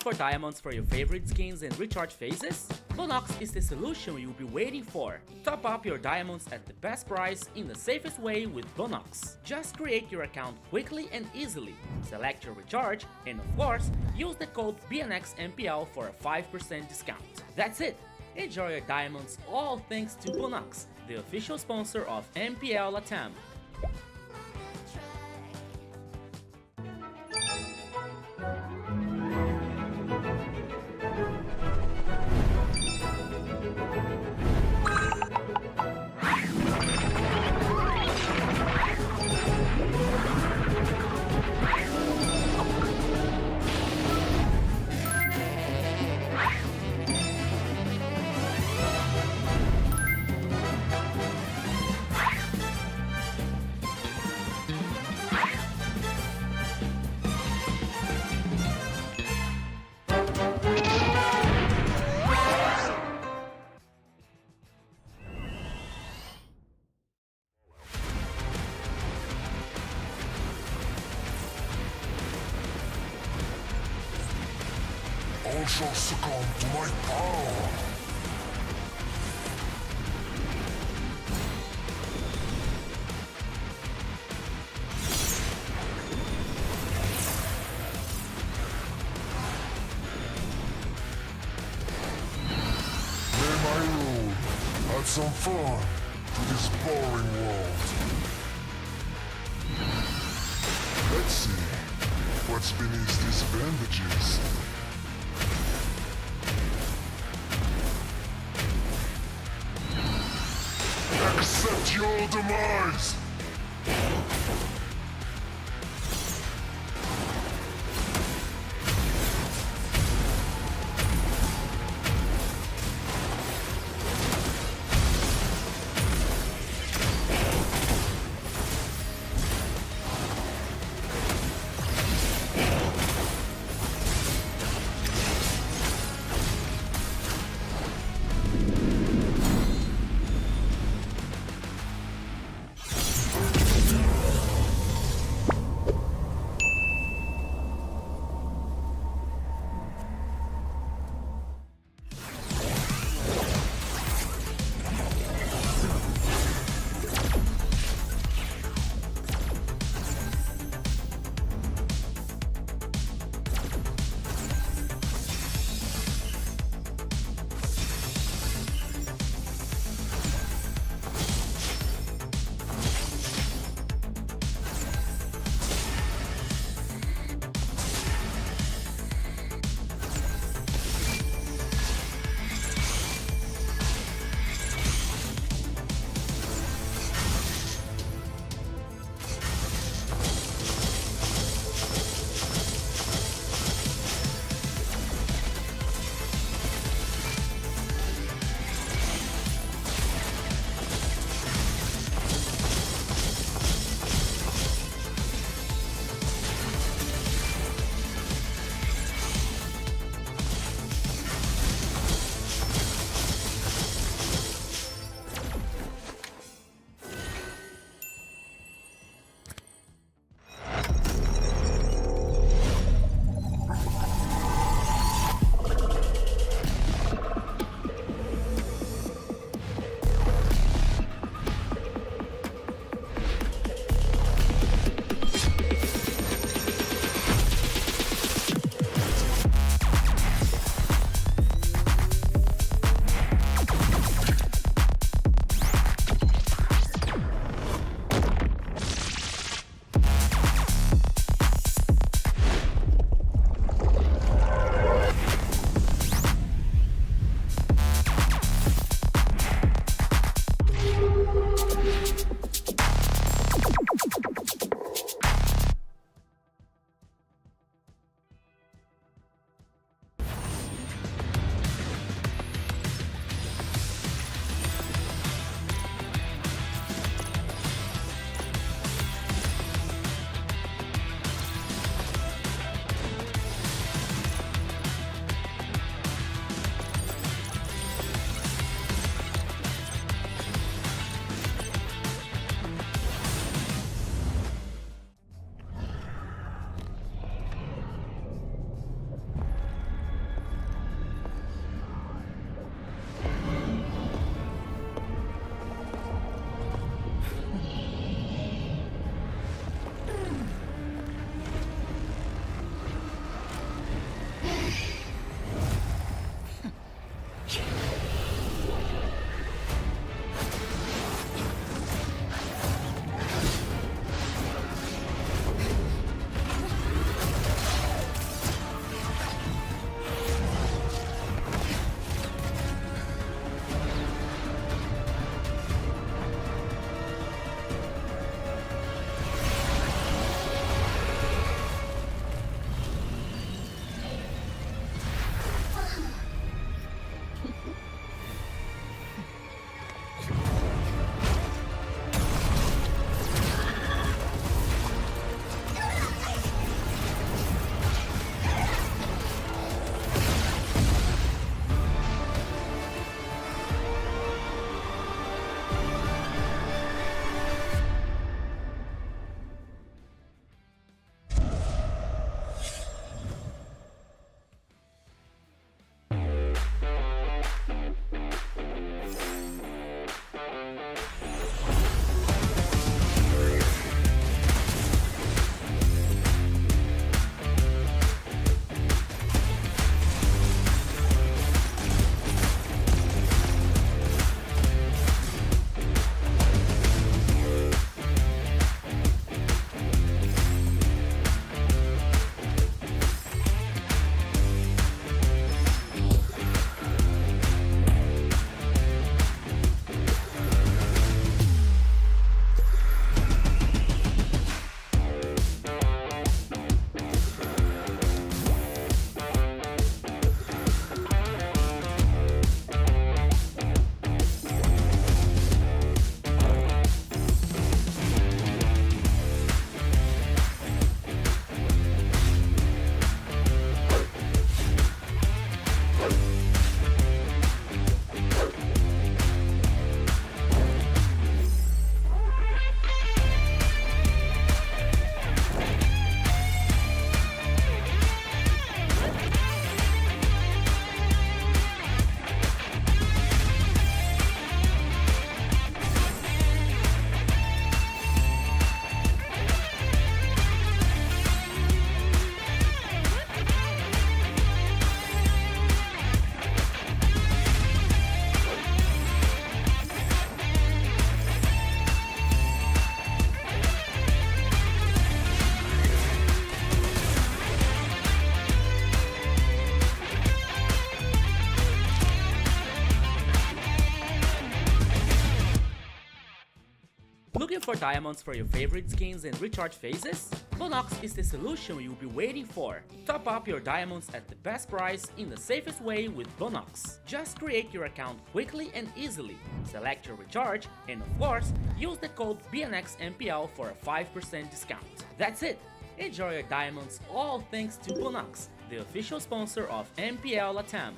for diamonds for your favorite skins and recharge phases? Bonox is the solution you'll be waiting for. Top up your diamonds at the best price in the safest way with Bonox. Just create your account quickly and easily, select your recharge, and of course, use the code BNXMPL for a 5% discount. That's it! Enjoy your diamonds all thanks to Bonox, the official sponsor of MPL LATAM. All shall succumb to my power! May my rule add some fun to this boring world. Let's see what's beneath these bandages. Accept your demise! Looking for diamonds for your favorite skins and recharge phases? Bonox is the solution you'll be waiting for. Top up your diamonds at the best price in the safest way with Bonox. Just create your account quickly and easily, select your recharge, and of course, use the code BNXMPL for a 5% discount. That's it! Enjoy your diamonds all thanks to Bonox, the official sponsor of MPL LATAM.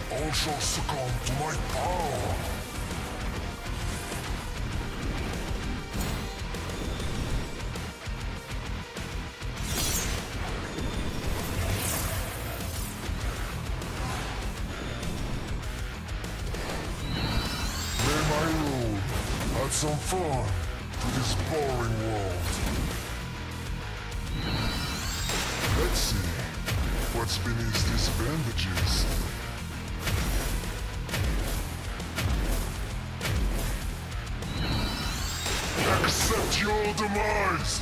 All shall succumb to my power. May my rule add some fun to this boring world. Let's see what's beneath these bandages. Accept your demise!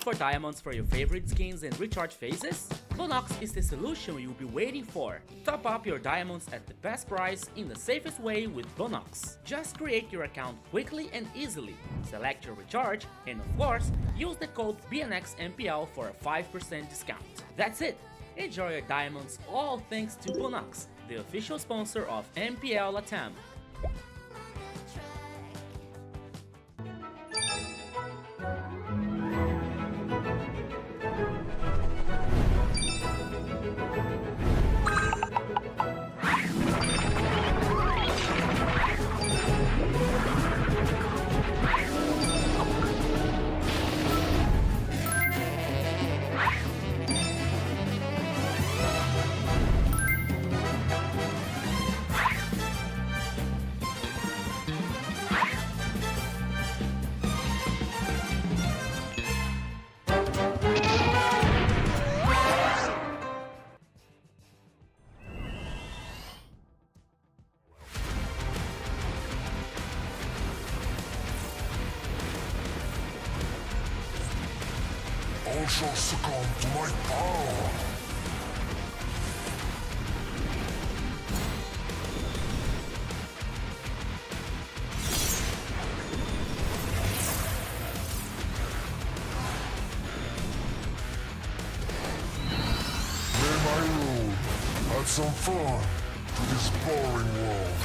for diamonds for your favorite skins and recharge phases? Bonox is the solution you'll be waiting for. Top up your diamonds at the best price in the safest way with Bonox. Just create your account quickly and easily, select your recharge, and of course, use the code BNXMPL for a 5% discount. That's it! Enjoy your diamonds all thanks to Bonox, the official sponsor of MPL LATAM. All shall succumb to my power. May my rule add some fun to this boring world.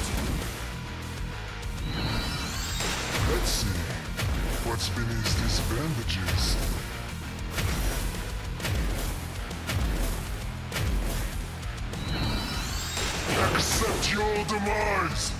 Let's see what's beneath these bandages. Accept your demise!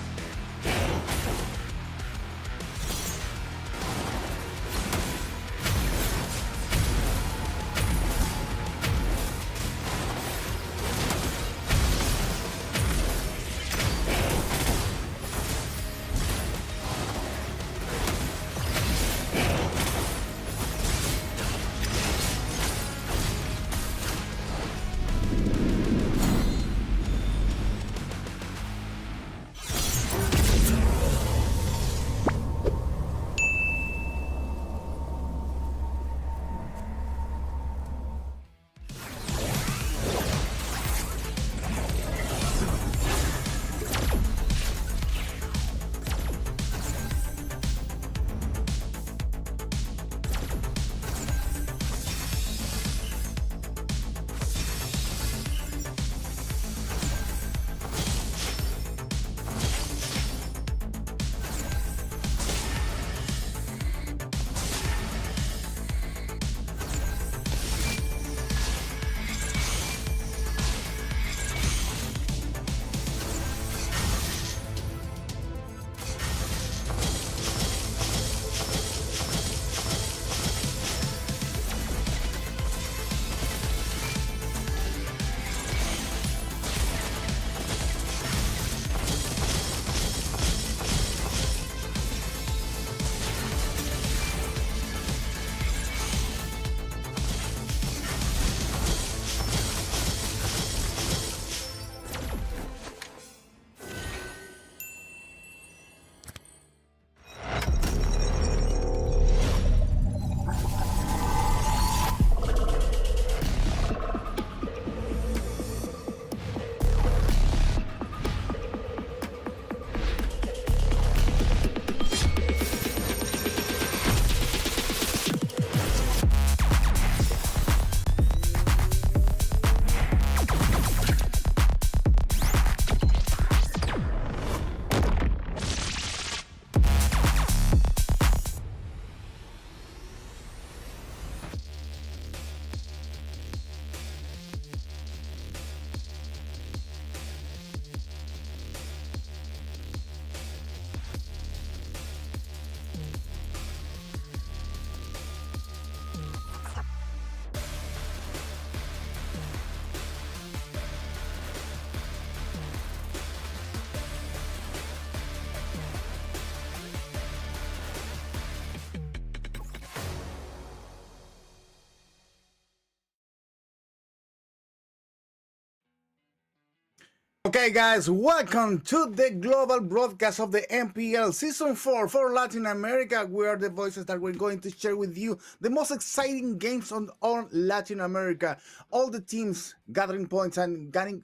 Okay, guys, welcome to the global broadcast of the MPL Season 4 for Latin America. We are the voices that we're going to share with you the most exciting games on Latin America. All the teams gathering points and getting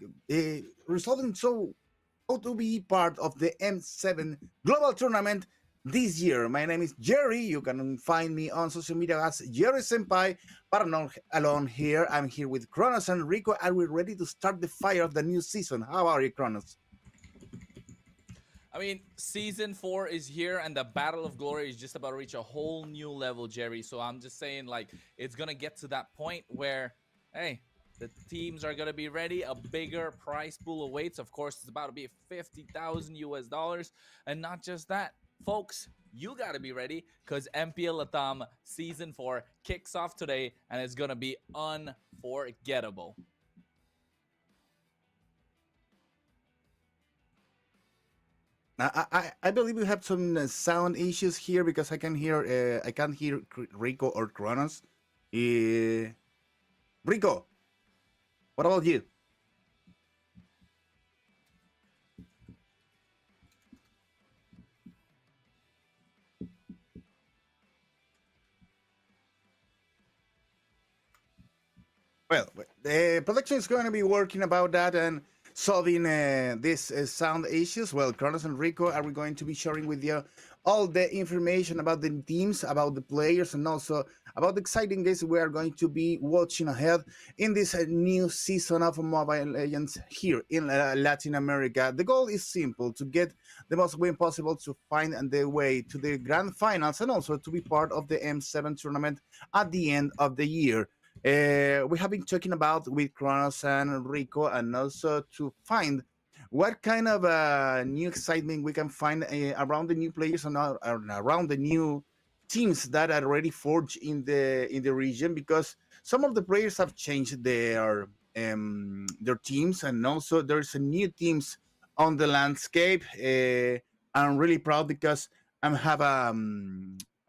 resolving so how to be part of the M7 Global Tournament this year. My name is Jerry. You can find me on social media as Jerry Senpai, but I'm not alone here. I'm here with Kronos and Rico, and we're ready to start the fire of the new season. How are you, Kronos? I mean, season 4 is here, and the Battle of Glory is just about to reach a whole new level, Jerry. So I'm just saying, like, it's gonna get to that point where, hey, the teams are gonna be ready. A bigger prize pool awaits. Of course, it's about to be 50,000 US dollars, and not just that, folks. You gotta be ready because MPL LATAM Season 4 kicks off today, and it's gonna be unforgettable. I believe we have some sound issues here because I can't hear Rico or Kronos. Rico, what about you? Well, the production is going to be working about that and solving these sound issues. Well, Carlos and Rico are we going to be sharing with you all the information about the teams, about the players, and also about the exciting games we are going to be watching ahead in this new season of Mobile Legends here in Latin America. The goal is simple: to get the most win possible, to find the way to the grand finals, and also to be part of the M7 tournament at the end of the year. We have been talking about with Kronos and Rico, and also to find what kind of new excitement we can find around the new players and around the new teams that are already forged in the region, because some of the players have changed their teams, and also there's a new teams on the landscape. I'm really proud because I'm have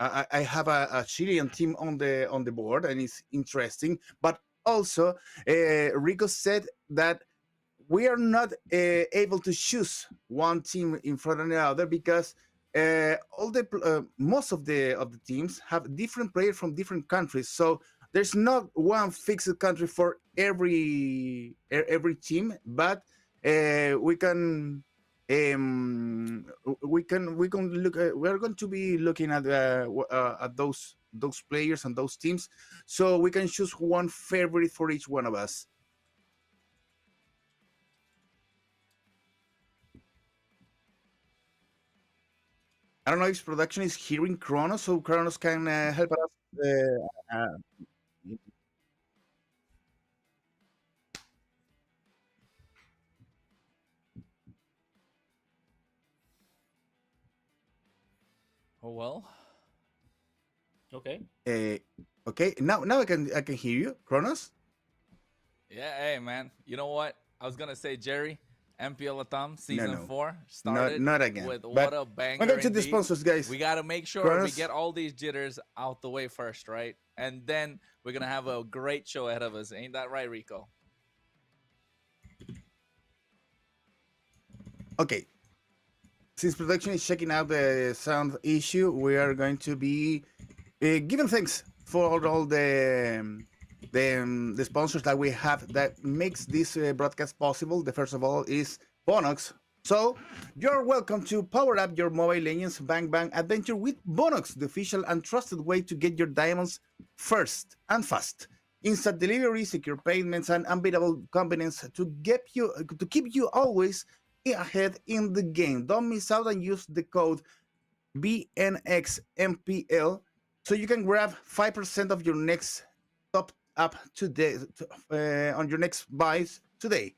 I have a Chilean team on the board, and it's interesting. But also, Rico said that we are not able to choose one team in front of the other because all the most of the teams have different players from different countries. So there's not one fixed country for every team, but we can we can look we're going to be looking at those players and those teams, so we can choose one favorite for each one of us. I don't know if production is hearing Kronos, so Kronos can help us. Oh well. Okay. Okay, now I can hear you, Kronos. Yeah, hey man. You know what? I was gonna say, Jerry, MPL Latam No, Season no, 4 not started not again. with But what a I'm banger going to the indeed. sponsors, guys. We gotta make sure we Kronos. get all these jitters out the way first, right? And then we're gonna have a great show ahead of us. Ain't that right, Rico? Okay, since production is checking out the sound issue, we are going to be giving thanks for all the sponsors that we have that makes this broadcast possible. The first of all is Bonox. So you're welcome to power up your Mobile Legends Bang Bang adventure with Bonox, the official and trusted way to get your diamonds first and fast. Instant delivery, secure payments, and unbeatable convenience to keep you always ahead in the game. Don't miss out and use the code BNXMPL so you can grab 5% of your next top up today on your next buys today.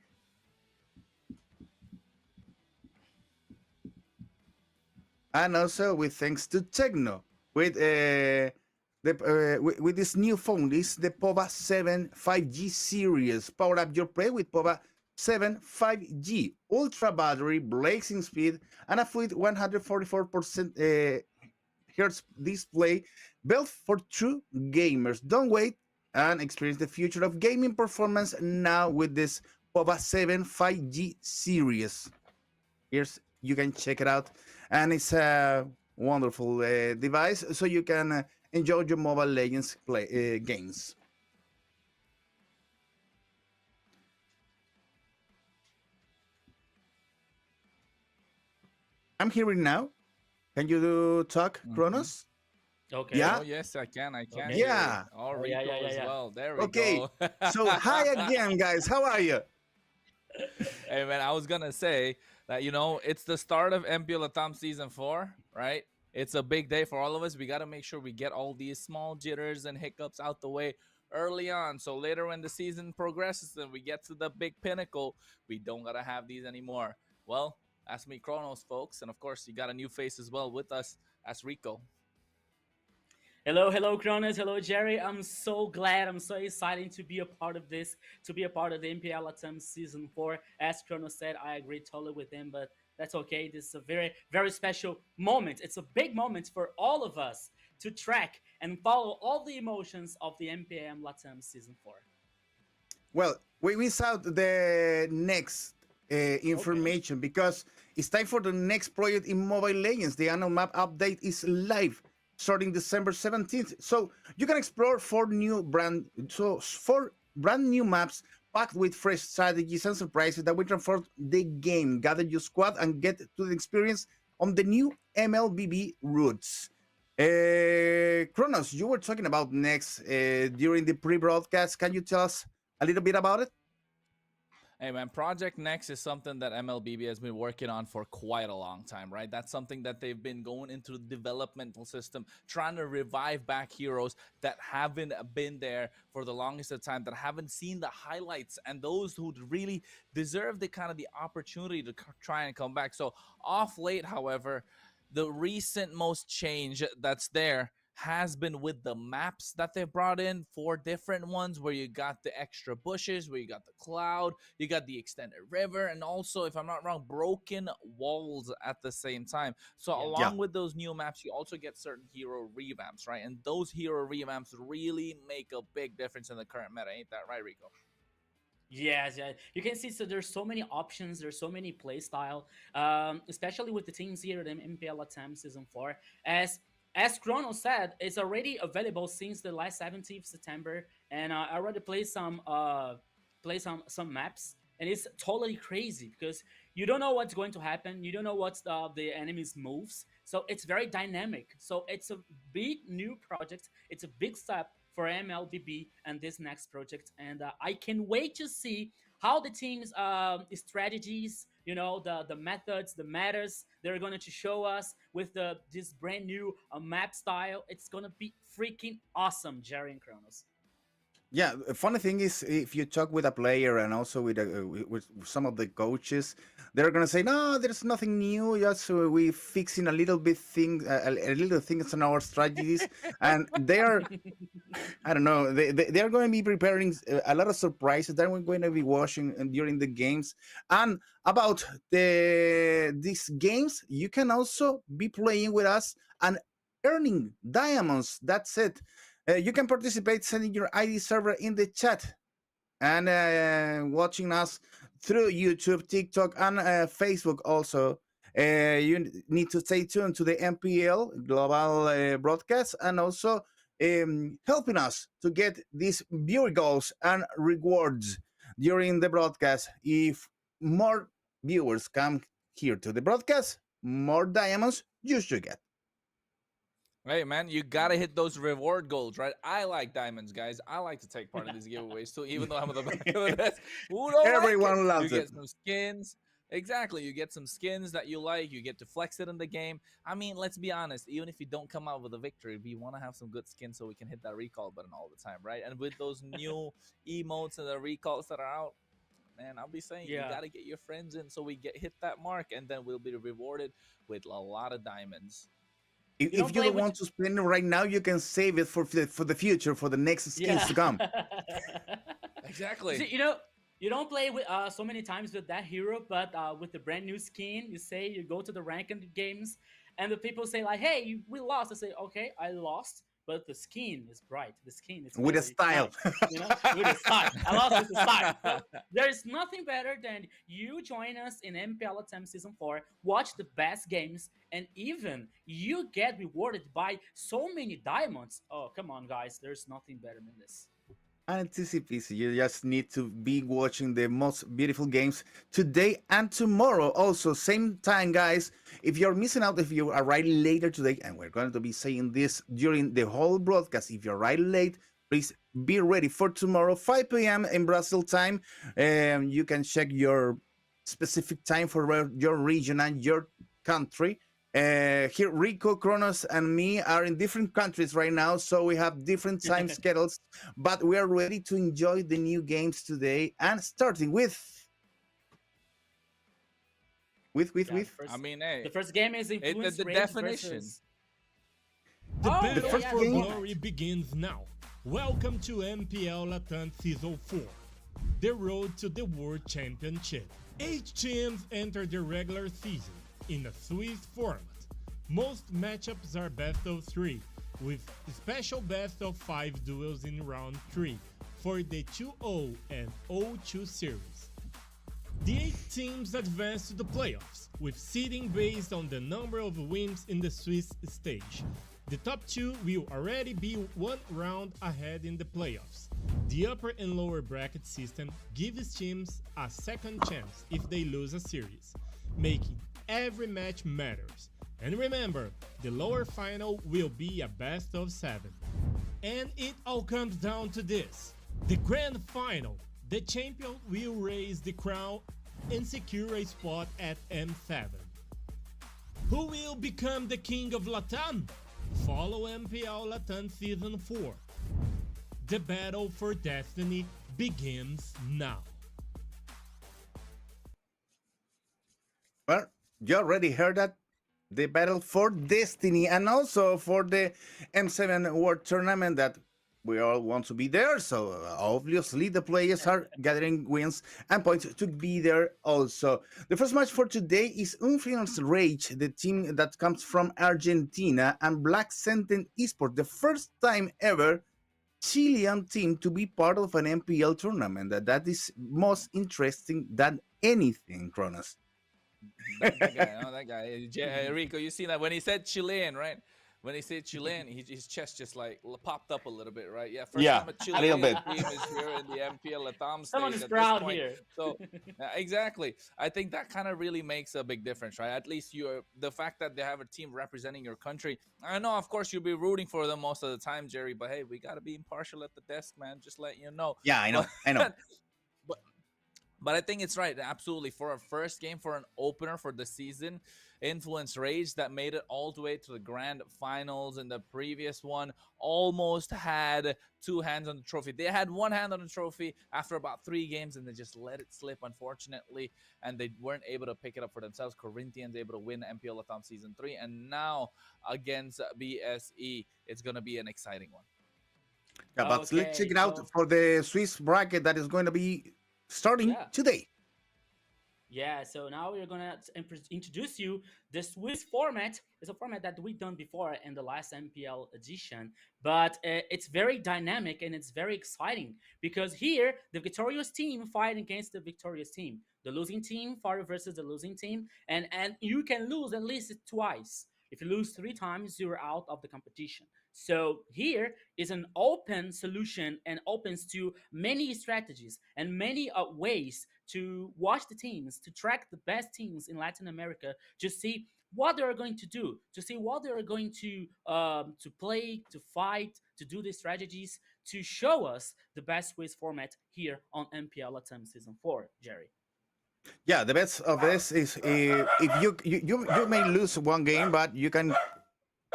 And also with thanks to Techno with with this new phone. This is the POVA 7 5G series. Power up your play with POVA 7 5G, ultra battery, blazing speed, and a fluid 144% hertz display, built for true gamers. Don't wait and experience the future of gaming performance now with this POVA 7 5G series. Here's you can check it out, and it's a wonderful device, so you can enjoy your Mobile Legends play games. I'm hearing now. Can you talk, Mhm. Kronos? Okay. Yeah. Oh yes, I can. I can Okay. hear you. Yeah. Oh, Oh yeah, yeah, Rico yeah, as yeah. well. There we Okay. go. So hi again, guys. How are you? Hey man, I was gonna say that it's the start of MPL LATAM season 4, right? It's a big day for all of us. We got to make sure we get all these small jitters and hiccups out the way early on, so later when the season progresses and we get to the big pinnacle, we don't gotta have these anymore. Well, that's me, Kronos, folks, and of course you got a new face as well with us. That's Rico. Hello, hello, Cronus. Hello, Jerry. I'm so glad. I'm so excited to be a part of this, to be a part of the MPL LATAM Season 4. As Cronus said, I agree totally with him, but that's okay. This is a very, very special moment. It's a big moment for all of us to track and follow all the emotions of the MPM LATAM Season 4. Well, we miss out the next Okay. information because it's time for the next project in Mobile Legends. The annual map update is live starting December 17th. So you can explore four brand new maps packed with fresh strategies and surprises that will transform the game. Gather your squad and get to the experience on the new MLBB routes. Kronos, you were talking about next during the pre-broadcast. Can you tell us a little bit about it? Hey man, Project Next is something that MLBB has been working on for quite a long time, right? That's something that they've been going into the developmental system, trying to revive back heroes that haven't been there for the longest of time, that haven't seen the highlights, and those who really deserve the kind of the opportunity to try and come back. So off late, however, the recent most change that's there has been with the maps that they've brought in, 4 different ones where you got the extra bushes, where you got the cloud, you got the extended river, and also, if I'm not wrong, broken walls at the same time. So Yeah. Yeah. along with those new maps, you also get certain hero revamps, right? And those hero revamps really make a big difference in the current meta. Ain't that right, Rico? Yes, yeah. You can see so there's so many options, there's so many play style, especially with the teams here in MPL LATAM Season 4. As Chrono said, it's already available since the last 17th September, and I already played some maps, and it's totally crazy because you don't know what's going to happen, you don't know what's the enemy's moves, so it's very dynamic. So it's a big new project, it's a big step for MLBB and this next project, and I can wait to see how the team's strategies, the methods, the matters they're going to show us with this brand new map style. It's going to be freaking awesome, Jerry and Kronos. Yeah, the funny thing is, if you talk with a player and also with some of the coaches, they're gonna say, "No, there's nothing new. Just we fixing a little bit a little things in our strategies," and they are, I don't know, they are going to be preparing a lot of surprises that we're going to be watching during the games. And about these games, you can also be playing with us and earning diamonds. That's it. You can participate sending your ID server in the chat and watching us through YouTube, TikTok, and Facebook also. You need to stay tuned to the MPL global broadcast and also helping us to get these viewer goals and rewards during the broadcast. If more viewers come here to the broadcast, more diamonds you should get. Hey man, you gotta hit those reward goals, right? I like diamonds, guys. I like to take part in these giveaways too, even though I'm at the back of the desk. Who don't like it? Everyone You loves it. get some skins. Exactly, you get some skins that you like. You get to flex it in the game. I mean, let's be honest. Even if you don't come out with a victory, we want to have some good skins so we can hit that recall button all the time, right? And with those new emotes and the recalls that are out, man, I'll be saying you Yeah. gotta get your friends in so we get hit that mark, and then we'll be rewarded with a lot of diamonds. You don't If you play don't with. want to spend it right now, you can save it for the future, for the next skins Yeah. to come. You Exactly. see, you don't play with so many times with that hero, but with the brand new skin, you say you go to the ranked games, and the people say like, "Hey, we lost." I say, "Okay, I lost. but the skin is bright. The skin is With a very style. nice, with a style. I love with the style. So there is nothing better than you join us in MPL LATAM Season 4, watch the best games, and even you get rewarded by so many diamonds. Oh, come on, guys. There's nothing better than this. Anticipation. You just need to be watching the most beautiful games today and tomorrow. Also, same time, guys. If you're missing out, if you arrive later today, and we're going to be saying this during the whole broadcast, if you arrive late, please be ready for tomorrow, 5 p.m. in Brazil time. You can check your specific time for your region and your country. Here, Rico, Kronos, and me are in different countries right now, so we have different time schedules, but we are ready to enjoy the new games today. And starting with. Yeah, I mean, hey, the first game is Influence the Rage definition. versus. The Oh, battle first for game. glory begins now. Welcome to MPL LATAM Season 4, the road to the World Championship. 8 teams enter the regular season in a Swiss format. Most matchups are best of 3, with special best of 5 duels in round 3 for the 2-0 and 0-2 series. The 8 teams advance to the playoffs, with seeding based on the number of wins in the Swiss stage. The top 2 will already be 1 round ahead in the playoffs. The upper and lower bracket system gives teams a second chance if they lose a series, making every match matters. And remember, the lower final will be a best of 7. And it all comes down to this. The grand final. The champion will raise the crown and secure a spot at M7. Who will become the king of Latam? Follow MPL LATAM Season 4. The battle for destiny begins now. Well, you already heard that. The battle for destiny and also for the M7 World Tournament that we all want to be there. So obviously the players are gathering wins and points to be there also. The first match for today is Influence Rage, the team that comes from Argentina, and Black Sentence Esport, the first time ever Chilean team to be part of an MPL tournament. That is most interesting than anything, Kronos. That guy, Rico. You see that when he said Chilean, right? When he said Chilean, his chest just like popped up a little bit, right? Yeah, first Yeah, time a a Chilean little bit. team is here in the MPL LATAM Someone stage is at proud this point. here. So exactly, I think that kind of really makes a big difference, right? At least the fact that they have a team representing your country. I know, of course, you'll be rooting for them most of the time, Jerry. But hey, we gotta be impartial at the desk, man. Just let you know. Yeah, I know. I know. But I think it's right, absolutely. For a first game, for an opener for the season, Influence Rage that made it all the way to the grand finals. In the previous one, almost had 2 hands on the trophy. They had 1 hand on the trophy after about 3 games, and they just let it slip, unfortunately, and they weren't able to pick it up for themselves. Corinthians able to win MPL LATAM Season 3, and now against BSE, it's going to be an exciting one. Yeah, but let's check Okay, it out so for the Swiss bracket that is going to be starting yeah. today. Yeah, so now we're gonna introduce you the Swiss format. It's a format that we've done before in the last MPL edition, but it's very dynamic and it's very exciting because here the victorious team fight against the victorious team, the losing team fight versus the losing team, and you can lose at least twice. If you lose 3 times, you're out of the competition. So here is an open solution and opens to many strategies and many ways to watch the teams, to track the best teams in Latin America, to see what they are going to do, to see what they are going to play, to fight, to do these strategies, to show us the best Swiss format here on MPL LATAM Season 4, Jerry. Yeah, the best of this is if you may lose 1 game, but you can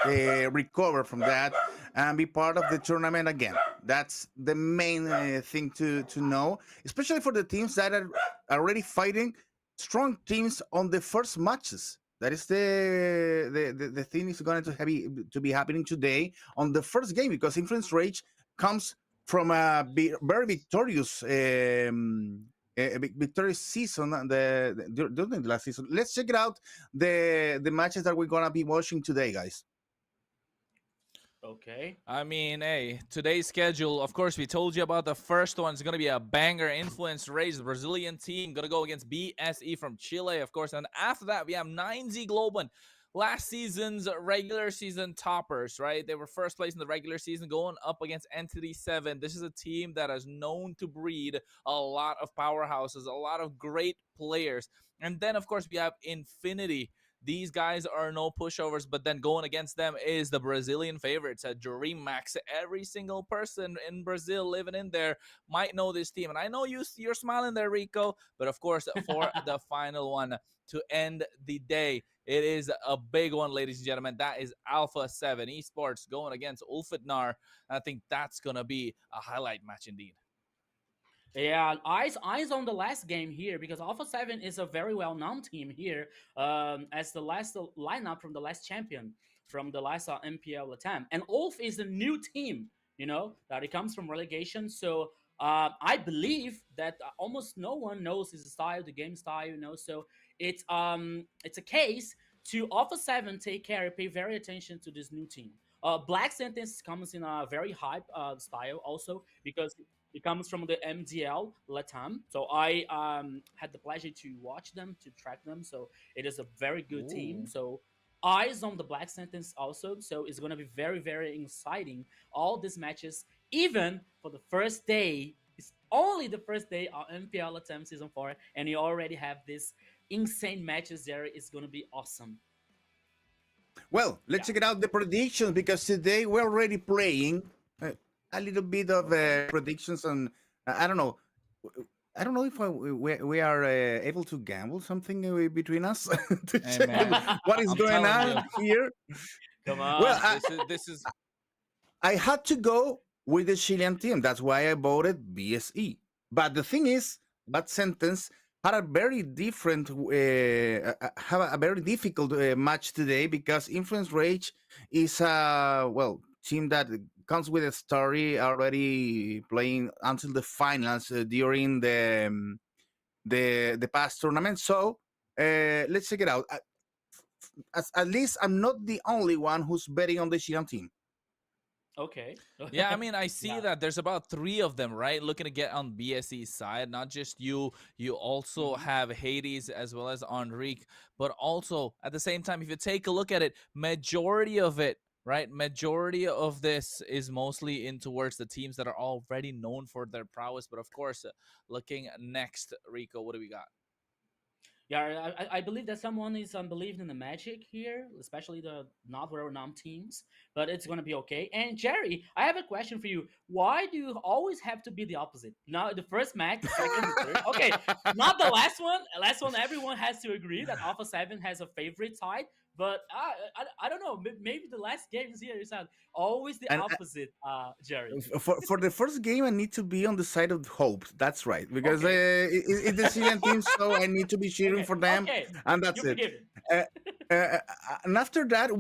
recover from that and be part of the tournament again. That's the main thing to know, especially for the teams that are already fighting strong teams on the first matches. That is the thing is going to be happening today on the first game, because Influence Rage comes from a very victorious victorious season during the last season. Let's check it out, the matches that we're gonna be watching today, guys. Okay. I mean, hey, today's schedule, of course, we told you about the first one. It's going to be a banger influence race. The Brazilian team going to go against BSE from Chile, of course. And after that, we have 9Z Globan. Last season's regular season toppers, right? They were first place in the regular season going up against Entity 7. This is a team that is known to breed a lot of powerhouses, a lot of great players. And then, of course, we have Infinity. These guys are no pushovers, but then going against them is the Brazilian favorites at Dream Max. Every single person in Brazil living in there might know this team. And I know you're smiling there, Rico, but of course, for the final one to end the day, it is a big one, ladies and gentlemen. That is Alpha 7 Esports going against Ulfitnar. I think that's going to be a highlight match indeed. Yeah, eyes on the last game here because Alpha 7 is a very well-known team here as the last lineup from the last champion from the last MPL LATAM. And Ulf is a new team, that it comes from relegation. So I believe that almost no one knows his style, the game style, So it's a case to Alpha 7 take care, pay very attention to this new team. Black Sentence comes in a very hype style also because it comes from the MDL Latam. So I had the pleasure to watch them, to track them. So it is a very good team. So eyes on the Black Sentence also. So it's going to be very, very exciting. All these matches, even for the first day, it's only the first day of MPL Latam Season 4. And you already have this insane matches there. It's going to be awesome. Well, let's check it out the predictions because today we're already playing a little bit of predictions on I don't know. I don't know if we are able to gamble something between us to Hey, check man. what is I'm going telling on here. Come on. Well, This is I had to go with the Chilean team. That's why I voted BSE. But the thing is, that sentence had a very different, have a very difficult match today because Influence Rage is a team that comes with a story already playing until the finals during the past tournament. So let's check it out. At least I'm not the only one who's betting on the Chilean team. Okay. Yeah, I mean, I see that there's about 3 of them, right? Looking to get on BSE's side. Not just you. You also have Hades as well as Enrique. But also, at the same time, if you take a look at it, majority of it, right? Majority of this is mostly in towards the teams that are already known for their prowess. But of course, looking next, Rico, what do we got? Yeah, I believe that someone is unbelieving in the magic here, especially the not well-known teams, but it's going to be okay. And Jerry, I have a question for you. Why do you always have to be the opposite? Now, the first match, the second, the third. Okay, not the last one. Last one, everyone has to agree that Alpha 7 has a favorite side, but I don't know. Maybe the last games here is always the And opposite, Jerry. for the first game, I need to be on the side of hope. That's right, because Okay. it's the Chilean team, so I need to be cheering Okay, for them, okay. and that's You're it. forgiven. Uh, and after that,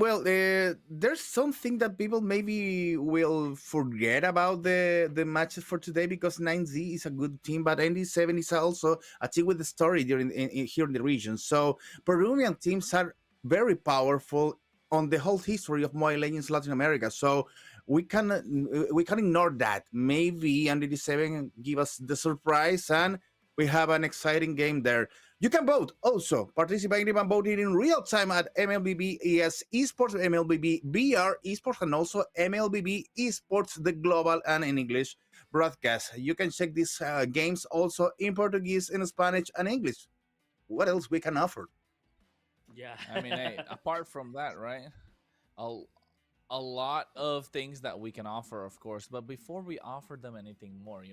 there's something that people maybe will forget about the matches for today because 9Z is a good team, but ND7 is also a team with a story during here in the region. So Peruvian teams are very powerful on the whole history of Mobile Legends Latin America. So we can ignore that. Maybe ND7 give us the surprise and we have an exciting game there. You can vote also, participating and voting in real time at MLBB ES Esports, MLBB BR Esports, and also MLBB Esports, the global and in English broadcast. You can check these games also in Portuguese, in Spanish, and English. What else we can offer? Yeah. I mean, hey, apart from that, right? A lot of things that we can offer, of course. But before we offer them anything more,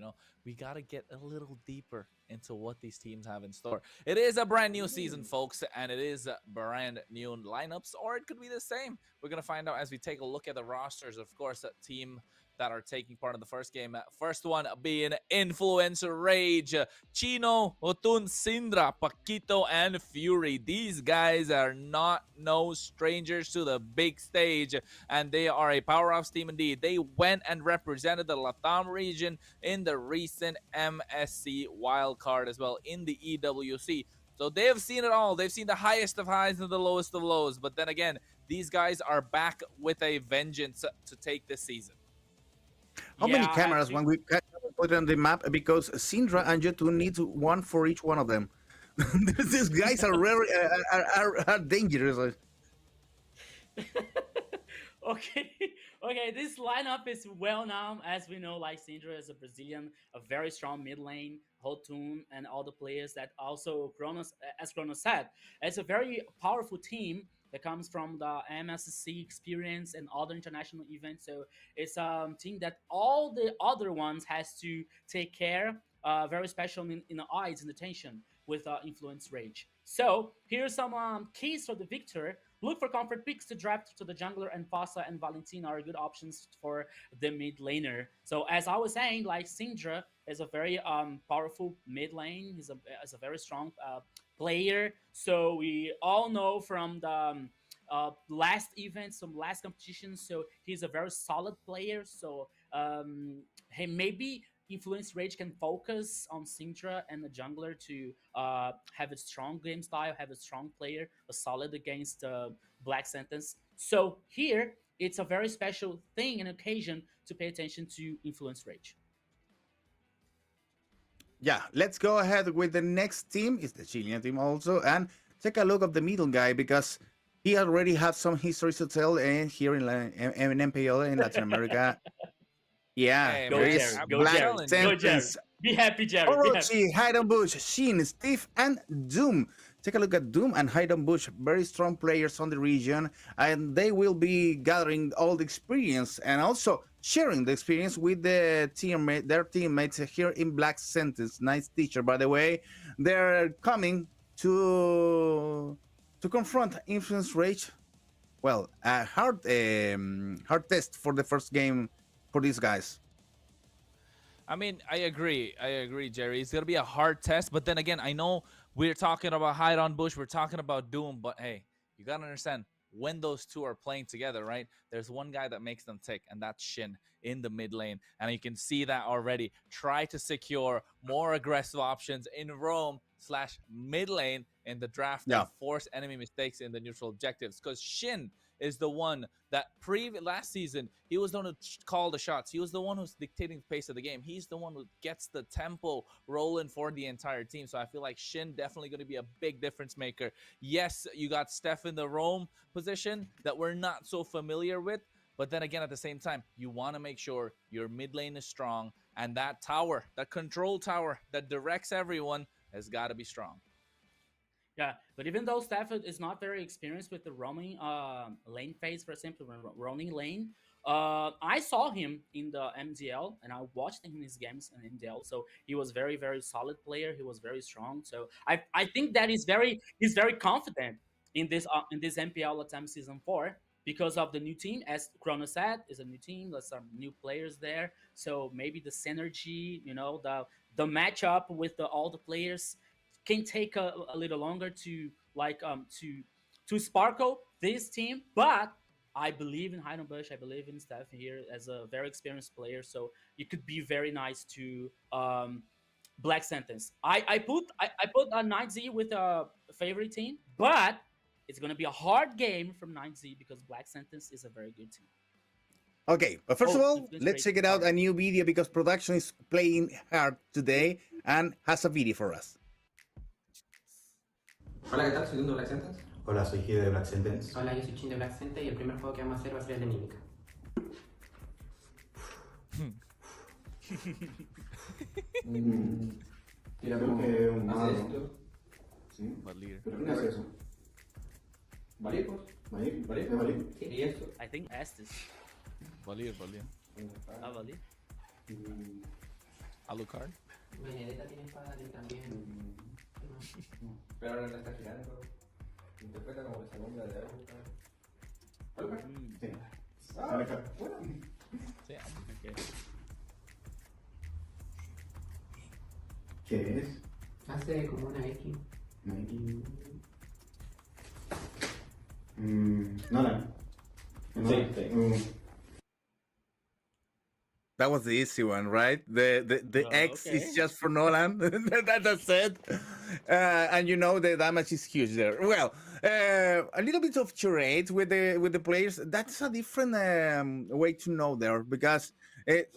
we got to get a little deeper into what these teams have in store. It is a brand new season, folks, and it is brand new lineups, or it could be the same. We're going to find out as we take a look at the rosters, of course, that team that are taking part in the first game. First one being Influencer Rage, Chino, Otun, Sindra, Paquito, and Fury. These guys are not no strangers to the big stage, and they are a powerhouse team indeed. They went and represented the Latam region in the recent MSC wildcard as well in the EWC. So they have seen it all. They've seen the highest of highs and the lowest of lows. But then again, these guys are back with a vengeance to take this season. How many Yeah, cameras when we put on the map? Because Syndra and J2 needs one for each one of them. These guys are very are dangerous. Okay, okay. This lineup is well known, as we know. Like Syndra is a Brazilian, a very strong mid lane, Hotun, and all the players that also Kronos, as Kronos said, it's a very powerful team that comes from the MSC experience and other international events. So it's a team that all the other ones has to take care. Very special in the eyes and attention with influence rage. So here's some keys for the victor. Look for comfort picks to draft to the jungler, and Fasa and Valentina are good options for the mid laner. So as I was saying, like Syndra is a very powerful mid lane. He's a very strong player. So we all know from the last event, some last competitions. So he's a very solid player. So he maybe Influence Rage can focus on Syndra and the jungler to have a strong game style, have a strong player, a solid against Black Sentence. So here, it's a very special thing and occasion to pay attention to Influence Rage. Yeah, let's go ahead with the next team. It's the Chilean team also, and take a look at the middle guy because he already has some history to tell here in MPL in Latin America. Yeah, Hey, Go man, there Jerry, is I'm go Black Jerry, challenging. go Jerry. Sentence, Be happy, Jerry. Be happy. Orochi, Hidden Bush, Shin, Steve, and Doom. Take a look at Doom and Hidden Bush, very strong players on the region, and they will be gathering all the experience and also sharing the experience with their teammates here in Black Sentence. Nice teacher, by the way. They're coming to confront Influence Rage. Well, a hard test for the first game for these guys. I mean, I agree, Jerry. It's gonna be a hard test, but then again, I know we're talking about Hide on Bush, we're talking about Doom, but hey, you gotta understand when those two are playing together, right? There's one guy that makes them tick, and that's Shin in the mid lane, and you can see that already. Try to secure more aggressive options in Rome / mid lane in the draft and force enemy mistakes in the neutral objectives, because Shin is the one that last season, he was the one who called the shots. He was the one who's dictating the pace of the game. He's the one who gets the tempo rolling for the entire team. So I feel like Shin definitely going to be a big difference maker. Yes, you got Steph in the roam position that we're not so familiar with. But then again, at the same time, you want to make sure your mid lane is strong. And that tower, that control tower that directs everyone has got to be strong. Yeah, but even though Stafford is not very experienced with the roaming lane phase, for example, roaming lane, I saw him in the MDL and I watched him in his games in MDL. So he was very, very solid player. He was very strong. So I think that he's very confident in this MPL LATAM Season 4 because of the new team. As Chrono said, is a new team. There's some new players there. So maybe the synergy, you know, the matchup with all the players can take a little longer to to sparkle this team, but I believe in Hidden Bush. I believe in Steph here as a very experienced player, so it could be very nice to Black Sentence. I put a 9Z with a favorite team, but it's gonna be a hard game from 9Z because Black Sentence is a very good team. Okay, but first of all, let's check it out, a new video because production is playing hard today and has a video for us. Hola, ¿qué tal? Soy Dundo Black Sentence. Hola, soy Hide de Black Sentence. Hola, yo soy Chin de Black Sentence y el primer juego que vamos a hacer va a ser el de Mímica. Tira como que un mago. esto? ¿Sí? Valir. ¿Pero qué es eso? ¿Valir, pues? ¿Valir? ¿Valir? ¿Es Valir? Sí, y esto. I think Estes. Valir. Valir. Alucard. Benedetta tiene espada y también... Pero ahora no está girando. Interpreta como la segunda de época. Sí. Ah, acá. Bueno. Sí, Okay. ¿Qué es? Hace como una X. Nike. Nolan. Sí. That was the easy one, right? The Oh, X okay. is just for Nolan. That's it. And you know the damage is huge there. Well, A little bit of charade with the players. That's a different way to know there because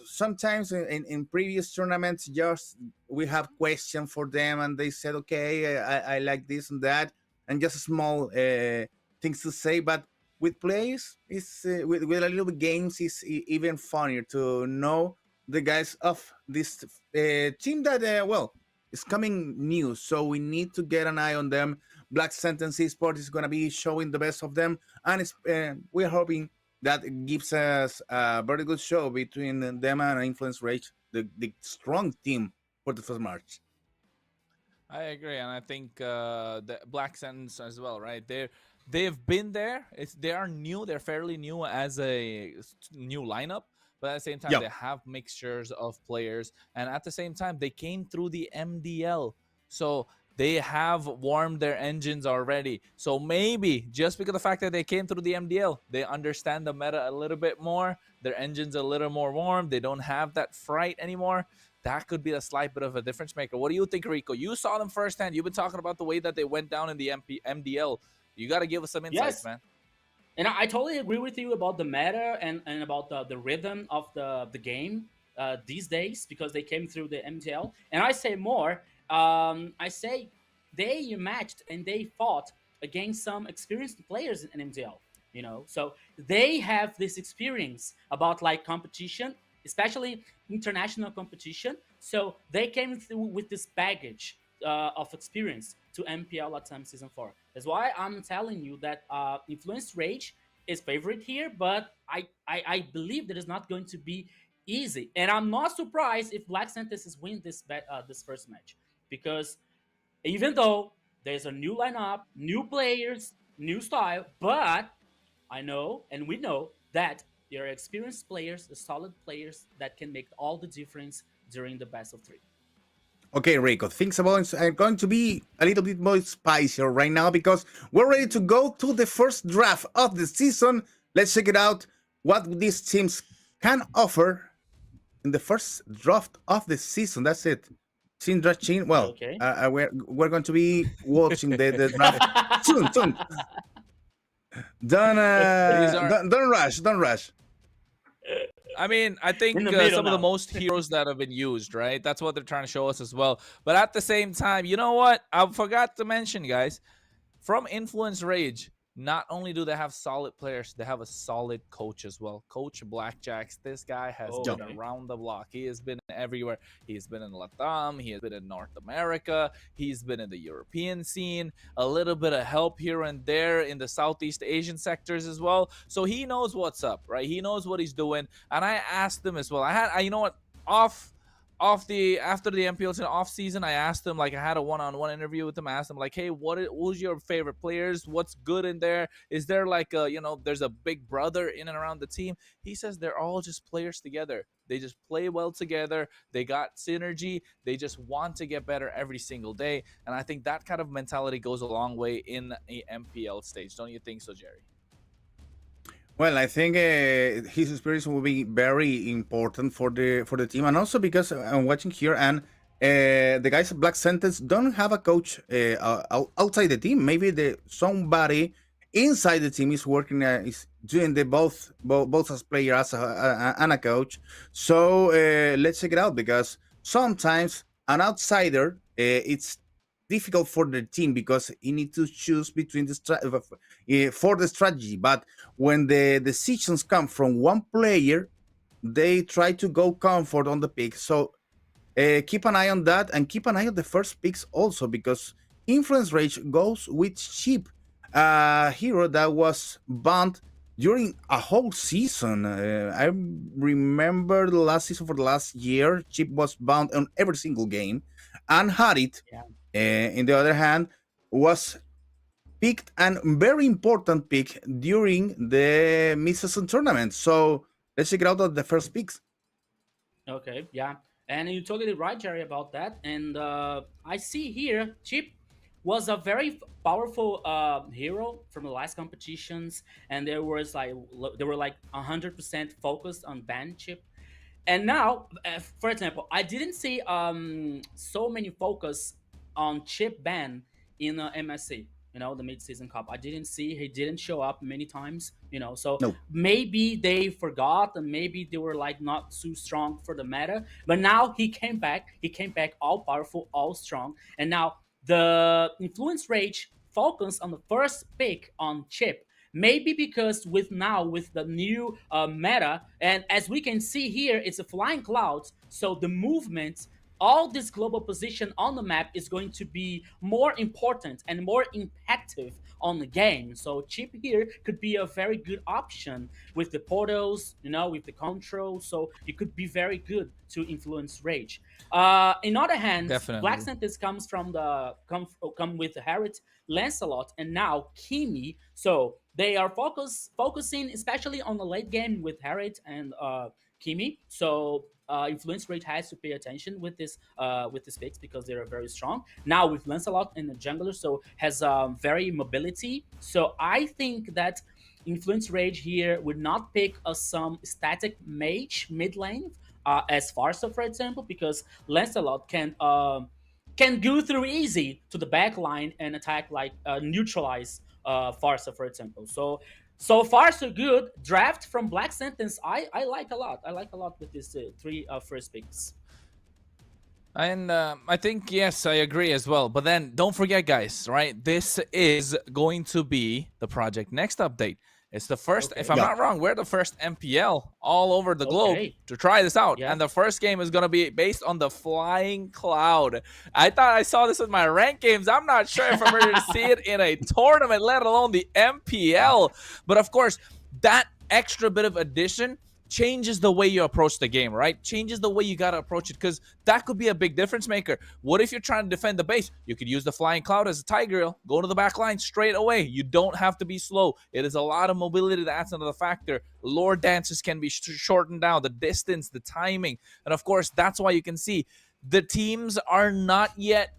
sometimes in previous tournaments, just we have questions for them and they said, okay, I like this and that, and just small things to say. But with players, it's with a little bit games, it's even funnier to know the guys of this team that well is coming new. So we need to get an eye on them. Black Sentence Sport is going to be showing the best of them, and we're hoping that it gives us a very good show between them and Influence Rage, the strong team for the first March. I agree, and I think the Black Sentence as well, right? They've been there. They are new. They're fairly new as a new lineup, but at the same time, Yeah. they have mixtures of players, and at the same time, they came through the MDL, so they have warmed their engines already. So maybe just because of the fact that they came through the MDL, they understand the meta a little bit more. Their engines a little more warm. They don't have that fright anymore. That could be a slight bit of a difference maker. What do you think, Rico? You saw them firsthand. You've been talking about the way that they went down in the MDL. You got to give us some insights, Yes. man. And I totally agree with you about the meta and about the rhythm of the game these days because they came through the MTL. And I say more. I say they matched and they fought against some experienced players in MTL. You know, so they have this experience about like competition, especially international competition. So they came through with this baggage of experience to MPL LATAM Season 4. That's why I'm telling you that Influence Rage is favorite here, but I believe that it's not going to be easy. And I'm not surprised if Black Sentences win this first match because even though there's a new lineup, new players, new style, but I know and we know that there are experienced players, solid players that can make all the difference during the best of 3. Okay, Rico, things about are going to be a little bit more spicier right now because we're ready to go to the first draft of the season. Let's check it out what these teams can offer in the first draft of the season. That's it. Team draft chain. Well, Okay. we're going to be watching the draft soon. Soon. Don't rush. Don't rush. I mean, I think In the middle some of the now. most heroes that have been used, right? That's what they're trying to show us as well. But at the same time, you know what? I forgot to mention, guys, from Influence Rage, not only do they have solid players, they have a solid coach as well. Coach Blackjacks, this guy has Oh, been okay. around the block. He has been everywhere. He's been in Latam, he has been in North America, he's been in the European scene, a little bit of help here and there in the Southeast Asian sectors as well. So he knows what's up, right? He knows what he's doing. And I asked him as well. You know what, after the MPL off season, I asked him, like, I had a one-on-one interview with him. I asked him, like, hey, who's your favorite players? What's good in there? Is there like a, there's a big brother in and around the team? He says they're all just players together. They just play well together. They got synergy. They just want to get better every single day. And I think that kind of mentality goes a long way in a MPL stage. Don't you think so, Jerry? Well, I think his experience will be very important for the team, and also because I'm watching here, and the guys at Black Sentence don't have a coach outside the team. Maybe somebody inside the team is working, is doing the both as player as and a coach. So let's check it out because sometimes an outsider it's difficult for the team because you need to choose between for the strategy, but when the decisions come from one player, they try to go comfort on the pick. So keep an eye on that and keep an eye on the first picks also because Influence Rage goes with Chip, a hero that was banned during a whole season. I remember the last season for the last year, Chip was banned on every single game, and Harit, Yeah. in the other hand, was picked and very important pick during the mid-season tournament. So let's check it out at the first picks. Okay, yeah, and you're totally right, Jerry, about that. And I see here, Chip was a very powerful hero from the last competitions, and they were like 100% focused on ban Chip. And now, for example, I didn't see so many focus on Chip ban in MSC. the mid-season cup. I didn't see, he didn't show up many times, so No. maybe they forgot, and maybe they were like not too strong for the meta. But now he came back all powerful, all strong, and now the influence rage focus on the first pick on chip. Maybe because with the new meta, and as we can see here, it's a flying clouds, so the movement, all this global position on the map is going to be more important and more impactful on the game. So chip here could be a very good option with the portals, with the control. So it could be very good to influence rage. In other hands, Black Definitely. Sentence comes from the come with Harriet, Lancelot, and now Kimi. So they are focusing especially on the late game with Harriet and Kimi. So influence rate has to pay attention with this picks because they are very strong. Now with Lancelot in the jungler, so has very mobility. So I think that influence rage here would not pick some static mage mid lane as Farsa, for example, because Lancelot can go through easy to the back line and attack like neutralize Farsa, for example. So far so good. Draft from Black Sentence, I like a lot. I like a lot with these three first picks. And I think, yes, I agree as well. But then don't forget, guys, right? This is going to be the Project Next update. It's the first, Okay. if I'm Yeah. not wrong, we're the first MPL all over the globe Okay. to try this out. Yeah. And the first game is going to be based on the Flying Cloud. I thought I saw this in my rank games. I'm not sure if I'm ready to see it in a tournament, let alone the MPL. But of course, that extra bit of addition changes the way you approach the game, right? Changes the way you got to approach it, because that could be a big difference maker. What if you're trying to defend the base? You could use the Flying Cloud as a Tiger, go to the back line straight away. You don't have to be slow. It is a lot of mobility that adds another factor. Lore dances can be shortened down, the distance, the timing. And of course, that's why you can see the teams are not yet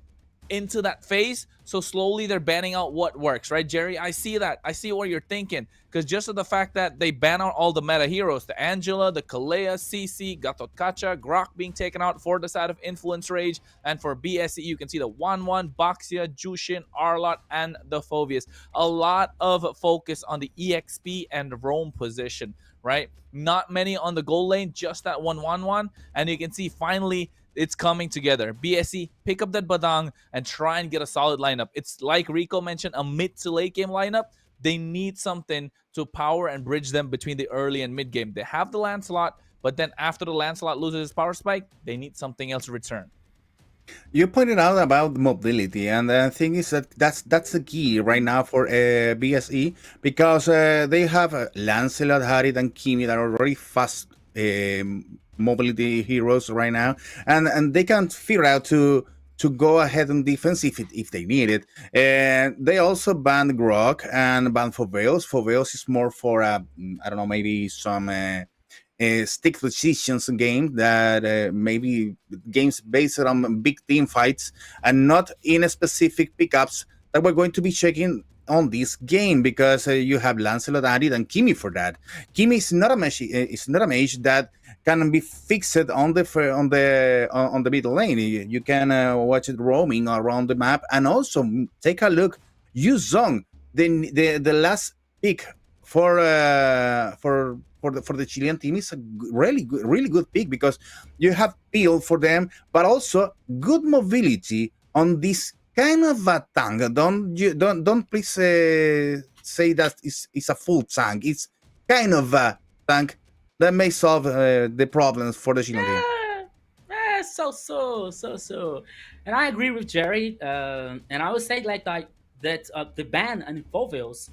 into that phase, so slowly they're banning out what works, right, Jerry? I see that. I see what you're thinking, because just of the fact that they ban out all the meta heroes, the Angela, the Kalea, CC, Gatotkacha, Grok being taken out for the side of Influence Rage, and for BSE, you can see the 1-1, Baxia, Jushin, Arlot, and the Phoveus. A lot of focus on the EXP and roam position, right? Not many on the goal lane, just that 1-1-1, and you can see finally it's coming together. BSE, pick up that Badang and try and get a solid lineup. It's like Rico mentioned, a mid to late game lineup. They need something to power and bridge them between the early and mid game. They have the Lancelot, but then after the Lancelot loses his power spike, they need something else to return. You pointed out about mobility, and the thing is that that's the key right now for BSE, because they have Lancelot, Harit, and Kimi that are very fast mobility heroes right now, and they can figure out to go ahead on defense if they need it. And they also banned Grok and banned Phoveus. Phoveus is more for I don't know, maybe some stick positions game that maybe games based on big team fights and not in a specific pickups that we're going to be checking on this game, because you have Lancelot, Arid, and Kimi for that. Kimi is not a mage. It's not a mage that can be fixed on the middle lane. You can watch it roaming around the map, and also take a look. Yu Zong, the last pick for the Chilean team, is a really good pick, because you have peel for them, but also good mobility on this kind of a tank. Don't please say that it's a full tank. It's kind of a tank that may solve the problems for the Chilean team. So. And I agree with Jerry. And I would say like that the ban and Phoveus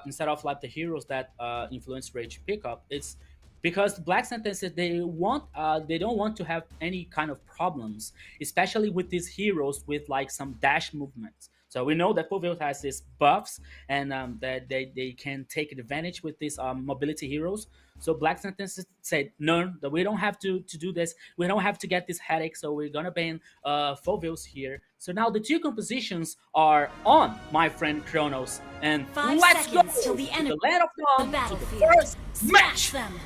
instead of like the heroes that influence rage pickup, it's because the Black Sentences they don't want to have any kind of problems, especially with these heroes with like some dash movements. So we know that Phoveus has these buffs, and that they can take advantage with these mobility heroes. So Black Sentences said, no, that we don't have to do this. We don't have to get this headache. So we're gonna ban Phoveus here. So now the two compositions are on, my friend Kronos, and 5 let's go seconds till the end to of the land of the dawn to the battlefield. first Smash match. them.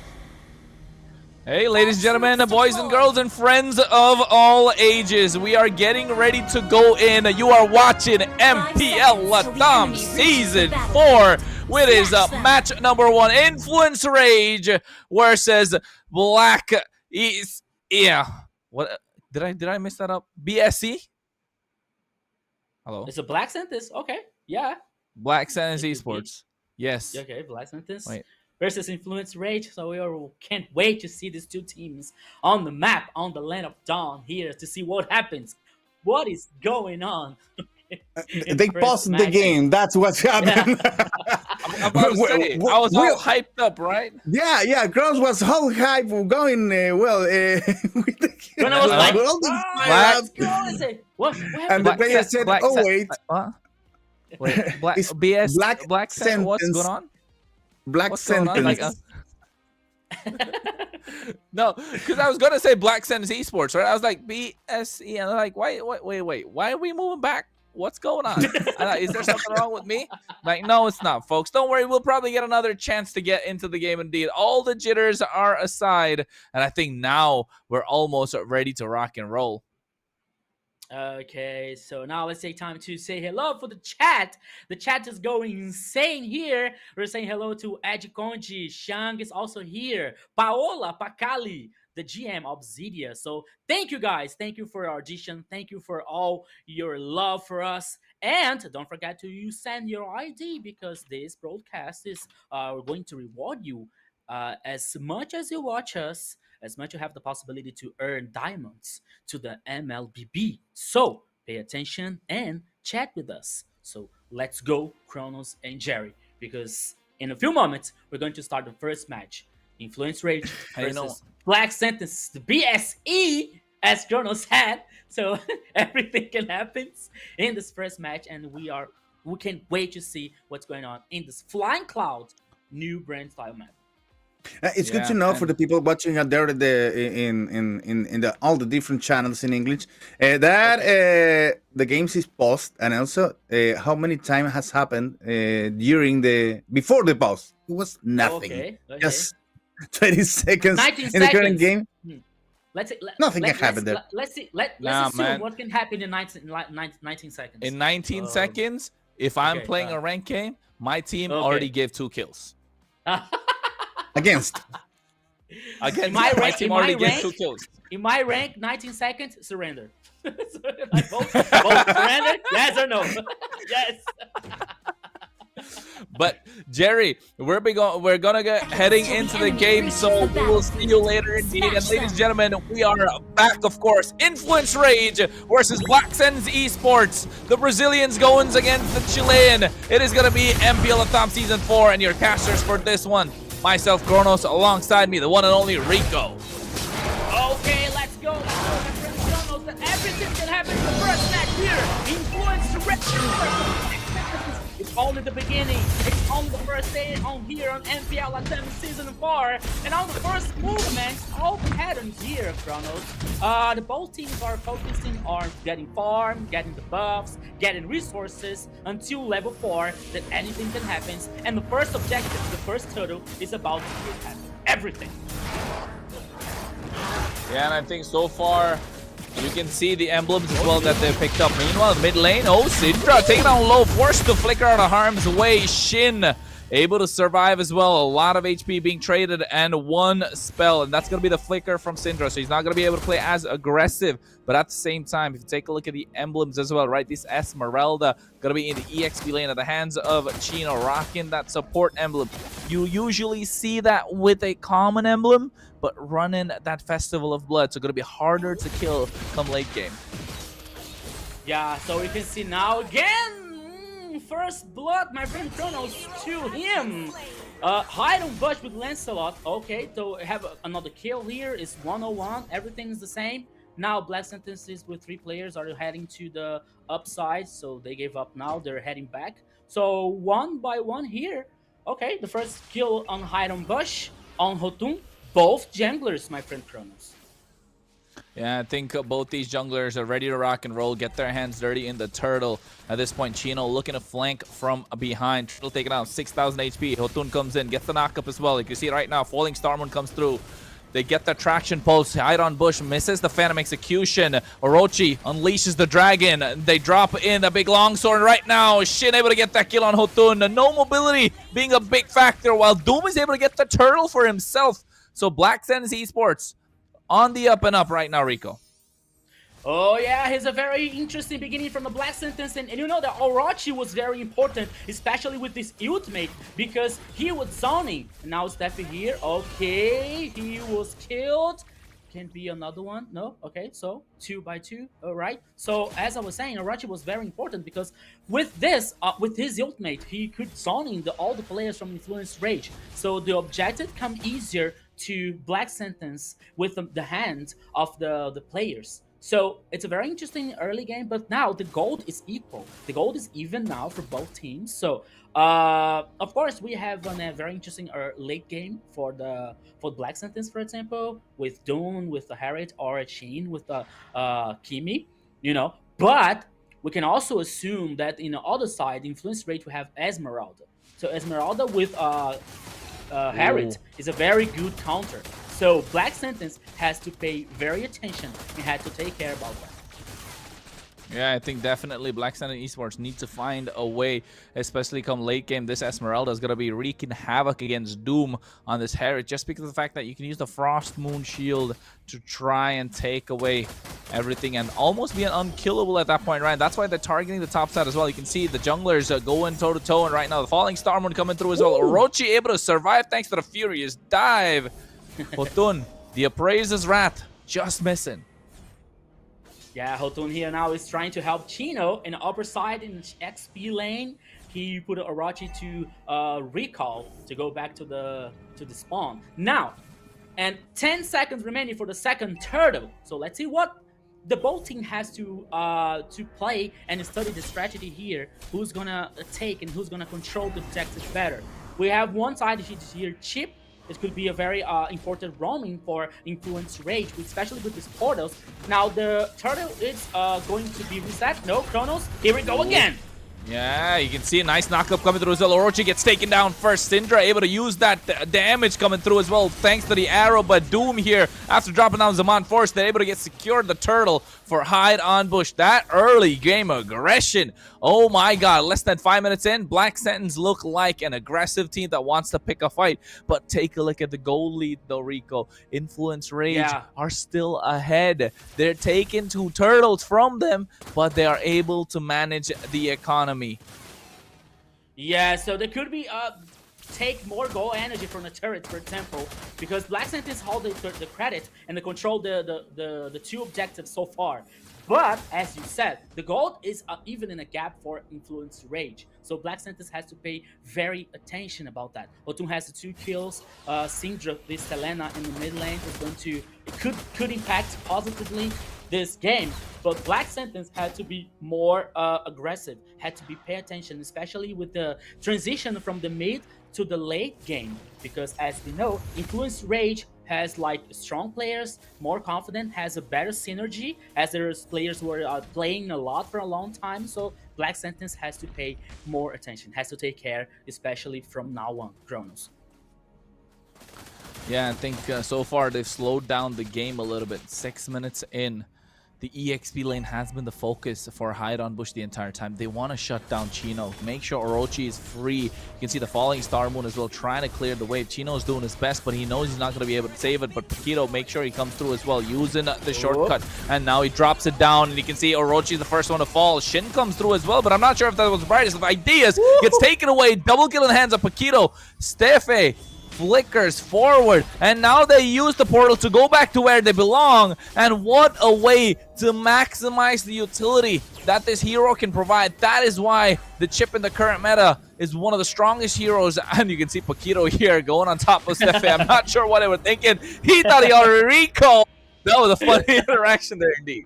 Hey, ladies and gentlemen, boys and girls, and friends of all ages, we are getting ready to go in. You are watching MPL LATAM Season 4, with his match number 1, Influence Rage versus Black East. Yeah. What did I mess that up? BSC? Hello? It's a black sentence. Okay. Yeah. Black Sands Esports. Yes. Okay, black sentence. Wait. Versus Influence Rage. So can't wait to see these two teams on the map, on the land of dawn here to see what happens. What is going on? They paused the game. That's what's happening. I'm about to say, I was all hyped up, right? Yeah. Kronos was whole hype going well. With the When I was like, let's go. I say, what and the happened? player said, "Oh wait, Wait, Black It's BS Black Black Sentence. What's Sentence. going on? black What's going on? sentence." No, because I was gonna say Black Sentence Esports, right? I was like BSE, and I'm like, wait, why are we moving back? What's going on? Is there something wrong with me? Like, no, it's not, folks. Don't worry, we'll probably get another chance to get into the game. Indeed, all the jitters are aside, and I think now we're almost ready to rock and roll. Okay, so now let's take time to say hello for the chat. The chat is going insane here. We're saying hello to Ed Conji. Shang is also here. Paola Pacali, the GM of Obsidia. So thank you guys. Thank you for your audition. Thank you for all your love for us. And don't forget to send your ID because this broadcast is we're going to reward you as much as you watch us, as much you have the possibility to earn diamonds to the MLBB. So pay attention and chat with us. So let's go, Kronos and Jerry, because in a few moments we're going to start the first match. Influence Rage versus Black Sentence, the BSE, as Kronos had. So everything can happen in this first match, and we can't wait to see what's going on in this Flying Cloud new brand style map. It's good to know for the people watching out there in all the different channels in English that the games is paused, and also how many time has happened before the pause. It was nothing. Okay. Just 20 seconds 19 in the current seconds. game. Nothing can Let's happen there. Let's assume what can happen in 19 seconds. In 19 seconds, if I'm playing a ranked game, my team already gave 2 kills. Against my team already gave 2 kills. In my rank, 19 seconds, surrender. So, like, both surrender? Yes or no? Yes. But Jerry, we're gonna get heading into the game, so we will see you later indeed. And ladies and gentlemen, we are back, of course. Influence Rage versus Black Sens Esports. The Brazilians going against the Chilean. It is gonna be MPL LATAM Season 4, and your casters for this one, myself, Kronos, alongside me, the one and only Rico. Okay, let's go. My friend Kronos, that everything can happen in the first match here. Influence Rage. It's only the beginning. It's only the first day on here on MPL LATAM Season 4. And on the first movement, all patterns here, Kronos. The both teams are focusing on getting farm, getting the buffs, getting resources until level 4, that anything can happen. And the first objective, the first turtle, is about to get everything. Yeah, and I think so far, you can see the emblems as well that they picked up. Meanwhile, mid lane, Syndra taking down low, forced to flicker out of harm's way. Shin able to survive as well. A lot of HP being traded and 1 spell, and that's going to be the flicker from Syndra, so he's not going to be able to play as aggressive. But at the same time, if you take a look at the emblems as well, right, this Esmeralda going to be in the EXP lane at the hands of Chino, rocking that support emblem. You usually see that with a common emblem, but running that Festival of Blood, so going to be harder to kill come late game. Yeah, so we can see now again. First blood, my friend Kronos, to him. Hide on Bush with Lancelot. Okay, so have another kill here. It's 101. Everything's the same. Now Black Sentences with 3 players are heading to the upside, so they gave up now. They're heading back. So 1 by 1 here. Okay, the first kill on Hide on Bush, on Hotun. Both junglers, my friend Kronos. Yeah, I think both these junglers are ready to rock and roll, get their hands dirty in the turtle. At this point, Chino looking to flank from behind. Turtle taking out 6,000 HP. Hotun comes in, gets the knockup as well. Like you see right now, Falling Star Moon comes through. They get the traction pulse. Hide on Bush misses the Phantom Execution. Orochi unleashes the Dragon. They drop in a big longsword right now. Shin able to get that kill on Hotun. No mobility being a big factor, while Doom is able to get the turtle for himself. So Black Sentence Esports on the up and up right now, Rico. Oh yeah, he's a very interesting beginning from the Black Sentence, and you know that Orochi was very important, especially with this ultimate, because he was zoning. And now Steffi here, okay, he was killed. Can be another one, no? Okay, so 2 by 2, all right. So as I was saying, Orochi was very important because with this, with his ultimate, he could zoning all the players from Influence Rage. So the objective come easier to Black Sentence with the hands of the players. So it's a very interesting early game, but now the gold is equal. The gold is even now for both teams. So of course we have a very interesting late game for Black Sentence, for example, with Doom, with the Harriet, or a Sheen with the Kimi, you know. But we can also assume that in the other side, Influence Rate we have Esmeralda. So Esmeralda with Harriet is a very good counter. So Black Sentence has to pay very attention and had to take care about that. Yeah, I think definitely Black Sentence Esports need to find a way, especially come late game. This Esmeralda is going to be wreaking havoc against Doom on this Harriet, just because of the fact that you can use the Frost Moon Shield to try and take away everything and almost be an unkillable at that point, right? That's why they're targeting the top side as well. You can see the junglers going toe-to-toe, and right now the Falling Star Moon coming through as well. Orochi able to survive thanks to the Furious Dive. Hotun, the Appraiser's Wrath, just missing. Yeah, Hotun here now is trying to help Chino in the upper side in XP lane. He put Orochi to recall to go back to the spawn. Now, and 10 seconds remaining for the second turtle. So let's see what the both team has to play and study the strategy here. Who's gonna take and who's gonna control the objective better. We have one side here, Chip. It could be a very important roaming for Influence Rage, especially with these portals. Now the turtle is going to be reset. No, Chronos, here we go again. Yeah, you can see a nice knockup coming through as well. Orochi gets taken down first. Syndra able to use that damage coming through as well, thanks to the arrow. But Doom here, after dropping down Zaman Force, they're able to get secured the turtle for Hide on Bush. That early game aggression. Oh my god, less than 5 minutes in, Black Sentence look like an aggressive team that wants to pick a fight. But take a look at the goal lead though, Rico. Influence Rage are still ahead. They're taking 2 turtles from them, but they are able to manage the economy. Yeah, so there could be take more goal energy from the turret, for example, because Black Sentence hold the credit and they control the 2 objectives so far. But as you said, the gold is even in a gap for Influence Rage. So Black Sentence has to pay very attention about that. Hotun has the 2 kills. Syndra, this Selena in the mid lane is going to could impact positively this game. But Black Sentence had to be more aggressive, had to pay attention, especially with the transition from the mid to the late game, because as we know, Influence Rage has like strong players, more confident, has a better synergy, as there's players who are playing a lot for a long time. So Black Sentence has to pay more attention, has to take care, especially from now on, Kronos. Yeah, I think so far they've slowed down the game a little bit. 6 minutes in. The EXP lane has been the focus for Hide on Bush the entire time. They want to shut down Chino, make sure Orochi is free. You can see the Falling Star Moon as well, trying to clear the wave. Chino's doing his best, but he knows he's not going to be able to save it. But Paquito, make sure he comes through as well, using the shortcut. And now he drops it down, and you can see Orochi is the first one to fall. Shin comes through as well, but I'm not sure if that was the brightest of ideas. Gets taken away, double kill in the hands of Paquito. Stefe flickers forward, and now they use the portal to go back to where they belong. And what a way to maximize the utility that this hero can provide. That is why the chip in the current meta is one of the strongest heroes. And you can see Paquito here going on top of Stefe. I'm not sure what they were thinking. He thought he already recalled. That was a funny interaction there indeed.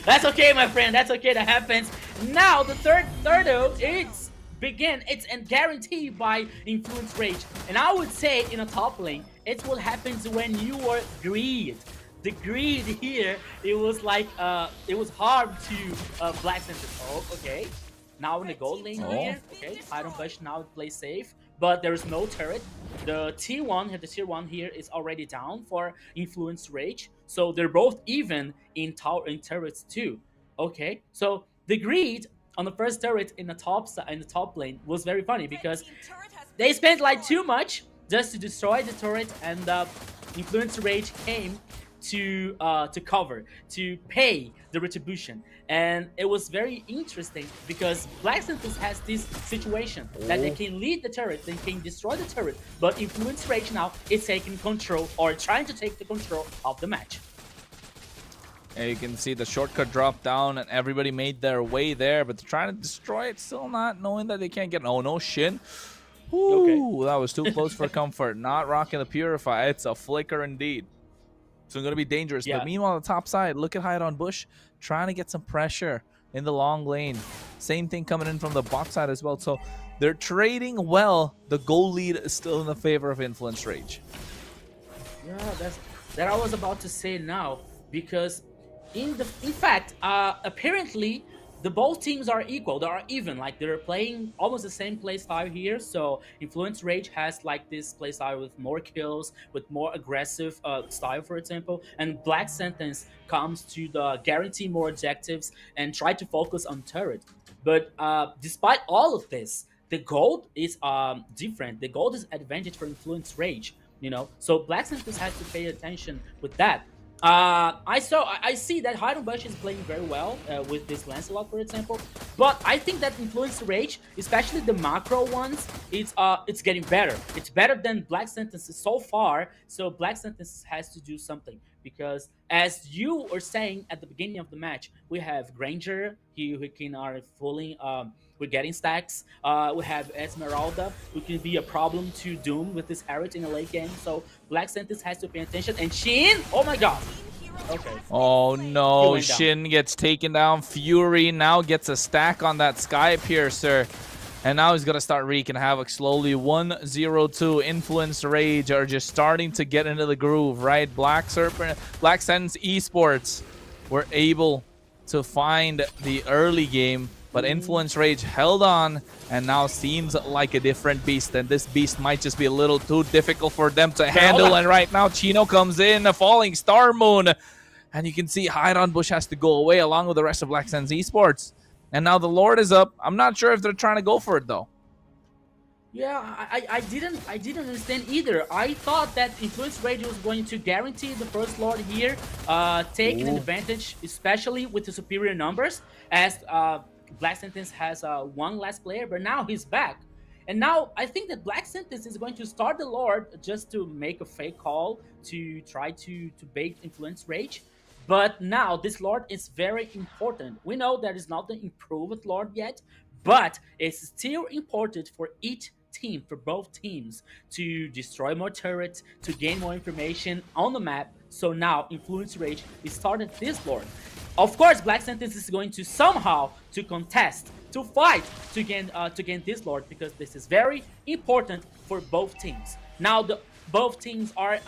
That's okay, my friend, that's okay, that happens. Now the third it's it's and guaranteed by Influence Rage. And I would say in a top lane, it's what happens when you are greed. The greed here, it was like it was hard to Black Sentence. Oh, okay. now in the gold lane Oh. here. Okay, Iron Bush now plays safe, but there is no turret. The tier 1 here is already down for Influence Rage, so they're both even in tower in turrets too. Okay, so the greed on the first turret in the top lane was very funny because they spent like too much just to destroy the turret, and Influence Rage came to cover, to pay the retribution. And it was very interesting because Black Synthesis has this situation that they can lead the turret, they can destroy the turret, but Influence Rage now is taking control or trying to take the control of the match. And you can see the shortcut drop down and everybody made their way there, but they're trying to destroy it, still not knowing that they can't get. Oh no, Shin. Ooh, Okay. that was too close for comfort. Not rocking the Purify. It's a flicker indeed. So going to be dangerous. Yeah. But meanwhile, on the top side, look at Hide on Bush trying to get some pressure in the long lane. Same thing coming in from the bot side as well. So they're trading well. The goal lead is still in the favor of Influence Rage. Yeah, that I was about to say now, because in fact, apparently the both teams are equal. They are even. Like they're playing almost the same playstyle here. So Influence Rage has like this playstyle with more kills, with more aggressive style, for example. And Black Sentence comes to the guarantee more objectives and try to focus on turret. But despite all of this, the gold is different. The gold is advantage for Influence Rage. You know, so Black Sentence has to pay attention with that. I see that Hide Bush is playing very well with this Lancelot, for example. But I think that Influence Rage, especially the macro ones, it's getting better. It's better than Black Sentence so far. So Black Sentence has to do something, because as you were saying at the beginning of the match, we have Granger, who can are fooling. We're getting stacks. We have Esmeralda, who can be a problem to Doom with this Harriet in the late game. So Black Sentence has to pay attention. And Shin, oh my god. Okay. Oh He no, went down. Shin gets taken down. Fury now gets a stack on that Sky Piercer. And now he's going to start wreaking havoc slowly. 1-0-2. Influence Rage are just starting to get into the groove, right? Black Sentence Esports were able to find the early game, but Influence Rage held on and now seems like a different beast. And this beast might just be a little too difficult for them to handle. And right now, Chino comes in, a falling Star Moon. And you can see Hide on Bush has to go away along with the rest of Black Sentence Esports. And now the Lord is up. I'm not sure if they're trying to go for it, though. Yeah, I didn't understand either. I thought that Influence Rage was going to guarantee the first Lord here, taking an advantage, especially with the superior numbers, as Black Sentence has one last player, but now he's back. And now I think that Black Sentence is going to start the Lord just to make a fake call to try to bait Influence Rage. But now this Lord is very important. We know that is not the improved Lord yet, but it's still important for each team, for both teams, to destroy more turrets, to gain more information on the map. So now Influence Rage is started this Lord. Of course, Black Sentence is going to somehow to contest, to fight to gain this Lord, because this is very important for both teams. Now both teams are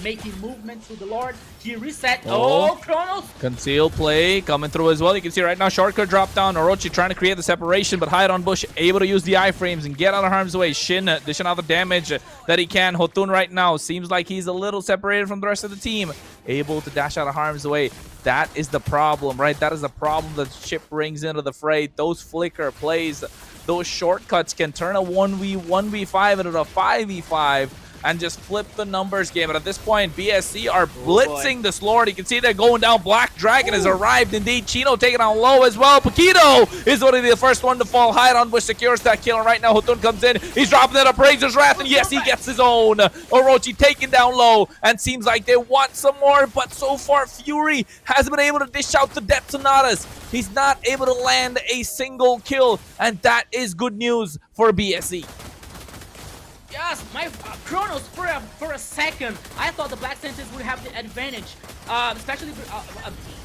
making movement to the Lord. He reset. Oh, Kronos. Conceal play coming through as well. You can see right now shortcut drop down. Orochi trying to create the separation, but Hide on Bush able to use the iframes and get out of harm's way. Shin dishing out the damage that he can. Hotun right now seems like he's a little separated from the rest of the team. Able to dash out of harm's way. That is the problem, right? That is the problem that Chip brings into the fray. Those flicker plays, those shortcuts can turn a 1v5 into a 5v5. And just flip the numbers game. But at this point, BSC are blitzing this Lord. You can see they're going down. Black Dragon has arrived indeed. Chino taking on low as well. Paquito is going to be the first one to fall. Hide on Bush secures that kill. And right now, Hotun comes in. He's dropping it up. Razor's Wrath. And yes, he gets his own. Orochi taken down low. And seems like they want some more. But so far, Fury hasn't been able to dish out the Death Sonatas. He's not able to land a single kill. And that is good news for BSC. Yes, my Kronos, for a second, I thought the Black Sentence would have the advantage, especially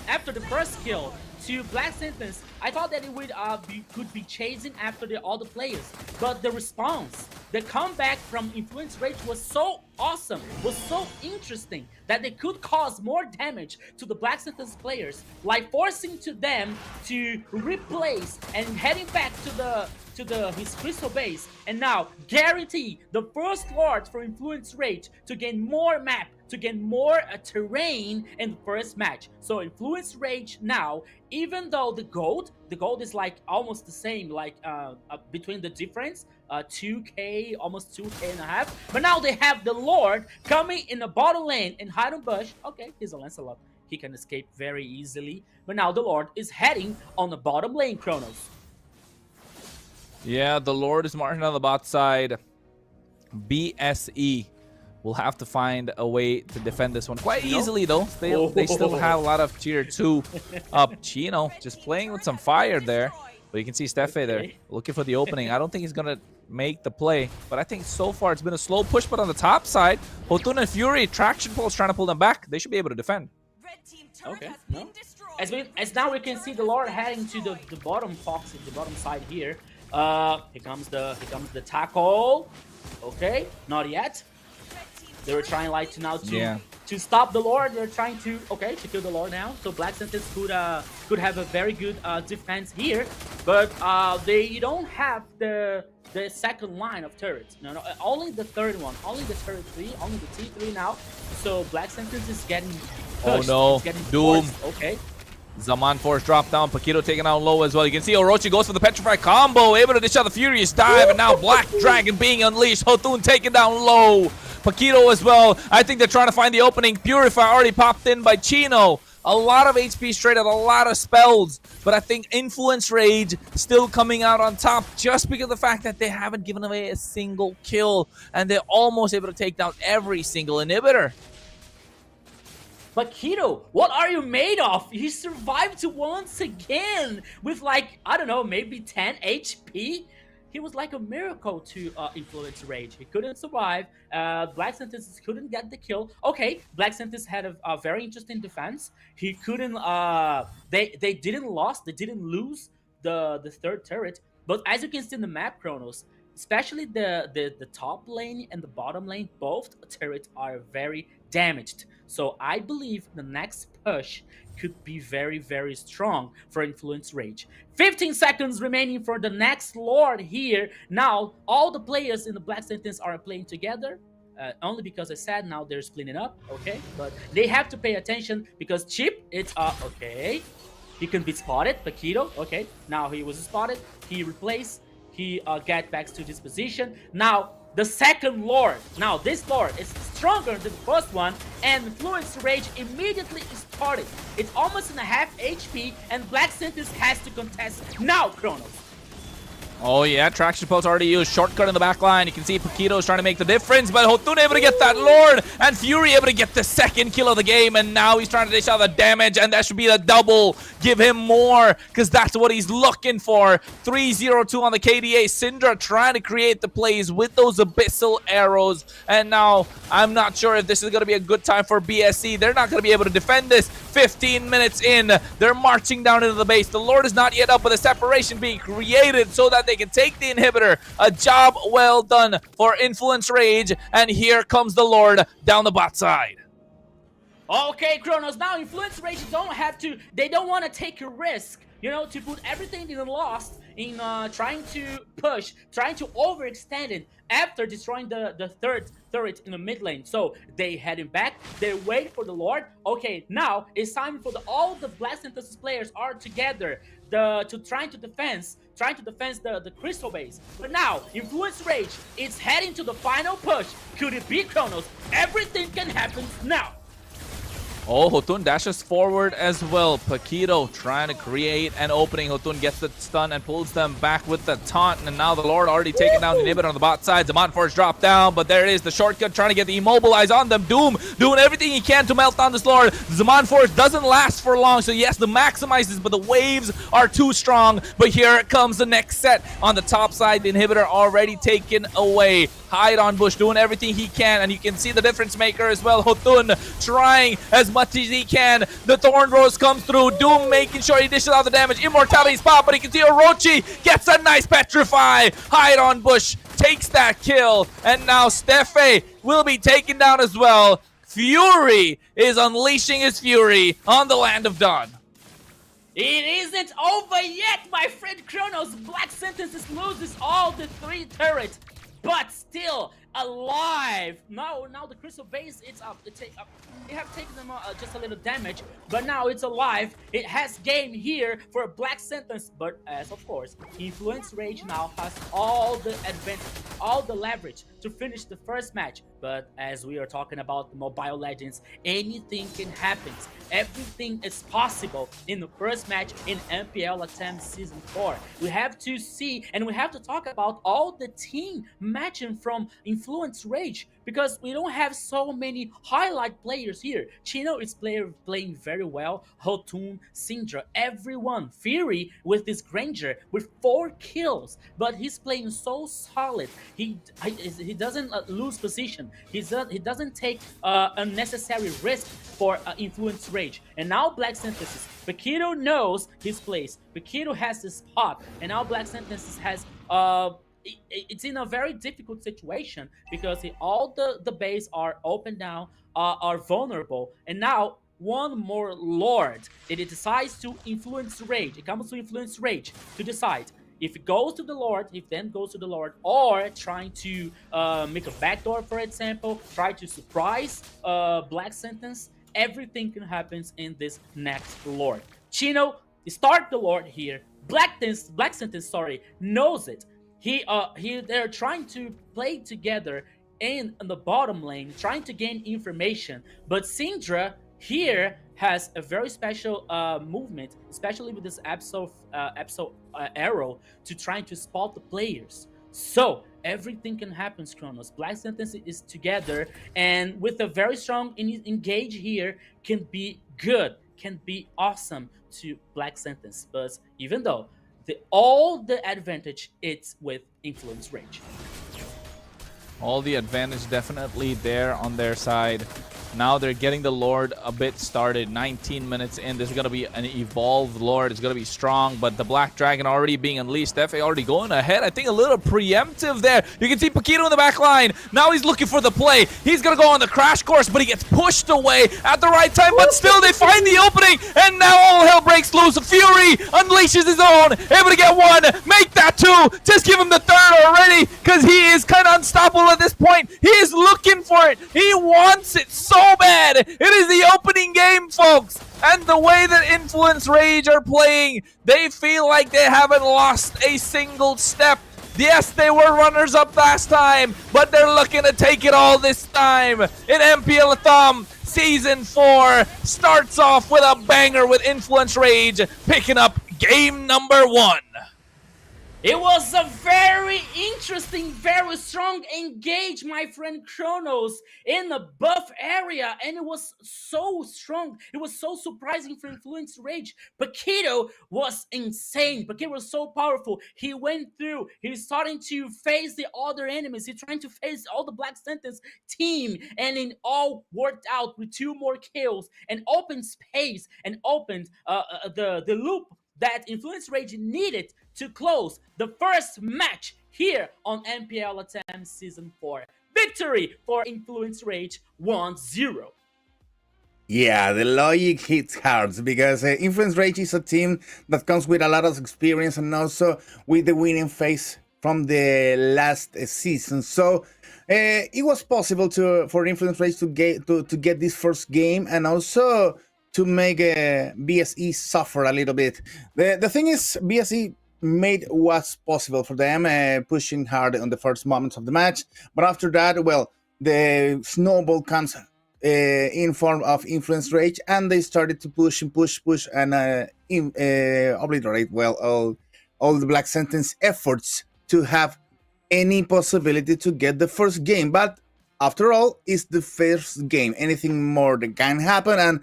after the first kill to Black Sentence, I thought that it would could be chasing after all the players, but the response, the comeback from Influence Rage was so awesome, was so interesting that they could cause more damage to the Black Sentence players, like forcing to them to replace and heading back to his crystal base, and now guarantee the first Lord for Influence Rage to gain more map, to gain more terrain in the first match. So Influence Rage now, even though the gold is like almost the same, like between the difference, 2k, almost 2k and a half, but now they have the Lord coming in the bottom lane in Hidden Bush. Okay, he's a Lancelot, he can escape very easily, but now the Lord is heading on the bottom lane, Kronos. Yeah, the Lord is marching on the bot side. BSE will have to find a way to defend this one quite easily, though. They still have a lot of tier 2 up. Chino just playing with some fire there. But you can see Steffe there looking for the opening. I don't think he's going to make the play. But I think so far it's been a slow push. But on the top side, Hotun and Fury, Traction Pulse trying to pull them back. They should be able to defend. Okay, no. As now we can see the Lord heading to the bottom box, the bottom side here. Here comes the tackle. Okay, not yet. They were trying like to stop the Lord. They're trying to kill the Lord now. So Black Sentence could have a very good defense here, but they don't have the second line of turrets. No, only the third one, only the turret 3, only the T3 now. So Black Sentence is getting pushed. Oh no, Doom. Forced. Okay. Zaman Force drop down. Paquito taking out low as well. You can see Orochi goes for the Petrify combo, able to dish out the Furious Dive, and now Black Dragon being unleashed. Hotun taken down low. Paquito as well. I think they're trying to find the opening. Purify already popped in by Chino. A lot of HP straight out, a lot of spells. But I think Influence Rage still coming out on top just because of the fact that they haven't given away a single kill. And they're almost able to take down every single inhibitor. But Keto, what are you made of? He survived once again with like, I don't know, maybe 10 HP? He was like a miracle to Influence Rage. He couldn't survive. Black Sentence couldn't get the kill. Okay, Black Sentence had a very interesting defense. He couldn't, they didn't lose the third turret. But as you can see in the map, Kronos, especially the top lane and the bottom lane, both turrets are very damaged. So I believe the next push could be very, very strong for Influence Rage. 15 seconds remaining for the next Lord here. Now, all the players in the Black Sentence are playing together. Only because I said now they're splitting up, okay? But they have to pay attention because Chip, it's, okay. He can be spotted, Paquito, okay. Now he was spotted, he replaced, he get back to this position. Now, the second Lord. Now, this Lord is stronger than the first one, and Influence Rage immediately is started. It's almost in a half HP, and Black Sentence has to contest now, Kronos. Oh yeah, Traction Pulse already used. Shortcut in the back line. You can see Paquito's trying to make the difference, but Hotun able to get that Lord, and Fury able to get the second kill of the game, and now he's trying to dish out the damage, and that should be the double. Give him more, because that's what he's looking for. 3-0-2 on the KDA. Syndra trying to create the plays with those Abyssal arrows, and now I'm not sure if this is going to be a good time for BSC. They're not going to be able to defend this. 15 minutes in, they're marching down into the base. The Lord is not yet up, but a separation being created so that they can take the inhibitor. A job well done for Influence Rage, and here comes the Lord down the bot side. Okay, Kronos, now Influence Rage they don't want to take a risk, you know, to put everything in the lost in trying to push, trying to overextend it after destroying the third turret in the mid lane. So they heading back, they wait for the Lord. Okay, now it's time for all the Black Synthesis players are together trying to defend the crystal base. But now Influence Rage is heading to the final push. Could it be, Kronos? Everything can happen now. Oh, Hotun dashes forward as well. Paquito trying to create an opening. Hotun gets the stun and pulls them back with the taunt. And now the Lord already taking down the inhibitor on the bot side. Zaman Force drop down, but there it is. The shortcut trying to get the immobilize on them. Doom doing everything he can to melt down this Lord. Zaman Force doesn't last for long. So yes, the maximizes, but the waves are too strong. But here comes the next set on the top side. The inhibitor already taken away. Hide on Bush doing everything he can. And you can see the difference maker as well. Hotun trying as much much as he can. The Thorn Rose comes through. Doom making sure he dishes out the damage. Immortality's pop, but he can see Orochi gets a nice Petrify. Hide on Bush takes that kill. And now Steffe will be taken down as well. Fury is unleashing his fury on the Land of Dawn. It isn't over yet, my friend Kronos. Black Sentences loses all the 3 turrets, but still alive. Now the Crystal Base, it's up. It have taken them just a little damage, but now it's alive. It has game here for Black Sentence, but as of course, Influence Rage now has all the advantage, all the leverage to finish the first match. But as we are talking about Mobile Legends, anything can happen. Everything is possible in the first match in MPL LATAM Season 4. We have to see and we have to talk about all the team matching from Influence Rage, because we don't have so many highlight players here. Chino is playing very well. Hotun, Syndra, everyone. Fury with this Granger with 4 kills, but he's playing so solid. He doesn't lose position. He doesn't take unnecessary risk for Influence Rage. And now Black Synthesis. Paquito knows his place. Paquito has his spot, and now Black Synthesis has it's in a very difficult situation because all the base are open now, are vulnerable, and now one more Lord. It decides to Influence Rage. It comes to Influence Rage to decide if it goes to the Lord, if then goes to the Lord, or trying to make a backdoor, for example, try to surprise Black Sentence. Everything can happen in this next Lord. Chino start the Lord here. Black Sentence, sorry, knows it. They're trying to play together in the bottom lane, trying to gain information. But Syndra here has a very special movement, especially with this Absol arrow, to trying to spot the players. So everything can happen, Kronos. Black Sentence is together, and with a very strong engage here, can be good, can be awesome to Black Sentence. But even though all the advantage, it's with Influence Rage. All the advantage definitely there on their side. Now they're getting the Lord a bit started. 19 minutes in. This is going to be an evolved Lord. It's going to be strong, but the Black Dragon already being unleashed. Steffe already going ahead. I think a little preemptive there. You can see Paquito in the back line. Now he's looking for the play. He's going to go on the crash course, but he gets pushed away at the right time. But still, they find the opening, and now all hell breaks loose. Fury unleashes his own. Able to get 1. Make that 2. Just give him the 3rd already, because he is kind of unstoppable at this point. He is looking for it. He wants it so bad. It is the opening game, folks. And the way that Influence Rage are playing, they feel like they haven't lost a single step. Yes, they were runners-up last time, but they're looking to take it all this time. In MPL LATAM Season 4 starts off with a banger with Influence Rage picking up game number 1. It was a very interesting, very strong engage, my friend Kronos, in the buff area, and it was so strong. It was so surprising for Influence Rage. Paquito was insane. Paquito was so powerful. He went through. He's starting to face the other enemies. He's trying to face all the Black Sentence team, and it all worked out with 2 more kills and opened space and opened the loop that Influence Rage needed to close the first match here on MPL LATAM Season 4. Victory for Influence Rage 1-0. Yeah, the logic hits hard because Influence Rage is a team that comes with a lot of experience and also with the winning phase from the last season. So it was possible for Influence Rage to get this first game and also to make BSE suffer a little bit. The thing is, BSE made what's possible for them, pushing hard on the first moments of the match. But after that, well, the snowball comes in form of Influence Rage, and they started to push and push and obliterate, well, all the Black Sentence efforts to have any possibility to get the first game. But after all, it's the first game. Anything more that can happen. And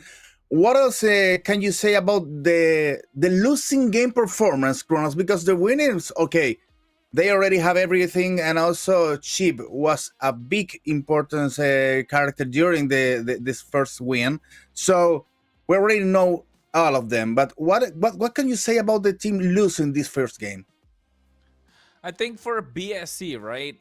what else can you say about the losing game performance, Kronos? Because the winners, okay, they already have everything, and also Chip was a big importance character during this first win. So we already know all of them. But what can you say about the team losing this first game? I think for BSC, right?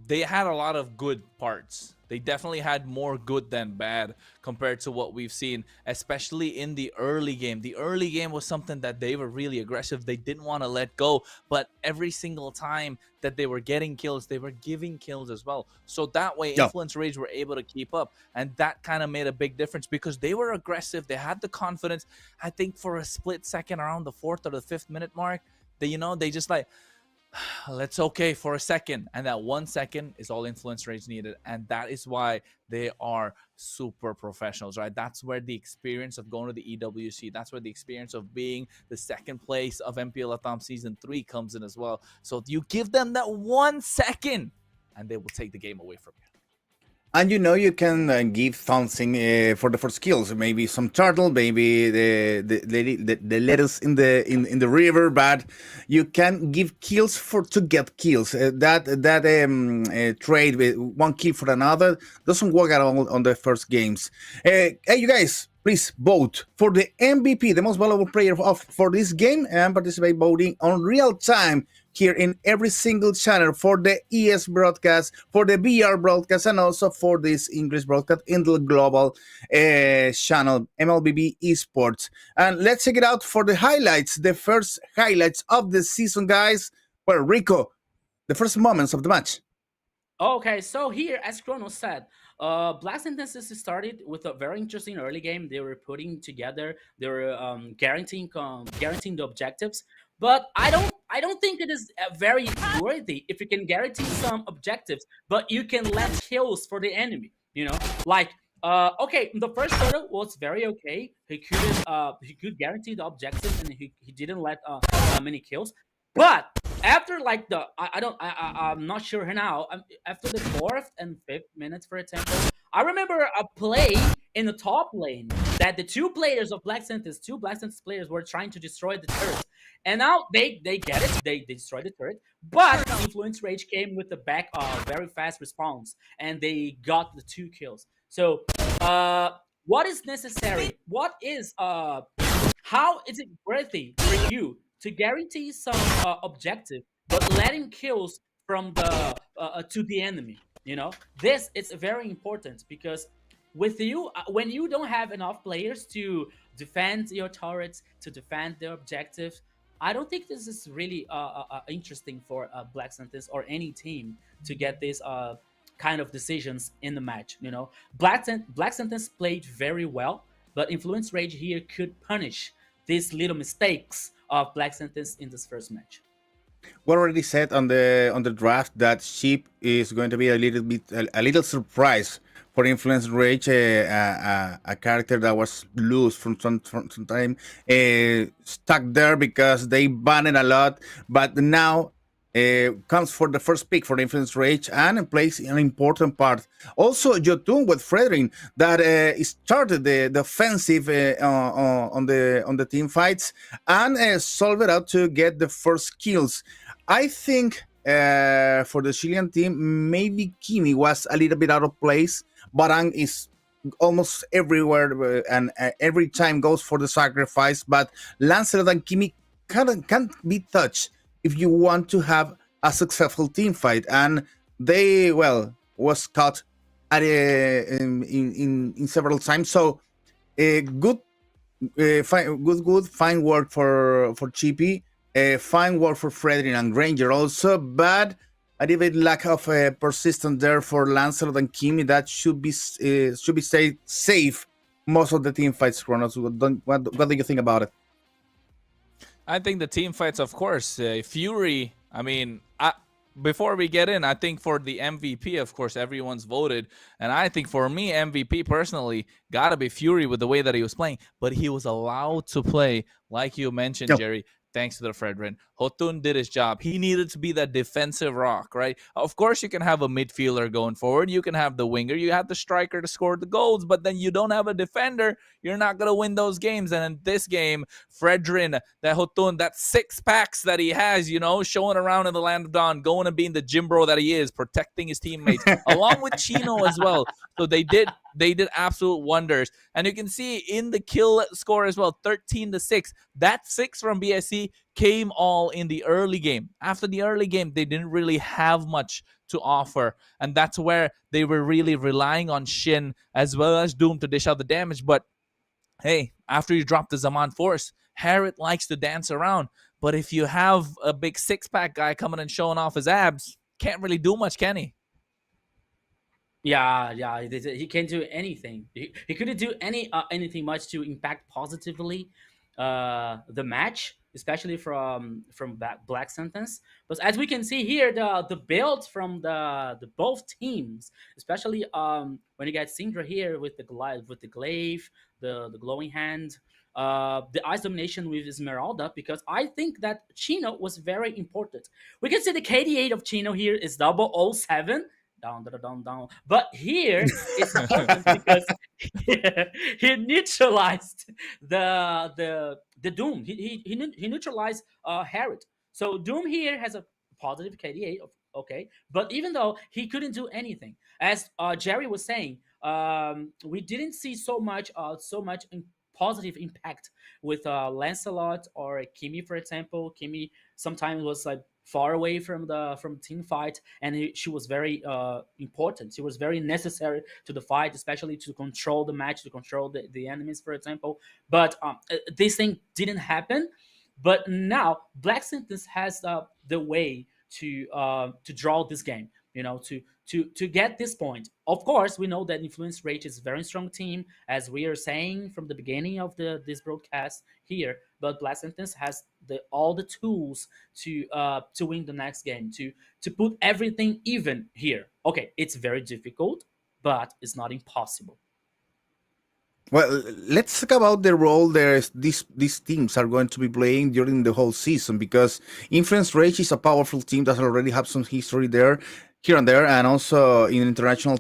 They had a lot of good parts. They definitely had more good than bad compared to what we've seen, especially in the early game. The early game was something that they were really aggressive. They didn't want to let go, but every single time that they were getting kills, they were giving kills as well. So that way, Yeah. Influence Rage were able to keep up, and that kind of made a big difference because they were aggressive. They had the confidence. I think for a split second, around the 4th or the 5th minute mark, they just like, let's okay for a second, and that 1 second is all Influence Rage needed, and that is why they are super professionals, right? That's where the experience of going to the EWC, that's where the experience of being the second place of MPL LATAM Season 3 comes in as well. So you give them that 1 second and they will take the game away from you. And you can give something for the first kills, maybe some turtle, maybe the lettuce in the river, but you can give kills to get kills. That trade with one kill for another doesn't work at all on the first games. Hey, you guys, please vote for the MVP, the most valuable player for this game, and participate voting on real time here in every single channel for the ES broadcast, for the VR broadcast, and also for this English broadcast in the global channel, MLBB Esports. And let's check it out for the highlights, the first highlights of the season, guys. Well, Rico, the first moments of the match. Okay, so here, as Chrono said, Black Sentences started with a very interesting early game. They were putting together, they were guaranteeing the objectives. But I don't think it is very worthy if you can guarantee some objectives, but you can let kills for the enemy. Like okay, the first turtle was very okay. He could guarantee the objective, and he didn't let many kills. But after like I'm not sure now. After the 4th and 5th minutes, for example, I remember a play in the top lane that the two players of two Black Sentence players were trying to destroy the turret, and now they get it. They destroyed the turret, but Influence Rage came with the back very fast response, and they got the 2 kills. So, what is necessary? What is how is it worthy for you to guarantee some objective, but letting kills from the to the enemy? This is very important because with you, when you don't have enough players to defend your turrets, to defend their objectives, I don't think this is really interesting for Black Sentence or any team to get these kind of decisions in the match. Black Sentence played very well, but Influence Rage here could punish these little mistakes of Black Sentence in this first match. We already said on the draft that Sheep is going to be a little surprise for Influence Rage, a character that was loose from some time, stuck there because they banned a lot, but now comes for the first pick for Influence Rage and plays an important part. Also, Jotun with Fredrin that started the offensive on the team fights and solved it out to get the first kills. I think for the Chilean team, maybe Kimi was a little bit out of place. Barang is almost everywhere and every time goes for the sacrifice, but Lancelot and Kimi can't be touched if you want to have a successful team fight, and they was caught at in several times. So good fine work for Chippy, fine work for Frederick and Granger also, but a little bit lack of persistence there for Lancelot and Kimi. That should be stayed safe most of the team fights. Kronos, what do you think about it? I think the team fights, of course. Fury, I mean, before we get in, I think for the MVP, of course, everyone's voted. And I think for me, MVP personally, got to be Fury with the way that he was playing. But he was allowed to play, like you mentioned, Jerry, thanks to the Fredrin. Hotun did his job. He needed to be that defensive rock, right? Of course, you can have a midfielder going forward. You can have the winger. You have the striker to score the goals, but then you don't have a defender. You're not going to win those games. And in this game, Fredrin, that Hotun, that 6 packs that he has, showing around in the land of Dawn, going and being the gym bro that he is, protecting his teammates, along with Chino as well. So they did absolute wonders. And you can see in the kill score as well, 13-6. That 6 from BSC came all in the early game. After the early game, they didn't really have much to offer. And that's where they were really relying on Shin as well as Doom to dish out the damage. But hey, after you drop the Zaman Force, Harriet likes to dance around. But if you have a big 6-pack guy coming and showing off his abs, can't really do much, can he? Yeah, he can't do anything. He couldn't do anything much to impact positively the match, especially from Black Sentence. But as we can see here, the build from the both teams, especially when you get Syndra here with the glaive, the glowing hand, the ice domination with Esmeralda, because I think that Chino was very important. We can see the KD8 of Chino here is 007. Down. But here it's important because he neutralized the Doom. He neutralized Harriet. So Doom here has a positive KD8, okay. But even though he couldn't do anything, as Jerry was saying, we didn't see so much positive impact with Lancelot or Kimi, for example. Kimi sometimes was like far away from team fight, and she was very important. She was very necessary to the fight, especially to control the match, to control the enemies, for example. But this thing didn't happen. But now Black Sentence has the way to draw this game, to get this point. Of course, we know that Influence Rage is a very strong team, as we are saying from the beginning of this broadcast here. But Black Sentence has all the tools to win the next game, to put everything even here. Okay, it's very difficult, but it's not impossible. Well, let's talk about the role these teams are going to be playing during the whole season, because Influence Rage is a powerful team that already have some history there, here and there, and also in international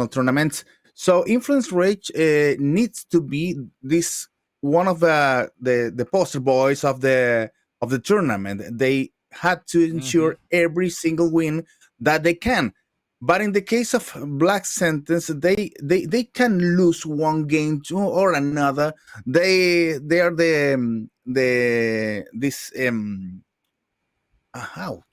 tournaments. So Influence Rage needs to be this one of the poster boys of the tournament. They had to ensure every single win that they can. But in the case of Black Sentence, they can lose one game or another. They are how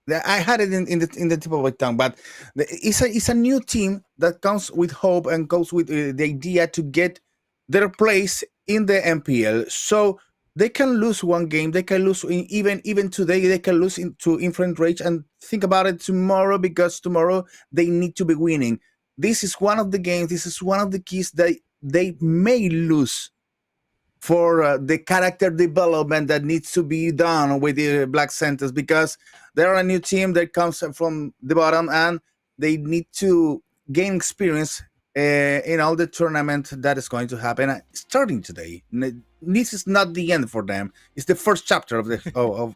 I had it in the tip of my tongue, but it's a new team that comes with hope and goes with the idea to get their place in the MPL. So they can lose one game. They can lose even today. They can lose to Influence Rage, and think about it tomorrow, because tomorrow they need to be winning. This is one of the games. This is one of the keys that they may lose for the character development that needs to be done with the Black Sentence, because they're a new team that comes from the bottom, and they need to gain experience in all the tournament that is going to happen starting today. This is not the end for them. It's the first chapter of the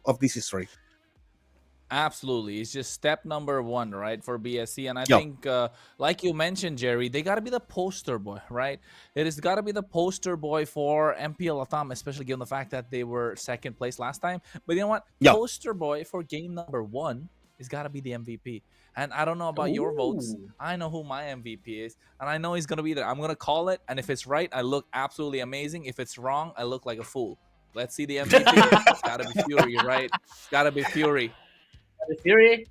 of this history. Absolutely. It's just step number 1, right, for BSC. And I think, like you mentioned, Jerry, they got to be the poster boy, right? It has got to be the poster boy for MPL LATAM, especially given the fact that they were second place last time. But you know what? Poster boy for game number 1 has got to be the MVP. And I don't know about your votes. I know who my MVP is, and I know he's going to be there. I'm going to call it, and if it's right, I look absolutely amazing. If it's wrong, I look like a fool. Let's see the MVP. It's got to be Fury, right? It's got to be Fury. The Fury.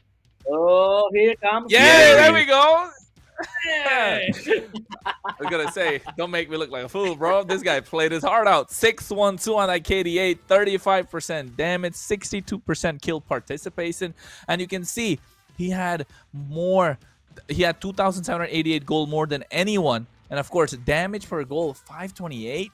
Oh, here it comes. Yeah, there we go. Yeah. I was going to say, don't make me look like a fool, bro. This guy played his heart out. 6-1-2 on that KD8, 35% damage, 62% kill participation. And you can see he had 2,788 gold more than anyone. And of course, damage per goal, 528.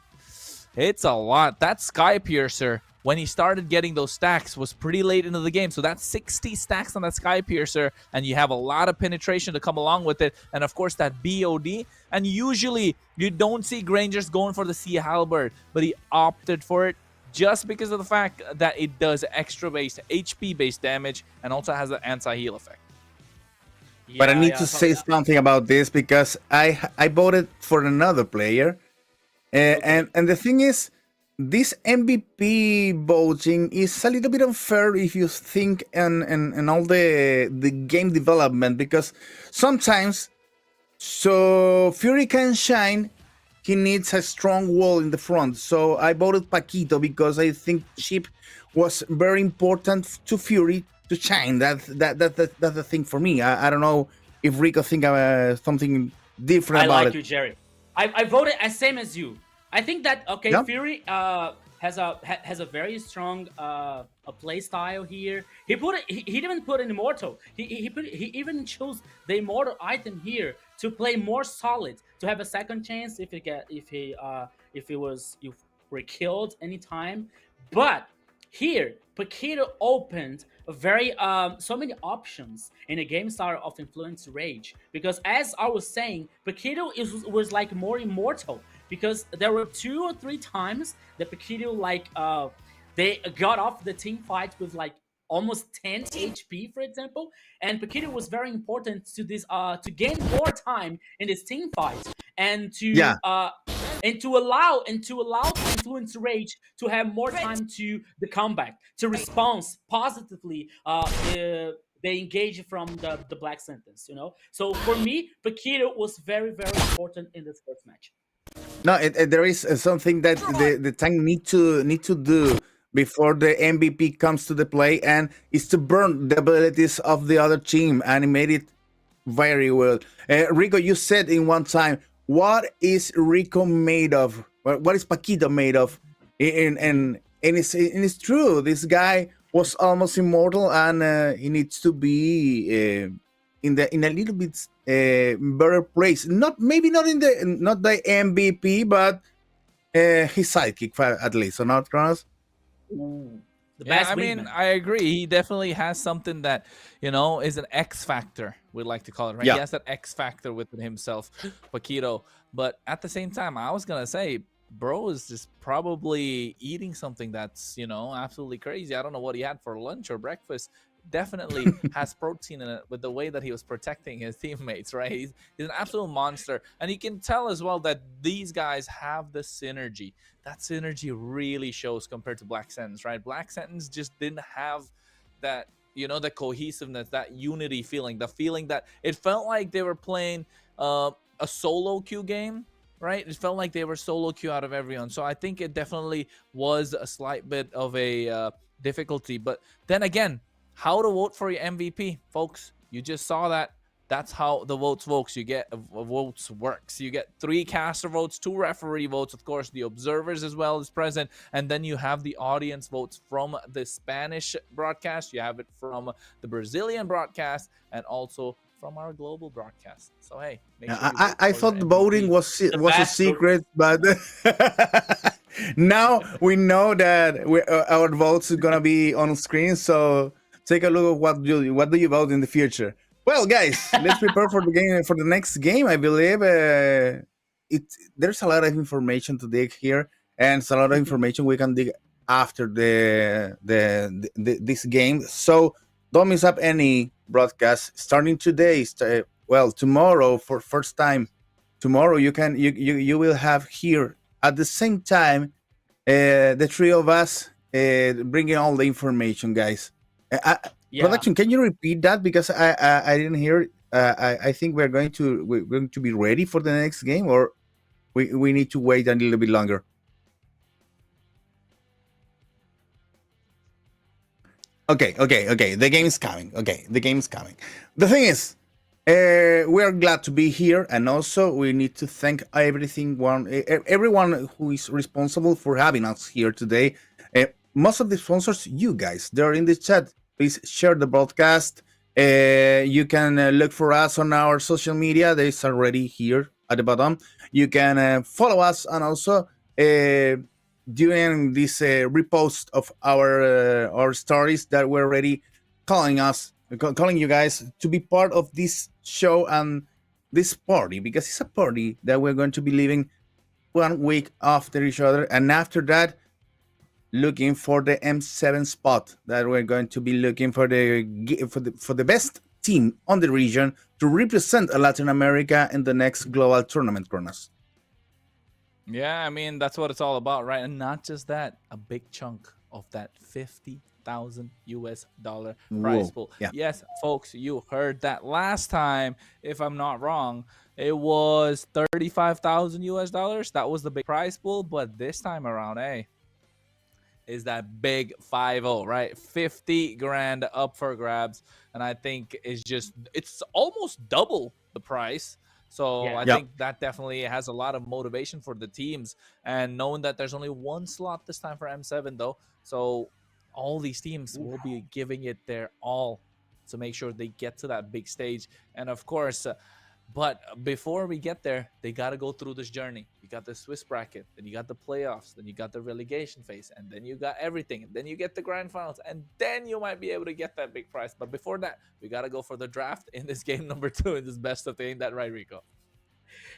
It's a lot. That Sky Piercer, when he started getting those stacks, was pretty late into the game. So that's 60 stacks on that Sky Piercer, and you have a lot of penetration to come along with it. And of course, that BOD. And usually, you don't see Grangers going for the Sea Halberd, but he opted for it just because of the fact that it does extra based HP based damage and also has an anti-heal effect. But I Yeah, need yeah, to so- say something about this because I voted for another player, and the thing is, this MVP voting is a little bit unfair if you think and all the game development, because sometimes so Fury can shine, he needs a strong wall in the front. So I voted Paquito because I think Chip was very important to Fury to shine. That's the thing for me. I don't know if Rico think something different I about like it. you, Jerry. I voted as same as you. I think that Yeah. Fury has a very strong a play style here. He didn't put an immortal. He even chose the immortal item here to play more solid, to have a second chance if he were killed anytime. But here, Paquito opened a very so many options in a game style of influence rage, because as I was saying, Paquito was like more immortal, because there were 2 or 3 times that Paquito they got off the team fight with like almost 10 HP, for example, and Paquito was very important to this to gain more time in this team fight and to Yeah. allow the influence rage to have more time to the comeback, to respond positively they engage from the black sentence, you know. So for me, Paquito was very, very important in this first match. No, there is something that the tank need to do before the MVP comes to the play, and is to burn the abilities of the other team, and he made it very well. Rico, you said in one time, what is Rico made of? What is Paquito made of? And it's true. This guy was almost immortal, and he needs to be in a little bit better place. Maybe not the MVP, but his sidekick at least. So not Kronos. The Yeah, best I mean, wingman. I agree. He definitely has something that, is an X factor, we like to call it, right? Yeah. He has that X factor within himself, Paquito. But at the same time, I was going to say, bro is just probably eating something that's, absolutely crazy. I don't know what he had for lunch or breakfast. Definitely has protein in it with the way that he was protecting his teammates, right? He's an absolute monster. And you can tell as well that these guys have the synergy. That synergy really shows compared to Black Sentence, right? Black Sentence just didn't have that, the cohesiveness, that unity feeling, the feeling that it felt like they were playing a solo queue game, right? It felt like they were solo queue out of everyone. So I think it definitely was a slight bit of a difficulty. But then again, how to vote for your MVP, folks. You just saw that. That's how the votes works. You get 3 caster votes, 2 referee votes. Of course, the observers as well is present. And then you have the audience votes from the Spanish broadcast. You have it from the Brazilian broadcast and also from our global broadcast. So, hey, make sure you vote I for thought your the voting MVP. was a best secret, but now we know that our votes are gonna be on screen. So take a look at what do you vote in the future. Well, guys, let's prepare for the next game. I believe there's a lot of information to dig here, and it's a lot of information we can dig after this game. So don't miss up any broadcast starting today. Tomorrow for first time. Tomorrow you will have here at the same time the 3 of us bringing all the information, guys. Yeah. Production, can you repeat that because I didn't hear it. I think we're going to be ready for the next game, or we need to wait a little bit longer. Okay. The game is coming. The thing is, we are glad to be here, and also we need to thank everyone who is responsible for having us here today. Most of the sponsors, you guys, they're in the chat. Please share the broadcast. You can look for us on our social media. They is already here at the bottom. You can follow us, and also during this repost of our stories that we're already calling you guys to be part of this show and this party, because it's a party that we're going to be living 1 week after each other, and after that looking for the M7 spot. That we're going to be looking for the best team on the region to represent Latin America in the next global tournament, Kronos. Yeah, I mean that's what it's all about, right? And not just that, a big chunk of that $50,000 prize Whoa, pool. yeah. Yes, folks, you heard that last time. If I'm not wrong, it was $35,000. That was the big prize pool, but this time around, hey, is that big 5-0, right? 50 grand up for grabs, and I think it's almost double the price. So Yeah. I Yep. think that definitely has a lot of motivation for the teams, and knowing that there's only one slot this time for M7 though, so all these teams will be giving it their all to make sure they get to that big stage. And of course, but before we get there, they got to go through this journey. You got the Swiss bracket, then you got the playoffs, then you got the relegation phase, and then you got everything. And then you get the grand finals, and then you might be able to get that big prize. But before that, we got to go for the draft in this game number 2 in this best of 8. Ain't that right, Rico?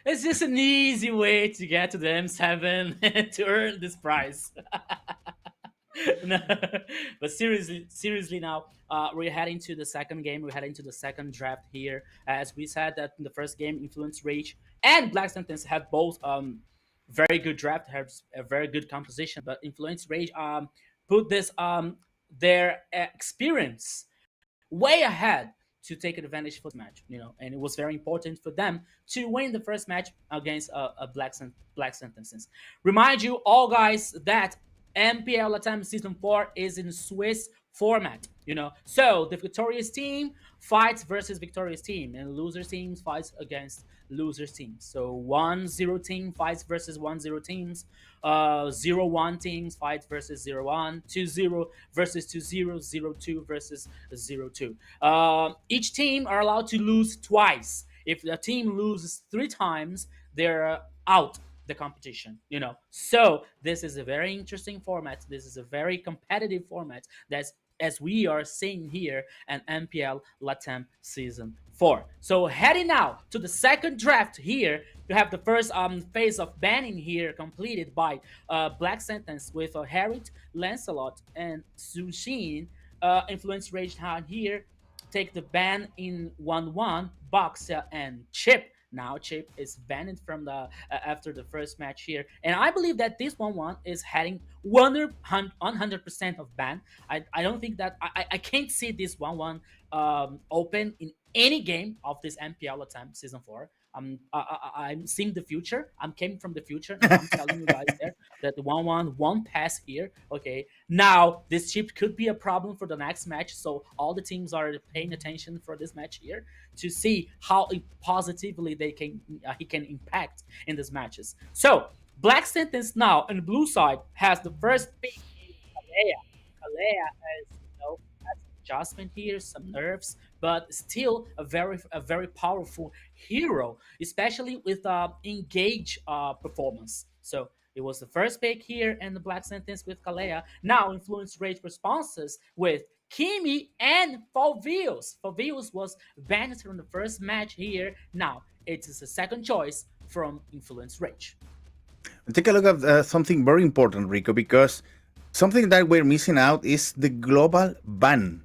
It's just an easy way to get to the M7 to earn this prize. No, but seriously now, we're heading to the second game. We're heading to the second draft here. As we said that in the first game, Influence Rage and Black Sentence had both very good draft, have a very good composition. But Influence Rage put this their experience way ahead to take advantage for the match, and it was very important for them to win the first match against Black Sentences. Remind you all, guys, that MPL LATAM Season 4 is in Swiss format, so the victorious team fights versus victorious team, and losers teams fights against losers teams. So 1-0 team fights versus 1-0 teams, 0-1 teams fight versus 0-1, 2-0 versus 2-0, 0-2 versus 0-2. Each team are allowed to lose twice. If the team loses 3 times, they're out the competition. So this is a very interesting format. This is a very competitive format that's, as we are seeing here, an MPL LATAM Season 4. So heading now to the second draft here, you have the first phase of banning here completed by Black Sentence with Harriet, Lancelot, and Sushin. Influence Rage down here take the ban in 1-1, Boxer and Chip. Now Chip is banned from the after the first match here, and I believe that this 1-1 is heading 100% of ban. I don't think that I can't see this 1-1 open in any game of this MPL LATAM Season 4. I'm seeing the future. I'm coming from the future, and I'm telling you guys there that the 1-1 won't pass here. Okay, now this chip could be a problem for the next match, so all the teams are paying attention for this match here to see how positively he can impact in these matches. So Black Sentence now on the blue side has the first pick, Kalea. Kalea has adjustment here, some nerfs, but still a very powerful hero, especially with engage performance. So it was the first pick here and the Black Sentence with Kalea. Now Influence Rage responses with Kimi and Falvius. Falvius was banned from the first match here. Now it is the second choice from Influence Rage. Take a look at something very important, Rico, because something that we're missing out is the global ban.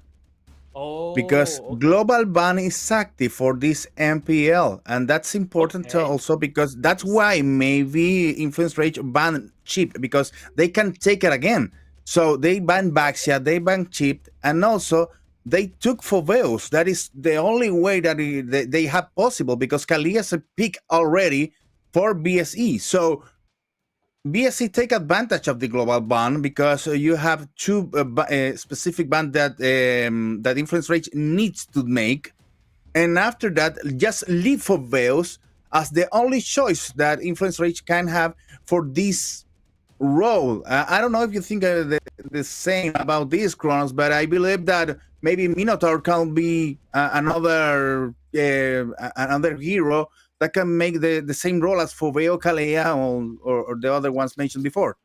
Because okay. global ban is active for this MPL, and that's important also because that's why maybe Influence Rage ban Chip, because they can take it again. So they ban Baxia, they ban Chip, and also they took Foveus. That is the only way that they have possible, because Kali is a pick already for BSE. So BSC take advantage of the global ban because you have 2 specific ban that that Influence Rage needs to make, and after that, just leave for Veos as the only choice that Influence Rage can have for this role. I don't know if you think the same about these Kronos, but I believe that maybe Minotaur can be another hero that can make the same role as Foveo, Kalea, or the other ones mentioned before.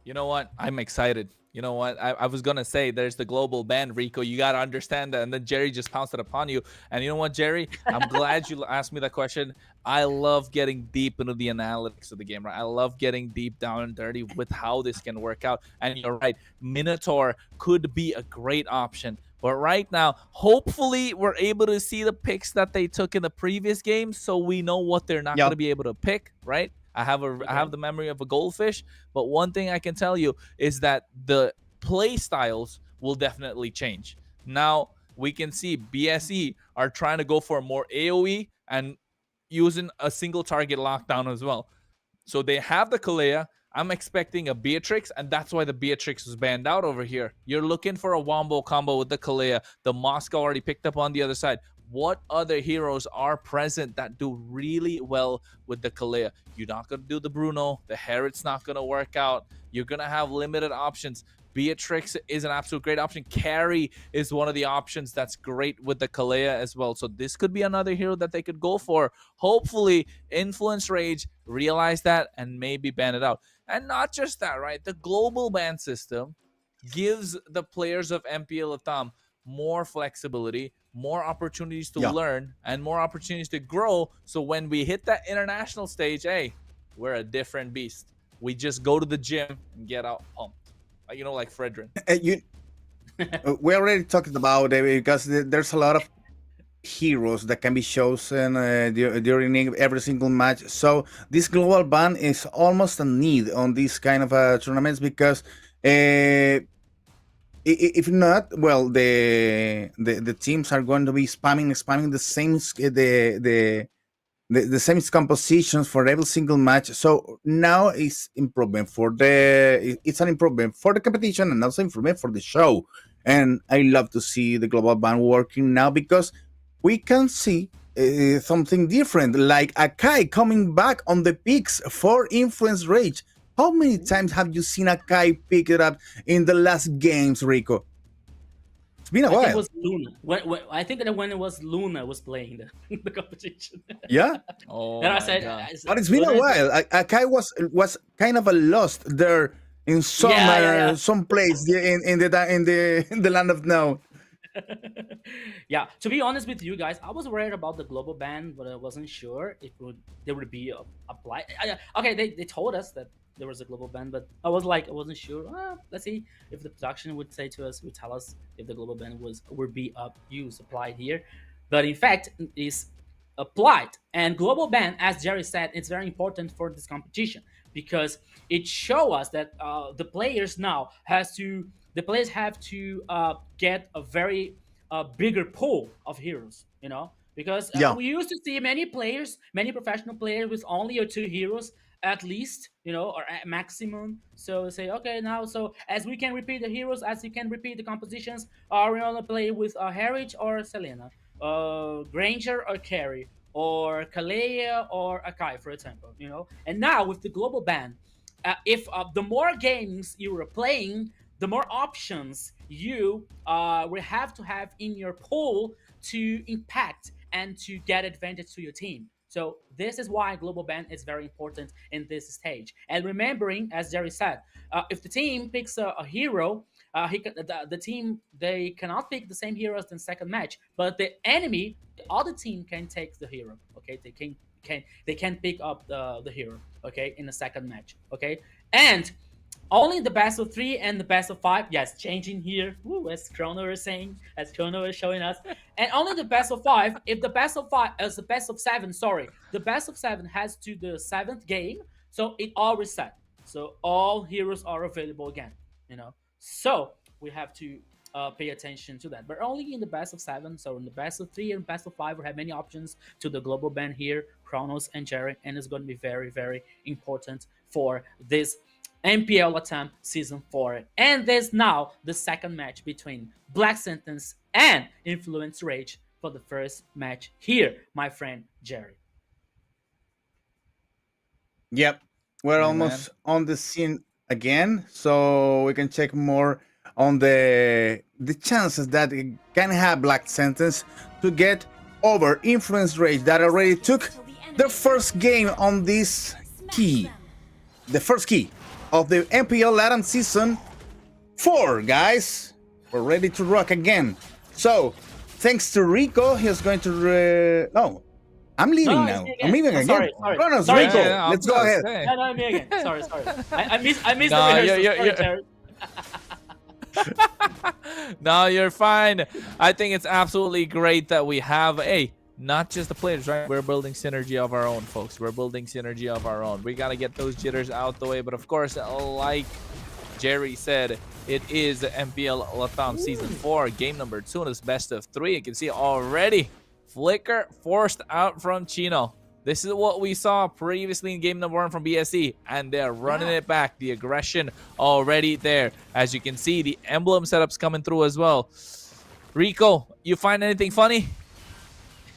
You know what? I'm excited. You know what? I was gonna say there's the global ban, Rico. You gotta understand that. And then Jerry just pounced it upon you. And you know what, Jerry? I'm glad you asked me that question. I love getting deep into the analytics of the game, right? I love getting deep down and dirty with how this can work out. And you're right, Minotaur could be a great option. But right now, hopefully, we're able to see the picks that they took in the previous game, so we know what they're not gonna be able to pick, right? I have the memory of a goldfish, but one thing I can tell you is that the play styles will definitely change. Now we can see BSE are trying to go for more AoE and using a single target lockdown as well. So they have the Kalea. I'm expecting a Beatrix, and that's why the Beatrix was banned out over here. You're looking for a wombo combo with the Kalea. The Moscow already picked up on the other side. What other heroes are present that do really well with the Kalea? You're not going to do the Bruno. The Herod's not going to work out. You're going to have limited options. Beatrix is an absolute great option. Carry is one of the options that's great with the Kalea as well. So this could be another hero that they could go for. Hopefully, Influence Rage realize that and maybe ban it out. And not just that, right? The global ban system gives the players of MPL LATAM more flexibility, more opportunities to learn, and more opportunities to grow. So when we hit that international stage, hey, we're a different beast. We just go to the gym and get out pumped. You know, like Fredrin. We already talked about it because there's a lot of heroes that can be chosen during every single match. So this global ban is almost a need on these kind of tournaments because if not, well, the teams are going to be spamming the same compositions for every single match. So now it's improvement it's an improvement for the competition and also improvement for the show. And I love to see the global ban working now because we can see something different, like Akai coming back on the picks for Influence Rage. How many times have you seen Akai pick it up in the last games, Rico? It's been a while. I think it was Luna. I think that when it was Luna was playing the competition. Yeah. Oh, and I said, but it's been a while. Akai was kind of a lost there in some place in the land of now. Yeah, to be honest with you guys, I was worried about the global ban, but I wasn't sure if there would be applied. Okay, they told us that there was a global ban, but I wasn't sure. Let's see if the production would tell us if the global ban would be applied here. But in fact, it's applied. And global ban, as Jerry said, it's very important for this competition because it shows us that the players have to get a very bigger pool of heroes, because we used to see many professional players with only 2 heroes at least, or at maximum. So say, okay, now, so as we can repeat the heroes, as you can repeat the compositions, are we gonna play with Harwich or Selena, Granger or Carry, or Kalea or Akai, for example, And now with the global ban, if the more games you are playing, the more options you will have to have in your pool to impact and to get advantage to your team. So this is why global ban is very important in this stage. And remembering, as Jerry said, if the team picks a hero, the team, they cannot pick the same hero as the second match, but the other team can take the hero. Okay, they can pick up the hero. Okay, in the second match. Okay, and only the best of 3 and the best of 5. Yes, changing here. Woo, as Chrono is saying, as Chrono is showing us. And only the best of 5. If the best of 5, as the best of 7, sorry. The best of 7 has to the 7th game. So it all reset. So all heroes are available again. So we have to pay attention to that. But only in the best of 7. So in the best of 3 and best of 5, we have many options to the global ban here. Chronos and Jerry. And it's going to be very, very important for this MPL LATAM Season 4. And there's now the second match between Black Sentence and Influence Rage for the first match here, my friend Jerry. Yep. We're almost on the scene again, so we can check more on the chances that it can have Black Sentence to get over Influence Rage that already took the first game on this key. The first key of the MPL LATAM season 4, guys. We're ready to rock again. So, thanks to Rico, he's going to... No, I'm leaving No, now. it's me I'm leaving Oh, again. sorry. Kronos, Sorry, Rico, Yeah, let's I'm go gonna ahead. say. No, me again. Sorry. I missed Nah, the rehearsal. you're- Sorry, Terry. No, you're fine. I think it's absolutely great that we have not just the players, right? We're building synergy of our own, folks. We're building synergy of our own. We got to get those jitters out the way. But of course, like Jerry said, it is MPL LATAM Season 4, game number 2 in this best of 3. You can see already Flicker forced out from Chino. This is what we saw previously in game number 1 from BSE, and they're running it back. The aggression already there. As you can see, the emblem setups coming through as well. Rico, you find anything funny?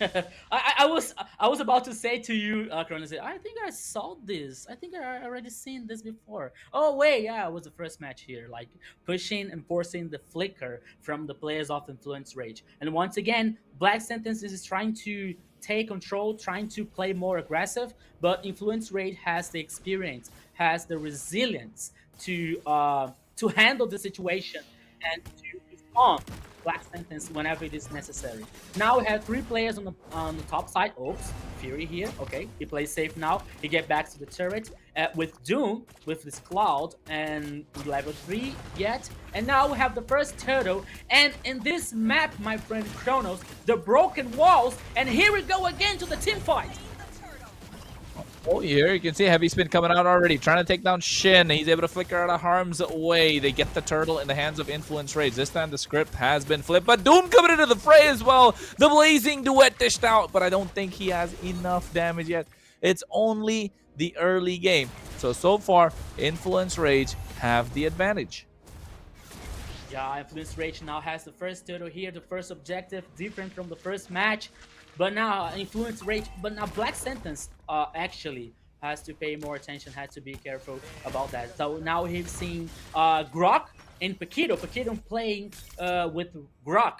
I was about to say to you, Kronos, I think I saw this. I think I already seen this before. Oh wait, yeah, it was the first match here, like pushing and forcing the flicker from the players of Influence Rage. And once again, Black Sentence is trying to take control, trying to play more aggressive, but Influence Rage has the experience, has the resilience to handle the situation and to respond Black Sentence whenever it is necessary. Now we have 3 players on the top side. Oops, Fury here. Okay, he plays safe now. He get back to the turret with Doom, with this Cloud, and level 3 yet. And now we have the first turtle. And in this map, my friend Kronos, the broken walls. And here we go again to the team fight. Oh, here you can see Heavy Spin coming out already, trying to take down Shin. He's able to flicker out of harm's way. They get the turtle in the hands of Influence Rage. This time the script has been flipped, but Doom coming into the fray as well. The Blazing Duet dished out, but I don't think he has enough damage yet. It's only the early game. So far, Influence Rage have the advantage. Yeah, Influence Rage now has the first turtle here, the first objective, different from the first match. But now Influence Rage, but now Black Sentence actually has to pay more attention, has to be careful about that. So now he's seeing Grok and Paquito. Paquito playing with Grok,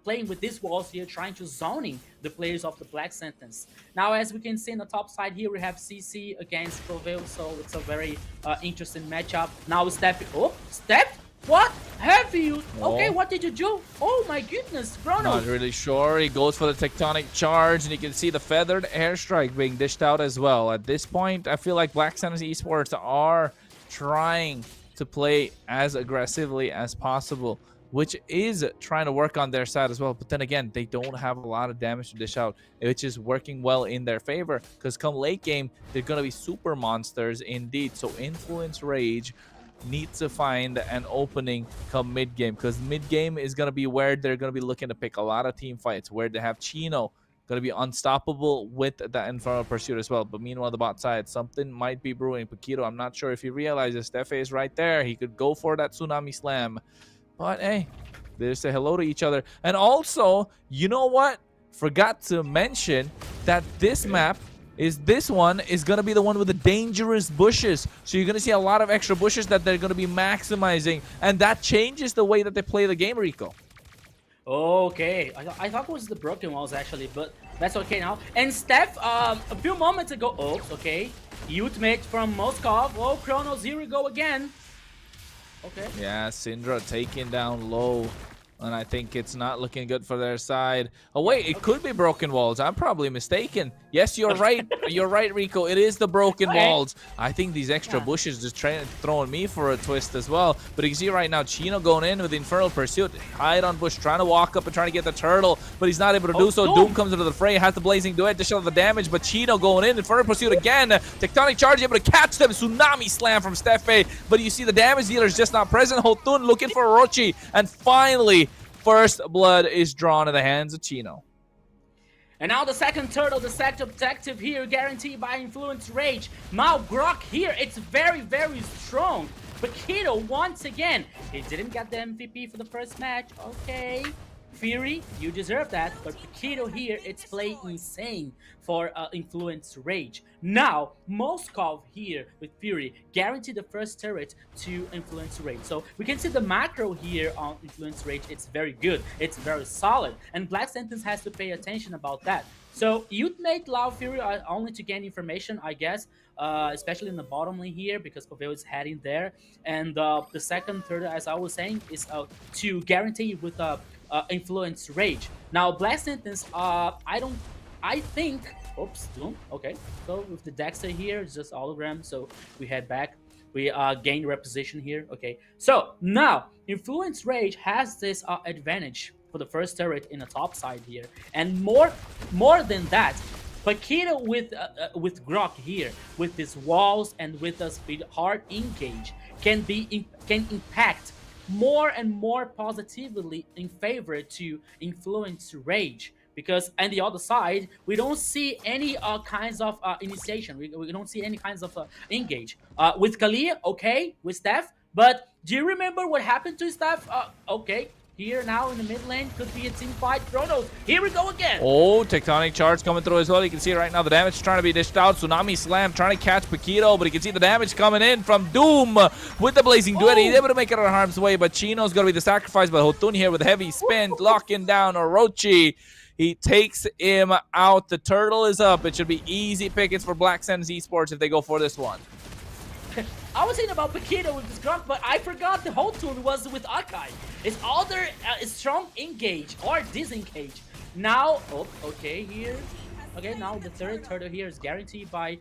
playing with these walls here, trying to zoning the players of the Black Sentence. Now, as we can see in the top side here, we have CC against Proville, so it's a very interesting matchup. Now Steph, Steph? What have you? Okay, what did you do? Oh my goodness, Kronos. Not really sure. He goes for the tectonic charge, and you can see the feathered airstrike being dished out as well. At this point, I feel like Black Sentence Esports are trying to play as aggressively as possible, which is trying to work on their side as well. But then again, they don't have a lot of damage to dish out, which is working well in their favor, because come late game, they're going to be super monsters indeed. So Influence Rage needs to find an opening come mid game, because mid game is going to be where they're going to be looking to pick a lot of team fights, where they have Chino going to be unstoppable with the Infernal Pursuit as well. But meanwhile, the bot side, something might be brewing. Paquito, I'm not sure if he realizes Stefe is right there. He could go for that Tsunami Slam, but hey, they say hello to each other. And also, you know what, forgot to mention that this map this one is going to be the one with the dangerous bushes. So you're going to see a lot of extra bushes that they're going to be maximizing. And that changes the way that they play the game, Rico. Okay, I thought it was the broken walls actually, but that's okay now. And Steph, a few moments ago, okay, ultimate from Moskov. Oh, Kronos, here we go again. Okay. Yeah, Syndra taking down low. And I think it's not looking good for their side. Oh, wait, it could be broken walls. I'm probably mistaken. Yes, you're right. You're right, Rico. It is the broken walls. I think these extra bushes just throwing me for a twist as well. But you can see right now, Chino going in with the Infernal Pursuit. Hide on bush, trying to walk up and trying to get the turtle. But he's not able to do so. Doom comes into the fray, has the Blazing Duet to show the damage. But Chino going in, Infernal Pursuit again. Tectonic Charge able to catch them. Tsunami Slam from Stefe. But you see the damage dealer is just not present. Hotun looking for Orochi. And finally, first blood is drawn in the hands of Chino. And now the second turtle, the second objective here, guaranteed by Influence Rage. Now Grok here, it's very, very strong. Paquito once again, he didn't get the MVP for the first match. Okay, Fury, you deserve that. But Paquito here, it's playing insane for Influence Rage. Now, Moskov here with Fury, guaranteed the first turret to Influence Rage. So we can see the macro here on Influence Rage, it's very good. It's very solid. And Black Sentence has to pay attention about that. So you'd make Lao Fury only to gain information, I guess, especially in the bottom lane here because Coveo is heading there. And the second, third, as I was saying, is to guarantee with influence rage. Now Black Sentence, I think. Oops, Doom. Okay, so with the Dexter here, it's just hologram. So we head back. We gain reposition here. Okay, so now influence rage has this advantage for the first turret in the top side here, and more than that, Paquito with Grok here, with his walls and with the speed hard engage, can impact more and more positively in favor to influence rage. Because on the other side, we don't see any kinds of initiation. We don't see any kinds of engage. With Kalia, okay, with Steph. But do you remember what happened to Steph? Okay, here now in the mid lane could be a team fight. Chronos, here we go again. Oh, Tectonic Charge coming through as well. You can see right now the damage trying to be dished out. Tsunami Slam trying to catch Paquito, but you can see the damage coming in from Doom with the Blazing Duet. He's able to make it out of harm's way, but Chino's going to be the sacrifice. But Hotun here with heavy spin, locking down Orochi. He takes him out. The turtle is up. It should be easy pickings for Black Sands Esports if they go for this one. I was thinking about Paquito with this Grok, but I forgot the whole tune was with Akai. It's other strong engage or disengage. Now, oh, okay, here. Okay, now the third turtle here is guaranteed by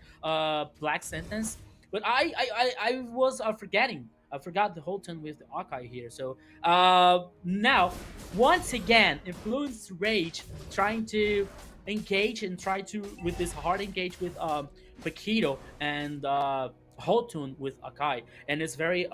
Black Sentence. But I was forgetting. I forgot the whole tune with Akai here. So now, once again, Influence Rage trying to engage and try to, with this hard engage with Paquito and Hotun with Akai, and it's very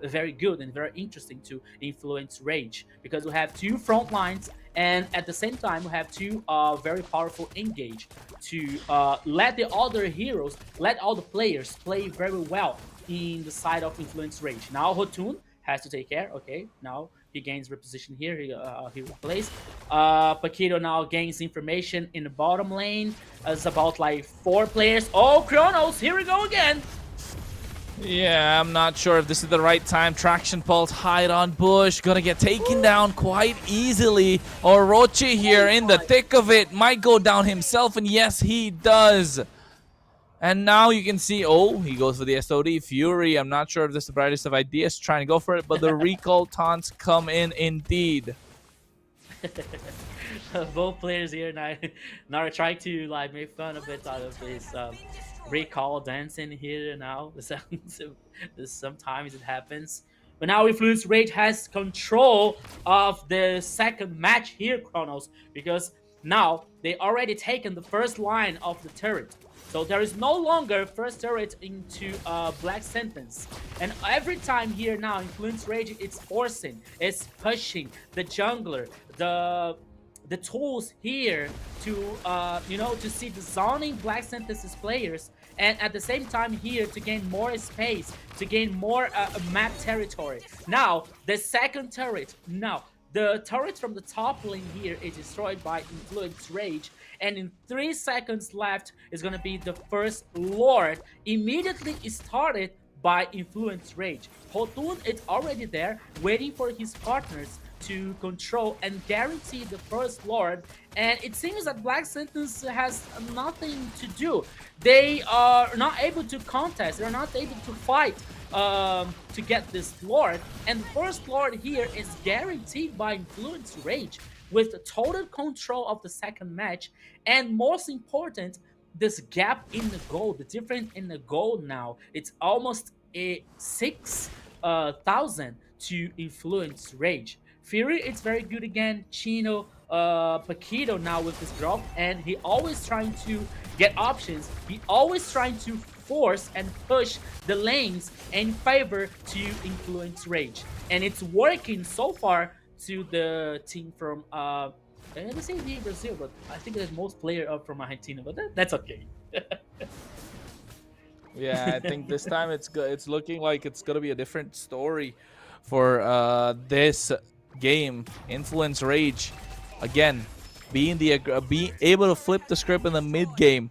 very good and very interesting to influence Rage because we have two front lines and at the same time we have two very powerful engage to let the other heroes, let all the players play very well in the side of influence Rage. Now Hotun has to take care. Okay, now he gains reposition here. He replays. Paquito now gains information in the bottom lane. It's about like 4 players. Oh, Chronos, here we go again. Yeah, I'm not sure if this is the right time. Traction Pulse, hide on bush. Gonna get taken down quite easily. Orochi here in the thick of it. Might go down himself, and yes, he does. And now you can see, oh, he goes for the SOD. Fury, I'm not sure if this is the brightest of ideas trying to go for it, but the recall taunts come in indeed. Both players here now are trying to like make fun of it out of this recall dancing here now. Sometimes it happens. But now Influence Rage has control of the second match here, Chronos, because now they already taken the first line of the turret. So there is no longer first turret into Black Sentence. And every time here now, Influence Rage, it's forcing, it's pushing the jungler, the tools here to, to see the zoning Black Sentence's players. And at the same time here to gain more space, to gain more map territory. Now, the second turret, now, the turret from the top lane here is destroyed by Influence Rage. And in 3 seconds left is going to be the first Lord. Immediately started by Influence Rage. Hotun is already there, waiting for his partners to control and guarantee the first Lord. And it seems that Black Sentence has nothing to do. They are not able to contest. They're not able to fight to get this Lord. And the first Lord here is guaranteed by Influence Rage with total control of the second match. And most important, this gap in the goal, the difference in the goal now, it's almost a 6,000 to Influence Rage. Fury, it's very good again. Chino, Paquito now with this drop, and he always trying to get options. He always trying to force and push the lanes in favor to Influence Rage, and it's working so far to the team from let's say Brazil, but I think there's most player up from Argentina, but that's okay. Yeah, I think this time it's looking like it's gonna be a different story for this game. Influence Rage again being able to flip the script in the mid game,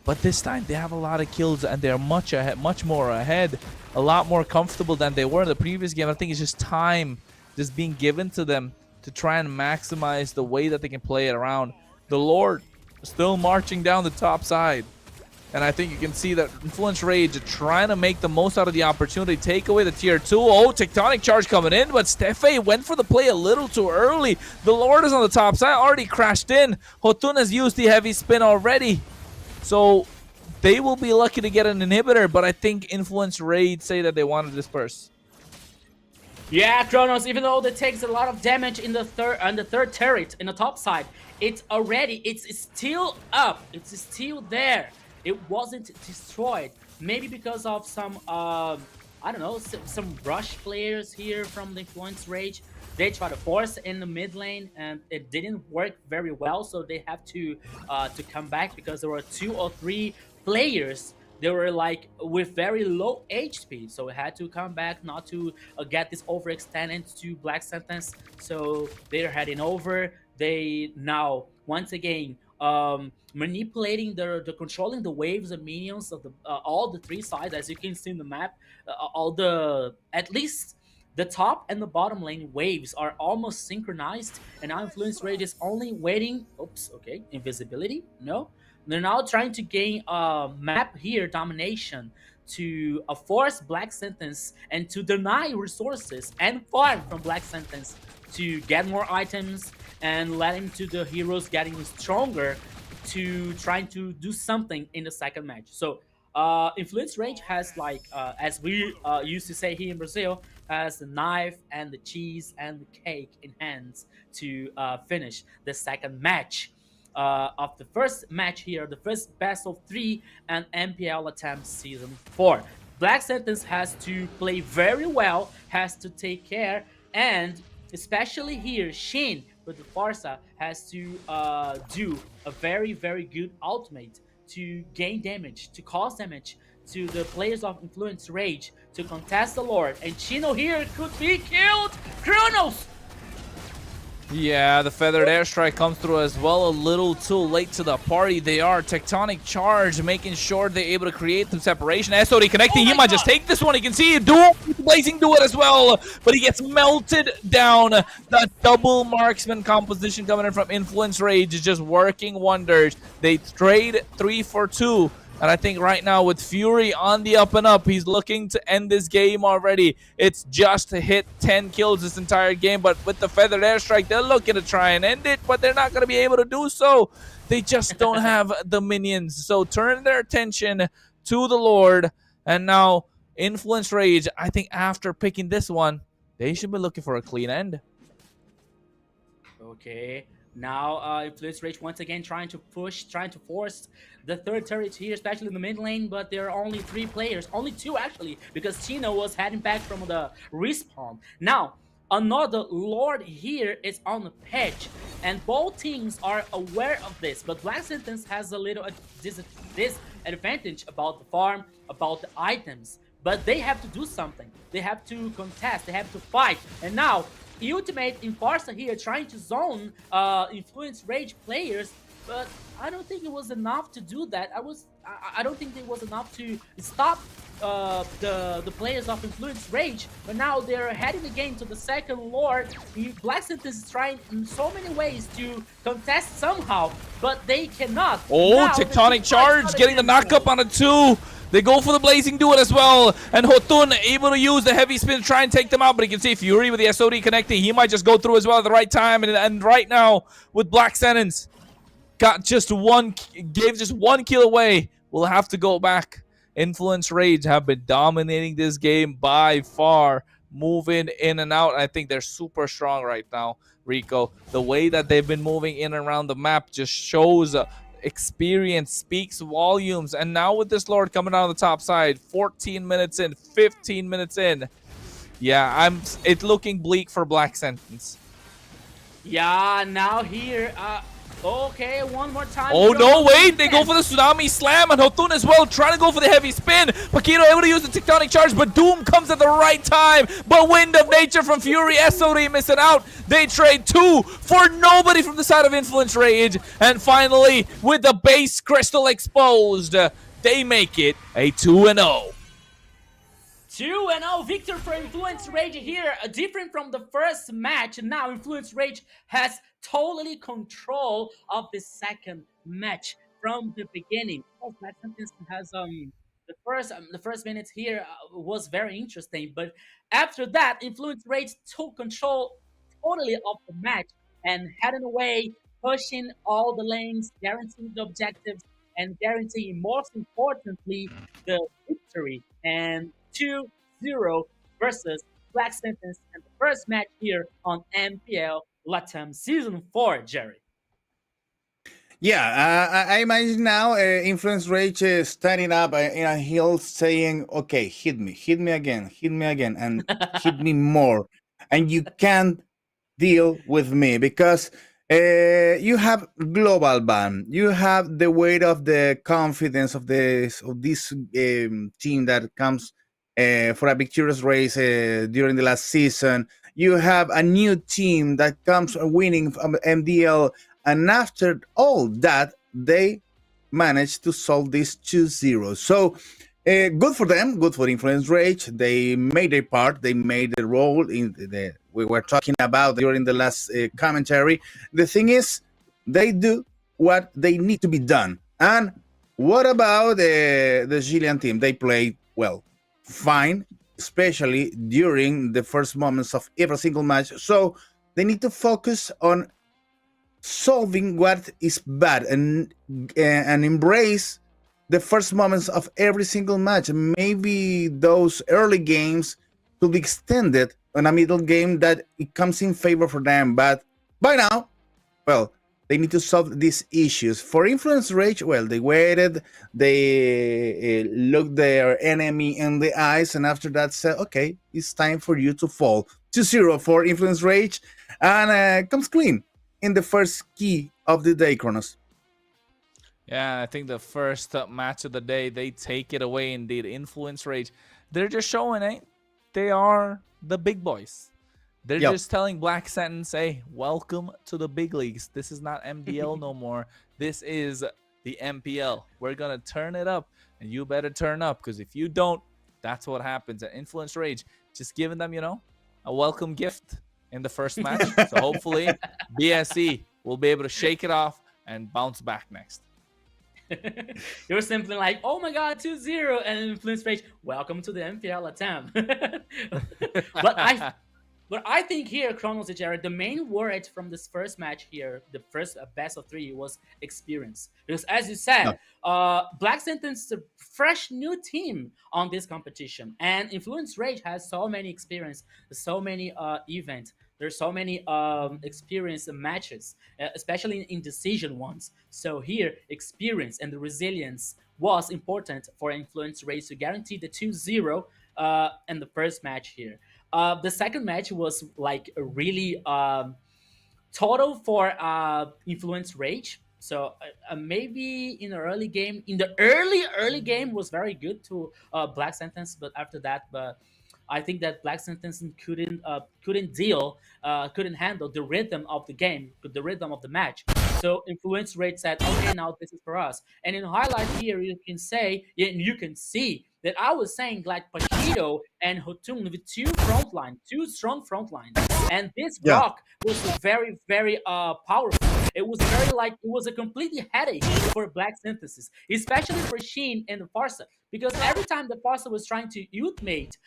but this time they have a lot of kills and they're much more ahead, a lot more comfortable than they were in the previous game. I think it's just time just being given to them to try and maximize the way that they can play it around. The Lord still marching down the top side. And I think you can see that Influence Rage trying to make the most out of the opportunity, take away the tier 2. Oh, Tectonic Charge coming in, but Stefe went for the play a little too early. The Lord is on the top side, already crashed in. Hotun has used the heavy spin already. So they will be lucky to get an inhibitor, but I think Influence Rage say that they want to disperse. Yeah, Kronos, even though it takes a lot of damage in the third turret in the top side, it's still up. It's still there. It wasn't destroyed. Maybe because of some I don't know, some rush players here from the Influence Rage. They try to force in the mid lane and it didn't work very well, so they have to come back because there were 2 or 3 players. They were like with very low HP, so we had to come back not to get this overextended to Black Sentence. So they're heading over. They now once again manipulating the controlling the waves of minions of the all the 3 sides, as you can see in the map. All the at least the top and the bottom lane waves are almost synchronized, and now Influence Rage is only waiting. Oops, okay, invisibility. No, they're now trying to gain map here domination to force Black Sentence and to deny resources and farm from Black Sentence to get more items and let him to the heroes getting stronger to trying to do something in the second match. So Influence Rage has like, as we used to say here in Brazil, has the knife and the cheese and the cake in hands to finish the second match of the first match here, the first best of 3 and MPL LATAM Season 4. Black Sentence has to play very well, has to take care, and especially here, Shin with the Farsa has to do a very, very good ultimate to gain damage, to cause damage to the players of Influence Rage, to contest the Lord. And Chino here could be killed! Kronos! Yeah, the Feathered Airstrike comes through as well, a little too late to the party. They are Tectonic Charge, making sure they're able to create some separation. SOD connecting, he might just take this one. You can see Duel, Blazing do it as well, but he gets melted down. The double marksman composition coming in from Influence Rage is just working wonders. They trade 3 for 2. And I think right now with Fury on the up and up, he's looking to end this game already. It's just to hit 10 kills this entire game. But with the Feathered Airstrike, they're looking to try and end it, but they're not going to be able to do so. They just don't have the minions. So turn their attention to the Lord. And now Influence Rage, I think after picking this one, they should be looking for a clean end. Okay. Now, Influence Rage once again trying to push, trying to force the third turret here, especially in the mid lane, but there are only 3 players. Only 2, actually, because Chino was heading back from the respawn. Now, another Lord here is on the pitch, and both teams are aware of this, but Black Sentence has a little disadvantage about the farm, about the items, but they have to do something. They have to contest, they have to fight, and now Ultimate in Farsa here trying to zone Influence Rage players, but I don't think it was enough to do that. I don't think it was enough to stop the players of Influence Rage, but now they're heading again to the second Lord. Black Sentence is trying in so many ways to contest somehow, but they cannot. Oh, now, Tectonic Charge getting the knockup on a 2. They go for the Blazing Duet as well, and Hotun able to use the heavy spin to try and take them out, but you can see Fury with the SOD connecting. He might just go through as well at the right time, and right now with Black Sentence, gave just one kill away. We'll have to go back. Influence Rage have been dominating this game by far, moving in and out. I think they're super strong right now, Rico. The way that they've been moving in and around the map just shows experience, speaks volumes. And now with this Lord coming out on the top side, 14 minutes in, 15 minutes in, yeah, it's looking bleak for Black Sentence. Yeah, now here, okay, one more time. Oh no, wait, they go for the Tsunami Slam, and Hotun as well, trying to go for the heavy spin. Paquito able to use the Tectonic Charge, but Doom comes at the right time. But Wind of Nature from Fury, SOD missing out. They trade 2 for nobody from the side of Influence Rage. And finally, with the base crystal exposed, they make it a 2-0. 2-0 victor for Influence Rage here, different from the first match. Now Influence Rage has totally control of the second match from the beginning. Of course, Black Sentence has the first minutes here was very interesting, but after that, Influence Rage took control totally of the match and heading away, pushing all the lanes, guaranteeing the objectives, and guaranteeing most importantly the victory. And 2-0 versus Black Sentence and the first match here on MPL LATAM Season 4, Jerry. Yeah, I imagine now Influence Rage standing up in a hill saying, okay, hit me again, and hit me more. And you can't deal with me because you have global ban. You have the weight of the confidence of this team that comes for a victorious race during the last season. You have a new team that comes winning from MDL, and after all that, they managed to solve this 2-0. So good for them, good for Influence Rage. They made their part, they made the role in the we were talking about during the last commentary. The thing is, they do what they need to be done. And what about the Chilean team? They played, well, fine, especially during the first moments of every single match. So they need to focus on solving what is bad and embrace the first moments of every single match. Maybe those early games could be extended on a middle game that it comes in favor for them. But by now, well, they need to solve these issues. For Influence Rage, well, they waited, they looked their enemy in the eyes, and after that said, okay, it's time for you to fall. 2-0 for Influence Rage, and comes clean in the first key of the day, Kronos. Yeah, I think the first match of the day, they take it away indeed. Influence Rage. They're just showing, they are the big boys. They're just telling Black Sentence, hey, welcome to the big leagues. This is not MDL no more. This is the MPL. We're going to turn it up, and you better turn up, because if you don't, that's what happens. At Influence Rage, just giving them, a welcome gift in the first match. So hopefully BSE will be able to shake it off and bounce back next. You're simply like, oh my god, 2-0, and Influence Rage, welcome to the MPL LATAM. But I think here, Kronos and Jared, the main word from this first match here, the first best of 3, was experience. Because as you said, Black Sentence is a fresh new team on this competition. And Influence Rage has so many experience, so many events. There's so many experience matches, especially in decision ones. So here, experience and the resilience was important for Influence Rage to guarantee the 2-0 in the first match here. The second match was like a really total for Influence Rage. So maybe in the early game, early game was very good to Black Sentence, but after that, I think that Black Sentence couldn't handle the rhythm of the game, the rhythm of the match. So Influence Rate said, okay, now this is for us. And in highlight here, you can see that I was saying like Paquito and Hotun with two strong front lines. And this rock was very, very powerful. It was a completely headache for Black Synthesis, especially for Sheen and the Farsa. Because every time the Farsa was trying to ultimate,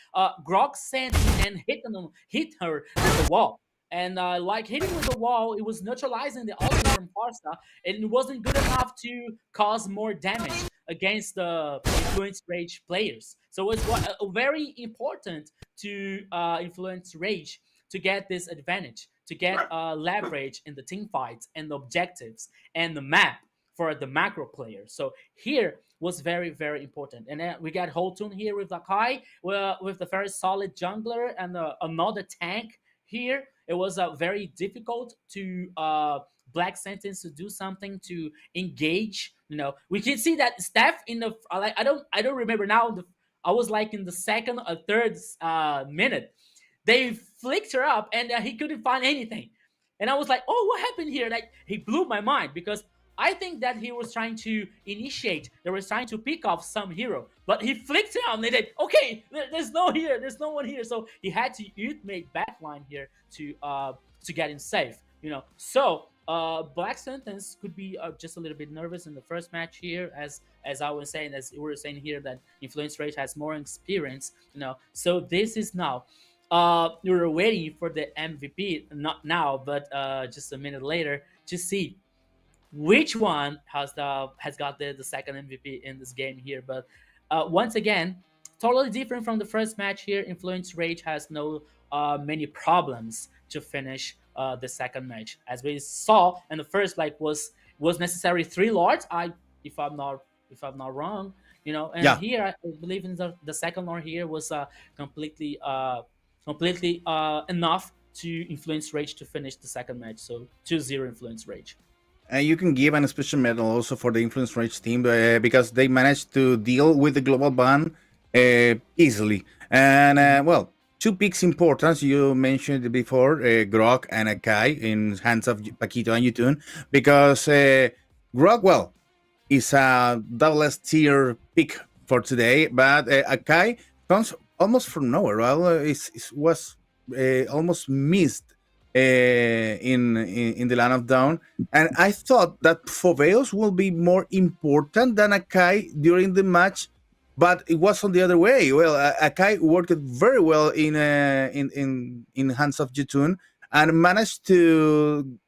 Grog sent and hit her with the wall. And like hitting with the wall, it was neutralizing the ultimate from Farsa, and it wasn't good enough to cause more damage against the Influence Rage players. So it's very important to Influence Rage to get this advantage, to get leverage in the team fights and the objectives and the map for the macro player. So here was very, very important. And then we got Holtun here with Lakai, with the very solid jungler and another tank here. It was very difficult to Black Sentence to do something to engage. We can see that Steph in the I don't remember now. I was like in the second or third minute. They flicked her up and he couldn't find anything. And I was like, oh, what happened here? Like, he blew my mind because I think that he was trying to initiate. They were trying to pick off some hero, but he flicked it out and they did, okay, there's no one here. So he had to ultimate backline here to get him safe. So Black Sentence could be just a little bit nervous in the first match here, as I was saying, as we were saying here, that Influence Rage has more experience, So this is now. We were waiting for the MVP, not now, but just a minute later, to see which one has got the second MVP in this game here. But once again, totally different from the first match here. Influence Rage has no many problems to finish the second match, as we saw in the first. Like was necessary three lords. If I'm not if I'm not wrong, And Yeah, here I believe in the second lord here was completely enough to influence Rage to finish the second match. So 2-0 influence Rage. and you can give an special medal also for the Influence Rage team because they managed to deal with the global ban easily. And well, two picks importance you mentioned before, Grok and Akai in hands of Paquito and Yutun, because Grok, well, is a double S tier pick for today, but Akai comes almost from nowhere. Well, it was almost missed in the land of Dawn, and I thought that Foveos will be more important than Akai during the match, but it was on the other way. Well, Akai worked very well in hands of Jitun and managed to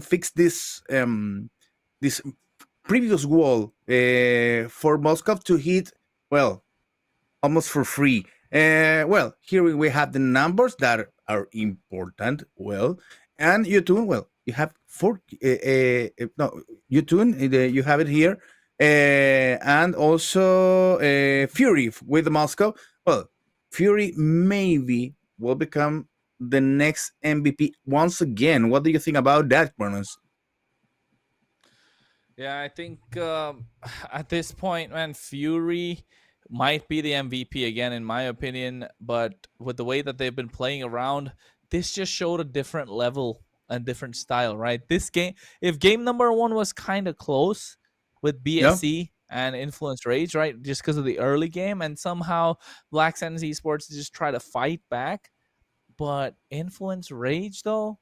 fix this previous wall for Moscow to hit, well, almost for free. Well, here we have the numbers that are important. Well, and Yutun, well, you have four. No, Yutun, you have it here, and also Fury with Moscow. Well, Fury maybe will become the next MVP once again. What do you think about that, Kronos? Yeah, I think at this point, man, Fury might be the MVP again, in my opinion. But with the way that they've been playing around, this just showed a different level and different style, right? This game, if game number one was kind of close with No. BSC and Influence Rage, right, just because of the early game, and somehow Black Sands Esports just try to fight back. But Influence Rage, though,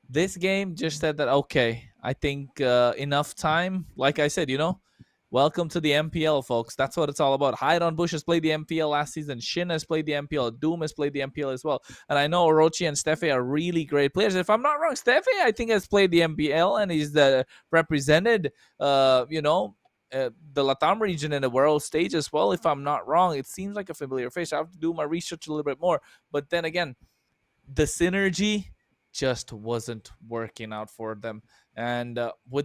this game just said that, okay, I think enough time. Like I said, welcome to the MPL, folks. That's what it's all about. Hide on Bush has played the MPL last season. Shin has played the MPL. Doom has played the MPL as well. And I know Orochi and Steffi are really great players. If I'm not wrong, Steffi, I think, has played the MPL and he's represented, the Latam region in the world stage as well. If I'm not wrong, it seems like a familiar face. I have to do my research a little bit more. But then again, the synergy just wasn't working out for them. And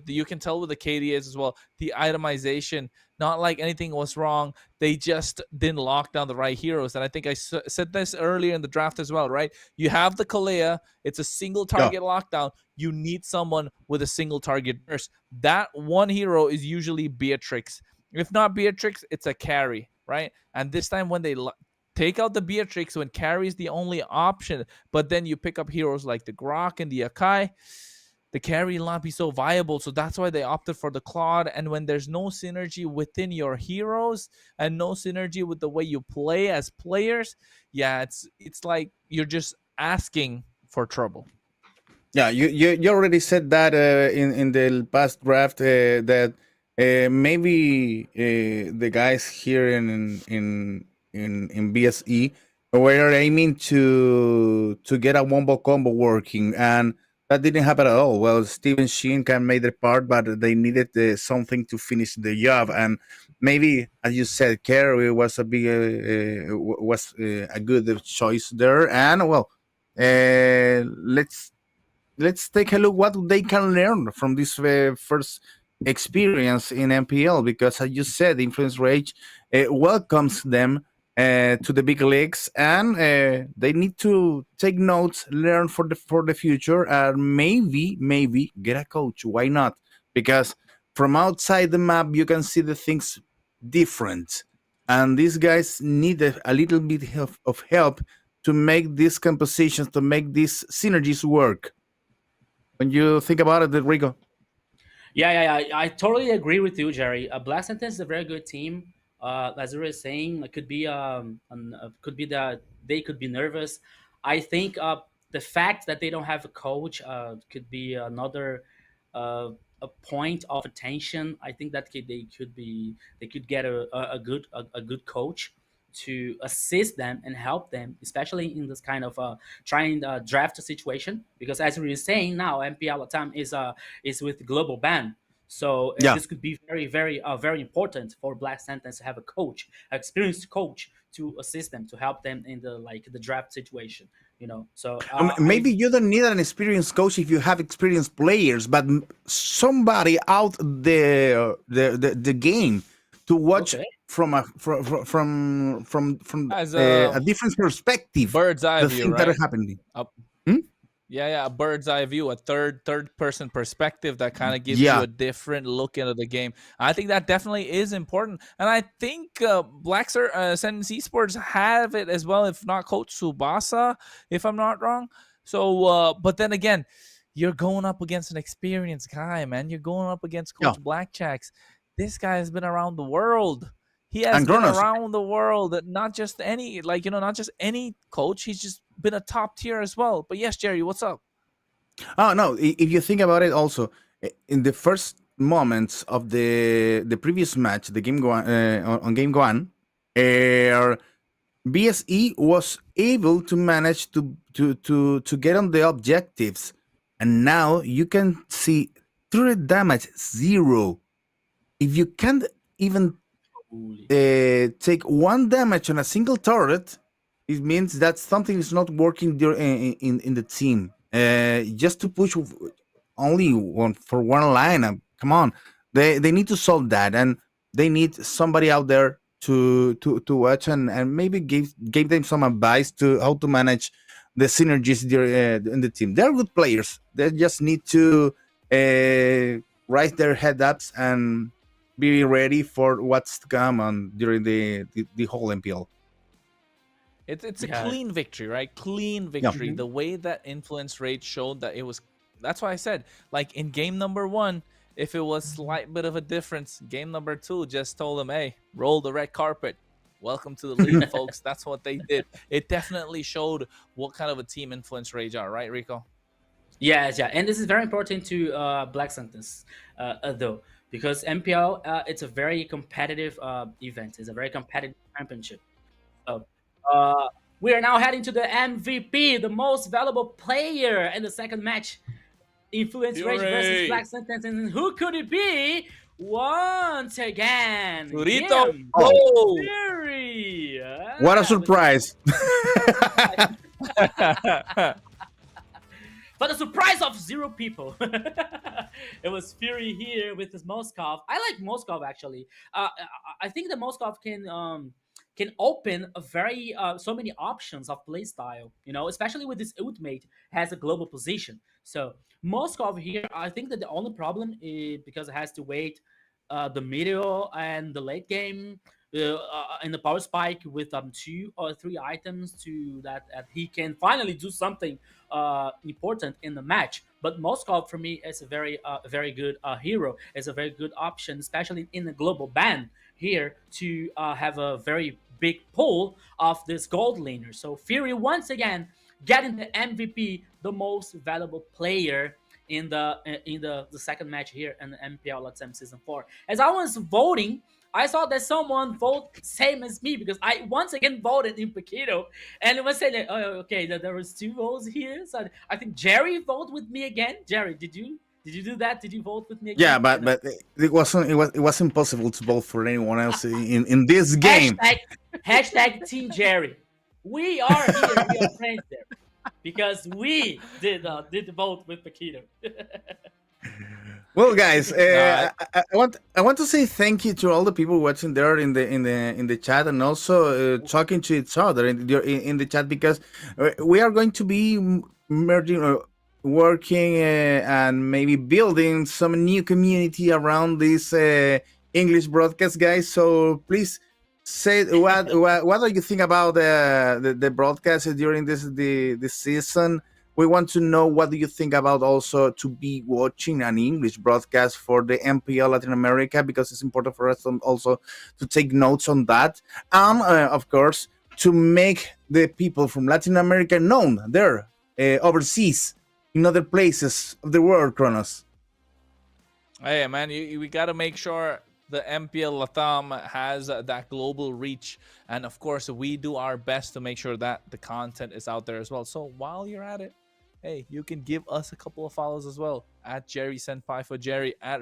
you can tell with the KDAs as well, the itemization, not like anything was wrong. They just didn't lock down the right heroes. And I think I said this earlier in the draft as well, right? You have the Kalea, it's a single Yeah. target lockdown. You need someone with a single target burst. That one hero is usually Beatrix. If not Beatrix, it's a carry, right? And this time when they take out the Beatrix when carry is the only option, but then you pick up heroes like the Grok and the Akai, the carry will not be so viable. So that's why they opted for the Claude. And when there's no synergy within your heroes and no synergy with the way you play as players, yeah, it's like you're just asking for trouble. Yeah, you already said that in the past draft that maybe the guys here in BSE were aiming to get a wombo combo working, and that didn't happen at all. Well, Steven Sheen can make their part, but they needed something to finish the job, and maybe, as you said, Carey was a good choice there, and well, let's take a look what they can learn from this first experience in MPL, because as you said, Influence Rage welcomes them to the big leagues, and they need to take notes, learn for the future, and maybe get a coach. Why not? Because from outside the map you can see the things different, and these guys need a little bit of help to make these compositions, to make these synergies work. When you think about it, Rico. Yeah. I totally agree with you, Jerry. Black Sentence is a very good team. As you were saying, it could be could be that they could be nervous. I think the fact that they don't have a coach could be another a point of attention. I think that they could get a good coach to assist them and help them, especially in this kind of trying draft situation. Because as we were saying now, MPL LATAM is with global ban. So Yeah. this could be very important for Black Sentence to have a coach, an experienced coach to assist them, to help them in the draft situation. So Maybe you don't need an experienced coach if you have experienced players, but somebody out the game to watch Okay. from As a different perspective bird's eye the view, things that are right? happening. Yeah, a bird's eye view, a third person perspective that kind of gives you Yeah. a different look into the game. I think that definitely is important, and I think Black Sentence Esports have it as well, if not Coach Subasa, if I'm not wrong. So, but then again, you're going up against an experienced guy, man. You're going up against Yeah. Coach Blackjacks. This guy has been around the world. He has And been Kronos, around the world, not just any, not just any coach. He's just been a top tier as well. But yes, Jerry, what's up? oh no, if you think about it, also in the first moments of the previous match, the game on game one, BSE was able to manage to get on the objectives, and now you can see turret damage 0. If you can't even take 1 damage on a single turret, it means that something is not working in the team. Just to push only for one line, come on, they need to solve that, and they need somebody out there to watch and maybe give them some advice to how to manage the synergies in the team. They're good players. They just need to rise their head ups and be ready for what's to come on during the whole MPL. It's a Yeah. clean victory, right? Clean victory. Mhm. The way that influence rate showed that it was, that's why I said, like in game number 1, if it was slight bit of a difference, game number 2 just told them, hey, roll the red carpet. Welcome to the league, folks. That's what they did. It definitely showed what kind of a team influence rage are, right, Rico? Yes, yeah, and this is very important to Black Sentence, though, because MPL it's a very competitive event. It's a very competitive championship. So we are now heading to the MVP, the most valuable player in the second match. Influence Rage versus Fury. Black Sentence, and who could it be? Once again, Turito. him, Oh. Fury. What a with- surprise! For the surprise of 0 people. It was Fury here with his Moskov. I like Moskov actually. I think the Moskov can open a very so many options of playstyle. Especially with this ultimate has a global position. So Moskov here, I think that the only problem is because it has to wait the middle and the late game in the power spike with 2 or 3 items to that he can finally do something important in the match. But Moskov for me is a very good hero. It's a very good option, especially in the global ban here to have a very big pull of this gold laner. So Fury once again getting the MVP, the most valuable player in the second match here in the MPL LATAM Season 4. As I was voting, I saw that someone vote same as me because I once again voted in Paquito, and it was saying that, oh, okay, that there was 2 votes here. So I think Jerry voted with me again. Jerry, did you do that? Did you vote with me again? Yeah, but it was impossible to vote for anyone else in this game. Hashtag Team Jerry. We are here. We are friends there because we did the vote with Paquito. Well, guys, I want to say thank you to all the people watching there in the chat, and also talking to each other in the chat, because we are going to be merging, working, and maybe building some new community around this English broadcast, guys. So please say what do you think about the broadcast during this season. We want to know what do you think about also to be watching an English broadcast for the MPL Latin America, because it's important for us also to take notes on that, and of course to make the people from Latin America known there overseas in other places of the world, Kronos? Hey man, we got to make sure the MPL LATAM has that global reach, and of course we do our best to make sure that the content is out there as well. So while you're at it, hey, you can give us a couple of follows as well at Jerry Senpai for Jerry, at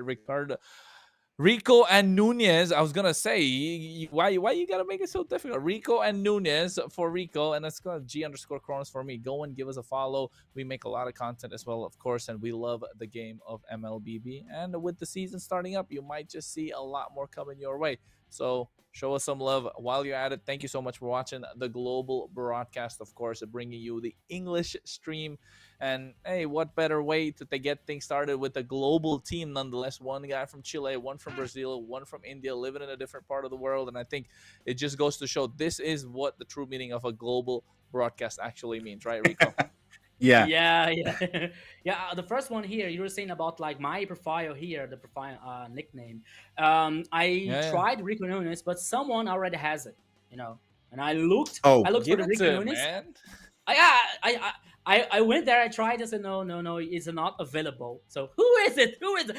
Rico and Nunez. I was gonna say, why you gotta make it so difficult? Rico and Nunez for Rico, and it's gonna G_Kronos for me. Go and give us a follow. We make a lot of content as well, of course, and we love the game of MLBB. And with the season starting up, you might just see a lot more coming your way. So show us some love while you're at it. Thank you so much for watching the global broadcast, of course, bringing you the English stream. And hey, what better way to get things started with a global team nonetheless? One guy from Chile, one from Brazil, one from India, living in a different part of the world. And I think it just goes to show this is what the true meaning of a global broadcast actually means, right, Rico? Yeah. Yeah. The first one here, you were saying about like my profile here, the profile nickname. I tried Rico Nunes, but someone already has it, you know. And I looked Oh, for give the it Rico to him, Nunes. man. I went there. I tried. I said no, it's not available. So who is it?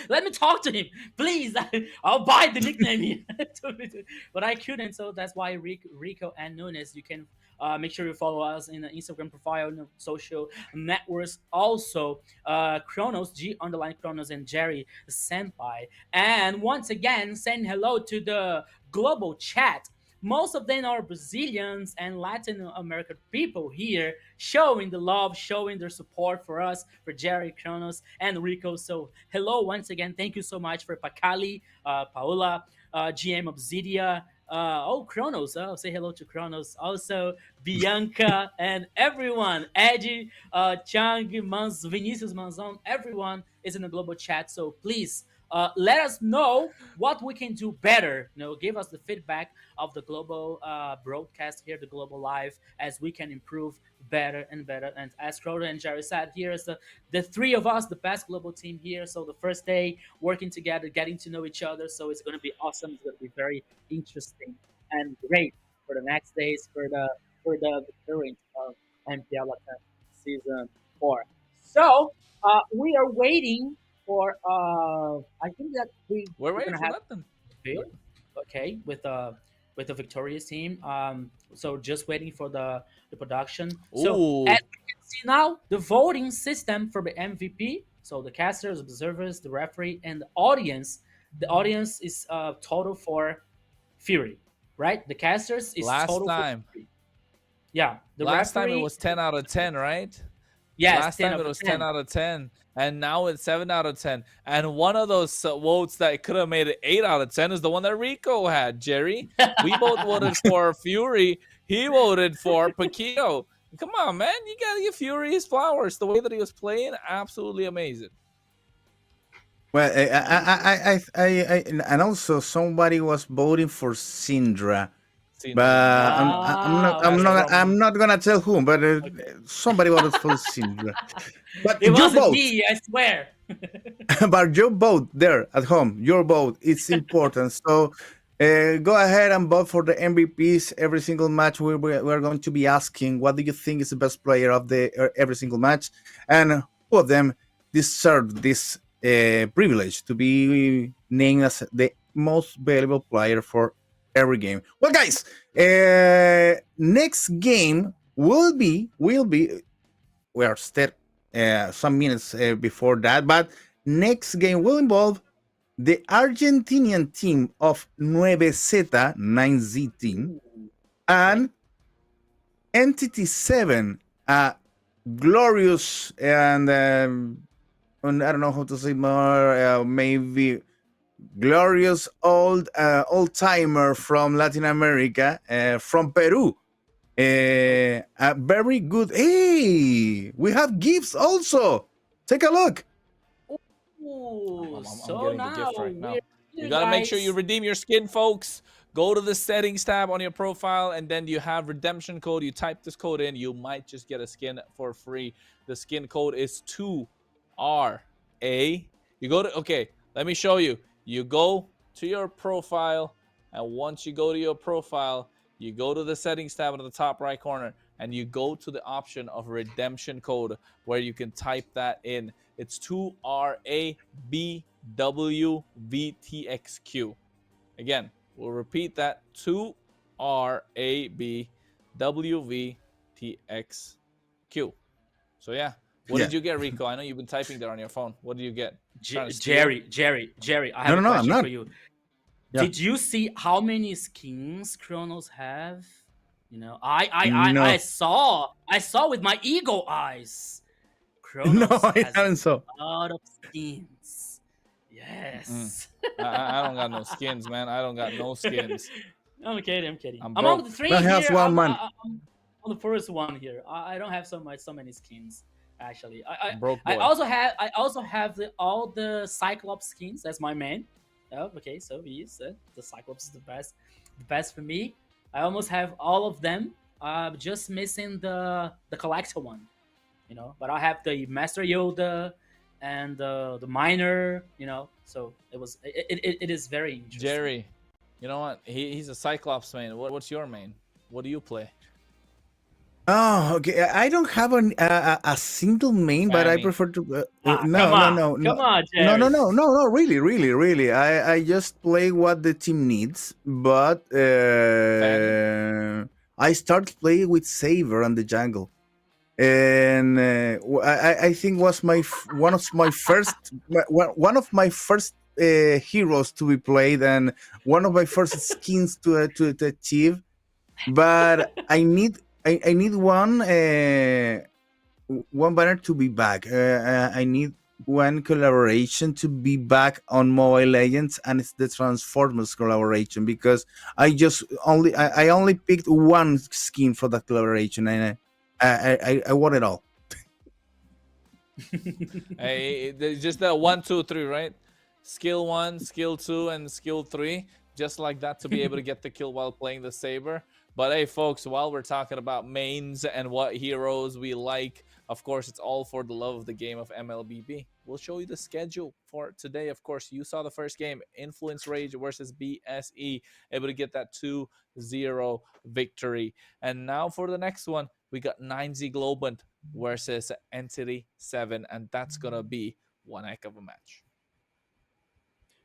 Let me talk to him, please. I'll buy the nickname here. But I couldn't. So that's why Rico and Nunes. You can make sure you follow us in the Instagram profile, social networks. Also, Kronos G_Kronos and Jerry Senpai. And once again, saying hello to the global chat. Most of them are Brazilians and Latin American people here, showing the love, showing their support for us, for Jerry, Kronos, and Rico. So, hello once again. Thank you so much for Pakali, Paola, GM Obsidia. Kronos. Say hello to Kronos. Also, Bianca and everyone. Eddie, Chang, Vinicius Manzon. Everyone is in the global chat. So, please let us know what we can do better. Give us the feedback of the global broadcast here, the global live, as we can improve better and better. And as Crowder and Jerry said, here is the three of us, the best global team here. So the first day working together, getting to know each other. So it's going to be awesome. It's going to be very interesting and great for the next days for the current of MPL LATAM season 4. So we are waiting for I think that We're we're waiting gonna for have nothing. okay with the victorious team. So just waiting for the production. So Ooh. as we can see now, the voting system for the MVP. So the casters, observers, the referee, and the audience. The audience is total for Fury, right? The casters is Last total time. for Fury. Yeah, the Last time referee. it was 10 out of 10, right? Yes, Last 10 time out it of was 10. 10 out of 10, and now it's 7 out of 10. And one of those votes that could have made it 8 out of 10 is the one that Rico had, Jerry. We both voted for Fury. He voted for Paquito. Come on, man. You got to give Fury his flowers. The way that he was playing, absolutely amazing. Well, and also somebody was voting for Syndra, but I'm not gonna tell whom, but somebody voted for Syndra. But It your wasn't vote, me, I swear. but your vote there at home, your vote, it's important. So go ahead and vote for the MVPs every single match. We're going to be asking, what do you think is the best player of the every single match, and who of them deserve this privilege to be named as the most valuable player for every game. Well, guys, next game will be we are still some minutes before that, but next game will involve the Argentinian team of 9Z, 9Z team, and Entity 7, a glorious and I don't know how to say more, maybe glorious old timer from Latin America, from Peru. A very good. Hey, we have gifts also. Take a look. Ooh, I'm so getting the now gift right now. we're You got to make sure you guys. redeem your skin, folks. Go to the settings tab on your profile, and then you have redemption code. You type this code in, you might just get a skin for free. The skin code is 2RA. You go to, okay, let me show you. You go to your profile, and once you go to your profile, you go to the settings tab in the top right corner. and you go to the option of redemption code where you can type that in. It's 2RABWVTXQ. Again, we'll repeat that: 2RABWVTXQ. So yeah, what Yeah. did you get, Rico? I know you've been typing there on your phone. What did you get? Trying to steal? Jerry, I No, have no, a no, I'm question not. for you. Yeah. Did you see how many skins Kronos have? You know, I No. saw with my eagle eyes. No, Kronos I has a haven't saw. lot of skins. Mm. Yes. I don't got no skins, man. I don't got no skins. I'm kidding. I'm kidding. I'm Among broke. the three Well, he has here, one man. I'm on the first one here. I don't have so many skins actually. Broke I boy. also have all the Cyclops skins. That's my main. Oh, okay. So he's the Cyclops is the best for me. I almost have all of them. Just missing the collector one, you know. But I have the Master Yoda and the Miner, you know. So it is very interesting. Jerry, you know what? He's a Cyclops main. What's your main? What do you play? Oh, okay. I don't have a single main, but I Fanny. prefer to. Come No, no, on, no, no, come on, no, Jerry. no, no, no, no. Really, really, really. I just play what the team needs, but I start playing with Saber and the jungle, and I think was one of my first one of my first heroes to be played, and one of my first skins to achieve. But I need one banner to be back. I need one collaboration to be back on Mobile Legends, and it's the Transformers collaboration, because I only picked one skin for that collaboration, and I want it all. Hey, there's just the 1, 2, 3, right? Skill 1, skill 2, and skill 3. Just like that to be able to get the kill while playing the Saber. But hey, folks, while we're talking about mains and what heroes we like, of course, it's all for the love of the game of MLBB. We'll show you the schedule for today. Of course, you saw the first game, Influence Rage versus BSE, able to get that 2-0 victory. And now for the next one, we got 9Z Globant versus Entity 7, and that's going to be one heck of a match.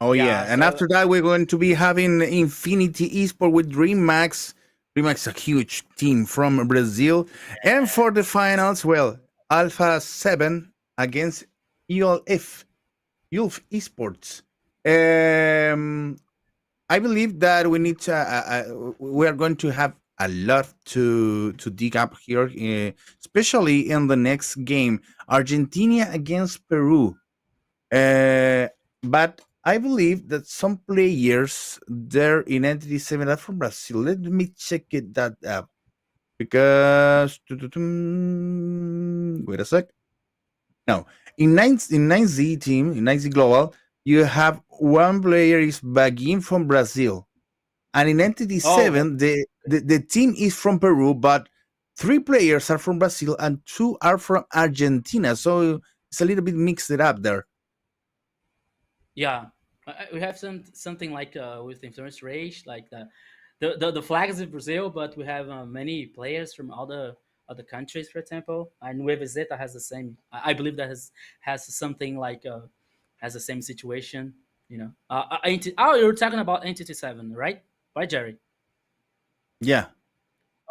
Oh Yeah, yeah, and so- after that we're going to be having Infinity Esport with DreamMax. DreamMax, a huge team from Brazil. And for the finals, well, Alpha 7 against ULF Esports. I believe that we need to. We are going to have a lot to dig up here, especially in the next game, Argentina against Peru. But I believe that some players there in Entity 7 are from Brazil. Let me check that up. Because wait a sec. No. In 9Z team, in 9Z Global, you have one player is Bagin from Brazil. And in Entity 7, the team is from Peru, but 3 players are from Brazil and 2 are from Argentina. So it's a little bit mixed up there. Yeah, we have something like with Influence Rage, like the flag is in Brazil, but we have many players from other countries, for example. And Nueva Zeta has the same. I believe that has something like has the same situation. You know, you're talking about Entity 7, right? Right, Jerry? Yeah.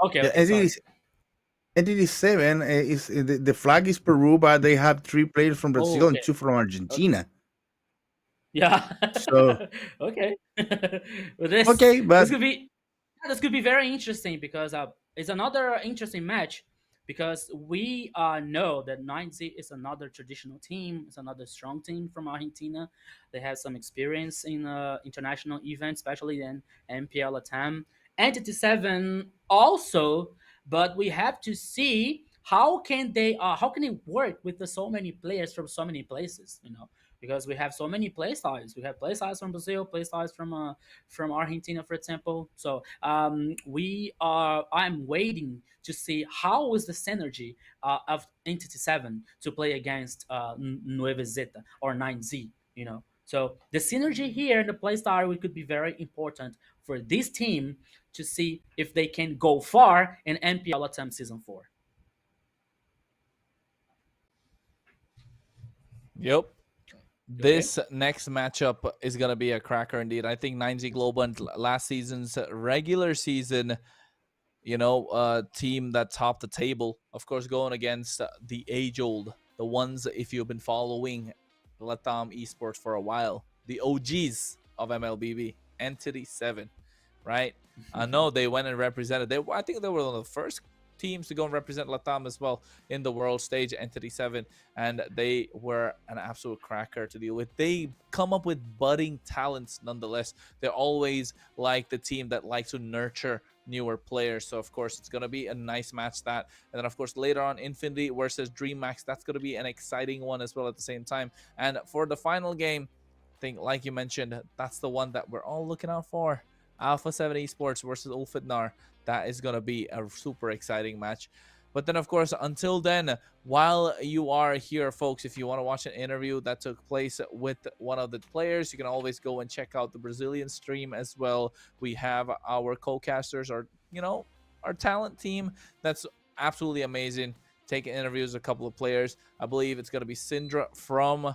Okay, Yeah, okay, sorry. Entity 7 is the flag is Peru, but they have 3 players from Brazil and Okay. 2 from Argentina. Yeah. So Okay. Well, this okay, but this could be very interesting because it's another interesting match because we know that 9Z is another traditional team. It's another strong team from Argentina. They have some experience in international events, especially in MPL LATAM. Entity 7 also, but we have to see how can they work with so many players from so many places, you know, because we have so many play styles. We have play styles from Brazil, play styles from Argentina, for example. So I'm waiting to see how is the synergy of Entity 7 to play against Nueva Zeta or 9Z, you know. So the synergy here in the playstyle could be very important for this team to see if they can go far in MPL LATAM Season 4. Yep. Okay. This next matchup is gonna be a cracker indeed. I think 9Z Global and last season's regular season, team that topped the table. Of course, going against the age old, the ones if you've been following Latam esports for a while, the OGs of MLBB, Entity 7, right? I know they went and represented. I think they were one of the first teams to go and represent Latam as well in the world stage, Entity 7, and they were an absolute cracker to deal with. They come up with budding talents nonetheless. They're always like the team that likes to nurture newer players. So of course it's going to be a nice match, that. And then of course later on, Infinity versus DreamMax, that's going to be an exciting one as well at the same time. And for the final game, I think like you mentioned, that's the one that we're all looking out for. Alpha 7 Esports versus Ulfidnar. That is going to be a super exciting match. But then, of course, until then, while you are here, folks, if you want to watch an interview that took place with one of the players, you can always go and check out the Brazilian stream as well. We have our co-casters, our talent team that's absolutely amazing, taking interviews with a couple of players. I believe it's going to be Syndra from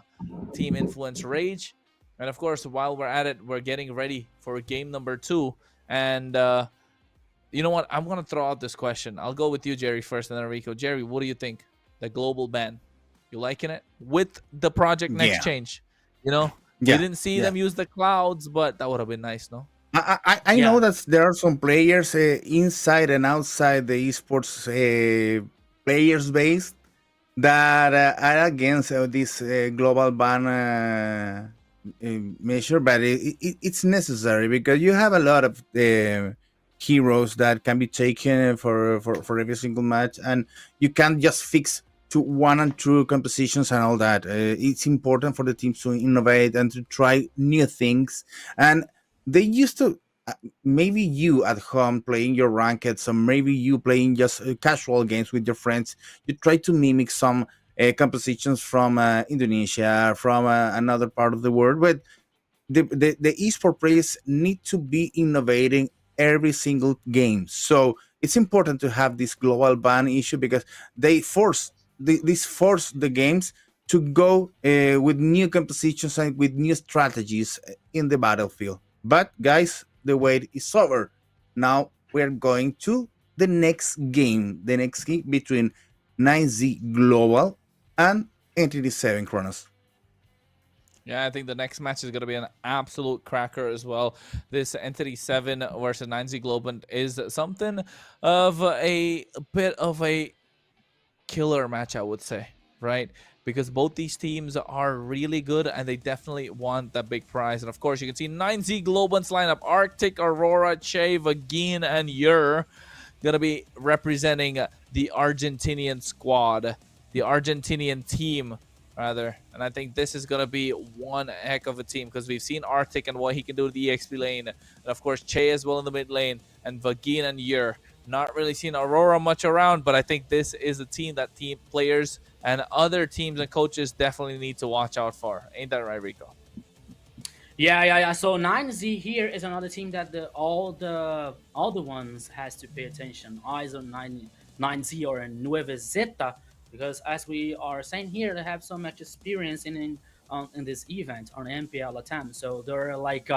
Team Influence Rage. And, of course, while we're at it, we're getting ready for game number 2. And, you know what? I'm going to throw out this question. I'll go with you, Jerry, first, and then Rico. Jerry, what do you think? The global ban. You liking it? With the Project Next change. We didn't see them use the clouds, but that would have been nice, no? I know that there are some players inside and outside the esports players base that are against this global ban measure, but it's necessary because you have a lot of heroes that can be taken for every single match, and you can't just fix to 1 and 2 compositions and all that. It's important for the teams to innovate and to try new things. And they used to, maybe you at home playing your rankeds, or maybe you playing just casual games with your friends, you try to mimic some compositions from Indonesia, from another part of the world, but the esport players need to be innovating every single game. So it's important to have this global ban issue because they force the games to go with new compositions and with new strategies in the battlefield. But guys, the wait is over. Now we're going to the next game between 9Z Global and Entity 7 Kronos. Yeah, I think the next match is going to be an absolute cracker as well. This Entity 7 versus 9Z Global is something of a bit of a killer match, I would say, right? Because both these teams are really good and they definitely want that big prize. And of course, you can see 9Z Global's lineup: Arctic, Aurora, Che, Vagin, and Yer going to be representing the Argentinian squad, the Argentinian team, rather. And I think this is going to be one heck of a team because we've seen Arctic and what he can do to the EXP lane. And of course, Che as well in the mid lane, and Vagin and Yer. Not really seen Aurora much around, but I think this is a team that team players and other teams and coaches definitely need to watch out for. Ain't that right, Rico? Yeah. So 9Z here is another team that all the ones has to pay attention. Eyes on 9Z or Nueve Zeta, because as we are saying here, they have so much experience in this event on MPL LATAM. So they're like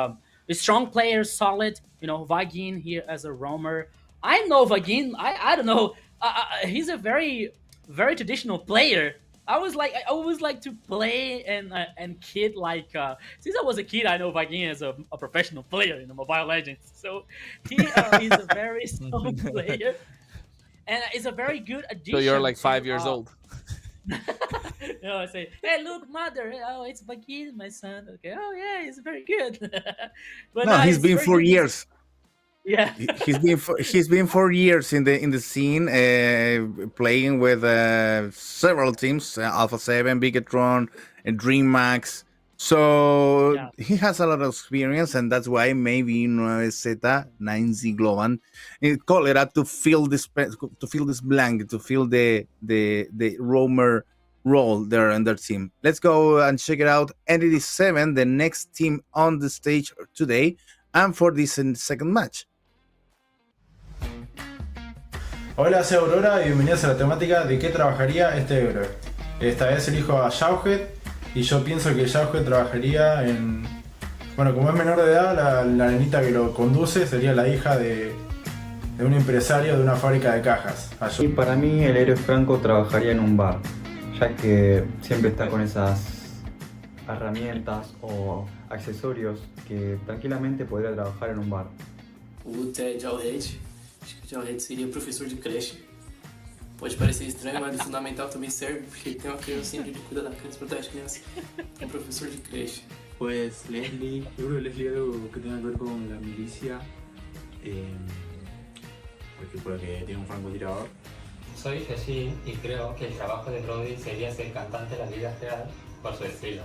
strong players, solid. Vagin here as a roamer. I know Vagin. I don't know. He's a very traditional player. I always like to play and kid like since I was a kid. I know Vagin is a professional player in the Mobile Legends. So he is a very strong player. And it's a very good addition. So you're like 5 years old. I say, hey, look, mother. Oh, it's Vagin, my son. Okay. Oh, yeah, he's very good. But no, he's been 4 years. Yeah, he's been 4 years in the scene, playing with several teams, Alpha 7, Bigatron, and DreamMax. So he has a lot of experience, and that's why maybe 9Z Global call it up to fill this blank, to fill the roamer role there in their team. Let's go and check it out. Entity 7, the next team on the stage today, and for this second match. Hola, soy Aurora y bienvenidos a la temática de qué trabajaría este héroe. Esta vez elijo a Jauhead y yo pienso que Jauhead trabajaría en... Bueno, como es menor de edad, la nenita que lo conduce sería la hija de un empresario de una fábrica de cajas. Y para mí el héroe Franco trabajaría en un bar, ya que siempre está con esas herramientas o accesorios que tranquilamente podría trabajar en un bar. Puta, é Jawhead. Acho que o Jawhead seria professor de creche. Pode parecer estranho, mas no fundamental também serve, porque tem uma criancinha que cuida da criança, protege a criança. É professor de creche. Pues Leslie, yo creo que Leslie algo que tenga que ver con la milicia, porque tiene un francotirador. Soy Jessin y creo que el trabajo de Brody sería ser cantante en la vida real por su estilo.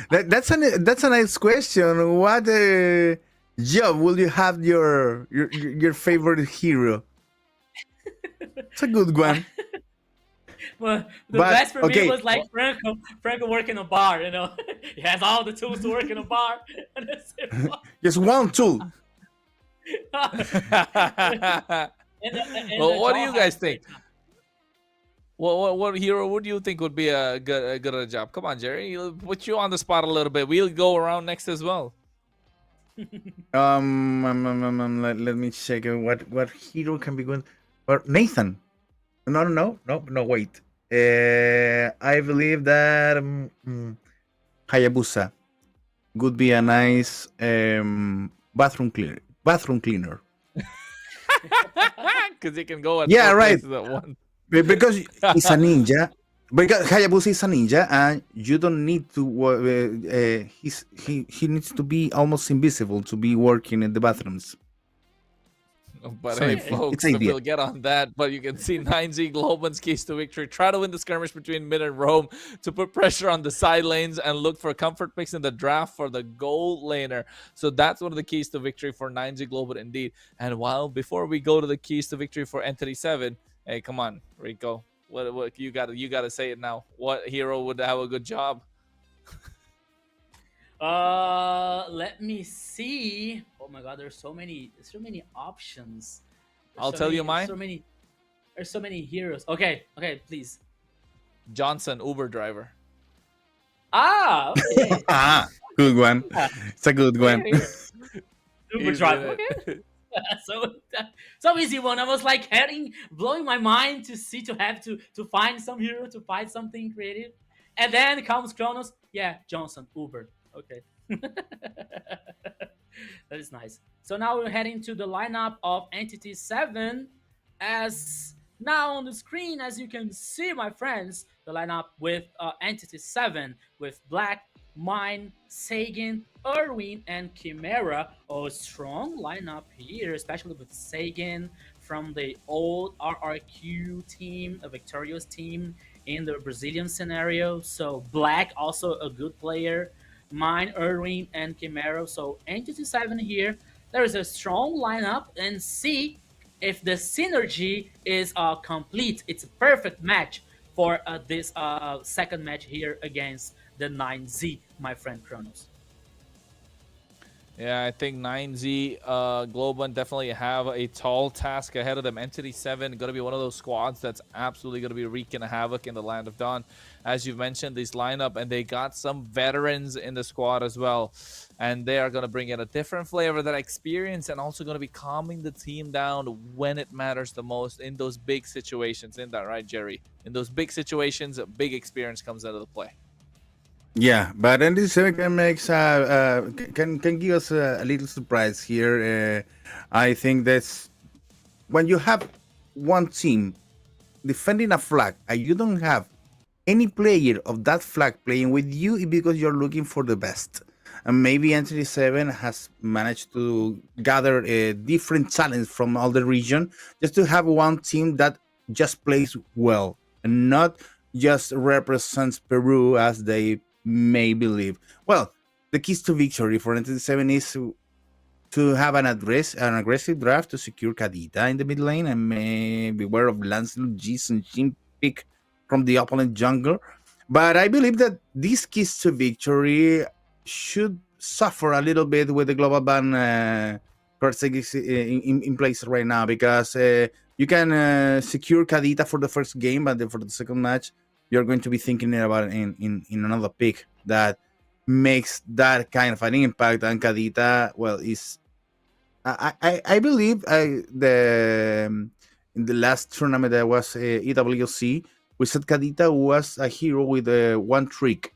That's a nice question. What job will you have your favorite hero? It's a good one. Well, the best for me was like Franco working a bar, you know. He has all the tools to work in a bar. Just one tool. Well, what do you guys think? What hero would you think would be a good job? Come on, Jerry. He'll put you on the spot a little bit. We'll go around next as well. Let me check what hero can be good. Or Nathan. No, wait. I believe that Hayabusa would be a nice bathroom cleaner. Because he can go at right. at once. Because he's a ninja. Because Hayabusa is a ninja, and you don't need to. He needs to be almost invisible to be working in the bathrooms. But So hey, it's folks, idea. we'll get on that. But you can see 9Z Globan's keys to victory. Try to win the skirmish between mid and Rome to put pressure on the side lanes and look for comfort picks in the draft for the gold laner. So that's one of the keys to victory for 9Z Globan indeed. And before we go to the keys to victory for Entity 7, hey, come on, Rico. What you gotta say it now. What hero would have a good job? Let me see. Oh my God, there's so many options. I'll tell you mine. There's so many heroes. Okay, please. Johnson, Uber driver. Okay. Good one. It's a good one. Uber driver. Okay. So easy one. I was like blowing my mind to find some hero, to find something creative, and then comes Kronos. Yeah, Johnson, Uber. Okay. That is nice. So now we're heading to the lineup of Entity 7. As now on the screen, as you can see, my friends, the lineup with Entity 7 with Black, Mine, Sagan, Irwin, and Chimera. A strong lineup here, especially with Sagan from the old RRQ team, a victorious team in the Brazilian scenario. So Black, also a good player. Mine, Irwin, and Chimera. So Entity 7 here. There is a strong lineup, and see if the synergy is complete. It's a perfect match for this second match here against the 9Z, my friend Kronos. Yeah, I think 9Z Globan definitely have a tall task ahead of them. Entity 7 going to be one of those squads that's absolutely going to be wreaking havoc in the Land of Dawn. As you've mentioned, this lineup, and they got some veterans in the squad as well. And they are going to bring in a different flavor, that experience, and also going to be calming the team down when it matters the most in those big situations. Isn't that right, Jerry? In those big situations, a big experience comes into the play. Yeah, but Entity 7 can give us a little surprise here. I think that's when you have one team defending a flag and you don't have any player of that flag playing with you, it's because you're looking for the best. And maybe Entity 7 has managed to gather a different talent from all the region just to have one team that just plays well and not just represents Peru as they may believe. Well, the keys to victory for Entity 7 is to have an aggressive draft to secure Kadita in the mid lane and may beware of Lancelot, Jis, and Jim pick from the opponent jungle. But I believe that these keys to victory should suffer a little bit with the global ban in place right now, because you can secure Kadita for the first game, but then for the second match, you're going to be thinking about it in another pick that makes that kind of an impact. And Kadita, well, is I believe in the last tournament that was EWC, we said Kadita was a hero with one trick,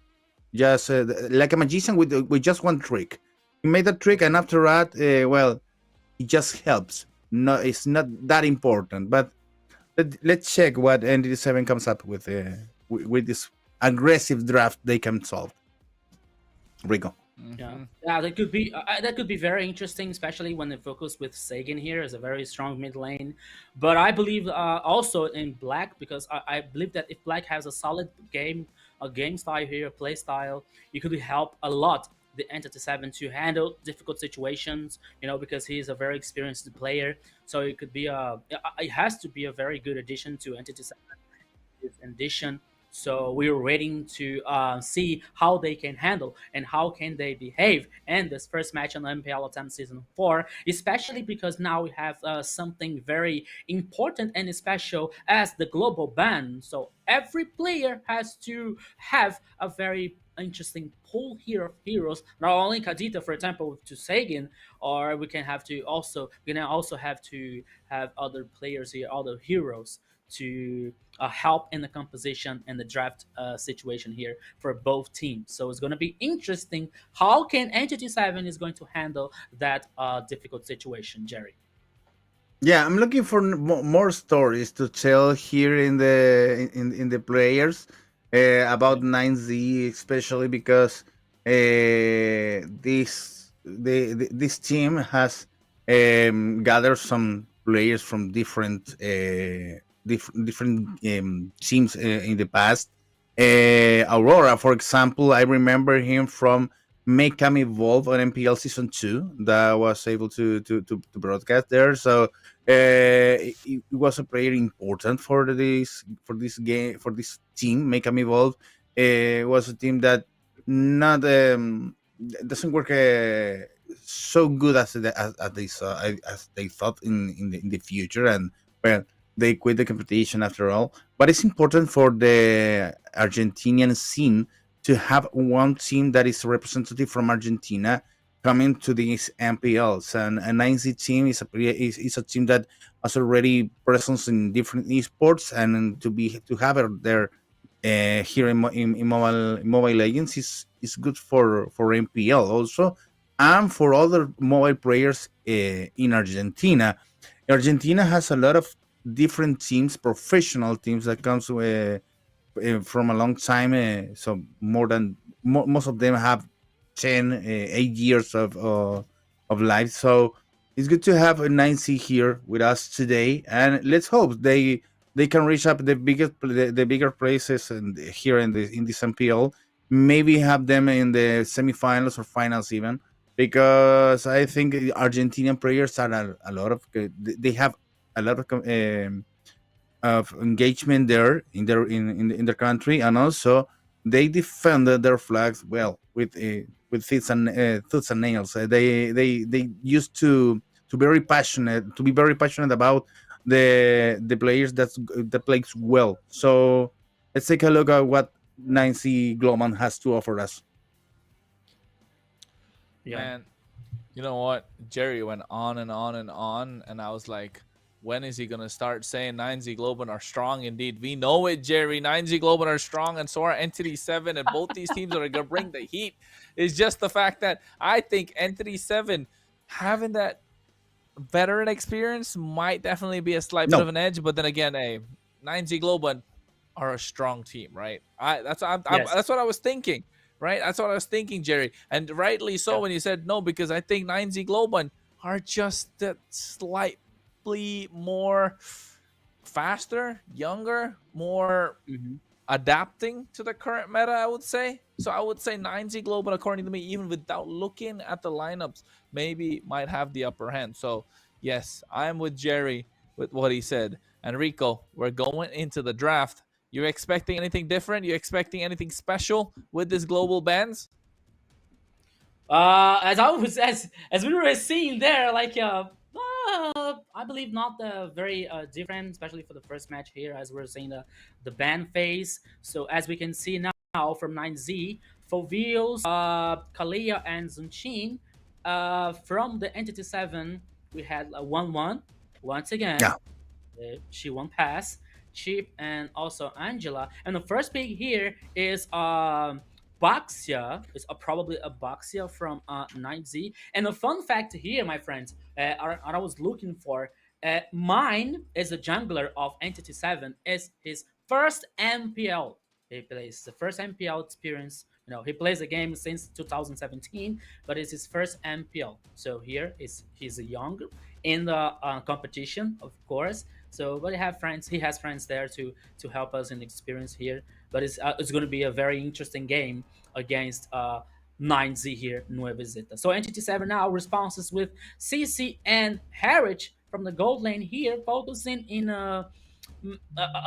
just like a magician with just one trick. He made that trick, and after that, well, it just helps. No, it's not that important. But let's check what ND7 comes up with this aggressive draft they can solve. Rico. Yeah, that could be very interesting, especially when they focus with Sagan here as a very strong mid lane. But I believe also in Black, because I believe that if Black has a solid game style here, play style, it could help a lot the Entity 7 to handle difficult situations. Because he is a very experienced player, so it has to be a very good addition to Entity 7. Addition. So we're waiting to see how they can handle and how can they behave in this first match on the MPL LATAM Season 4, especially because now we have something very important and special as the global ban. So every player has to have a very interesting pool here of heroes. Not only Kadita, for example, to Sagan, or we can also have to have other players here, other heroes to help in the composition and the draft situation here for both teams. So it's going to be interesting how can Entity 7 is going to handle that difficult situation, Jerry. Yeah, I'm looking for more stories to tell here in the players about 9Z, especially because this team has gathered some players from different teams in the past. Aurora, for example, I remember him from Make Them Evolve on MPL Season 2 that was able to broadcast there. So it was a player important for this game, for this team. Make Them Evolve was a team that not doesn't work so good as they thought in the future, and well, they quit the competition after all. But it's important for the Argentinian scene to have one team that is representative from Argentina coming to these MPLs. And a 9Z team is a team that has already presence in different esports, and to have it there here in Mobile Legends is good for MPL also, and for other mobile players in Argentina. Argentina has a lot of different teams, professional teams that comes from a long time. So most of them have 8 years of life. So it's good to have a 9C here with us today, and let's hope they can reach up the bigger places and here in this MPL. Maybe have them in the semifinals or finals even, because I think Argentinian players are a lot of they have a lot of engagement there in their country, and also they defended their flags well with tooth and nails. They used to be very passionate about the players that plays well. So let's take a look at what 9C Glowman has to offer us. Yeah. Man, you know what? Jerry went on and on and on, and I was like, when is he going to start saying 9Z Globan are strong indeed? We know it, Jerry. 9Z Globan are strong, and so are Entity 7, and both these teams are going to bring the heat. It's just the fact that I think Entity 7 having that veteran experience might definitely be a slight bit of an edge, but then again, 9Z Globan are a strong team, right? That's what I was thinking, right? That's what I was thinking, Jerry. And rightly so when you said no, because I think 9Z Globan are just that slightly more faster, younger, more adapting to the current meta, I would say. So I would say 9Z Global, according to me, even without looking at the lineups, maybe might have the upper hand. So yes, I'm with Jerry with what he said. And Rico, we're going into the draft. You expecting anything different? You expecting anything special with this global bans? As we were seeing there, like I believe not very different, especially for the first match here, as we're seeing the ban phase. So as we can see now from 9Z, Fovios, Kalia, and Zunchin. From the Entity 7, we had a 1-1 once again. Yeah. She won pass. Chip and also Angela. And the first pick here is Baxia. It's probably a Baxia from 9Z. And a fun fact here, my friends, I was looking for, mine is a jungler of Entity 7, is his first MPL. He plays the first MPL experience. You know, he plays the game since 2017, but it's his first MPL. So here is he's young in the competition, of course. So, but he has friends there to help us in the experience here. But it's going to be a very interesting game against 9Z here, Nueva Zeta. So Entity 7 now responses with CC and Harwich from the gold lane here, focusing in a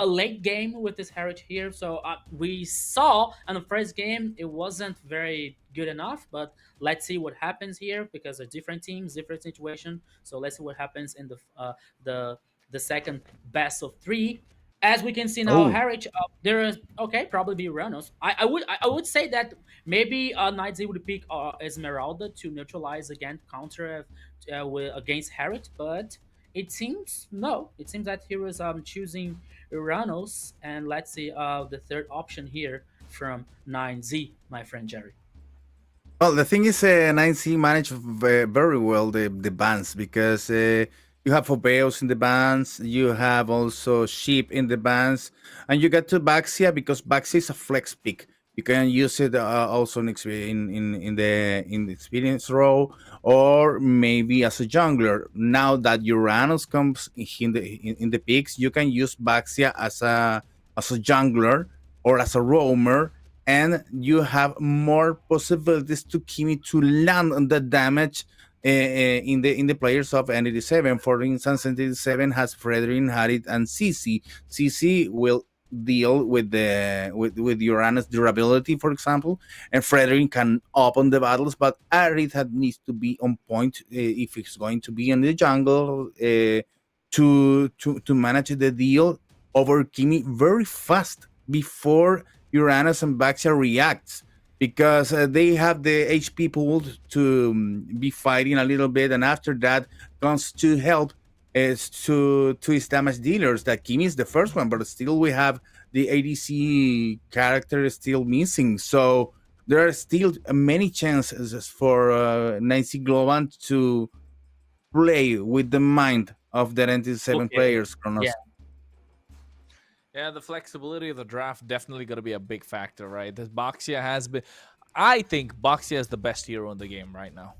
late game with this Harwich here. So we saw in the first game it wasn't very good enough, but let's see what happens here because they're different teams, different situation. So let's see what happens in the second best of 3. As we can see now, Harwich, there is probably be Ranos. I would say that maybe Knights would pick Esmeralda to neutralize again counter against Harwich, but it seems no. It seems that he was choosing Ranos, and let's see the third option here from 9Z, my friend Jerry. Well, the thing is, 9C managed very well the bans because you have Fobeos in the bans, you have also Sheep in the bans, and you get to Baxia because Baxia is a flex pick. You can use it also in the experience row, or maybe as a jungler. Now that Uranus comes in the picks, you can use Baxia as a jungler or as a roamer, and you have more possibilities to Kimi to land on the damage in the players of Entity 7. For instance, Entity 7 has Frederick, Harit, and CC. CC will deal with Uranus durability, for example, and Frederick can open the battles, but Harit needs to be on point if it's going to be in the jungle to manage the deal over Kimi very fast before Uranus and Baxia reacts, because they have the HP pooled to be fighting a little bit, and after that comes to help is to his damage dealers. That Kimi is the first one, but still we have the ADC character still missing. So there are still many chances for Nancy Globan to play with the mind of the 97 players, Kronos. Yeah, the flexibility of the draft definitely going to be a big factor, right? This Baxia has been... I think Baxia is the best hero in the game right now.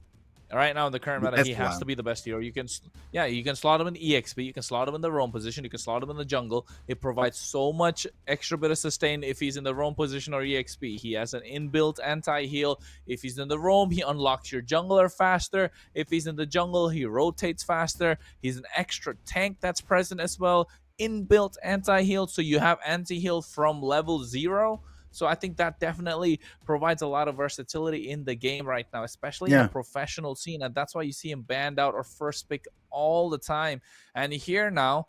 Right now in the current meta, he has to be the best hero. You can slot him in EXP, you can slot him in the roam position, you can slot him in the jungle. It provides so much extra bit of sustain if he's in the roam position or EXP. He has an inbuilt anti-heal. If he's in the roam, he unlocks your jungler faster. If he's in the jungle, he rotates faster. He's an extra tank that's present as well. Inbuilt anti-heal, so you have anti-heal from level 0. So I think that definitely provides a lot of versatility in the game right now, especially in the professional scene. And that's why you see him banned out or first pick all the time. And here now,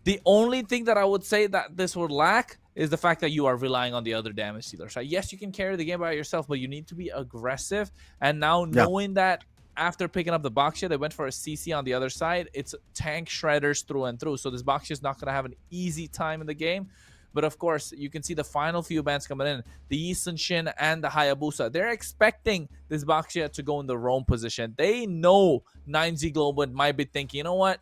the only thing that I would say that this would lack is the fact that you are relying on the other damage dealers. Right? Yes, you can carry the game by yourself, but you need to be aggressive. And now knowing that after picking up the Baxia, they went for a CC on the other side. It's tank shredders through and through. So this Baxia is not going to have an easy time in the game. But of course, you can see the final few bans coming in. The Yi Sun-shin and the Hayabusa. They're expecting this Baxia to go in the roam position. They know 9Z Global might be thinking, you know what?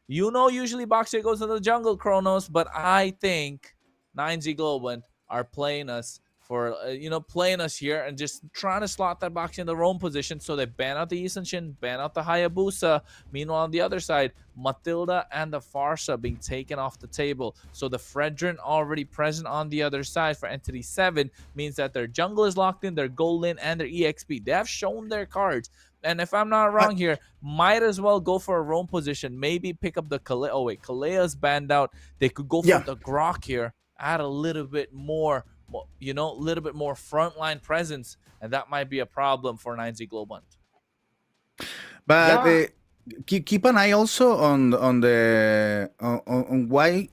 You know usually Baxia goes to the jungle, Kronos. But I think 9Z Global are playing us for playing us here and just trying to slot that box in the roam position. So they ban out the Isanshin, ban out the Hayabusa. Meanwhile, on the other side, Matilda and the Farsa being taken off the table. So the Fredrin already present on the other side for Entity 7 means that their jungle is locked in, their gold lane, and their EXP. They have shown their cards. And if I'm not wrong here, might as well go for a roam position. Maybe pick up the Kalea. Oh, wait, Kalea's banned out. They could go for the Grok here. Add a little bit more, a little bit more frontline presence. And that might be a problem for 9Z Global. But keep an eye also on why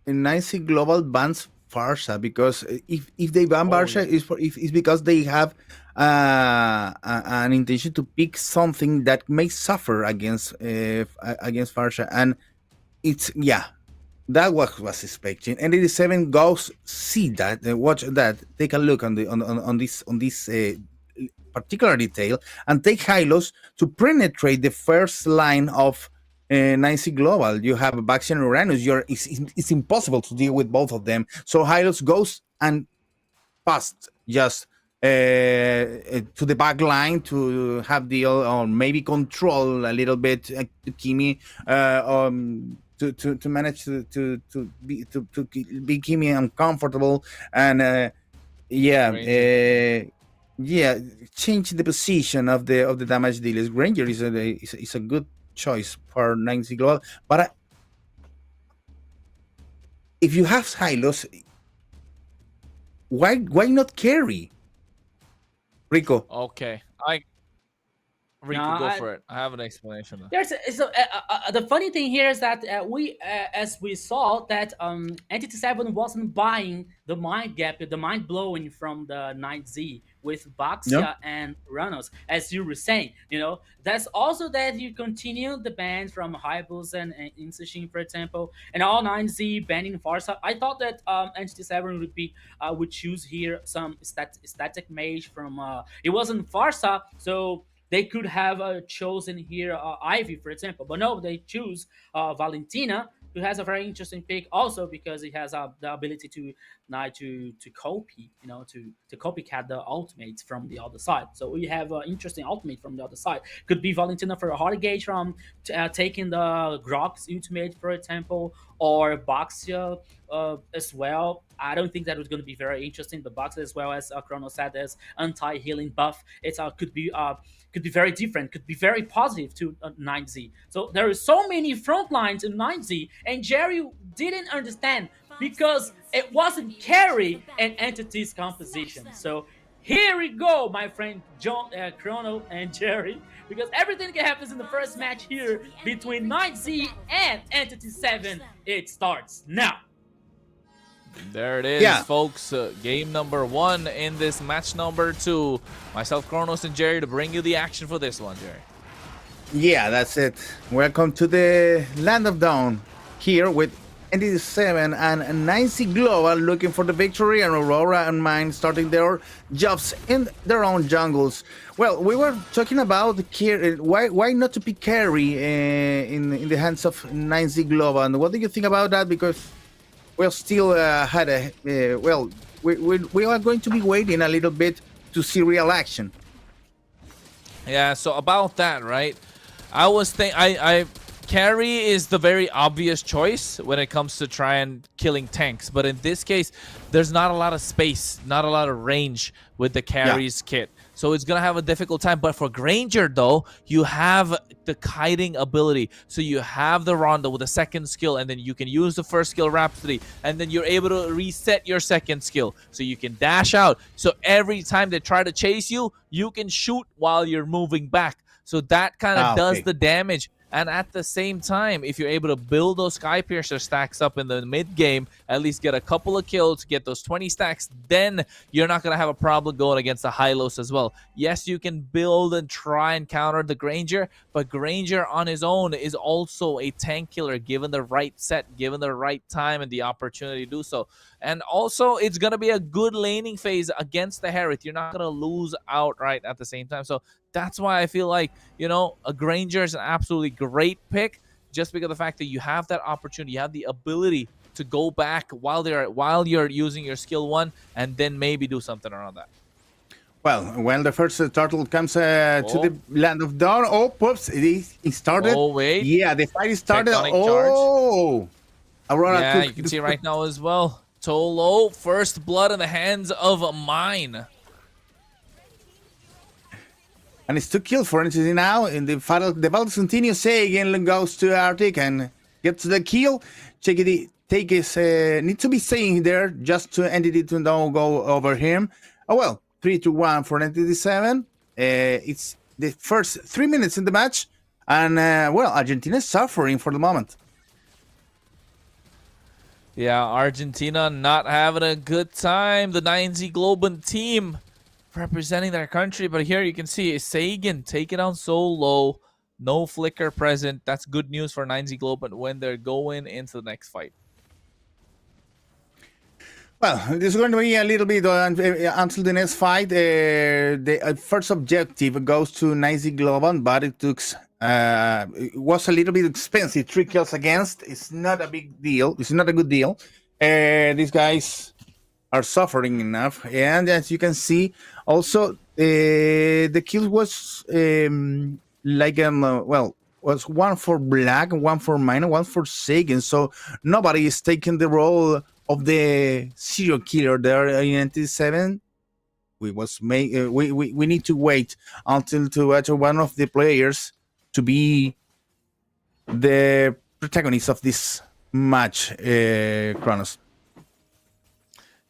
9Z Global bans Farsa, because if they ban Farsa, it's because they have an intention to pick something that may suffer against Farsa, and it's that was expecting. And 87 goes see that, watch that, take a look on this particular detail, and take Hylos to penetrate the first line of 9Z Global. You have Baxi and Uranus. It's impossible to deal with both of them. So Hylos goes and past just to the back line to have deal or maybe control a little bit Kimi to manage to be Kimi uncomfortable, and change the position of the damage dealers. Granger is a good choice for 9Z Global, but if you have Hylos, why not carry? Rico. Okay, Rico, go for it. I have an explanation. The funny thing here is that as we saw that Entity 7 wasn't buying the mind gap, the mind blowing from the 9Z with Baxia and Ranos, as you were saying. That's also that you continue the ban from Hayabusa and Insashin, for example, and all 9Z banning Farsa. I thought that Entity 7 would choose here some static mage from it wasn't Farsa, so they could have chosen here Ivy, for example, but no, they choose Valentina, who has a very interesting pick also because he has the ability to copy, to copycat the ultimates from the other side. So we have an interesting ultimate from the other side. Could be Valentina for a hard gauge from taking the Grok's ultimate, for example, or Baxia as well. I don't think that was going to be very interesting. The Baxia, as well as Chrono said, as anti-healing buff, it could be very different, could be very positive to 9Z. So there are so many front lines in 9Z, and Jerry didn't understand because it wasn't carry an entity's composition. So here we go, my friend John, Chrono, and Jerry, because everything can happen in the first match here between 9Z and Entity 7. It starts now. There it is, folks. Game number 1 in this match number 2. Myself, Kronos, and Jerry to bring you the action for this one, Jerry. Yeah, that's it. Welcome to the Land of Dawn here with Entity 7 and 9Z Global looking for the victory, and Aurora and Mine starting their jobs in their own jungles. Well, we were talking about why not to pick carry in the hands of 9Z Global, and what do you think about that? Because we'll still we are going to be waiting a little bit to see real action. Yeah, so about that, right? I was carry is the very obvious choice when it comes to try and killing tanks, but in this case, there's not a lot of space, not a lot of range with the carry's kit. So it's going to have a difficult time. But for Granger, though, you have the kiting ability. So you have the Rondo with a second skill, and then you can use the first skill, Rhapsody, and then you're able to reset your second skill. So you can dash out. So every time they try to chase you, you can shoot while you're moving back. So that kind of does the damage. And at the same time, if you're able to build those Sky Piercer stacks up in the mid-game, at least get a couple of kills, get those 20 stacks, then you're not going to have a problem going against the Hylos as well. Yes, you can build and try and counter the Granger, but Granger on his own is also a tank killer given the right set, given the right time and the opportunity to do so. And also, it's going to be a good laning phase against the Harith. You're not going to lose outright at the same time. So that's why I feel like, a Granger is an absolutely great pick just because of the fact that you have that opportunity, you have the ability to go back while you're using your skill 1 and then maybe do something around that. Well, when the first turtle comes to the land of dawn, whoops, it started. Oh, wait. Yeah, the fight started. Tectonic Aurora. Yeah, you can see right now as well. Tolo, first blood in the hands of Mine. And it's 2 kills for entity now. In the final, the battle continues. Sagan goes to Arctic and gets the kill. Take his need to be staying there just to entity to don't go over him. Oh well, 3-1 for entity 7. It's the first 3 minutes in the match, and well, Argentina is suffering for the moment. Yeah, Argentina not having a good time. The 9Z Globan team representing their country, but here you can see Sagan taking down solo. No flicker present. That's good news for 9Z Globan when they're going into the next fight. Well, this is going to be a little bit until the next fight. The first objective goes to 9Z Globan, but it was a little bit expensive. 3 kills against. It's not a big deal. It's not a good deal. These guys are suffering enough, and as you can see, also the kill was was 1 for Black, 1 for Mine, 1 for Sagan. So nobody is taking the role of the serial killer there in entity 7. We need to wait until one of the players to be the protagonist of this match, Kronos.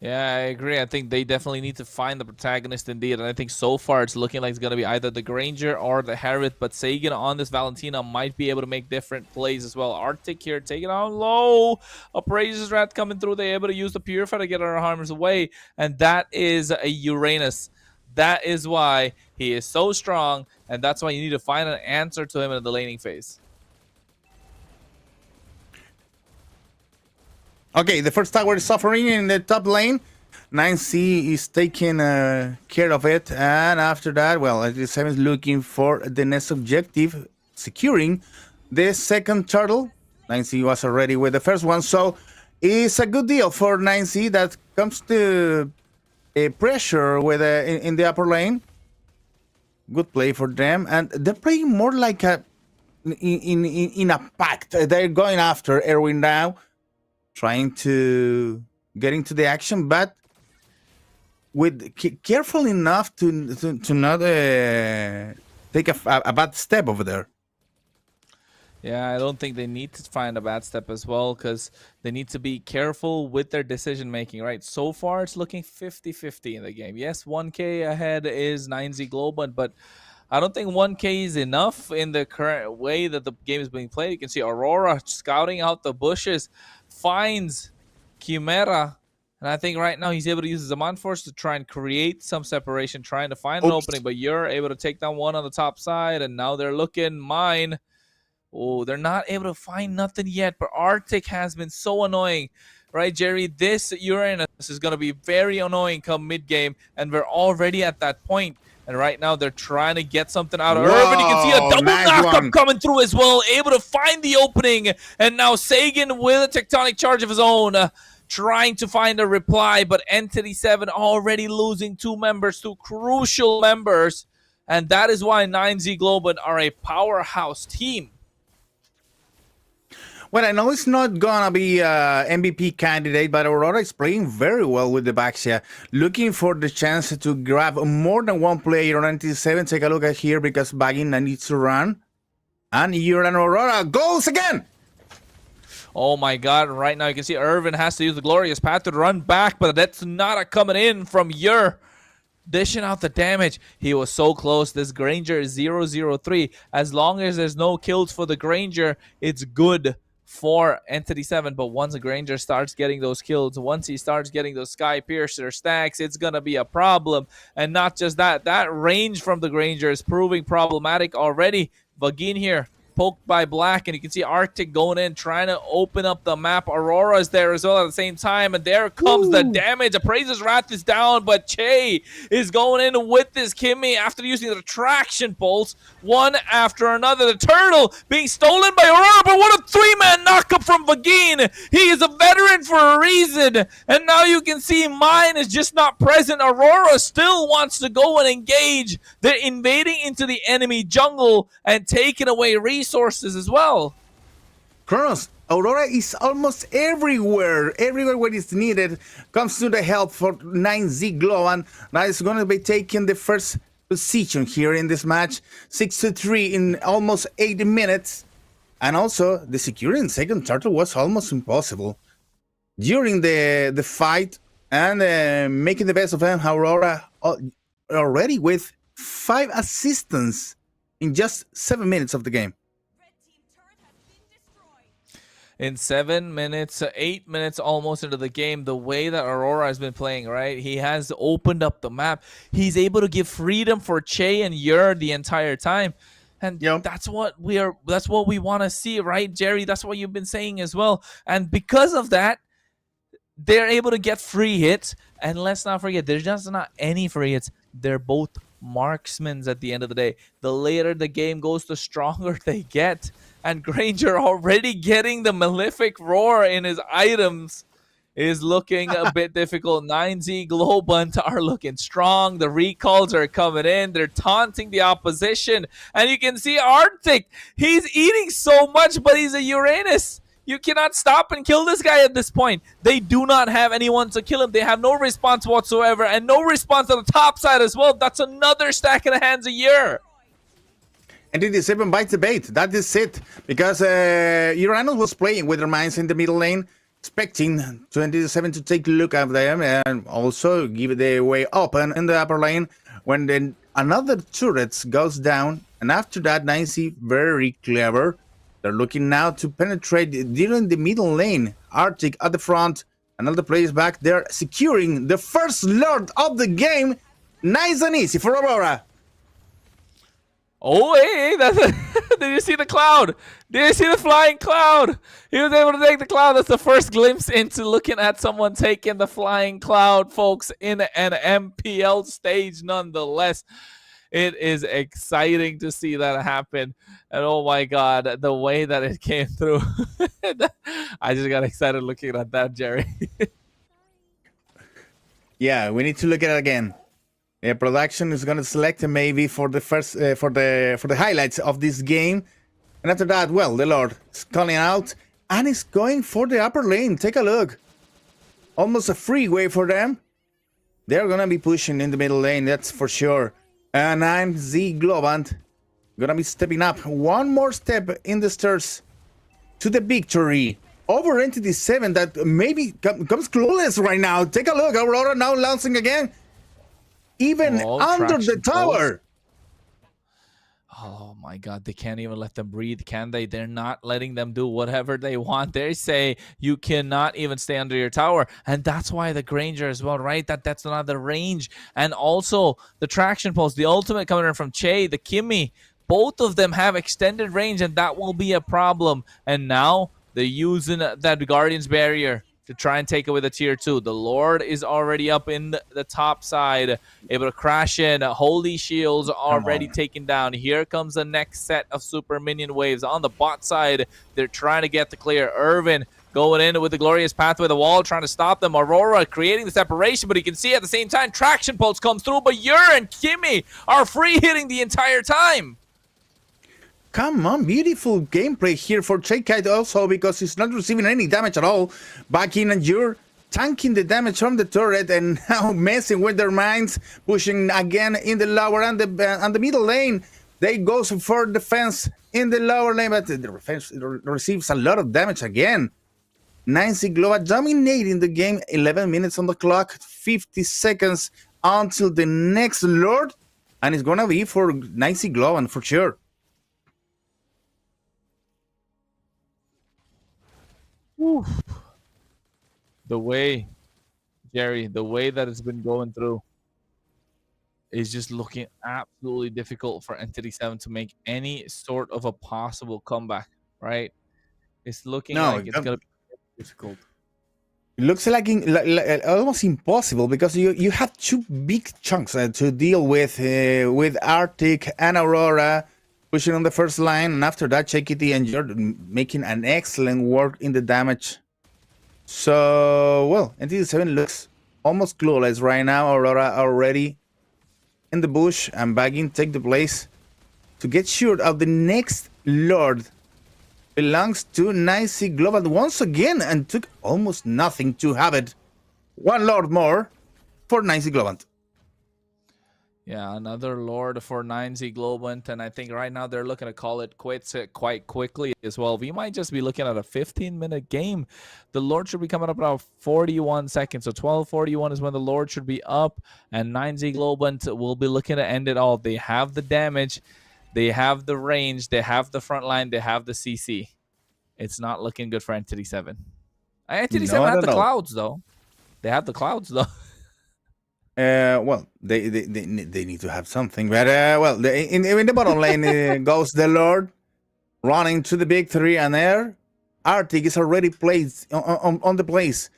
Yeah, I agree. I think they definitely need to find the protagonist indeed. And I think so far it's looking like it's going to be either the Granger or the Harriet. But Sagan on this Valentina might be able to make different plays as well. Arctic here taking on low. Appraiser's Rat coming through. They're able to use the Purifier to get our harmers away. And that is a Uranus. That is why he is so strong. And that's why you need to find an answer to him in the laning phase. Okay, the first tower is suffering in the top lane. 9C is taking care of it. And after that, well, 7 is looking for the next objective, securing the second turtle. 9C was already with the first one. So it's a good deal for 9C that comes to pressure with in the upper lane. Good play for them. And they're playing more like in a pact. They're going after Erwin now, trying to get into the action, but with careful enough to not take a bad step over there. Yeah, I don't think they need to find a bad step as well, because they need to be careful with their decision making, right? So far, it's looking 50-50 in the game. Yes, 1K ahead is 9Z Globan, but I don't think 1K is enough in the current way that the game is being played. You can see Aurora scouting out the bushes, finds Chimera, and I think right now he's able to use his Zaman Force to try and create some separation, trying to find an opening, but you're able to take down one on the top side, and now they're looking Mine. Oh, they're not able to find nothing yet, but Arctic has been so annoying. Right, Jerry? This Uranus is going to be very annoying come mid-game, and we're already at that point. And right now, they're trying to get something out of Irvin. You can see a double knockup coming through as well, able to find the opening. And now Sagan with a tectonic charge of his own, trying to find a reply, but Entity 7 already losing 2 members, 2 crucial members. And that is why 9Z Globan are a powerhouse team. Well, I know it's not gonna be MVP candidate, but Aurora is playing very well with the Baxia, looking for the chance to grab more than one player on Entity 7. Take a look at here, because Bagina needs to run. And Aurora goes again! Oh my god, right now you can see Irvin has to use the glorious path to run back, but that's not coming in from Ur. Dishing out the damage. He was so close. This Granger is 0-0-3. As long as there's no kills for the Granger, it's good for Entity 7, but once a Granger starts getting those kills, once he starts getting those Sky Piercer stacks, it's gonna be a problem. And not just that, that range from the Granger is proving problematic already. Vagin here poked by Black, and you can see Arctic going in, trying to open up the map. Aurora is there as well at the same time, and there comes the damage. Appraiser's Wrath is down, but Che is going in with this Kimmy after using the traction pulse, one after another. The turtle being stolen by Aurora, but what a three-man knockup from Vagine. He is a veteran for a reason, and now you can see Mine is just not present. Aurora still wants to go and engage. They're invading into the enemy jungle and taking away resources as well. Kronos, Aurora is almost everywhere where it's needed. Comes to the help for 9Z Globan. That is going to be taking the first position here in this match. 6-3 in almost 80 minutes. And also, the securing second turtle was almost impossible. During the fight and making the best of them, Aurora already with 5 assistants in just 7 minutes of the game. In 7 minutes, 8 minutes almost into the game, the way that Aurora has been playing, right? He has opened up the map. He's able to give freedom for Che and Yer the entire time. And that's what we want to see, right, Jerry? That's what you've been saying as well. And because of that, they're able to get free hits. And let's not forget, there's just not any free hits. They're both marksmen at the end of the day. The later the game goes, the stronger they get. And Granger already getting the Malefic Roar in his items is looking a bit difficult. 9Z Globunt are looking strong. The recalls are coming in. They're taunting the opposition. And you can see Arctic. He's eating so much, but he's a Uranus. You cannot stop and kill this guy at this point. They do not have anyone to kill him. They have no response whatsoever, and no response on the top side as well. That's another stack in the hands a year. And it is 7 bites a bait. That is it. Because Uranus was playing with their mines in the middle lane, expecting 27 to take a look at them and also give the way open in the upper lane. When then another turret goes down, and after that, 9C, very clever. They're looking now to penetrate during the middle lane. Arctic at the front, another players back there, securing the first Lord of the game. Nice and easy for Aurora. Oh, hey, did you see the cloud? Did you see the flying cloud? He was able to take the cloud. That's the first glimpse into looking at someone taking the flying cloud, folks, in an MPL stage nonetheless. It is exciting to see that happen. And oh my God, the way that it came through. I just got excited looking at that, Jerry. Yeah, we need to look at it again. Production is going to select maybe for the first for the highlights of this game, and after that, well, the Lord is calling out and is going for the upper lane. Take a look, almost a freeway for them. They're gonna be pushing in the middle lane, that's for sure. And I'm Z Globant, gonna be stepping up one more step in the stairs to the victory over Entity 7 that maybe comes clueless right now. Take a look, Aurora now launching again. Even under the tower. Oh my God, they can't even let them breathe, can they? They're not letting them do whatever they want. They say you cannot even stay under your tower. And that's why the Granger as well, right? That's not the range. And also the traction pulse, the ultimate coming in from Che, the Kimmy, both of them have extended range, and that will be a problem. And now they're using that Guardian's Barrier to try and take away the tier 2. The Lord is already up in the top side, able to crash in. Holy Shields already taken down. Here comes the next set of super minion waves. On the bot side, they're trying to get the clear. Irvin going in with the glorious pathway, the wall, trying to stop them. Aurora creating the separation, but you can see at the same time, traction pulse comes through, but Yer and Kimmy are free hitting the entire time. Come on, beautiful gameplay here for Kite also, because he's not receiving any damage at all. Back in, and you're tanking the damage from the turret and now messing with their mines, pushing again in the lower and the middle lane. They go for defense in the lower lane, but the defense receives a lot of damage again. 9C Glova dominating the game, 11 minutes on the clock, 50 seconds until the next Lord, and it's gonna be for 9C Glova for sure. Whew. The way, Jerry, the way that it's been going through, is just looking absolutely difficult for Entity 7 to make any sort of a possible comeback, right? It's looking No, like it's going to be difficult. it looks like, almost impossible because you have two big chunks to deal with Arctic and Aurora pushing on the first line, and after that, Chakity and you're making an excellent work in the damage. So, well, Entity 7 looks almost clueless right now. Aurora already in the bush, and Baggin take the place to get sure of the next Lord belongs to Nicey Global once again, and took almost nothing to have it. One Lord more for Nicey Global. Yeah, another Lord for 9Z Globant, and I think right now they're looking to call it quits quite quickly as well. We might just be looking at a 15-minute game. The Lord should be coming up about 41 seconds, so 12:41 is when the Lord should be up, and 9Z Globant will be looking to end it all. They have the damage, they have the range, they have the front line, they have the CC. It's not looking good for Entity 7. Entity 7 had the clouds, though. They have the clouds, though. Well, they need to have something, but well, in the bottom lane goes the Lord running to the victory, and there Arctic is already placed on the place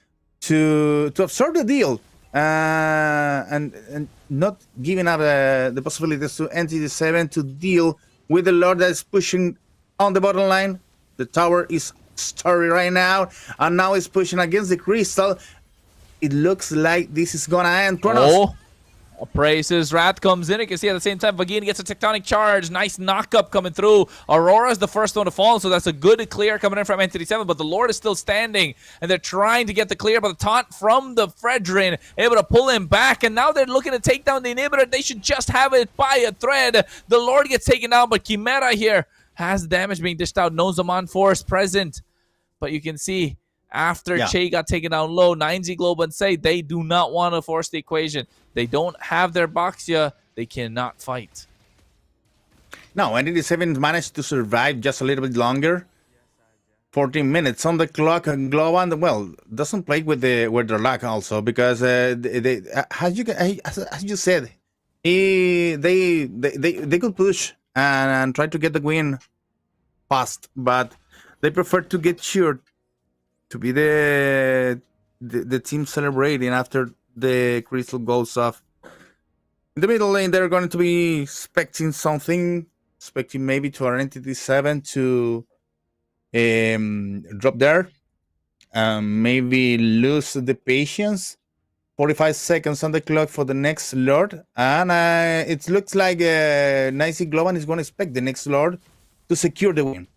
to absorb the deal, and not giving up the possibilities to Entity 7 to deal with the Lord that is pushing on the bottom line. The tower is story right now, and now it's pushing against the crystal. It looks like this is gonna end. Kronos. Praises. Rat comes in. You can see at the same time, Vagina gets a tectonic charge. Nice knock-up coming through. Aurora's the first one to fall, so that's a good clear coming in from Entity 7, but the Lord is still standing, and they're trying to get the clear, but the taunt from the Fredrin, able to pull him back, and now they're looking to take down the inhibitor. They should just have it by a thread. The Lord gets taken down, but Chimera here has damage being dished out. No Zaman Force present, but you can see after Che got taken down low, 9Z Global say they do not want to force the equation. They don't have their Boxia. They cannot fight. No, Entity 7 managed to survive just a little bit longer. 14 minutes on the clock, and Global, well, doesn't play with their luck also, because as you said, they could push and try to get the win fast, but they prefer to get sure to be the team celebrating after the crystal goes off. In the middle lane, they're going to be expecting something, expecting maybe to our Entity 7 to drop there, maybe lose the patience. 45 seconds on the clock for the next Lord, and it looks like Nicey Global is going to expect the next Lord to secure the win.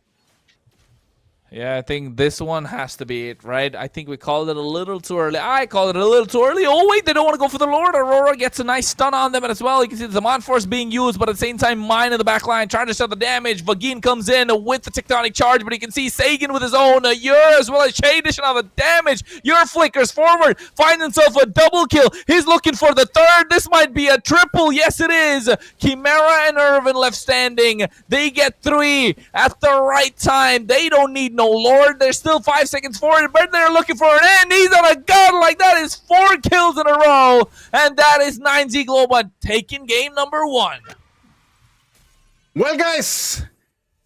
Yeah, I think this one has to be it, right? I think we called it a little too early. I called it a little too early. Oh, wait, they don't want to go for the Lord. Aurora gets a nice stun on them as well. You can see the Zaman Force being used, but at the same time, Mine in the back line trying to shut the damage. Vagin comes in with the tectonic charge, but you can see Sagan with his own. Yer as well as Shay dishing out the damage. Yer flickers forward, finds himself a double kill. He's looking for the third. This might be a triple. Yes, it is. Chimera and Irvin left standing. They get 3 at the right time. They don't need no Lord. There's still 5 seconds forward, but they're looking for an end. He's on a gun like that. Is 4 kills in a row, and that is 9Z Global taking game number 1. Well, guys,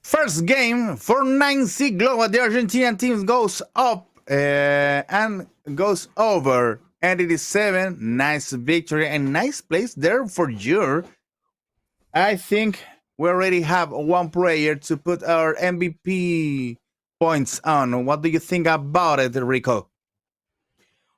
first game for 9Z Global. The Argentinian team goes up and goes over. Entity 7, nice victory and nice place there for you. I think we already have one player to put our MVP points on. What do you think about it, Rico?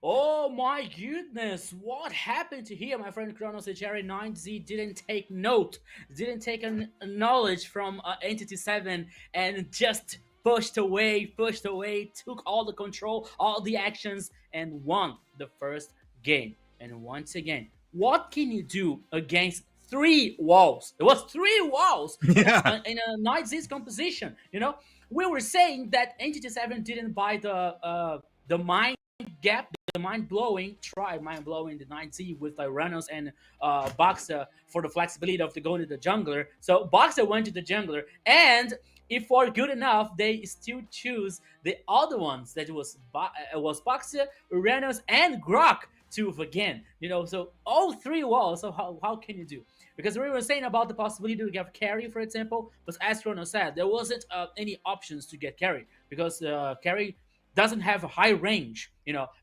Oh my goodness, what happened to here? My friend Kronos Jerry 9Z didn't take note, didn't take a knowledge from Entity 7 and just pushed away, took all the control, all the actions, and won the first game. And once again, what can you do against 3 walls? It was 3 walls in a 9Z's composition, you know? We were saying that Entity 7 didn't buy the mind gap, the mind-blowing the 9Z with Tyrannos and Boxa for the flexibility of going to the jungler. So Boxa went to the jungler, and if for good enough, they still choose the other ones that was Boxa, Uranus, and Grok to Vagan. So all three walls. So how can you do? Because we were saying about the possibility to get carry, for example, but as Chrono said, there wasn't any options to get carry because carry doesn't have a high range,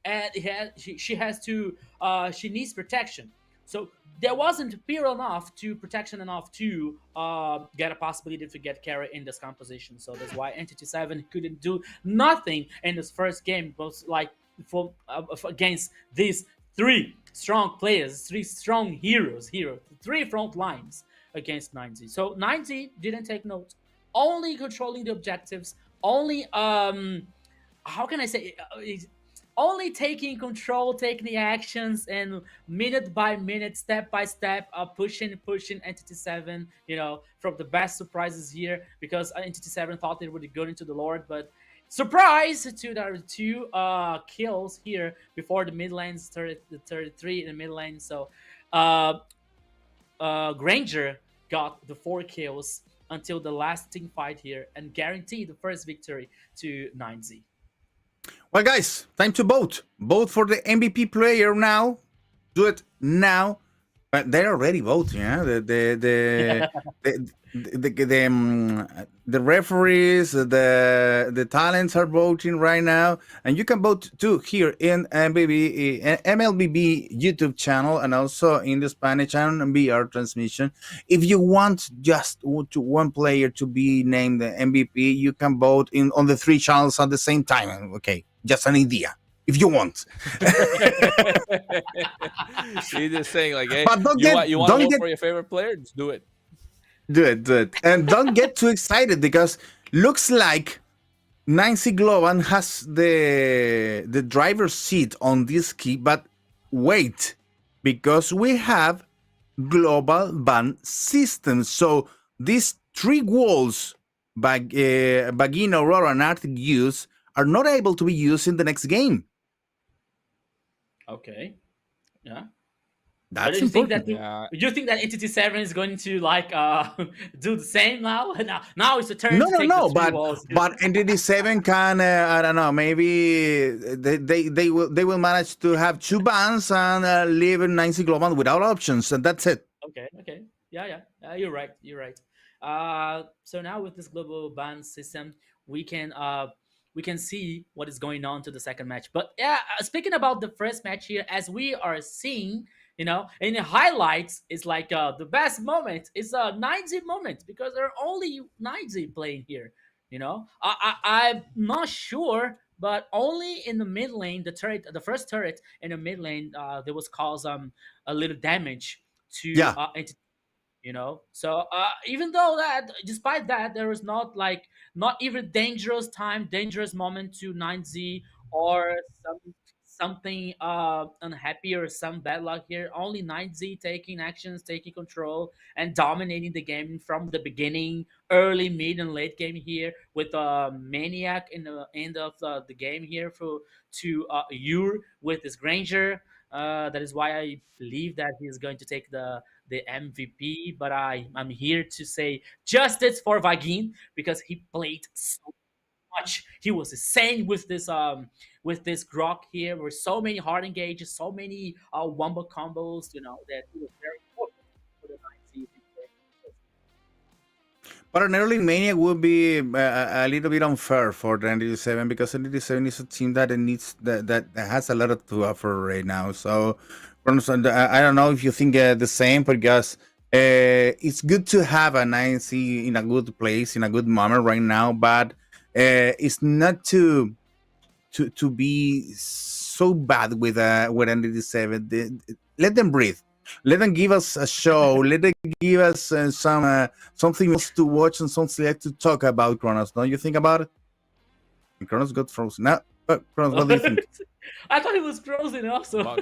and she has to she needs protection. So there wasn't peer enough to protection enough to get a possibility to get carry in this composition. So that's why Entity 7 couldn't do nothing in this first game, both like against these three strong players, three strong heroes here, three front lines against 9Z. So 9Z didn't take notes, only controlling the objectives, only how can I say only taking control, taking the actions, and minute by minute, step by step, pushing Entity 7, from the best surprises here, because Entity 7 thought they would go into the Lord, but surprise to the two kills here before the mid lanes, 33 in the mid lane. So Granger got the 4 kills until the last team fight here and guaranteed the first victory to 9Z. Well, guys, time to vote. Vote for the MVP player now. Do it now. But they're already voting. Yeah, the referees, the talents are voting right now, and you can vote too here in MLBB YouTube channel and also in the Spanish and VR transmission. If you want just one player to be named the MVP, you can vote on the 3 channels at the same time. Okay, just an idea. If you want. He's just saying like, hey, But you want to vote for your favorite player? Just do it. Do it. And don't get too excited because looks like 9C Global has the driver's seat on this key, but wait, because we have global ban systems. So these 3 walls, Bagina, Aurora, and Arctic use are not able to be used in the next game. Okay. Yeah. That's you important. You think that Entity 7 is going to do the same now? Now it's a turn to take No, the 3 walls. but Entity 7 can I don't know, maybe they will manage to have 2 bans and leave 9C Global without options, and that's it. Okay. Yeah. You're right. So now with this global ban system, we can see what is going on to the second match. But yeah, speaking about the first match here, as we are seeing, in the highlights, it's like the best moment is a 9Z moment because there are only 9Z playing here. I'm not sure, but only in the mid lane, the first turret in the mid lane, there was caused a little damage to Entity. So even though that, despite that, there was not even dangerous moment to 9Z or something unhappy or some bad luck here. Only 9Z taking actions, taking control, and dominating the game from the beginning, early, mid, and late game here with Maniac in the end of the game here to Ur with his Granger. That is why I believe that he is going to take the MVP. But I'm here to say justice for Vagin because he played so much. He was insane with this Grok here. With so many hard engages, so many wombo combos. That he was very important for the 9 But an early Maniac would be a little bit unfair for the ND7 because ND7 is a team that needs that has a lot to offer right now. So I don't know if you think the same, because it's good to have a 9C in a good place, in a good moment right now, but it's not to be so bad with ND7. Let them breathe. Let them give us a show. Let them give us something else to watch and something else to talk about, Kronos. Don't you think about it? And Kronos got frozen. No, Kronos, what do you think? I thought he was frozen also.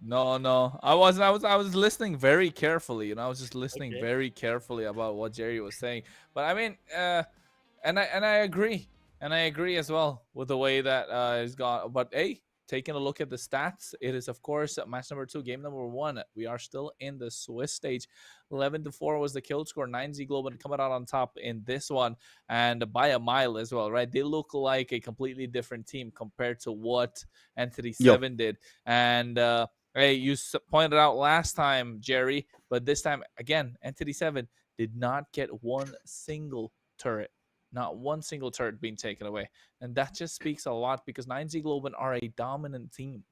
No. I was listening very carefully. I was just listening very carefully about what Jerry was saying. But I mean, and I agree. And I agree as well with the way that it's gone. But hey, taking a look at the stats, it is of course match number 2, game number 1. We are still in the Swiss stage. 11-4 was the kill score. 9Z Global coming out on top in this one, and by a mile as well, right? They look like a completely different team compared to what Entity 7 did. And hey, you pointed out last time, Jerry, but this time again, Entity 7 did not get one single turret. Not one single turret being taken away. And that just speaks a lot because 9Z Global are a dominant team.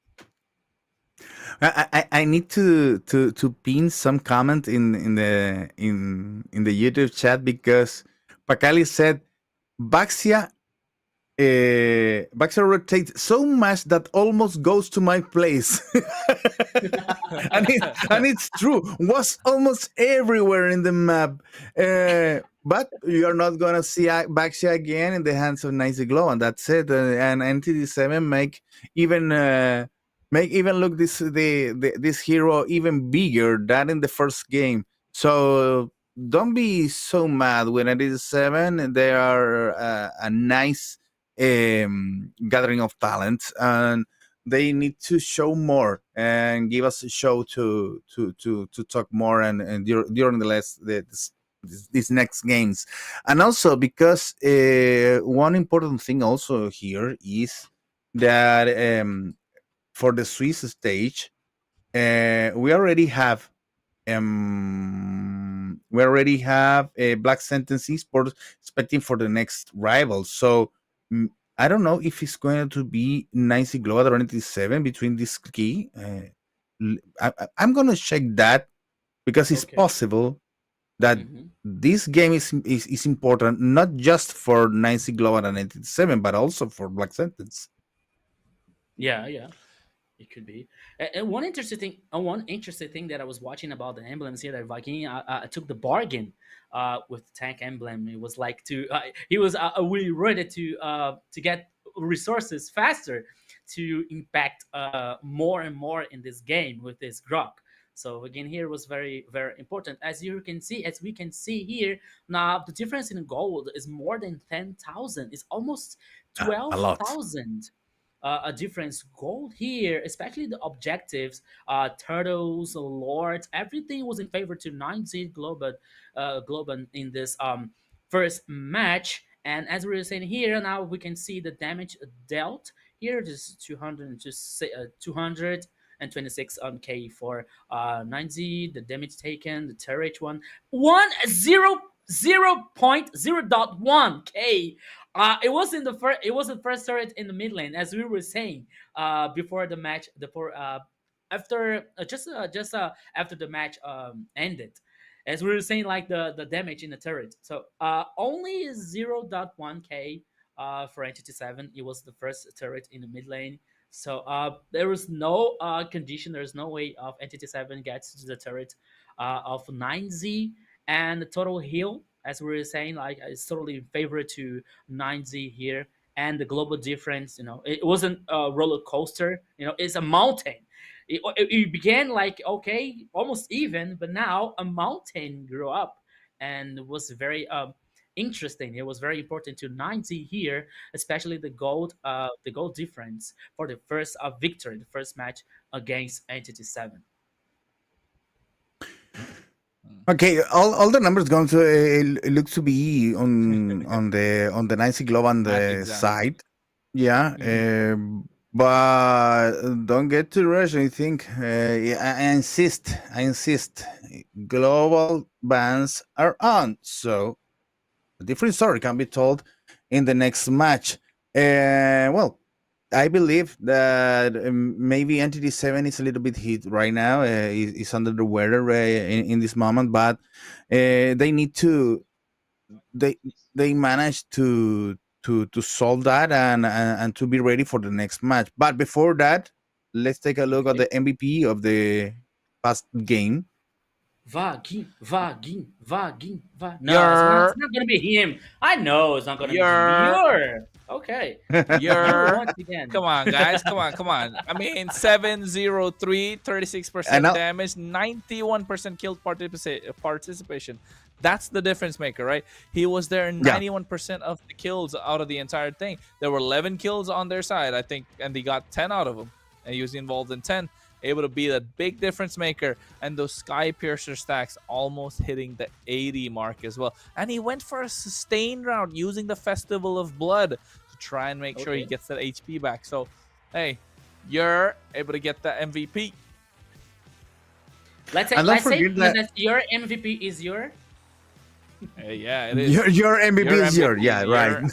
I need to pin some comment in the YouTube chat because Pakali said Baxia Baxia rotates so much that almost goes to my place. and it's true, was almost everywhere in the map. But you're not gonna see Baxia again in the hands of Nice Glow, and that's it. And NTD7 make even look this hero even bigger than in the first game. So don't be so mad when NTD7. They are a nice gathering of talent, and they need to show more and give us a show to talk more and during these next games. And also because one important thing also here is that for the Swiss stage we already have a Black Sentence Esports expecting for the next rival. So I don't know if it's going to be Nice Global or 97 between this key. I'm going to check that because it's possible that this game is important not just for Nice Global and 97, but also for Black Sentence. Yeah, it could be. And one interesting thing that I was watching about the emblems here that Viking took the bargain with tank emblem. It was like he was really ready to get resources faster to impact more and more in this game with this Grok. So again, here was very, very important. As we can see here, now the difference in gold is more than 10,000. It's almost 12,000. A difference gold here, especially the objectives, turtles, lords, everything was in favor to 9Z Global in this first match. And as we were saying here, now we can see the damage dealt here, just 226 on K for 9Z, the damage taken, the turret 0.0.1 K. It was the first turret in the mid lane, as we were saying before the match. After the match ended, as we were saying, like the damage in the turret. So only 0.1 K for Entity 7. It was the first turret in the mid lane. So there was no condition. There's no way of Entity 7 gets to the turret of 9Z, and the total heal, as we were saying, like it's totally in favor to 9Z here. And the global difference, it wasn't a roller coaster. It's a mountain. It began like okay, almost even, but now a mountain grew up, and it was very interesting. It was very important to 9Z here, especially the gold difference for the first victory, the first match against Entity 7. Okay, all the numbers going to look to be on the 9Z Globe on the side. Yeah, but don't get too rushed. I think I insist. Global bans are on, so a different story can be told in the next match. Well, I believe that maybe Entity 7 is a little bit hit right now. Is under the weather in this moment, but they need to they managed to solve that and to be ready for the next match. But before that, let's take a look at the MVP of the past game. Vagin. No, it's not gonna be him. I know it's not gonna be him. Okay. Come on, guys. Come on. I mean, 703, 36% damage, 91% kill participation. That's the difference maker, right? He was there in 91% of the kills out of the entire thing. There were 11 kills on their side, I think, and they got 10 out of them. And he was involved in 10, able to be that big difference maker. And those Sky Piercer stacks almost hitting the 80 mark as well. And he went for a sustained round using the Festival of Blood to try and make sure he gets that HP back. So, hey, you're able to get that MVP. Let's say that your MVP is your. Yeah, it is. Your MVP is your. Yeah, right.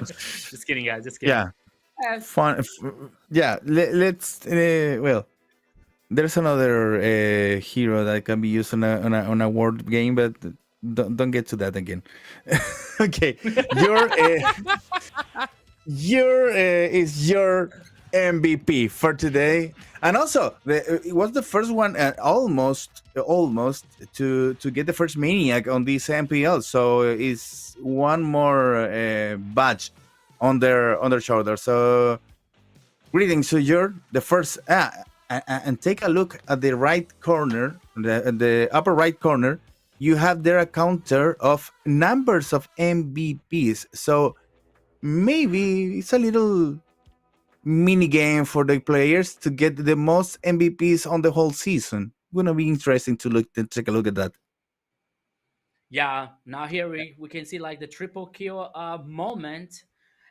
Just kidding, guys. Just kidding. Yeah. Fun. Yeah. Let's. Well, there's another hero that can be used on a word game, but don't get to that again. Okay. Your is your MVP for today, and also it was the first one almost to get the first Maniac on this MPL. So it's one more badge on their shoulder. So greetings. So you're the first. And take a look at the right corner, the upper right corner. You have there a counter of numbers of MVPs. So maybe it's a little mini game for the players to get the most MVPs on the whole season. Gonna be interesting to take a look at that. Yeah, now here we can see like the triple kill moment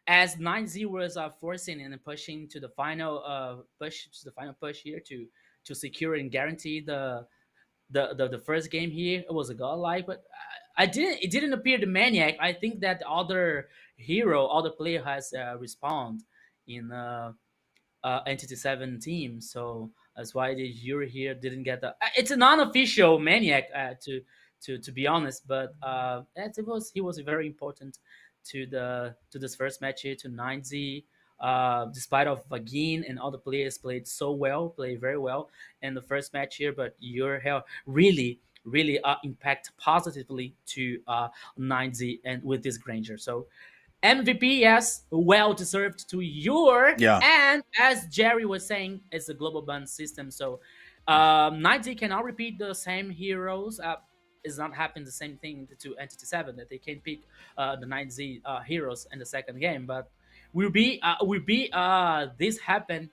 as 9-0s are forcing and pushing to the final push here to secure and guarantee the first game here. It was a godlike, but it didn't appear the Maniac. I think that the other player has respawned in Entity 7 team, so that's why the Yuri here didn't get the. It's a non-official Maniac to be honest, but he was very important to this first match here to 9Z. Despite of Vagin and all the players played very well in the first match here, but your hell really impact positively to 9Z and with this Granger. So MVP, yes, well deserved to your. Yeah. And as Jerry was saying, it's a global ban system, so 9Z cannot repeat the same heroes. It's not happening the same thing to Entity 7 that they can pick the 9Z heroes in the second game, but will be this happen.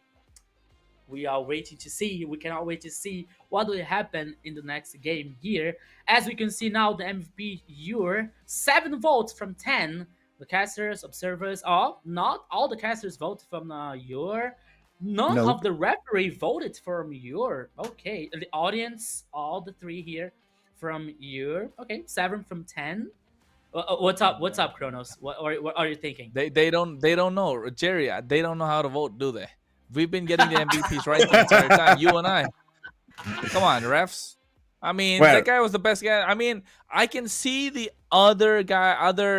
We are waiting to see. We cannot wait to see what will happen in the next game here. As we can see now, the MVP Ure 7 votes from 10. The casters, observers, not all the casters vote from Ure. None of the referee voted from Ure. Okay, the audience, all the 3 here from Ure. Okay, 7 from 10. What's up, Kronos? What are you thinking? They don't know, Jerry. They don't know how to vote, do they? We've been getting the MVPs right the entire time. You and I. Come on, refs. I mean, that guy was the best guy. I mean, I can see the other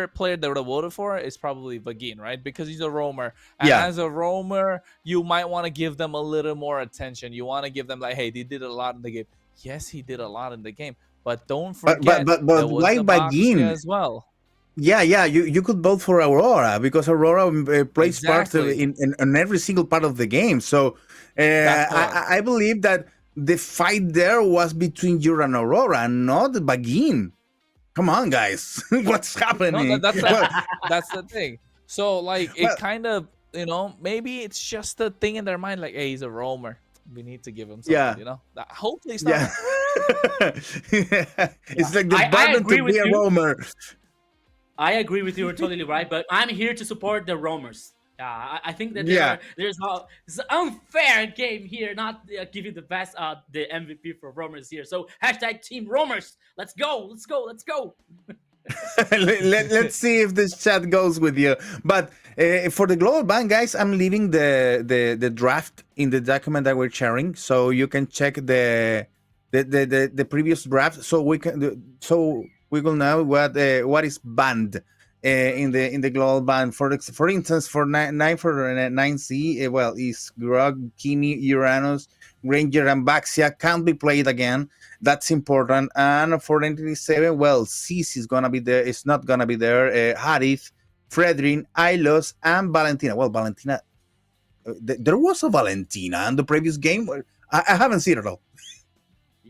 player that would have voted for is probably Vagin, right? Because he's a roamer. And as a roamer, you might want to give them a little more attention. You want to give them like, hey, they did a lot in the game. Yes, he did a lot in the game. But don't forget, but like Vagin as well. Yeah, you could vote for Aurora because Aurora plays part in every single part of the game. So I believe that the fight there was between you and Aurora, not Vagin. Come on, guys, what's happening? No, that's the thing. So like it kind of, maybe it's just a thing in their mind, like, hey, he's a roamer. We need to give him something, Hopefully it's not. Yeah. It's like the button to be a roamer. I agree with you. You're totally right. But I'm here to support the roamers. I think that there's an unfair game here, not giving the best the MVP for roamers here. So hashtag Team Roamers. Let's go. Let's see if this chat goes with you. But for the global ban, guys, I'm leaving the draft in the document that we're sharing, so you can check the previous draft. So we will know what is banned in the global ban. For instance, for 9C, well, is Grog, Kimi, Uranus, Ranger, and Baxia can't be played again. That's important. And for Entity 7, well, Cease is gonna be there. It's not gonna be there. Harith, Fredrin, Ilos, and Valentina. Well, Valentina, there was a Valentina in the previous game. I haven't seen it all.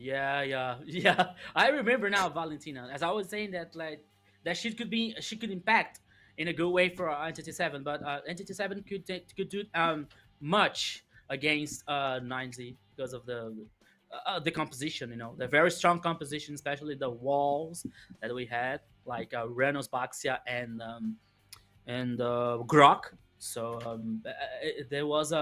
Yeah. I remember now, Valentina. As I was saying that, like, that she could impact in a good way for Entity Seven, but Entity Seven could do much against 9Z because of the composition. You know, the very strong composition, especially the walls that we had, like Renos, Baxia, and Grok. So there was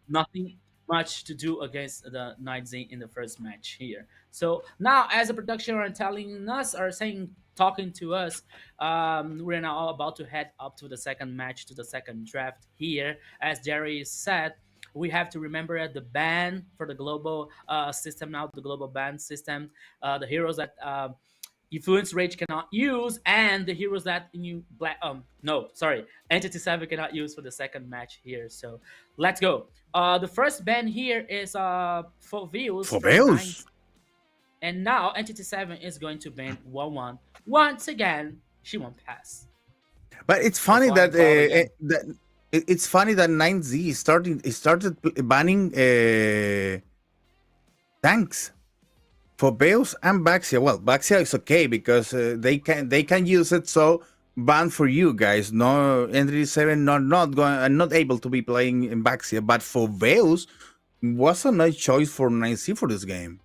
nothing much to do against the Knights in the first match here. So now, as a production are telling us or saying, talking to us, we're now about to head up to the second match, to the second draft here. As Jerry said, we have to remember the ban for the global system now, the global ban system, the heroes that Influence Rage cannot use, and the heroes that you Entity 7 cannot use for the second match here. So let's go. The first ban here is for views For from 9, Bills. and now Entity 7 is going to ban 1-1. Once again, she won't pass. But it's funny Flying that Cloud again. it's funny that 9Z started banning tanks for Beos and Baxia. Well, Baxia is okay because they can use it. So ban for you guys. No, Entity 7 not able to be playing in Baxia. But for Beos, was a nice choice for 9Z for this game.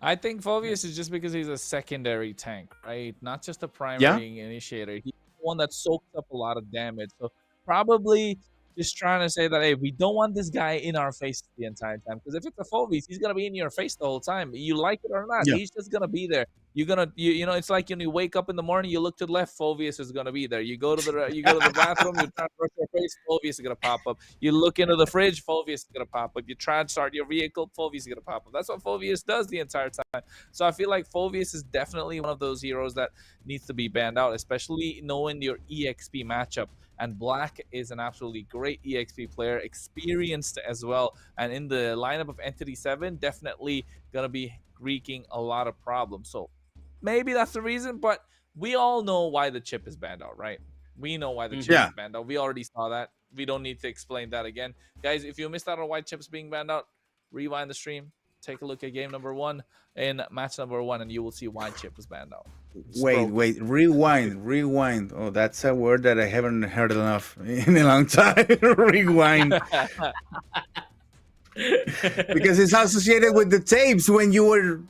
I think Phobius is just because he's a secondary tank, right? Not just a primary initiator. He's the one that soaks up a lot of damage. So probably just trying to say that, hey, we don't want this guy in our face the entire time. Because if it's a Phobius, he's gonna be in your face the whole time. You like it or not, Yeah. he's just gonna be there. You're gonna, you know, it's like when you wake up in the morning, you look to the left, Phobius is gonna be there. You go to the bathroom, you try to brush your face, Phobius is gonna pop up. You look into the fridge, Phobius is gonna pop up. You try to start your vehicle, Phobius is gonna pop up. That's what Phobius does the entire time. So I feel like Phobius is definitely one of those heroes that needs to be banned out, especially knowing your EXP matchup. And Black is an absolutely great EXP player, experienced as well. And in the lineup of Entity 7, definitely going to be wreaking a lot of problems. So maybe that's the reason, but we all know why the chip is banned out, right? We know why the chip is banned out. We already saw that. We don't need to explain that again. Guys, if you missed out on why chip is being banned out, rewind the stream. Take a look at game number 1 in match number 1, and you will see why chip was banned out. Wait, rewind. Oh, that's a word that I haven't heard enough in a long time. Rewind. Because it's associated with the tapes when you were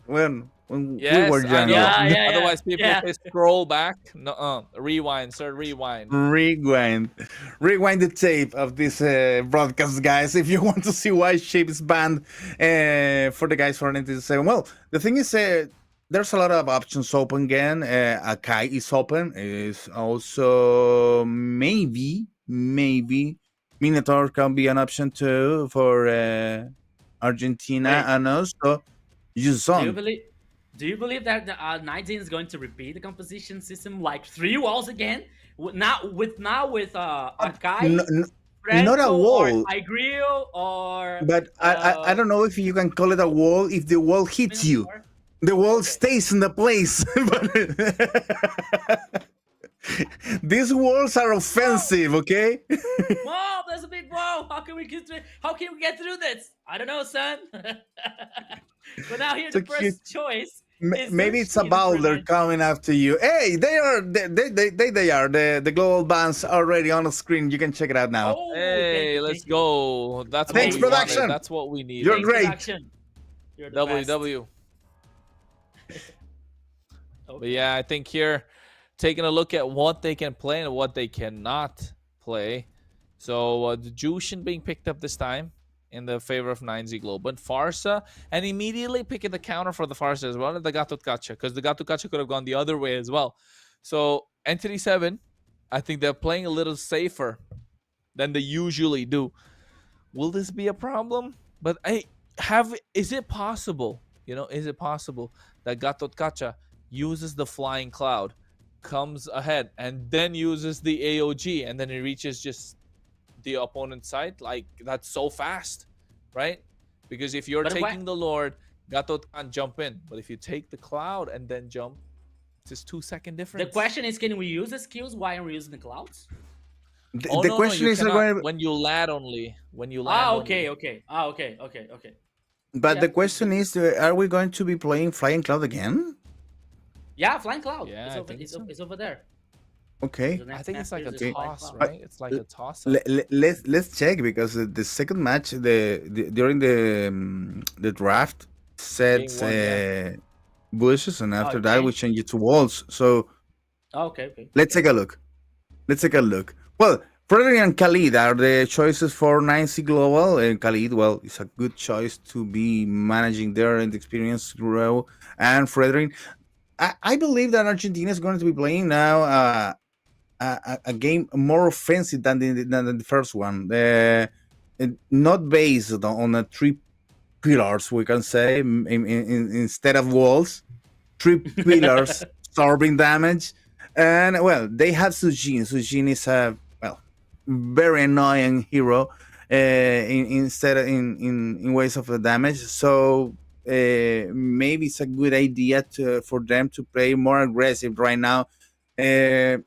when we were young. Otherwise, people say scroll back. No, rewind, sir. Rewind the tape of this broadcast, guys. If you want to see why shape is banned for the guys for 97. Well, the thing is, there's a lot of options open again. Akai is open. Is also maybe Minotaur can be an option too for Argentina. And also Yuzon. Do you believe that the 19 is going to repeat the composition system like 3 walls again? Now with Akai, not a wall, or Grill, or but I don't know if you can call it a wall if the wall hits you. The wall stays in the place. These walls are offensive, okay? Whoa, there's a big wall. How can we get through this? I don't know, son. But now here's the first choice. Maybe it's a Boulder coming after you. Hey, they are the global bands already on the screen. You can check it out now. Oh, hey, let's go. That's Thanks, what we production. wanted. That's what we need. You're great. You're the WW. But yeah, I think here, taking a look at what they can play and what they cannot play. So the Jushin being picked up this time in the favor of 9Z Global. Farsa, and immediately picking the counter for the Farsa as well, and the Gatot Kacha, because the Gatot Kacha could have gone the other way as well. So Entity 7, I think they're playing a little safer than they usually do. Will this be a problem? But is it possible? Is it possible that Gatot Kacha uses the Flying Cloud, comes ahead, and then uses the AOG, and then it reaches just the opponent's side? Like, that's so fast, right? Because if you're taking the Lord, Gatot can't jump in. But if you take the Cloud and then jump, it's just 2-second difference. The question is, can we use the skills while we're using the Clouds? The question is when you land only. When you land okay. But Yeah. the question is, are we going to be playing Flying Cloud again? Yeah, Flying Cloud. Yeah, It's I over. think It's, so. it's over there. Okay. The I next think match it's like a is Flying toss, Cloud. right? It's like a toss up. Let's check, because the second match, during the draft Game sets one, yeah. bushes, and after that we changed? change it to walls. So Okay. let's take a look. Well, Frederick and Khalid are the choices for 9C Global. And Khalid, well, it's a good choice to be managing there and the experience grow. And Frederick, I believe that Argentina is going to be playing now a game more offensive than the first one. Not based on a three pillars, we can say, instead of walls. Three pillars absorbing damage. And well, they have Sujin. Sujin is a very annoying hero instead of in ways of the damage. So maybe it's a good idea for them to play more aggressive right now. And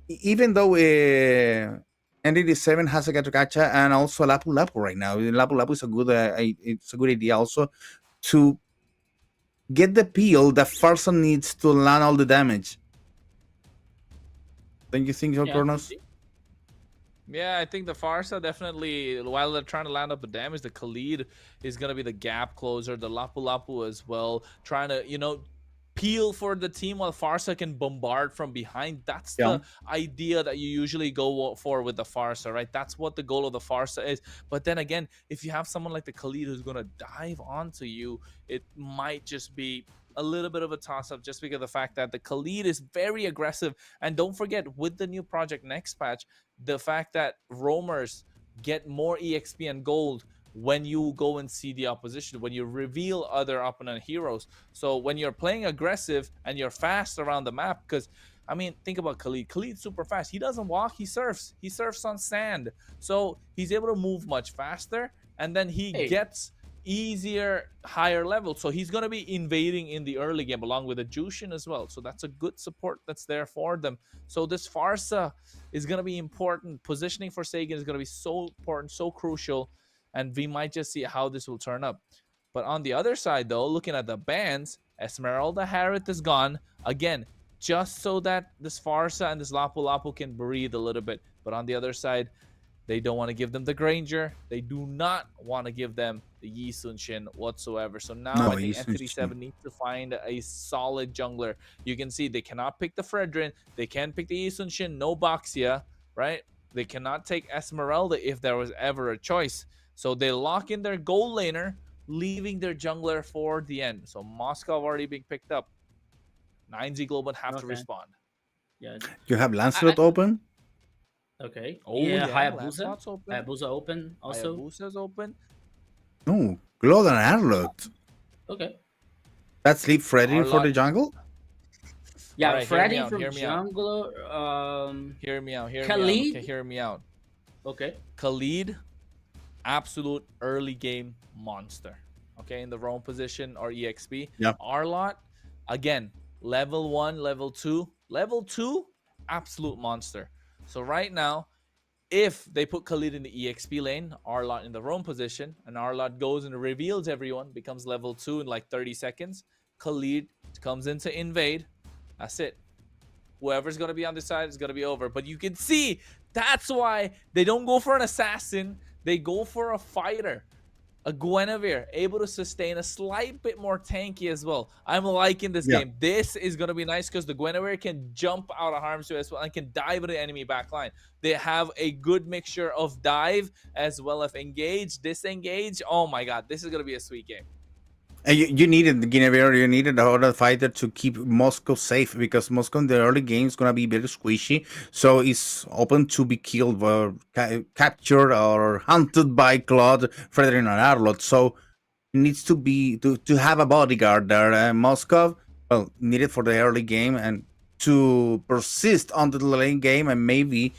even though NDD7 has a gacha and also Lapu Lapu right now. Lapu Lapu is it's a good idea also to get the peel that Farsa needs to land all the damage. Don't you think so, Kronos? Yeah, I think the Farsa definitely, while they're trying to land up the damage, the Khalid is going to be the gap closer, the Lapu Lapu as well, trying to, peel for the team while Farsa can bombard from behind. That's the idea that you usually go for with the Farsa, right? That's what the goal of the Farsa is. But then again, if you have someone like the Khalid who's going to dive onto you, it might just be a little bit of a toss-up just because of the fact that the Khalid is very aggressive. And don't forget, with the new Project Next patch, the fact that roamers get more EXP and gold when you go and see the opposition, when you reveal other opponent heroes. So when you're playing aggressive and you're fast around the map, because I mean, think about Khalid. Khalid's super fast. He doesn't walk, he surfs. He surfs on sand. So he's able to move much faster, and then he gets easier, higher level. So he's going to be invading in the early game along with a Jushin as well. So that's a good support that's there for them. So this Farsa is going to be important. Positioning for Sagan is going to be so important, so crucial. And we might just see how this will turn up. But on the other side, though, looking at the bans, Esmeralda Harriet is gone. Again, just so that this Farsa and this Lapu Lapu can breathe a little bit. But on the other side, they don't want to give them the Granger. They do not want to give them the Yi Sun Shin whatsoever. So now I think Entity 7 needs to find a solid jungler. You can see they cannot pick the Fredrin. They can't pick the Yi Sun Shin. No Boxia, right? They cannot take Esmeralda if there was ever a choice. So they lock in their gold laner, leaving their jungler for the end. So Moscow already being picked up. 9Z Global have to respond. Yeah. You have Lancelot open? Okay. Oh, yeah, Lancelot's open. Hayabusa open also. Hayabusa's open. No, Claude and Arlott. Okay. That's leave Freddy for the jungle? Yeah, right, Freddy hear from me out. jungle. Hear me out. Khalid? Okay, hear me out. Okay. Khalid, absolute early game monster. Okay, in the roam position or EXP. Yeah. Arlott, again, level 1, level 2. Level 2, absolute monster. So right now, if they put Khalid in the EXP lane, Arlott in the roam position, and Arlott goes and reveals everyone, becomes level 2 in like 30 seconds, Khalid comes in to invade. That's it. Whoever's going to be on this side is going to be over. But you can see, that's why they don't go for an assassin. They go for a fighter. A Guinevere, able to sustain a slight bit more tanky as well. I'm liking this game. This is going to be nice because the Guinevere can jump out of harm's way as well and can dive into the enemy backline. They have a good mixture of dive as well as engage, disengage. Oh my god, this is going to be a sweet game. And you needed the Guinevere, you needed a other fighter to keep Moscow safe, because Moscow in the early game is going to be very squishy. So it's open to be killed or captured or hunted by Claude, Frederick, and Arlott. So it needs to be to have a bodyguard there. Moscow, well, needed for the early game and to persist onto the late game and maybe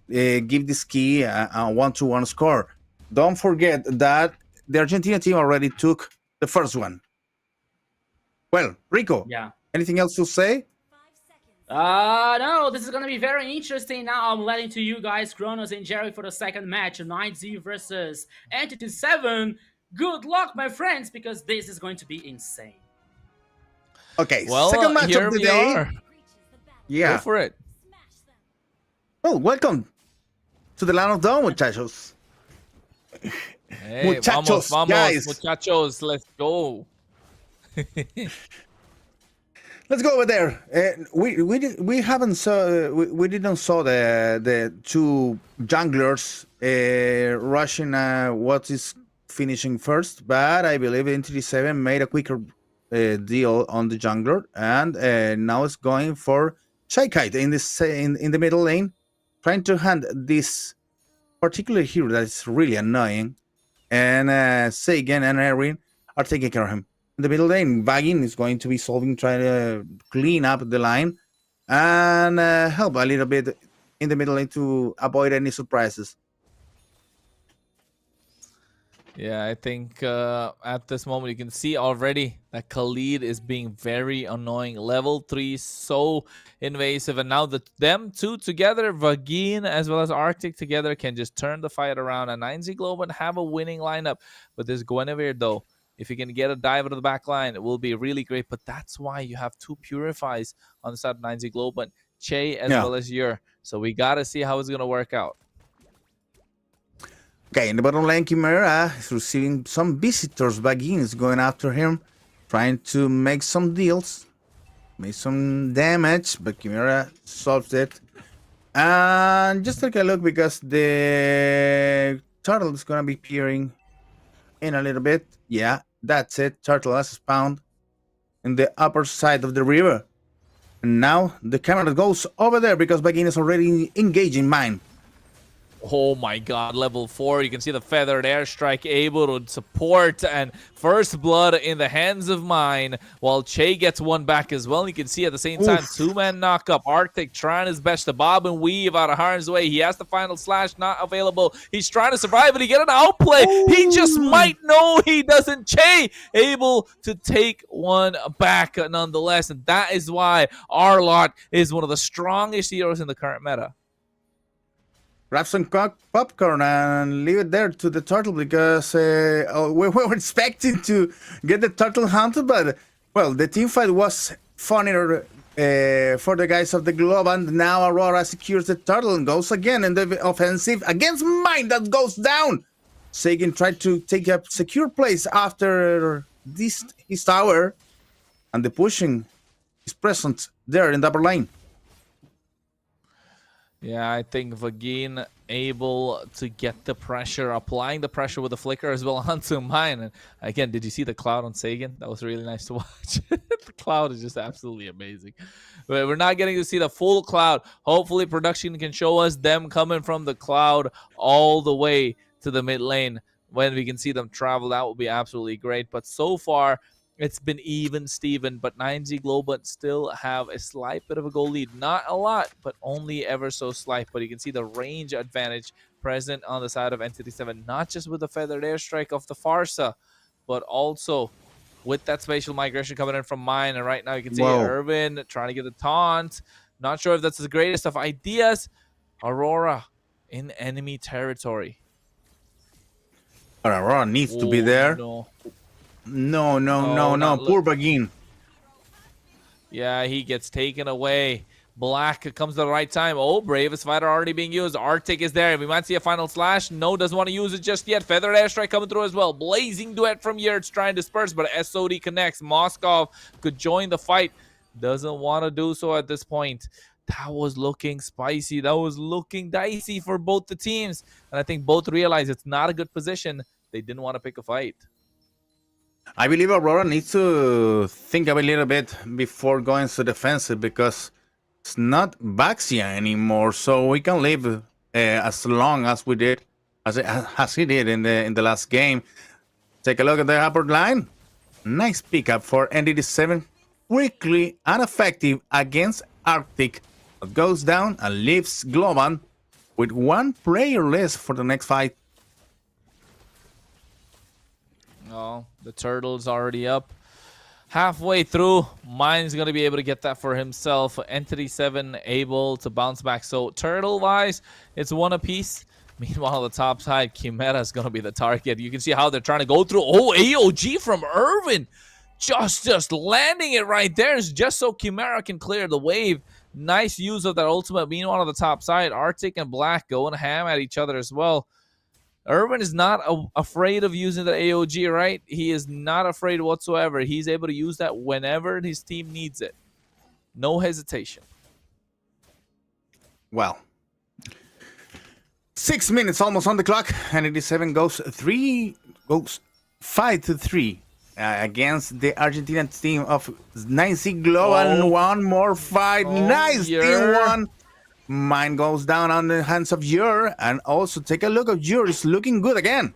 give this key a 1-1 score. Don't forget that the Argentina team already took the first one. Well, Rico. Yeah. Anything else to say? No, this is gonna be very interesting. Now I'm letting to you guys Kronos and Jerry for the second match, 9Z versus Entity 7. Good luck, my friends, because this is going to be insane. Okay, Well, second match here of the we day. are. Yeah. Go for it. Well, welcome to the land of dawn, muchachos. Hey, Muchachos, vamos, guys. muchachos, let's go. Let's go over there. We haven't saw we didn't saw the two junglers rushing what is finishing first, but I believe NTD7 made a quicker deal on the jungler, and now it's going for Shy-Kite in this in the middle lane, trying to hand this particular hero that is really annoying, and Sagan and Erin are taking care of him. In the middle lane, Vagin is going to be trying to clean up the line and help a little bit in the middle lane to avoid any surprises. Yeah, I think at this moment you can see already that Khalid is being very annoying. Level 3 so invasive, and now them two together, Vagin as well as Arctic together, can just turn the fight around. And 9Z Global have a winning lineup, but this Guinevere though, if you can get a dive out of the back line, it will be really great. But that's why you have two Purifies on the side of 9Z Global, Che as well as Yer. So we gotta see how it's gonna work out. Okay, in the bottom lane, Chimera is receiving some visitors. Vagin is going after him, trying to make some deals, make some damage, but Chimera solved it. And just take a look because the turtle is going to be appearing in a little bit. Yeah, that's it. Turtle has spawned in the upper side of the river. And now the camera goes over there because Vagin is already engaging mine. Oh my god, level 4. You can see the feathered airstrike able to support, and first blood in the hands of mine, while Che gets one back as well. You can see at the same time, two-man knockup. Arctic trying his best to bob and weave out of harm's way. He has the final slash not available. He's trying to survive, but he get an outplay. He just might know he doesn't. Che able to take one back nonetheless, and that is why Arlot is one of the strongest heroes in the current meta. Grab some popcorn and leave it there to the turtle because we were expecting to get the turtle hunted, but well, the team fight was funnier for the guys of the globe, and now Aurora secures the turtle and goes again in the offensive against mine that goes down. Sagan tried to take a secure place after his tower, and the pushing is present there in the upper lane. Yeah, I think Vagin able to get the pressure, applying the pressure with the flicker as well onto mine. And again, did you see the cloud on Sagan? That was really nice to watch. The cloud is just absolutely amazing. But we're not getting to see the full cloud. Hopefully production can show us them coming from the cloud all the way to the mid lane. When we can see them travel, that will be absolutely great. But so far, it's been even, Steven, but 9Z Global still have a slight bit of a goal lead. Not a lot, but only ever so slight. But you can see the range advantage present on the side of Entity 7, not just with the feathered airstrike of the Farsa, but also with that spatial migration coming in from mine. And right now you can see Irvin trying to get the taunt. Not sure if that's the greatest of ideas. Aurora in enemy territory. Aurora needs to be there. No. Poor Vagin. Yeah, he gets taken away. Black comes at the right time. Oh, Bravest Fighter already being used. Arctic is there. We might see a final slash. No, doesn't want to use it just yet. Feathered Airstrike coming through as well. Blazing Duet from Yurts trying to disperse, but SOD connects. Moskov could join the fight. Doesn't want to do so at this point. That was looking spicy. That was looking dicey for both the teams. And I think both realize it's not a good position. They didn't want to pick a fight. I believe Aurora needs to think a little bit before going to defensive because it's not Baxia anymore. So we can live as long as we did, as he did in the last game. Take a look at the upper line. Nice pickup for NDD7. Quickly and effective against Arctic. That goes down and leaves Globan with one player less for the next fight. Oh, the turtle's already up. Halfway through, Mine's going to be able to get that for himself. Entity 7 able to bounce back. So turtle-wise, it's one apiece. Meanwhile, on the top side, Chimera is going to be the target. You can see how they're trying to go through. Oh, AOG from Irvin. Just landing it right there. It's just so Chimera can clear the wave. Nice use of that ultimate. Meanwhile, on the top side, Arctic and Black going ham at each other as well. Irvin is not afraid of using the AOG, right? He is not afraid whatsoever. He's able to use that whenever his team needs it. No hesitation. Well, 6 minutes almost on the clock, and NTD7 goes 5-3 against the Argentinian team of 9C Global. One more fight. Nice team one. Mine goes down on the hands of Yer, and also take a look at Yer. Is looking good again.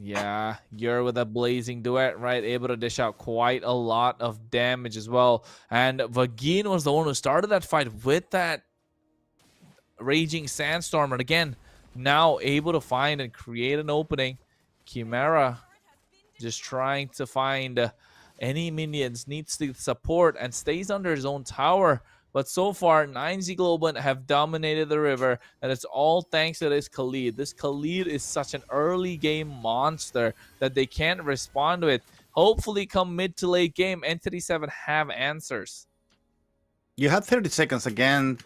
Yeah, Yer with a blazing duet, right? Able to dish out quite a lot of damage as well. And Vagin was the one who started that fight with that Raging Sandstorm. And again, now able to find and create an opening. Chimera just trying to find any minions, needs the support, and stays under his own tower. But so far, 9Z Global have dominated the river, and it's all thanks to this Khalid. This Khalid is such an early game monster that they can't respond with. Hopefully, come mid to late game, NTD7 have answers. You have 30 seconds again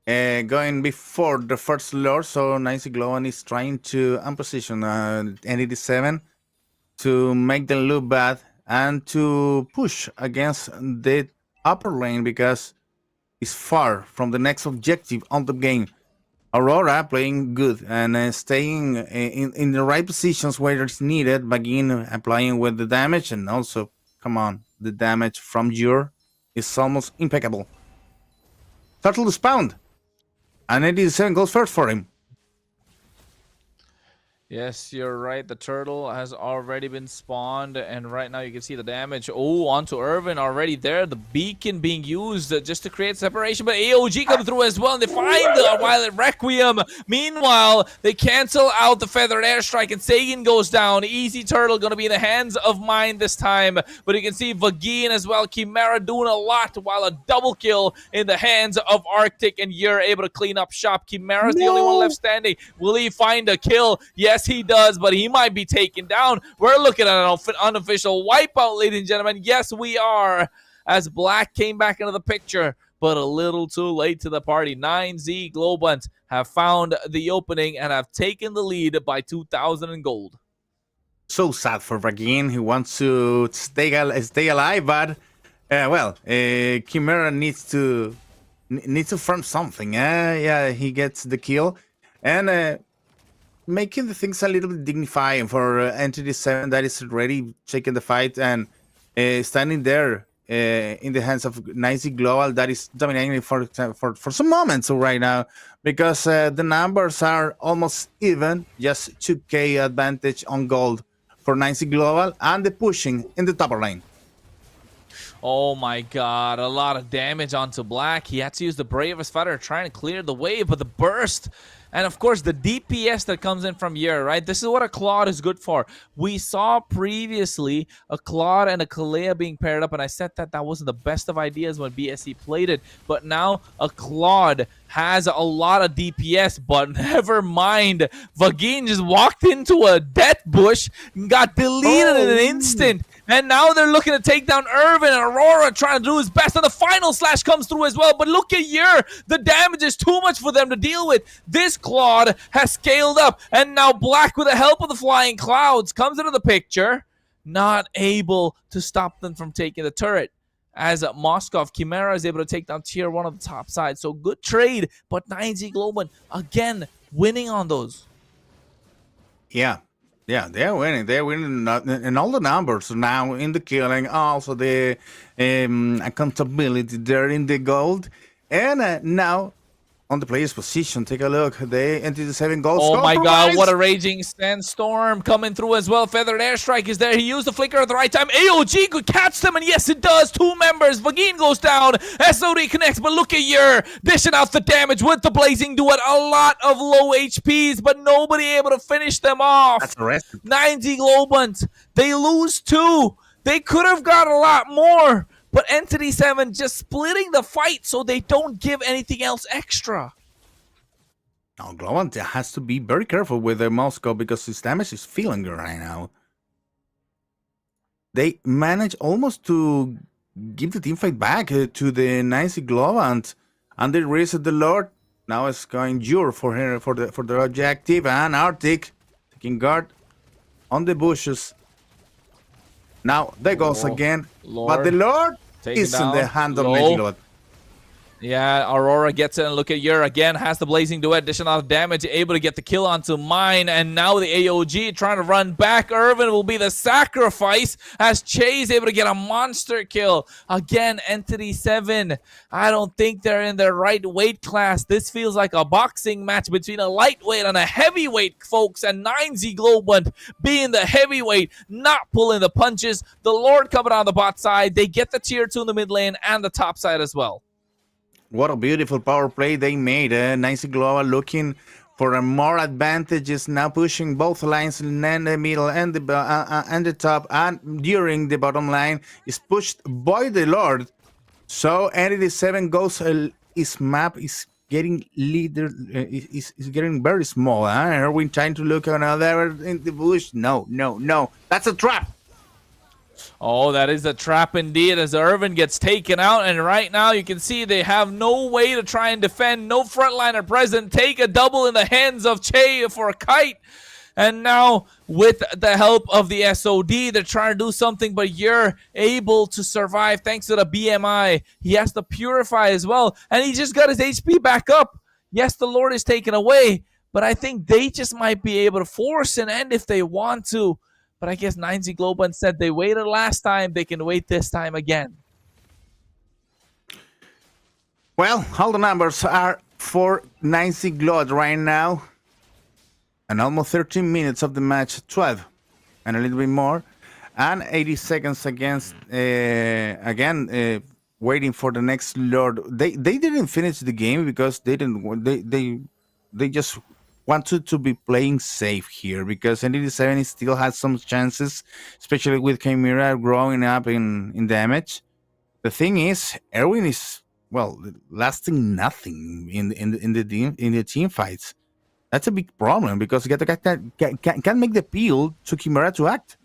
going before the first lord, so 9Z Global is trying to unposition NTD7 to make them look bad and to push against the upper lane because is far from the next objective on the game. Aurora playing good and staying in the right positions where it's needed. Begin applying with the damage, and also, come on, the damage from Yer is almost impeccable. Turtle to spawn, and NTD7 goes first for him. Yes, you're right. The turtle has already been spawned, and right now you can see the damage. Oh, onto Irvin already there. The beacon being used just to create separation, but AOG coming through as well, and they find the Violet Requiem. Meanwhile, they cancel out the Feathered Airstrike, and Sagan goes down. Easy Turtle going to be in the hands of Mine this time, but you can see Vagin as well. Chimera doing a lot, while a double kill in the hands of Arctic, and you're able to clean up shop. Chimera's the only one left standing. Will he find a kill? Yes, he does, but he might be taken down. We're looking at an unofficial wipeout, ladies and gentlemen. Yes, we are, as Black came back into the picture, but a little too late to the party. 9Z Globant have found the opening and have taken the lead by 2,000 in gold. So sad for Vagin. He wants to stay alive, but Chimera needs to farm something. Yeah, he gets the kill, and making the things a little bit dignifying for NTD7 that is already taking the fight and standing there in the hands of 9Z Global that is dominating for some moments right now, because the numbers are almost even, just 2k advantage on gold for 9Z Global, and the pushing in the top lane. Oh my god, a lot of damage onto Black. He had to use the Bravest Fighter trying to clear the wave, but the burst, and of course the DPS that comes in from Yer, right? This is what a Claude is good for. We saw previously a Claude and a Kalea being paired up, and I said that wasn't the best of ideas when BSC played it, but now a Claude has a lot of DPS, but never mind. Vagin just walked into a death bush and got deleted in an instant. And now they're looking to take down Irvin, and Aurora trying to do his best, and the final slash comes through as well. But look at Yer. The damage is too much for them to deal with. This Claude has scaled up, and now Black, with the help of the Flying Clouds, comes into the picture, not able to stop them from taking the turret. As Moskov, Chimera is able to take down tier 1 on the top side. So good trade, but 9Z Global, again, winning on those. Yeah, they're winning. They're winning in all the numbers now, in the killing, also the accountability there in the gold. And now on the player's position, take a look. They entered the 7 goals. Oh my god, what a Raging Sandstorm coming through as well. Feathered Airstrike is there. He used the flicker at the right time. AOG could catch them, and yes, it does. 2 members. Vagin goes down. SOD connects, but look at Yer dishing out the damage with the Blazing Duet. A lot of low HPs, but nobody able to finish them off. That's arrested. 9Z Globant, they lose 2. They could have got a lot more, but NTD7 just splitting the fight so they don't give anything else extra. Now, Globant has to be very careful with the Moscow because his damage is feeling good right now. They manage almost to give the team fight back to the Nancy Globant, and they reset the Lord. Now it's going Jure for her for the objective, and Arctic taking guard on the bushes. Now there goes again, but the Lord is in the hand of Nancy Globant. Yeah, Aurora gets it, and look at Yer again, has the Blazing Duet, additional damage, able to get the kill onto Mine, and now the AOG trying to run back. Irvin will be the sacrifice as Chase able to get a monster kill. Again, Entity 7, I don't think they're in their right weight class. This feels like a boxing match between a lightweight and a heavyweight, folks, and 9Z Globant being the heavyweight, not pulling the punches. The Lord coming on the bot side, they get the tier 2 in the mid lane and the top side as well. What a beautiful power play they made. Nancy Global looking for a more advantages, now pushing both lines in the middle and the top, and during the bottom line is pushed by the Lord. So Entity 7 goes, his map is getting is getting very small. Are we trying to look another in the bush? No. That's a trap. Oh, that is a trap indeed as Irvin gets taken out. And right now you can see they have no way to try and defend. No frontliner present. Take a double in the hands of Che for a kite. And now with the help of the SOD, they're trying to do something, but you're able to survive thanks to the BMI. He has to purify as well. And he just got his HP back up. Yes, the Lord is taken away, but I think they just might be able to force an end if they want to. But I guess 9Z Globant said they waited last time. They can wait this time again. Well, all the numbers are for 9Z Globant right now. And almost 13 minutes of the match, 12 and a little bit more. And 80 seconds against, waiting for the next Lord. They didn't finish the game because they just wanted to be playing safe here because ND7 still has some chances, especially with Chimera growing up in damage. The thing is, Erwin is lasting nothing in the team fights. That's a big problem because can't make the appeal to Chimera to act.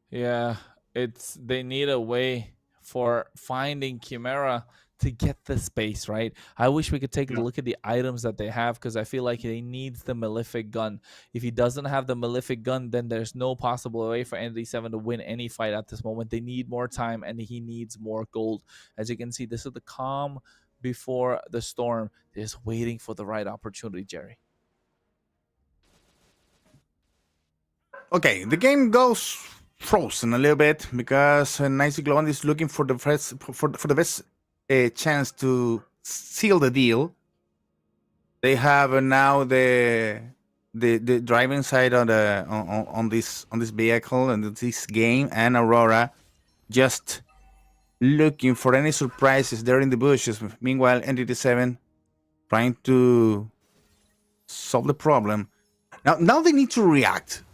Yeah, they need a way for finding Chimera to get the space, right? I wish we could take a look at the items that they have because I feel like he needs the Malefic gun. If he doesn't have the Malefic gun, then there's no possible way for ND7 to win any fight at this moment. They need more time and he needs more gold. As you can see, this is the calm before the storm. They're just waiting for the right opportunity, Jerry. Okay, the game goes frozen a little bit because Nice Globant is looking for the best chance to seal the deal. They have now the driving side on this vehicle and this game, and Aurora just looking for any surprises there in the bushes. Meanwhile, NDT7 trying to solve the problem. Now they need to react.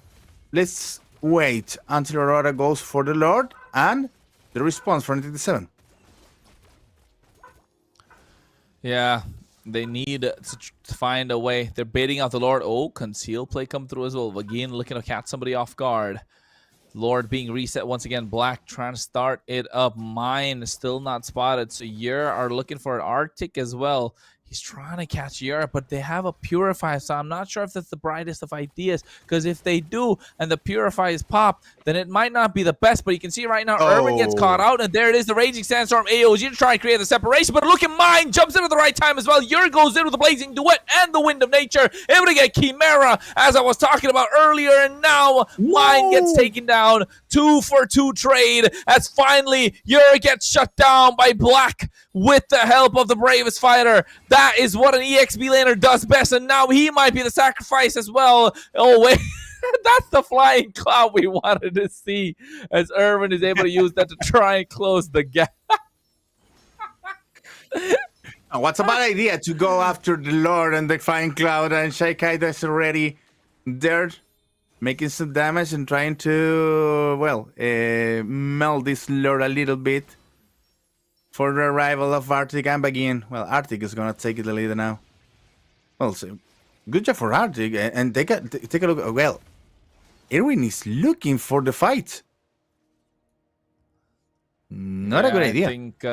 Let's wait until Aurora goes for the Lord and the response from NDT7. Yeah, they need to find a way. They're baiting out the Lord. Oh, conceal play come through as well. Again, looking to catch somebody off guard. Lord being reset once again. Black trying to start it up. Mine still not spotted. So Yer are looking for an Arctic as well. He's trying to catch Yer, but they have a Purify, so I'm not sure if that's the brightest of ideas, because if they do and the Purify is popped, then it might not be the best. But you can see right now, Irvin gets caught out, and there it is, the Raging Sandstorm AOG to try and create the separation, but look at Mine, jumps in at the right time as well. Yer goes in with the Blazing Duet and the Wind of Nature, able to get Chimera, as I was talking about earlier, and now Mine gets taken down. 2-for-2 trade, as finally Yer gets shut down by Black with the help of the bravest fighter. That is what an EXP laner does best, and now he might be the sacrifice as well. Oh, wait. That's the flying cloud we wanted to see, as Irvin is able to use that to try and close the gap. What's a bad idea to go after the Lord and the flying cloud, and Shaikai is already there making some damage and trying to, melt this Lord a little bit. for the arrival of Arctic and Begin. Well, Arctic is gonna take the lead now. Well, so good job for Arctic, and take a look. Well, Erwin is looking for the fight. Not a good idea. I think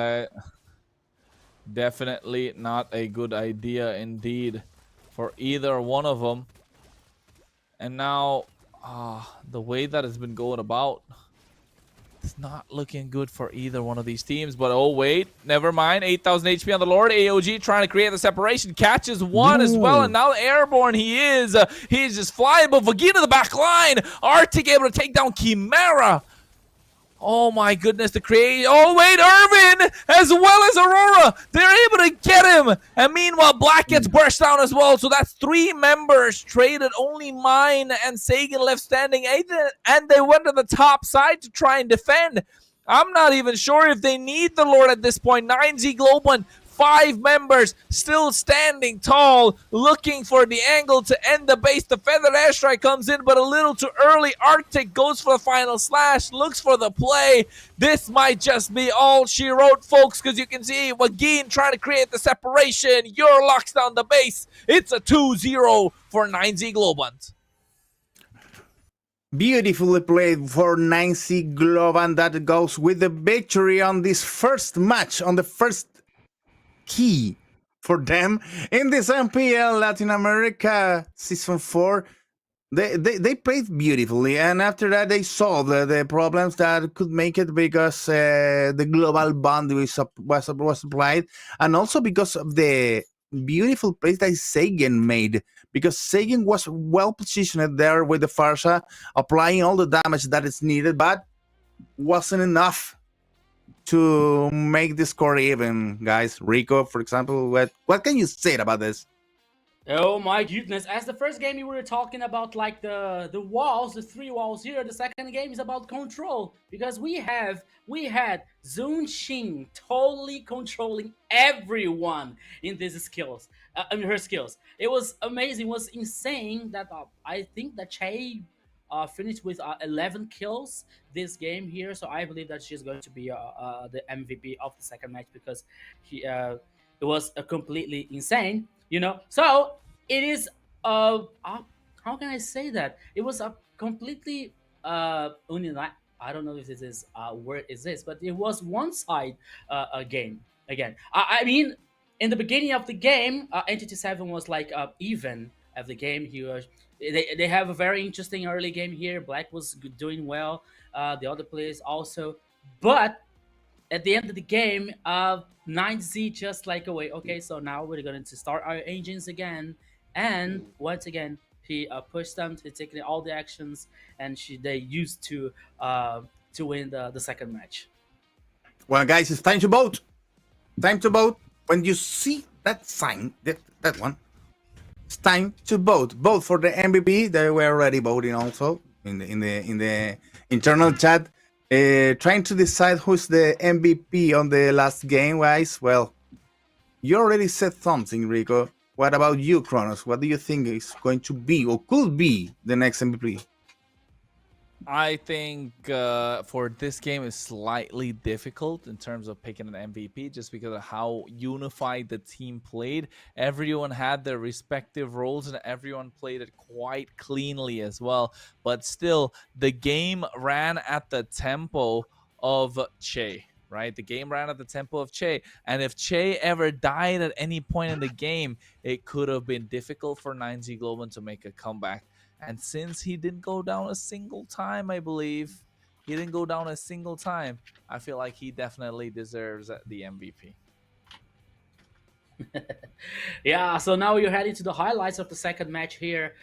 definitely not a good idea indeed for either one of them. And now, the way that it's been going about, it's not looking good for either one of these teams. But oh wait, never mind. 8,000 HP on the Lord. AOG trying to create the separation, catches one as well, and now airborne he is. He's just flying, but Vagina the back line. Arctic able to take down Chimera. Oh my goodness, the create. Oh wait, Irvin as well as Aurora. They're able to get him. And meanwhile, Black gets burst down as well. So that's 3 members traded. Only Mine and Sagan left standing. And they went to the top side to try and defend. I'm not even sure if they need the Lord at this point. 9Z Global, 5 members still standing tall, looking for the angle to end the base. The Feathered Airstrike comes in, but a little too early. Arctic goes for the final slash, looks for the play. This might just be all she wrote, folks, because you can see Wagin trying to create the separation. Your locks down the base. It's a 2-0 for 9Z Globant. Beautifully played for 9Z Globan. That goes with the victory on this first match, on the first key for them in this MPL Latin America Season 4. They played beautifully, and after that they solved the problems that could make it, because the global bond was applied, and also because of the beautiful plays that Sagan made, because Sagan was well positioned there with the Farsha, applying all the damage that is needed, but wasn't enough to make the score even, guys. Rico, for example, what can you say about this? Oh my goodness. As the first game we were talking about like the walls, the 3 walls here, the second game is about control, because we had Zun Xin totally controlling everyone in these skills. Her skills. It was amazing. It was insane that I think that Che finished with 11 kills this game here, so I believe that she's going to be the MVP of the second match, because it was completely insane, you know. So it is how can I say that? It was a completely I don't know if this is word is this, but it was one side game again. I mean, in the beginning of the game, Entity 7 was like even of the game here. They have a very interesting early game here. Black was doing well. The other players also, but at the end of the game, 9Z just like away. Okay, so now we're going to start our engines again, and once again he pushed them to take all the actions, and they used to win the second match. Well, guys, it's time to vote. Time to vote. When you see that sign, that one, it's time to vote. Vote for the MVP. They were already voting also in the internal chat, trying to decide who's the MVP on the last game, guys. Well, you already said something, Rico. What about you, Kronos? What do you think is going to be or could be the next MVP? I think for this game is slightly difficult in terms of picking an MVP, just because of how unified the team played. Everyone had their respective roles and everyone played it quite cleanly as well. But still, the game ran at the tempo of Che, right? The game ran at the tempo of Che. And if Che ever died at any point in the game, it could have been difficult for 9Z Global to make a comeback. And since he didn't go down a single time, I believe, he didn't go down a single time, I feel like he definitely deserves the MVP. Yeah, so now you're heading to the highlights of the second match here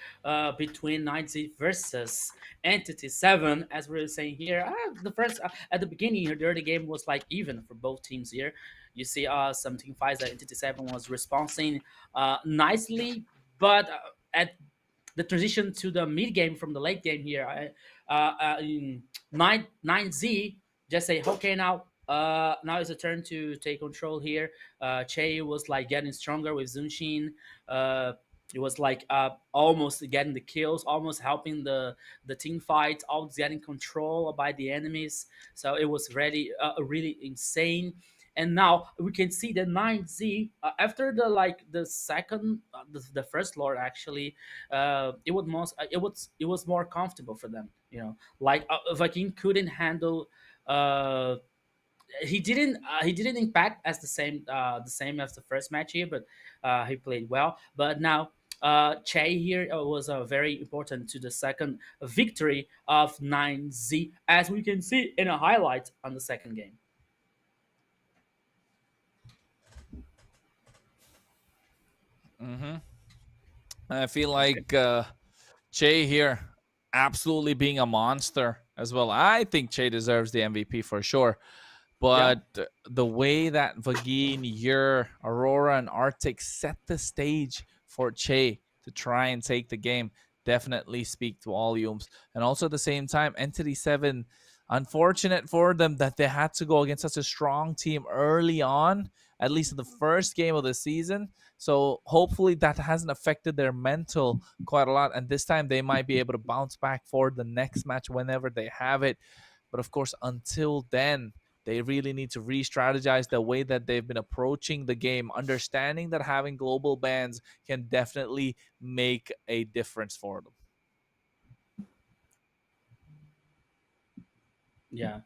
between 9Z versus Entity 7. As we were saying here, the first at the beginning here, the early game was like even for both teams here. You see some team fights that Entity 7 was responding nicely, but at the transition to the mid game from the late game here, 9Z just say, okay, now it's a turn to take control here. Che was like getting stronger with Zunshin. It was like almost getting the kills, almost helping the team fight, almost getting control by the enemies. So it was really really insane. and now we can see the 9Z after the like the second the first lord actually it was more comfortable for them, you know, like Viking couldn't handle he didn't impact as the same as the first match here, but he played well. But now Che here was very important to the second victory of 9Z, as we can see in a highlight on the second game. Mm-hmm. I feel like Che here absolutely being a monster as well. I think Che deserves the MVP for sure. Yeah. But the way that Vagine, Yer, Aurora, and Arctic set the stage for Che to try and take the game definitely speak to volumes. And also at the same time, Entity 7, unfortunate for them that they had to go against such a strong team early on, at least in the first game of the season. So hopefully that hasn't affected their mental quite a lot. And this time they might be able to bounce back for the next match whenever they have it. But of course, until then, they really need to re-strategize the way that they've been approaching the game, understanding that having global bans can definitely make a difference for them. Yeah.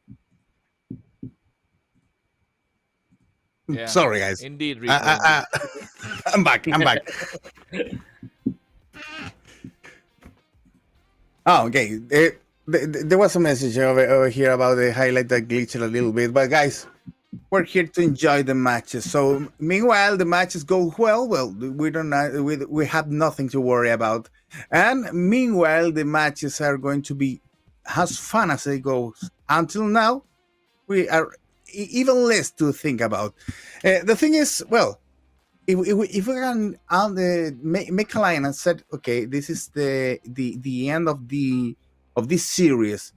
Yeah. Sorry, guys. Indeed, Rico. Indeed. I'm back. I'm back. Oh, okay. There was a message over here about the highlight that glitched a little bit, but guys, we're here to enjoy the matches. So meanwhile, the matches go well. Well, we have nothing to worry about, and meanwhile, the matches are going to be as fun as they go. Until now, we are even less to think about. The thing is, well, if we can make a line and said, okay, this is the end of this series.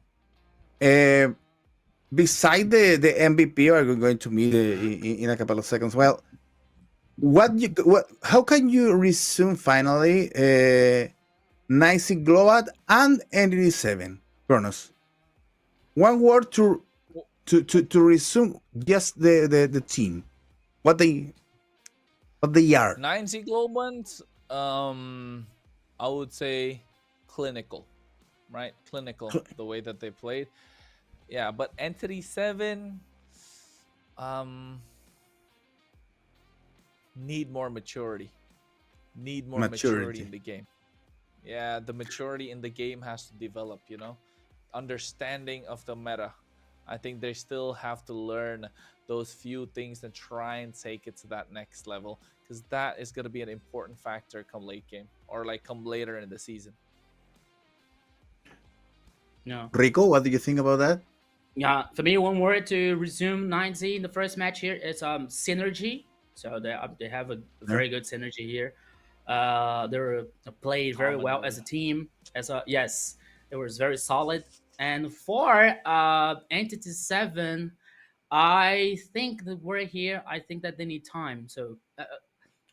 Beside the MVP, we're going to meet in a couple of seconds. Well, how can you resume finally Nicey Globat and Entity 7, Kronos? One word to resume just the team. What they are. 9Z Globans, I would say clinical, right? Clinical, the way that they played. Yeah, but Entity 7 need more maturity. Need more maturity in the game. Yeah, the maturity in the game has to develop, you know? Understanding of the meta. I think they still have to learn those few things and try and take it to that next level, because that is going to be an important factor come late game or like come later in the season. No. Rico, what do you think about that? Yeah, for me, one word to resume 9Z in the first match here is synergy. So they have a very good synergy here. They're played very well as a team. Yes, it was very solid. And for Entity 7, I think the word here, I think that they need time. So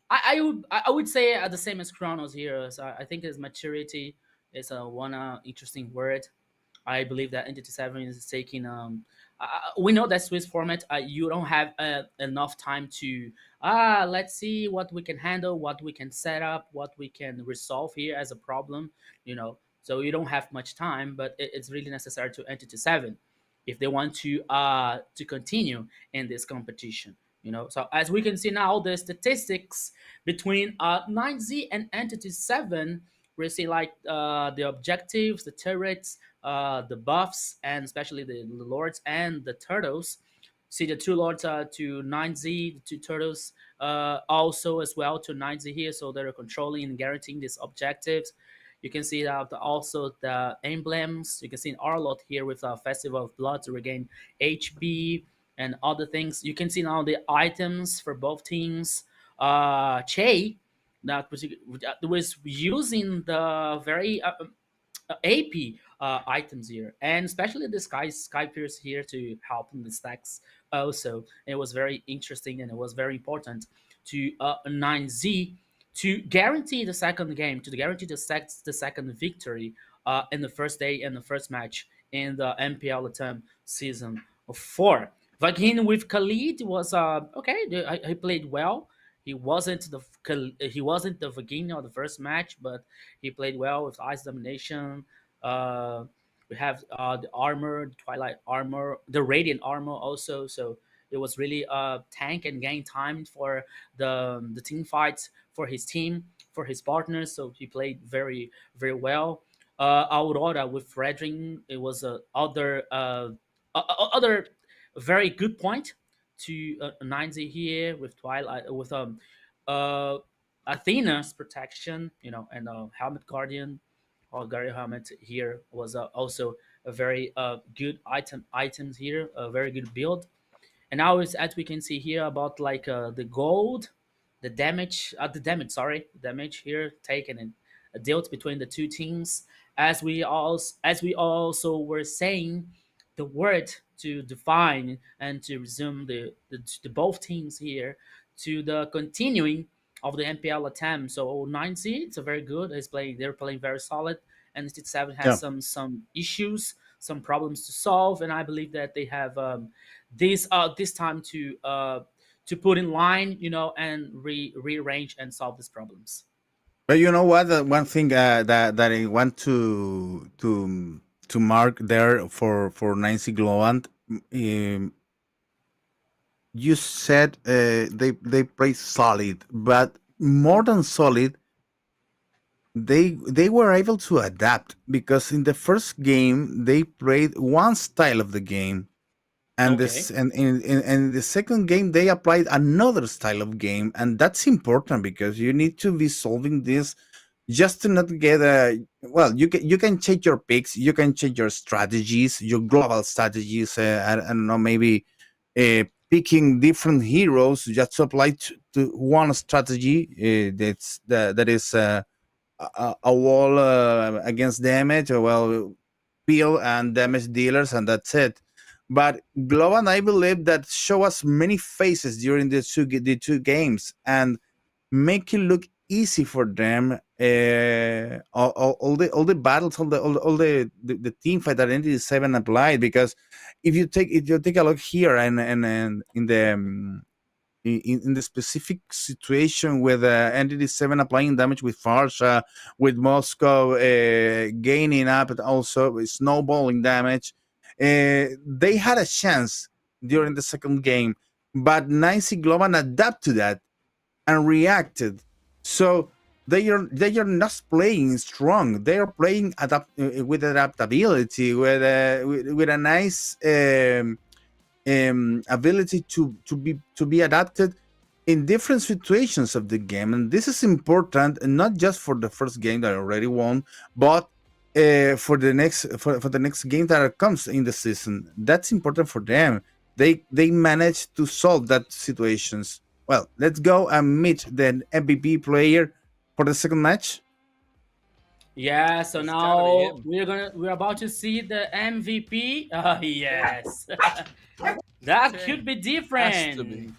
I would say the same as Chronos here. So I think his maturity is one interesting word. I believe that Entity 7 is taking. We know that Swiss format, you don't have enough time to. Let's see what we can handle, what we can set up, what we can resolve here as a problem. You know, so you don't have much time, but it's really necessary to Entity 7 if they want to continue in this competition. You know, so as we can see now, the statistics between 9Z and Entity 7, we see like the objectives, the turrets, the buffs, and especially the lords and the turtles. See the two lords to 9Z, the two turtles also as well to 9Z here, so they're controlling and guaranteeing these objectives. You can see that also the emblems. You can see an Arlot here with a Festival of Blood to regain HP and other things. You can see now the items for both teams. Che that was using the very AP items here, and especially the Sky Pierce here to help in the stacks. Also, it was very interesting and it was very important to 9Z to guarantee the second game, to guarantee the second victory in the first day and the first match in the MPL LATAM season 4. Vagin with Khalid was okay. He played well. He wasn't the Vagin of the first match, but he played well with Ice Domination. Uh, we have the armor, the Twilight armor, the Radiant armor also. So it was really tank and gain time for the team fights for his team, for his partners. So he played very well. Aurora with Fredrin, it was other very good point to 90 here with Twilight with uh Athena's protection, and Helmet Guardian or Guardian Helmet here was also a very good items here, a very good build. And now, as we can see here about like the gold, the damage here taken and dealt between the two teams. As we also were saying, the word to define and to resume the both teams here to the continuing of the MPL attempt. So 9C, it's a very good. They're playing very solid, and 7 has Yeah. some issues, some problems to solve, and I believe that they have this time to put in line, and rearrange and solve these problems. But you know what? One thing that I want to mark there for Nancy Glowant, you said they play solid, but more than solid, they were able to adapt because in the first game they played one style of the game, and Okay. this and in the second game they applied another style of game, and that's important because you need to be solving this just to not get a well. You can change your picks, you can change your strategies, your global strategies. I don't know, maybe picking different heroes just to apply to one strategy. That is a wall against damage, or well, peel and damage dealers, and that's it. But Globan, I believe that show us many faces during the two games and make it look easy for them. All the battles, all the team fight that Entity Seven applied. Because if you take a look here and in the in the specific situation with Entity 7 applying damage with Farsha, with Moscow gaining up, and also with snowballing damage, they had a chance during the second game. But Nancy Globan adapted to that and reacted. So they are not playing strong. They are playing with adaptability, with a nice ability to be adapted in different situations of the game. And this is important, and not just for the first game that I already won, but for the next game that comes in the season. That's important for them. They managed to solve that situations. Well, let's go and meet the MVP player for the second match. Yeah, so It's gotta be now him. we're about to see the MVP. Yes. That Che. could be Has to be. different.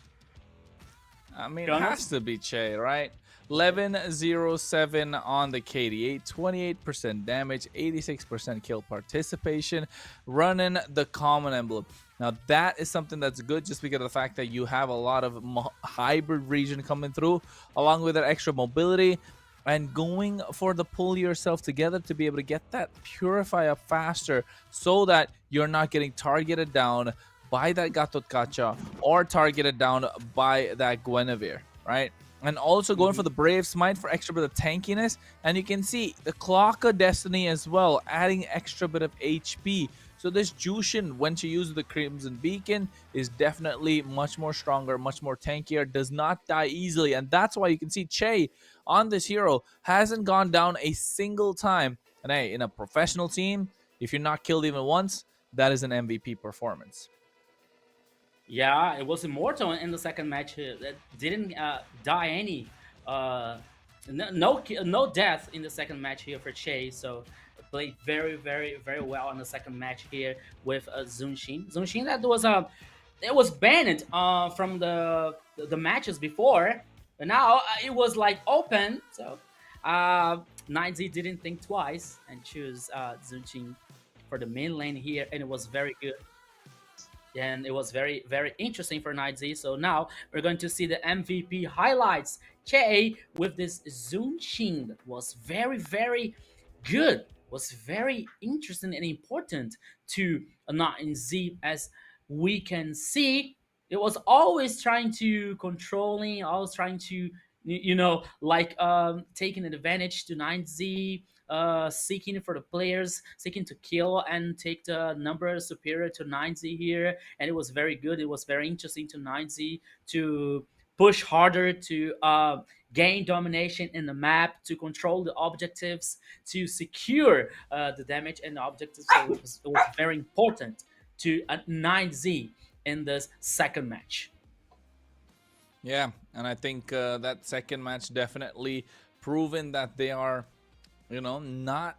I mean, it Jonas? has to be Che, right? 1107 on the KD8, 28% damage, 86% kill participation, running the common emblem. Now, that is something that's good just because of the fact that you have a lot of hybrid region coming through, along with that extra mobility, and going for the pull yourself together to be able to get that purify up faster so that you're not getting targeted down by that Gatot Kacha or targeted down by that Guinevere, right? And also going for the Brave Smite for extra bit of tankiness. And you can see the Clock of Destiny as well, adding extra bit of HP. So this Jushin, when she uses the Crimson Beacon, is definitely much more stronger, much more tankier, does not die easily. And that's why you can see Che on this hero hasn't gone down a single time. And hey, in a professional team, if you're not killed even once, that is an MVP performance. Yeah, it was immortal in the second match. That didn't die any. No death in the second match here for Che. So played very well in the second match here with Zunshin. Zunshin it was banned from the matches before, but now it was like open. So 9Z didn't think twice and choose Zunshin for the main lane here, and it was very good. and it was very, very interesting for Night Z. So now we're going to see the MVP highlights. Che with this Zunshin was very, very good. Was very interesting and important to Night Z, as we can see. It was always trying to controlling, always trying to like taking advantage to 9Z, seeking for the players, seeking to kill and take the number superior to 9Z here. And it was very good. It was very interesting to 9Z to push harder, to gain domination in the map, to control the objectives, to secure the damage and the objectives. So it was very important to 9Z in this second match. Yeah, and I think that second match definitely proven that they are, not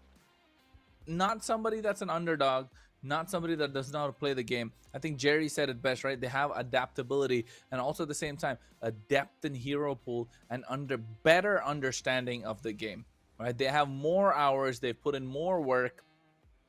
somebody that's an underdog, not somebody that does not play the game. I think Jerry said it best, right? They have adaptability and also at the same time a depth in hero pool and better understanding of the game, right? They have more hours, they've put in more work,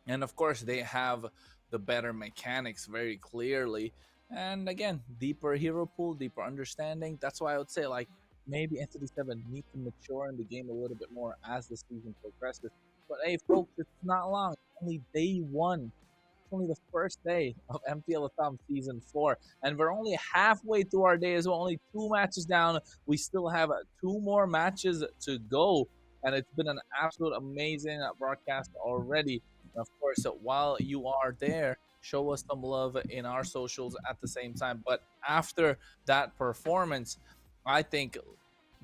and of course they have the better mechanics very clearly. And again, deeper hero pool, deeper understanding. That's why I would say, like, maybe Entity 7 needs to mature in the game a little bit more as the season progresses. But hey, folks, it's not long. It's only day 1. It's only the first day of MPL LATAM Season 4. And we're only halfway through our day as well. Only 2 matches down. We still have 2 more matches to go. And it's been an absolute amazing broadcast already. And of course, while you are there, show us some love in our socials at the same time. But after that performance, I think,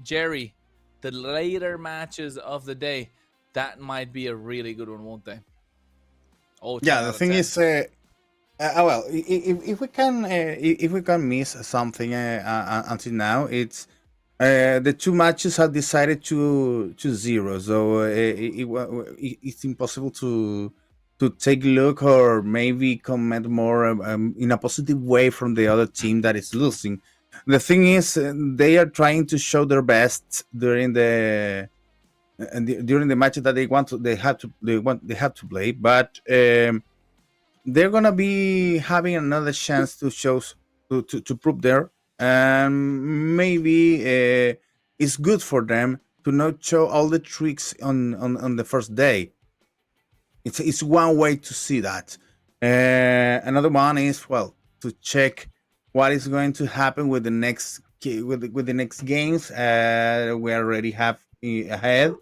Jerry, the later matches of the day, that might be a really good one, won't they? Oh, yeah. The thing is, well, if we can miss something until now, it's the 2 matches are decided to 0, so it's impossible to take a look or maybe comment more in a positive way from the other team that is losing. The thing is, they are trying to show their best during the matches that they have to play, but they're gonna be having another chance to show to prove there, and maybe it's good for them to not show all the tricks on the first day. It's one way to see that. Another one is, well, to check what is going to happen with the next with the next games we already have ahead.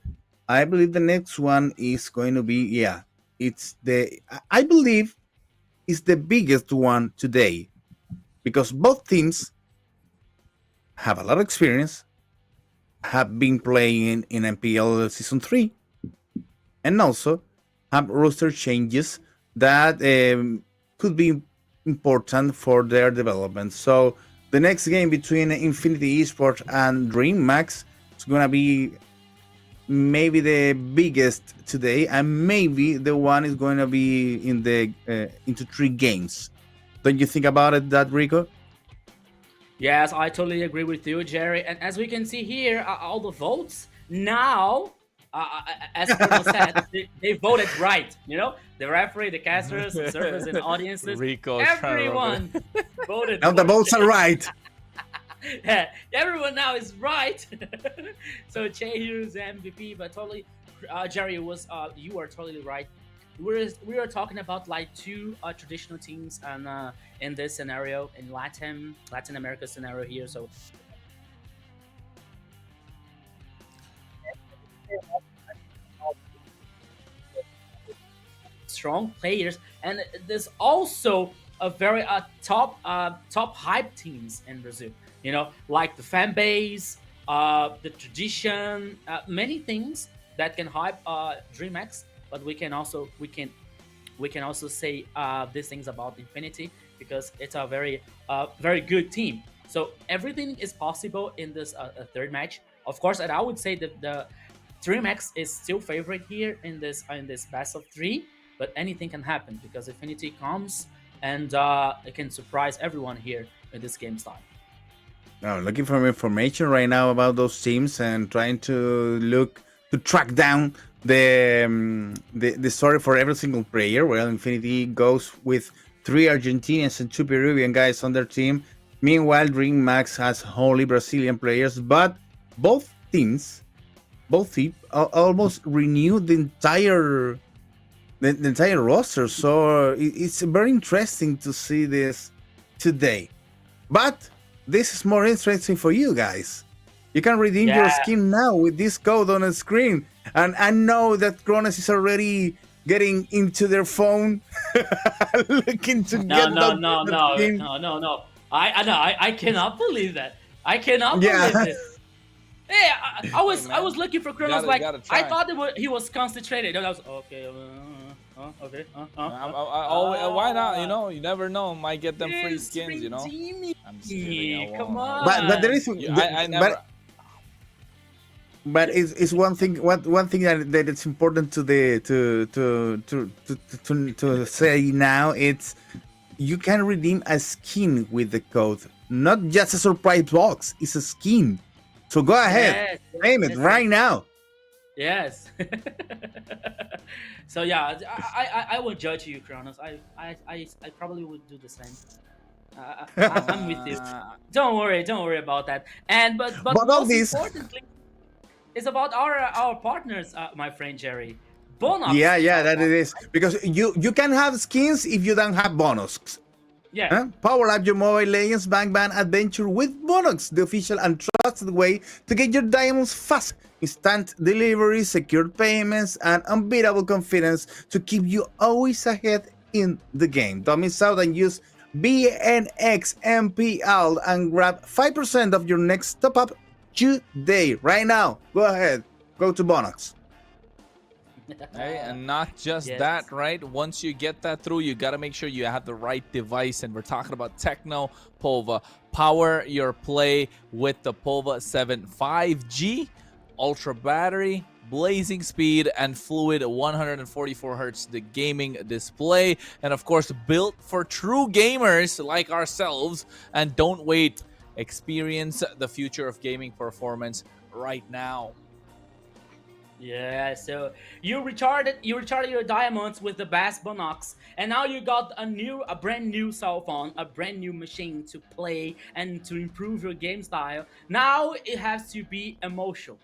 I believe the next one is going to be, I believe it's the biggest one today, because both teams have a lot of experience, have been playing in MPL Season 3, and also have roster changes that could be important for their development. So the next game between Infinity Esports and DreamMax is going to be maybe the biggest today, and maybe the one is going to be in the into 3 games. Don't you think about it, that Rico? Yes, I totally agree with you, Jerry. And as we can see here, all the votes now, as Bruno said, they voted right. The referee, the casters, the servers, and audiences. Rico, everyone voted. Now the votes are right. Yeah, everyone now is right. So Chehu is MVP, but totally, Jerry, you are totally right. We are talking about like 2 traditional teams, and in this scenario, in Latin America scenario here. So strong players, and there's also a very top hype teams in Brazil. Like the fan base, the tradition, many things that can hype DreamHack. But we can also say these things about Infinity, because it's a very good team. So everything is possible in this third match. Of course, and I would say that the DreamHack is still favorite here in this best of 3. But anything can happen, because Infinity comes and it can surprise everyone here in this game style. Now, looking for information right now about those teams and trying to track down the story for every single player. Well, Infinity goes with 3 Argentinians and 2 Peruvian guys on their team. Meanwhile, Dream Max has only Brazilian players, but both teams almost renewed the entire roster. So it's very interesting to see this today. But this is more interesting for you guys. You can redeem your skin now with this code on the screen. And I know that Kronos is already getting into their phone, looking to get No. skin. I cannot believe that. I cannot believe this. Hey, I was looking for Kronos. I thought he was concentrated. And I was okay. Okay. Why not? You know, you never know. Might get them free skins. You know. I'm just kidding. Come on. But there is. I never. But it's one thing. One thing that it's important to say now. It's you can redeem a skin with the code, not just a surprise box. It's a skin. So go ahead, claim it right now. Yes. So yeah, I will judge you, Kronos. I probably would do the same. I'm with you. Don't worry about that. But all most this, importantly, it's about our partners, my friend Jerry. Bonus. Yeah, that it is, because you can have skins if you don't have bonus. Yeah. Huh? Power up your Mobile Legends Bang Bang adventure with Bonox, the official and trusted way to get your diamonds fast. Instant delivery, secured payments, and unbeatable confidence to keep you always ahead in the game. Don't miss out and use BNX MPL and grab 5% of your next top up today, right now. Go ahead, go to Bonox. Hey, and not just that, right? Once you get that through, you got to make sure you have the right device. And we're talking about Techno Pova. Power your play with the Pova 7 5G, ultra battery, blazing speed, and fluid 144 hertz the gaming display. And of course, built for true gamers like ourselves. And don't wait. Experience the future of gaming performance right now. Yeah, so you recharted your diamonds with the Bass Bonox, and now you got a brand new cell phone, a brand new machine to play and to improve your game style. Now it has to be emotion,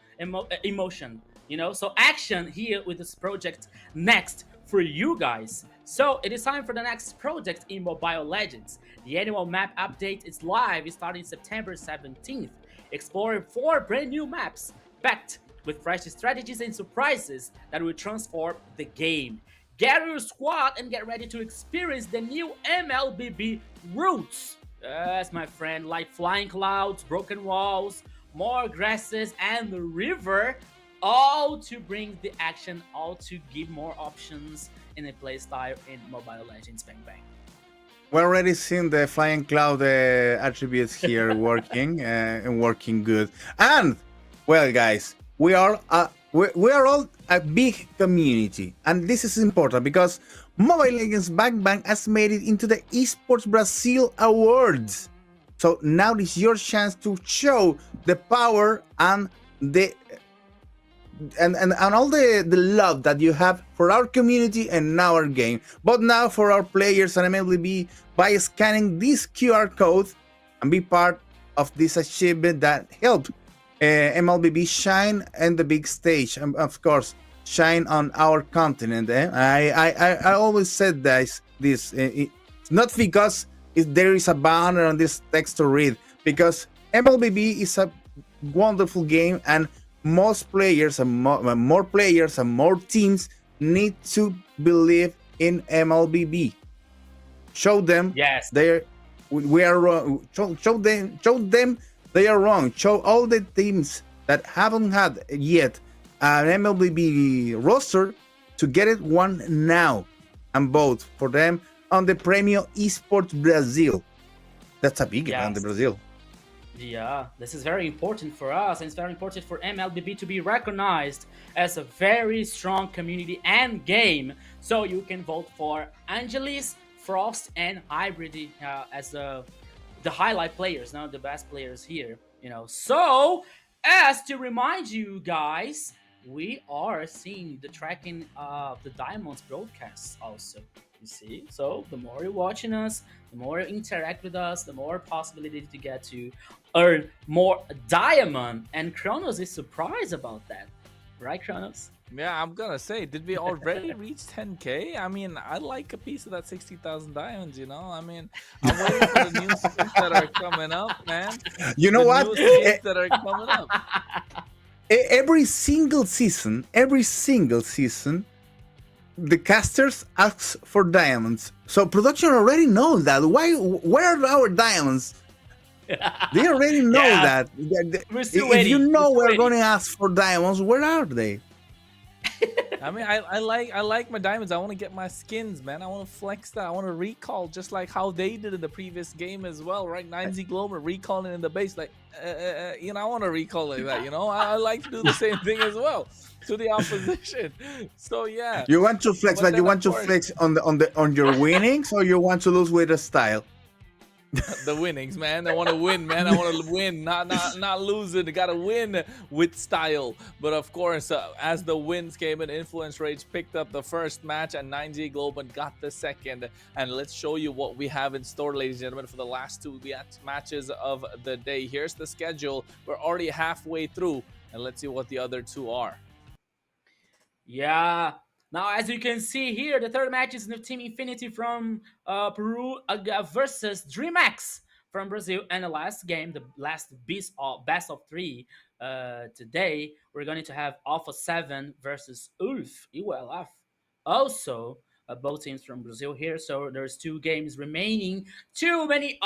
you know. So action here with this project next for you guys. So it is time for the next project in Mobile Legends. The annual map update is live, starting September 17th. Exploring 4 brand new maps, backed with fresh strategies and surprises that will transform the game. Gather your squad and get ready to experience the new MLBB routes. Yes, my friend, like flying clouds, broken walls, more grasses, and the river, all to bring the action, all to give more options in a playstyle in Mobile Legends Bang Bang. We're already seeing the flying cloud attributes here working and working good. And, well, guys, we are all a big community, and this is important because Mobile Legends Bang Bang has made it into the Esports Brazil Awards. So now is your chance to show the power and all the love that you have for our community and our game. But now for our players and MLBB by scanning this QR code and be part of this achievement that helped MLBB shine in the big stage, and of course shine on our continent. I always said this not because there is a banner on this text to read, because MLBB is a wonderful game, and most players and more players and more teams need to believe in MLBB. Show them we are wrong. Show them they are wrong. Show all the teams that haven't had yet an MLBB roster to get it one now, and vote for them on the Premio Esports Brazil. That's a big event in Brazil. Yeah, this is very important for us, and it's very important for MLBB to be recognized as a very strong community and game. So you can vote for Angelis, Frost, and Hybrid as the highlight players, now the best players here, you know. So, as to remind you guys, we are seeing the tracking of the Diamonds broadcasts also. You see, so the more you're watching us, the more you interact with us, the more possibility to get to earn more diamond. And Kronos is surprised about that, right, Kronos? Yeah, I'm gonna say, did we already reach 10K? I mean, I'd like a piece of that 60,000 diamonds, you know? I mean, I'm waiting for the new skins that are coming up, man. You know the what? new skins that are coming up. Every single season, the casters ask for diamonds. So production already knows that. Where are our diamonds? They already know that. We're still If waiting. you know We're we're still going to ask for diamonds, where are they? I mean, I like my diamonds. I want to get my skins, man. I want to flex that. I want to recall just like how they did in the previous game as well, right? 9Z Global recalling in the base, like, you know, I want to recall like that. You know, I like to do the same thing as well to the opposition. So yeah. You want to flex, but you then, want to of course, flex on your winnings, or you want to lose with a style? the winnings, man. I want to win, man. I want to win, not losing. I gotta win with style. But of course, as the wins came in, Influence Rage picked up the first match, and 9G Global got the second. And let's show you what we have in store, ladies and gentlemen, for the last two matches of the day. Here's the schedule. We're already halfway through, and let's see what the other two are. Yeah. Now, as you can see here, the third match is Team Infinity from Peru versus DreamX from Brazil. And the last game, the last best of three today, we're going to have Alpha 7 versus ULF. Also, both teams from Brazil here. So there's two games remaining. Too many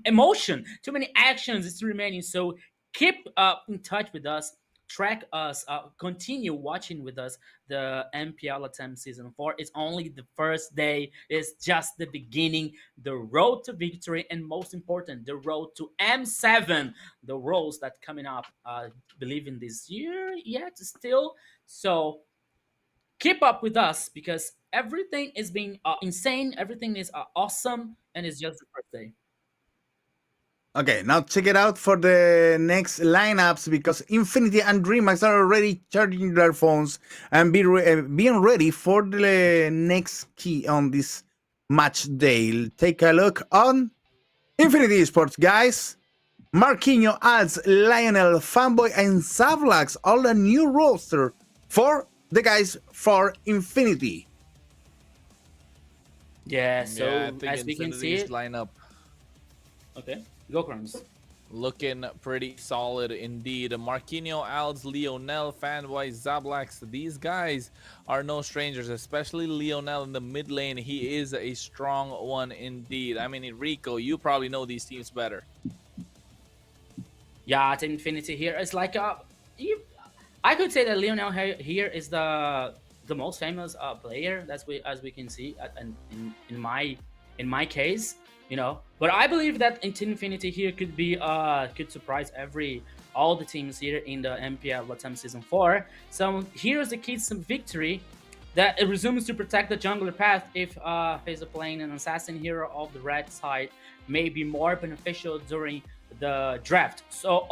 emotion, too many actions is remaining. So keep in touch with us. Track us, continue watching with us the MPL LATAM Season 4. It's only the first day. It's just the beginning. The road to victory, and most important, the road to M7. The roles that coming up, believe in this year yet still. So keep up with us because everything is being insane. Everything is awesome, and it's just the first day. Okay, now check it out for the next lineups because Infinity and DreamX are already charging their phones and being ready for the next key on this match day. Take a look on Infinity Esports, guys. Marquinhos, Alts, Lionel, Fanboy, and Zavlax, all the new roster for the guys for Infinity. Yeah, so I think as we can see Infinity's it, lineup. Okay, go Crowns. Looking pretty solid indeed. Marquinhos, Alds, Lionel, Fanboy, Zablax. These guys are no strangers, especially Lionel in the mid lane. He is a strong one indeed. I mean, Enrico, you probably know these teams better. Yeah, Team Infinity here is like I could say that Lionel here is the most famous player as we can see in my case. You know, but I believe that Team Infinity here could surprise all the teams here in the MPL LATAM Season 4. So here's the key to some victory that it resumes to protect the jungler path if he's playing an assassin hero of the red side may be more beneficial during the draft. So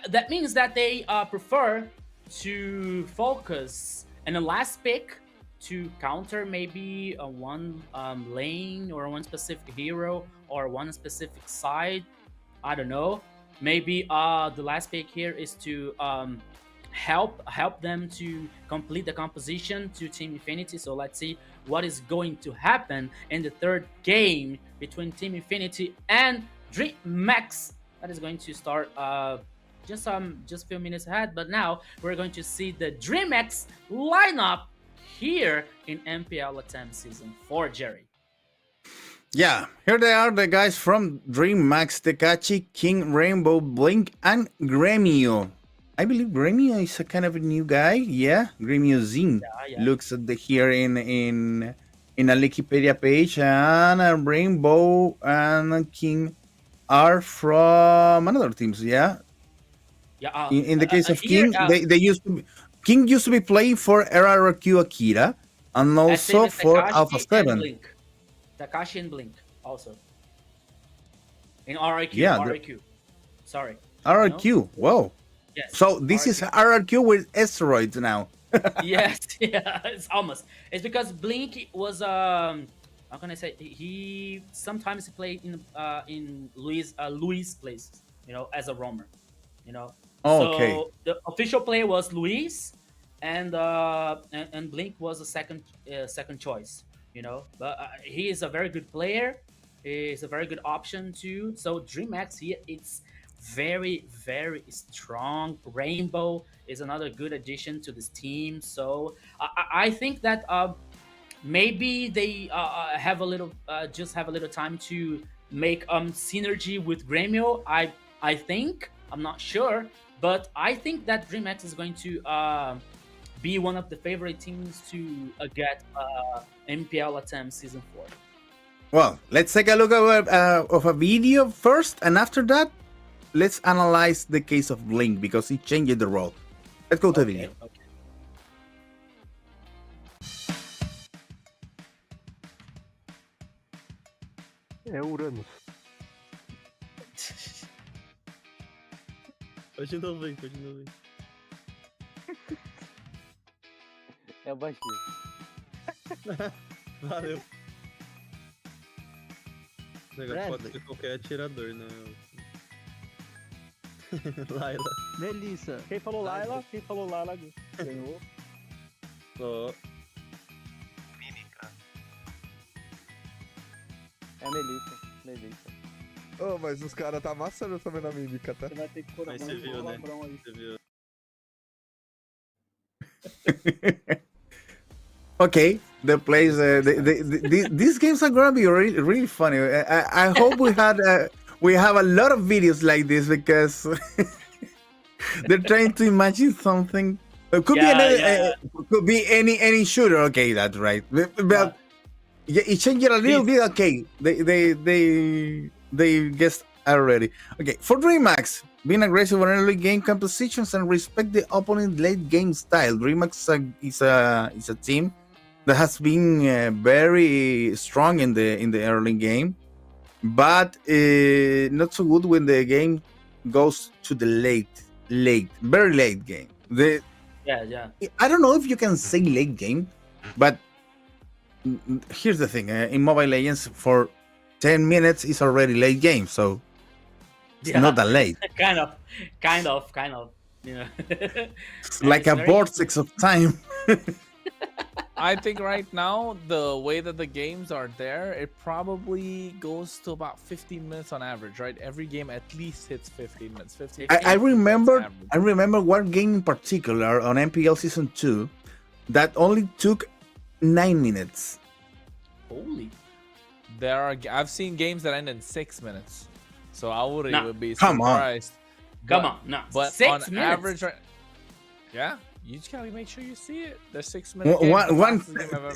that means that they prefer to focus in the last pick to counter maybe a one lane or one specific hero or one specific side. I don't know. Maybe the last pick here is to help them to complete the composition to Team Infinity. So let's see what is going to happen in the third game between Team Infinity and DreamX. That is going to start just a few minutes ahead. But now we're going to see the DreamX lineup here in MPL LATAM Season 4, Jerry. Yeah, here they are, the guys from DreamX, Tekachi, King, Rainbow, Blink, and Gremio. I believe Gremio is a kind of a new guy. Yeah, Gremio Zin looks at here in a Wikipedia page, and Rainbow and King are from another teams. Yeah. Yeah. In the case of King, they used to be. King used to be playing for RRQ Akira and also for Alpha 7. Takashi and Blink also. In RRQ. Yeah, RRQ. Sorry. RRQ. Whoa. Yes. So this is RRQ with asteroids now. Yes, yeah, it's almost. It's because Blink was how can I say, he sometimes played in Luis places, as a roamer, you know. Okay. So the official player was Luis, and Blink was a second choice, But he is a very good player. He's a very good option too. So DreamHack here, it's very very strong. Rainbow is another good addition to this team. So I think that maybe they have a little just have a little time to make synergy with Grêmio. I think, I'm not sure, but I think that DreamHack is going to be one of the favorite teams to get MPL LATAM Season 4. Well, let's take a look of a video first, and after that, let's analyze the case of Blink because he changed the role. Let's go to the video. Okay. É Uranus. Continua aí, continua aí. É o baixinho. Valeu. O negócio pode ser qualquer atirador, né? Laila. Melissa. Quem falou Laila? Quem falou Laila ganhou. Ó. Mímica. É Melissa. Melissa. Oh, mas os caras tá amassando também na mímica, tá? Você vai ter que pôr a Mas mão você no viu, né? palavrão aí. Você viu. Okay, the plays. These games are gonna be really, really funny. I hope we have a lot of videos like this because they're trying to imagine something. It could could be any shooter. Okay, that's right. But it changed a little bit. Okay, they guessed already. Okay, for DreamHack, being aggressive on early game compositions and respect the opponent late game style. DreamHack is a team that has been very strong in the early game, but not so good when the game goes to the very late game. Yeah. I don't know if you can say late game, but here's the thing: in Mobile Legends, for 10 minutes is already late game, so it's not that late. kind of. It's like a vortex of time. I think right now, the way that the games are there, it probably goes to about 15 minutes on average, right? Every game at least hits 15 minutes. I remember one game in particular on MPL Season 2 that only took 9 minutes. Holy. I've seen games that end in 6 minutes. So I wouldn't even be Come on. surprised. Come on, no. But 6 on minutes. average, right? Yeah. You just gotta make sure you see it. There's 6 minutes. One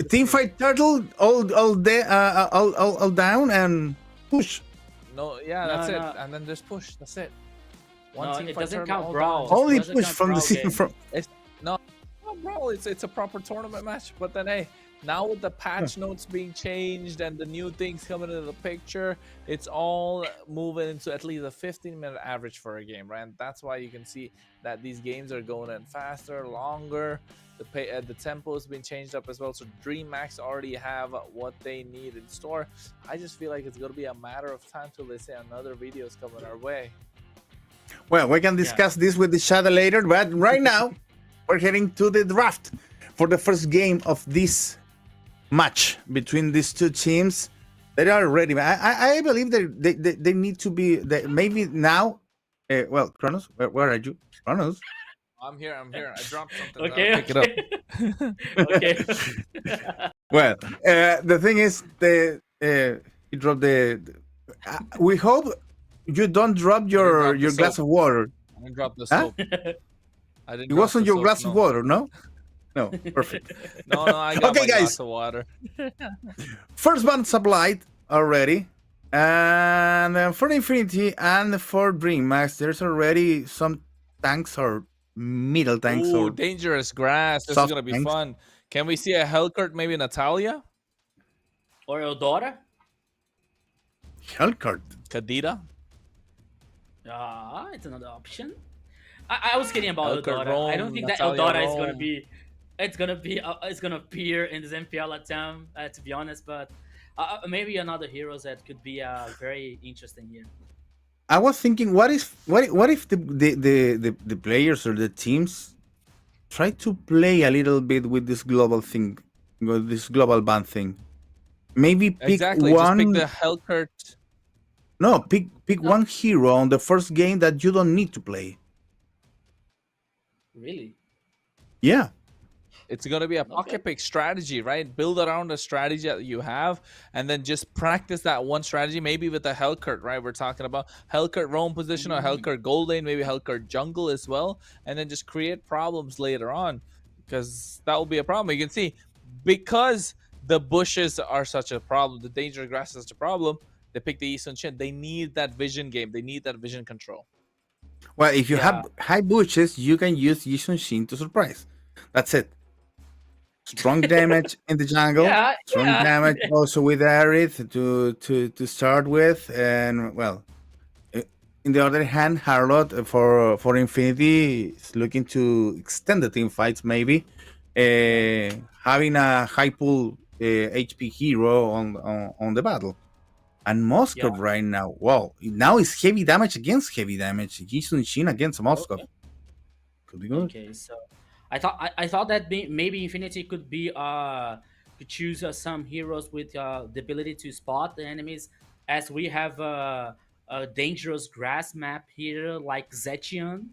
team fight turtle all down and push. No, yeah, that's it. And then just push. That's it. No, team it fight doesn't turtle count all brawl. down. Only doesn't push count from the brawl scene game. from. Bro, it's a proper tournament match. But then, hey, now with the patch notes being changed and the new things coming into the picture, it's all moving into at least a 15-minute average for a game, right? And that's why you can see that these games are going in faster, longer. The tempo has been changed up as well. So DreamHack already have what they need in store. I just feel like it's going to be a matter of time till they say another video is coming our way. Well, we can discuss this with the shadow later, but right now we're heading to the draft for the first game of this match between these two teams. They are ready. I believe they need to be maybe now. Well, Kronos, where are you, Kronos? I'm here. I dropped something. Okay. Pick it up. Okay. Well, the thing is, you dropped we hope you don't drop your glass of water. I didn't drop the Huh? soap. I didn't. It drop wasn't the your soap, glass no. of water, no? No, perfect. No, I got Okay, my guys. glass of water. First one supplied already. And for Infinity and for DreamHack, there's already some tanks or middle tanks Ooh, or dangerous grass. This is soft gonna be tanks. fun. Can we see a Hellcurt, maybe Natalia? Or Eudora? Hellcurt. Kadita? It's another option. I was kidding about Hellcurt Eudora. I don't Rome, think that Natalia Eudora is going to Rome. be it's gonna appear in this MPL LATAM, to be honest. But maybe another heroes that could be very interesting here. I was thinking, what if the players or the teams try to play a little bit with this global thing, with this global ban thing? Maybe pick Exactly. Just pick the one. Hellcurt. No, pick one hero on the first game that you don't need to play. Really? Yeah. It's going to be a pocket pick strategy, right? Build around a strategy that you have and then just practice that one strategy, maybe with the Hellcurt, right? We're talking about Hellcurt roam position or Hellcurt gold lane, maybe Hellcurt jungle as well, and then just create problems later on, because that will be a problem. You can see, because the bushes are such a problem, the danger grass is such a problem, they pick the Eastern Shin. They need that vision game. They need that vision control. Well, if you have high bushes, you can use Yishun Shin to surprise. That's it. Strong damage in the jungle. Strong damage also with Aerith to start with, and well, in the other hand, Harlot for Infinity is looking to extend the team fights, maybe having a high pool HP hero on the battle. And Moskov right now, wow, now it's heavy damage against heavy damage. Jisung Shin against Moskov. Could be good. Okay, so I thought that maybe Infinity could be could choose some heroes with the ability to spot the enemies, as we have a dangerous grass map here like Zetian.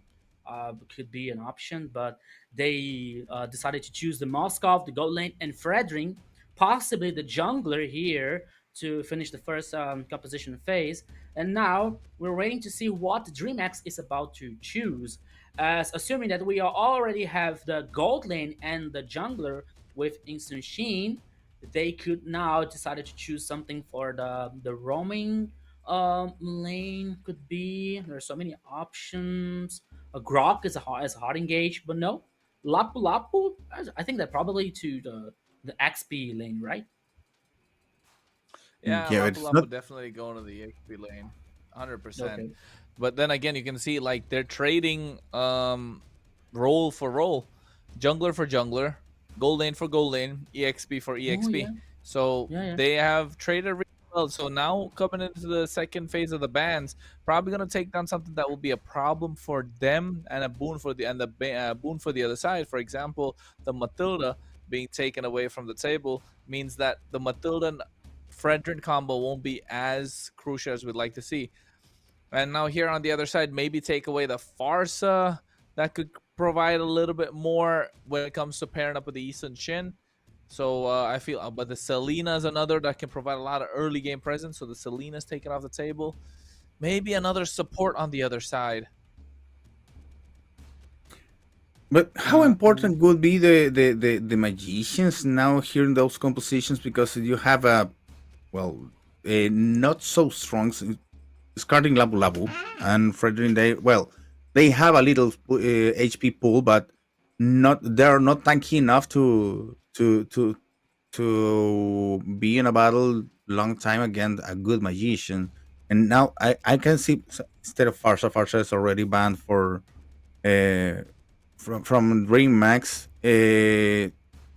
Could be an option, but they decided to choose the Moskov, the gold lane, and Fredrin, possibly the jungler here to finish the first composition phase. And now we're waiting to see what DreamHack is about to choose, as assuming that we already have the gold lane and the jungler with Instant Sheen, they could now decide to choose something for the roaming lane. Could be, there's so many options. A Grok is a hard engage, but no, Lapu Lapu, I think that probably to the XP lane, right? Yeah, Lapu Lapu definitely going to the XP lane, 100%. Okay. But then again, you can see like they're trading role for role, jungler for jungler, gold lane for gold lane, EXP for EXP. So they have traded really well. So now coming into the second phase of the bans, probably gonna take down something that will be a problem for them and a boon for the boon for the other side. For example, the Matilda being taken away from the table means that the Matilda and Fredrin combo won't be as crucial as we'd like to see. And now here on the other side, maybe take away the Farsa. That could provide a little bit more when it comes to pairing up with the Eastern Shin. So I feel, but the Selena is another that can provide a lot of early game presence. So the Selena's taken off the table. Maybe another support on the other side. But how important would be the magicians now here in those compositions, because you have a not so strong discarding Labu Labu and Fredrin. They have a little HP pool, but they're not tanky enough to be in a battle long time against a good magician. And now I can see, instead of Farsa is already banned for from DreamHack.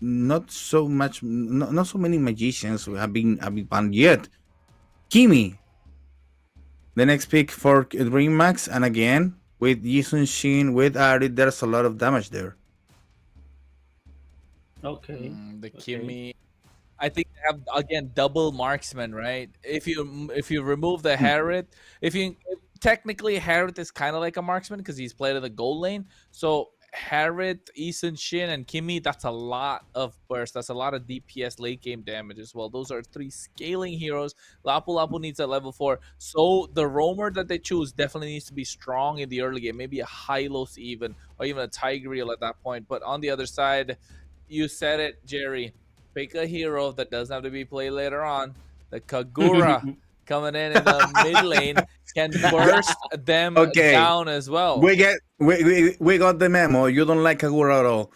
Not so many magicians have been banned yet. Kimi, the next pick for DreamHack, and again with Yisun Shin, with Ari, there's a lot of damage there. Okay. The Kimi, I think they have again double marksman, right? If you remove the Harriet, technically Harriet is kind of like a marksman because he's played in the gold lane. So Harriet, Eason Shin, and Kimi, that's a lot of burst. That's a lot of DPS late game damage as well. Those are three scaling heroes. Lapu Lapu needs a level 4. So the roamer that they choose definitely needs to be strong in the early game. Maybe a Hylos even, or even a Tigreal at that point. But on the other side, you said it, Jerry. Pick a hero that doesn't have to be played later on. The Kagura coming in the mid lane can burst them down as well. We got the memo. You don't like Kagura at all.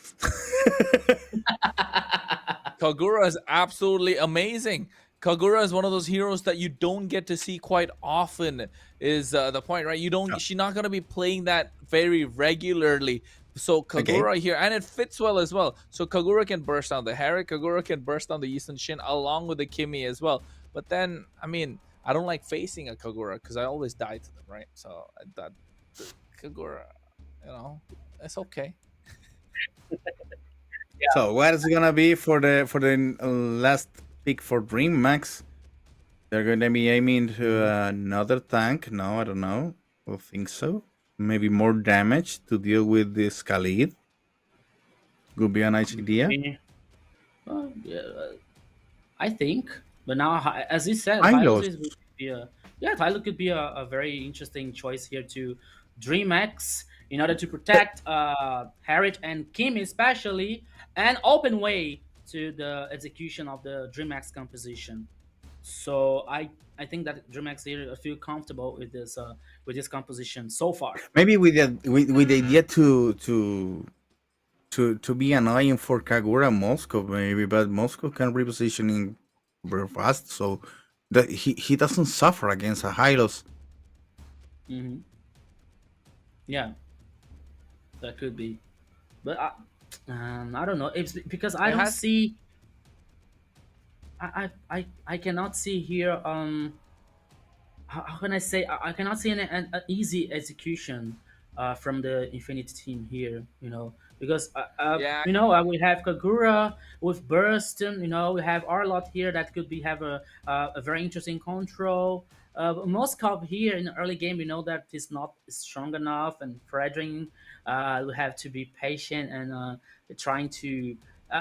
Kagura is absolutely amazing. Kagura is one of those heroes that you don't get to see quite often, is the point, right? She's not going to be playing that very regularly, So Kagura here, and it fits well as well. So Kagura can burst down the Harry, Kagura can burst down the Eastern Shin along with the Kimi as well. But then, I mean, I don't like facing a Kagura because I always die to them, right? So that Kagura, it's okay. So what is it gonna be for the last pick for Dream Max? They're gonna be aiming to another tank. No, I don't know. I don't think so. Maybe more damage to deal with this Khalid. Could be a nice idea. Yeah, I think. But now, as you said, Hylos. Hylos could be a very interesting choice here to DreamX in order to protect Harriet and Kim especially, and open way to the execution of the DreamX composition. So I think that DreamX here feel comfortable with this composition so far. Maybe with the idea to be annoying for Kagura Moscow, maybe, but Moscow can repositioning very fast, so that he doesn't suffer against a Hylos. Mm-hmm. Yeah, that could be, but I don't know. It's because I don't see. I cannot see here. How can I say? I cannot see an easy execution from the Infinity team here. Because we have Kagura with Burst. We have Arlot here that could have a very interesting control. Moscow here in the early game, we know that he's not strong enough, and Fredrin we have to be patient and trying to,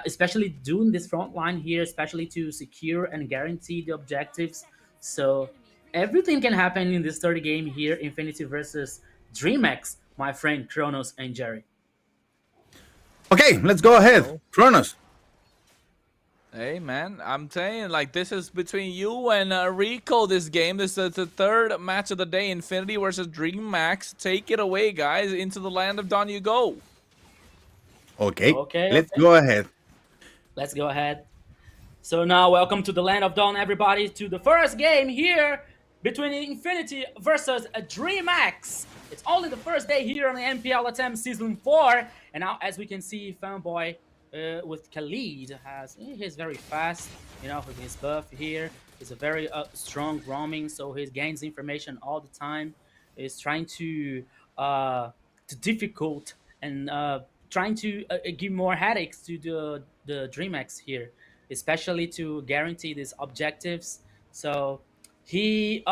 especially doing this front line here, especially to secure and guarantee the objectives. So everything can happen in this third game here, Infinity versus DreamX, my friend Kronos and Jerry. Okay, let's go ahead. Kronos. Hey, man, I'm saying, like, this is between you and Rico, this game. This is the third match of the day, Infinity versus DreamX. Take it away, guys. Into the land of Dawn you go. Okay, let's go ahead. Let's go ahead. So now, welcome to the land of Dawn, everybody, to the first game here between Infinity versus DreamX. It's only the first day here on the MPL LATAM Season 4. And now, as we can see, Fanboy with Khalid he's very fast, with his buff here. He's a very strong roaming, so he gains information all the time. He's trying to difficult and trying to give more headaches to the DreamX here, especially to guarantee these objectives. So he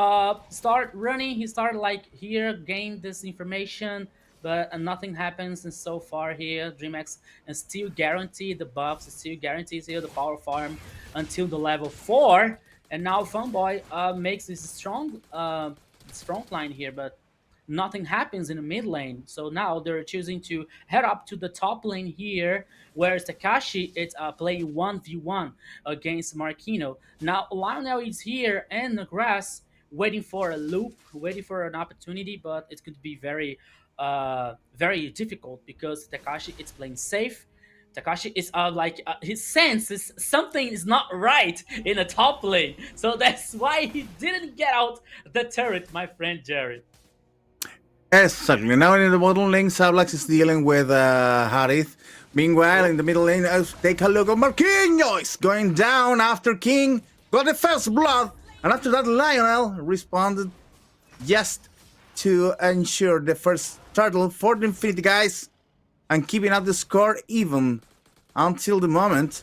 start running. He started like here, gain this information, but nothing happens. And so far here, DreamX and still guarantee the buffs, still guarantees here the power farm until the level 4. And now Funboy makes this strong line here, but nothing happens in the mid lane. So now they're choosing to head up to the top lane here, whereas Takashi is playing 1v1 against Marquino. Now Lionel is here in the grass, waiting for a loop, waiting for an opportunity, but it could be very, very difficult because Takashi is playing safe. Takashi is his sense is something is not right in the top lane. So that's why he didn't get out the turret, my friend Jared. Exactly. Now in the bottom lane, Sablax is dealing with Harith. Meanwhile, in the middle lane, take a look at Marquinhos going down after King. Got the first blood. And after that, Lionel responded just to ensure the first turtle for the Infinity guys and keeping up the score even until the moment.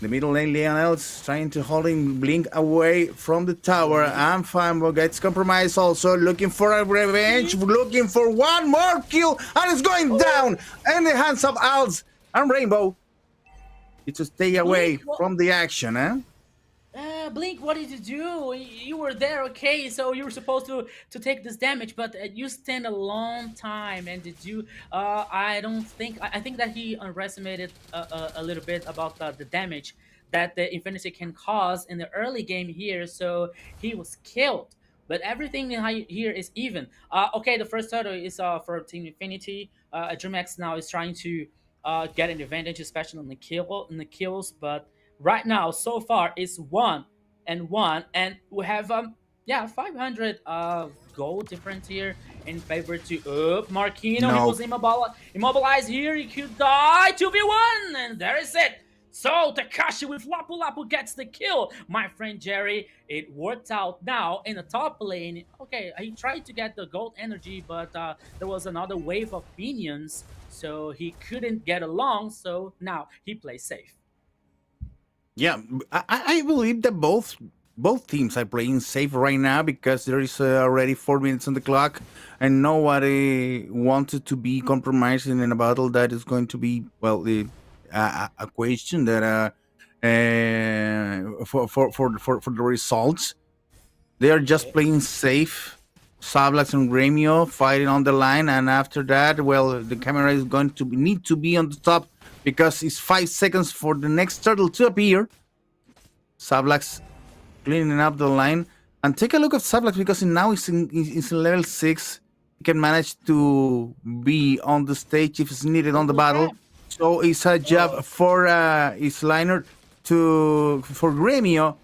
The middle lane, Lionel is trying to hold him Blink away from the tower, and Fanboy gets compromised also, looking for a revenge, looking for one more kill, and it's going down in the hands of Alz and Rainbow. It's to stay away from the action, eh? Blink, what did you do? You were there, okay, so you were supposed to take this damage, but you stand a long time, and did you, I think that he underestimated a little bit about the damage that the Infinity can cause in the early game here, so he was killed. But everything here is even. Okay, the first turtle is for Team Infinity. DreamX now is trying to get an advantage, especially in the kills, but right now, so far, it's 1-1, and we have 500 gold difference here in favor to Marquino. He No. was immobilized here. He could die 2v1, and there is it. So Takashi with Lapu Lapu gets the kill. My friend Jerry, it worked out now in the top lane. Okay, he tried to get the gold energy, but there was another wave of minions, so he couldn't get along. So now he plays safe. Yeah, I believe that both teams are playing safe right now because there is already 4 minutes on the clock, and nobody wanted to be compromising in a battle that is going to be a question that for the results. They are just playing safe. Sablax and Gremio fighting on the line, and after that, well, the camera is going to need to be on the top because it's 5 seconds for the next turtle to appear. Sablax cleaning up the line, and take a look at Sablax because now he's in level 6. He can manage to be on the stage if it's needed on the battle. So it's a job for his liner for Gremio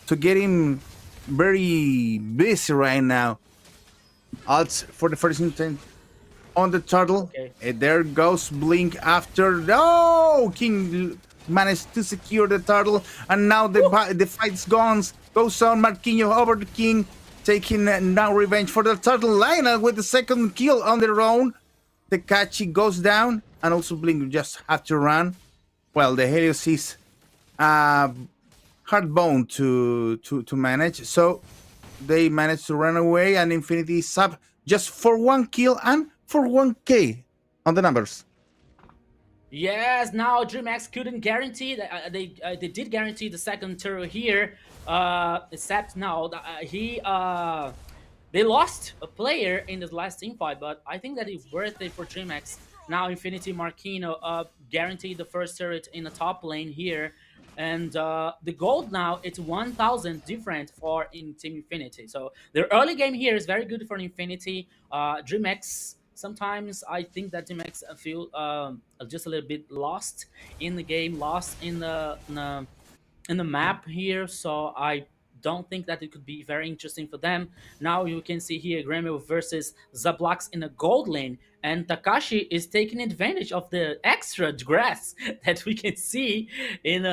to get him very busy right now. Ults for the first intent on the turtle. There goes Blink after. No! King managed to secure the turtle, and now the fight's goes on. Marquinhos over the King, taking now revenge for the turtle. Lionel with the second kill on their own. Takachi goes down, and also Blink just have to run. Well, the Helios is hard-bone to manage, so they managed to run away, and Infinity is up just for 1 kill and for 1k on the numbers. Yes, now DreamX couldn't guarantee that they did guarantee the second turret here, except now they lost a player in this last team fight, but I think that it's worth it for DreamX. Now Infinity Marquino guaranteed the first turret in the top lane here. And the gold now, it's 1,000 different for in Team Infinity. So their early game here is very good for Infinity. DreamX, sometimes I think that DreamX feel just a little bit lost in the game, lost in the map here. So I don't think that it could be very interesting for them. Now you can see here Gremio versus Zablax in a gold lane, and Takashi is taking advantage of the extra grass that we can see in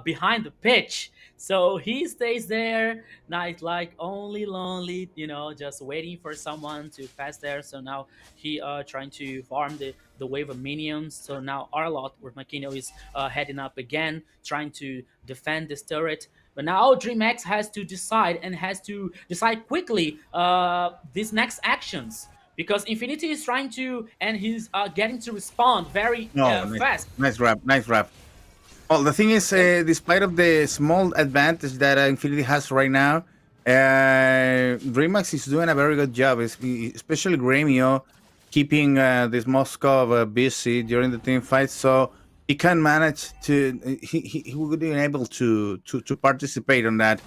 behind the pitch. So he stays there, night like only lonely, just waiting for someone to pass there. So now he trying to farm the wave of minions. So now Arlot or Makino is heading up again, trying to defend this turret. But now DreamX has to decide quickly these next actions, because Infinity is trying to, and he's getting to respond very fast. Nice grab. Well, the thing is, despite of the small advantage that Infinity has right now, DreamX is doing a very good job, especially Gremio, keeping this Moscow busy during the team fight. So he can manage to. He would be able to participate on that.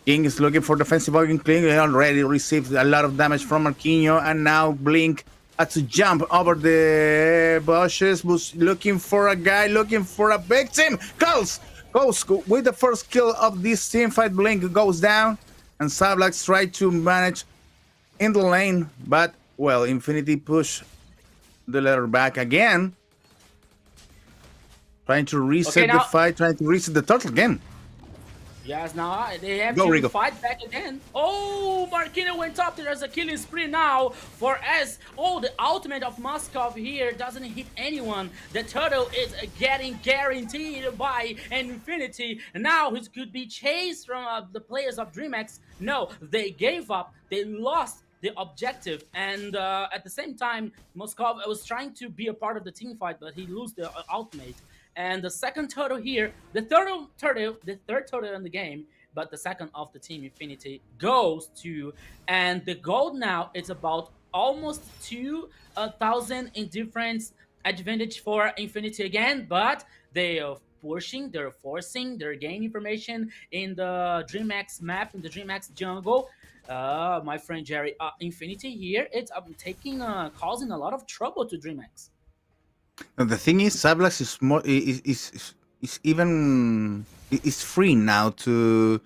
King is looking for defensive organ clean. He already received a lot of damage from Marquinhos, and now Blink had to jump over the bushes. Was looking for a guy, looking for a victim. Goes with the first kill of this team fight. Blink goes down, and Sablax tried to manage in the lane, but well, Infinity push the ladder back again. Trying to reset the fight, trying to reset the turtle again. Yes, now they have to fight back again. Oh, Marquino went up there as a killing spree now for S. Oh, the ultimate of Moskov here doesn't hit anyone. The turtle is getting guaranteed by Infinity. Now he could be chased from the players of DreamX. No, they gave up. They lost the objective, and at the same time, Moskov was trying to be a part of the team fight, but he lost the ultimate. And the second turtle here, the third turtle in the game, but the second of the Team Infinity goes to, and the gold now is about almost 2,000 in difference advantage for Infinity again, but they are pushing, they're forcing, they're gaining information in the DreamX map, in the DreamX jungle. My friend Jerry, Infinity here, it's causing a lot of trouble to DreamX. And the thing is, Sablax is free now to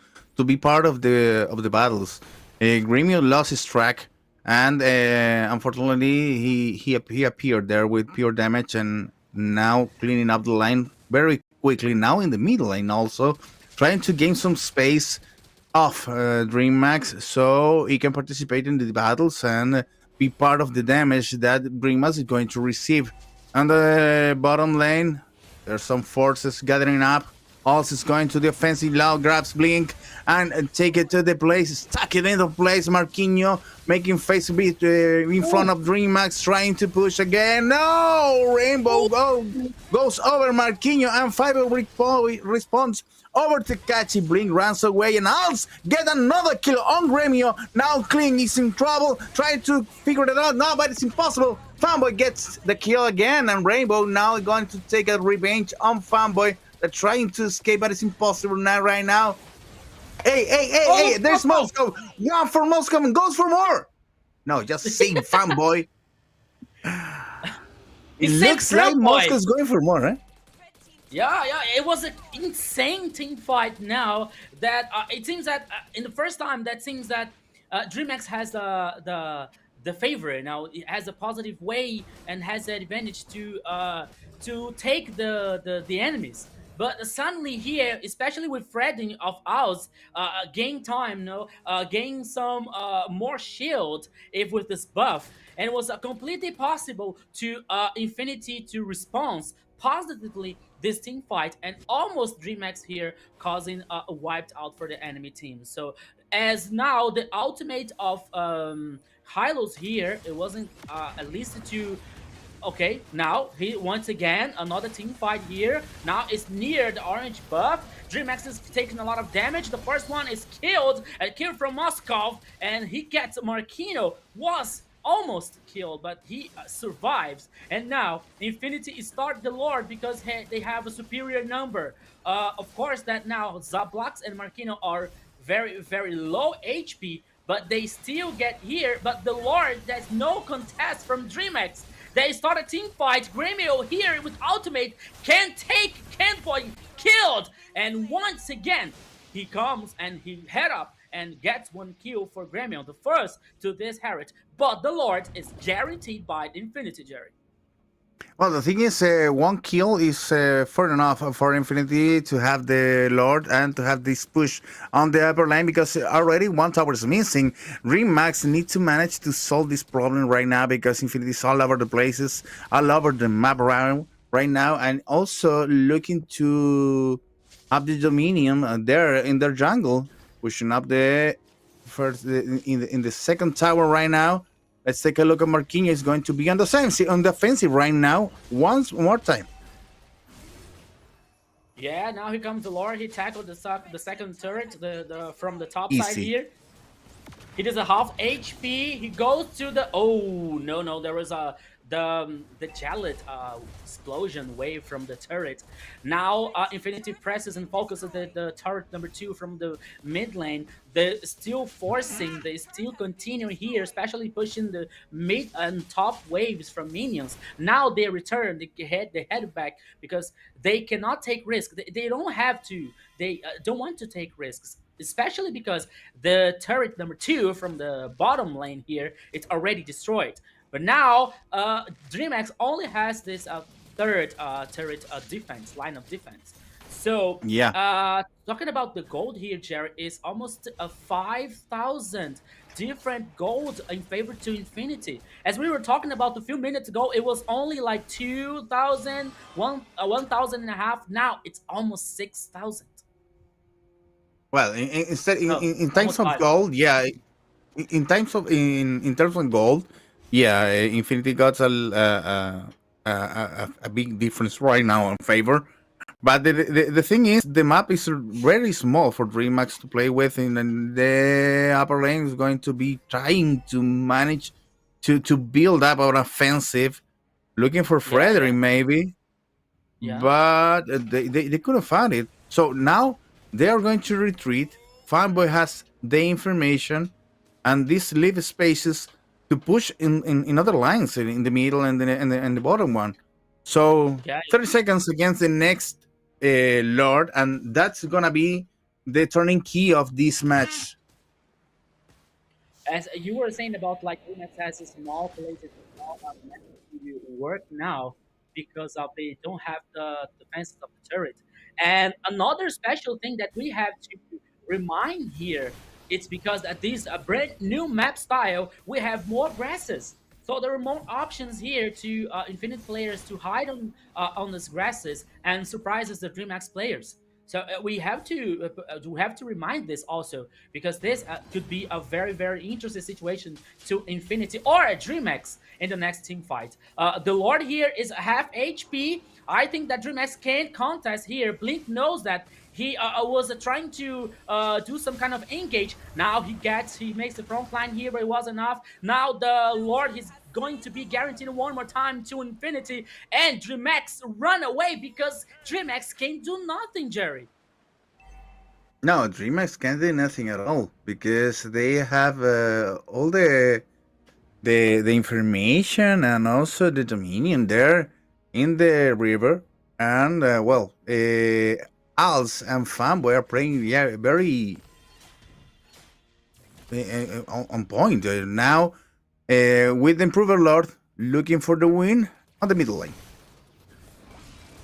be part of the battles. Gremio lost his track, and unfortunately he appeared there with pure damage, and now cleaning up the line very quickly. Now in the middle lane also, trying to gain some space off DreamMax so he can participate in the battles and be part of the damage that DreamMax is going to receive. On the bottom lane, there's some forces gathering up. Also is going to the offensive, loud grabs Blink and take it to the place, stuck it into place. Marquinhos making face beat in front of DreamMax, trying to push again. No! Rainbow goes over Marquinhos, and Fiverr responds over to Kachi. Blink runs away and Alts get another kill on Gremio. Now Kling is in trouble, trying to figure it out now, but it's impossible. Fanboy gets the kill again, and Rainbow now going to take a revenge on Fanboy. They're trying to escape, but it's impossible now. Right now. Hey! There's Moscow. One for Moscow and goes for more. No, just save Fanboy. It looks like Moscow's going for more, right? Yeah, it was an insane team fight now that it seems that in the first time that seems that DreamX has the favor now. It has a positive way and has the advantage to take the enemies. But suddenly here, especially with threading of Owls, gain time, gain some more shield if with this buff. And it was completely possible to Infinity to respond positively this team fight, and almost DreamX here causing a wiped out for the enemy team. So as now the ultimate of Hylos here, it wasn't at least to. Okay, now he once again another team fight here. Now it's near the orange buff. DreamX is taking a lot of damage. The first one is killed, a kill from Moskov, and he gets Marquinhos. Was almost killed, but he survives. And now Infinity start the Lord because they have a superior number. Of course, that now Zablox and Marquinhos are very, very low HP, but they still get here. But the Lord, there's no contest from DreamX. They start a team fight. Gremio here with ultimate can take Kenpoint killed. And once again, he comes and he head up and gets one kill for Gremio, the first to this Harriet. But the Lord is guaranteed by Infinity, Jerry. Well, the thing is, one kill is fair enough for Infinity to have the Lord and to have this push on the upper lane, because already one tower is missing. DreamMax need to manage to solve this problem right now, because Infinity is all over the places, all over the map around right now, and also looking to up the Dominion there in their jungle, pushing up the first in the second tower right now. Let's take a look at Marquinhos. Is going to be on the offensive right now. Once more time. Yeah, now here comes the Lord. He tackled the second turret from the top Easy. side here. He does a half HP. He goes to the no. There was the Jallet explosion wave from the turret. Now Infinity presses and focuses the turret number 2 from the mid lane. They're still forcing, they still continue here, especially pushing the mid and top waves from minions. Now they return, they head back because they cannot take risks. They don't have to. They don't want to take risks, especially because the turret number 2 from the bottom lane here, it's already destroyed. But now DreamX only has this third turret defense, line of defense. So yeah, talking about the gold here, Jared, is almost 5,000 different gold in favor to Infinity. As we were talking about a few minutes ago, it was only like 2,000, 1,000 and a half. Now it's almost 6,000. Well, in terms of gold, yeah. In terms of gold, yeah, Infinity got a big difference right now in favor. But the thing is, the map is very small for DreamX to play with, and the upper lane is going to be trying to manage to build up an offensive, looking for Frederick maybe. Yeah. But they couldn't find it. So now they are going to retreat. Fanboy has the information, and these leave spaces to push in other lines, in the middle and the bottom one. So 30 seconds against the next Lord, and that's gonna be the turning key of this match. as you were saying about like Lunex has a small places, small to work now because of they don't have the defenses of the turret. And another special thing that we have to remind here, it's because at this brand new map style, we have more grasses. So there are more options here to Infinite players to hide on these grasses and surprises the DreamHack players. So we have to remind this also because this could be a very interesting situation to Infinity or a DreamHack in the next team fight. The Lord here is half HP. I think that DreamHack can contest here. Blink knows that he was trying to do some kind of engage. Now he makes the front line here, but it was enough. Now the Lord is going to be guaranteed one more time to Infinity, and DreamHack run away because DreamHack can do nothing, Jerry. No, DreamHack can't do nothing at all because they have all the information and also the dominion there in the river, and Als and Fanboy are playing very on point now with the Improver Lord looking for the win on the middle lane.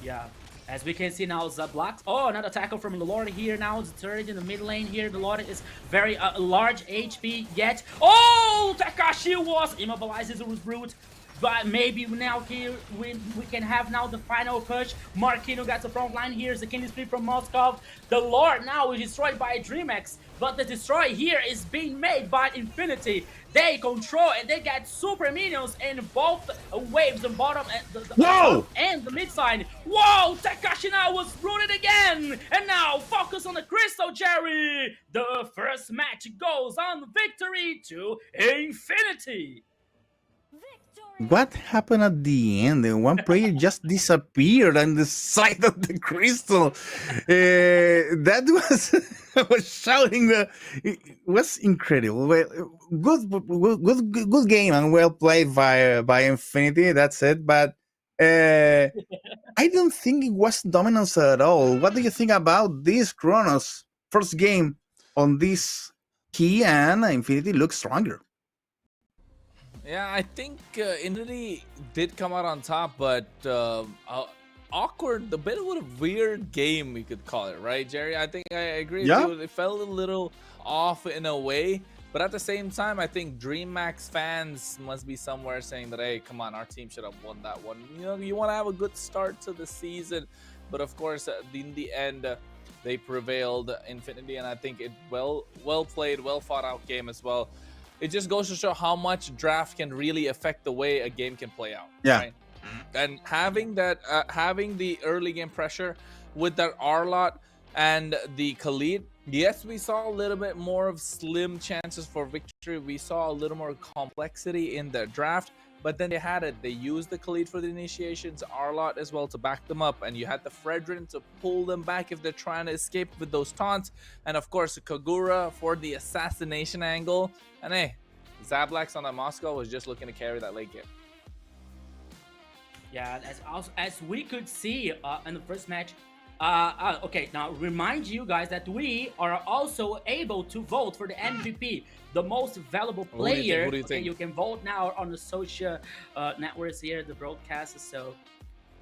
Yeah, as we can see now, Zablocks. Oh, another tackle from the Lord here now. The turret in the mid lane here. The Lord is very large HP yet. Oh, Takashi was immobilized. It was brute. But maybe now here we can have now the final push. Marquino got the front line here. The King is free from Moscow. The Lord now is destroyed by DreamHack, but the destroy here is being made by Infinity. They control and they get super minions in both waves, the bottom and the top and the mid side. Whoa! Takashi now was rooted again, and now focus on the crystal, Jerry. The first match goes on victory to Infinity. What happened at the end? One player just disappeared on the side of the crystal. That was I was shouting. It was incredible. Well, good game and well played by Infinity. That's it. But I don't think it was dominance at all. What do you think about this Kronos first game on this key? And Infinity looks stronger. Yeah, I think Infinity did come out on top, but awkward, a bit of a weird game, we could call it, right, Jerry? I think I agree with you. It felt a little off in a way, but at the same time, I think DreamHack fans must be somewhere saying that, hey, come on, our team should have won that one. You know, you want to have a good start to the season, but of course, in the end, they prevailed, Infinity, and I think it well played, well fought out game as well. It just goes to show how much draft can really affect the way a game can play out. Yeah. Right? And having that, having the early game pressure with that Arlot and the Khalid, yes, we saw a little bit more of slim chances for victory. We saw a little more complexity in the draft, but then they had it. They used the Khalid for the initiations, Arlot as well to back them up, and you had the Fredrin to pull them back if they're trying to escape with those taunts, and of course Kagura for the assassination angle. And hey, Zablax on that Moscow was just looking to carry that late game. Yeah, as we could see in the first match. Okay, now remind you guys that we are also able to vote for the MVP, the most valuable player. What do you think? You can vote now on the social networks here, the broadcasts. So,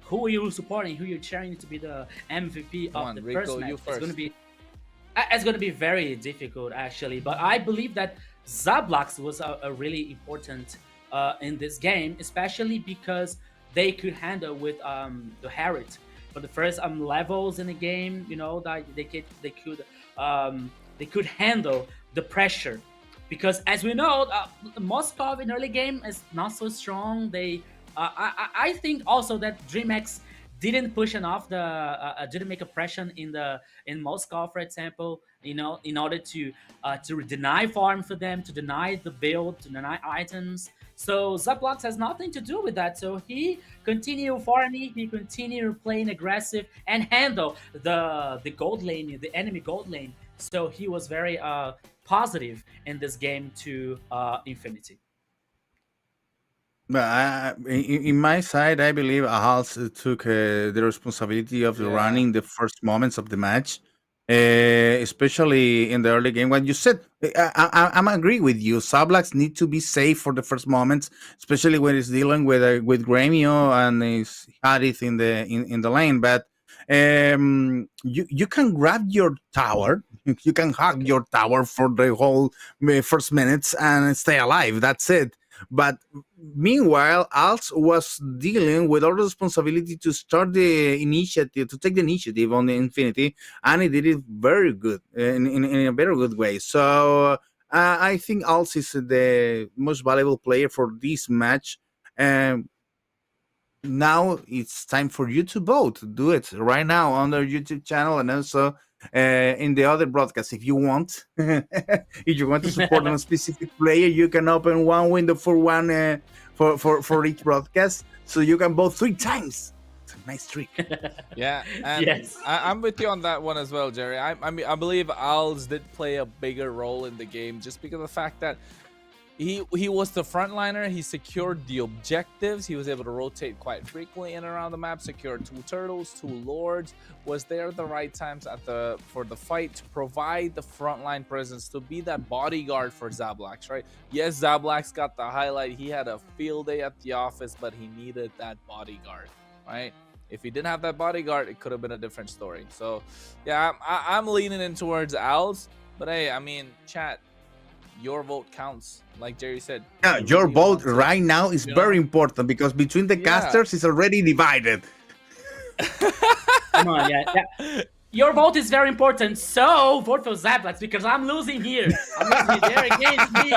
who are you supporting? Who are you cheering to be the MVP of the Rico, first match? you first. It's gonna be very difficult actually, but I believe that Zablax was a really important in this game, especially because they could handle with the Harriet for the first levels in the game. You know that they could handle the pressure, because as we know, Moscow in early game is not so strong. They I think also that DreamHack didn't push enough didn't make a pressure in Moscow, for example, you know, in order to deny farm for them, to deny the build, to deny items. So Zablox has nothing to do with that. So he continued farming, he continued playing aggressive and handle the gold lane, the enemy gold lane. So he was very positive in this game to Infinity. But in my side, I believe Ahals took the responsibility of running the first moments of the match. especially in the early game. When you said, I'm agree with you. Sablax need to be safe for the first moments, especially when it's dealing with Gremio and his Harith in the lane. But you can grab your tower, you can hug your tower for the whole first minutes and stay alive. That's it. But meanwhile, Alt was dealing with all the responsibility to start the initiative, to take the initiative on the Infinity, and he did it very good, in a very good way. So I think Alt is the most valuable player for this match. Now it's time for you to vote. Do it right now on their YouTube channel and also in the other broadcast if you want. If you want to support a specific player, you can open one window for one for each broadcast, so you can vote 3 times. It's a nice trick. Yeah, and Yes. I'm with you on that one as well, Jerry. I mean, I believe Al's did play a bigger role in the game just because of the fact that he was the frontliner. He secured the objectives. He was able to rotate quite frequently in and around the map, secured 2 turtles, 2 lords, was there at the right times for the fight to provide the frontline presence, to be that bodyguard for Zablax, right? Yes, Zablax got the highlight. He had a field day at the office, but he needed that bodyguard, right? If he didn't have that bodyguard, it could have been a different story. So yeah, I'm leaning in towards Al's, but hey, I mean, chat, your vote counts, like Jerry said. Yeah, your vote right now is very important because between the casters it's already divided. Come on, yeah. Your vote is very important, so vote for Zablax because I'm losing here. I'm losing. They're against me.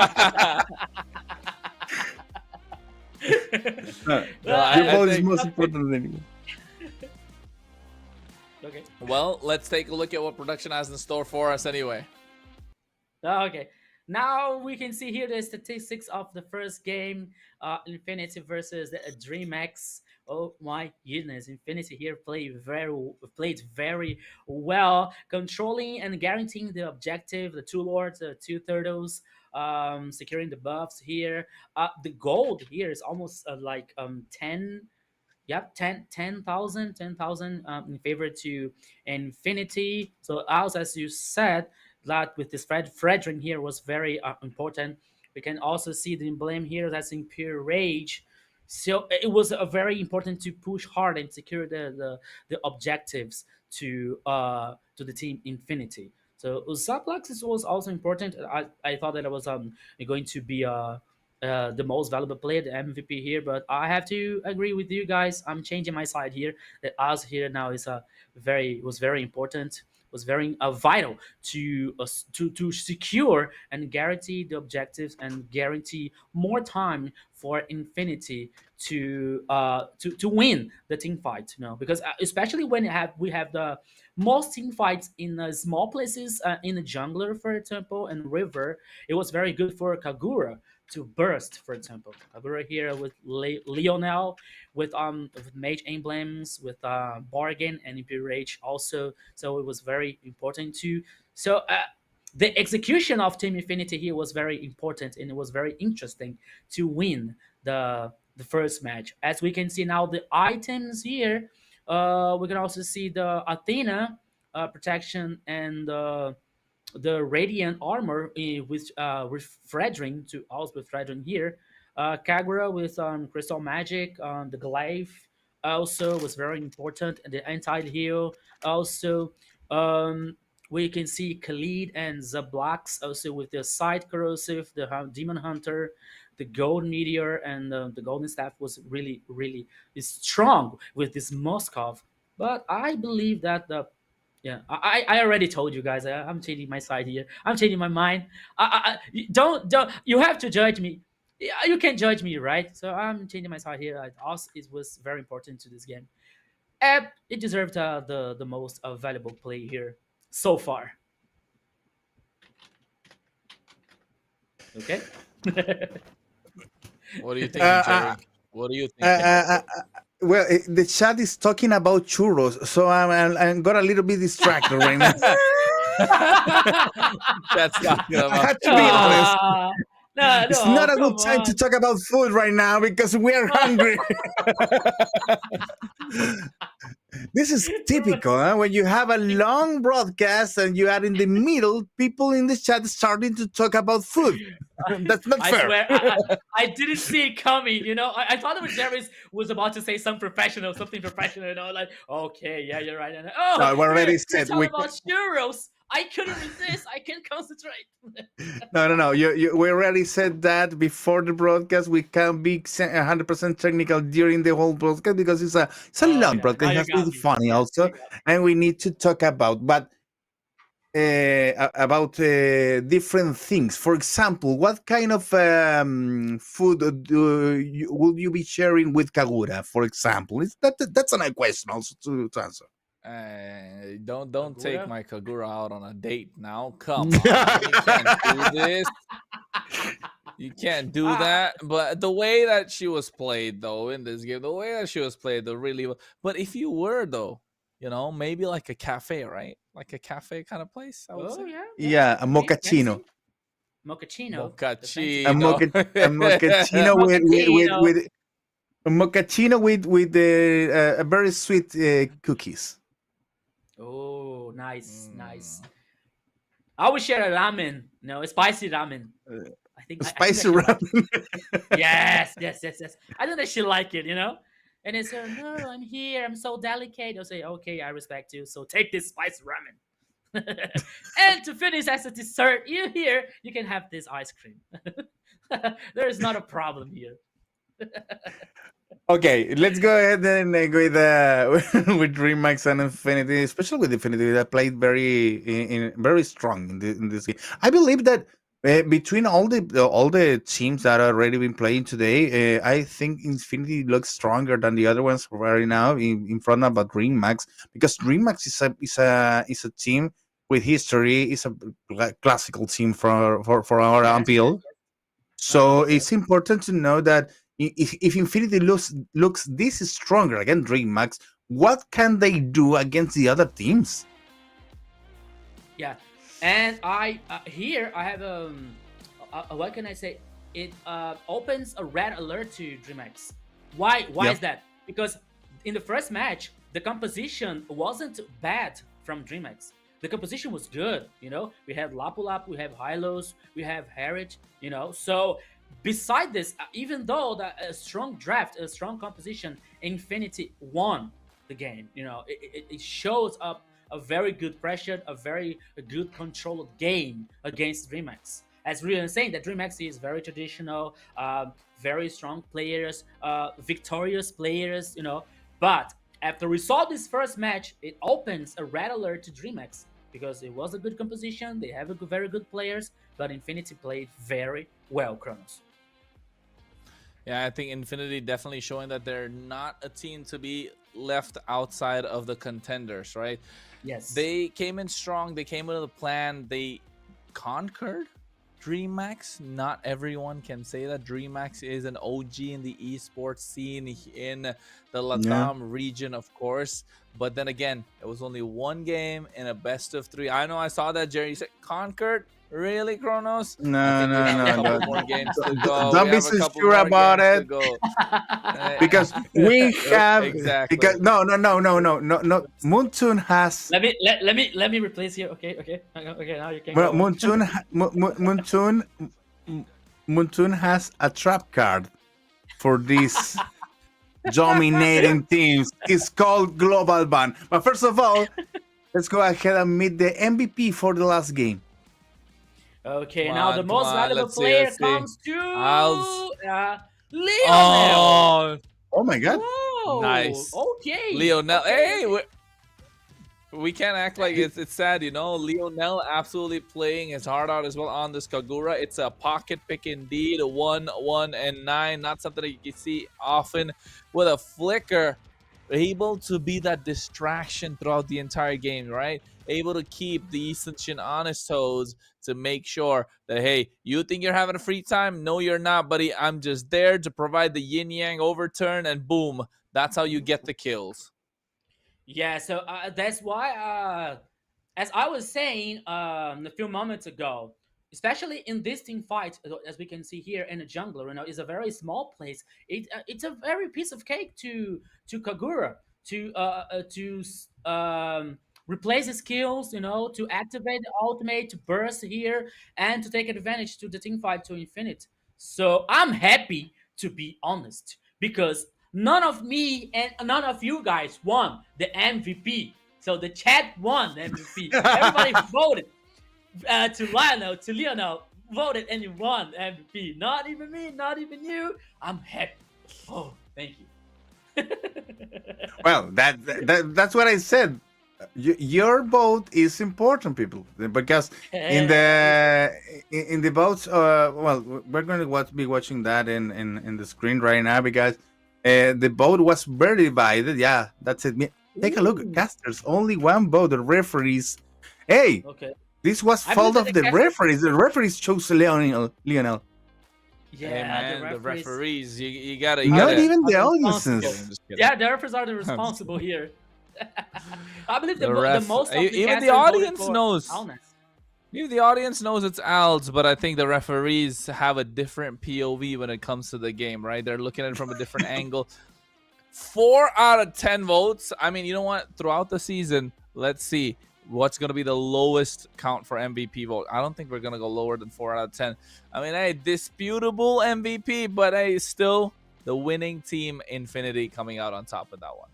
Your vote is most important than you. Okay. Well, let's take a look at what production has in store for us anyway. Okay. Now we can see here the statistics of the first game, Infinity versus the DreamX. Oh my goodness, Infinity here played very well, controlling and guaranteeing the objective, the 2 lords, the 2 turtles, securing the buffs here. The gold here is almost like 10. Yep, 10,000 in favor to Infinity. So as you said, that with this Fredrin here was very important. We can also see the emblem here that's in pure rage. So it was very important to push hard and secure the objectives to the team Infinity. So Zaplex was also important. I thought that it was going to be the most valuable player, the MVP here, but I have to agree with you guys. I'm changing my side here. That us here now is was very important, was very vital to secure and guarantee the objectives and guarantee more time for Infinity to win the team fight. You know, because especially when we have the most team fights in small places, in the jungler, for example, and river. It was very good for Kagura to burst, for example. Kagura here with Lionel, with mage emblems, with bargain and Imperial Rage also. So it was very important too. So the execution of Team Infinity here was very important, and it was very interesting to win the first match. As we can see now, the items here, we can also see the Athena protection and the radiant armor with Fredrin, to also with Fredrin here. Kagura with crystal magic, the glaive also was very important, and the anti-heal also. We can see Khalid and Zablax also with the side corrosive, the demon hunter, the gold meteor, and the golden staff was really strong with this Moskov. But I believe that I already told you guys. I'm changing my side here. I'm changing my mind. Don't. You have to judge me. You can judge me, right? So I'm changing my side here. Also, it was very important to this game. And it deserved the most valuable play here so far. Okay. What do you think, Jerry? What do you think? Well, the chat is talking about churros, so I'm got a little bit distracted right now. That's not good. I have to be honest. No, It's not a good time to talk about food right now because we are hungry. This is typical, huh? When you have a long broadcast and you are in the middle, people in the chat starting to talk about food. That's not I fair. swear, I didn't see it coming. I thought that Jerry was about to say something professional. Like, okay, yeah, you're right. And, No, we already you're said talking we. about churros. I couldn't resist. I can't concentrate. No. We already said that before the broadcast. We can't be 100% technical during the whole broadcast because it's a long Yeah. Now broadcast. It you has to got be me. funny Yes, also, you got me. and we need to talk about different things. For example, what kind of food would you be sharing with Kagura? For example, that's a nice question also to answer. Don't take Kagura? my Kagura out on a date now. Come on, you can't do this. You can't do that. But the way that she was played, though, in this game, the way that she was played, the really. But if you were though, maybe like a cafe, right? Like a cafe kind of place. I would say. Yeah, a mochaccino. Mochaccino. A mochaccino with a mochaccino with a very sweet cookies. Oh, nice. I would share a ramen. A spicy ramen. I think Spicy that ramen. Yes. I think that she like it. And it's her. No, I'm here. I'm so delicate. I'll say, okay, I respect you. So take this spicy ramen. And to finish as a dessert, you can have this ice cream. There is not a problem here. Okay, let's go ahead and with with DreamHack and Infinity, especially with Infinity that played very strong in this game. I believe that between all the teams that are already been playing today, I think Infinity looks stronger than the other ones right now in front of DreamHack, because DreamHack is a team with history. It's a classical team for our MPL. So it's important to know that if Infinity looks this stronger against DreamHack, what can they do against the other teams? Yeah, and I have what can I say? It opens a red alert to DreamHack. Why is that? Because in the first match, the composition wasn't bad from DreamHack. The composition was good. We have Lapulap, we have Hylos, we have Heritage. So beside this, even though a strong draft, a strong composition, Infinity won the game. It shows up a very good pressure, a very good controlled game against DreamHack. As Rian is saying, that DreamHack is very traditional, very strong players, victorious players. But after we saw this first match, it opens a red alert to DreamHack because it was a good composition. They have very good players, but Infinity played very well, Kronos. Yeah, I think Infinity definitely showing that they're not a team to be left outside of the contenders, right? Yes. They came in strong. They came with a plan. They conquered DreamHack. Not everyone can say that. DreamHack is an OG in the esports scene in the LATAM region, of course. But then again, it was only one game in a best of 3. I know I saw that, Jerry. You said conquered? Really, Kronos? No. More games to go. Don't be so sure about it. Because we have exactly. Because no. Moontoon has. Let me replace here. Okay. Now you can. Moontoon has a trap card for these dominating teams. It's called Global Ban. But first of all, let's go ahead and meet the MVP for the last game. Okay, now the most valuable player comes to Lionel. Oh my God! Whoa, nice. Okay, Lionel. Okay. Hey, we can't act like it's sad, Lionel absolutely playing his heart out as well on this Kagura. It's a pocket pick indeed. 1, 1, and 9. Not something that you can see often. With a flicker, able to be that distraction throughout the entire game, right? Able to keep the Eastern Shin on his toes to make sure that, hey, you think you're having a free time? No, you're not, buddy. I'm just there to provide the yin-yang overturn, and boom, that's how you get the kills. Yeah, so that's why, as I was saying a few moments ago, especially in this team fight, as we can see here in the jungler, is a very small place. It's a very piece of cake to Kagura. replace the skills, to activate the ultimate, to burst here, and to take advantage to the team fight to infinite. So I'm happy, to be honest, because none of me and none of you guys won the MVP. So the chat won the MVP. Everybody voted to Lionel, voted and he won the MVP. Not even me, not even you. I'm happy. Oh, thank you. Well, that's what I said. Your vote is important, people, because in the votes, well, we're going to be watching that in the screen right now, because the vote was very divided. Yeah, that's it. Take a look at casters. Only one vote. The referees. Hey, Okay. this was I fault believe of that the the referees. The referees chose Lionel. Yeah, Hey man, the the referees. referees, you gotta, Not even are the the audiences. responsible. Just kidding. Yeah, the referees are the I'm just responsible here. I believe The the ref, most of the even the casters voted audience for knows. Alnes. Even the audience knows it's Alds, but I think the referees have a different POV when it comes to the game, right? They're looking at it from a different angle. 4 out of 10 votes. I mean, you know what? Throughout the season, let's see what's going to be the lowest count for MVP vote. I don't think we're going to go lower than 4 out of 10. I mean, hey, disputable MVP, but hey, still the winning team, Infinity, coming out on top of that one.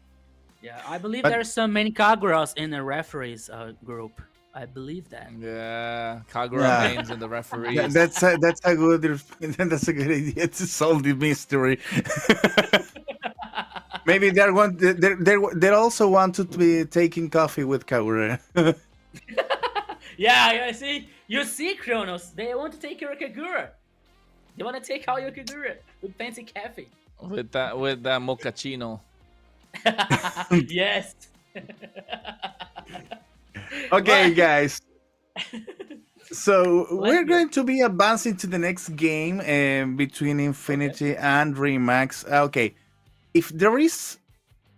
Yeah, I believe But- there's so many Kaguras in the referees group. I believe that. Yeah, Kagura Yeah. mains and the referees. That's a good that's a good idea to solve the mystery. Maybe they also want to be taking coffee with Kaura. Yeah, you see, Kronos. They want to take your Kagura. They want to take all your Kagura with fancy cafe. with that mochaccino. Yes. Okay, But- guys. So we're go. going to be advancing to the next game between Infinity and Remax. Okay, if there is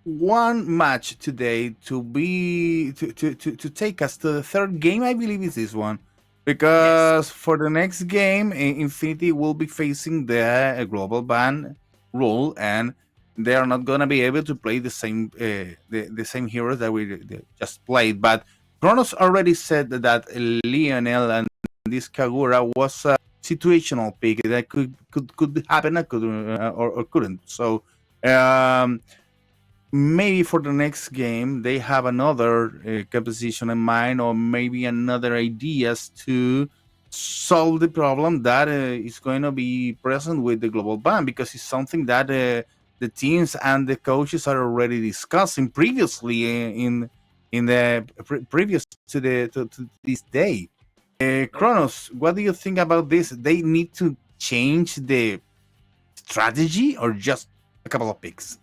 one match today to take us to the third game, I believe is this one, because for the next game, Infinity will be facing the global ban rule, and they are not gonna be able to play the same heroes that we just played. But Kronos already said that Lionel and this Kagura was a situational pick that could happen, or couldn't. So maybe for the next game they have another composition in mind, or maybe another ideas to solve the problem that is going to be present with the global ban, because it's something that the teams and the coaches are already discussing previously in the previous to this day. Kronos, what do you think about this? They need to change the strategy, or just a couple of picks?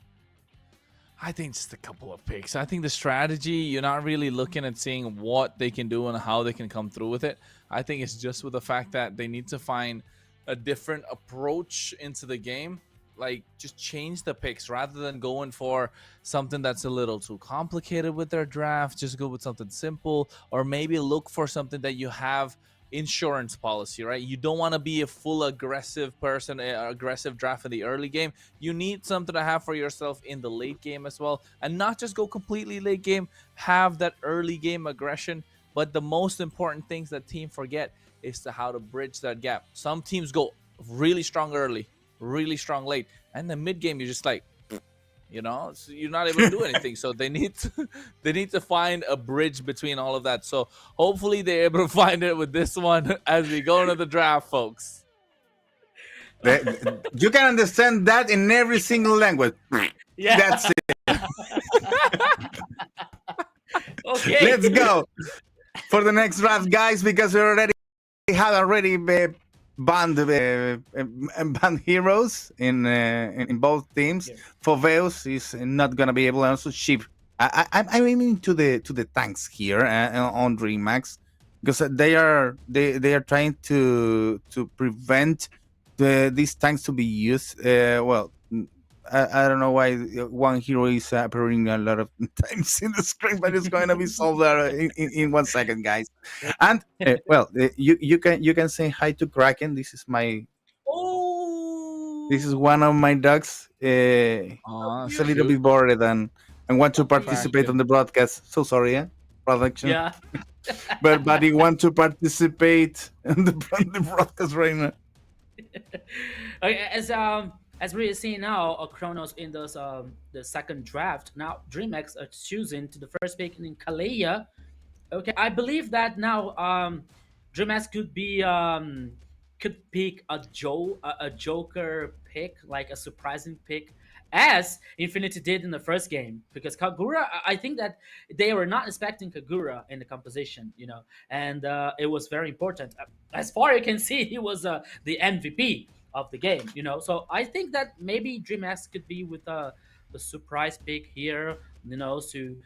I think just a couple of picks. I think the strategy, you're not really looking at seeing what they can do and how they can come through with it. I think it's just with the fact that they need to find a different approach into the game. Like, just change the picks rather than going for something that's a little too complicated with their draft. Just go with something simple, or maybe look for something that you have insurance policy, right? You don't want to be a full aggressive person, aggressive draft in the early game. You need something to have for yourself in the late game as well, and not just go completely late game. Have that early game aggression, but the most important things that team forget is to how to bridge that gap. Some teams go really strong early, really strong late, and the mid game you're just like, so you're not able to do anything. So they need to find a bridge between all of that. So hopefully they're able to find it with this one as we go into the draft, folks. You can understand that in every single language. Yeah. That's it. Okay. Let's go for the next draft, guys, because we already banned heroes in both teams. Yeah. Foveus is not gonna be able to also ship. I'm aiming to the tanks here on Remax, because they are trying to prevent these tanks to be used. I don't know why one hero is appearing a lot of times in the screen, but it's going to be solved in 1 second, guys. And you can say hi to Kraken. This is Oh. one of my dogs. It's a little bit bored, and and want to participate on the broadcast. So sorry, production. Yeah. but he want to participate on the broadcast right now. Okay, as we're seeing now, Kronos in the second draft. Now DreamHack are choosing to the first pick in Kalea. Okay, I believe that now DreamHack could pick a Joker pick, like a surprising pick, as Infinity did in the first game. Because Kagura, I think that they were not expecting Kagura in the composition, and it was very important. As far as you can see, he was the MVP of the game, So I think that maybe DreamHack could be with the surprise pick here, to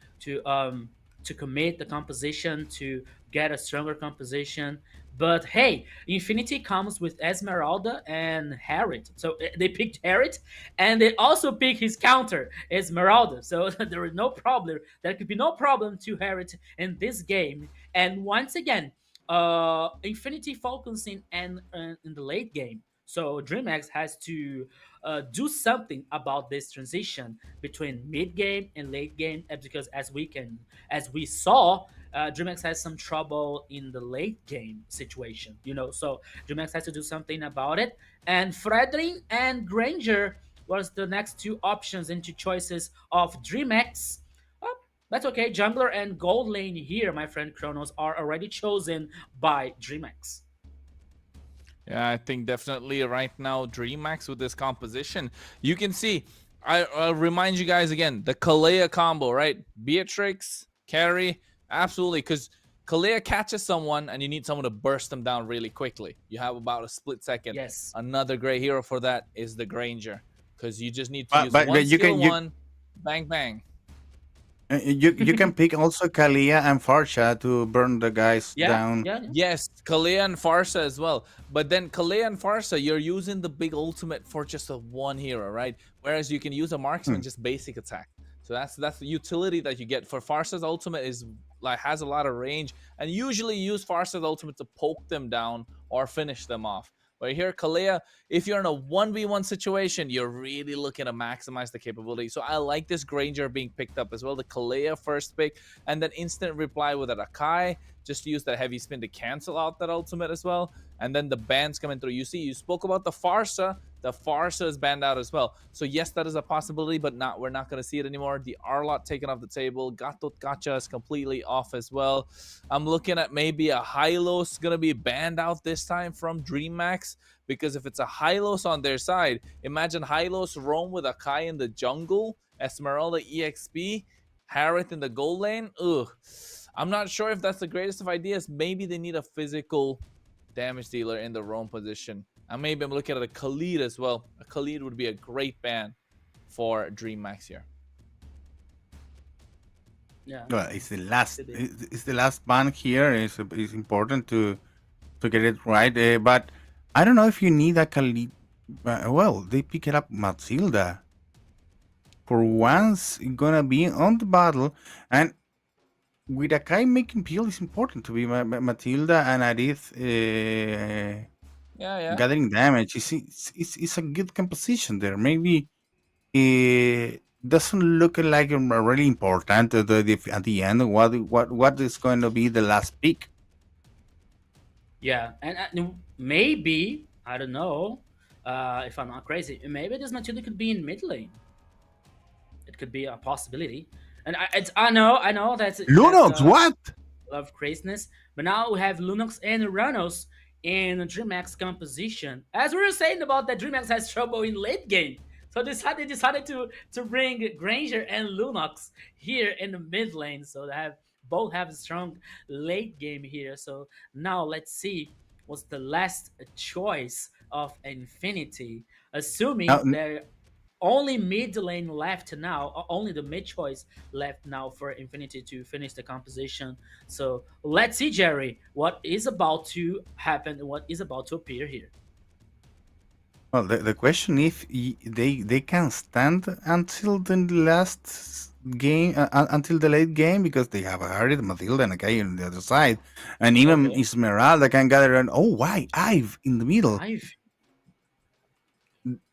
commit the composition, to get a stronger composition. But hey, Infinity comes with Esmeralda and Harriet. So they picked Harriet, and they also picked his counter, Esmeralda. So there is no problem. There could be no problem to Harriet in this game. And once again, Infinity focusing in the late game. So DreamHack has to do something about this transition between mid game and late game, because as we saw, DreamHack has some trouble in the late game situation. So DreamHack has to do something about it. And Fredrin and Granger was the next two options and two choices of DreamHack. Oh, that's okay. Jungler and Gold Lane here, my friend Kronos, are already chosen by DreamHack. Yeah, I think definitely right now DreamHack with this composition. You can see, I'll remind you guys again, the Kalea combo, right? Beatrix, carry, absolutely, because Kalea catches someone and you need someone to burst them down really quickly. You have about a split second. Yes. Another great hero for that is the Granger, because you just need to use one, bang, bang. You can pick also Kalea and Farsha to burn the guys down. Yeah. Yes, Kalea and Farsa as well. But then Kalea and Farsa, you're using the big ultimate for just a one hero, right? Whereas you can use a marksman just basic attack. So that's the utility that you get. For Farsa's ultimate has a lot of range, and usually you use Farsa's ultimate to poke them down or finish them off. But here, Kalea, if you're in a 1v1 situation, you're really looking to maximize the capability. So I like this Granger being picked up as well. The Kalea first pick, and then instant reply with an Akai, just to use that heavy spin to cancel out that ultimate as well. And then the bans coming through. You see, you spoke about the Farsa. The Farsa is banned out as well. So yes, that is a possibility, but we're not going to see it anymore. The Arlot taken off the table. Gatot Gacha is completely off as well. I'm looking at maybe a Hylos going to be banned out this time from DreamHack, because if it's a Hylos on their side, imagine Hylos roam with Akai in the jungle, Esmeralda EXP, Harriet in the gold lane. Ugh. I'm not sure if that's the greatest of ideas. Maybe they need a physical damage dealer in the roam position. And maybe I'm looking at a Khalid as well. A Khalid would be a great ban for DreamHack here. Yeah. Well, it's the last ban here. It's important to get it right. But I don't know if you need a Khalid. Well, they pick it up Matilda. For once, it's gonna be on the battle, and with Akai making peel, it's important to be Matilda and Arith. Gathering damage. It's a good composition there. Maybe it doesn't look like really important at the end. What is going to be the last pick? Yeah, and maybe, I don't know if I'm not crazy, maybe this Matilda could be in mid lane. It could be a possibility. And I know that's Lunox. What? Love craziness, but now we have Lunox and Uranos in DreamHack composition. As we were saying about that, DreamHack has trouble in late game. So they decided to bring Granger and Lunox here in the mid lane. So they both have a strong late game here. So now let's see what's the last choice of Infinity. Assuming they're only mid lane left now, only the mid choice left now for Infinity to finish the composition. So let's see, Jerry, what is about to happen and what is about to appear here. Well, the question if they can stand until the last game, until the late game, because they have a Harriet, Matilda, and a guy on the other side, and even Esmeralda can gather. And why Ive in the middle?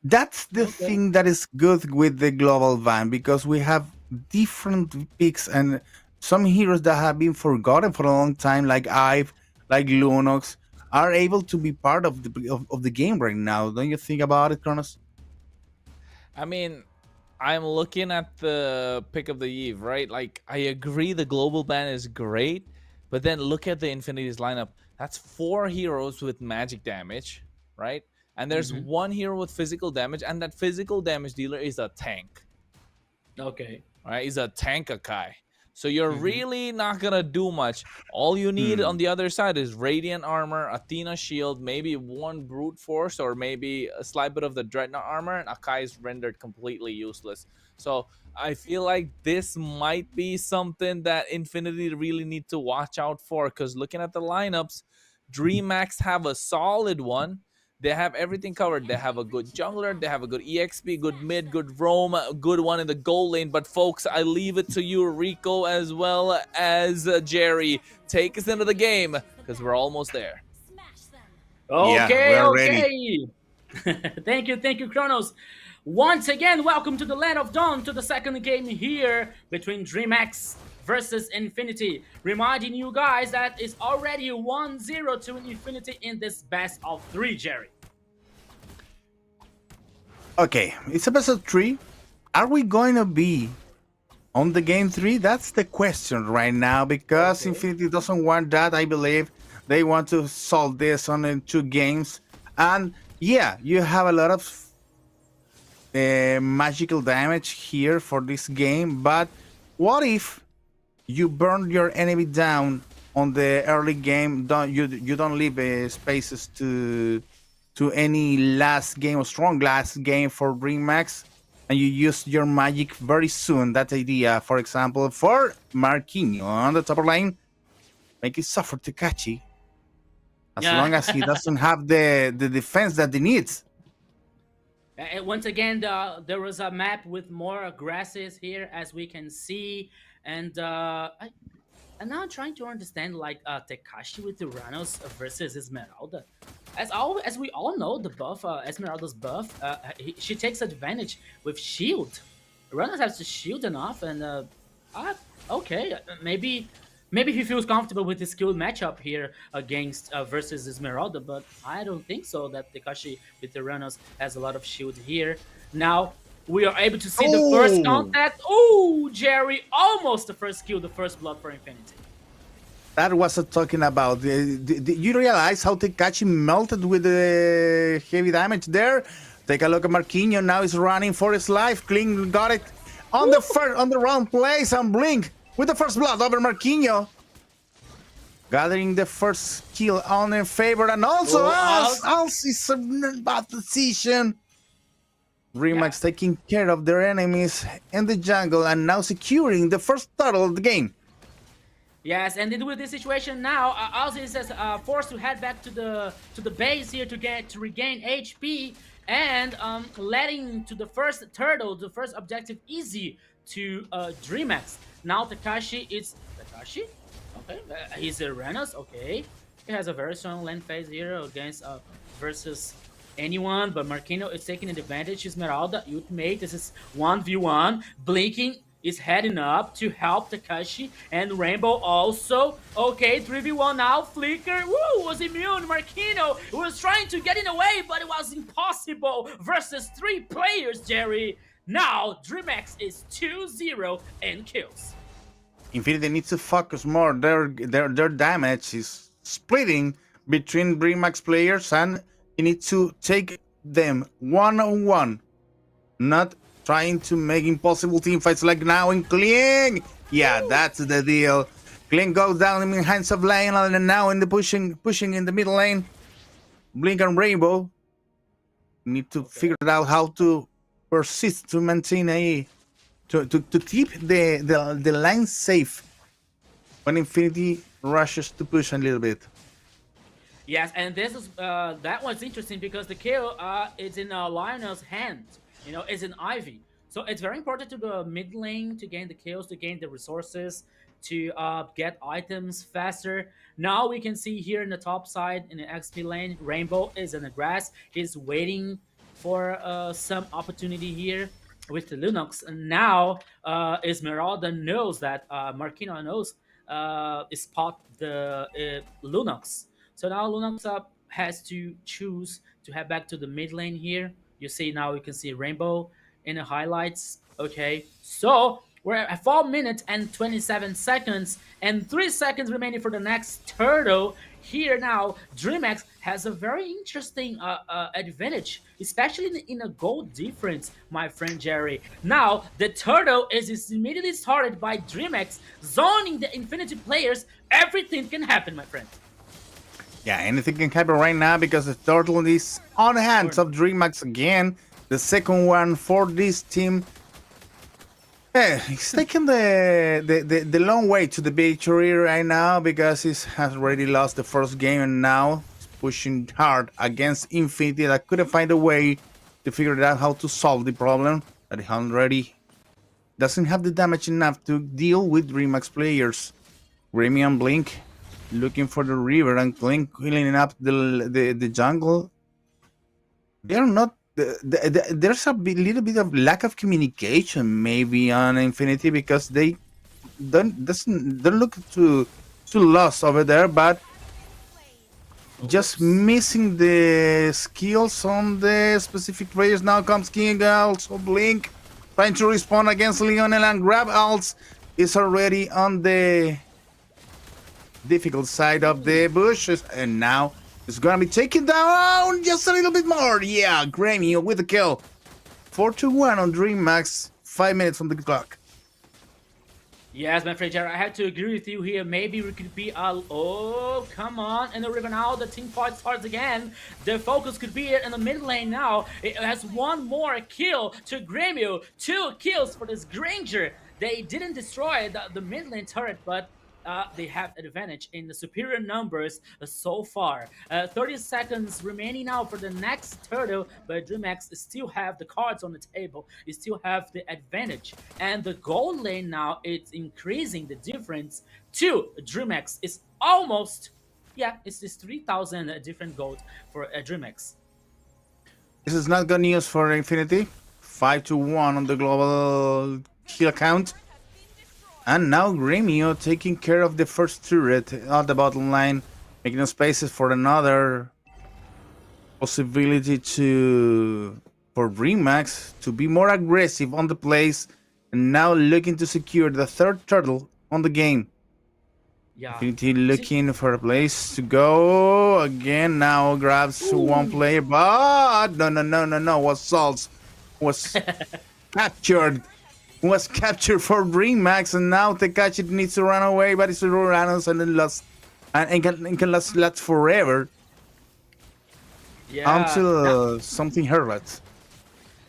That's the thing that is good with the global ban, because we have different picks and some heroes that have been forgotten for a long time, like Ive, like Lunox, are able to be part of the game right now. Don't you think about it, Kronos? I mean, I'm looking at the pick of the eve, right? Like, I agree the global ban is great, but then look at the Infinity's lineup. That's 4 heroes with magic damage, right? And there's 1 hero with physical damage, and that physical damage dealer is a tank. Okay. Right? He's a tank Akai. So you're really not gonna do much. All you need on the other side is Radiant Armor, Athena Shield, maybe 1 Brute Force, or maybe a slight bit of the Dreadnought Armor, and Akai is rendered completely useless. So I feel like this might be something that Infinity really need to watch out for, because looking at the lineups, DreamHack have a solid one. They have everything covered. They have a good jungler. They have a good EXP, good mid, good roam, a good one in the goal lane. But folks, I leave it to you, Rico, as well as Jerry. Take us into the game, because we're almost there. Okay, we're okay. Thank you, Kronos. Once again, welcome to the Land of Dawn, to the second game here between DreamHack versus Infinity. Reminding you guys that it's already 1-0 to Infinity in this best of 3, Jerry. Okay, it's a best of 3. Are we going to be on the game 3? That's the question right now, because Infinity doesn't want that. I believe they want to solve this on 2 games. And yeah, you have a lot of magical damage here for this game, but what if you burn your enemy down on the early game? You don't leave spaces to any last game or strong last game for DreamHack, and you use your magic very soon. That idea, for example, for Marquinhos on the top lane, make it suffer Takashi, as long as he doesn't have the defense that he needs. Once again, there was a map with more grasses here, as we can see, and now I'm trying to understand, like, Tekashi with Uranus versus Esmeralda. As we all know, the buff, Esmeralda's buff, she takes advantage with shield. Uranus has to shield enough, and okay, maybe he feels comfortable with the skill matchup here against versus Esmeralda, but I don't think so. That Tekashi with Uranus has a lot of shield here. Now we are able to see the first contact. Oh, Jerry, almost the first kill, the first blood for Infinity. That was what I'm talking about. You realize how Tekashi melted with the heavy damage there? Take a look at Marquinhos. Now he's running for his life. Kling got it on the wrong place, and Blink with the first blood over Marquinhos. Gathering the first kill on in favor, and also Als is a bad decision. DreamHack taking care of their enemies in the jungle and now securing the first turtle of the game. Yes, and with this situation now, Ozzy is forced to head back to the base here to regain HP, and letting to the first turtle, the first objective, easy to DreamHack. Now Takashi is Takashi. Okay, he's a Renos. Okay, he has a very strong lane phase here against versus anyone, but Marquinhos is taking advantage. Esmeralda ultimate. This is 1v1. Blinking is heading up to help Takashi, and Rainbow also. Okay, 3v1 now. Flicker, woo, was immune. Marquinhos was trying to get in the way, but it was impossible versus 3 players, Jerry. Now, DreamHack is 2-0 in kills. Infinity needs to focus more. Their damage is splitting between DreamHack players, and you need to take them one-on-one, not trying to make impossible team fights like now in Kling. Yeah, that's the deal. Kling goes down in the hands of lane, and now in the pushing in the middle lane. Blink and Rainbow need to figure out how to persist to maintain to keep the line safe when Infinity rushes to push a little bit. Yes, and this is that one's interesting because the kill is in Lionel's hand. You know, it's in Ivy. So it's very important to the mid lane to gain the kills, to gain the resources, to get items faster. Now we can see here in the top side in the XP lane, Rainbow is in the grass. He's waiting for some opportunity here. with the Linux. And now Esmeralda knows that Marquino knows spot the Linux. So now Linux has to choose to head back to the mid lane here. You see now you can see Rainbow in the highlights. Okay, so we're at 4 minutes and 27 seconds and 3 seconds remaining for the next turtle. Here now, DreamHack has a very interesting advantage, especially in a goal difference, my friend Jerry. Now, the turtle is immediately started by DreamHack zoning the Infinity players. Everything can happen, my friend. Yeah, anything can happen right now because the turtle is on the hands of DreamHack again. The second one for this team. Yeah, he's taking the long way to the victory right now because he has already lost the first game and now he's pushing hard against Infinity that couldn't find a way to figure out how to solve the problem that he already doesn't have the damage enough to deal with DreamHack players. Grammy and Blink looking for the river and Blink cleaning up the jungle. They're not. There's a little bit of lack of communication maybe on Infinity because they don't look too lost over there, but just missing the skills on the specific players. Now comes King, also Blink trying to respond against Lionel and grab ults is already on the difficult side of the bushes, and now it's gonna be taken down just a little bit more. Yeah, Grammy with the kill. 4-1 on DreamHack, 5 minutes on the clock. Yes, my friend Jared, I have to agree with you here. Maybe we could be oh, come on. And the river now, the team fight starts again. The focus could be in the mid lane now. It has one more kill to Gremio. 2 kills for this Granger. They didn't destroy the mid lane turret, but they have advantage in the superior numbers so far. 30 seconds remaining now for the next turtle, but DreamHack still have the cards on the table. You still have the advantage. And the gold lane now, it's increasing the difference to DreamHack. It's almost, yeah, it's 3,000 different gold for DreamHack. This is not good news for Infinity. 5-1 on the global kill count. And now Gremio taking care of the first turret on the bottom line, making spaces for another possibility for DreamHack to be more aggressive on the place, and now looking to secure the third turtle on the game. Yeah. Infinity looking for a place to go again. Now grabs one player, but no. Was captured. Was captured for DreamHack, and now Tekashi needs to run away, but it's Uranus and then lost, and can last forever. Yeah. Until something hurts.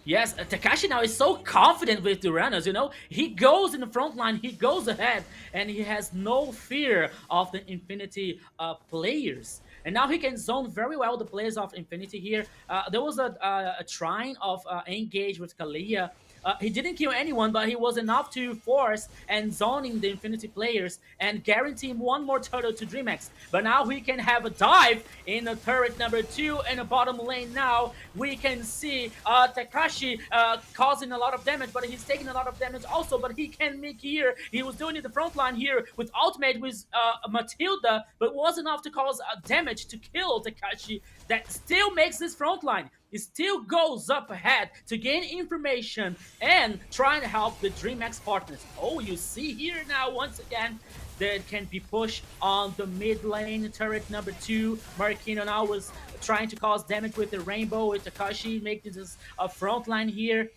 Yes, Takashi now is so confident with Uranus, you know? He goes in the front line, he goes ahead, and he has no fear of the Infinity players. And now he can zone very well the players of Infinity here. There was a trying of engage with Kalia. He didn't kill anyone, but he was enough to force and zoning the Infinity players and guarantee him one more turtle to DreamHack. But now we can have a dive in the turret number 2 in the bottom lane now. We can see Takashi causing a lot of damage, but he's taking a lot of damage also, but he can make here. He was doing it the front line here with ultimate with Matilda, but was enough to cause damage to kill Takashi. That still makes this front line. It still goes up ahead to gain information and trying to help the DreamHack partners. Oh, you see here now once again that can be pushed on the mid lane turret number 2. Marquino now was trying to cause damage with the Rainbow, with Takashi making this front line here.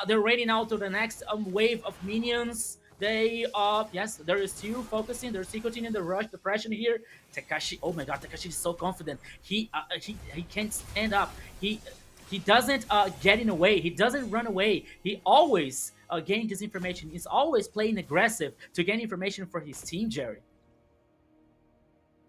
They're raiding out to the next wave of minions. They yes, they're still focusing, they're still continuing the rush, the pressure here. Takashi, oh my god, Takashi is so confident. He can't stand up. He doesn't get in the way. He doesn't run away. He always gains this information. He's always playing aggressive to gain information for his team, Jerry.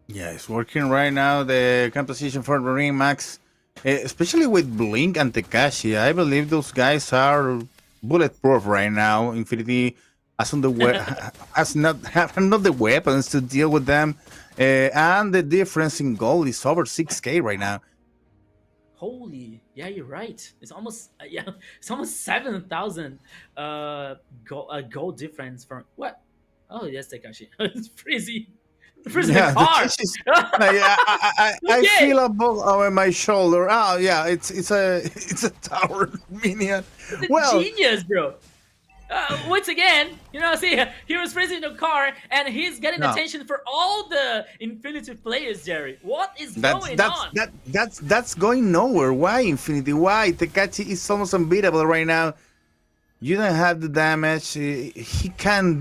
Yeah, it's working right now. The composition for DreamHack, especially with Blink and Takashi. I believe those guys are bulletproof right now. Infinity has not the weapons to deal with them, and the difference in gold is over 6k right now. Holy, yeah, you're right. It's almost yeah, it's almost 7,000 gold difference from what? Oh, yes, Takashi. It's freezing the Yeah, the car. catch is. I Okay, feel a ball over my shoulder. Oh yeah, it's a it's a tower minion. it's a Well, genius, bro. Once again, see, he was freezing the car, and he's getting no, attention for all the Infinity players, Jerry. What is that's going that's on? that that's going nowhere. Why Infinity? Why Tekachi is almost unbeatable right now? You don't have the damage. He can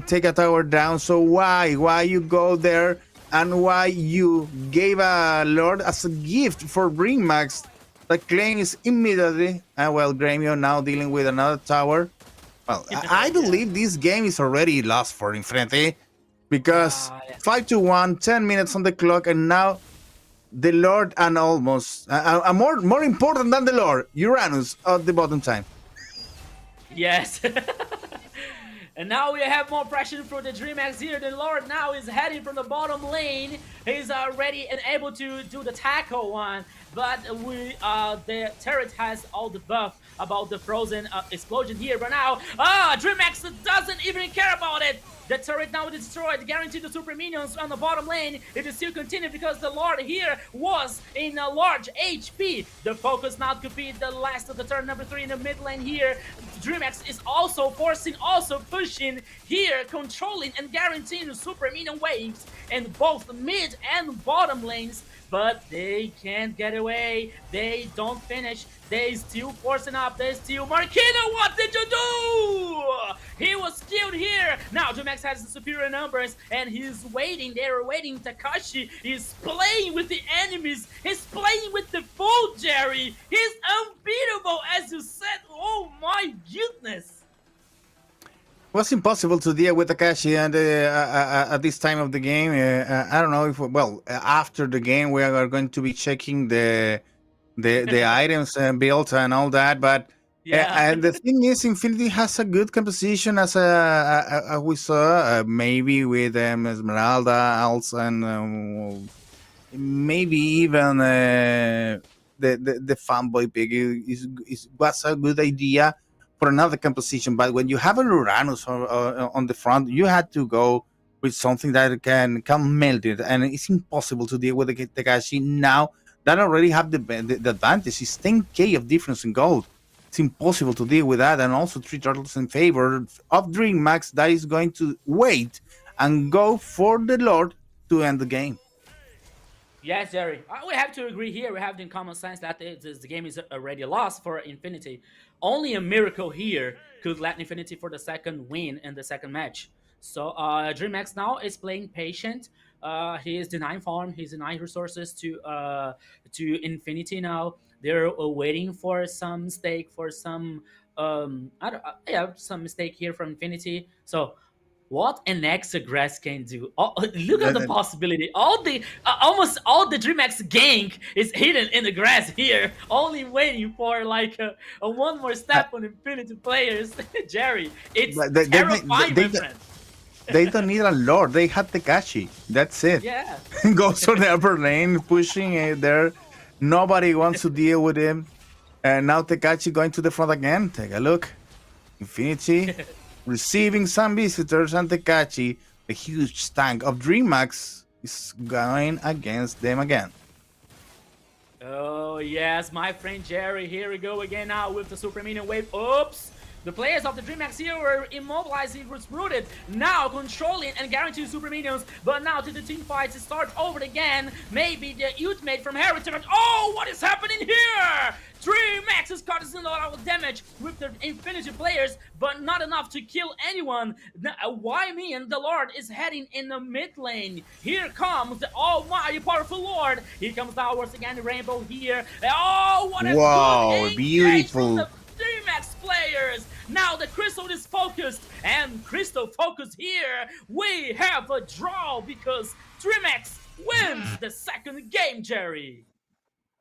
take a tower down. So why you go there and why you gave a lord as a gift for Bring Max? The claim is immediately. Well, Gremio now dealing with another tower. Well, I believe this game is already lost for Infinity because Yeah. 5-1, 10 minutes on the clock, and now the Lord and almost more important than the Lord, Uranus at the bottom time. Yes. And now we have more pressure for the DreamHack here. The Lord now is heading from the bottom lane. He's ready and able to do the tackle one. But the turret has all the buff about the frozen explosion here. But now, DreamHack doesn't even care about it. The turret now destroyed, guaranteed the super minions on the bottom lane. It is still continuing because the Lord here was in a large HP. The focus now could be the last of the turn, number 3 in the mid lane here. DreamHack is also forcing, also pushing here, controlling and guaranteeing the super minion waves in both mid and bottom lanes. But they can't get away. They don't finish. They still forcing up. They still. Marquino, what did you do? He was killed here. Now Jumex has the superior numbers and he's waiting. They're waiting. Takashi is playing with the enemies. He's playing with the foe, Jerry. He's unbeatable, as you said. Oh my goodness. It was impossible to deal with Takashi and at this time of the game. I don't know if after the game we are going to be checking the items and build and all that. But and the thing is, Infinity has a good composition as we saw, maybe with Esmeralda, also, and maybe even the fanboy pick was a good idea for another composition. But when you have an Uranus on the front, you had to go with something that can melt it, and it's impossible to deal with the Takashi now. That already have the advantage. It's 10k of difference in gold. It's impossible to deal with that, and also 3 turtles in favor of Dream Max that is going to wait and go for the Lord to end the game. Yes, Jerry. We have to agree here. We have the common sense that the game is already lost for Infinity. Only a miracle here could let Infinity for the second win in the second match. So DreamX now is playing patient. He is denying farm. He's denying resources to Infinity now. They're waiting for some stake, for some some mistake here from Infinity. So what an Exagrass can do. Look at the possibility. Almost all the DreamX gang is hidden in the grass here, only waiting for like a one more step on Infinity players. Jerry, it's terrifying, my friend. They don't need a Lord. They have Tekashi. That's it. Yeah. Goes for the upper lane, pushing it there. Nobody wants to deal with him. And now Tekashi going to the front again. Take a look. Infinity receiving some visitors, and Tekashi, the huge tank of DreamHack, is going against them again. Oh yes, my friend Jerry. Here we go again now with the Super Minion wave. Oops! The players of the DreamHack here were immobilized, rooted, now controlling and guaranteeing super minions, but now to the team fights start over again. Maybe the ultimate from Heritage. Oh, what is happening here? DreamHack is causing a lot of damage with the Infinity players, but not enough to kill anyone. Why me and the Lord is heading in the mid lane. Here comes the almighty powerful Lord. Here comes now once again the Rainbow here. Oh, what a good beautiful. DreamHack players. Now the Crystal is focused, and Crystal focused here. We have a draw because DreamHack wins the second game, Jerry.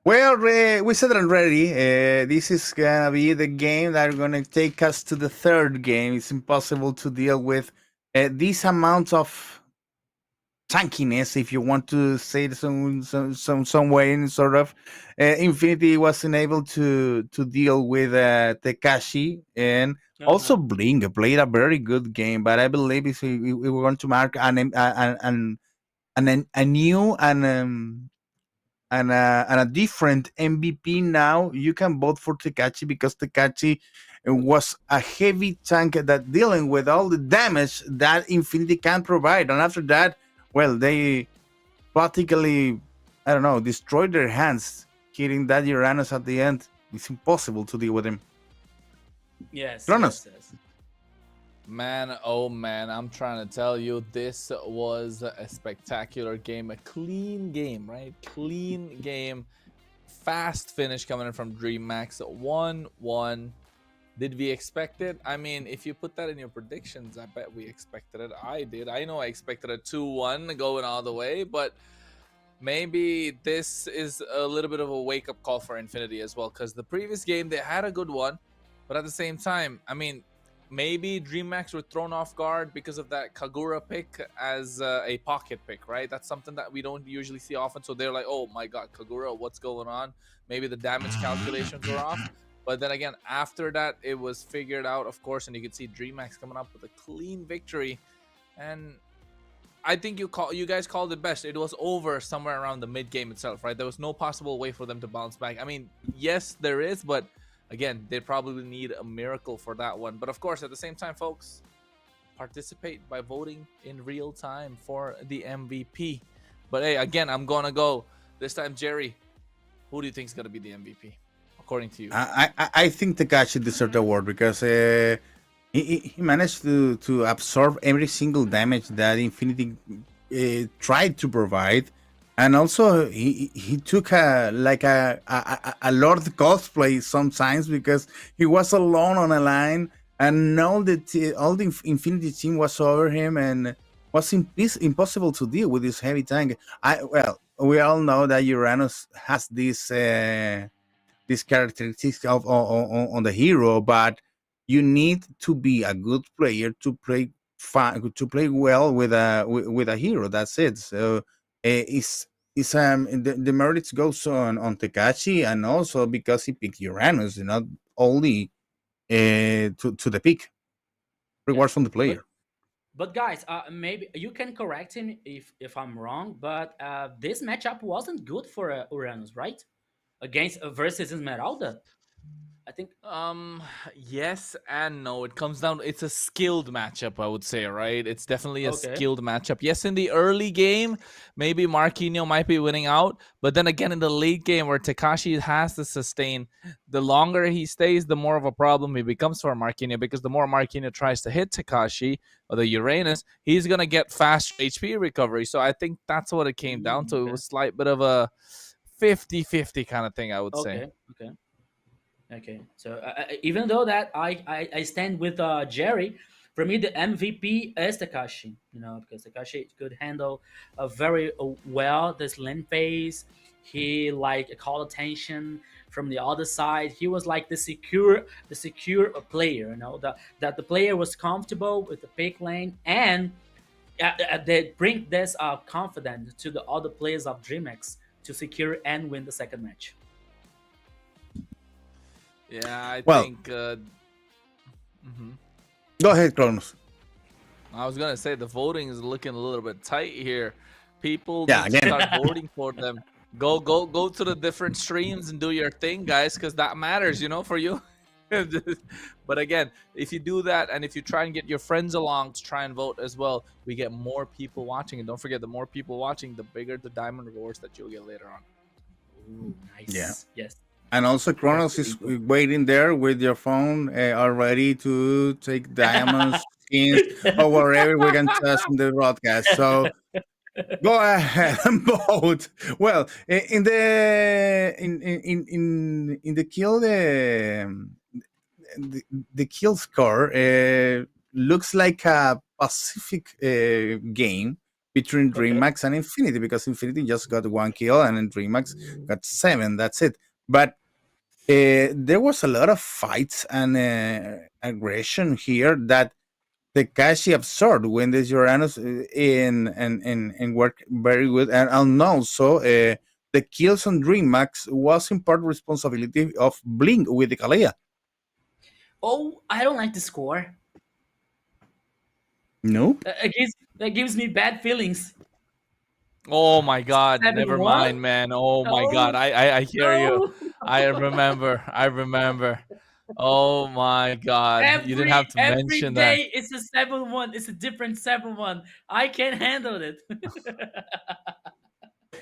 Well, we said it already. This is gonna be the game that's gonna take us to the third game. It's impossible to deal with this amount of tankiness, if you want to say it some way, and sort of. Infinity wasn't able to deal with Tekashi, and also Blink played a very good game. But I believe if we want to mark a new and a different MVP now, you can vote for Tekachi because Tekachi was a heavy tank that dealing with all the damage that Infinity can provide. And after that, well, they practically, I don't know, destroyed their hands, hitting that Uranus at the end. It's impossible to deal with him. Yes, Kronos. yes. Man, oh man, I'm trying to tell you, this was a spectacular game, a clean game, right? Clean game, fast finish coming in from DreamMax, 1-1. Did we expect it? I mean, if you put that in your predictions, I bet we expected it. I did. I know I expected a 2-1 going all the way, but maybe this is a little bit of a wake-up call for Infinity as well, because the previous game, they had a good one, but at the same time, I mean, maybe DreamMax were thrown off guard because of that Kagura pick as a pocket pick, right? That's something that we don't usually see often. So they're like, oh my god, Kagura, what's going on? Maybe the damage calculations were off. But then again, after that, it was figured out, of course, and you can see DreamMax coming up with a clean victory. And I think you guys called it best. It was over somewhere around the mid game itself, right? There was no possible way for them to bounce back. I mean, yes, there is, but again, they probably need a miracle for that one. But of course, at the same time, folks, participate by voting in real time for the MVP. But hey, again, I'm gonna go this time, Jerry. Who do you think is gonna be the MVP, according to you? I think Tekashi deserved the award because he managed to absorb every single damage that Infinity tried to provide, and also he took a Lord cosplay sometimes because he was alone on a line, and all the Infinity team was over him, and was impossible to deal with this heavy tank. We all know that Uranus has these characteristics on the hero, but you need to be a good player to play well with a hero. That's it. So it's the merits goes on Tekashi, and also because he picked Uranus, not only to the pick. Rewards from the player. But guys, maybe you can correct him if I'm wrong, but this matchup wasn't good for Uranus, right? Against versus Esmeralda. I think Yes and no. It comes down, it's a skilled matchup, I would say, right? It's definitely a skilled matchup. Yes, in the early game, maybe Marquinhos might be winning out, but then again in the late game where Tekashi has to sustain, the longer he stays, the more of a problem he becomes for Marquinhos, because the more Marquinhos tries to hit Tekashi or the Uranus, he's gonna get fast HP recovery. So I think that's what it came down to. It was a slight bit of a 50-50 kind of thing, I would say. Okay. So even though that I stand with Jerry, for me the MVP is Tekashi. Because Tekashi could handle very well this lane phase. He called attention from the other side. He was like the secure player. That the player was comfortable with the pick lane, and they bring this confidence to the other players of DreamX to secure and win the second match. Yeah, I think. Go ahead, Kronos. I was gonna say the voting is looking a little bit tight here. People need to start voting for them. Go to the different streams and do your thing, guys, because that matters, for you. But again, if you do that and if you try and get your friends along to try and vote as well, we get more people watching. And don't forget, the more people watching, the bigger the diamond rewards that you'll get later on. Ooh, nice. Yeah. Yes. And also, Kronos is waiting there with your phone, all ready to take diamonds, skins, or whatever we can test in the broadcast. So go ahead and vote. Well, in the kill, the kill score looks like a Pacific game between DreamMax and Infinity, because Infinity just got 1 kill and then DreamMax got 7. That's it. But there was a lot of fights and aggression here that Tekashi absurd when the Uranus in work very good, and also the kills on DreamHack was in part responsibility of Blink with the Kalea. Oh, I don't like the score. No, That gives me bad feelings. Oh my God! Never 7-1? mind, man. Oh my No, God! I hear you. no. I remember. I remember. Oh my God! You didn't have to Every mention that. day it's a 7-1. It's a different 7-1. I can't handle it.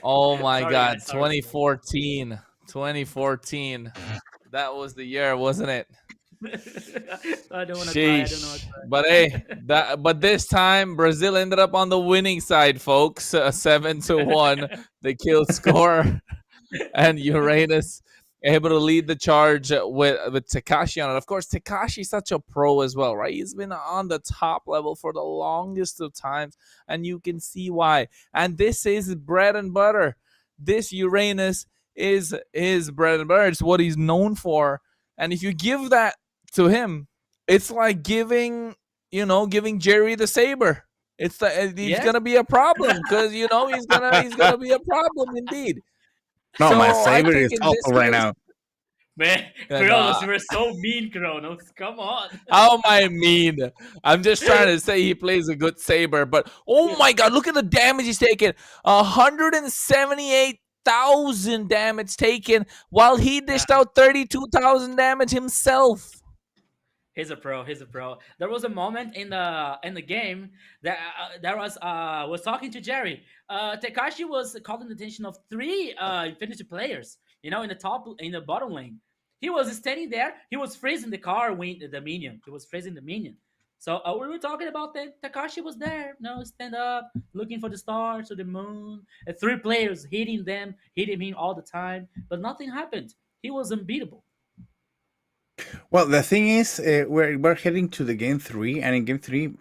Oh my Sorry, God! guys. Sorry. 2014. 2014. That was the year, wasn't it? I don't want to cry. I don't know. Sheesh. But hey, but this time Brazil ended up on the winning side, folks. 7-1, the kill score, and Uranus able to lead the charge with Tekashi on it. Of course, Tekashi's such a pro as well, right? He's been on the top level for the longest of times, and you can see why. And this is bread and butter. This Uranus is his bread and butter. It's what he's known for. And if you give that to him, it's like giving Jerry the Saber. It's he's gonna be a problem because he's gonna be a problem indeed. no, So my I saber think is in this awful right case- now. Man, And, Kronos, you're so mean, Kronos. Come on. How am I mean? I'm just trying to say he plays a good saber, but oh my God, look at the damage he's taken. 178,000 damage taken while he dished out 32,000 damage himself. He's a pro. He's a pro. There was a moment in the game that was talking to Jerry. Tekashi was calling the attention of 3 Infinity players. In the bottom lane. He was standing there. He was freezing the the minion. He was freezing the minion. So we were talking about that. Tekashi was there. Stand up, looking for the stars or the moon. 3 players hitting him all the time, but nothing happened. He was unbeatable. Well, the thing is, we're heading to the game 3, and in game 3,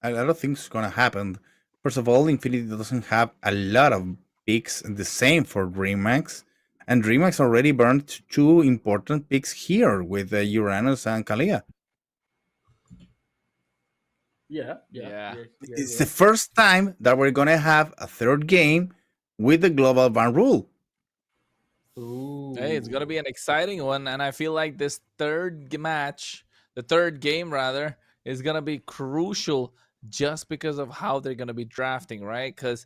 a lot of things gonna happen. First of all, Infinity doesn't have a lot of picks, and the same for DreamHack. And DreamHack already burned 2 important picks here with Uranus and Kalea. Yeah. It's the first time that we're gonna have a 3rd game with the global ban rule. Hey, it's gonna be an exciting one, and I feel like this the third game rather, is gonna be crucial just because of how they're gonna be drafting, right? Because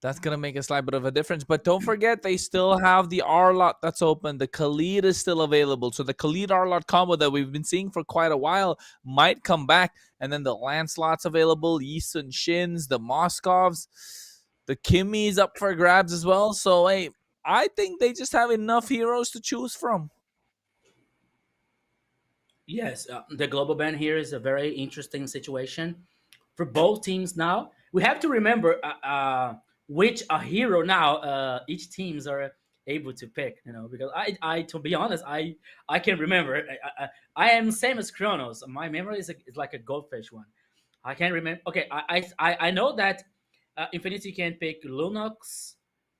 that's gonna make a slight bit of a difference. But don't forget, they still have the R-Lot that's open. The Khalid is still available, so the Khalid R-Lot combo that we've been seeing for quite a while might come back. And then the Lancelot's available, Yisun Shins, the Moskovs, the Kimmy's up for grabs as well. So hey, I think they just have enough heroes to choose from. Yes, the global ban here is a very interesting situation for both teams. Now we have to remember which hero now each teams are able to pick. Because I to be honest, I can't remember. I am same as Kronos. My memory is like a goldfish one. I can't remember. Okay, I know that Infinity can pick Lunox.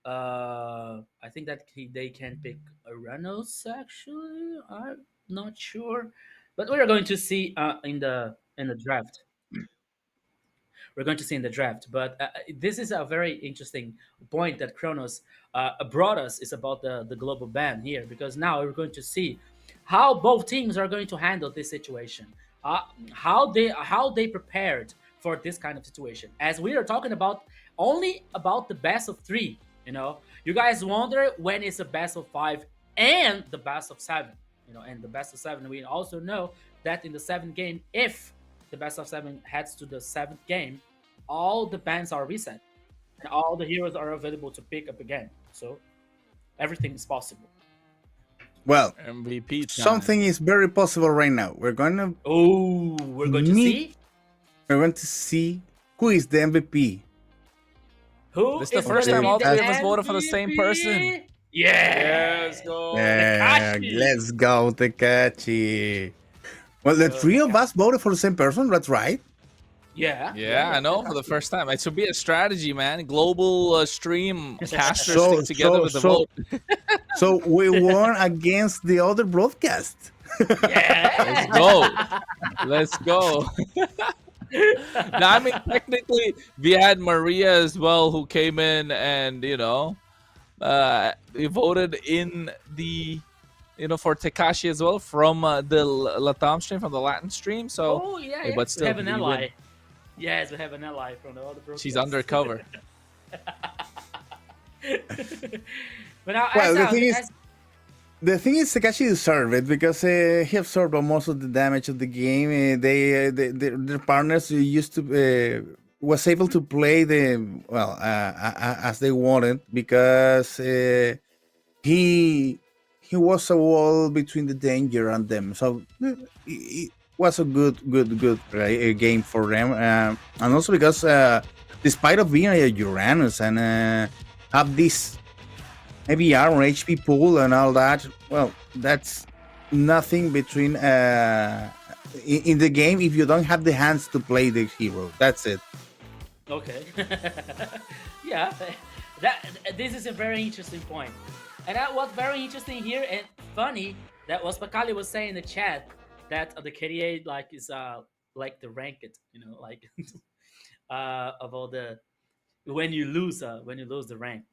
I think that they can pick Uranus. Actually, I'm not sure, but we are going to see in the draft. We're going to see in the draft. But this is a very interesting point that Kronos brought us, is about the global ban here, because now we're going to see how both teams are going to handle this situation, how they prepared for this kind of situation. As we are talking about only about the best of 3, you guys wonder when it's a best of 5 and the best of 7. And the best of 7, we also know that in the 7th game, if the best of 7 heads to the 7th game, all the bans are reset and all the heroes are available to pick up again. So everything is possible. Well, MVP time. Something is very possible right now. We're going to see. We're going to see who is the MVP. Who this is the first time all 3 of us voted for the same person. Yeah, let's go. Yeah, let's go, Tekashi. Well, the 3 of us voted for the same person. That's right. Yeah, I know, for the first time. It should be a strategy, man. Global stream casters stick together with the vote. So we won against the other broadcast. Let's go. Let's go. Now, I mean, technically, we had Maria as well, who came in and he voted in the for Tekashi as well from the Latam stream, from the Latin stream. So, Oh yeah, hey, yeah. but We still, have an we ally. win. Yes, we have an ally from the other broadcast. She's undercover. But now, Well, as, the uh, thing is, as- Takashi deserved it because he absorbed most of the damage of the game. Their partners used to was able to play as they wanted because he was a wall between the danger and them. So it was a good game for them, and also because despite of being a Uranus and have this ABR or HP pool and all that, well, that's nothing between in the game if you don't have the hands to play the hero. That's it. Okay. Yeah, this is a very interesting point. And that was very interesting here and funny that was Bakali was saying in the chat that the KDA like is like the ranked, like of all the when you lose the rank.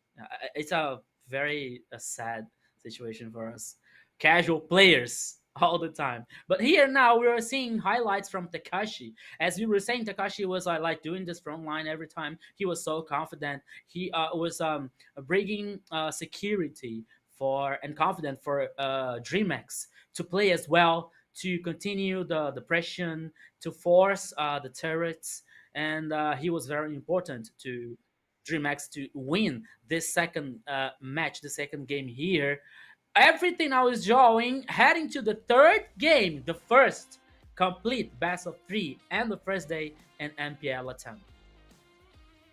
It's a very sad situation for us casual players all the time. But here now we are seeing highlights from Takashi. As you were saying, Takashi was like doing this front line every time. He was so confident. He was bringing security for and confident for DreamX to play as well, to continue the depression, to force the turrets, and he was very important to DreamX to win this second match, the second game here. Everything now is drawing, heading to the third game, the first complete best of 3 and the first day in MPL LATAM.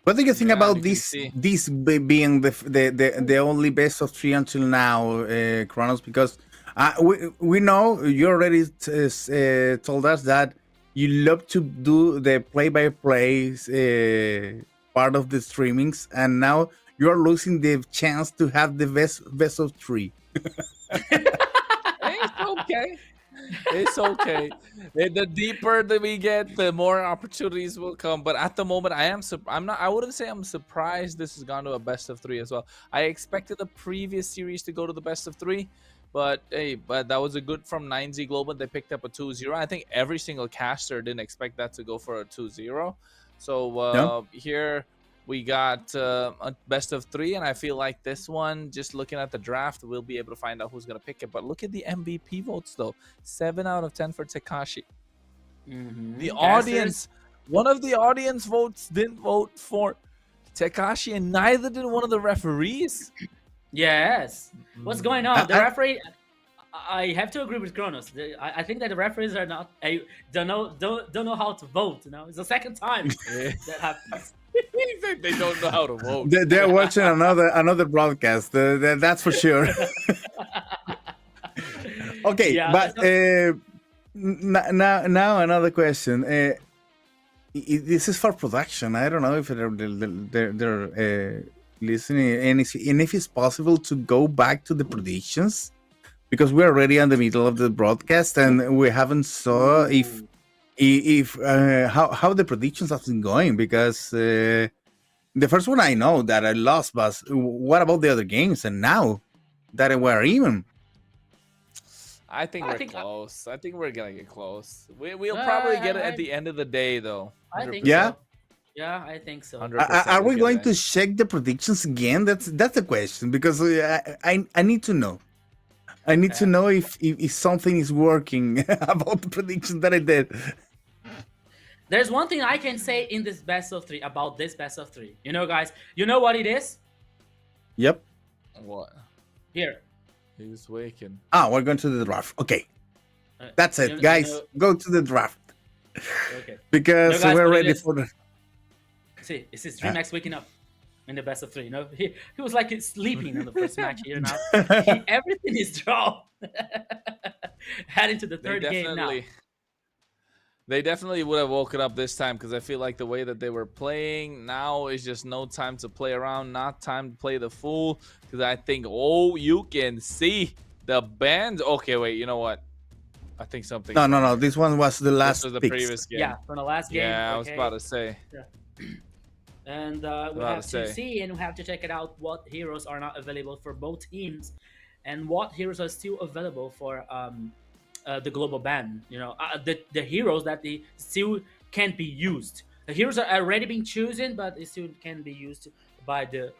What do you think Yeah, about you can this see. being the only best of 3 until now, Kronos? Because we know you already told us that you love to do the play-by-play part of the streamings, and now you are losing the chance to have the best of 3. It's okay. It's okay. The deeper that we get, the more opportunities will come. But at the moment, I wouldn't say I'm surprised this has gone to a best of 3 as well. I expected the previous series to go to the best of 3, but hey, that was a good from 9Z Global. They picked up a 2-0. I think every single caster didn't expect that to go for a 2-0. So here we got a best of 3, and I feel like this one, just looking at the draft, we'll be able to find out who's going to pick it. But look at the MVP votes, though. 7 out of 10 for Tekashi. The audience, one of the audience votes didn't vote for Tekashi, and neither did one of the referees. Yes. What's going on? The referee... I have to agree with Kronos. I think that the referees are not don't know how to vote. It's the second time that happens. They don't know how to vote. They're watching another broadcast. That's for sure. Okay, Yeah, but now another question. This is for production. I don't know if they're listening, and if it's possible to go back to the predictions, because we're already in the middle of the broadcast and we haven't saw how the predictions have been going, because the first one I know that I lost, but what about the other games? And now that we're even, I think we're close. I think we're gonna get close. We'll probably get it at the end of the day, though. I think yeah. so. Yeah, I think so. Are we going to check the predictions again? That's the question, because I need to know. I need to know if something is working about the predictions that I did. There's one thing I can say in this best of 3 about this best of 3. Guys, you know what it is? Yep. What? Here. He's waking. We're going to the draft. Okay. That's it, guys. Go to the draft. Okay. Because guys, we're ready for the... See, this is DreamX waking up in the best of 3. He was like sleeping in the first match here now. Everything is drawn. Heading to the third game now. They definitely would have woken up this time, because I feel like the way that they were playing now is just no time to play around, not time to play the fool. Because I think, you can see the band. Okay, wait, you know what? I think something. No. This one was the last. This was the picks. previous game. Yeah, from the last game. Yeah, I was okay. about to say. Yeah. And we have to see and we have to check it out what heroes are not available for both teams, and what heroes are still available for the global ban. You know, the heroes that they still can't be used. The heroes are already being chosen, but they still can be used by the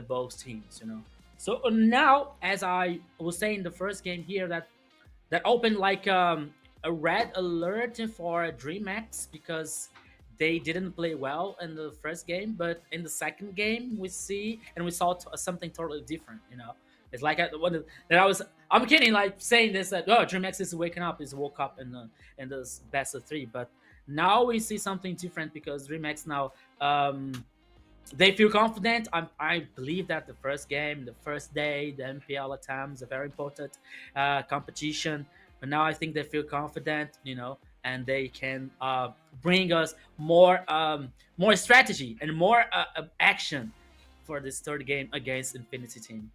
both teams. You know. So now, as I was saying, the first game here that opened like a red alert for DreamHack because they didn't play well in the first game, but in the second game we saw something totally different. You know, it's like I'm kidding, like saying this that DreamHack is woke up in this best of 3, but now we see something different because DreamHack now they feel confident. I believe that the first game, the first day, the MPL LATAM is a very important competition. But now I think they feel confident, you know, and they can bring us more strategy and more action for this third game against Infinity Team.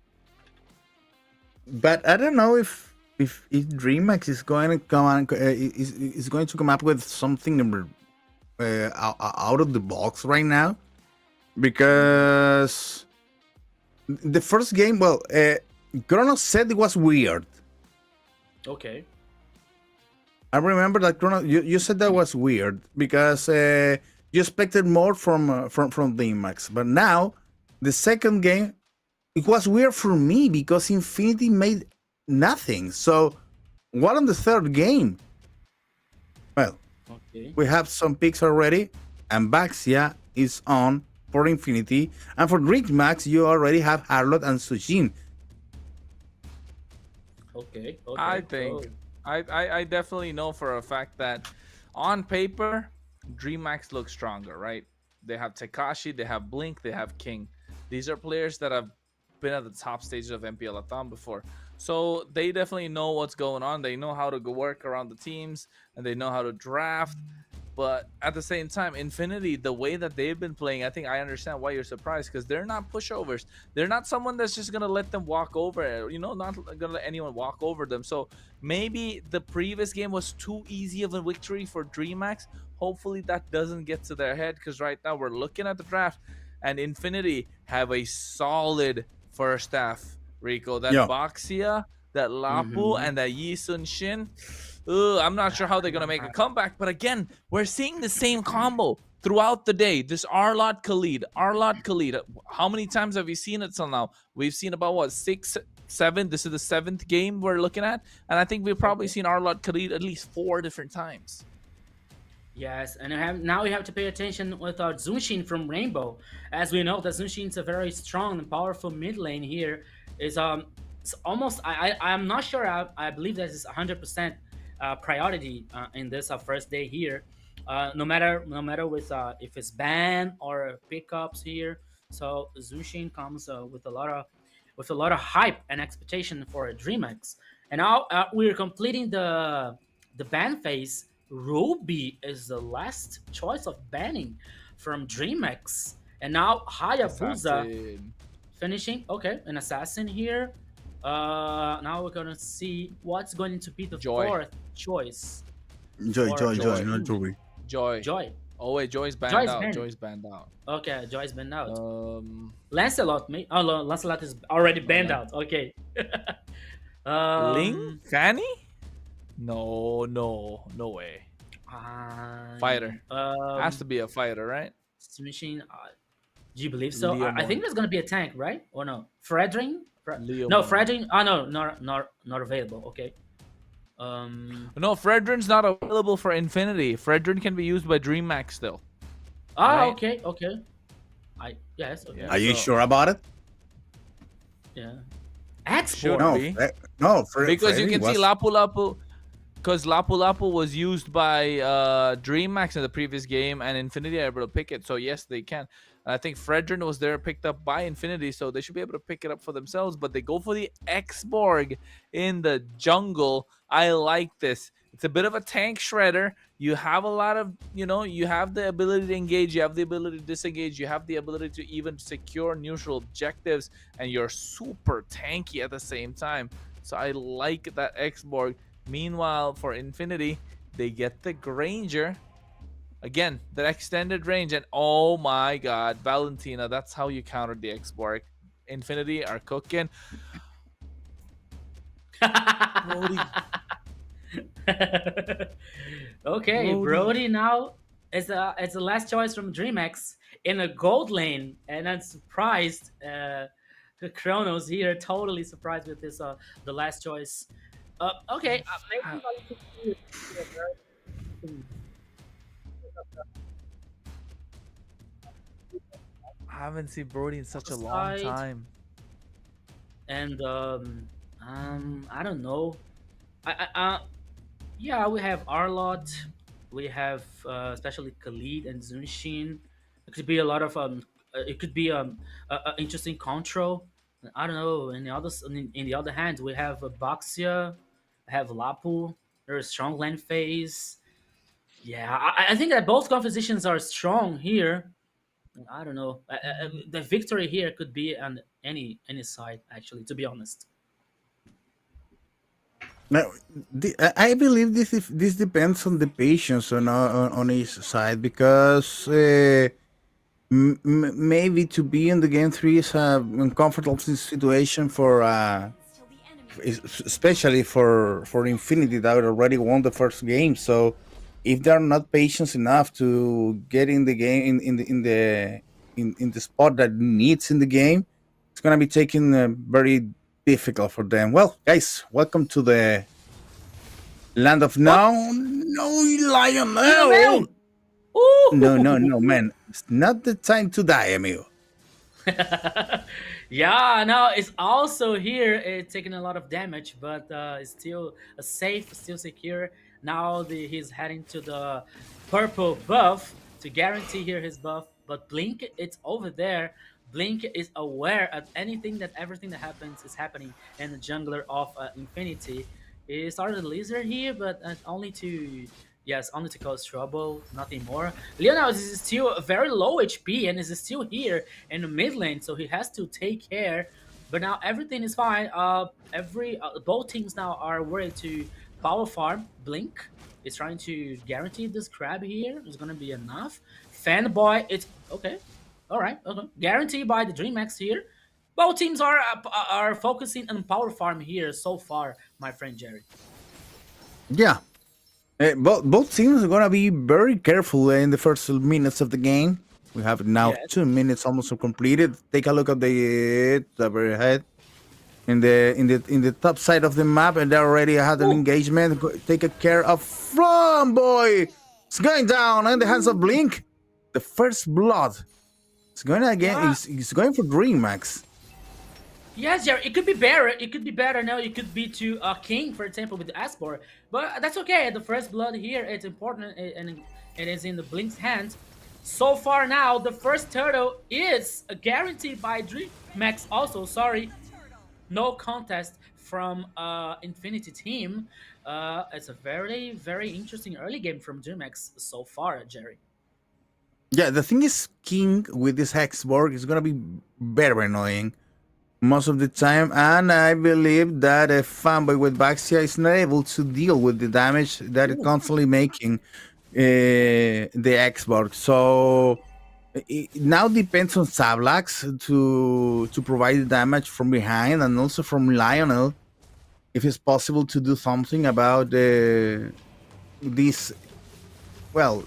But I don't know if DreamHack is going to come on, is going to come up with something out of the box right now, because the first game, well, Kronos said it was weird. Okay. I remember that Kronos, you said that was weird because you expected more from DreamHack, but now the second game, it was weird for me because Infinity made nothing. So what on the third game? Well, okay. We have some picks already, and Baxia is on for Infinity, and for DreamHack you already have Harlot and Sujin. Okay. I think I definitely know for a fact that on paper DreamHack looks stronger, right? They have Tekashi, they have Blink, they have King. These are players that have been at the top stages of MPL LATAM before, so they definitely know what's going on. They know how to go work around the teams, and they know how to draft. But at the same time, Infinity, the way that they've been playing, I think I understand why you're surprised, because they're not pushovers. They're not someone that's just going to let them walk over, you know, not going to let anyone walk over them. So maybe the previous game was too easy of a victory for DreamHack. Hopefully that doesn't get to their head, because right now we're looking at the draft, and Infinity have a solid first half, Rico. That Baxia, that Lapu, and that Yi Sun Shin. I'm not sure how they're going to make a comeback, but again, we're seeing the same combo throughout the day. This Arlot Khalid. How many times have you seen it till now? We've seen about, what, 6, 7? This is the 7th game we're looking at, and I think we've probably seen Arlot Khalid at least 4 different times. Yes, and now we have to pay attention with our Zunshin from Rainbow. As we know, that Zunshin is a very strong and powerful mid lane here. It's almost, I'm not sure, I believe that is 100% priority in this first day here, no matter with if it's ban or pickups here. So Zunshin comes with a lot of hype and expectation for DreamHack. And now we're completing the ban phase. Ruby is the last choice of banning from DreamHack, and now Hayabusa finishing. Okay, an assassin here. Now we're gonna see what's going to be the fourth choice. Joy, not Ruby. Joy. Oh wait, Joy's banned out. Joy's banned out. Okay, Joy's banned out. Lancelot, Lancelot is already banned out. Okay. Ling? Fanny? No way. Fighter. Has to be a fighter, right? Machine. Do you believe so? I think there's gonna be a tank, right? Or no? Fredrin? Fredrin. Oh no, not available. Okay. No, Fredrin's not available for Infinity. Fredrin can be used by DreamHack still. Ah, right? Okay. Yes. Okay. Are you sure about it? Yeah. Export. No, because you can see Lapu. Because Lapu was used by DreamHack in the previous game, and Infinity are able to pick it. So yes, they can. And I think Fredrin was there picked up by Infinity, so they should be able to pick it up for themselves. But they go for the X-Borg in the jungle. I like this. It's a bit of a tank shredder. You have a lot of, you have the ability to engage. You have the ability to disengage. You have the ability to even secure neutral objectives. And you're super tanky at the same time. So I like that X-Borg. Meanwhile, for Infinity, they get the Granger. Again, the extended range, and oh my god, Valentina, that's how you counter the X-Borg. Infinity are cooking. Brody. Okay, Brody now is the last choice from DreamX in a gold lane, and I'm surprised. Kronos here, totally surprised with this. The last choice. Okay, maybe I haven't seen Brody in such a long side. time. And I don't know. Yeah, we have Arlot, we have especially Khalid and Zunshin. It could be a lot of it could be a interesting control. I don't know. In the other hand, we have Baxia, have Lapu. There's strong land phase. Yeah, I think that both compositions are strong here. I don't know. The victory here could be on any side, actually. To be honest. Now, I believe this depends on the patience on each side because maybe to be in the game 3 is a uncomfortable situation for especially for Infinity that already won the first game. So if they're not patient enough to get in the game in the spot that needs in the game, it's gonna be taking very difficult for them. Well, guys, welcome to the land of now. No, Lion, no. No, man. It's not the time to die, amigo. Yeah, no, it's also here taking a lot of damage, but it's still safe, still secure. Now he's heading to the purple buff to guarantee here his buff. But Blink, it's over there. Blink is aware of everything that happens is happening in the jungler of Infinity. He started the laser here, but only to cause trouble, nothing more. Leonard is still very low HP and is still here in the mid lane, so he has to take care. But now everything is fine. Both teams now are ready to power farm. Blink is trying to guarantee this crab here is gonna be enough. Fanboy, it's okay. All right, okay. Guaranteed by the DreamX here. Both teams are focusing on power farm here so far, my friend Jerry. Yeah. Both teams are gonna be very careful in the first minutes of the game. We have now 2 minutes almost completed. Take a look at the very ahead in the top side of the map, and they already had an engagement. Take care of Boy. It's going down in the hands of Blink. The first blood. It's going again. He's going for DreamX. Yes, Jerry, it could be better. It could be better now. It could be to King, for example, with the Aspor. But that's okay. The first blood here, it's important, and it is in the Blink's hands. So far now, the first turtle is guaranteed by DreamX also. Sorry. No contest from Infinity team. It's a very, very interesting early game from DreamX so far, Jerry. Yeah, the thing is, King with this Hexborg is gonna be very annoying most of the time, and I believe that a fanboy with Baxia is not able to deal with the damage that it's constantly making the Xbox. So it now depends on Sablax to provide the damage from behind, and also from Lionel, if it's possible to do something about this. Well,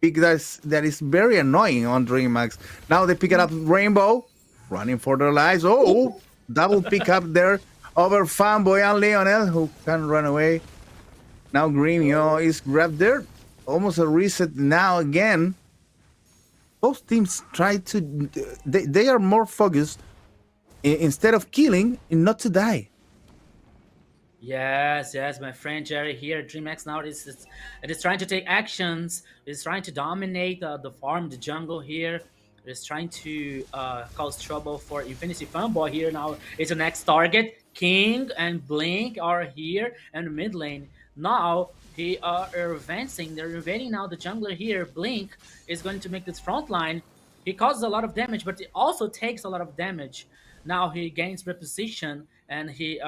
pick that is very annoying on DreamX. Now they pick it up Rainbow. Running for their lives. Oh, double pick up there over Fanboy and Lionel, who can run away. Now Gremio is grabbed there. Almost a reset now again. Both teams try to... They are more focused, instead of killing, not to die. Yes, my friend Jerry here. DreamX now is trying to take actions. Is trying to dominate the farm, the jungle here. Is trying to cause trouble for Infinity Fanboy here. Now it's the next target. King and Blink are here in the mid lane. Now they are advancing. They're invading now the jungler here. Blink is going to make this front line. He causes a lot of damage, but he also takes a lot of damage. Now he gains reposition and he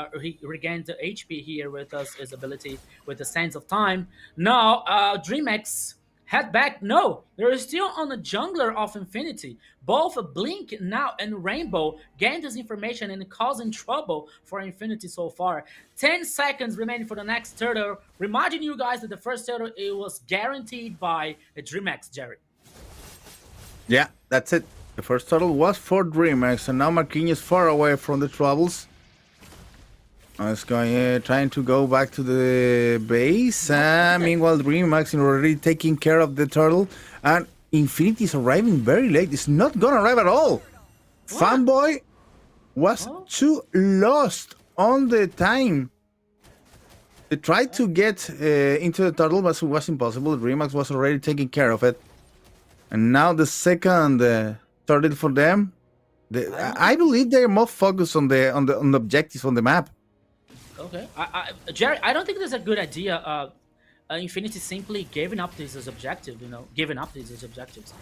regained the HP here with his ability with the Sands of Time. Now, DreamX head back. No, there is still on the jungler of Infinity. Both Blink now and Rainbow gain this information and causing trouble for Infinity so far. 10 seconds remaining for the next turtle. Reminding you guys that the first turtle it was guaranteed by DreamX, Jerry. Yeah, that's it. The first turtle was for DreamX, and now Marquinhos far away from the troubles. It's going, trying to go back to the base. Meanwhile, DreamX is already taking care of the turtle, and Infinity is arriving very late. It's not gonna arrive at all. Fanboy was too lost on the time. They tried to get into the turtle, but it was impossible. DreamX was already taking care of it, and now the second turtle for them. I believe they're more focused on the objectives on the map. Okay, Jerry, I don't think that's a good idea. Infinity simply giving up this objective, giving up these objectives.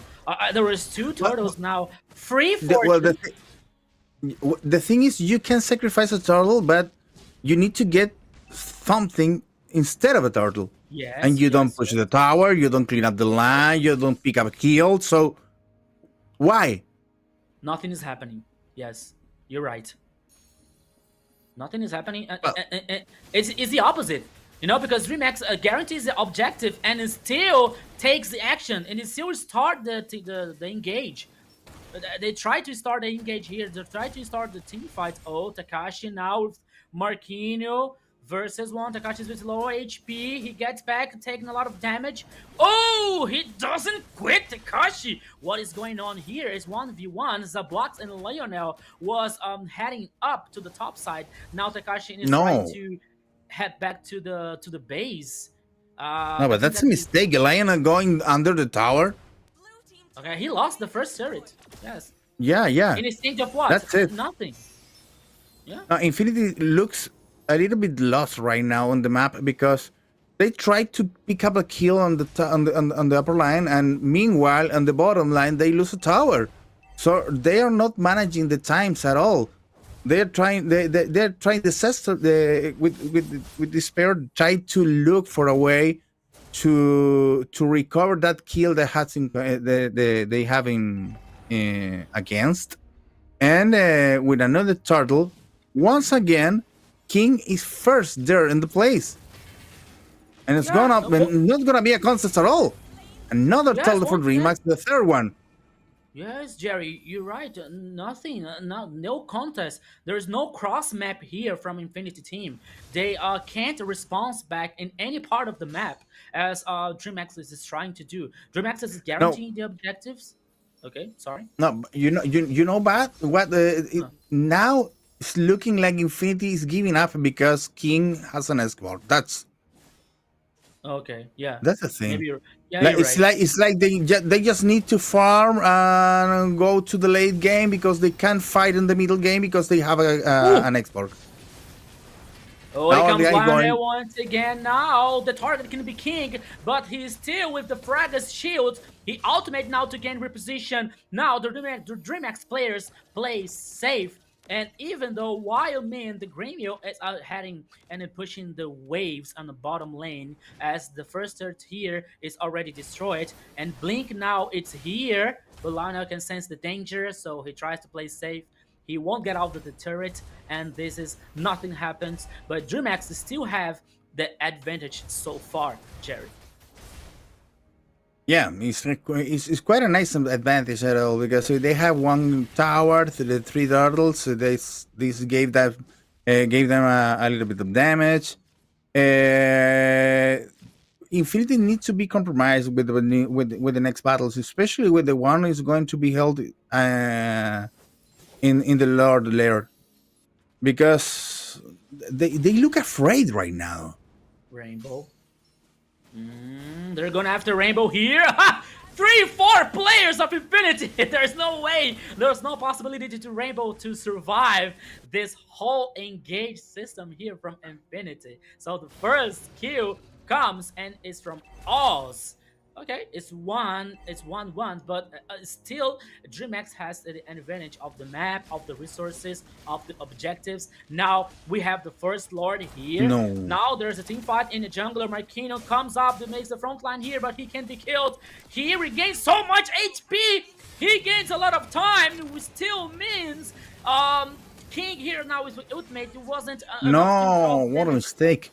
There was 2 turtles now, free for. The thing is, you can sacrifice a turtle, but you need to get something instead of a turtle. Yes, and you don't push the tower, you don't clean up the line, you don't pick up a kill. So why? Nothing is happening. Yes, you're right. Nothing is happening. It's the opposite, because DreamX guarantees the objective and it still takes the action and it still start the engage. They try to start the engage here. They try to start the team fight. Oh, Takashi now with Marquinhos versus one. Takashi's with low HP. He gets back, taking a lot of damage. Oh, he doesn't quit, Takashi. What is going on here is 1v1. Zablox and Lionel was heading up to the top side. Now Takashi is trying to head back to the base. No, but that's a mistake. Lionel going under the tower. Okay, he lost the first turret. Yes. Yeah. In exchange of what? That's it. Nothing. Yeah. Infinity looks a little bit lost right now on the map because they tried to pick up a kill on the upper line, and meanwhile on the bottom line they lose a tower. So they are not managing the times at all. They're trying with despair, try to look for a way to recover that kill that has they have against, and with another turtle once again. King is first there in the place, and it's not gonna be a contest at all. Another turtle for DreamX, the third one. Yes, Jerry, you're right. Nothing, no contest. There's no cross map here from Infinity Team. They can't respond back in any part of the map as DreamX is trying to do. DreamX is guaranteeing the objectives. Okay, sorry. No, but what now it's looking like Infinity is giving up because King has an escort. That's okay. Yeah, that's the thing. Maybe it's like they just need to farm and go to the late game because they can't fight in the middle game because they have an export. Oh, he comes Lionel once again. Now the target can be King, but he's still with the Fraga's shield. He ultimate now to gain reposition. Now the DreamX players play safe. And even though Wildman, the Gremio, is out heading and pushing the waves on the bottom lane, as the first turret here is already destroyed, and Blink now it's here, but Lionel can sense the danger, so he tries to play safe. He won't get out of the turret, and this is nothing happens. But DreamX still have the advantage so far, Jerry. Yeah, it's quite a nice advantage at all because they have one tower to the 3 turtles. So this gave them a little bit of damage. Infinity needs to be compromised with the next battles, especially with the one is going to be held in the Lord lair, because they look afraid right now. Rainbow. They're going after Rainbow here. 3-4 players of Infinity. There's no way. There's no possibility to Rainbow to survive this whole engage system here from Infinity. So the first kill comes and is from Oz. Okay, it's 1-1, but still, DreamX has the advantage of the map, of the resources, of the objectives. Now we have the first Lord here. No. Now there's a team fight in the jungler. Marquino comes up to make the front line here, but he can be killed. He regains so much HP. He gains a lot of time, which still means King here now is with ultimate. It wasn't enough to No, what a mistake.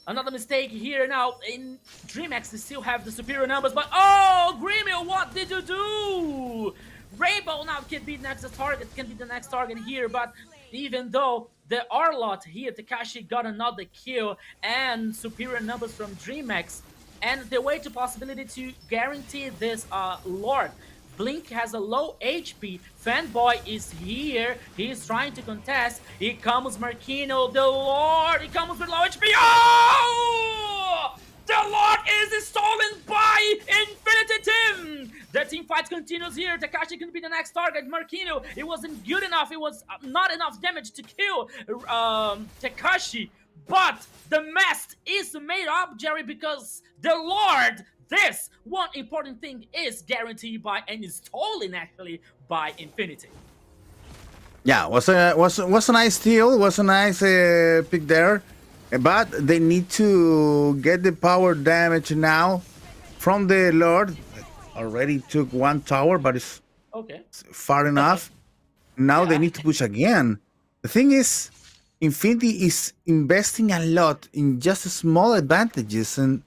Another mistake here now. In DreamX, they still have the superior numbers, but oh, Gremio, what did you do? Rainbow now can be next target, can be the next target here, but even though there are a lot here, Takashi got another kill and superior numbers from DreamX, and the way to possibility to guarantee this Lord. Blink has a low HP. Fanboy is here. He's trying to contest. Here comes Marquino, the Lord. He comes with low HP. Oh! The Lord is stolen by Infinity Team. The team fight continues here. Takashi can be the next target. Marquino, it wasn't good enough. It was not enough damage to kill Takashi. But the mess is made up, Jerry, because the Lord, this one important thing is guaranteed by and is stolen actually by Infinity. Yeah, was a nice steal, was a nice pick there, but they need to get the power damage now from the Lord. Already took one tower, but it's okay far enough. Now they need to push again. The thing is, Infinity is investing a lot in just small advantages, and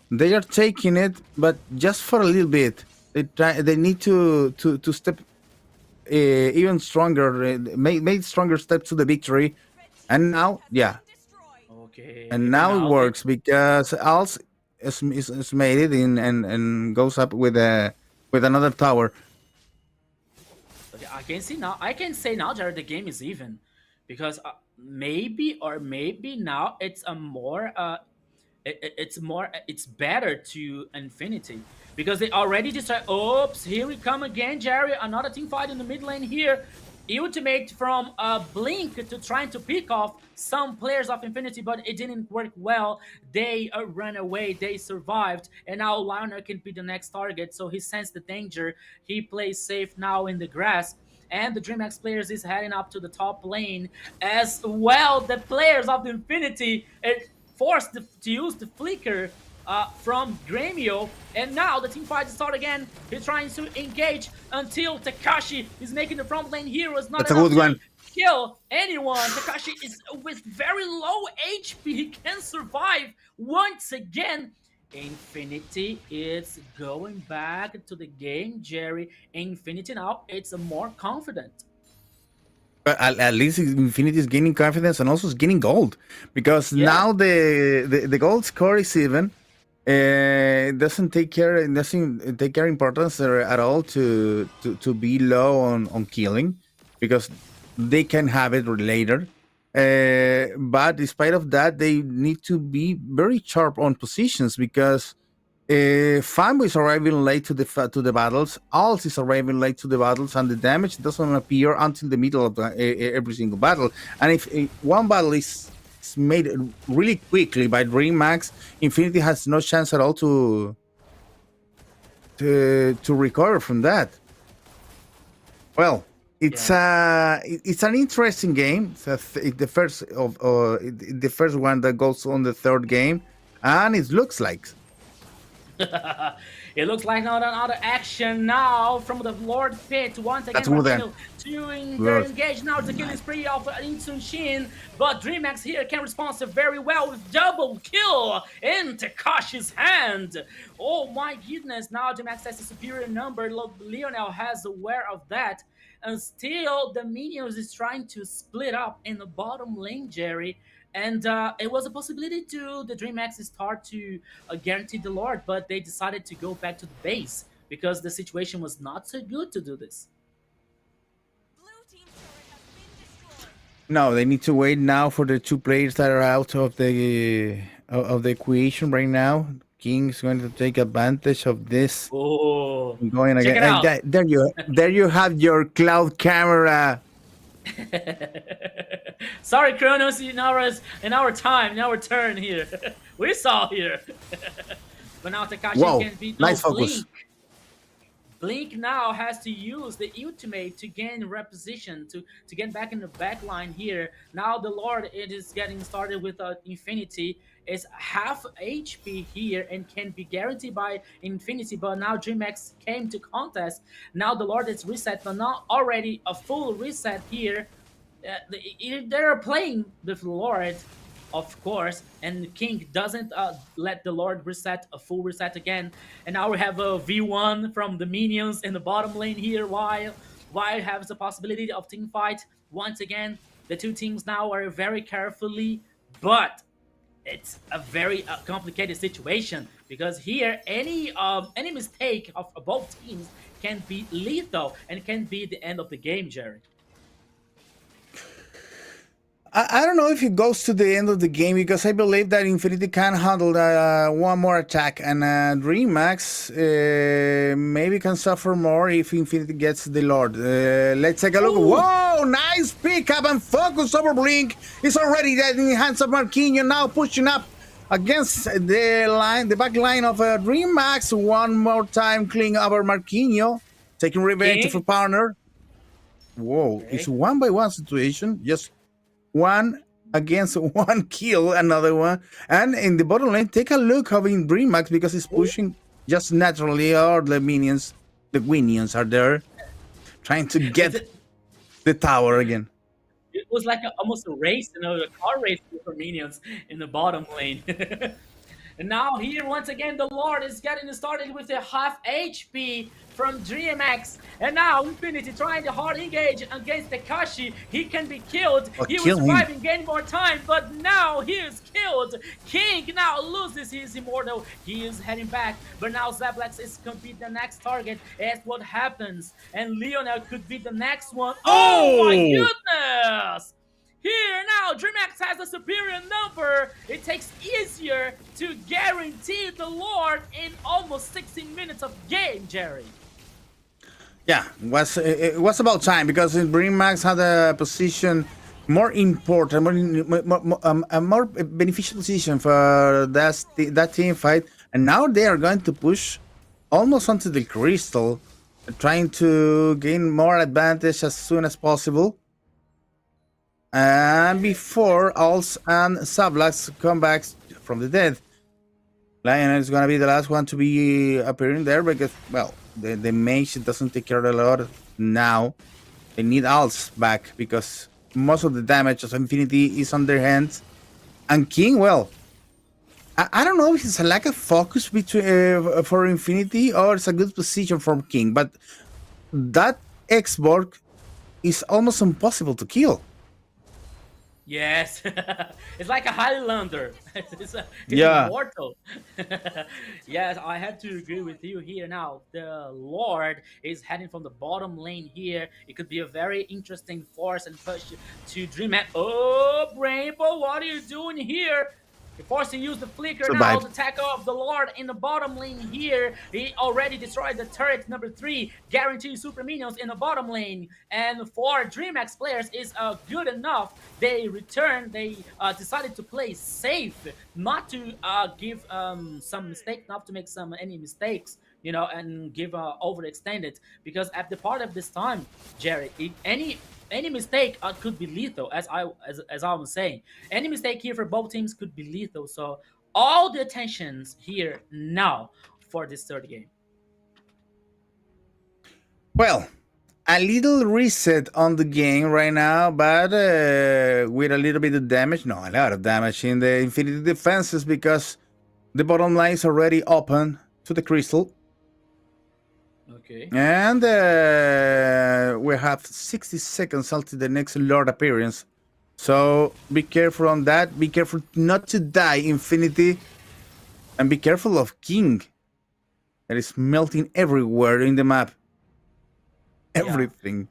they are taking it, but just for a little bit. They need to step even stronger, make stronger steps to the victory. And now, yeah. Okay. And now it works because Als is made it in and goes up with another tower. Okay, I can say now, Jared, the game is even, because maybe now it's a more it's better to Infinity, because they already decided. Oops, here we come again, Jerry. Another team fight in the mid lane here. Ultimate from Blink to trying to pick off some players of Infinity, but it didn't work well. They ran away, they survived, and now Lionel can be the next target, so he sensed the danger. He plays safe now in the grass, and the DreamX players is heading up to the top lane as well. The players of the Infinity forced to use the flicker from Gremio, and now the team fight start again. He's trying to engage until Takashi is making the front lane here. Was not That's a enough good to one. kill anyone. Takashi is with very low HP. He can survive once again. Infinity is going back to the game, Jerry. Infinity now, it's more confident. But at least Infinity is gaining confidence and also is gaining gold, because now the gold score is even. Doesn't take care importance at all to be low on killing, because they can have it later. But despite of that, they need to be very sharp on positions, because Fanboy is arriving late to the battles. Alt is arriving late to the battles, and the damage doesn't appear until the middle of every single battle. And if one battle is made really quickly by DreamX, Infinity has no chance at all to recover from that. Well, it's an interesting game. It's the first one that goes on the third game, and it looks like. It looks like another action now from the Lord Pit. Once again, they're engaged now. The killing spree of Insun Shin, but DreamX here can respond very well with double kill in Takashi's hand. Oh my goodness, now DreamX has a superior number. Lionel has aware of that, and still the minions is trying to split up in the bottom lane, Jerry. And it was a possibility to the DreamX start to guarantee the Lord, but they decided to go back to the base because the situation was not so good to do this. No, they need to wait now for the two players that are out of the equation right now. King's going to take advantage of this. Oh, going again. Check it out. There you have your cloud camera. Sorry, Kronos, in our time, in our turn here. We saw here. But now Takashi Wow, can be no nice focus. blink. Blink now has to use the ultimate to gain reposition to get back in the back line here. Now the Lord it is getting started with Infinity. Is half HP here and can be guaranteed by Infinity, but now DreamX came to contest. Now the Lord is reset, but not already a full reset here. They're playing with the Lord, of course, and King doesn't let the Lord reset a full reset again. And now we have a V1 from the minions in the bottom lane here, while has the possibility of team fight once again. The two teams now are very carefully, but it's a very complicated situation because here any mistake of both teams can be lethal and can be the end of the game, Jerry. I don't know if it goes to the end of the game because I believe that Infinity can handle one more attack, and DreamX maybe can suffer more if Infinity gets the Lord. Let's take a look. Ooh. Whoa, nice pickup and focus over Blink. It's already dead in the hands of Marquinhos, now pushing up against the back line of DreamX. One more time, clean over Marquinhos, taking revenge for partner. Whoa, Okay. it's 1-by-1 situation. Just one against one kill, another one. And in the bottom lane, take a look how in DreamX because it's pushing just naturally, or the minions are there trying to get the tower again. It was like almost a race, a car race for minions in the bottom lane. And now here, once again, the Lord is getting started with the half HP from DreamX. And now Infinity trying to hard engage against Takashi. He can be killed. He was surviving, gaining more time, but now he is killed. King now loses his immortal. He is heading back, but now Zablax is going to be the next target. As what happens, and Leonel could be the next one. Oh my goodness! Here now, DreamX has a superior number. It takes easier to guarantee the Lord in almost 16 minutes of game, Jerry. Yeah, it was about time because DreamX had a position more important, a more beneficial position for that team fight, and now they are going to push almost onto the crystal, trying to gain more advantage as soon as possible. And before Alts and Sablax come back from the dead, Lionel is gonna be the last one to be appearing there because, well, the mage doesn't take care of a lot now. They need Alts back because most of the damage of Infinity is on their hands. And King, well, I don't know if it's a lack of focus between for Infinity or it's a good position from King, but that X-Borg is almost impossible to kill. Yes, it's like a Highlander. It's immortal. Yes, I have to agree with you here. Now, the Lord is heading from the bottom lane here. It could be a very interesting force and push to DreamHack. Oh, Rainbow, what are you doing here? You're forced to use the flicker now to tackle off the Lord in the bottom lane here. He already destroyed the turret number 3, guaranteed super minions in the bottom lane. And for DreamX players is good enough. They returned, they decided to play safe, not to give some mistake, not to make any mistakes, and give overextended. Because at the part of this time, Jerry, any mistake could be lethal, as I was saying. Any mistake here for both teams could be lethal. So all the attentions here now for this third game. Well, a little reset on the game right now, but with a little bit of damage. No, a lot of damage in the Infinity defenses because the bottom line is already open to the crystal. Okay. And we have 60 seconds until the next Lord appearance. So be careful on that. Be careful not to die, Infinity. And be careful of King. That is melting everywhere in the map. Everything.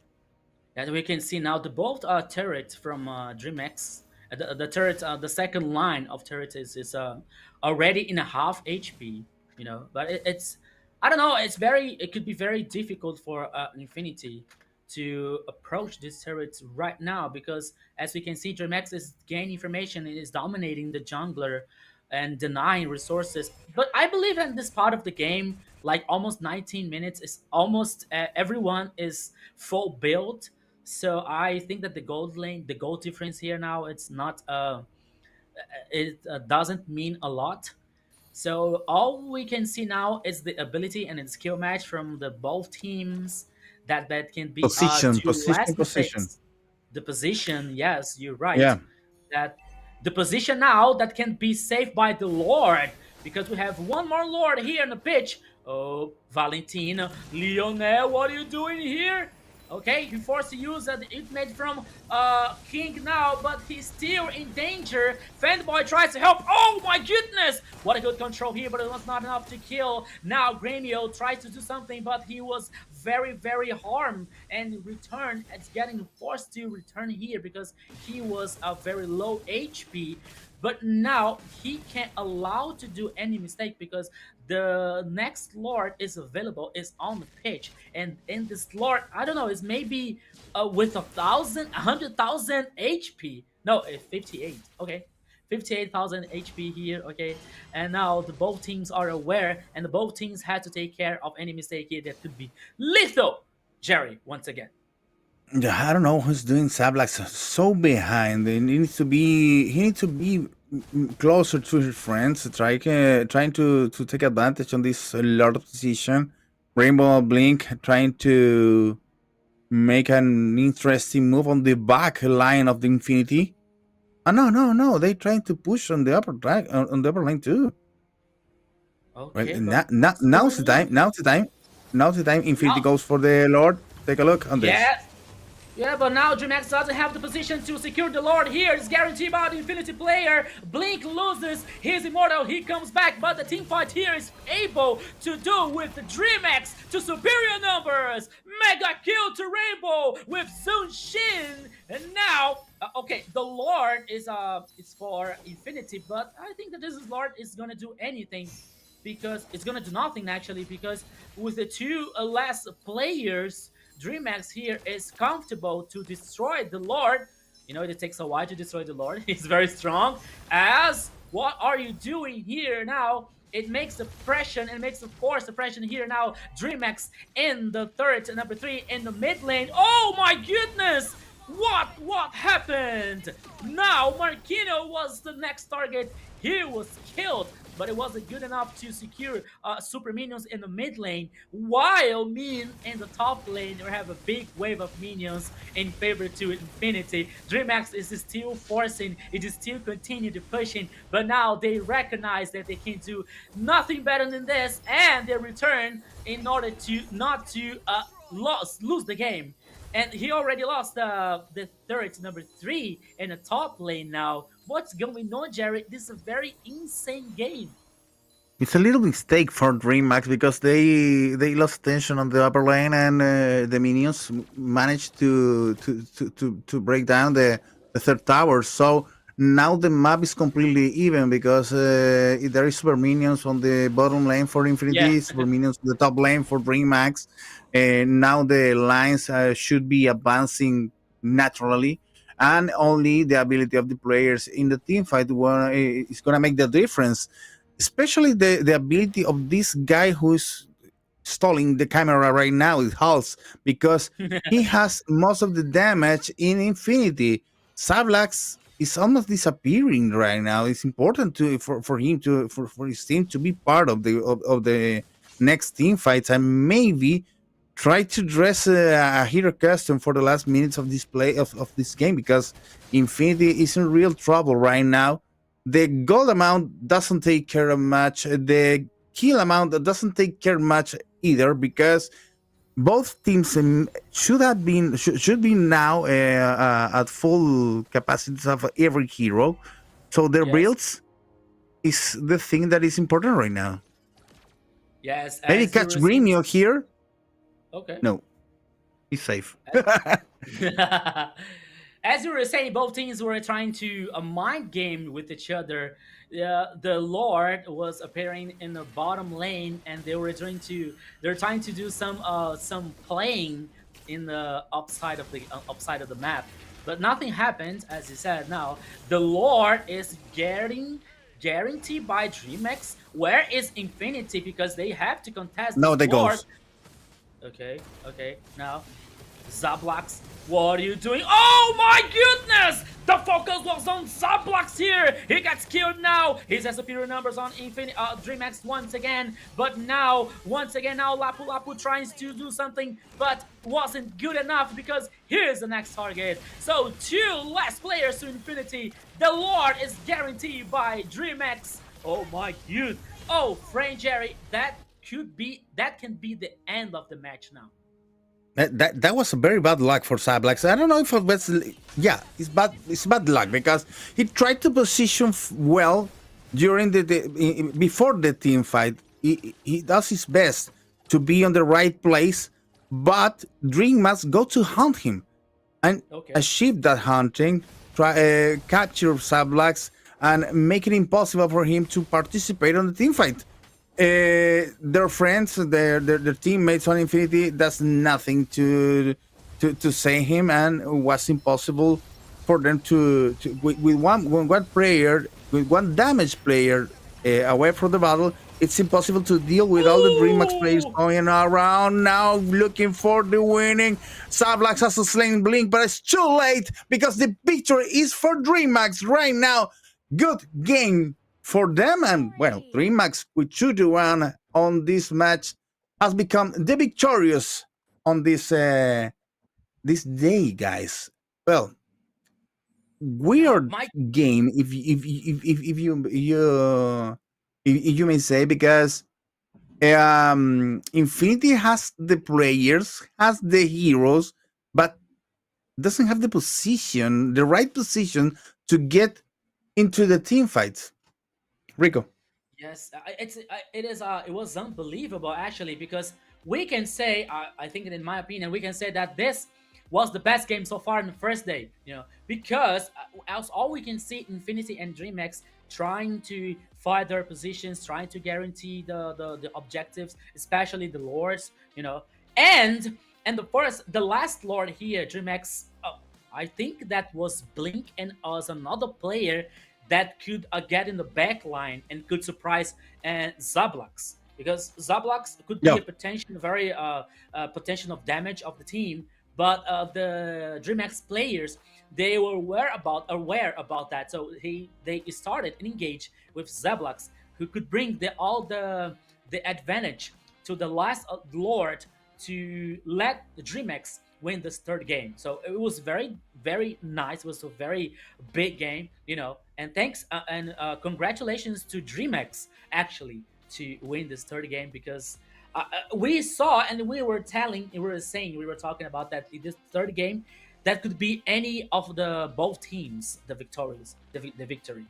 As we can see now, the both turrets from DreamX, the turret, the second line of turrets is already in a half HP. But it's. I don't know. It could be very difficult for Infinity to approach these turrets right now because, as we can see, DreamX is gaining information and is dominating the jungler. and denying resources. But I believe in this part of the game, like almost 19 minutes, is almost everyone is full build. So I think that the gold difference here now, it's not it doesn't mean a lot. So all we can see now is the ability and skill match from the both teams that can be Position, to position, last position. mistakes. The position, yes, you're right. Yeah. That the position now that can be saved by the Lord, because we have one more Lord here in the pitch. Oh, Valentina, Lionel, what are you doing here? Okay, he forced to use the ultimate from King now, but he's still in danger. Fanboy tries to help. Oh my goodness! What a good control here, but it was not enough to kill. Now Gremio tries to do something, but he was very, very harmed and return. It's getting forced to return here because he was a very low HP. But now he can't allow to do any mistake because the next Lord is available, is on the pitch, and in this Lord, I don't know, is maybe with 100,000 HP. No, 58. Okay, 58,000 HP here. Okay, and now the both teams are aware, and the both teams had to take care of any mistake here that could be lethal. Jerry, once again. Yeah, I don't know who's doing Sablax so behind. He needs to be closer to his friends, trying to take advantage on this Lord position. Rainbow Blink trying to make an interesting move on the back line of the Infinity. No, they trying to push on the upper track on the upper line too. Okay, Well, now's the time. Now's the time. Infinity goes for the Lord. Take a look on this. Yes. Yeah, but now DreamHack doesn't have the position to secure the Lord here. It's guaranteed by the Infinity player. Blink loses. He's immortal. He comes back, but the team fight here is able to do with the DreamHack to superior numbers. Mega kill to Rainbow with Sun Shin. And now, okay, the Lord is for Infinity, but I think that this Lord is gonna do anything because it's gonna do nothing actually because with the two last players, DreamHack here is comfortable to destroy the Lord. You know, it takes a while to destroy the Lord. He's very strong. As what are you doing here now? It makes the pressure and makes the force the pressure here now. DreamHack in the third, number 3 in the mid lane. Oh my goodness! What happened? Now Marquino was the next target. He was killed, but it wasn't good enough to secure super minions in the mid lane. While Min in the top lane, we have a big wave of minions in favor to Infinity. DreamHack is still forcing, it is still continue to pushing, but now they recognize that they can do nothing better than this, and they return in order to not to lose the game. And he already lost the third, number 3 in the top lane now. What's going on, Jared? This is a very insane game. It's a little mistake for DreamHack because they lost tension on the upper lane and the minions managed to break down the third tower. So now the map is completely even because there is super minions on the bottom lane for Infinity, super minions on the top lane for DreamHack. And now the lines should be advancing naturally, and only the ability of the players in the team fight is going to make the difference. Especially the ability of this guy who's stalling the camera right now with Hulse, because he has most of the damage in Infinity. Sablax is almost disappearing right now. It's important for him for his team to be part of the next team fights, and maybe try to dress a hero custom for the last minutes of this play of this game, because Infinity is in real trouble right now. The gold amount doesn't take care of much. The kill amount doesn't take care much either, because both teams should be now at full capacities of every hero. So their builds is the thing that is important right now. Yes. Maybe catch Gremio here. Okay. No, he's safe. As you were saying, both teams were trying to mind game with each other. The Lord was appearing in the bottom lane, and they're trying to do some playing in the upside of the map. But nothing happened, as you said. Now the Lord is getting guaranteed by DreamX. Where is Infinity? Because they have to contest No, this they Lord. goes. Okay, now Zablox, what are you doing? Oh my goodness! The focus was on Zablox here. He gets killed now. He has superior numbers on DreamX once again. But now, Lapu Lapu tries to do something, but wasn't good enough because here's the next target. So 2 less players to Infinity. The Lord is guaranteed by DreamX. Oh my god. Oh, Frank Jerry, that can be the end of the match now. That was a very bad luck for Sablax. I don't know if it was. Yeah, it's bad luck because he tried to position well during before the team fight. He does his best to be on the right place, but Dream must go to hunt him and achieve that hunting, capture Sablax, and make it impossible for him to participate on the team fight. Their friends, their teammates on Infinity, does nothing to say him, and it was impossible for them to with one player, with one damaged player away from the battle. It's impossible to deal with all the DreamHack players going around now looking for the winning. Sablax has a slain Blink, but it's too late because the victory is for DreamHack right now. Good game for them, and well, DreamHack with 2-1 on this match has become the victorious on this this day, guys. Well, weird game if you may say, because Infinity has the players, has the heroes, but doesn't have the position, the right position to get into the team fights. Rico. Yes, it was unbelievable actually, because we can say, I think in my opinion, we can say that this was the best game so far in the first day, because else all we can see Infinity and DreamX trying to fight their positions, trying to guarantee the objectives, especially the lords, and the last lord here, DreamX. I think that was Blink and us, another player that could get in the back line and could surprise Zablox, because Zablox could be a potential very potential of damage of the team, but the DreamX players, they were aware about that, so they started and engaged with Zablox, who could bring all the advantage to the last Lord to let the DreamX win this third game. So it was very, very nice. It was a very big game, and thanks and congratulations to DreamX actually to win this third game, because we saw and we were talking about that in this third game, that could be any of the both teams, the victory,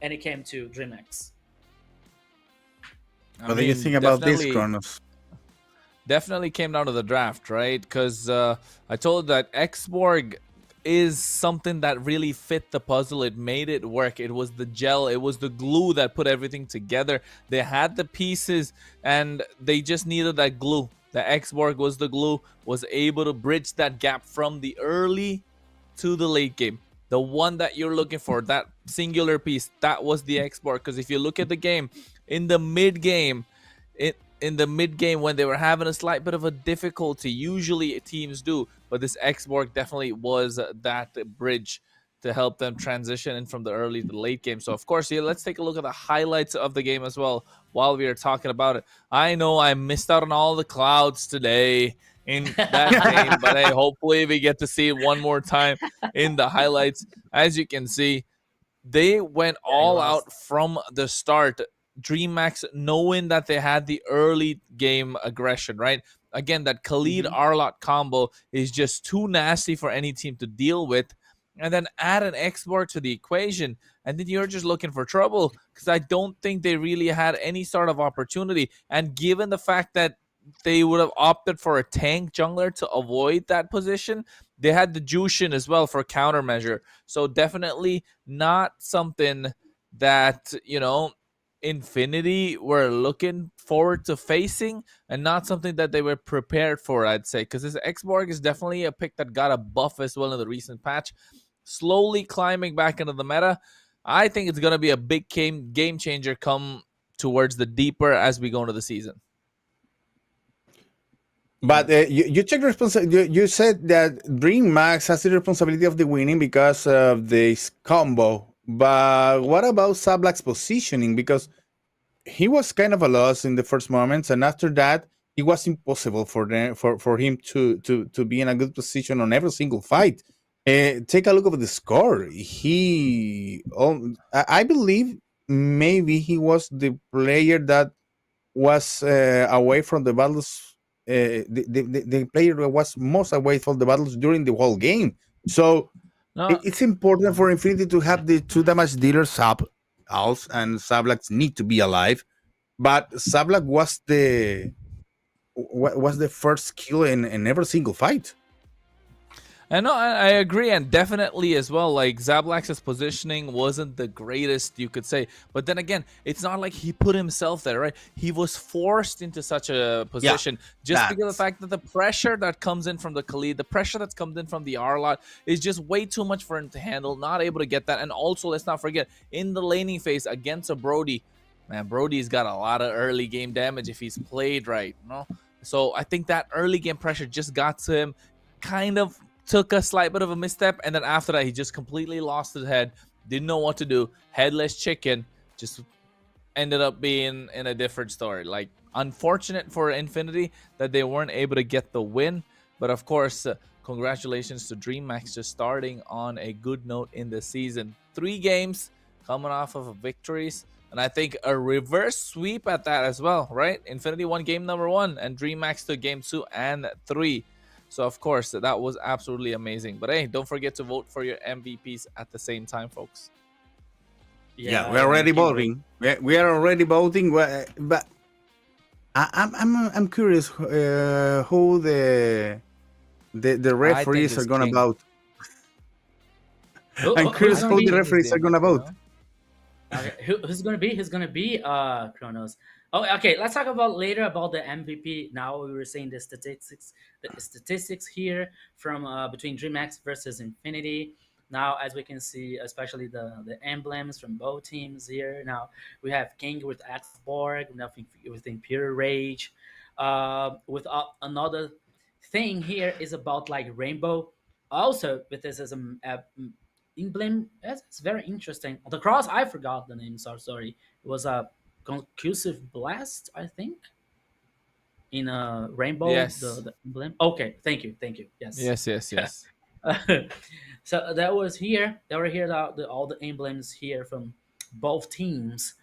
and it came to DreamX. What do you think about this, Kronos? Definitely came down to the draft, right? Because I told that Xborg is something that really fit the puzzle. It made it work. It was the gel, it was the glue that put everything together. They had the pieces and they just needed that glue. The Xborg was the glue, was able to bridge that gap from the early to the late game. The one that you're looking for, that singular piece, that was the Xborg. Because if you look at the game, in the mid game, when they were having a slight bit of a difficulty, usually teams do, but this Xborg definitely was that bridge to help them transition in from the early to the late game. So of course, let's take a look at the highlights of the game as well while we are talking about it. I know I missed out on all the clouds today in that game, but hey, hopefully we get to see it one more time in the highlights. As you can see, they went all out from the start. DreamHack, knowing that they had the early game aggression, right? Again, that Khalid Arlot combo is just too nasty for any team to deal with. And then add an Xborg to the equation, and then you're just looking for trouble, because I don't think they really had any sort of opportunity. And given the fact that they would have opted for a tank jungler to avoid that position, they had the Jushin as well for countermeasure. So definitely not something that, Infinity were looking forward to facing, and not something that they were prepared for, I'd say, because this Xborg is definitely a pick that got a buff as well in the recent patch, slowly climbing back into the meta. I think it's gonna be a big game changer come towards the deeper as we go into the season. But you take you said that Dream Max has the responsibility of the winning because of this combo. But what about Sablak's positioning? Because he was kind of a loss in the first moments, and after that, it was impossible for him to be in a good position on every single fight. Take a look at the score. I believe maybe he was the player that was away from the battles. The player that was most away from the battles during the whole game. So No, it's important for Infinity to have the two damage dealers up, Als and Sablak need to be alive. But Sablak was the first kill in every single fight. and no, I agree, and definitely as well. Like Zablax's positioning wasn't the greatest, you could say. But then again, it's not like he put himself there, right? He was forced into such a position just because of the fact that the pressure that comes in from the Khalid, the pressure that's comes in from the Arlot is just way too much for him to handle. Not able to get that, and also let's not forget in the laning phase against a Brody, man, Brody's got a lot of early game damage if he's played right, you know. So I think that early game pressure just got to him, kind of took a slight bit of a misstep, and then after that he just completely lost his head, didn't know what to do, headless chicken, just ended up being in a different story. Like, unfortunate for Infinity that they weren't able to get the win, but of course congratulations to DreamMax just starting on a good note in the season. 3 games coming off of victories, and I think a reverse sweep at that as well, right? Infinity won game number 1 and DreamMax took game 2 and 3. So, of course, that was absolutely amazing. But, hey, don't forget to vote for your MVPs at the same time, folks. Yeah, we're already voting. We are already voting. But I'm curious who the referees are going to vote. I'm curious who the referees are going to vote. Okay, who's gonna be? Who's gonna be? Kronos. Oh, okay. Let's talk about later about the MVP. Now we were saying the statistics here from between DreamHack versus Infinity. Now, as we can see, especially the emblems from both teams here. Now we have King with Axborg, nothing with Imperial Rage. With another thing here is about like Rainbow. Also, with this as a emblem, it's very interesting. The cross, I forgot the name. Sorry. It was a concussive blast, I think. In a rainbow, Yes. the emblem. Okay, thank you. Yes. Yes. So that was here. They were here. All the emblems here from both teams,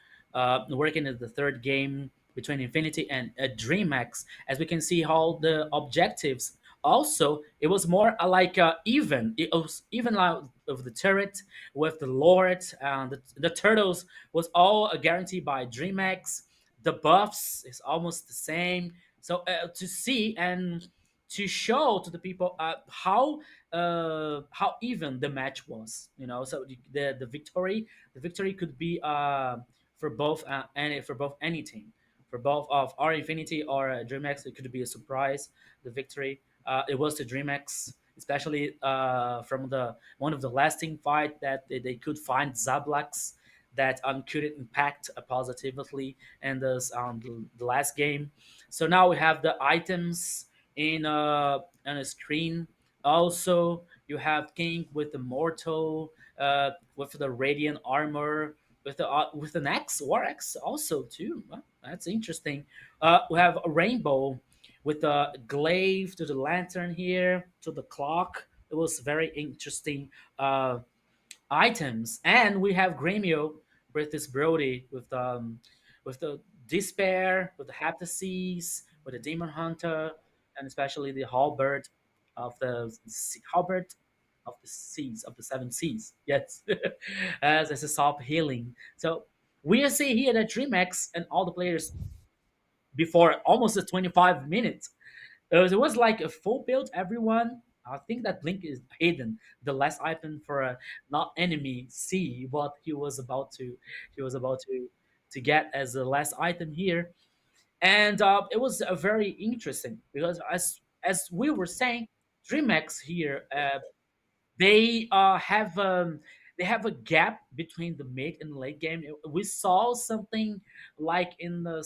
working at the third game between Infinity and DreamHack. As we can see, all the objectives. Also, it was more like even. It was even like of the turret with the Lord. The turtles was all guaranteed by DreamHack. The buffs is almost the same. So to see and to show to the people how even the match was, so the victory could be for both any team, for both of our Infinity or DreamX. It could be a surprise. The victory, it was to DreamX, especially from the one of the lasting fight that they could find Zablax that could impact positively in the last game. So now we have the items in on a screen. Also, you have King with the mortal, with the radiant armor, with an X War X also too. Well, that's interesting. We have a rainbow with the glaive to the lantern here to the clock. It was very interesting items, and we have Gremio with this Brody with the despair, with the Heptaseas, with the Demon Hunter, and especially the halberd of the halberd of the seas of the 7 seas. Yes, as a soft healing. So we see here that DreamX and all the players before almost the 25 minutes. It was like a full build. Everyone, I think that Blink is hidden. The last item for a not enemy see what he was about to get as the last item here, and it was very interesting because as we were saying, DreamX here they have they have a gap between the mid and late game. We saw something like in the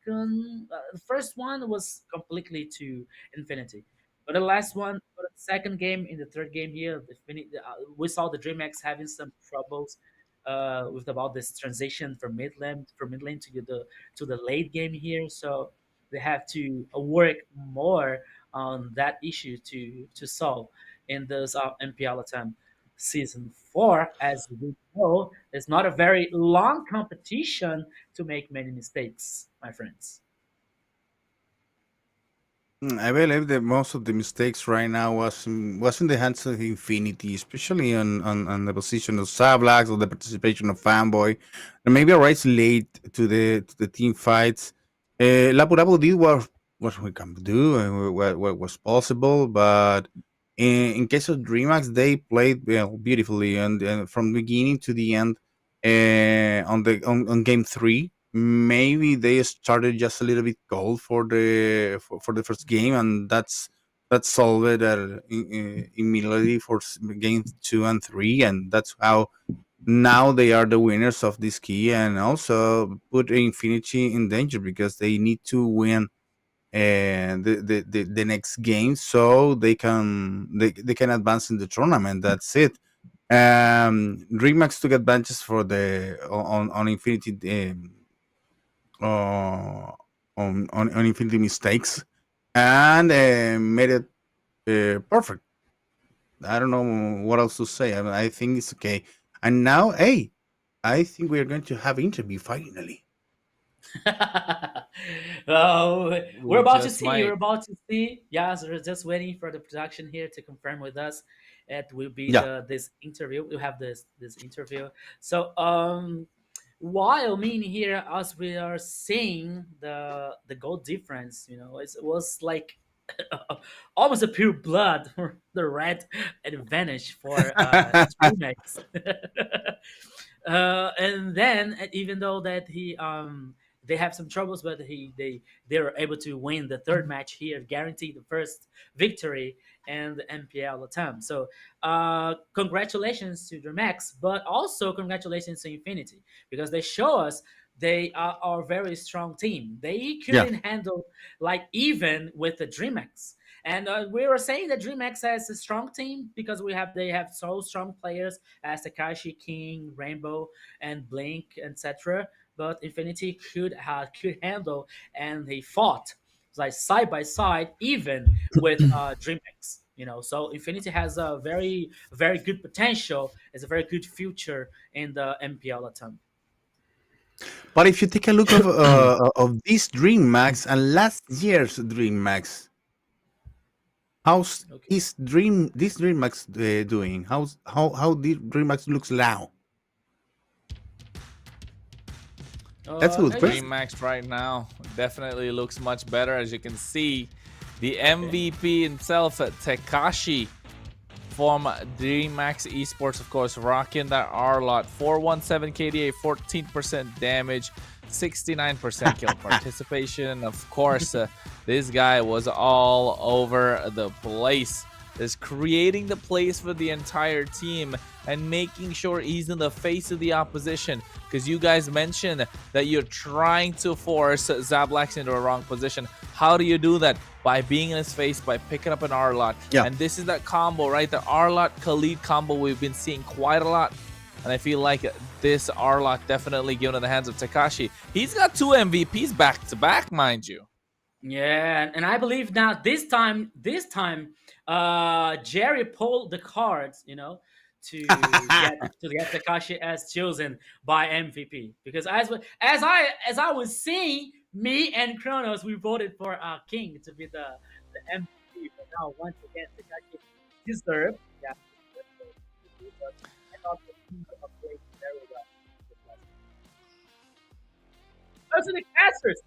the first one was completely to Infinity, but the last one, for the second game, in the third game here, we saw the DreamHack having some troubles with about this transition from mid lane to the late game here. So they have to work more on that issue to solve in this MPL attempt. Season 4, as we know, is not a very long competition to make many mistakes, my friends. I believe that most of the mistakes right now was in the hands of Infinity, especially on the position of Sablax or the participation of Fanboy, and maybe a rise late to the team fights. Lapu Lapu did what we can do and what was possible, but in case of DreamHack, they played beautifully and from the beginning to the end. On game 3, maybe they started just a little bit cold for the first game, and that's solved immediately for game 2 and 3, and that's how now they are the winners of this key, and also put Infinity in danger because they need to win the next game so they can advance in the tournament. That's it. Remax took advantage for the on Infinity uh, on Infinity mistakes and made it perfect. I don't know what else to say. I think it's okay. And now, hey, I think we are going to have interview finally. Oh, we're We about to just see. might. We're about to see. Yeah, so we're just waiting for the production here to confirm with us. It will be Yeah. this interview. We'll have this interview. So while me here, as we are seeing the goal difference, it was like almost a pure blood for the red advantage for Streamex. And then even though that they have some troubles, but they were able to win the third match here, guarantee the first victory and the MPL attempt. So congratulations to Dramax, but also congratulations to Infinity because they show us they are a very strong team. They Yeah. couldn't handle like even with the DreamX. And we were saying that DreamX has a strong team because they have so strong players as Takashi, King, Rainbow, and Blink, etc. But Infinity could handle, and they fought like side by side, even with DreamX. So Infinity has a very good potential. It's a very good future in the MPL attempt. But if you take a look of this Dream Max and last year's Dream Max, how's this Dream Max doing? How the Dream Max looks now? That's a good question. DreamHack right now definitely looks much better. As you can see, the MVP himself, Tekashi, from DreamHack Esports, of course, rocking that R-Lot. 417 KDA, 14% damage, 69% kill participation. Of course, this guy was all over the place. Is creating the plays for the entire team and making sure he's in the face of the opposition, because you guys mentioned that you're trying to force Zablax into a wrong position. How do you do that? By being in his face, by picking up an R-Lot. Yeah. And this is that combo, right? The R-Lot Khalid combo we've been seeing quite a lot. And I feel like this R-Lot definitely given in the hands of Takashi. He's got 2 MVPs back to back, mind you. Yeah, and I believe now this time, Jerry pulled the cards, to get Takashi as chosen by MVP. Because as I was seeing, me and Kronos, we voted for King to be the MVP. But now once again, Takashi deserved. Yeah, I thought the team played very well. Also the casters.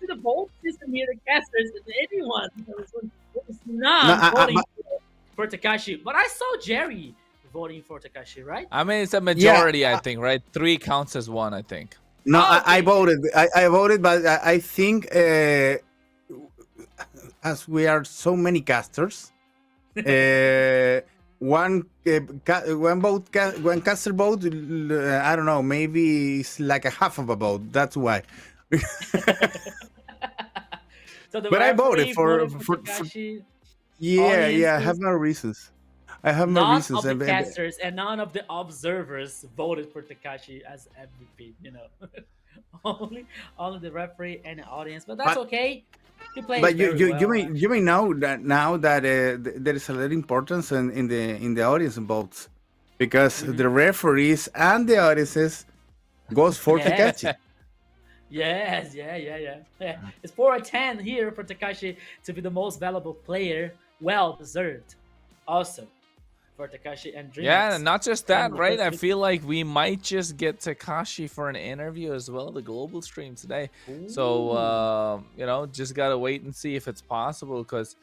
The vote system here, the casters, anyone was not voting for Takashi. But I saw Jerry voting for Takashi, right? I mean, it's a majority, I think, right? 3 counts as 1, I think. No, I voted. I voted, but I think as we are so many casters, one caster boat. I don't know. Maybe it's like a half of a boat. That's why. So the But I voted referee for, voted for, Takashi. yeah. I have Audiences, my reasons. I have my none reasons. of the casters and none of the observers voted for Takashi as MVP. You know, only the referee and the audience. But that's But- okay. He played But very well. you may know that now that there is a little importance in the audience votes, because the referees and the audiences goes for Yeah. Takashi. Yes, yeah. It's 4-10 here for Takashi to be the most valuable player. Well deserved. Also for Takashi and DreamHack. Yeah, and not just that, And right? I first- feel like we might just get Takashi for an interview as well, the global stream today. So, you know, just got to wait and see if it's possible, because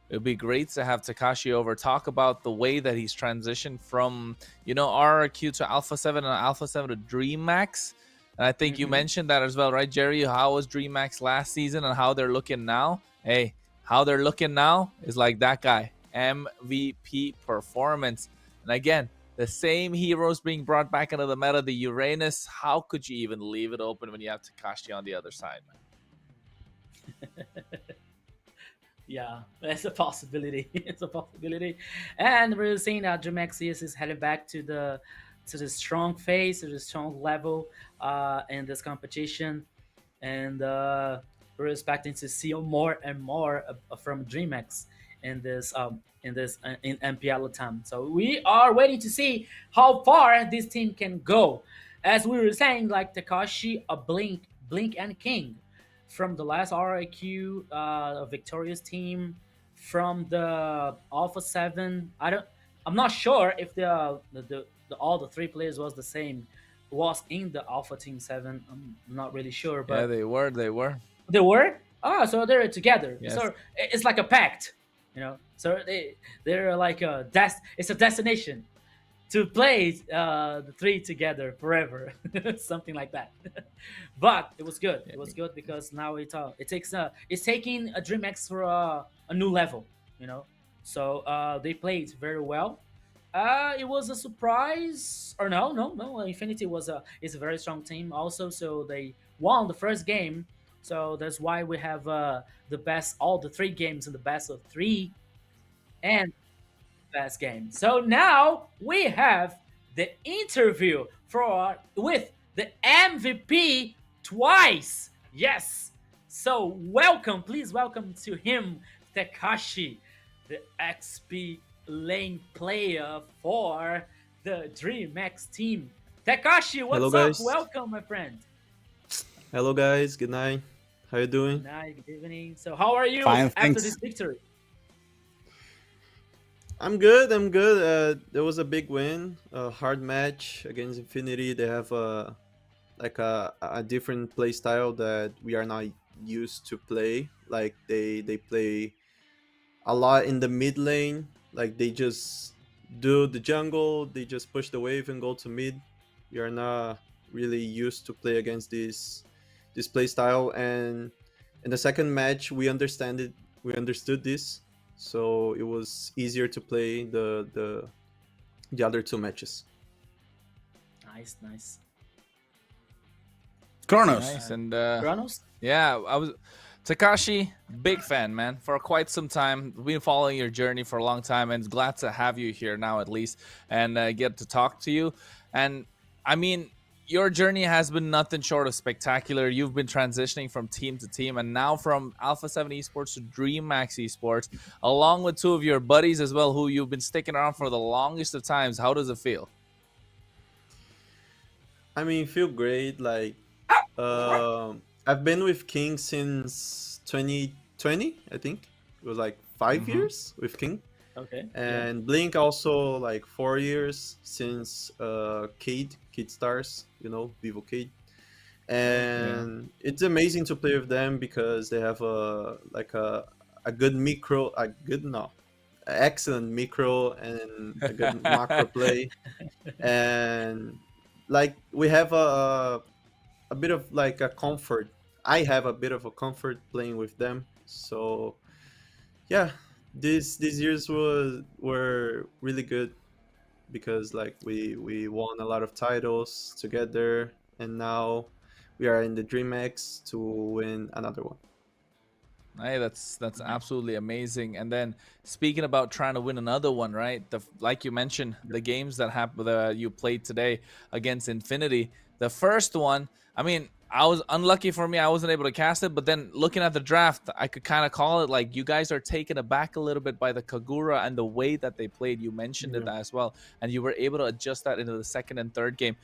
it would be great to have Takashi over, talk about the way that he's transitioned from, you know, RRQ to Alpha 7 and Alpha 7 to DreamMax. And I think you mentioned that as well, right, Jerry? How was DreamMax last season and how they're looking now? Hey, how they're looking now is like that guy. MVP performance. And again, the same heroes being brought back into the meta, the Uranus. How could you even leave it open when you have Takashi on the other side, man? Yeah, it's a possibility. It's a possibility. And we're seeing that DreamHack is heading back to the strong phase, to the strong level in this competition. And we're expecting to see more and more from DreamHack in MPL LATAM. So we are waiting to see how far this team can go. As we were saying, like Takashi, a Blink, and King from the last RIQ victorious team, from the Alpha 7. I'm not sure if the all the three players was the same, was in the Alpha Team 7. I'm not really sure, but yeah, they were. they were. So they're together. Yes. So it's like a pact, you know. So they're like it's a destination to play the three together forever, something like that. But it was good. It was good because now it's taking a DreamHack for a new level, you know. So they played very well. It was a surprise, or no. Infinity is a very strong team also, so they won the first game. So that's why we have all the three games in the best of 3 and best game. So now we have the interview with the MVP twice. Yes. So please welcome to him, Takashi, the XP lane player for the DreamHack team. Takashi, what's Hello, up? guys. Welcome, my friend. Hello guys, good night. How you doing? Good night, good evening. So how are you Fine, after thanks. this victory? I'm good. There was a big win, a hard match against Infinity. They have a different play style that we are not used to play. Like they play a lot in the mid lane. Like they just do the jungle, they just push the wave and go to mid. We are not really used to play against this play style, and in the second match we understood this, so it was easier to play the other two matches. Nice. Kronos. Nice. And Kronos? yeah, Takashi, big fan, man, for quite some time. We've been following your journey for a long time, and glad to have you here now at least, and get to talk to you. And I mean, your journey has been nothing short of spectacular. You've been transitioning from team to team, and now from Alpha 7 Esports to DreamHack Esports, along with two of your buddies as well, who you've been sticking around for the longest of times. How does it feel? I mean, feel great. Like I've been with King since 2020, I think. It was like 5 years with King. Okay. And Blink also like 4 years since Cade Stars, you know, Vivo Cade. And it's amazing to play with them because they have excellent micro and a good macro play. And like we have a bit of like a comfort. I have a bit of a comfort playing with them. So yeah, these years were really good because like we won a lot of titles together, and now we are in the DreamX to win another one. Hey, that's absolutely amazing. And then speaking about trying to win another one, right? Like you mentioned, the games that you played today against Infinity. The first one, I mean, I was unlucky for me. I wasn't able to cast it. But then looking at the draft, I could kind of call it like you guys are taken aback a little bit by the Kagura and the way that they played. You mentioned it as well, and you were able to adjust that into the second and third game.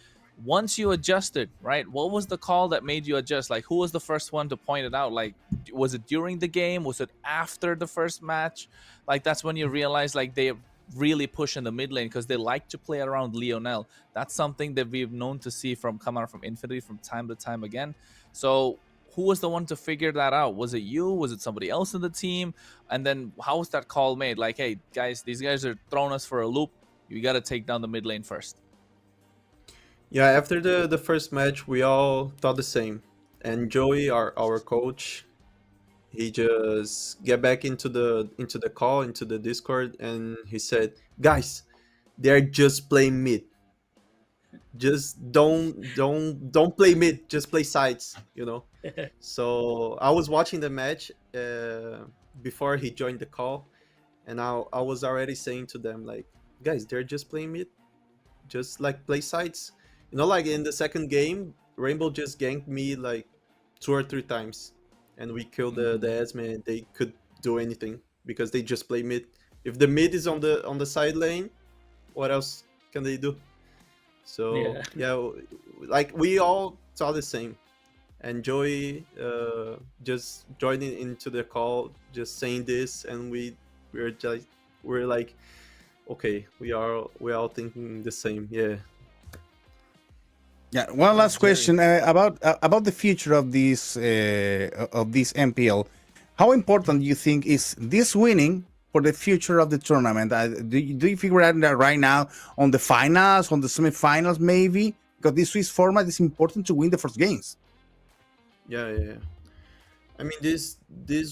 Once you adjusted, right, what was the call that made you adjust? Like, who was the first one to point it out? Like, was it during the game? Was it after the first match? Like, that's when you realize, like, they really push in the mid lane because they like to play around Lionel. That's something that we've known to see from come out from Infinity from time to time again. So who was the one to figure that out? Was it you? Was it somebody else in the team? And then how was that call made? Like, hey, guys, these guys are throwing us for a loop. You got to take down the mid lane first. Yeah, after the first match, we all thought the same. And Joey, our coach, he just get back into the call, into the Discord, and he said, "Guys, they're just playing mid. Just don't play mid. Just play sides, you know." So I was watching the match before he joined the call, and I was already saying to them like, "Guys, they're just playing mid. Just like play sides." You know, like in the second game, Rainbow just ganked me like 2 or 3 times, and we killed the Esme, and they could do anything because they just play mid. If the mid is on the side lane, what else can they do? So yeah, like we all saw the same, and Joey just joining into the call, just saying this, and we're like, okay, we all thinking the same, yeah. Yeah, one last question about the future of this MPL. How important do you think is this winning for the future of the tournament? Do you figure out that right now on the finals, on the semifinals, maybe? Because this Swiss format is important to win the first games. Yeah. I mean, this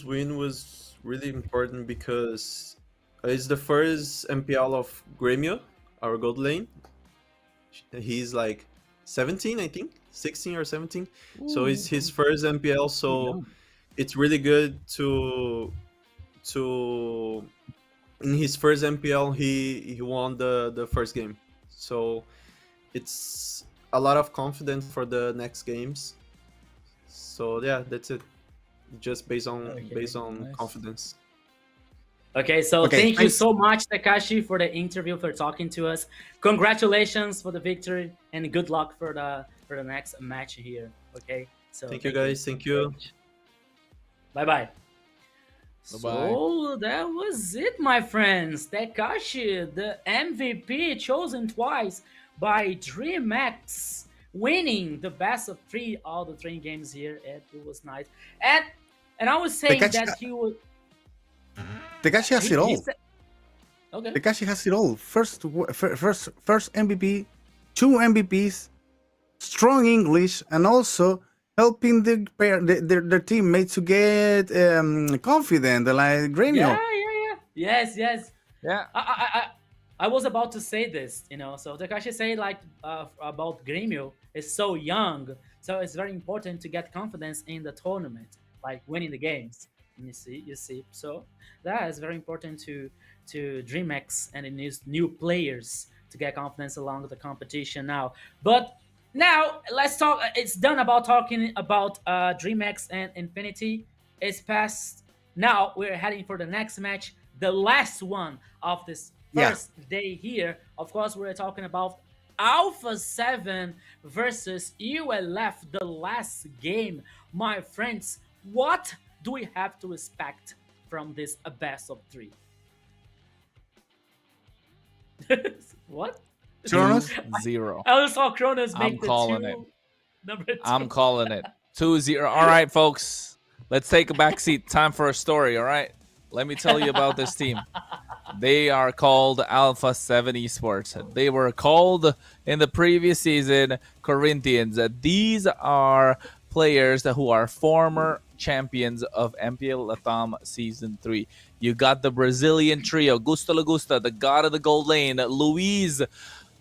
win was really important because it's the first MPL of Gremio, our gold lane. He's like 17, I think, 16 or 17. So it's his first MPL. So it's really good to in his first MPL he won the first game. So it's a lot of confidence for the next games. So yeah, that's it. Just based on confidence. Okay, so thank you so much, Takashi, for the interview, for talking to us. Congratulations for the victory, and good luck for the next match here. Okay, so thank you guys. Thank you. Bye. So that was it, my friends. Takashi, the MVP, chosen twice by DreamX, winning the best of 3 all the 3 games here. It was nice, and I was saying that he was. Takashi has it all. Okay. Takashi has it all. First MVP, 2 MVPs, strong English, and also helping their teammates to get confident, like Gremio. Yeah. Yes. Yeah. I was about to say this, So Takashi said like about Gremio is so young, so it's very important to get confidence in the tournament, like winning the games. You see. So that is very important to DreamX and the new players to get confidence along the competition now. But now let's talk. It's done about talking about DreamX and Infinity. It's past. Now we're heading for the next match, the last one of this first day here. Of course, we're talking about Alpha 7 versus ULF, the last game. My friends, what do we have to expect from this best of 3? What? Kronos? 2-0. I saw Kronos make I'm calling it. Number 2. I'm calling it. 2-0. All right, folks. Let's take a back seat. Time for a story, all right? Let me tell you about this team. They are called Alpha 7 Esports. They were called in the previous season Corinthians. These are players who are former champions of MPL LATAM Season 3. You got the Brazilian trio, Gusta Lagusta, the god of the gold lane, Luis,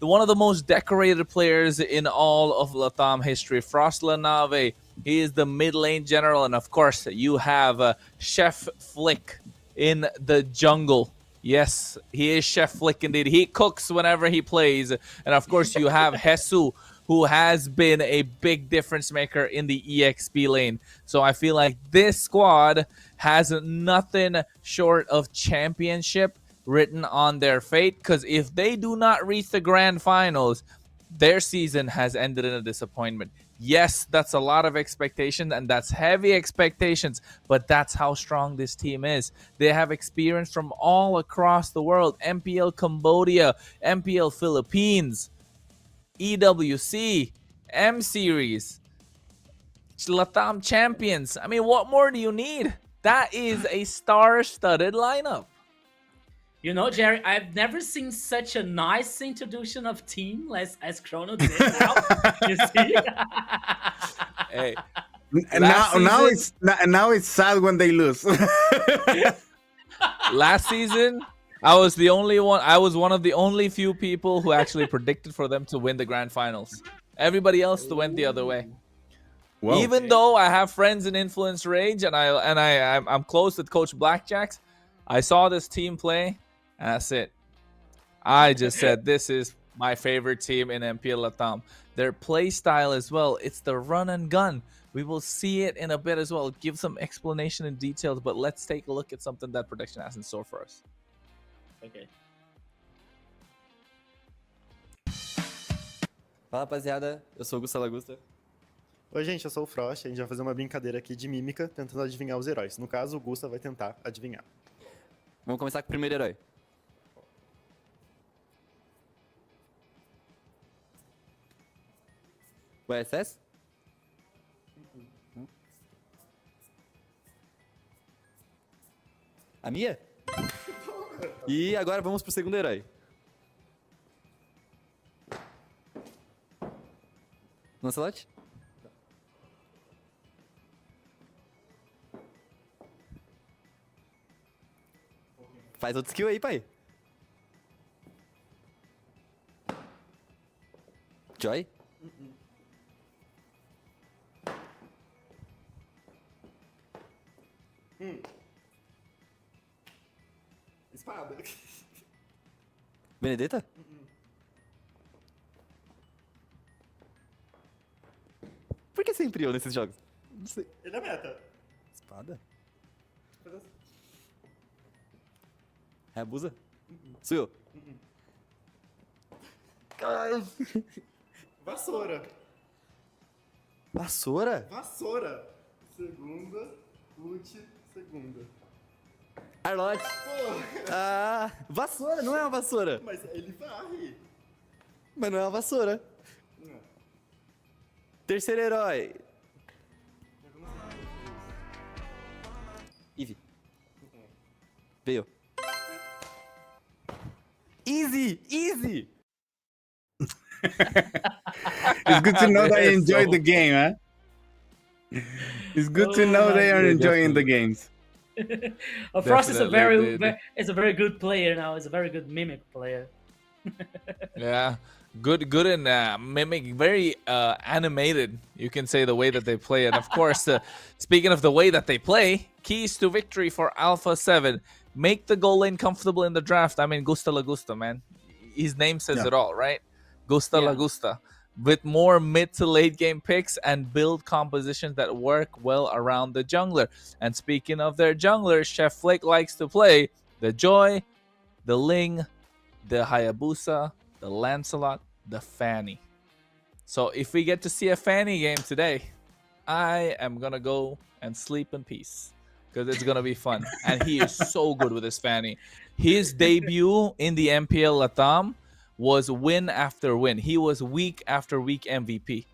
one of the most decorated players in all of LATAM history, Frost Lanave. He is the mid lane general, and of course, you have Chef Flick in the jungle. Yes, he is Chef Flick indeed. He cooks whenever he plays. And of course, you have Jesu, who has been a big difference maker in the EXP lane. So I feel like this squad has nothing short of championship written on their fate. Because if they do not reach the grand finals, their season has ended in a disappointment. Yes, that's a lot of expectations, and that's heavy expectations, but that's how strong this team is. They have experience from all across the world. MPL Cambodia, MPL Philippines, EWC, M Series, LATAM champions. I mean, what more do you need? That is a star-studded lineup. You know, Jerry, I've never seen such a nice introduction of team as Chrono did now. You see? Hey. And now it's sad when they lose. Last season, I was the only one. I was one of the only few people who actually predicted for them to win the grand finals. Everybody else went the other way. Whoa. Even though I have friends in Influence Rage and I'm close with Coach Blackjacks, I saw this team play, and that's it. I just said this is my favorite team in MPL LATAM. Their play style as well. It's the run and gun. We will see it in a bit as well. Give some explanation and details, but let's take a look at something that Production has in store for us. Okay. Fala, rapaziada. Eu sou o Gusta Lagusta. Oi, gente, eu sou o Frost. A gente vai fazer uma brincadeira aqui de mímica, tentando adivinhar os heróis. No caso, o Gusta vai tentar adivinhar. Vamos começar com o primeiro herói. O SS? A minha? E agora vamos pro segundo herói. Lancelot? Faz outro skill aí, pai. Joy? Espada. Benedetta? Por que sempre eu nesses jogos? Não sei. Ele é meta. Espada? Reabusa? Sou eu. Caralho. Vassoura. Vassoura? Vassoura. Segunda, ult, segunda. Arlote. Ah, vassoura, não é uma vassoura. Mas ele varre. Mas não é uma vassoura. Não. Terceiro herói. Eve. Veio. Easy! Easy! It's good to know that you enjoy the game, huh? It's good to know they are enjoying the games. Frost is a very good player now. He's a very good mimic player. Yeah, good and mimic, very animated. You can say the way that they play, and of course, speaking of the way that they play, keys to victory for Alpha 7. Make the goal lane comfortable in the draft. I mean, Gusta Lagusta, man. His name says it all, right? Gusta Lagusta. With more mid to late game picks and build compositions that work well around the jungler. And speaking of their junglers, Chef Flick likes to play the Joy, the Ling, the Hayabusa, the Lancelot, the Fanny. So if we get to see a Fanny game today, I am going to go and sleep in peace. Because it's going to be fun. And he is so good with his Fanny. His debut in the MPL LATAM was win after win. He was week after week MVP.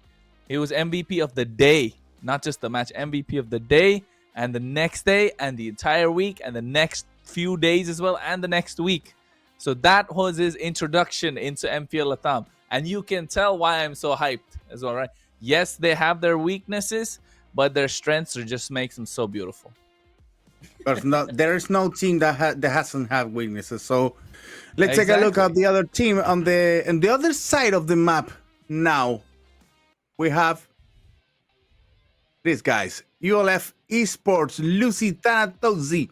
He was MVP of the day, not just the match. MVP of the day and the next day and the entire week and the next few days as well and the next week. So that was his introduction into MPL LATAM. And you can tell why I'm so hyped as well, right? Yes, they have their weaknesses, but their strengths are just makes them so beautiful. But there is no team that hasn't had weaknesses. So let's take a look at the other team on the other side of the map. Now we have these guys: ULF Esports, Lucy Tanatozi,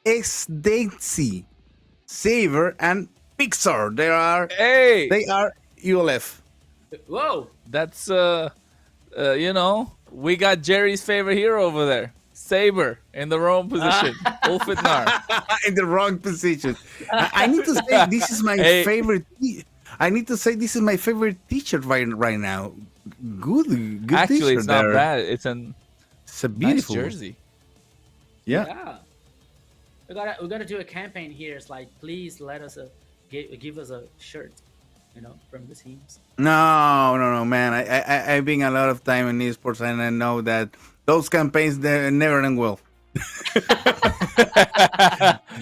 X-Daisy, Saber, and Pixar. They are ULF. Whoa, that's you know, we got Jerry's favorite hero over there, Saber, in the wrong position. Ulfitnar. In the wrong position. I need to say this is my favorite. I need to say this is my favorite T-shirt right now. Good. Actually, it's not there. bad. It's a beautiful nice jersey. Yeah. We gotta do a campaign here. It's like, please let us give us a shirt, you know, from the teams. No, man. I've been a lot of time in esports, and I know that those campaigns they never end well.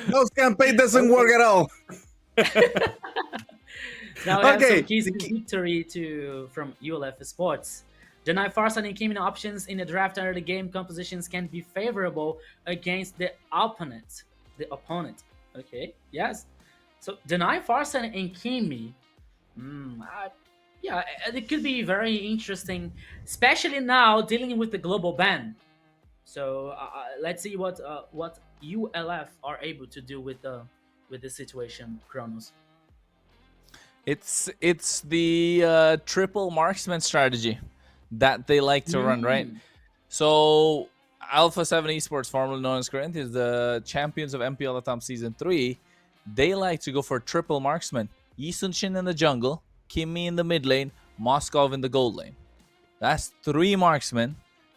Those campaign doesn't work at all. Now we have some keys to victory from ULF Sports. Deny Farsight and Kimi options in the draft under the game compositions can be favorable against the opponent. Okay, yes. So Deny Farsight and Kimi, yeah, it could be very interesting, especially now dealing with the global ban. So let's see what ULF are able to do with this situation, Kronos. It's the triple marksman strategy that they like to run, right? So Alpha 7 Esports, formerly known as Corinthians, the champions of MPL LATAM Season 3, they like to go for triple marksman. Yi Sun-shin in the jungle, Kimi in the mid lane, Moskov in the gold lane. That's 3 marksmen,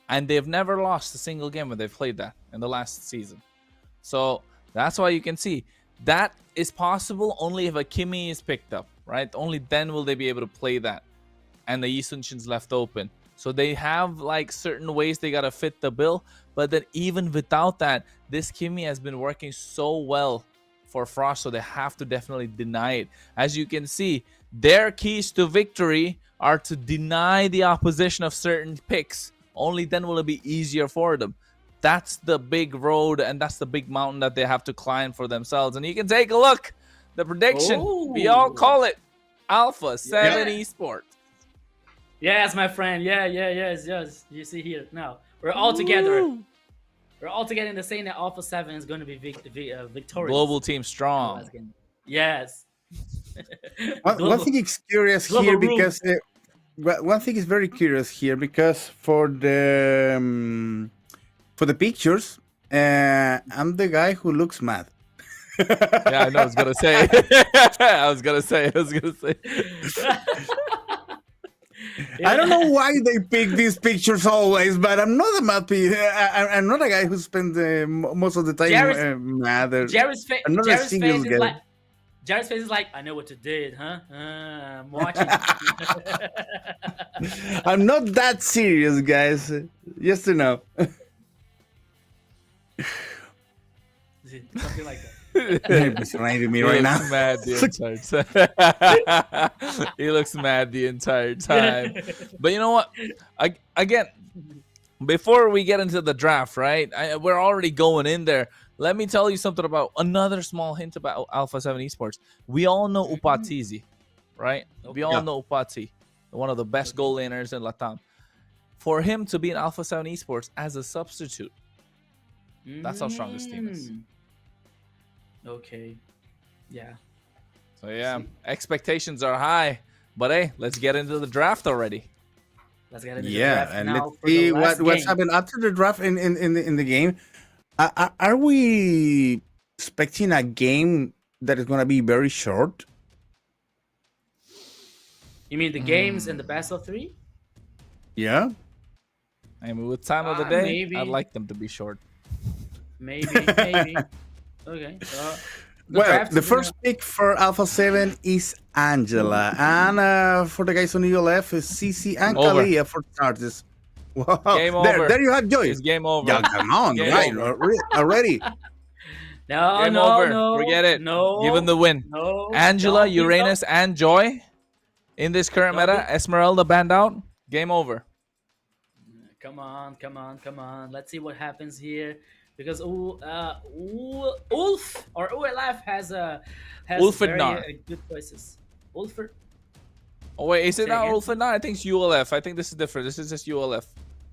and they've never lost a single game when they've played that in the last season. So that's why you can see that is possible only if a Kimi is picked up, right? Only then will they be able to play that, and the Yi Sun-shin's left open. So they have like certain ways they gotta fit the bill, but then even without that, this Kimi has been working so well for Frost, so they have to definitely deny it. As you can see, their keys to victory are to deny the opposition of certain picks. Only then will it be easier for them. That's the big road, and that's the big mountain that they have to climb for themselves. And you can take a look. The prediction, we all call it Alpha 7 Esports. Yes, my friend. Yes. You see here now, we're all together. We're all together in the saying that Alpha 7 is going to be victorious. Global team strong. Yes. One thing is curious here because one thing is very curious here because for the pictures, I'm the guy who looks mad. Yeah, I know. I was gonna say. I was gonna say. I don't know why they pick these pictures always, but I'm not a mad. I'm not a guy who spends most of the time mad. Jerry's face is like, I know what you did, huh? I'm watching. I'm not that serious, guys. Just to know. Something like that. He's me right now. Mad the entire time. He looks mad the entire time. But you know what? Again, before we get into the draft, right? We're already going in there. Let me tell you something about another small hint about Alpha 7 Esports. We all know Upatizi, right? We all know Upati, one of the best goal laners in LATAM. For him to be in Alpha 7 Esports as a substitute, that's how strong this team is. Okay. Yeah. So yeah, expectations are high, but hey, let's get into the draft already. Let's get into the draft and now. let's see what's happened after the draft in the game. Are we expecting a game that is going to be very short? You mean the games and the best of 3? Yeah. I mean, with time of the day, maybe. I'd like them to be short. Maybe. Okay. Well, the first pick for Alpha 7 is Angela. And for the guys on the left is CC and Kalia for starters. Wow. Game over. There you have Joy. It's game over. Yeah, come on. Right, already. No. Forget it. No. Give him the win. No. Angela, Uranus, and Joy in this current meta. Esmeralda banned out. Game over. Come on, come on, come on. Let's see what happens here. Because Ulf or ULF has very Ulfednar. good choices. Ulfer. Oh wait, is it Say not again? Ulfednar? I think it's ULF. I think this is different. This is just ULF.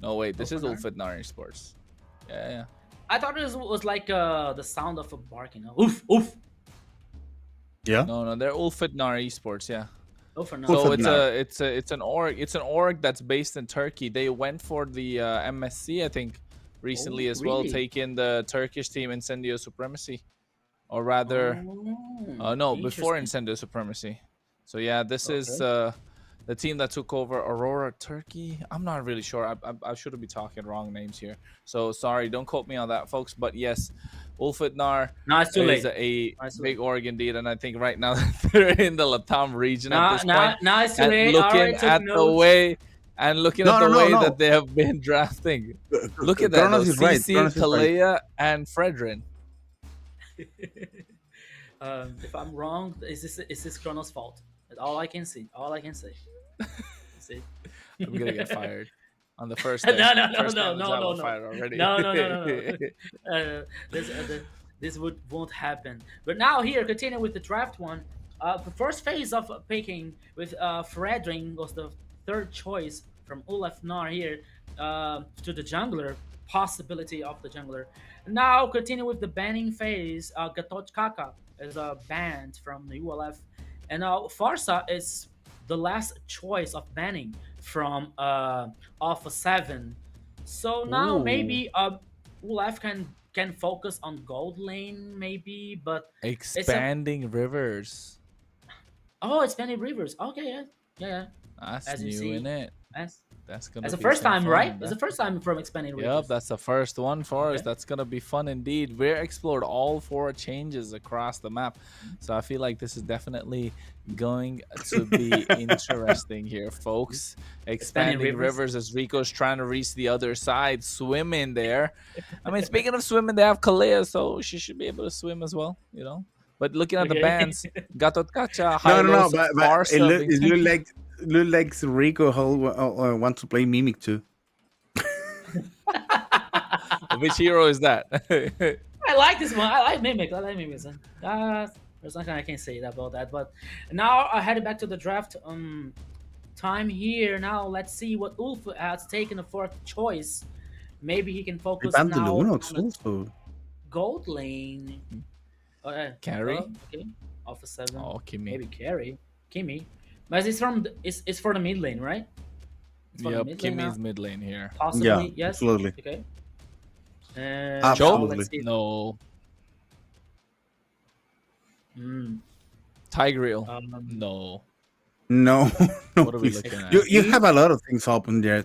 No wait, this is Ulfednar? Ulfednar Esports. Yeah. I thought it was like the sound of a barking. Oof, oof. Yeah. No, they're Ulfednar Esports. Yeah. Ulfednar. So Ulfednar. it's an org. It's an org that's based in Turkey. They went for the MSC, I think, recently as well, really? taking the Turkish team Incendio Supremacy, or rather, no, before Interesting. Incendio Supremacy. So yeah, this is the team that took over Aurora Turkey. I'm not really sure. I shouldn't be talking wrong names here. So sorry, don't quote me on that, folks. But yes, Ulfednar No, it's too is late. a No, it's too big org indeed, and I think right now they're in the Latam region at this point. Now it's too And late. looking Alright, took at the notes. way looking No, at the no, no, way no. that they have been drafting. Look at that, though. Kronos is right. CC, Kronos is right. Kalea, and Fredrin. If I'm wrong, is this Kronos' fault? That's all I can see. All I can say. See? I'm gonna get fired on the first No, day. no, no, First day no, on the no, job, no, I'm no. fired already. No. This won't happen. But now here, continue with the draft one. The first phase of picking with Fredring was the third choice from Ulfnar here to the jungler, possibility of the jungler. Now continue with the banning phase. Gatot Kaka is banned from the ULF, and Farsa is the last choice of banning from Alpha 7. So now Ooh. maybe ULF can focus on gold lane maybe, but Expanding rivers. expanding rivers. Okay, yeah. That's As you new, see, in it. That's gonna the be first some time, fun. right? It's the first time from expanding rivers. Yep, that's the first one for us. Okay. That's gonna be fun indeed. We explored all 4 changes across the map, so I feel like this is definitely going to be interesting here, folks. Expanding rivers as Rico's trying to reach the other side, swim in there. I mean, speaking of swimming, they have Kalea, so she should be able to swim as well, you know. But looking at the Okay. bans, Gatot Kacha, No, Hylos, but Farsa, it look like Rico wants to play Mimic too. which hero is that? I like this one. I like Mimic. There's nothing I can say about that. But now I headed back to the draft time here. Now let's see what Ulf has taken the fourth choice. Maybe he can focus Banned now on Lunox the also. gold lane. Carry? Okay. Alpha 7. Oh, Kimmy. Maybe carry. Kimmy. But it's for the mid lane, right? It's for the Yep, mid lane now? Kimmy's mid lane here. Possibly, Yeah, yes. absolutely. Okay. Absolutely. Let's see. No. Mm. Tigreal. No. No. What are we looking at? You have a lot of things open there.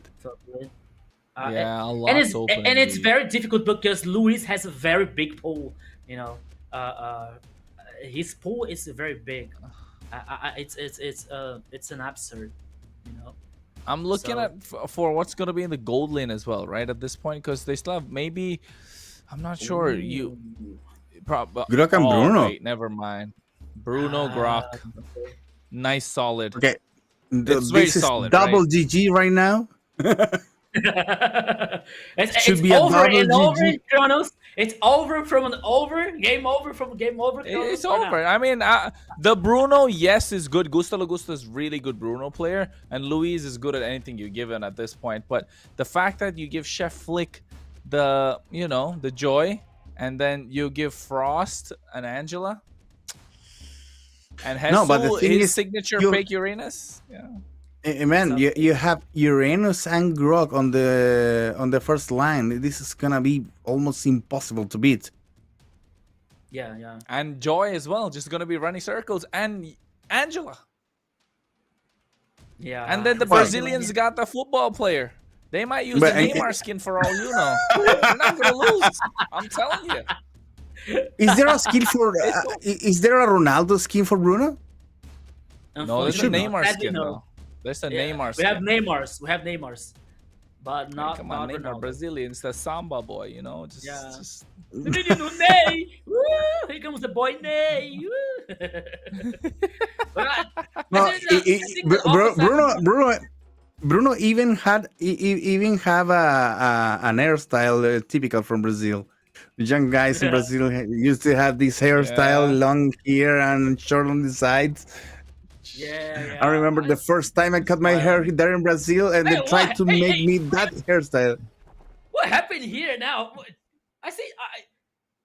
Yeah, a and lot's it's open and it's indeed. very difficult because Luis has a very big pool. You know, his pool is very big. It's an absurd. You know. I'm looking So- at for what's going to be in the gold lane as well, right? At this point, because they still have maybe, I'm not sure. You probably Grok and Bruno. Wait, never mind. Bruno Grok, nice, solid. Okay. It's very This is solid, double right? GG right now. It's be a over and double over, GG. Kronos. It's over from an over. Game over from game over. Kronos, It's or not? over. I mean, the Bruno, yes, is good. Gustavo Gusta is really good Bruno player, and Luis is good at anything you give him at this point. But the fact that you give Chef Flick the joy, and then you give Frost and Angela, and Hesu, No, but the thing his is, signature you- fake Uranus. Yeah. Man, you have Uranus and Grok on the first line. This is gonna be almost impossible to beat. Yeah. And Joy as well, just gonna be running circles, and Angela. Yeah. And then the Well- Brazilians got the football player. They might use But- the Neymar skin for all you know. They're not gonna lose. I'm telling you. Is there a skin for? Is there a Ronaldo skin for Bruno? No, there's a Unfortunately, Neymar sadly, skin no. though. There's a Yeah, Neymar We skin. have Neymars. We have Neymars, but not Come on, not Neymar, Ronaldo. Brazilians, the samba boy, you know. Just, Yeah. just The menino Ney. Woo! Here comes the boy Ney. Woo! But No, I think that Alpha 7 Bruno. Bruno even even have an hairstyle typical from Brazil. The young guys in Brazil used to have this hairstyle, Yeah. long hair and short on the sides. Yeah. I remember the first time I cut my hair Smiling. there in Brazil, and they Hey, tried what? to Hey, make hey, me that hairstyle. what happened here now? I see.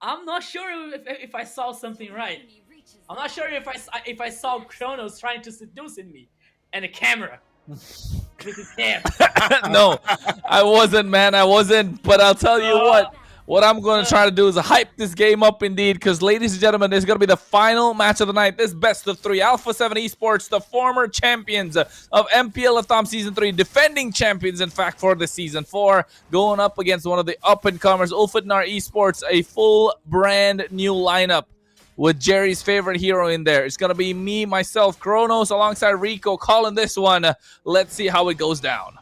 I'm not sure if I saw something right. I'm not sure if I saw Kronos trying to seduce me, and a camera with his hair. No, I wasn't, man. I wasn't. But I'll tell you what. What I'm going to try to do is hype this game up indeed, because, ladies and gentlemen, this is going to be the final match of the night. This best of 3. Alpha 7 Esports, the former champions of MPL LATAM Season 3, defending champions, in fact, for the Season 4, going up against one of the up-and-comers, Ulfadnar Esports, a full brand new lineup with Jerry's favorite hero in there. It's going to be me, myself, Kronos, alongside Rico, calling this one. Let's see how it goes down.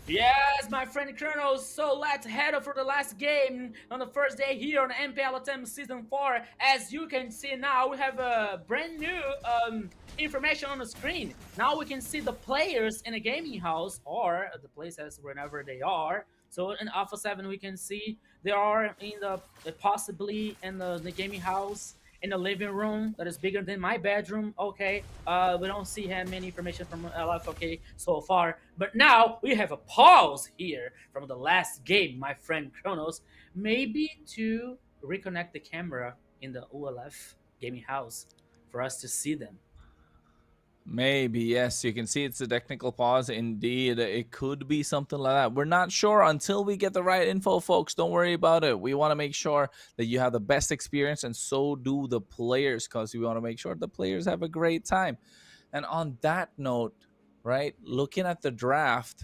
Yes, my friend Kronos. So let's head over the last game on the first day here on MPL LATAM Season 4. As you can see now, we have a brand new information on the screen. Now we can see the players in a gaming house, or the places wherever they are. So in Alpha 7, we can see they are in possibly in the gaming house, in the living room that is bigger than my bedroom. Okay, we don't see many information from LF, okay, so far. But now we have a pause here from the last game, my friend Kronos, maybe to reconnect the camera in the OLF gaming house for us to see them. Maybe, yes. You can see it's a technical pause. Indeed, it could be something like that. We're not sure until we get the right info, folks. Don't worry about it. We want to make sure that you have the best experience, and so do the players, because we want to make sure the players have a great time. And on that note, right, looking at the draft,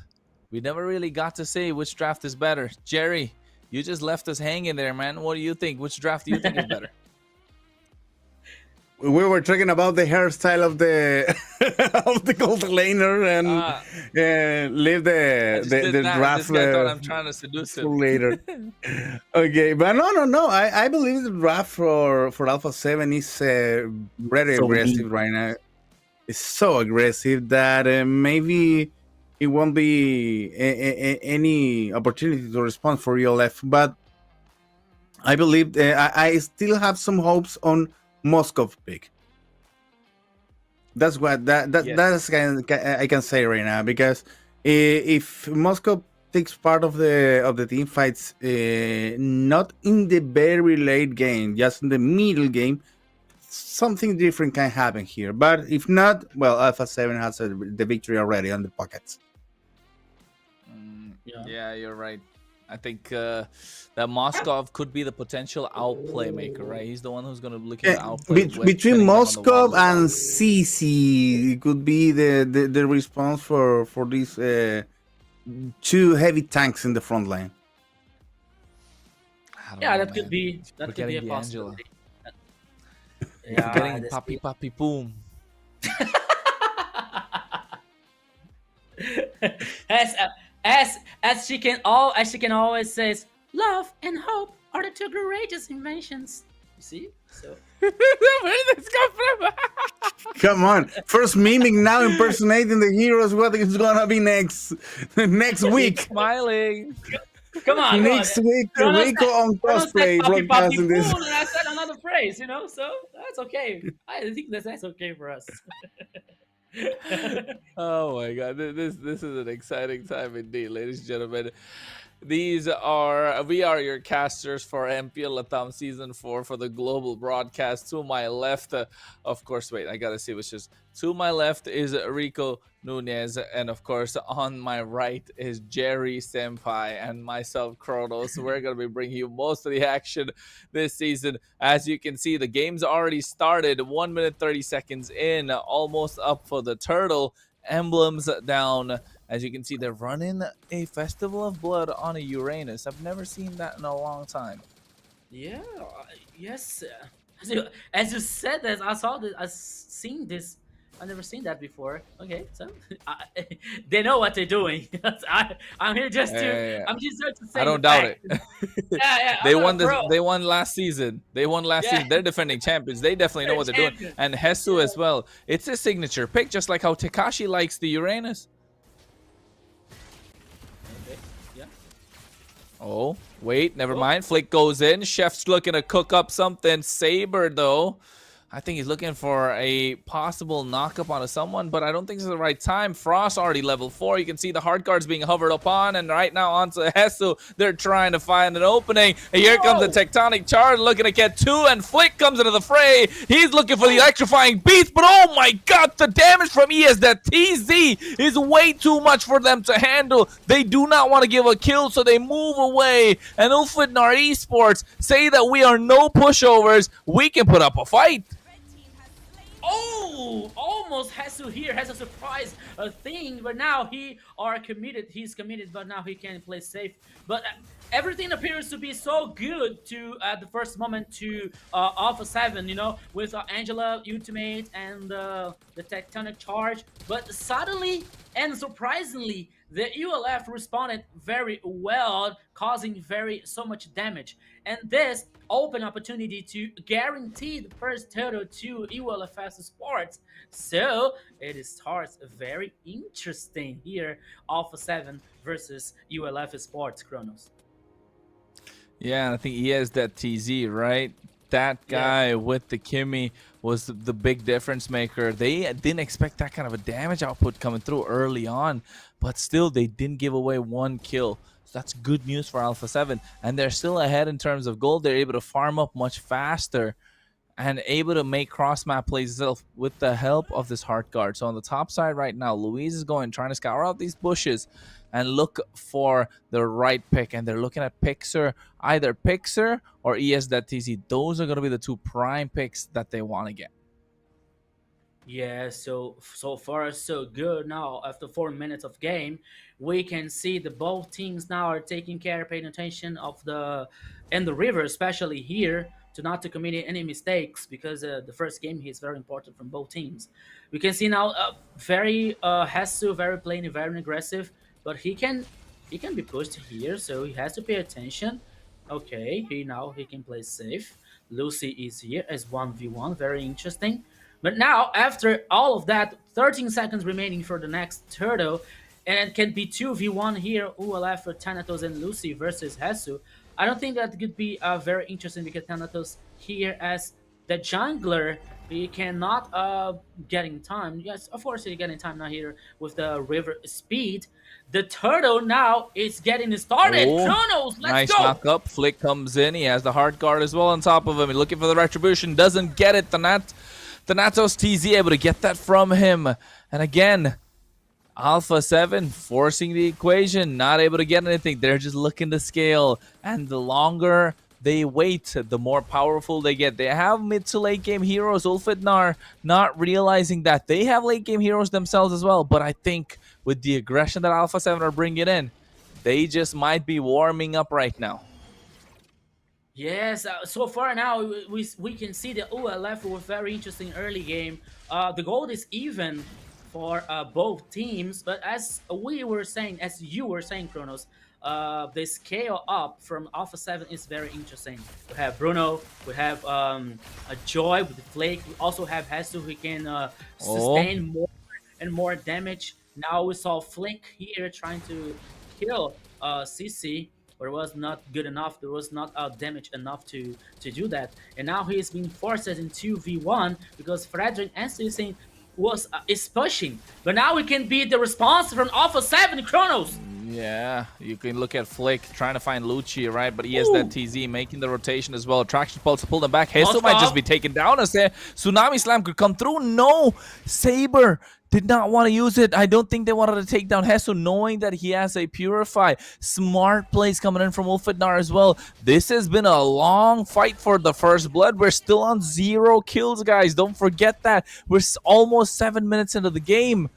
we never really got to say which draft is better. Jerry, you just left us hanging there, man. What do you think? Which draft do you think is better? We were talking about the hairstyle of the of the gold laner and leave the draft. This guy thought I'm trying to seduce him later. Okay, but no. I believe the draft for Alpha 7 is very So aggressive mean. right now. It's so aggressive that maybe it won't be any opportunity to respond for ELF. But I believe I still have some hopes on Moscow pick. That's what that's I can say right now, because if Moscow takes part of the team fights, not in the very late game, just in the middle game, something different can happen here. But if not, well, Alpha 7 has the victory already on the pockets. Yeah, you're right. I think that Moskov could be the potential out playmaker, right? He's the one who's going to look at outplay. Between Moskov and CC, it could be the response for these two heavy tanks in the front line. Yeah, that could be a possibility. Yeah, getting Papi Boom. As she can always says, love and hope are the two courageous inventions. You see? So where did this come from? Come on, first mimic, now impersonating the heroes. What is gonna be next week? Smiling. Come on. Next week, Rico on cosplay broadcasting this. And I said another phrase, so that's okay. I think that's okay for us. Oh my god, this is an exciting time indeed, ladies and gentlemen. We are your casters for MPL LATAM Season 4 for the global broadcast. To my left, of course, wait, I gotta see which is. To my left is Rico Nunez, and of course, on my right is Jerry Senpai and myself, Kronos. We're gonna be bringing you most of the action this season. As you can see, the game's already started. 1 minute 30 seconds in, almost up for the turtle. Emblems down. As you can see, they're running a Festival of Blood on a Uranus. I've never seen that in a long time. Yeah, yes. As you said that, I saw this. I've seen this. I've never seen that before. Okay, so they know what they're doing. I'm here just to. I'm just here to say. I don't doubt it. Yeah. They won this. They won last season. Season. They're defending champions. They definitely know what they're doing. And Hesu as well. It's a signature pick, just like how Tekashi likes the Uranus. Oh, wait, never mind. Flick goes in. Chef's looking to cook up something. Saber, though, I think he's looking for a possible knock-up onto someone, but I don't think it's the right time. Frost already level 4. You can see the hard guards being hovered upon, and right now onto Hesu. They're trying to find an opening. And here comes the Tectonic Charge looking to get 2, and Flick comes into the fray. He's looking for the electrifying beast, but oh my god, the damage from ES, that TZ is way too much for them to handle. They do not want to give a kill, so they move away. And Ulfidnar Esports say that we are no pushovers. We can put up a fight. Oh, almost Hesu here has a surprise thing, but now he's committed, but now he can play safe. But everything appears to be so good to at the first moment to Alpha 7, you know, with Angela ultimate and the Tectonic Charge. But suddenly and surprisingly, the ULF responded very well, causing so much damage. And this open opportunity to guarantee the first turtle to ULFS Sports. So it starts very interesting here, Alpha 7 versus ULF Sports, Kronos. Yeah, and I think he has that TZ, right? That guy with the Kimmy was the big difference maker. They didn't expect that kind of a damage output coming through early on, but still they didn't give away 1 kill. So that's good news for Alpha 7, and they're still ahead in terms of gold. They're able to farm up much faster and able to make cross map plays itself with the help of this heart guard. So on the top side right now, Louise is trying to scour out these bushes and look for the right pick, and they're looking at Pixar, either Pixar or ES.TZ. Those are going to be the 2 prime picks that they want to get. Yeah, so far so good. Now after 4 minutes of game, we can see that both teams now are taking care, paying attention of the river, especially here, to not to commit any mistakes, because the first game is very important from both teams. We can see now very Hesu playing very aggressive, but he can be pushed here, so he has to pay attention. Okay, he can play safe. Lucy is here as 1v1, very interesting. But now, after all of that, 13 seconds remaining for the next turtle, and it can be 2v1 here, ULF for Thanatos and Lucy versus Hesu. I don't think that could be very interesting, because Thanatos here as the jungler, he cannot getting time. Yes, of course he's getting time now here with the river speed. The turtle now is getting started. Kronos, let's nice go! knock up. Flick comes in. He has the hard guard as well on top of him. He's looking for the retribution. Doesn't get it. Thanatos TZ able to get that from him. And again, Alpha 7 forcing the equation. Not able to get anything. They're just looking to scale. And the longer they wait, the more powerful they get. They have mid to late game heroes. Ulfidnar not realizing that. They have late game heroes themselves as well. But I think with the aggression that Alpha 7 are bringing in, they just might be warming up right now. Yes, so far now we can see the ULF with very interesting early game. The gold is even for both teams, but as you were saying, Kronos, the scale up from Alpha 7 is very interesting. We have Bruno, we have a Joy with the Flake, we also have Hesu who can sustain more and more damage. Now we saw Flick here trying to kill CC, but it was not good enough. There was not damage enough to do that. And now he is being forced in 2v1 because Frederick and CC is pushing. But now we can beat the response from Alpha 7 Kronos. Yeah, you can look at Flick trying to find Lucci, right? But he has that TZ making the rotation as well. Attraction Pulse to pull them back. Hesu might just be taken down as there. Tsunami Slam could come through. No! Saber did not want to use it. I don't think they wanted to take down Hesu, knowing that he has a Purify. Smart plays coming in from Ulfidnar as well. This has been a long fight for the first blood. We're still on 0 kills, guys. Don't forget that. We're almost 7 minutes into the game.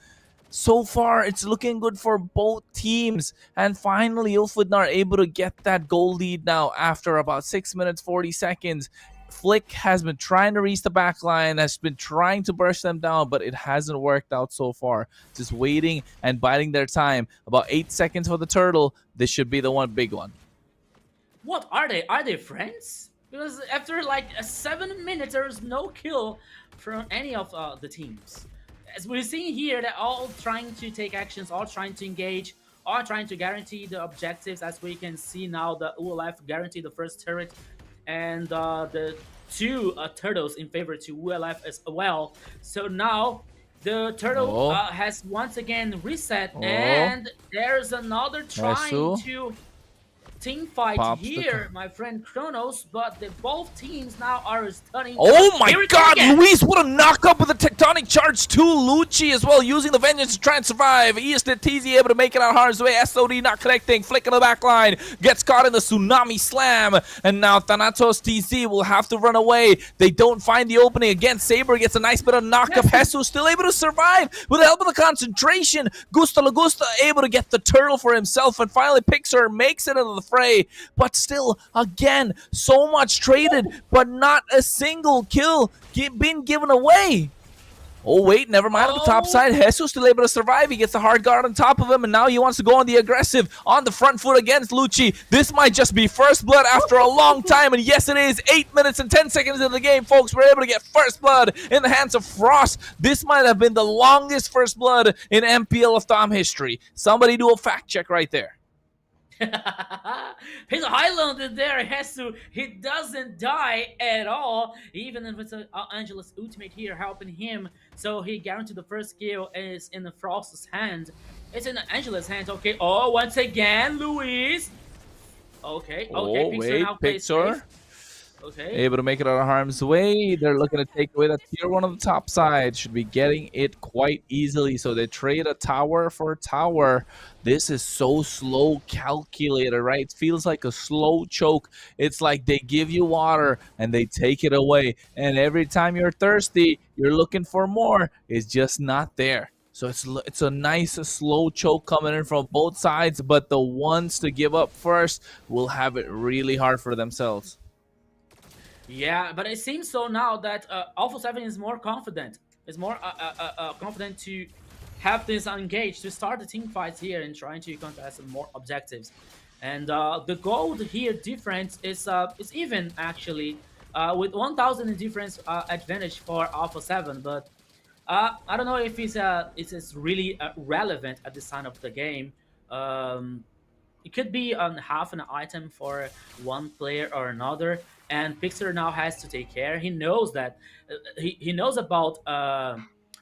So far, it's looking good for both teams. And finally, Ulfidnar able to get that goal lead now after about 6 minutes, 40 seconds. Flick has been trying to reach the back line, has been trying to burst them down, but it hasn't worked out so far. Just waiting and biding their time. About 8 seconds for the turtle. This should be the big one. What are they? Are they friends? Because after like 7 minutes, there's no kill from any of the teams. As we're seeing here, they're all trying to take actions, all trying to engage, are trying to guarantee the objectives. As we can see now, the ULF guarantee the first turret, and the two turtles in favor to ULF as well. So now the turtle has once again reset, and there's another trying to team fight here, my friend Kronos, but both teams now are stunning. Oh my god, Luis, what a knock-up with the tectonic charge to Lucci as well, using the vengeance to try and survive. TZ able to make it out harm's way. SOD not connecting, flick on the back line, gets caught in the tsunami slam, and now Thanatos TZ will have to run away. They don't find the opening again. Saber gets a nice bit of knock-up. Jesus still able to survive with the help of the concentration. Gusta Lagusta able to get the turtle for himself, and finally Pixar makes it into the fray, but still, again, so much traded, but not a single kill been given away. Oh, wait, never mind on the top side. Jesus still able to survive. He gets the hard guard on top of him, and now he wants to go on the aggressive, on the front foot against Lucci. This might just be first blood after a long time, and yes, it is. 8 minutes and 10 seconds into the game, folks. We're able to get first blood in the hands of Frost. This might have been the longest first blood in MPL LATAM history. Somebody do a fact check right there. He's highlanded there, Hesu. He doesn't die at all, even if it's Angelus ultimate here helping him. So he guaranteed the first kill is in the Frost's hand. It's in Angelus' hands. Okay. Oh, once again, Luis. Okay. Okay. Pixar now plays safe. Okay. Able to make it out of harm's way. They're looking to take away that tier 1 on the top side. Should be getting it quite easily. So they trade a tower for a tower. This is so slow calculated, right? It feels like a slow choke. It's like they give you water and they take it away. And every time you're thirsty, you're looking for more. It's just not there. So it's a nice slow choke coming in from both sides. But the ones to give up first will have it really hard for themselves. Yeah, but it seems so now that Alpha 7 is more confident. Is more confident to have this engaged, to start the team fights here and trying to contest some more objectives. And the gold here difference is even, actually, with 1,000 in difference advantage for Alpha 7. But I don't know if it's really relevant at this time of the game. It could be on half an item for one player or another, and Pixar now has to take care. He knows that he knows about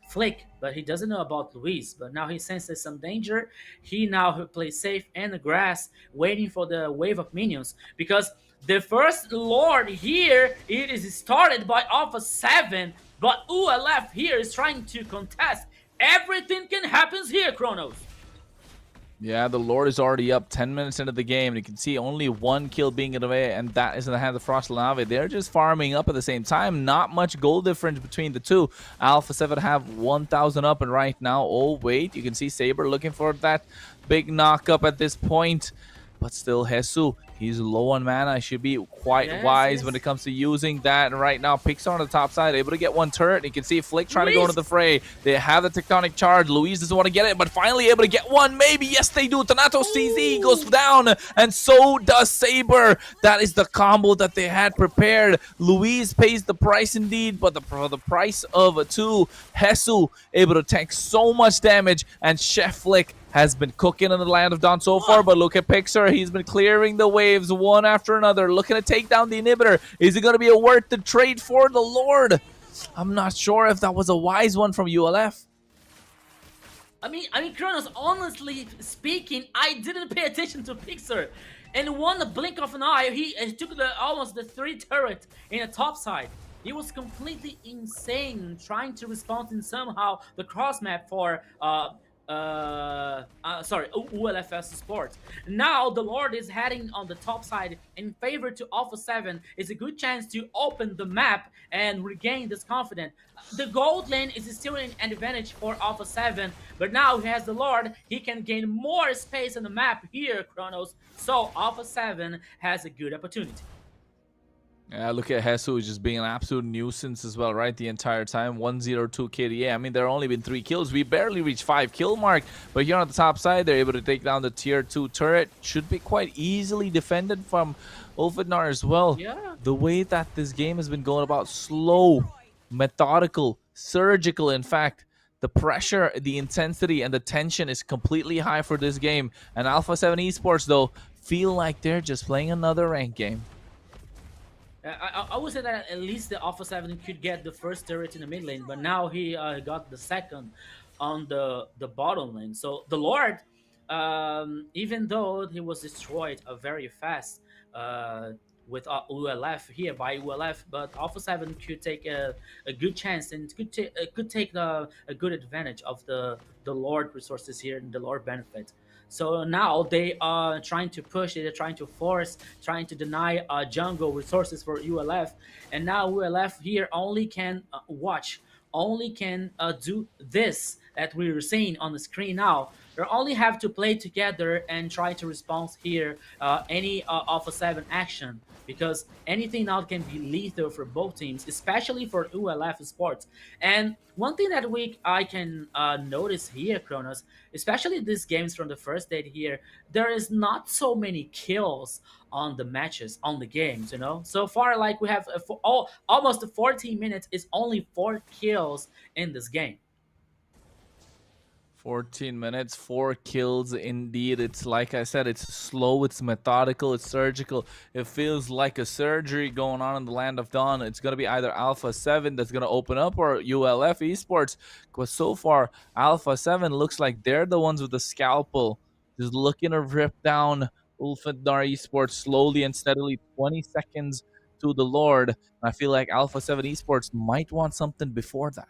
Flick, but he doesn't know about Luis. But now he senses some danger. He now plays safe in the grass, waiting for the wave of minions, because the first Lord here, it is started by Alpha 7, but ULF here is trying to contest. Everything can happen here, Kronos. Yeah, the Lord is already up 10 minutes into the game. And you can see only one kill being given away, and that is in the hands of Frost Lave. They're just farming up at the same time. Not much goal difference between the two. Alpha 7 have 1,000 up, and right now, oh, wait. You can see Saber looking for that big knock-up at this point. But still, Jesus, he's low on mana. Should be quite wise when it comes to using that. And right now, Pixar on the top side, able to get one turret. You can see Flick trying to go into the fray. They have the tectonic charge. Luis doesn't want to get it, but finally able to get one. Maybe, yes, they do. Thanatos CZ goes down, and so does Saber. That is the combo that they had prepared. Luis pays the price indeed, but for the price of 2, Jesus able to tank so much damage, and Chef Flick has been cooking in the land of Dawn so far, but look at Pixar. He's been clearing the waves one after another, looking to take down the inhibitor. Is it going to be a worth the trade for the Lord? I'm not sure if that was a wise one from ULF. I mean, Kronos, honestly speaking, I didn't pay attention to Pixar. In one blink of an eye, he took almost the 3 turret in the top side. He was completely insane trying to respond in somehow the cross map for ULFS Sport. Now the Lord is heading on the top side in favor to Alpha 7. It's a good chance to open the map and regain this confidence. The gold lane is still an advantage for Alpha 7, but now he has the Lord. He can gain more space on the map here, Kronos. So Alpha 7 has a good opportunity. Yeah, look at Jesus just being an absolute nuisance as well, right? The entire time. 102 KDA. I mean, there have only been 3 kills. We barely reached 5 kill mark. But here on the top side, they're able to take down the tier 2 turret. Should be quite easily defended from Ulfidnar as well. Yeah. The way that this game has been going about, slow, methodical, surgical, in fact. the pressure, the intensity, and the tension is completely high for this game. And Alpha 7 Esports, though, feel like they're just playing another ranked game. I would say that at least the Alpha 7 could get the first turret in the mid lane, but now he got the second on the bottom lane. So the Lord, even though he was destroyed very fast with ULF here by ULF, but Alpha 7 could take a good chance and could take a good advantage of the Lord resources here and the Lord benefit. So now they are trying to push it, they're trying to force, trying to deny jungle resources for ULF. And now ULF here only can watch, only can do this that we were seeing on the screen now. They only have to play together and try to respond here any Alpha 7 action, because anything now can be lethal for both teams, especially for ULF Sports. And one thing that I can notice here, Kronos, especially these games from the first day here, there is not so many kills on the matches, on the games, you know. So far, like we have almost 14 minutes, is only 4 kills in this game. 14 minutes, 4 kills indeed. It's like I said, it's slow, it's methodical, it's surgical. It feels like a surgery going on in the Land of Dawn. It's going to be either Alpha 7 that's going to open up or ULF Esports. Because so far, Alpha 7 looks like they're the ones with the scalpel, just looking to rip down Ulfandar Esports slowly and steadily, 20 seconds to the Lord. And I feel like Alpha 7 Esports might want something before that.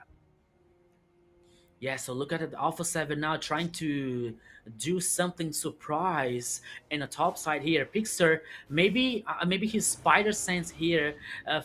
Yeah, so look at it, Alpha 7 now trying to do something surprise in the top side here. Pixar, maybe his spider sense here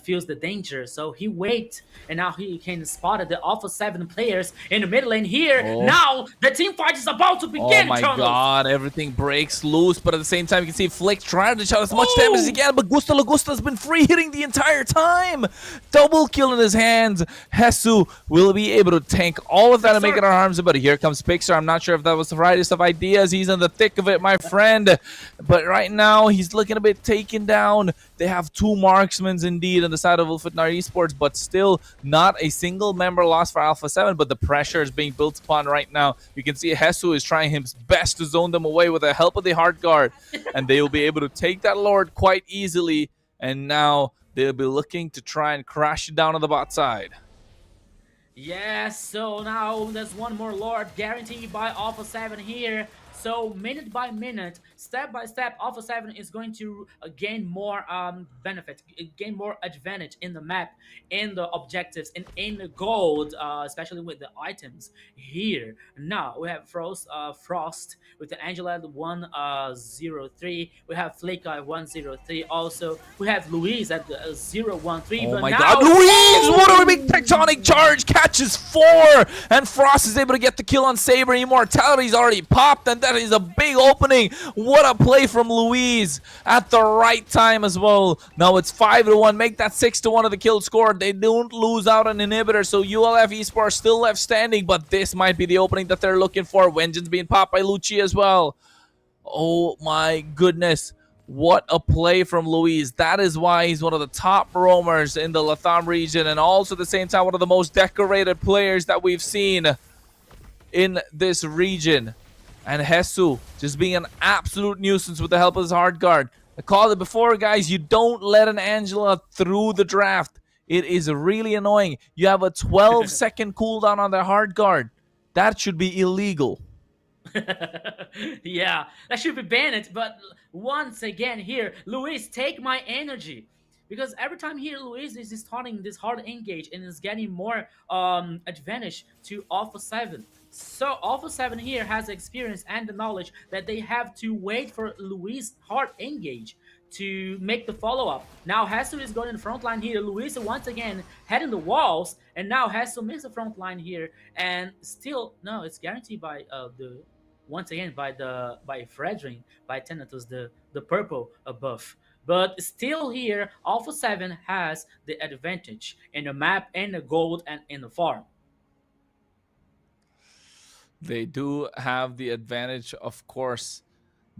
feels the danger, so he waits, and now he can spot the Alpha 7 players in the mid lane here. Oh. Now the team fight is about to begin. Oh my Kronos. god, everything breaks loose, but at the same time you can see Flick trying to shot as much damage as he can, but Gusta Lagusta's been free hitting the entire time. Double kill in his hands. Hesu will be able to tank all of that and make it our arms, but here comes Pixar. I'm not sure if that was the rightest of ideas. He's in the thick of it, my friend. But right now, he's looking a bit taken down. They have 2 marksmen indeed on the side of Ulfandar Esports, but still not a single member lost for Alpha 7, but the pressure is being built upon right now. You can see Hesu is trying his best to zone them away with the help of the hard guard, and they will be able to take that Lord quite easily, and now they'll be looking to try and crash it down on the bot side. Yes, so now there's one more Lord guaranteed by Alpha 7 here. So minute by minute, step by step, Alpha 7 is going to gain more benefit, gain more advantage in the map, in the objectives, and in the gold, especially with the items here. Now we have Frost with the Angela 103. We have Flick 103. Also, we have Louise at the 013. Oh my god, Louise! What a big tectonic charge! Catches 4! And Frost is able to get the kill on Saber. Immortality's already popped, and that is a big opening. What a play from Louise at the right time as well. Now it's 5-1. Make that 6-1 of the kill score. They don't lose out on inhibitor, so ULF Esports still left standing, but this might be the opening that they're looking for. Vengeance being popped by Lucci as well. Oh my goodness. What a play from Louise. That is why he's one of the top roamers in the Latam region, and also at the same time one of the most decorated players that we've seen in this region. And Hesu just being an absolute nuisance with the help of his hard guard. I called it before, guys. You don't let an Angela through the draft. It is really annoying. You have a 12-second cooldown on their hard guard. That should be illegal. Yeah, that should be banned. But once again here, Luis, take my energy. Because every time here, Luis is starting this hard engage and is getting more advantage to Alpha 7. So Alpha 7 here has the experience and the knowledge that they have to wait for Luis' hard engage to make the follow-up. Now Hesu is going in the front line here. Luis once again heading the walls, and now Hesu makes the front line here, and still no, it's guaranteed by by Fredrin, by Tenatus, the purple buff. But still here, Alpha 7 has the advantage in the map, in the gold, and in the farm. They do have the advantage, of course.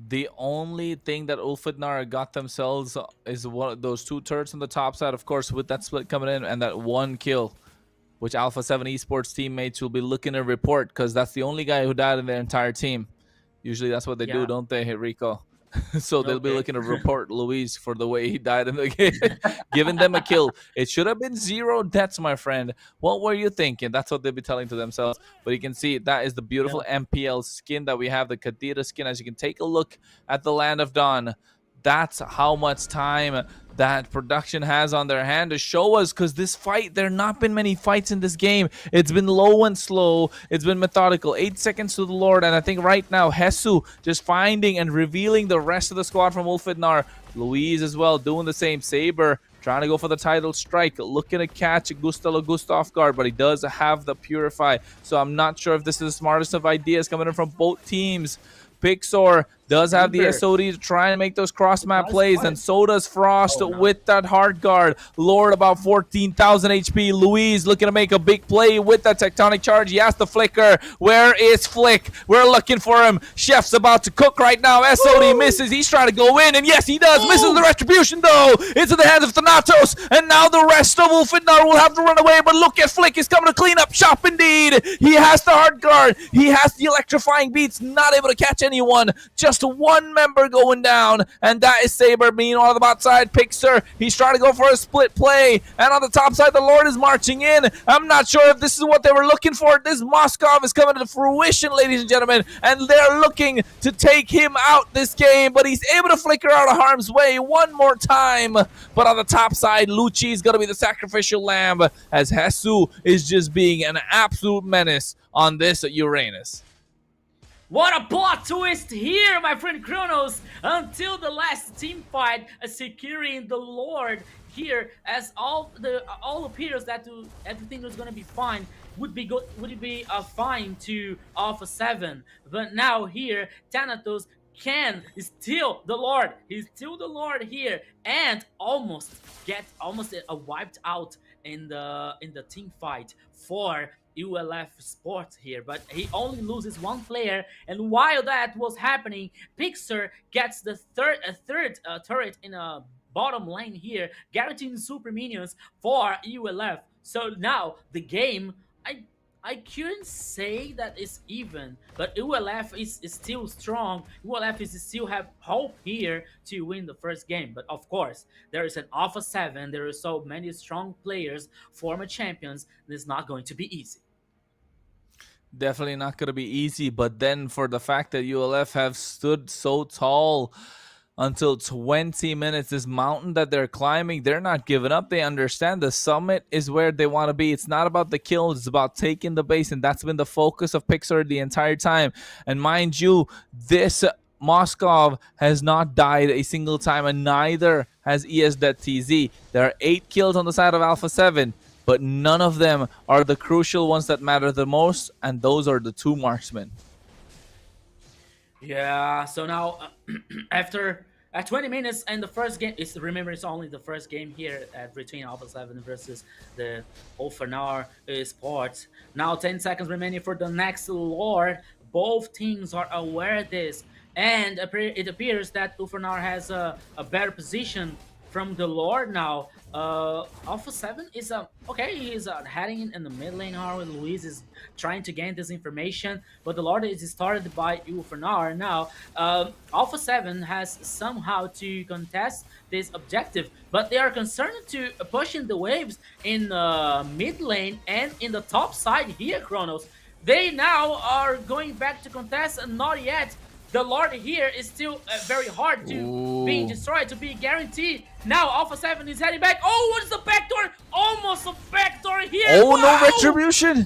The only thing that Ulfandar got themselves is one of those 2 turrets on the top side, of course, with that split coming in and that 1 kill. which Alpha 7 Esports teammates will be looking to report, because that's the only guy who died in their entire team. Usually that's what they do, don't they, Rico? So they'll be looking to report Luis for the way he died in the game, giving them a kill. It should have been 0 deaths, my friend. What were you thinking? That's what they'll be telling to themselves. But you can see that is the beautiful MPL skin that we have, the Kadira skin. As you can take a look at the Land of Dawn, that's how much time that production has on their hand to show us, because this fight, there not been many fights in this game. It's been low and slow. It's been methodical. 8 seconds to the Lord, and I think right now Hesu just finding and revealing the rest of the squad from Ulfidnar. Louise as well doing the same. Saber trying to go for the title strike, looking to catch Gusto off guard, but he does have the Purify, so I'm not sure if this is the smartest of ideas coming in from both teams. Pixor does have the SOD to try and make those cross-map plays, and so does Frost with that hard guard. Lord about 14,000 HP. Louise looking to make a big play with that tectonic charge. He has the flicker. Where is Flick? We're looking for him. Chef's about to cook right now. SOD misses. He's trying to go in, and yes, he does. Misses the retribution, though. Into the hands of Thanatos, and now the rest of Ulfidnar will have to run away, but look at Flick. He's coming to clean up shop indeed. He has the hard guard. He has the electrifying beats. Not able to catch anyone. Just one member going down, and that is Saber. Meanwhile, on the bot side, Pixar, he's trying to go for a split play, and on the top side, the Lord is marching in. I'm not sure if this is what they were looking for. This Moskov is coming to fruition, ladies and gentlemen, and they're looking to take him out this game, but he's able to flicker out of harm's way one more time. But on the top side, Lucci is going to be the sacrificial lamb, as Hesu is just being an absolute menace on this Uranus. What a plot twist here, my friend Kronos! Until the last team fight, securing the Lord here, as all appears that everything was gonna be fine. Would it be fine to Alpha 7? But now here, Thanatos can steal the Lord. He's still the Lord here, and almost wiped out in the team fight for ULF Sports here, but he only loses one player, and while that was happening, Pixar gets the third turret in a bottom lane here, guaranteeing super minions for ULF. So now the game, I couldn't say that it's even, but ULF is still strong. ULF is still have hope here to win the first game. But of course, there is an Alpha 7. There are so many strong players, former champions. It's not going to be easy. Definitely not going to be easy, but then for the fact that ULF have stood so tall until 20 minutes, this mountain that they're climbing, they're not giving up. They understand the summit is where they want to be. It's not about the kills, it's about taking the base, and that's been the focus of Pixar the entire time. And mind you, this Moskov has not died a single time, and neither has ES.TZ. There are 8 kills on the side of Alpha 7. But none of them are the crucial ones that matter the most, and those are the 2 marksmen. Yeah, so now after 20 minutes and the first game, remember it's only the first game here between Alpha 7 versus the Ulfidnar Sports. Now 10 seconds remaining for the next Lord. Both teams are aware of this, and it appears that Ulfidnar has a better position from the Lord now. Alpha 7 is he's heading in the mid lane. Luis is trying to gain this information, but the Lord is started by Ulfidnar. Now Alpha 7 has somehow to contest this objective, but they are concerned to pushing the waves in the mid lane and in the top side here, Kronos. They now are going back to contest, and not yet. The Lord here is still very hard to be destroyed, to be guaranteed. Now Alpha 7 is heading back. Oh, what is the backdoor? Almost a backdoor here. Oh, wow! No retribution.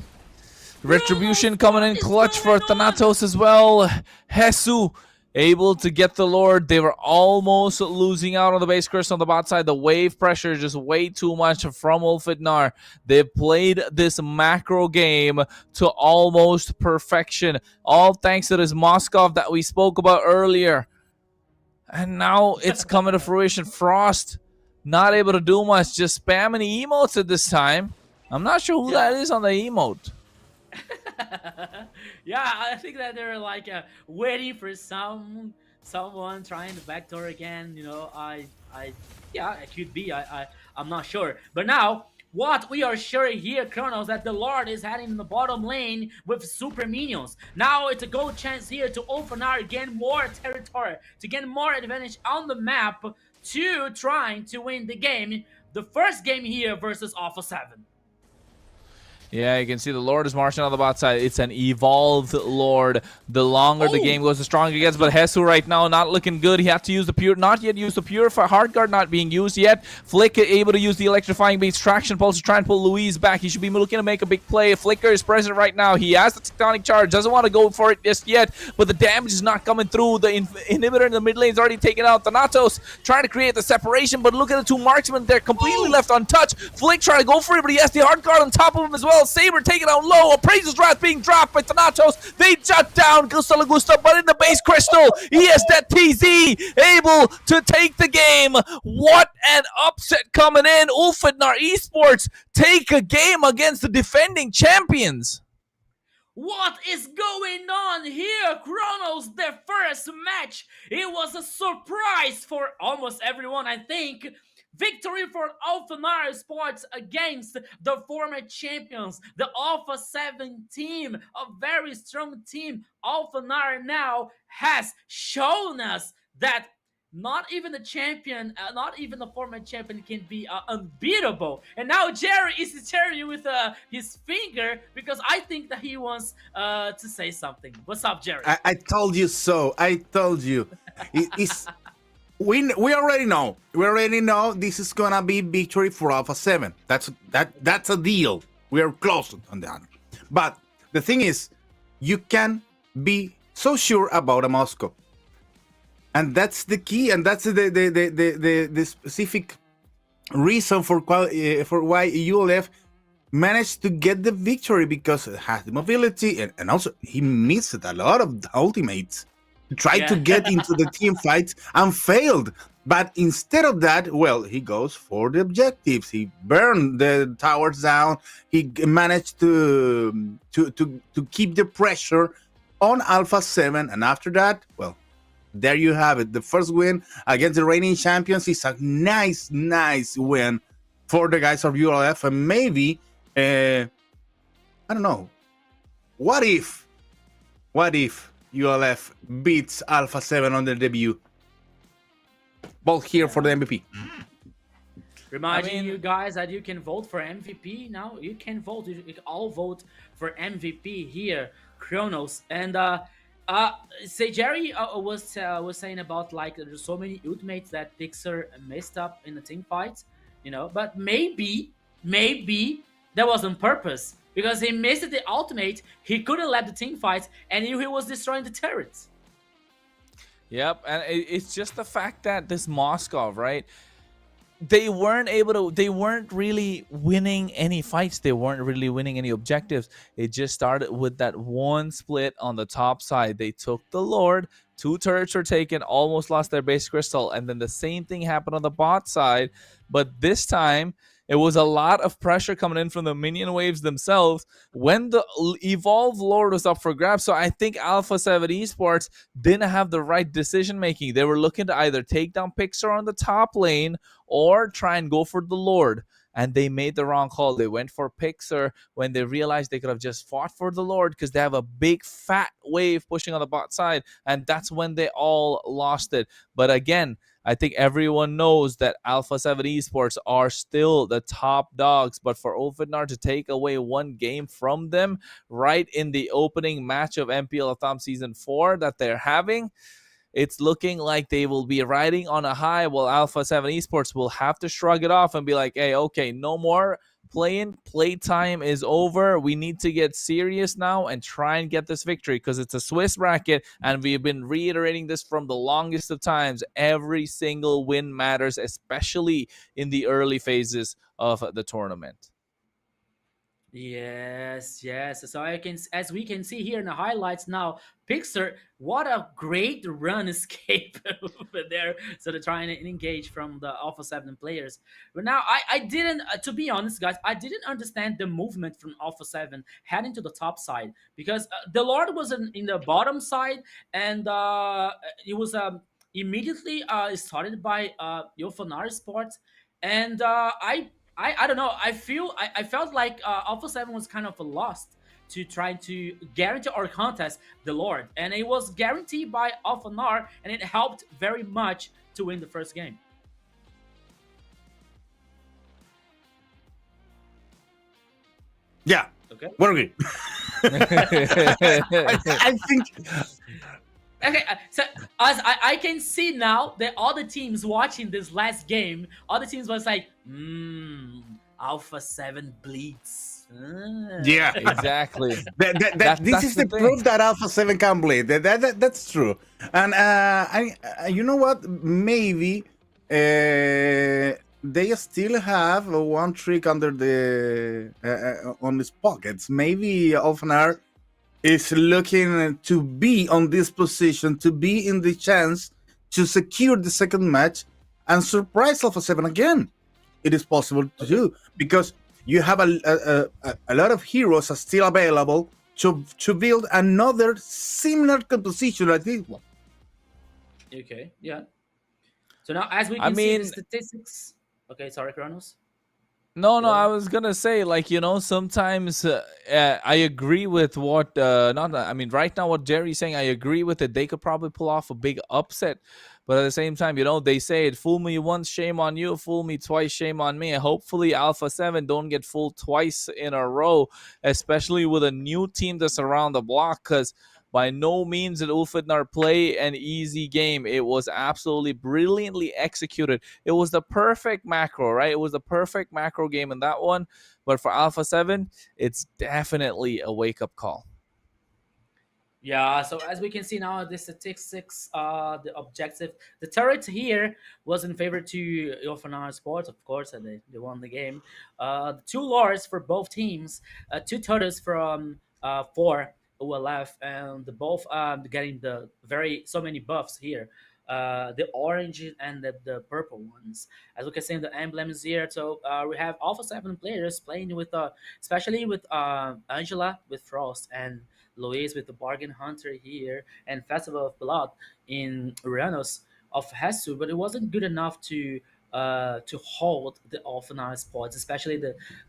Retribution coming in clutch for Thanatos as well. Hesu able to get the Lord. They were almost losing out on the base curse on the bot side. The wave pressure is just way too much from Ulfidnar. They've played this macro game to almost perfection. All thanks to this Moskov that we spoke about earlier. And now it's coming to fruition. Frost not able to do much. Just spamming emotes at this time. I'm not sure who that is on the emote. Yeah, I think that they're like waiting for someone trying the backdoor again. You know, yeah, it could be. I'm not sure. But now What we are sharing here, Kronos, that the Lord is heading in the bottom lane with super minions. Now it's a gold chance here to open our gain more territory, to gain more advantage on the map, to trying to win the game. The first game here versus Alpha 7. Yeah, you can see the Lord is marching on the bot side. It's an evolved Lord. The longer the game goes, the stronger he gets. But Hesu right now not looking good. He had to use the pure, not yet use the purify. Hard guard not being used yet. Flick able to use the electrifying beats, traction pulse to try and pull Louise back. He should be looking to make a big play. Flicker is present right now. He has the tectonic charge. Doesn't want to go for it just yet. But the damage is not coming through. The inhibitor in the mid lane is already taken out. Thanatos trying to create the separation. But look at the two marksmen. They're completely left untouched. Flick trying to go for it, but he has the hard guard on top of him as well. Saber taken out low. Appraiser's Wrath being dropped by Thanatos. They shut down Gusta Lagusta, but in the base crystal, he has that TZ able to take the game. What an upset coming in. Ulfadnar Esports take a game against the defending champions. What is going on here, Kronos? Their first match. It was a surprise for almost everyone, I think. Victory for Ulfadnar Sports against the former champions, the Alpha 7 team, a very strong team. Ulfadnar now has shown us that not even the champion, not even the former champion can be unbeatable. And now Jerry is tearing you with his finger because I think that he wants to say something. What's up, Jerry? I told you so. I told you. It's we already know. We already know this is gonna be victory for Alpha 7. That's a deal. We are close on that. But the thing is, you can be so sure about a Moscow. And that's the key, and that's the specific reason for why ULF managed to get the victory, because it has the mobility, and also he missed a lot of the ultimates. He tried to get into the team fights and failed. But instead of that, well, he goes for the objectives. He burned the towers down. He managed to keep the pressure on Alpha 7, and after that, well, there you have it. The first win against the reigning champions is a nice win for the guys of ULF. And maybe, I don't know, what if ULF beats Alpha 7 on their debut? Both here for the MVP. Reminding you guys that you can vote for MVP now. You can vote. You can all vote for MVP here, Kronos. And say Jerry was saying about like there's so many ultimates that Pixar messed up in the team fights, you know. But maybe that was on purpose because he missed the ultimate. He couldn't let the team fights, and he was destroying the turrets. Yep, and it's just the fact that this Moskov, right? They weren't really winning any fights. They weren't really winning any objectives. It just started with that one split on the top side. They took the Lord, 2 turrets were taken, almost lost their base crystal, and then the same thing happened on the bot side. But this time, it was a lot of pressure coming in from the minion waves themselves when the Evolve Lord was up for grabs. So I think Alpha 7 Esports didn't have the right decision making. They were looking to either take down Pixar on the top lane or try and go for the Lord. And they made the wrong call. They went for Pixar when they realized they could have just fought for the Lord because they have a big fat wave pushing on the bot side. And that's when they all lost it. But again, I think everyone knows that Alpha 7 Esports are still the top dogs, but for Ulfadnar to take away one game from them right in the opening match of MPL LATAM Season 4 that they're having, it's looking like they will be riding on a high, while Alpha 7 Esports will have to shrug it off and be like, hey, okay, no more playing. Playtime is over. We need to get serious now and try and get this victory because it's a Swiss bracket, and we've been reiterating this from the longest of times. Every single win matters, especially in the early phases of the tournament. Yes. So as we can see here in the highlights now, Pixar, what a great run escape over there. So they're trying to engage from the Alpha 7 players. But now I didn't, to be honest, guys, I didn't understand the movement from Alpha 7 heading to the top side because the Lord was in the bottom side, and it was immediately started by Ulfadnar Sports, and I I don't know. I felt like Alpha 7 was kind of lost to try to guarantee or contest the Lord, and it was guaranteed by Alpha Nar, and it helped very much to win the first game. Yeah. Okay. We're good. I think. Okay, so as I can see now that all the teams watching this last game, all the teams was like, Alpha 7 bleeds. Yeah, exactly. This is the proof that Alpha 7 can bleed. That's true. And you know what? Maybe they still have one trick under the on his pockets. Maybe Alphanar is looking to be on this position, to be in the chance to secure the second match and surprise Alpha 7 again. It is possible to do because you have a lot of heroes are still available to build another similar composition like this one. Okay, yeah. So now, as we can see the statistics. Okay, sorry, Kronos. No, I was gonna say, like, sometimes I agree with what right now what Jerry's saying. I agree with it. They could probably pull off a big upset, but at the same time, they say it: fool me once, shame on you; fool me twice, shame on me. And hopefully, Alpha 7 don't get fooled twice in a row, especially with a new team that's around the block, because by no means did Ulfidnar play an easy game. It was absolutely brilliantly executed. It was the perfect macro, right? It was the perfect macro game in that one. But for Alpha 7, it's definitely a wake-up call. Yeah, so as we can see now, the statistics, the objective, the turret here was in favor to Ilfanar Sports, of course, and they won the game. The two lords for both teams, two turrets from 4 who were left, and the both getting so many buffs here. The orange and the purple ones. As we can see in the emblems here, so we have Alpha 7 players playing with, especially with Angela with Frost and Louise with the Bargain Hunter here, and Festival of Blood in Uranus of Hesu, but it wasn't good enough to hold the Alphanar Sports, especially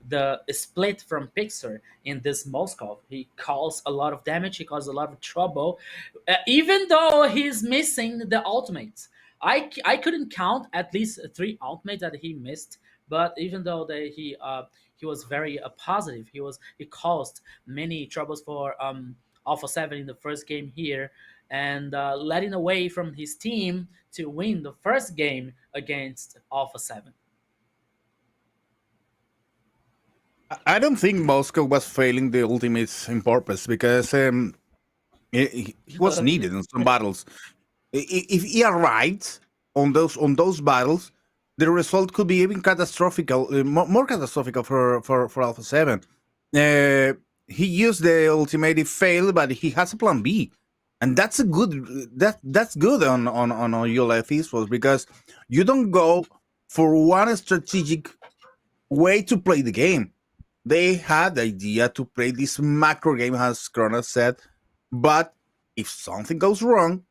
the split from Pixar in this Moscow. He caused a lot of damage. He caused a lot of trouble, even though he's missing the ultimates. I couldn't count at least 3 ultimates that he missed, but even though he was very positive, he caused many troubles for Alpha 7 in the first game here, and letting away from his team to win the first game against Alpha 7. I don't think Moscow was failing the ultimates in purpose because it was needed in some battles. If he arrived on those battles, the result could be even catastrophic, more catastrophic for Alpha 7. He used the ultimate, it failed, but he has a plan B. And that's that's good on your life esports, because you don't go for one strategic way to play the game. They had the idea to play this macro game, as Kronos said, but if something goes wrong,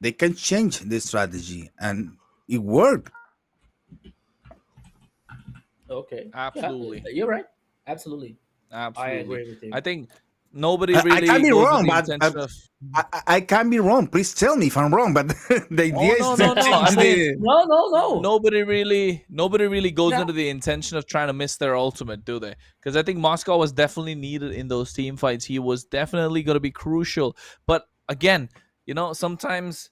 they can change the strategy, and it worked. Okay, absolutely, yeah, you're right. Absolutely, absolutely. I agree with you. I think nobody really. I can be wrong, but I can be wrong. Please tell me if I'm wrong. But the idea is to change no. Nobody really goes into the intention of trying to miss their ultimate, do they? Because I think Moscow was definitely needed in those team fights. He was definitely going to be crucial. But again, sometimes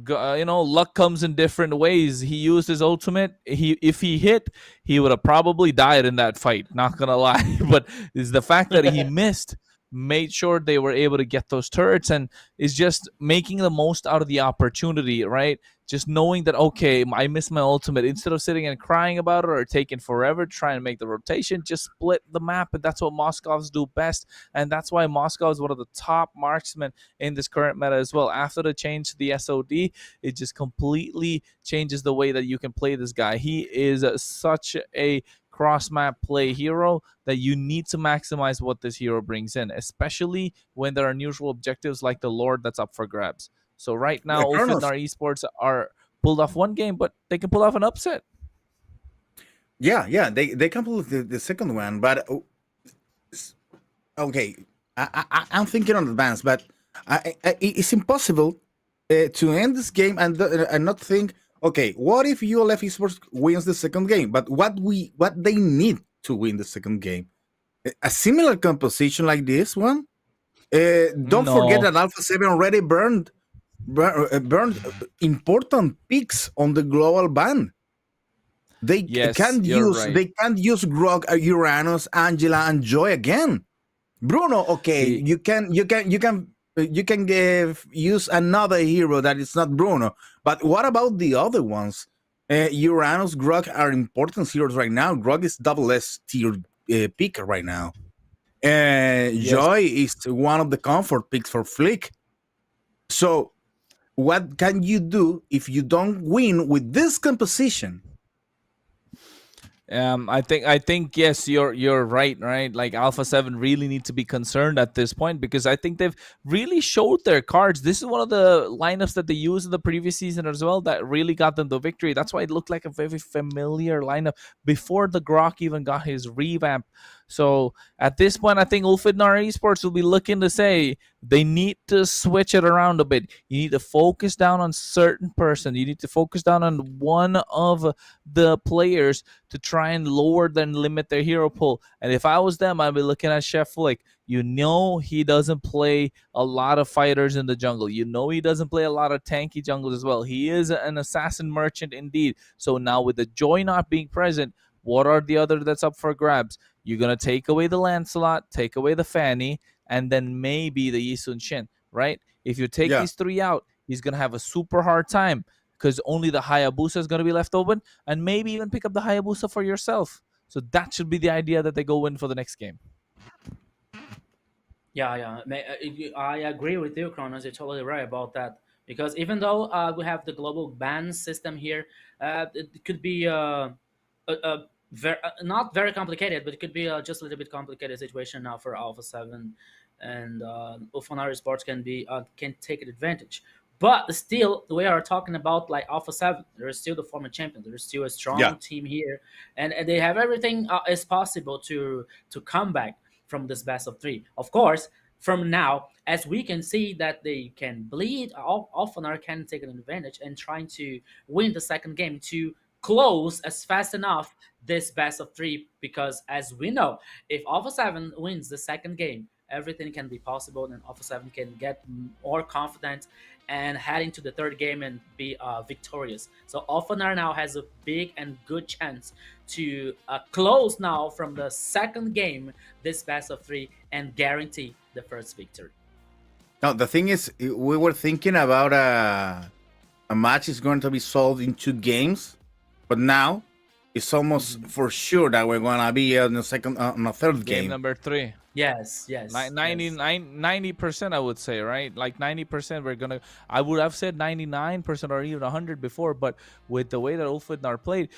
luck comes in different ways. He used his ultimate. If he hit, he would have probably died in that fight, not gonna lie. But it's the fact that he missed, made sure they were able to get those turrets, and is just making the most out of the opportunity, right? Just knowing that, okay, I missed my ultimate. Instead of sitting and crying about it or taking forever trying to make the rotation, just split the map. And that's what Moscovs do best. And that's why Moscow is one of the top marksmen in this current meta as well. After the change to the SOD, it just completely changes the way that you can play this guy. He is such a cross-map play hero that you need to maximize what this hero brings in, especially when there are unusual objectives like the Lord that's up for grabs. So right now, Ulfidnar Esports are pulled off one game, but they can pull off an upset. Yeah, they completed the second one, but okay, I'm thinking on advance, but it's impossible to end this game and not think, okay, what if ULF Esports wins the second game? But what they need to win the second game? A similar composition like this one. Don't forget No. that Alpha 7 already burned important picks on the global ban. They Yes, you're right. can't use Grog, Uranus, Angela, and Joy again. Bruno, okay, See, you can use another hero that is not Bruno. But what about the other ones? Uranus, Grog are important heroes right now. Grog is double S tier pick right now. yes. Joy is one of the comfort picks for Flick. So, what can you do if you don't win with this composition? I think yes, you're right. Like Alpha 7 really need to be concerned at this point because I think they've really showed their cards. This is one of the lineups that they used in the previous season as well that really got them the victory. That's why it looked like a very familiar lineup before the Grok even got his revamp. So at this point, I think Ulfidnar Esports will be looking to say they need to switch it around a bit. You need to focus down on certain person. You need to focus down on one of the players to try and lower than limit their hero pool. And if I was them, I'd be looking at Chef Flick. You know he doesn't play a lot of fighters in the jungle. You know he doesn't play a lot of tanky jungles as well. He is an assassin merchant indeed. So now with the Joy not being present, what are the other that's up for grabs? You're going to take away the Lancelot, take away the Fanny, and then maybe the Yi Sun Shin, right? If you take these three out, he's going to have a super hard time because only the Hayabusa is going to be left open, and maybe even pick up the Hayabusa for yourself. So that should be the idea that they go in for the next game. Yeah. I agree with you, Kronos. You're totally right about that. Because even though we have the global ban system here, it could be not very complicated, but it could be just a little bit complicated situation now for Alpha 7, and Ufanari Sports can take advantage. But still, we are talking about like Alpha 7. There is still the former champion. There is still a strong team here, and they have everything is possible to come back from this best of 3. Of course, from now, as we can see that they can bleed, Alphanar can take an advantage and trying to win the second game to close as fast enough this best of 3, because as we know, if Alpha 7 wins the second game, everything can be possible, and Alpha 7 can get more confident and head into the third game and be victorious. So Alphanar now has a big and good chance to close now from the second game this best of 3 and guarantee the first victory. Now the thing is, we were thinking about a match is going to be solved in 2 games, but now it's almost for sure that we're gonna be on the third game. Game number 3. Yes. 90%, I would say, right? Like 90%, I would have said 99% or even 100 before, but with the way that Ulfidnar played,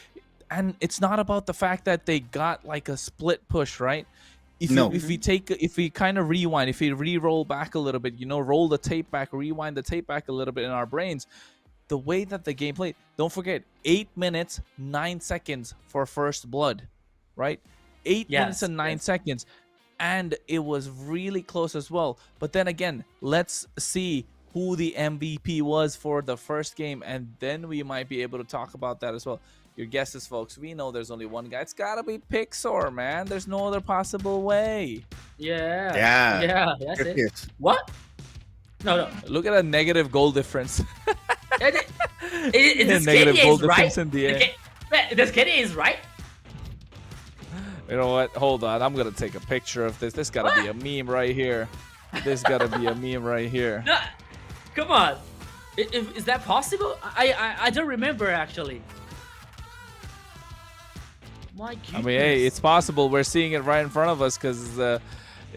and it's not about the fact that they got like a split push, right? If we kind of rewind, if we re-roll back a little bit, roll the tape back, rewind the tape back a little bit in our brains, the way that the game played, don't forget, 8 minutes, 9 seconds for first blood, right? 8 minutes and 9 seconds. And it was really close as well. But then again, let's see who the MVP was for the first game, and then we might be able to talk about that as well. Your guesses, folks. We know there's only one guy. It's gotta be Pixor, man. There's no other possible way. Yeah. That's it. What? No. Look at a negative goal difference. This negative Kenny goal is right. difference in the air. This Kenny is right. You know what? Hold on. I'm gonna take a picture of this. This gotta be a meme right here. This gotta be a meme right here. No, come on. Is that possible? I don't remember actually. My goodness. I mean, hey, it's possible. We're seeing it right in front of us because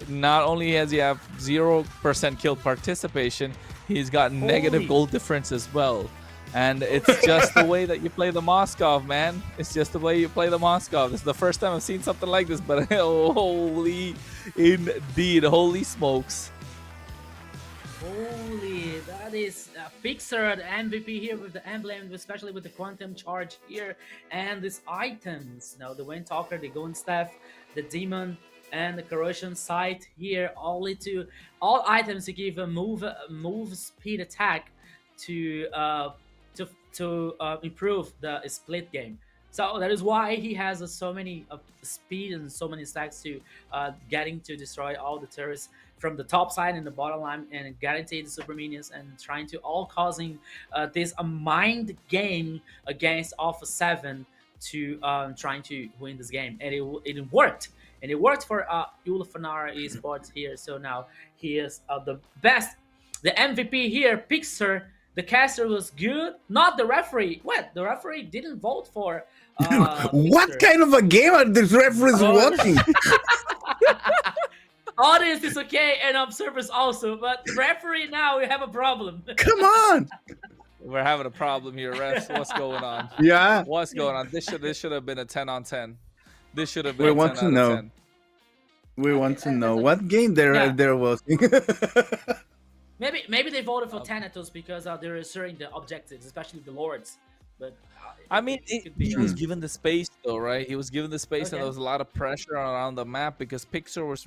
not only has he have 0% kill participation, he's got negative goal difference as well. And it's just the way that you play the Moskov, man. It's just the way you play the Moskov. This is the first time I've seen something like this, but holy, indeed, holy smokes. Holy That is Pixar, the MVP here with the emblem, especially with the quantum charge here, and these items. Now the Wind Talker, the Golden Staff, the Demon, and the Corrosion Sight here. All items to give a move speed attack to improve the split game. So that is why he has so many speed and so many stacks to getting to destroy all the turrets from the top side and the bottom line, and guarantee the super minions, and trying to all causing this a mind game against Alpha 7 to trying to win this game, and it worked. And it worked for Ulfanara Esports here. So now he is the best, the MVP here. Pixar, the caster was good, not the referee. What? The referee didn't vote for. What Pixar. kind of a game are the referees watching? Audience is okay, and observers also, but referee now we have a problem. Come on. We're having a problem here, refs. What's going on? Yeah. What's going on? This should have been a 10 on 10. This should have been We a 10 want to out of know. 10. We want to know what game there was. Maybe they voted for Thanatos because they're asserting the objectives, especially the lords. But I mean, he was given the space though, right? He was given the space, Okay. and there was a lot of pressure around the map because Pixar was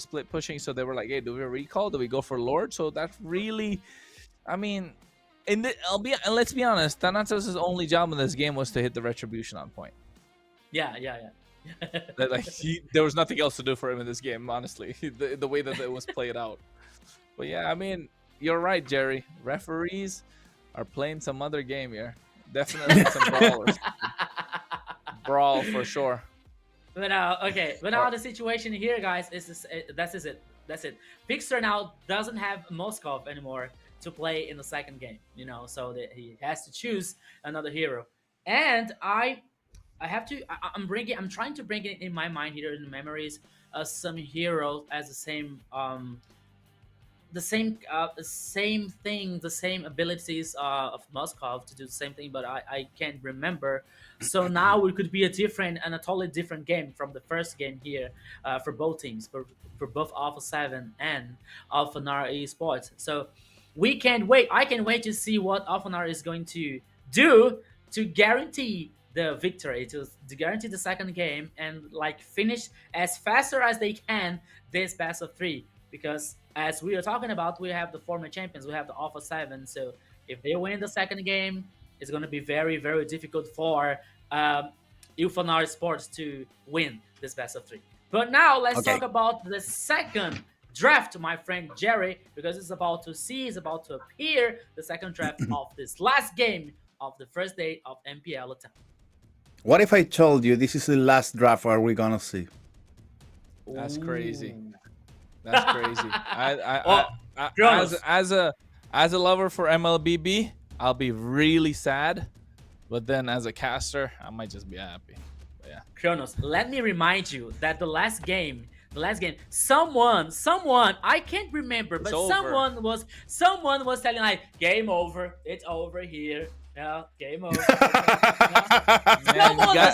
split pushing, so they were like, "Hey, do we recall? Do we go for Lord?" So that really, I mean, and let's be honest, Thanatos' only job in this game was to hit the retribution on point. yeah. There was nothing else to do for him in this game, honestly. The way that it was played out. But yeah, I mean, you're right, Jerry. Referees are playing some other game here. Definitely some brawlers. Brawl for sure. But now the situation here, guys, is that's it. Pixar now doesn't have Moskov anymore to play in the second game, so that he has to choose another hero. And I'm trying to bring it in my mind here in the memories some heroes as the same thing, the same abilities of Moskov to do the same thing, but I can't remember. So now it could be a totally different game from the first game here for both teams, for both Alpha 7 and Alpha Nara Esports. So we can't wait. I can wait to see what Alpha Nara is going to do to guarantee the victory, to guarantee the second game, and finish as faster as they can this best of 3, because as we are talking about, we have the former champions, we have the Alpha 7. So if they win the second game, it's going to be very, very difficult for Ulfanar Sports to win this best of 3. But now let's talk about the second draft, my friend Jerry, because it's about to appear, the second draft of this last game of the first day of MPL LATAM. What if I told you this is the last draft we're gonna see? That's crazy. That's crazy. As a lover for MLBB, I'll be really sad, but then as a caster, I might just be happy. But yeah. Kronos, let me remind you that the last game, someone, I can't remember, but someone was telling game over, it's over here. Yeah, game over. Man,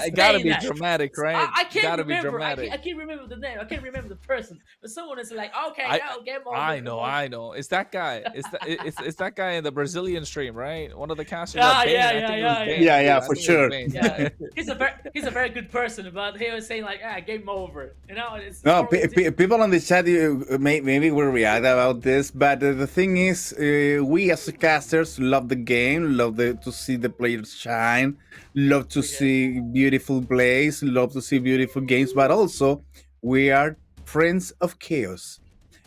it gotta be dramatic, right? I can't remember. Be dramatic. I can't remember the name. I can't remember the person. But someone is like, okay, game over. I know. It's that guy. It's that guy in the Brazilian stream, right? One of the casters. Yeah, for sure. Yeah, he's a very good person, but he was saying game over. People on the chat maybe will react about this, but the thing is, we as casters love the game, love to see the players shine, love to see beautiful plays, love to see beautiful games, but also we are friends of chaos.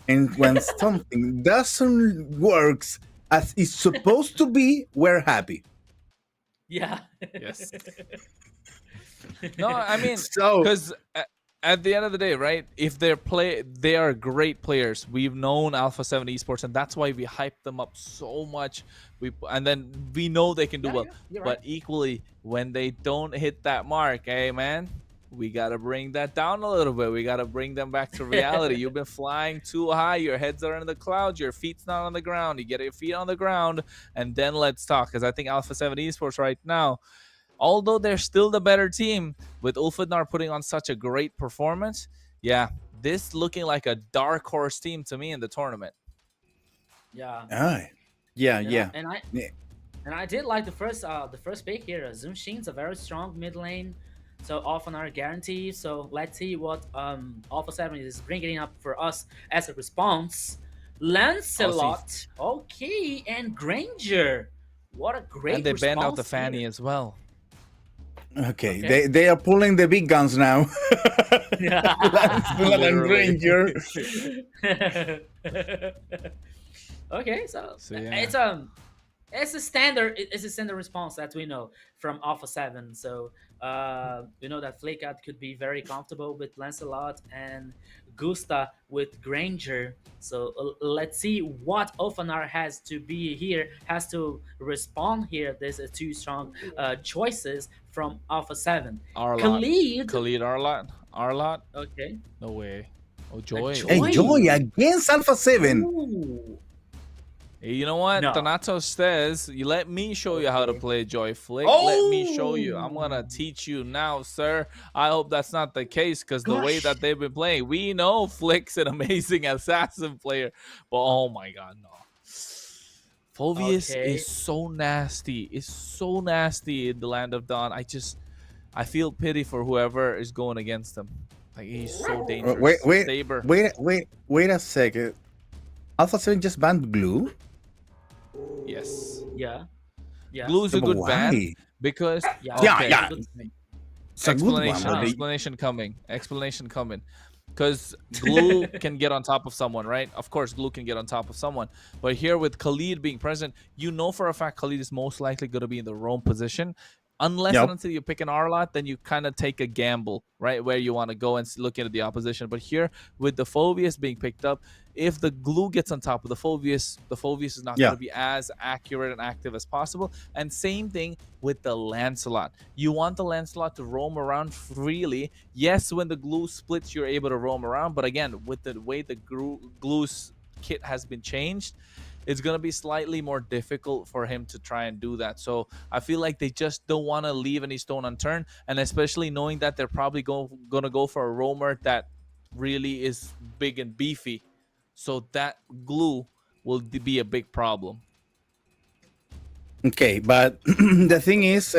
And when something doesn't work as it's supposed to be, we're happy. Yeah. Yes. No, I mean, because at the end of the day, right? If they are great players. We've known Alpha 7 Esports, and that's why we hype them up so much. And then we know they can do well. But right. Equally, when they don't hit that mark, hey man, we gotta bring that down a little bit. We gotta bring them back to reality. You've been flying too high. Your heads are in the clouds. Your feet's not on the ground. You get your feet on the ground, and then let's talk. Because I think Alpha 7 Esports right now, although they're still the better team, with Ulfadnar putting on such a great performance, yeah, this looking like a dark horse team to me in the tournament. Yeah. Yeah. And I did like the first pick here. Zumshin's a very strong mid lane, so often are guaranteed. So let's see what Alpha 7 is bringing up for us as a response. Lancelot, okay, and Granger. What a great And they banned out the response Fanny here. as well. Okay. They are pulling the big guns now. Lancelot and Granger. Okay, so yeah. it's a standard response that we know from Alpha 7. So we know that Flickat could be very comfortable with Lancelot and Gusta with Granger. So let's see what Ofanar has to be here, has to respond here. There's two strong choices from Alpha 7. Khalid Arlot. Okay. No way. Oh, Joy. Hey, Joy against Alpha 7. Ooh. Hey, you know what? No. Thanatos says, you let me show you how to play Joy Flick. Let me show you. I'm going to teach you now, sir. I hope that's not the case because the way that they've been playing, we know Flick's an amazing assassin player. But oh my God, no. Phoveus is so nasty. It's so nasty in the Land of Dawn. I feel pity for whoever is going against him. Like, he's so dangerous. Wait a second. Alpha 7 just banned Glue? Yes. Yeah. Glue's a good ban because explanation coming. Because Glue can get on top of someone, right? Of course, Glue can get on top of someone. But here with Khalid being present, you know for a fact Khalid is most likely going to be in the roam position. Unless and until you pick an Arlot, then you kind of take a gamble, right? Where you want to go and look into the opposition. But here, with the Phoveus being picked up, if the Glue gets on top of the Phoveus is not going to be as accurate and active as possible. And same thing with the Lancelot. You want the Lancelot to roam around freely. Yes, when the Glue splits, you're able to roam around. But again, with the way the Glue's kit has been changed, it's going to be slightly more difficult for him to try and do that. So I feel like they just don't want to leave any stone unturned. And especially knowing that they're probably going to go for a roamer that really is big and beefy. So that Glue will be a big problem. Okay, but the thing is,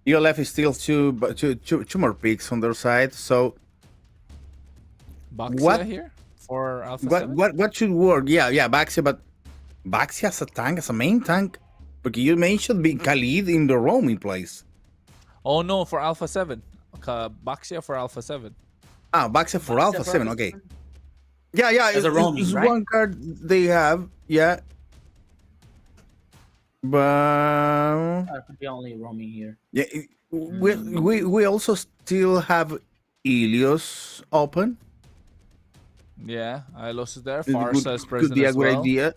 your left is still two more picks on their side. So Baxia here for Alpha 7? What should work? Yeah, Baxia, but Baxia as a tank, as a main tank? Because you mentioned being Khalid in the roaming place. Oh no, for Alpha 7. Baxia for Alpha 7. Ah, Baxia for Alpha 7, okay. Yeah, it's right? One card they have, yeah. But could be only roaming here. Yeah, we also still have Ilios open. Yeah, Ilios is there. Farsa is present could be a as good well. idea.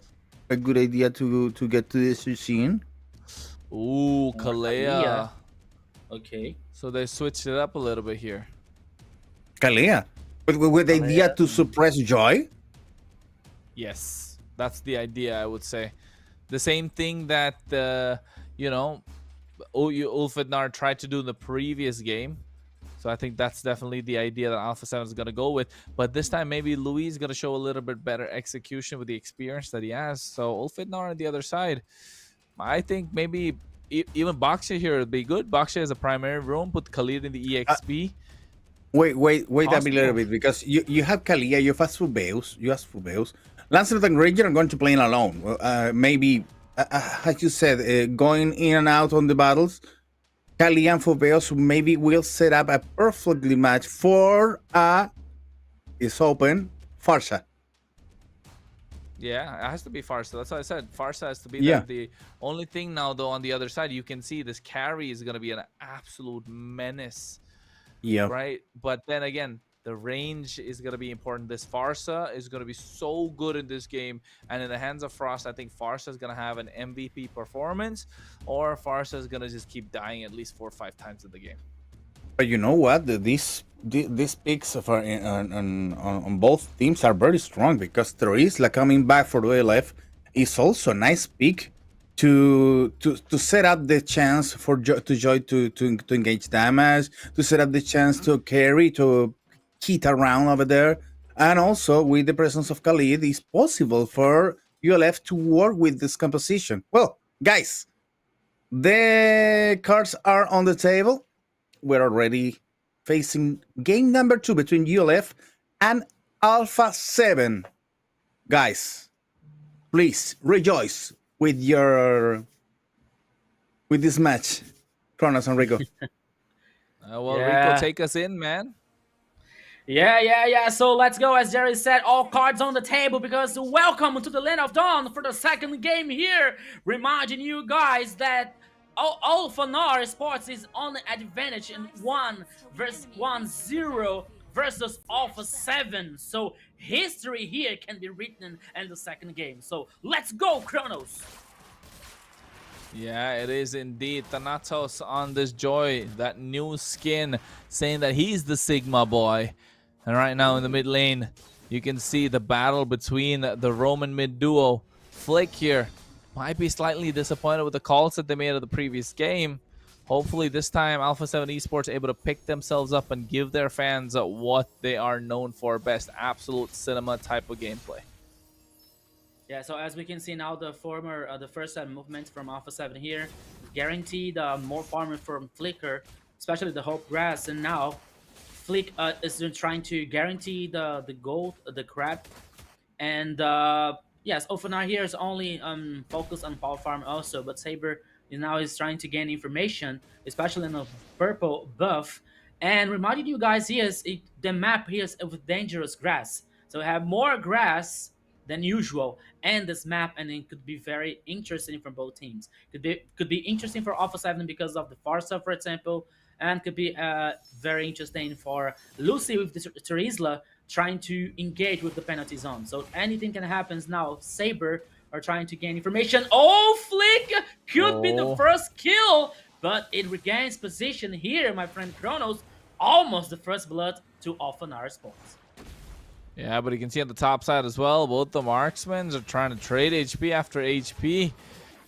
A good idea to get to this scene. Ooh, Kalea. Okay. So they switched it up a little bit here. Kalea. But with the idea to suppress Joy? Yes, that's the idea, I would say. The same thing that, Ulfednar tried to do in the previous game. So I think that's definitely the idea that Alpha 7 is going to go with. But this time, maybe Louis is going to show a little bit better execution with the experience that he has. So Ulfednar on the other side, I think maybe even Baxia here would be good. Baxia is a primary roam, put Khalid in the EXP. Wait a little bit, because you have Kalea, you have Phoveus. Lancelot and Ranger are going to play in alone. Maybe, as you said, going in and out on the battles. Kalea and Phoveus maybe will set up a perfectly match for it's open, Farsa. Yeah, it has to be Farsa. That's what I said. Farsa has to be there. The only thing now, though, on the other side, you can see this carry is going to be an absolute menace. Yeah. Right? But then again, the range is going to be important. This Farsa is going to be so good in this game. And in the hands of Frost, I think Farsa is going to have an MVP performance, or Farsa is going to just keep dying at least 4 or 5 times in the game. But you know what? These picks on both teams are very strong, because Terisla coming back for the LF is also a nice pick to set up the chance for Joy to engage damage, to set up the chance to carry, to hit around over there. And also with the presence of Khalid, it's possible for ULF to work with this composition. Well, guys, the cards are on the table. We're already facing game number 2 between ULF and Alpha 7. Guys, please rejoice with this match. Kronos and Rico. Well, Yeah. Rico, take us in, man. Yeah. So let's go. As Jerry said, all cards on the table because welcome to the Land of Dawn for the second game here. Reminding you guys that Alphanar Sports is on the advantage in 1-0 versus Alpha 7. So history here can be written in the second game. So let's go, Kronos. Yeah, it is indeed. Thanatos on this Joy, that new skin, saying that he's the Sigma boy. And right now in the mid lane, you can see the battle between the Roman mid duo. Flick here might be slightly disappointed with the calls that they made of the previous game. Hopefully this time Alpha 7 Esports able to pick themselves up and give their fans what they are known for best. Absolute cinema type of gameplay. Yeah, so as we can see now, the first set movements from Alpha 7 here, guaranteed more farming from Flicker, especially the Hope Grass, and now Flick is trying to guarantee the gold, the crab, and yes, Ofanar here is only focused on power farm also, but Saber is trying to gain information, especially in the purple buff, and reminding you guys here is the map here is with dangerous grass, so we have more grass than usual and this map, and it could be very interesting for both teams. Could be interesting for Alpha 7 because of the Farsa, for example, and could be very interesting for Lucy with Terizla trying to engage with the penalty zone. So anything can happen now. Saber are trying to gain information. Oh, Flick could be the first kill, but it regains position here, my friend Kronos. Almost the first blood to Alphanar Sports. Yeah, but you can see on the top side as well, both the marksmen are trying to trade HP after HP.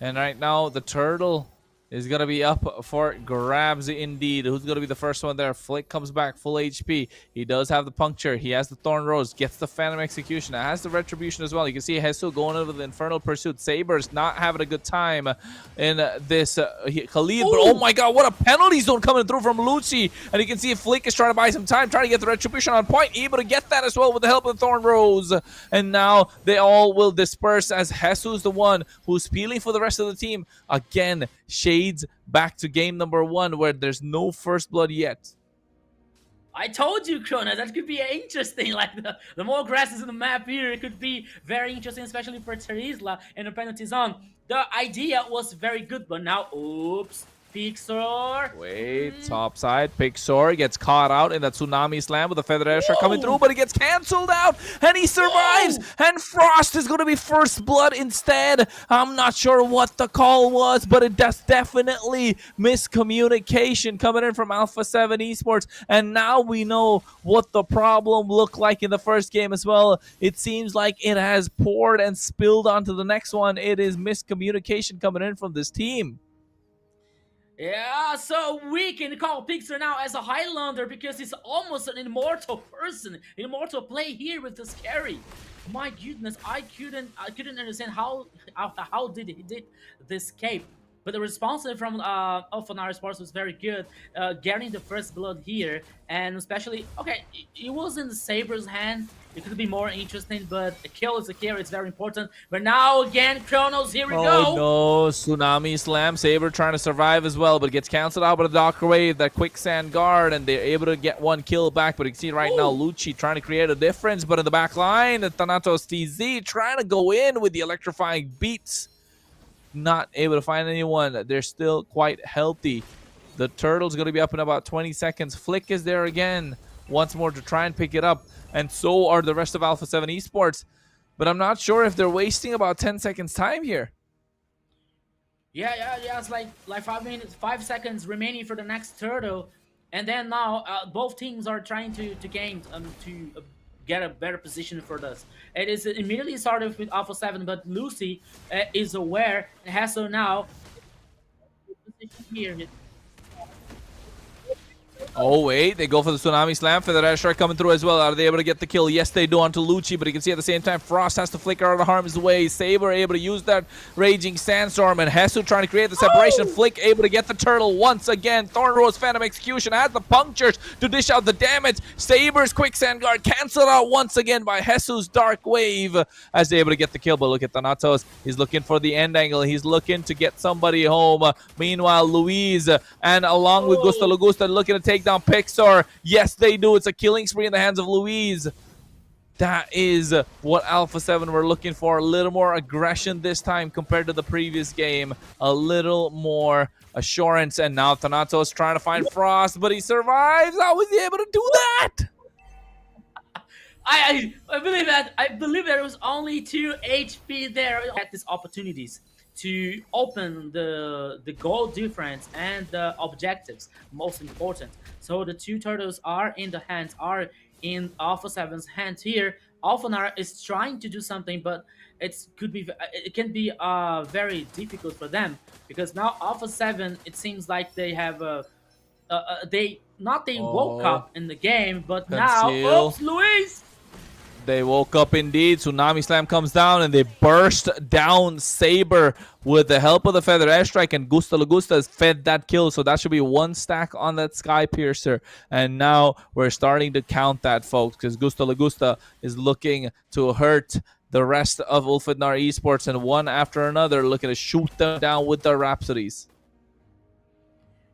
And right now, the turtle is going to be up for grabs indeed. Who's going to be the first one there? Flick comes back full HP. He does have the puncture. He has the Thorn Rose. Gets the Phantom Execution. Has the Retribution as well. You can see Hesu going over the Infernal Pursuit. Saber's not having a good time in this Khalid. But oh my god, what a penalty zone coming through from Lucci. And you can see Flick is trying to buy some time, trying to get the Retribution on point. Able to get that as well with the help of the Thorn Rose. And now they all will disperse as Hesu's the one who's peeling for the rest of the team. Again, shades back to game number 1 where there's no first blood yet. I told you, Kronos, that could be interesting. Like the more grasses in the map here, it could be very interesting, especially for Terizla in the penalty zone. The idea was very good, but now, oops, Pixor. Wait, top side. Pixor gets caught out in that Tsunami Slam with the Feather Escher coming through, but he gets cancelled out, and he survives, and Frost is going to be first blood instead. I'm not sure what the call was, but it does definitely miscommunication coming in from Alpha 7 Esports, and now we know what the problem looked like in the first game as well. It seems like it has poured and spilled onto the next one. It is miscommunication coming in from this team. Yeah, so we can call Pixar now as a Highlander because he's almost an immortal person, immortal play here with this carry. My goodness, I couldn't understand how did he did this cape. But the response from Alphanar Sports was very good, getting the first blood here, and especially, okay, it was in the Saber's hand. It could be more interesting, but a kill is a kill. It's very important. But now again, Kronos, here we go. Oh no, Tsunami Slam. Saber trying to survive as well, but gets cancelled out by the Docker Wave, that Quicksand Guard, and they're able to get one kill back. But you can see right now, Lucci trying to create a difference, but in the back line, Thanatos TZ trying to go in with the electrifying beats. Not able to find anyone. They're still quite healthy. The Turtle's going to be up in about 20 seconds. Flick is there again once more to try and pick it up, and so are the rest of Alpha 7 Esports. But I'm not sure if they're wasting about 10 seconds time here. Yeah, it's like 5 seconds remaining for the next Turtle, and then now both teams are trying to gain get a better position for this. It is immediately started with Alpha 7, but Lucy is aware and has so now position here. Oh, wait. They go for the Tsunami Slam. Feather Airstrike coming through as well. Are they able to get the kill? Yes, they do onto Lucci, but you can see at the same time, Frost has to flicker out of harm's way. Saber able to use that Raging Sandstorm, and Hesu trying to create the separation. Flick able to get the turtle once again. Thorn Rose Phantom Execution has the punctures to dish out the damage. Saber's Quicksand Guard canceled out once again by Hesu's Dark Wave as they're able to get the kill. But look at Thanatos. He's looking for the end angle. He's looking to get somebody home. Meanwhile, Luis and along with Gusta Lagusta looking to take down Pixar. Yes, they do. It's a killing spree in the hands of Luis. That is what Alpha 7 were looking for. A little more aggression this time compared to the previous game. A little more assurance. And now Thanatos trying to find Frost, but he survives. How was he able to do that? I believe that. I believe there was only 2 HP there at these opportunities to open the goal difference and the objectives, most important. So the 2 turtles are in Alpha 7's hands here. Alphanar is trying to do something, but it can be very difficult for them, because now Alpha 7, it seems like they have they woke up in the game, but now oops, Luis. They woke up indeed. Tsunami Slam comes down and they burst down Saber with the help of the Feather Airstrike, and Gusta Lagusta has fed that kill. So that should be 1 stack on that Sky Piercer. And now we're starting to count that, folks, because Gusta Lagusta is looking to hurt the rest of Ulfidnar Esports, and one after another looking to shoot them down with their Rhapsodies.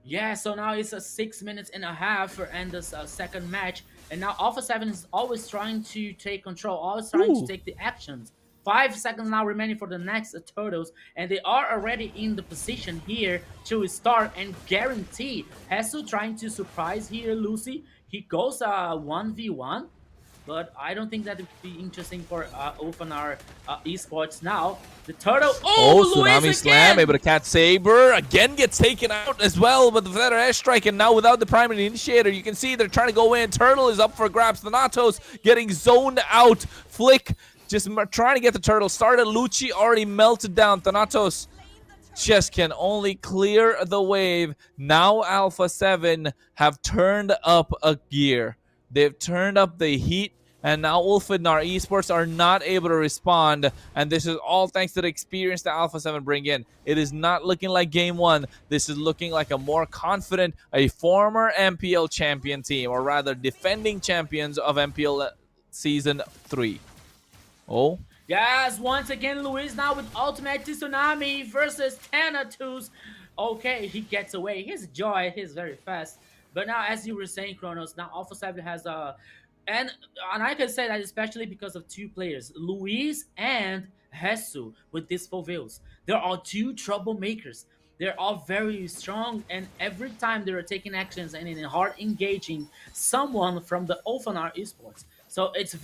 Yeah, so now it's a 6 minutes and a half for end this second match. And now Alpha 7 is always trying to take control, always trying to take the actions. 5 seconds now remaining for the next turtles, and they are already in the position here to start and guarantee. Hesu trying to surprise here Lucy. He goes 1v1, but I don't think that would be interesting for Ulfidnar Esports now. The turtle, Tsunami Slam, able to catch Saber. Again gets taken out as well with the Feather Airstrike, and now without the Primary Initiator, you can see they're trying to go in. Turtle is up for grabs. Thanatos getting zoned out. Flick just trying to get the turtle started. Lucci already melted down. Thanatos just can only clear the wave. Now Alpha 7 have turned up a gear. They've turned up the heat, and now Ulfidnar Esports are not able to respond. And this is all thanks to the experience that Alpha 7 bring in. It is not looking like Game 1. This is looking like a more confident, a former MPL champion team, or rather defending champions of MPL Season 3. Oh. Yes, once again, Luis now with Ultimate Tsunami versus Thanatos. Okay, he gets away. His joy, he's very fast. But now, as you were saying, Kronos, now Alpha 7 has and I can say that especially because of 2 players, Luis and Hesu, with these fulfills. There are 2 troublemakers. They're all very strong, and every time they're taking actions and in hard engaging someone from the Ulfidnar Esports. So it's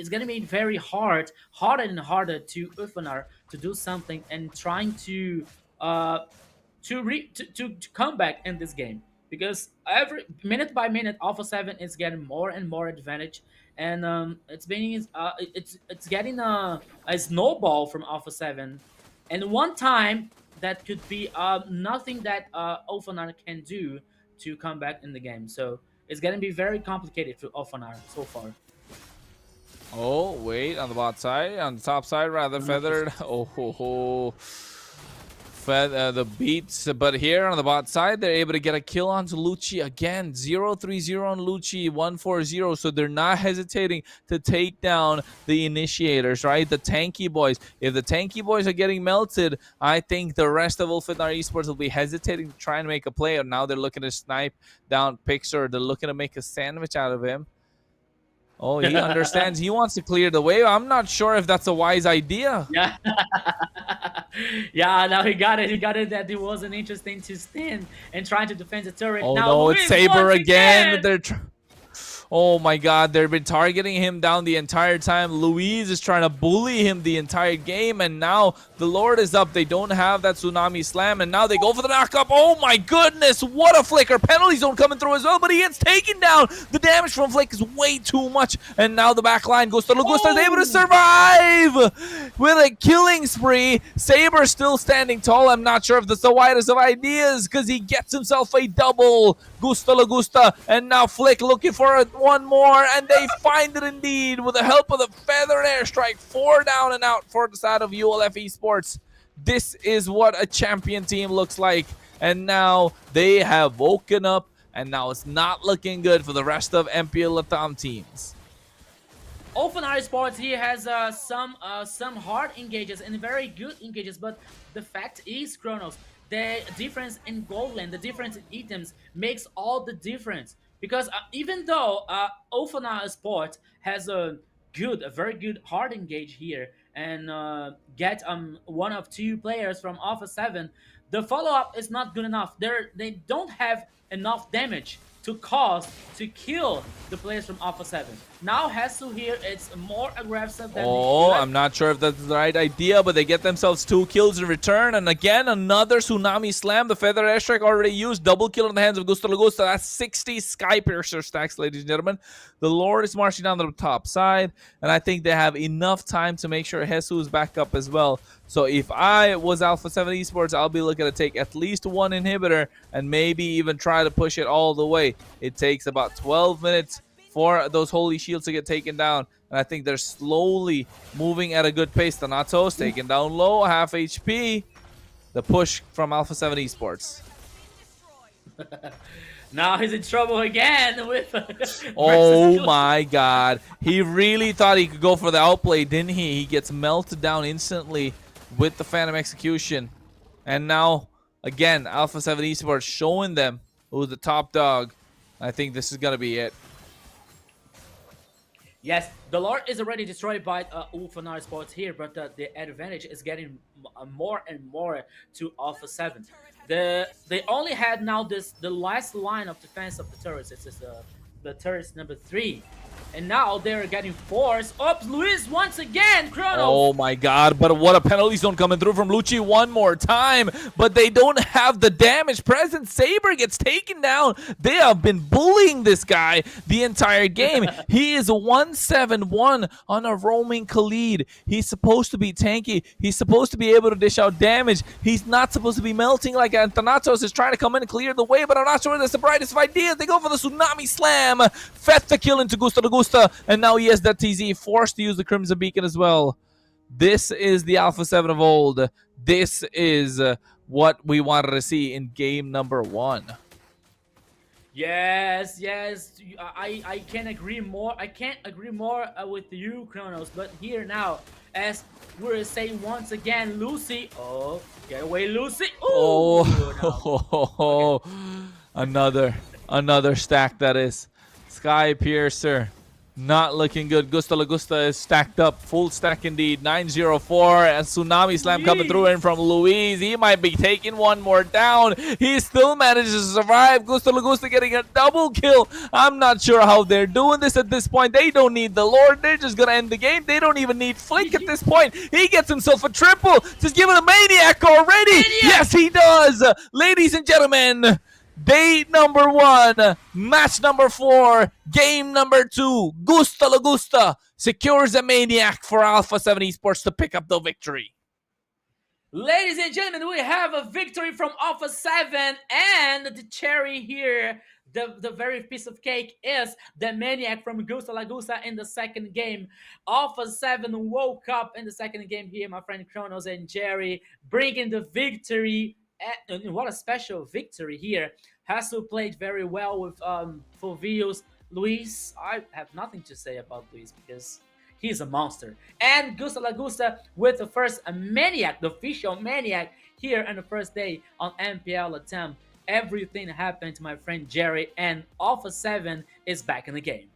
gonna be very harder and harder to Ulfidnar to do something and trying to come back in this game, because every minute by minute Alpha 7 is getting more and more advantage, and it's getting a snowball from Alpha 7, and one time that could be nothing that Ulfidnar can do to come back in the game. So it's gonna be very complicated for Ulfidnar so far. Oh, wait, on the bot side, on the top side, rather, Feathered. The beats, but here on the bot side, they're able to get a kill onto Lucci again. 0-3-0 on Lucci, 1-4-0. So they're not hesitating to take down the initiators, right? The tanky boys. If the tanky boys are getting melted, I think the rest of Ulfidnar Esports will be hesitating to try and make a play. And now they're looking to snipe down Pixar. They're looking to make a sandwich out of him. Oh, he understands. He wants to clear the wave. I'm not sure if that's a wise idea. Yeah. Yeah, now he got it. He got it that it wasn't interesting to stand and trying to defend the turret. Oh, now, no, it's Saber again. Oh my god, they've been targeting him down the entire time. Luis is trying to bully him the entire game, and now the Lord is up. They don't have that Tsunami Slam, and now they go for the knockup. Oh my goodness, what a flicker. Penalty zone coming through as well, but he gets taken down. The damage from Flick is way too much, and now the back line goes to Lagusta, is able to survive with a killing spree. Saber still standing tall. I'm not sure if that's the widest of ideas because he gets himself a double. Lagusta, and now Flick looking for one more, and they find it indeed with the help of the feathered airstrike. 4 down and out for the side of ULF Esports. This is what a champion team looks like, and now they have woken up, and now it's not looking good for the rest of MPL LATAM teams. OpenEye Sports here has some hard engages and very good engages, but the fact is, Kronos, the difference in gold lane, the difference in items makes all the difference. Because even though OpenEye Sports has a very good hard engage here and get one of 2 players from Alpha 7, the follow-up is not good enough. They don't have enough damage to kill the players from Alpha 7. Now Hesu here, it's more aggressive than I'm not sure if that's the right idea, but they get themselves 2 kills in return, and again another Tsunami Slam. The Feather Airstrike already used, double kill in the hands of Gusto Lagusta. That's 60 Sky Piercer stacks, ladies and gentlemen. The Lord is marching down to the top side, and I think they have enough time to make sure Hesu is back up as well. So if I was Alpha 7 Esports, I'll be looking to take at least 1 inhibitor and maybe even try to push it all the way. It takes about 12 minutes for those Holy Shields to get taken down, and I think they're slowly moving at a good pace. Thanatos taken down low, half HP. The push from Alpha 7 Esports. Now he's in trouble again with oh my god. He really thought he could go for the outplay, didn't he? He gets melted down instantly with the Phantom Execution. And now, again, Alpha 7 Esports showing them who's the top dog. I think this is going to be it. Yes, the Lord is already destroyed by OpenEye Sports here, but the advantage is getting more and more to Alpha 7. They only had now the last line of defense of the turrets. This is the turrets number 3. And now they're getting forced. Oops, Luis once again, Kronos! Oh my god, but what a penalty zone coming through from Lucci one more time. But they don't have the damage present. Saber gets taken down. They have been bullying this guy the entire game. He is 1-7-1 on a roaming Khalid. He's supposed to be tanky. He's supposed to be able to dish out damage. He's not supposed to be melting like Thanatos is trying to come in and clear the way, but I'm not sure that's the brightest of ideas. They go for the Tsunami Slam. Feta kill into Gusto Lagusta, and now he has that TZ, forced to use the Crimson Beacon as well. This is the Alpha 7 of old. This is what we wanted to see in game number 1. Yes, I can agree more. I can't agree more with you, Kronos. But here now, as we're saying once again, Lucy. Oh, get away, Lucy! Ooh, oh, another stack that is. Sky Piercer, not looking good. Gusto Lagusta is stacked up, full stack indeed. 904, and Tsunami Slam coming through in from Luis. He might be taking one more down. He still manages to survive. Gusto Lagusta getting a double kill. I'm not sure how they're doing this at this point. They don't need the Lord. They're just going to end the game. They don't even need Flick at this point. He gets himself a triple. Just give it a Maniac already. Maniac! Yes, he does. Ladies and gentlemen, day number 1, match number 4, game number 2. Gusto Lagusta secures a Maniac for Alpha 7 Esports to pick up the victory. Ladies and gentlemen, we have a victory from Alpha 7, and the cherry here, the very piece of cake, is the Maniac from Gusto Lagusta in the second game. Alpha 7 woke up in the second game here, my friend Kronos and Jerry, bringing the victory. And what a special victory here. Hesu played very well with Fulvius. Luis, I have nothing to say about Luis because he's a monster. And Gusto Lagusta with the first Maniac, the official Maniac here on the first day on MPL LATAM. Everything happened to my friend Jerry, and Alpha 7 is back in the game.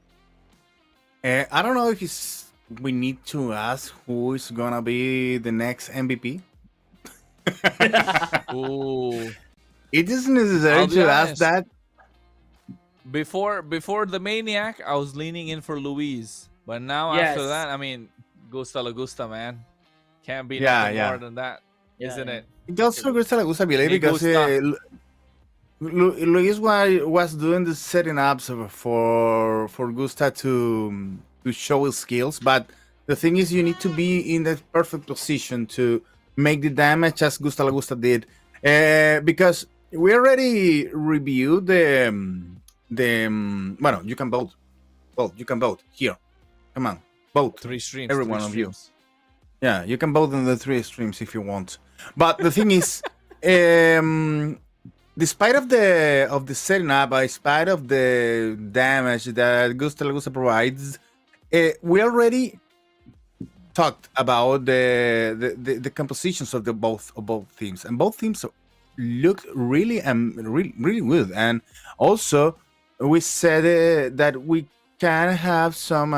I don't know if we need to ask who is gonna be the next MVP. Ooh. It isn't necessary to ask that, before the Maniac, I was leaning in for Luis. But now after Yes. that, I mean, Gusta la Gusta, man. Can't be Yeah, nothing yeah. more than that, Yeah, not yeah. it? It also Gusta la Gusta Billy Me because gusta. Luis was doing the setting ups for Gusta to show his skills, but the thing is you need to be in the perfect position to make the damage as Gusta la Gusta did, because we already reviewed well, you can vote. Well, you can vote here. Come on, vote. 3 streams. Every 3 one of you. streams. Yeah, you can vote in the 3 streams if you want. But the thing is, despite of the setting up, despite of the damage that Gusta la Gusta provides, we already talked about the compositions of both teams, and both teams look really really good. And also, we said that we can have some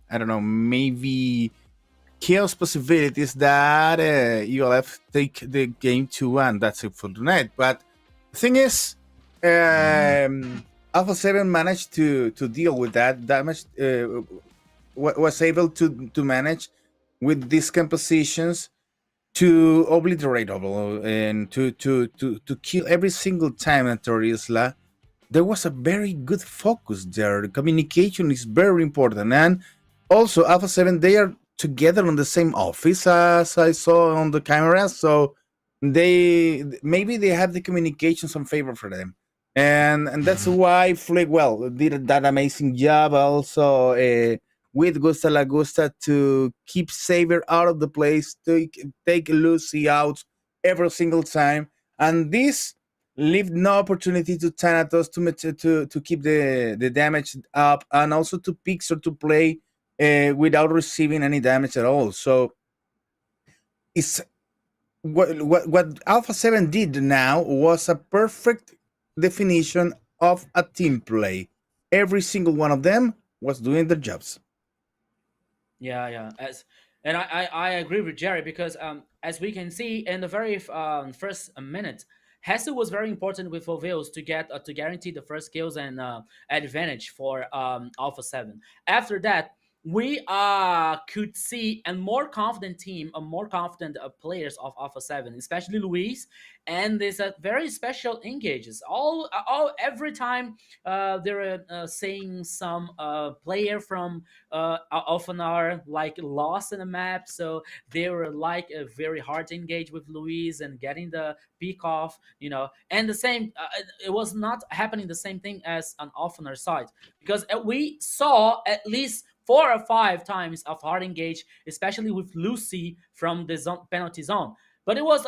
I don't know, maybe chaos possibilities that ULF take the game to, and that's it for tonight. But the thing is, Alpha 7 managed to deal with that damage, was able to manage with these compositions to obliterate and to kill every single time at Isla. There was a very good focus there. The communication is very important, and also Alpha 7, they are together on the same office as I saw on the camera, so they have the communications on favor for them, and that's why Flick did that amazing job also with Gusta la Gusta to keep Saber out of the place, to take Lucy out every single time, and this leave no opportunity to Thanatos to keep the damage up, and also to Pixar to play without receiving any damage at all. So it's what Alpha 7 did now was a perfect definition of a team play. Every single one of them was doing their jobs. Yeah. And I agree with Jerry because as we can see in the very first minute, Hesse was very important with Volveus to guarantee the first kills and advantage for Alpha 7. After that, we could see a more confident team, a more confident players of Alpha 7, especially Luis, and there's a very special engages. All every time they're saying some player from Alphanar like lost in the map, so they were like very hard to engage with Luis and getting the peak off, and the same it was not happening the same thing as on Alphanar side, because we saw at least 4 or 5 times of hard engage, especially with Lucy from the penalty zone. But it was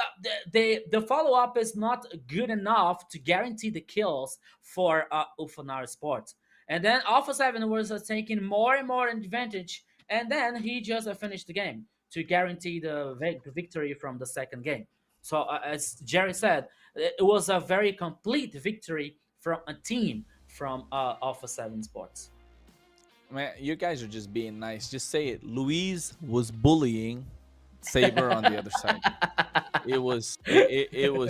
the follow up is not good enough to guarantee the kills for Alphanar Sports. And then Alpha 7 was taking more and more advantage, and then he just finished the game to guarantee the victory from the second game. So as Jerry said, it was a very complete victory from a team from Alpha 7 Sports. Man, you guys are just being nice. Just say it. Luis was bullying Saber on the other side. It was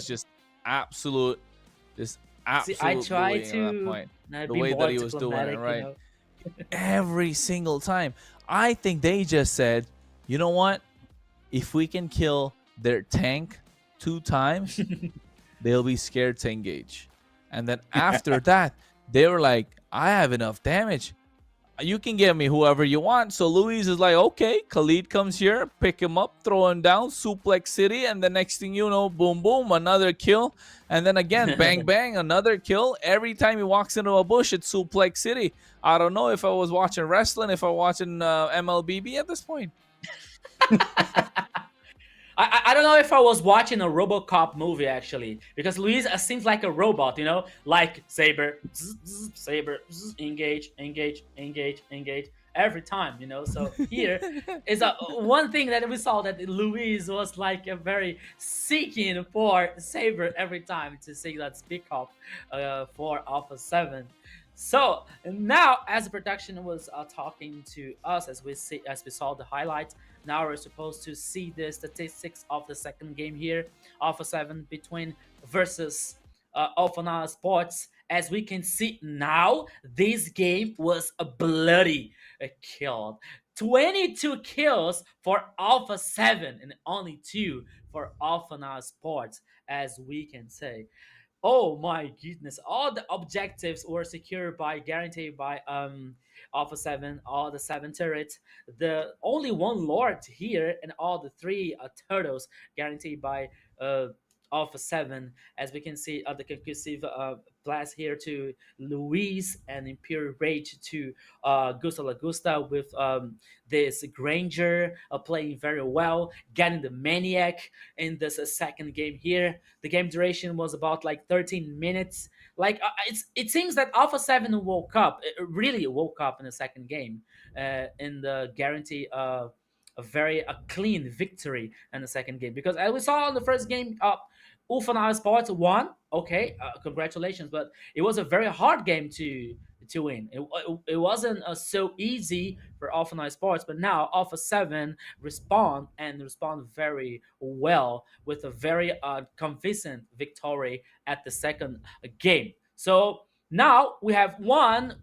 just absolute See, I try bullying at that point. The be way more that he was doing it, diplomatic, right? Every single time. I think they just said, you know what? If we can kill their tank 2 times, they'll be scared to engage. And then after that, they were like, I have enough damage. You can give me whoever you want. So Luis is like, okay, Khalid comes here, pick him up, throw him down, suplex city, and the next thing you know, boom, boom, another kill. And then again, bang, bang, another kill. Every time he walks into a bush, it's suplex city. I don't know if I was watching wrestling, if I was watching MLBB at this point. I don't know if I was watching a RoboCop movie actually, because Luis seems like a robot, like Saber, Saber, engage every time, So here is one thing that we saw, that Luis was like a very seeking for Saber every time to see that speak up for Alpha 7. So now, as the production was talking to us as we saw the highlights, now we're supposed to see the statistics of the second game here, Alpha 7 versus Alpha Sports. As we can see now, this game was a bloody kill. 22 kills for Alpha 7 and only 2 for Alpha Sports, as we can say. Oh my goodness! All the objectives were secured by guaranteed by Alpha 7, all the 7 turrets. The only one Lord here and all the 3 turtles guaranteed by uh Alpha 7. As we can see, the conclusive blast here to Luis and Imperial Rage to Gusta Lagusta with this Granger playing very well, getting the Maniac in this second game here. The game duration was about like 13 minutes. Like it seems that Alpha 7 woke up, it really woke up in the second game, in the guarantee a very clean victory in the second game, because as we saw in the first game, Ufana Sports won. Okay, congratulations, but it was a very hard game to win. It wasn't so easy for Alpha 9 Sports, but now Alpha 7 respond very well with a very convincing victory at the second game. So now we have one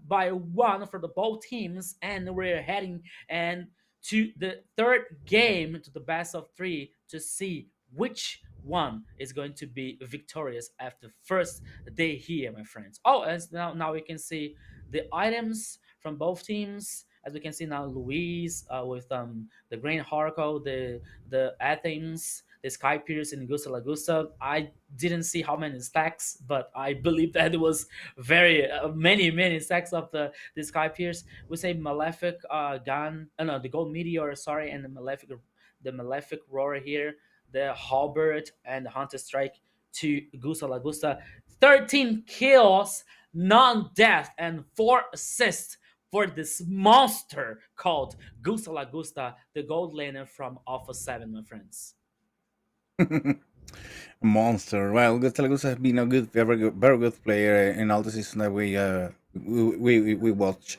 by one for the both teams, and we're heading and to the third game, to the best of 3, to see which one is going to be victorious after first day here, my friends. Oh, as now we can see the items from both teams. As we can see now, Luis with the Green Harco, the Athens, the Sky Pierce, and Gusta Lagusta. I didn't see how many stacks, but I believe that it was very many stacks of the Sky Pierce. We say Malefic gun, no, the Gold Meteor, sorry, and the Malefic Roar here, the Halberd and the Hunter Strike to Gusta Lagusta. 13 kills, non-death, and 4 assists for this monster called Gusta Lagusta, the gold laner from Alpha 7, my friends. Monster. Well, Gustavo has been a very good player in all the season that we watch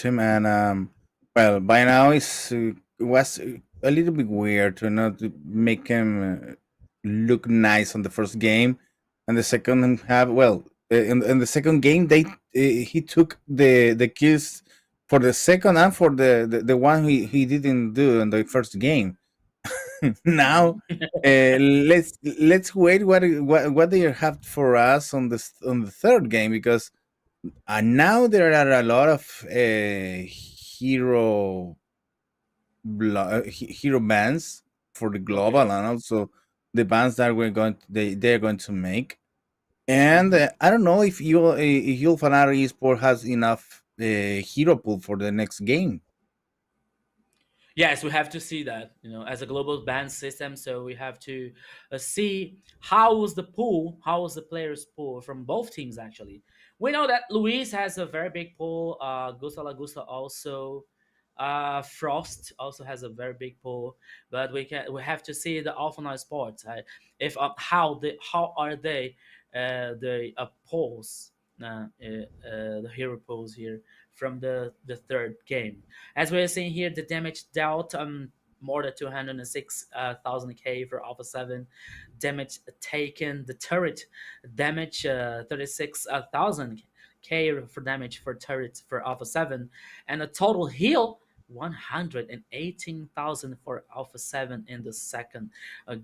him, and well, by now it was a little bit weird to not make him look nice on the first game, and the second half. Well, in the second game, he took the kills for the second and for the one he didn't do in the first game. Now let's wait what they have for us on the third game, because now there are a lot of hero bans for the global, and also the bans that they're going to make. And I don't know if Yul Fanari Esport has enough hero pool for the next game. Yes, we have to see that, as a global ban system. So we have to see how was the pool, how was the players' pool from both teams. Actually, we know that Luis has a very big pool. Gusta Lagusta also, Frost also has a very big pool. But we have to see the Alpha 9 Sports, if how are they the polls, the hero polls here from the third game. As we're seeing here, the damage dealt more than 206,000 K for Alpha 7. Damage taken, the turret damage 36,000 K for damage for turrets for Alpha 7. And a total heal 118,000 for Alpha 7 in the second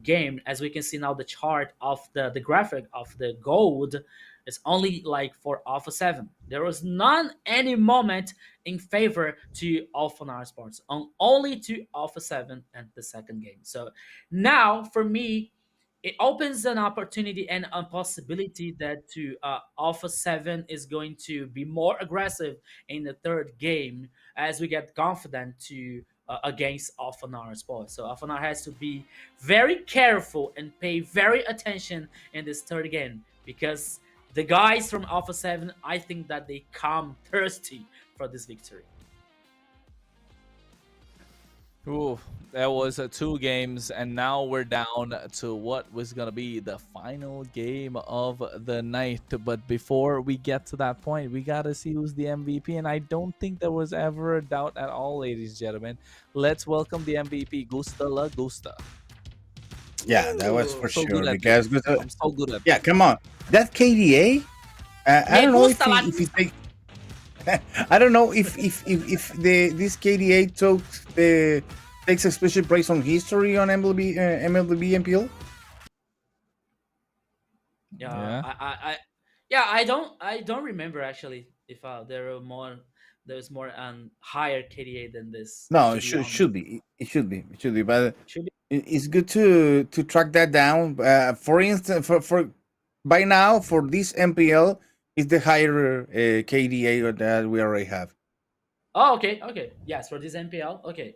game. As we can see now, the chart of the graphic of the gold is only like for Alpha 7. There was none any moment in favor to Alpha 9 Sports, only to Alpha 7 and the second game. So now for me, it opens an opportunity and a possibility that to Alpha 7 is going to be more aggressive in the third game, as we get confident to against Alpha 9 Sports. So Alpha 9 has to be very careful and pay very attention in this third game, because the guys from Alpha 7, I think that they come thirsty for this victory. Ooh, that was 2 games, and now we're down to what was going to be the final game of the night. But before we get to that point, we got to see who's the MVP, and I don't think there was ever a doubt at all, ladies and gentlemen. Let's welcome the MVP, Gusta Lagusta. Yeah, that was I'm for so sure good at because this. I'm so good at yeah, this. come on, that KDA. I don't know if gusta la if he take. I don't know if this KDA takes a special price on history on MLBB MPL. Yeah, I don't remember actually if there's more higher KDA than this. No, To it be should honest, should be. It should be. It should be. But should be. it's good to track that down. For instance, for by now for this MPL is the higher KDA that we already have. Oh, okay, okay. Yes, for this MPL. Okay,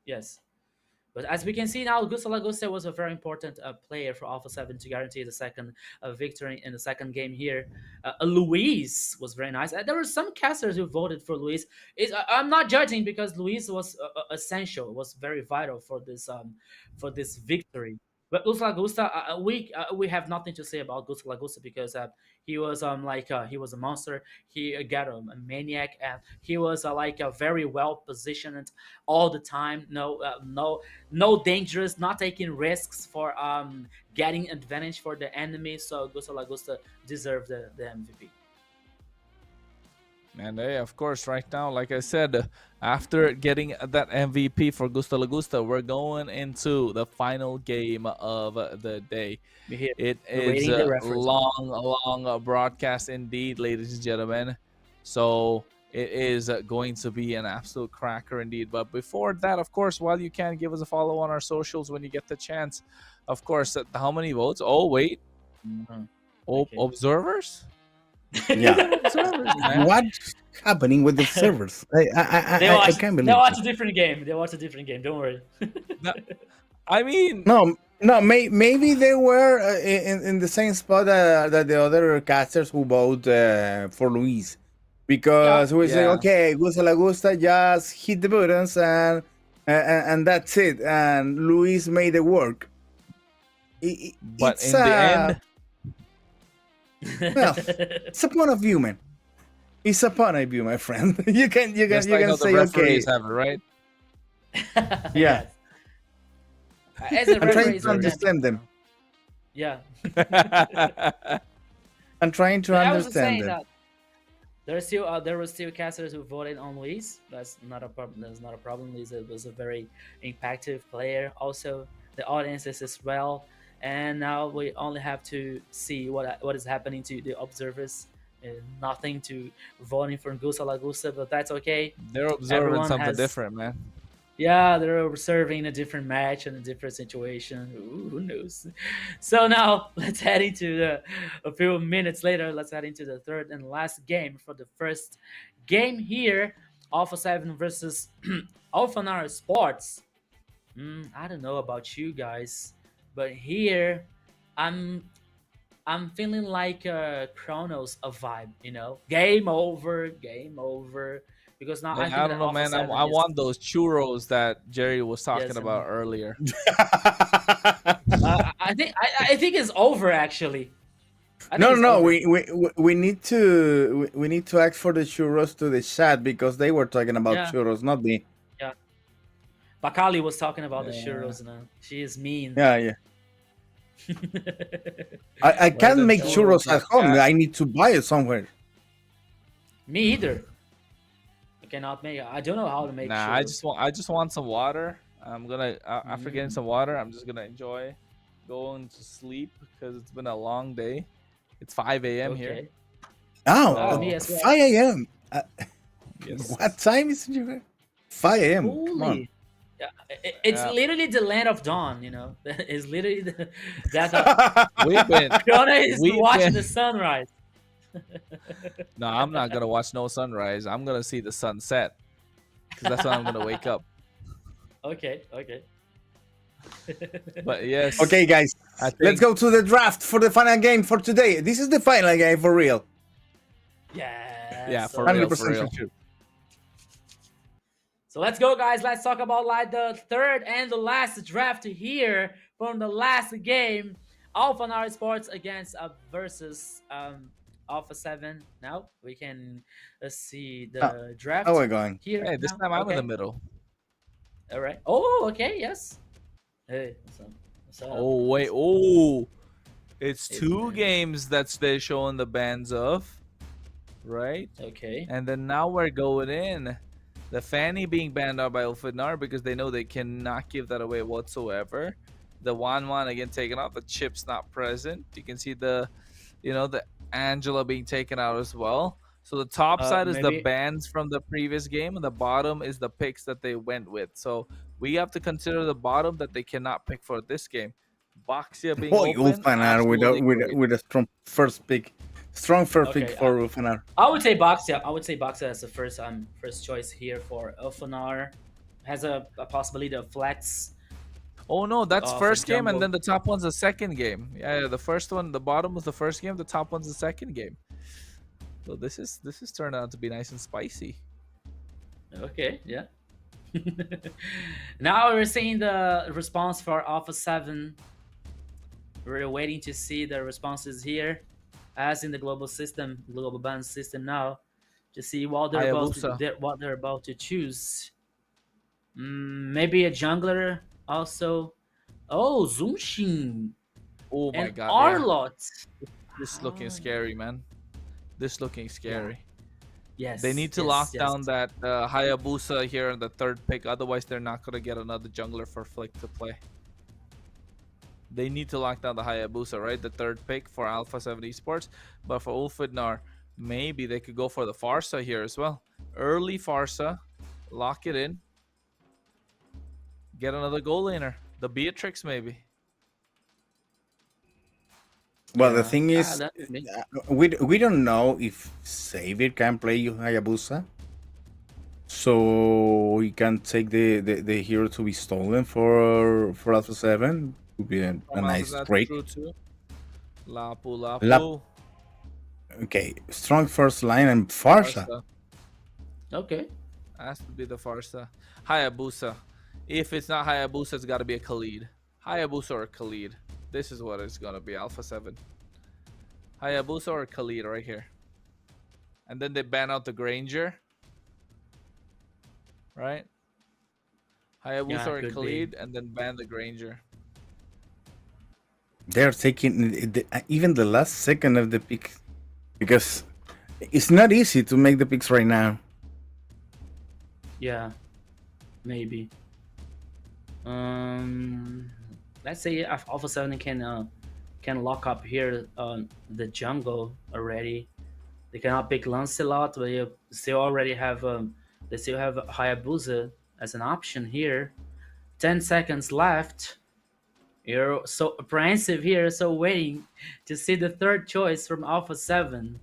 yes. But as we can see now, Gusta Lagosta was a very important player for Alpha 7 to guarantee the second victory in the second game here. Luis was very nice. There were some casters who voted for Luis. I'm not judging because Luis was essential, was very vital for this victory. But Gusta Lagosta, we have nothing to say about Gusta Lagosta because he was he was a monster. He got a maniac and he was like very well positioned all the time. No dangerous, not taking risks for getting advantage for the enemy. So Gusta Lagosta deserved the MVP. And hey, of course, right now, like I said, after getting that MVP for Gusta Lagusta, we're going into the final game of the day. It is a long broadcast indeed, ladies and gentlemen. So it is going to be an absolute cracker indeed. But before that, of course, while you can give us a follow on our socials when you get the chance, of course, how many votes? Oh, wait. Observers? Yeah. What's happening with the servers? I can't believe they watch it. a different game. They watch a different game. Don't worry. I mean, no. Maybe they were in the same spot that the other casters who vote for Luis, because we say, okay, Gusta La Gusta just hit the buttons and that's it, and Luis made it work. But in the end. Well, it's a point of view, man. It's a point of view, my friend. you can say okay. Have it, right? Yeah. As a I'm trying to understand them. Yeah. I'm trying to understand them. That there were still casters who voted on Luis. That's not a problem. That's not a problem. Luis was a very impactful player. Also, the audiences as well. And now we only have to see what is happening to the observers. Nothing to voting for Gusta Lagusta, but that's okay. They're observing something different, man. Yeah, they're observing a different match and a different situation. Ooh, who knows? So now let's head into a few minutes later. Let's head into the third and last game for the first game here. Alpha 7 versus Alpha Nara Sports. I don't know about you guys. But here, I'm feeling like Chronos a vibe, you know. Game over. Because now I don't know, man. I want those churros that Jerry was talking about earlier. I think it's over actually. No. We need to ask for the churros to the chat because they were talking about churros, not me. Yeah. Bakali was talking about the churros now. She is mean. Yeah. I can't make churros at home. I need to buy it somewhere. Me either. I cannot make it. I don't know how to make churros. I just want some water. After getting some water, I'm just gonna enjoy going to sleep because it's been a long day. It's 5 a.m. here. Oh, me as well. 5 a.m. Yes. What time is it? 5 a.m. Come on. Yeah, it's literally the land of dawn, you know. It's literally that. Fiona is watching the sunrise. No, I'm not gonna watch no sunrise. I'm gonna see the sunset because that's when I'm gonna wake up. Okay. But yes. Okay, guys, let's go to the draft for the final game for today. This is the final game for real. Yeah, for real. Sure. So let's go, guys. Let's talk about like the third and the last draft here from the last game. Alpha Nara Sports against versus Alpha 7. Now we can see the draft. How are we going? Here. Hey, this time I'm in the middle. All right. Oh, okay. Yes. Hey, Oh wait, oh, it's It's two been- games that's they're showing the bans of, right? Okay. And then now we're going in. The Fanny being banned out by Ulfidnar because they know they cannot give that away whatsoever. The Wan again taken out. The Chip's not present. You can see the, the Angela being taken out as well. So the top side is the maybe- bans from the previous game, and the bottom is the picks that they went with. So we have to consider the bottom that they cannot pick for this game. Boxia being Boy, open, Ulfanar absolutely great. with a strong first pick. Strong first pick Okay, for Ulfanar. I would say Boxia. I would say Boxia as the first choice here for Elfanar. Has a possibility of flex. Oh no, that's for first game, and Jumbo. then the top one's the second game. Yeah, the first one, the bottom was the first game, the top one's the second game. So this is turned out to be nice and spicy. Okay, yeah. Now we're seeing the response for Alpha 7. We're waiting to see the responses here, as in the global ban system now, to see what they're about to choose. Maybe a jungler also. Oh, Zunshin. Oh my and god. Arlott. Yeah. This looking scary, man. This looking scary. Yes. They need to lock down that Hayabusa here in the third pick. Otherwise, they're not going to get another jungler for Flick to play. They need to lock down the Hayabusa, right? The third pick for Alpha 7 Esports. But for Ulfidnar, maybe they could go for the Farsa here as well. Early Farsa. Lock it in. Get another goal laner. The Beatrix, maybe. Well, the thing is, we don't know if Xavier can play Hayabusa, so we can take the hero to be stolen for Alpha 7. Would be a nice trade. Lapu. Okay, strong first line and Farsa. Okay. Has to be the Farsa. Hayabusa. If it's not Hayabusa, it's got to be a Khalid. Hayabusa or Khalid. This is what it's going to be, Alpha 7. Hayabusa or Khalid right here. And then they ban out the Granger. Right? Hayabusa or Khalid, and then ban the Granger. They're taking even the last second of the pick, because it's not easy to make the picks right now. Yeah, maybe. Let's say if Alpha 7 can lock up here the jungle already. They cannot pick Lancelot, but they still already have they still have Hayabusa as an option here. 10 seconds left. You're so apprehensive here, so waiting to see the third choice from Alpha 7.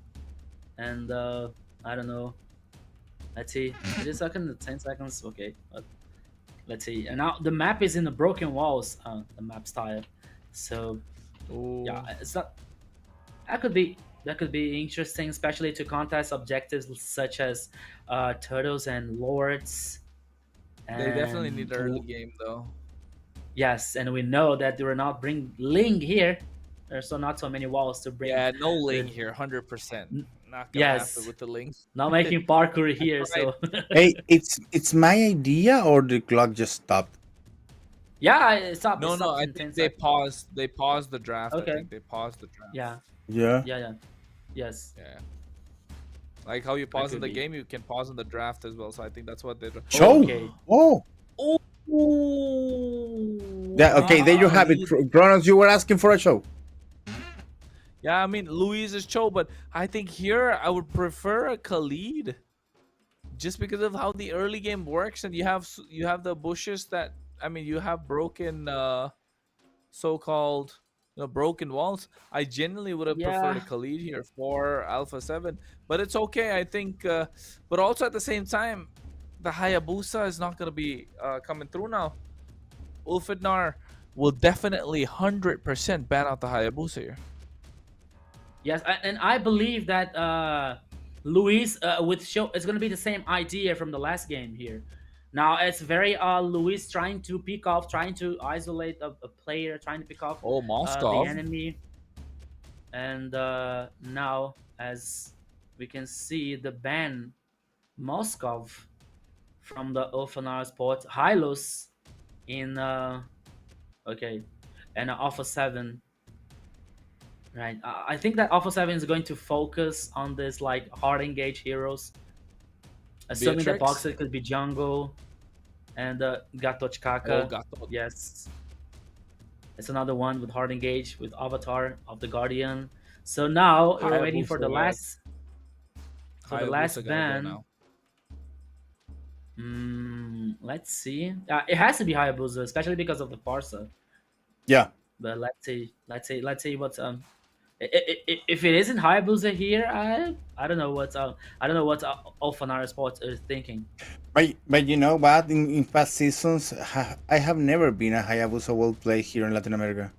And I don't know. Let's see. 30 seconds, 10 seconds. Okay. Let's see. And now the map is in the broken walls, the map style. So yeah, it's not. That could be interesting, especially to contest objectives such as turtles and lords. They definitely need the early game though. Yes, and we know that they will not bring Ling here. There's not so many walls to bring. Yeah, no Ling here, 100%. Not gonna happen with the Ling. Not making parkour here, so. Hey, it's my idea, or the clock just stopped? Yeah, it stopped. No, I think they paused. They paused the draft. Okay. I think they paused the draft. Yeah. Yeah. Yes. Yeah. Like how you pause in the game, you can pause in the draft as well. So I think that's what they're. Show. Okay. Oh. Yeah. Okay. There you have it, Kronos. You were asking for a show. Yeah, I mean Louise is Cho, but I think here I would prefer a Khalid, just because of how the early game works, and you have the bushes that you have broken, so-called broken walls. I genuinely would have preferred a Khalid here for Alpha 7, but it's okay. I think, but also at the same time, the Hayabusa is not gonna be coming through now. Ulfidnar will definitely 100% ban out the Hayabusa here. Yes, and I believe that Luis with show it's gonna be the same idea from the last game here. Now it's very Luis trying to pick off, trying to isolate a player, trying to pick off the enemy. And now, as we can see, the ban Moskov from the Ulfanar spot, Hylos in okay. and Alpha 7. Right. I think that Alpha 7 is going to focus on this like hard engage heroes. Assuming that Beatrix? Boxer could be jungle and Gato Oh, Chikaka. Gato. Yes. It's another one with hard engage with Avatar of the Guardian. So now we're waiting for the last Hayabusa gotta go ban. now. Let's see. It has to be Hayabusa, especially because of the Farsa. Yeah. But let's see what's if it isn't Hayabusa here, I don't know what Alphanara Sports is thinking. But you know what? In past seasons, I have never been a Hayabusa world play here in Latin America.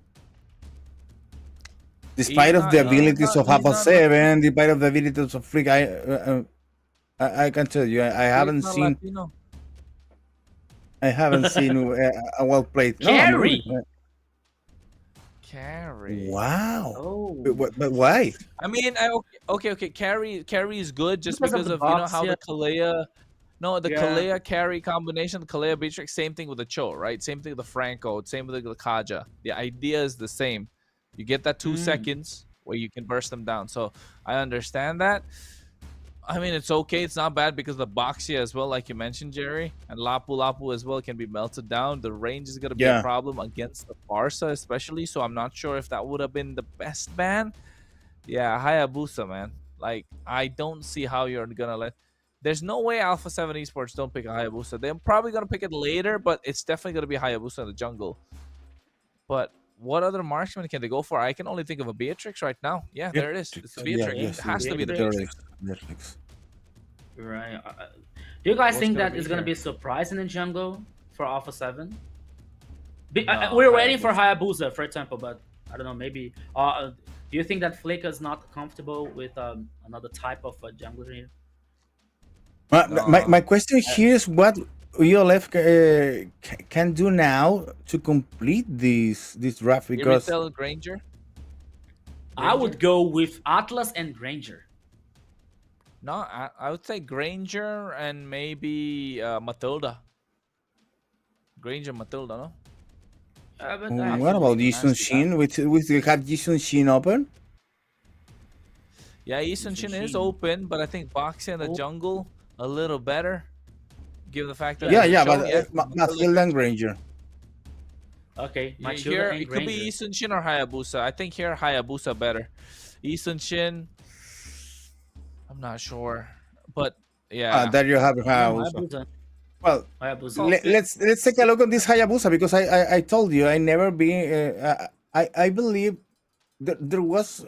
Despite of the abilities of Alpha 7, despite of the abilities of Freak, I can tell you, I haven't seen. Latino. I haven't seen a well played. Carry. No, Carry. Wow. Oh. But why? I mean, okay. Carry is good just Because because of of, the you know how the box, Kalea. No, the Yeah. Kalea carry combination, the Kalea Beatrix, same thing with the Cho, right? Same thing with the Franco, same with the Kaja. The idea is the same. You get that 2 seconds where you can burst them down. So I understand that. I mean, it's okay. It's not bad because the Boxia as well, like you mentioned, Jerry, and Lapu as well can be melted down. The range is going to be a problem against the Farsa, especially. So I'm not sure if that would have been the best ban. Yeah, Hayabusa, man. Like, I don't see how you're going to let... There's no way Alpha 7 Esports don't pick a Hayabusa. They're probably going to pick it later, but it's definitely going to be Hayabusa in the jungle. But what other marksman can they go for? I can only think of a Beatrix right now. Yeah, there it is. It's a Beatrix. It has to be the Beatrix. Right. Do you guys What's think gonna that be it's going to here? be a surprise in the jungle for Alpha 7? No, We're waiting for Hayabusa, for example, but I don't know, maybe. Do you think that Flick is not comfortable with another type of jungler here? My question here is what ULF can do now to complete this draft, because Iritel Granger? I would go with Atlas and Granger. No, I would say Granger and maybe Matilda. Granger, Matilda, no? What about Jisun Shin? We have Jisun Shin open? Yeah, Eastern Shin is open, but I think Boxing in the jungle a little better. Given the fact that but Matilda and Granger. Okay, here it could be Eastern Shin or Hayabusa. I think here Hayabusa better. Eastern Shin, I'm not sure, but yeah. There you have Hayabusa. Well, let's take a look at this Hayabusa, because I told you I never been. I believe there was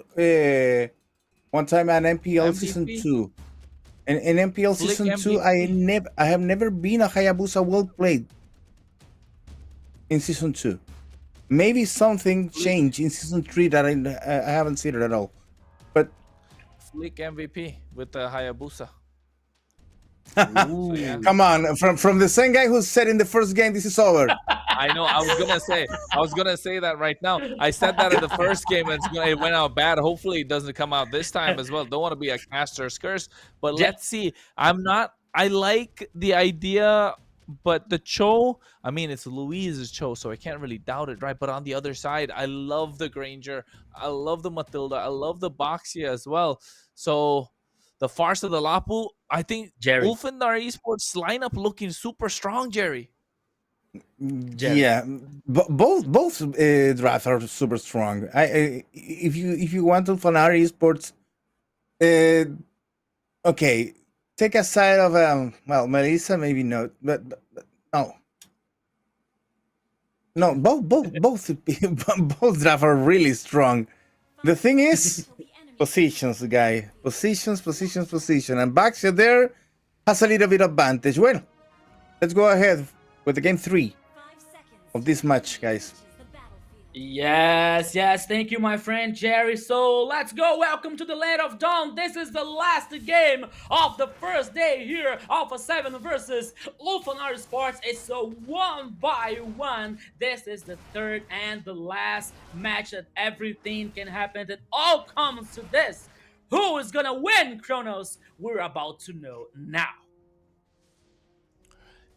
one time an MPL season 2, and in MPL Flick season 2 MVP. I have never been a Hayabusa well played in season 2. Maybe something changed in season 3 that I haven't seen it at all. But Flick MVP with the Hayabusa. Come on, from the same guy who said in the first game this is over. I know. I was gonna say that right now. I said that in the first game, and it went out bad. Hopefully, it doesn't come out this time as well. Don't want to be a caster's curse, but let's see. I like the idea, but the Cho. I mean, it's Louise's Cho, so I can't really doubt it, right? But on the other side, I love the Granger. I love the Matilda. I love the Boxia as well. So the Farce of the Lapu. I think Ulfandar Esports lineup looking super strong, Jerry. Yeah, both drafts are super strong. If you want to Fanar Esports, okay, take a side of well, Melissa maybe not, but no, both both drafts are really strong. The thing is, positions, guy, position, and Baxter there has a little bit of advantage. Well, let's go ahead with the game 3 of this match, guys. Yes, thank you, my friend Jerry. So let's go. Welcome to the Land of Dawn. This is the last game of the first day here. Alpha 7 versus Ulfanar Sports. It's a 1-by-1. This is the third and the last match that everything can happen. It all comes to this. Who is gonna win, Kronos? We're about to know now.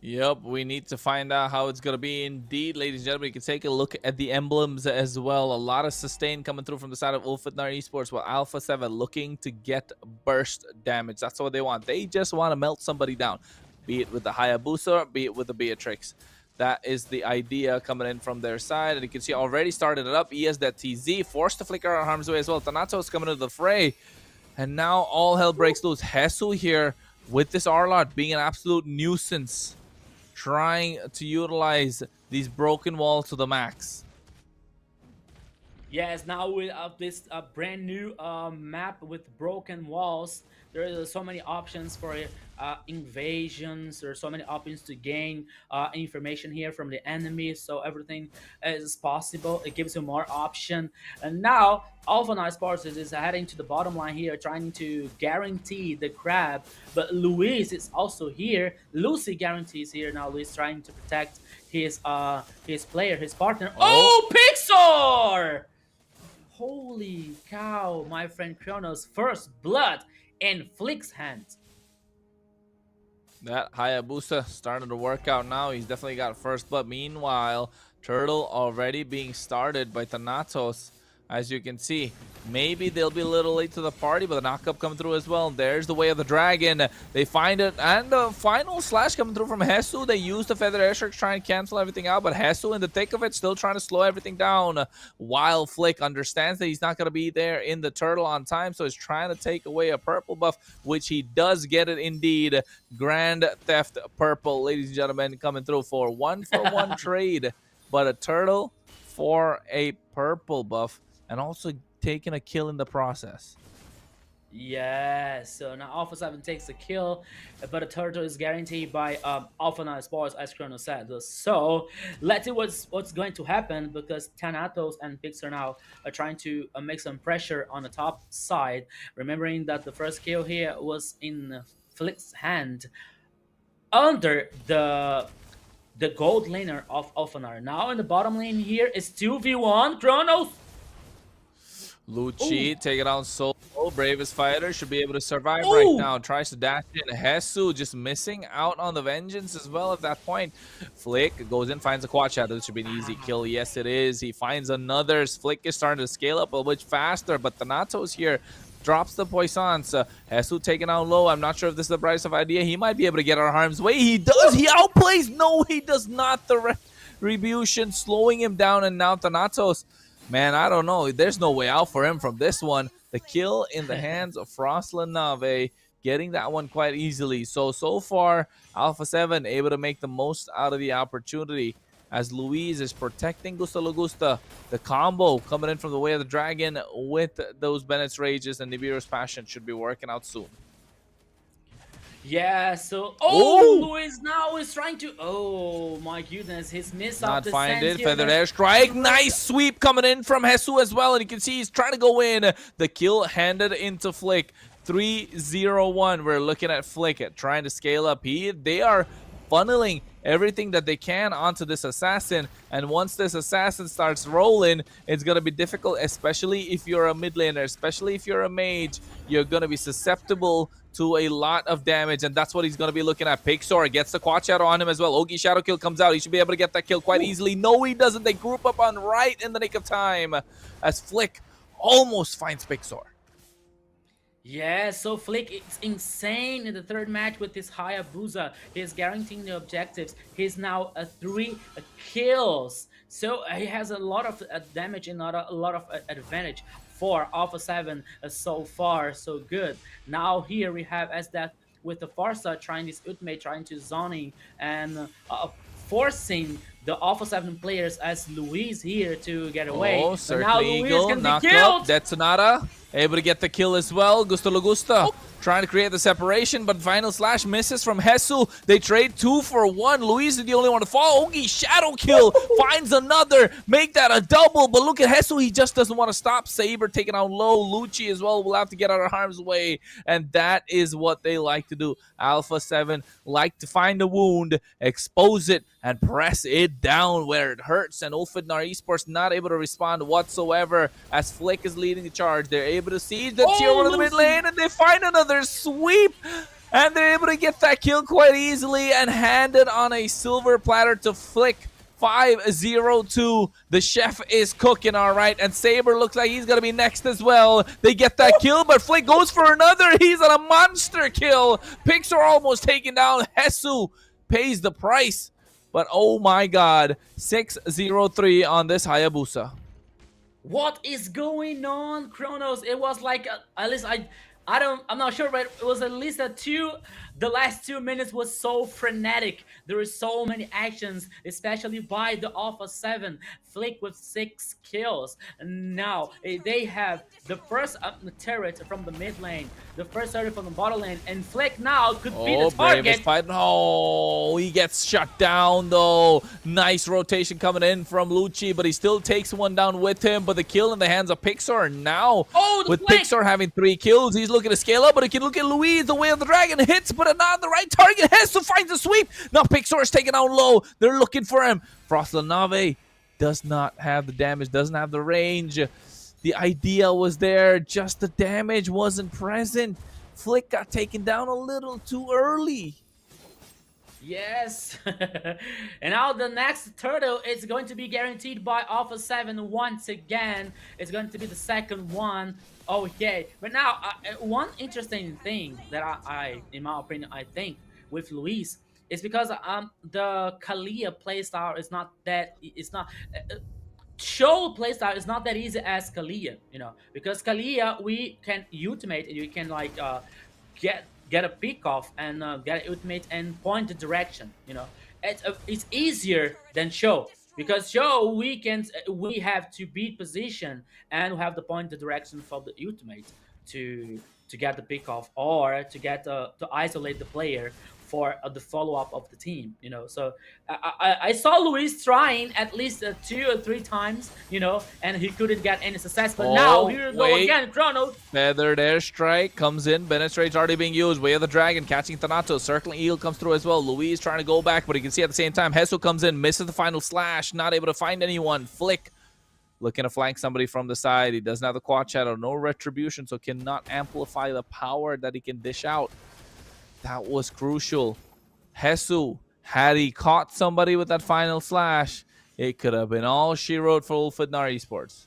Yep, we need to find out how it's going to be indeed, ladies and gentlemen. You can take a look at the emblems as well. A lot of sustain coming through from the side of Ulfitnar Esports, while Alpha 7 looking to get burst damage. That's what they want. They just want to melt somebody down, be it with the Hayabusa, be it with the Beatrix. That is the idea coming in from their side. And you can see already started it up. He has that TZ, forced to flicker our harm's way as well. Thanatos coming into the fray. And now all hell breaks loose. Hesu here with this Arlot being an absolute nuisance, trying to utilize these broken walls to the max. Yes, now with this brand new map with broken walls, there are so many options for invasions. There are so many options to gain information here from the enemy, so everything is possible. It gives you more option. And now Alpha Night Sports is heading to the bottom line here, trying to guarantee the crab. But Luis is also here. Lucy guarantees here now. Luis trying to protect his player, his partner. Oh, Pixar! Holy cow, my friend Kronos, first blood in Flick's hand. That Hayabusa starting to work out now. He's definitely got first blood. Meanwhile, Turtle already being started by Thanatos. As you can see, maybe they'll be a little late to the party, but the knockup coming through as well. There's the way of the dragon. They find it, and the final slash coming through from Hesu. They use the feather airstrike to try and cancel everything out, but Hesu in the thick of it still trying to slow everything down. While Flick understands that he's not going to be there in the turtle on time, so he's trying to take away a purple buff, which he does get it indeed. Grand Theft Purple, ladies and gentlemen, coming through for 1-for-1 trade, but a turtle for a purple buff. And also taking a kill in the process. Yeah, so now Alpha 7 takes the kill, but a turtle is guaranteed by Alpha 9 Sports, as Chrono said. So let's see what's going to happen, because Thanatos and Pixar now are trying to make some pressure on the top side. Remembering that the first kill here was in Flick's hand under the gold laner of Alphanar. Now in the bottom lane here is 2v1 Chronos. Lucci taking out Solo. Bravest fighter should be able to survive right now. Tries to dash in. Hesu just missing out on the vengeance as well at that point. Flick goes in, finds a quad shadow. This should be an easy kill. Yes, it is. He finds another. Flick is starting to scale up a little bit faster, but Thanatos here drops the poisons. Hesu taken out low. I'm not sure if this is the brightest of idea. He might be able to get our harm's way. He does. He outplays. No, he does not. The retribution slowing him down, and now Thanatos, man, I don't know. There's no way out for him from this one. The kill in the hands of Frostland Nave, getting that one quite easily. So far, Alpha 7 able to make the most out of the opportunity as Luis is protecting Gusta Lagusta. The combo coming in from the way of the dragon with those Bennett's Rages and Nibiru's Passion should be working out soon. Yeah, so Luis now is trying to, oh my goodness, his miss Not the find it. sense Feathered here. airstrike. Nice sweep coming in from Hesu as well, and you can see he's trying to go in. The kill handed into Flick. 3-0-1. We're looking at Flick trying to scale up. They are funneling everything that they can onto this assassin, and once this assassin starts rolling, it's going to be difficult, especially if you're a mid laner, especially if you're a mage. You're going to be susceptible to a lot of damage, and that's what he's going to be looking at. Pixar gets the quad shadow on him as well. Ogi shadow kill comes out. He should be able to get that kill quite easily. No, he doesn't. They group up on right in the nick of time as Flick almost finds Pixar. Yeah, so Flick is insane in the third match with this Hayabusa. He's guaranteeing the objectives. He's now 3 kills. So he has a lot of damage and a lot of advantage for Alpha 7 so far. So good. Now here we have as that with the Farsa trying this ultimate, trying to zoning and forcing the Alpha 7 players as Luis here to get away. Oh, But certainly now Luis Eagle, can knocked be killed. up. Detonata able to get the kill as well. Gusta Lagusta trying to create the separation, but final slash misses from Hesu. They trade 2 for 1. Luis is the only one to fall. Ogi shadow kill finds another. Make that a double, but look at Hesu. He just doesn't want to stop. Saber taken out low. Lucci as well will have to get out of harm's way, and that is what they like to do. Alpha 7 like to find a wound, expose it, and press it down where it hurts, and Ulfidnar Esports not able to respond whatsoever as Flick is leading the charge. They're able to siege the tier 1 of the mid lane, and they find another sweep. And they're able to get that kill quite easily and hand it on a silver platter to Flick. 5-0-2. The chef is cooking, all right. And Saber looks like he's going to be next as well. They get that kill, but Flick goes for another. He's on a monster kill. Pixar almost taken down. Hesu pays the price. But oh my god, 6-0-3 on this Hayabusa. What is going on, Kronos? It was like at least I'm not sure, but it was at least the last 2 minutes was so frenetic. There were so many actions, especially by the Alpha 7. Flick with 6 kills. Now they have the first turret from the mid lane, the first turret from the bottom lane, and Flick now could be the Brave is target. fighting. Oh, he gets shut down though. Nice rotation coming in from Lucci, but he still takes one down with him. But the kill in the hands of Pixar now. With Flick. Pixar having 3 kills, he's looking to scale up, but he can look at Louise. The way of the dragon hits, but not the right target. Hesu finds the sweep. Now Pixar is taken out low. They're looking for him. Frostlanave does not have the damage, doesn't have the range. The idea was there, just the damage wasn't present. Flick got taken down a little too early. Yes. And now the next turtle is going to be guaranteed by Alpha 7 once again. It's going to be the second one. Okay. But now, one interesting thing that I in my opinion, I think with Luis is because the Kalia playstyle is not that, Show playstyle is not that easy as Kalia, you know, because Kalia we can ultimate and you can like get a pick off and get an ultimate and point the direction, you know. It's easier than Show because Show we have to beat position and we have to point the direction for the ultimate to get the pick off or to get to isolate the player for the follow-up of the team, you know. So I saw Luis trying at least 2 or 3 times, you know, and he couldn't get any success. But now here we go again, Chrono. Feathered airstrike comes in. Bennett Rage's already being used. Way of the Dragon catching Thanatos. Circling Eel comes through as well. Luis trying to go back, but you can see at the same time Hesu comes in, misses the final slash, not able to find anyone. Flick looking to flank somebody from the side. He doesn't have the quad shadow, no retribution, so cannot amplify the power that he can dish out. That was crucial. Hesu, had he caught somebody with that final slash, it could have been all she wrote for Ulfidnar Esports.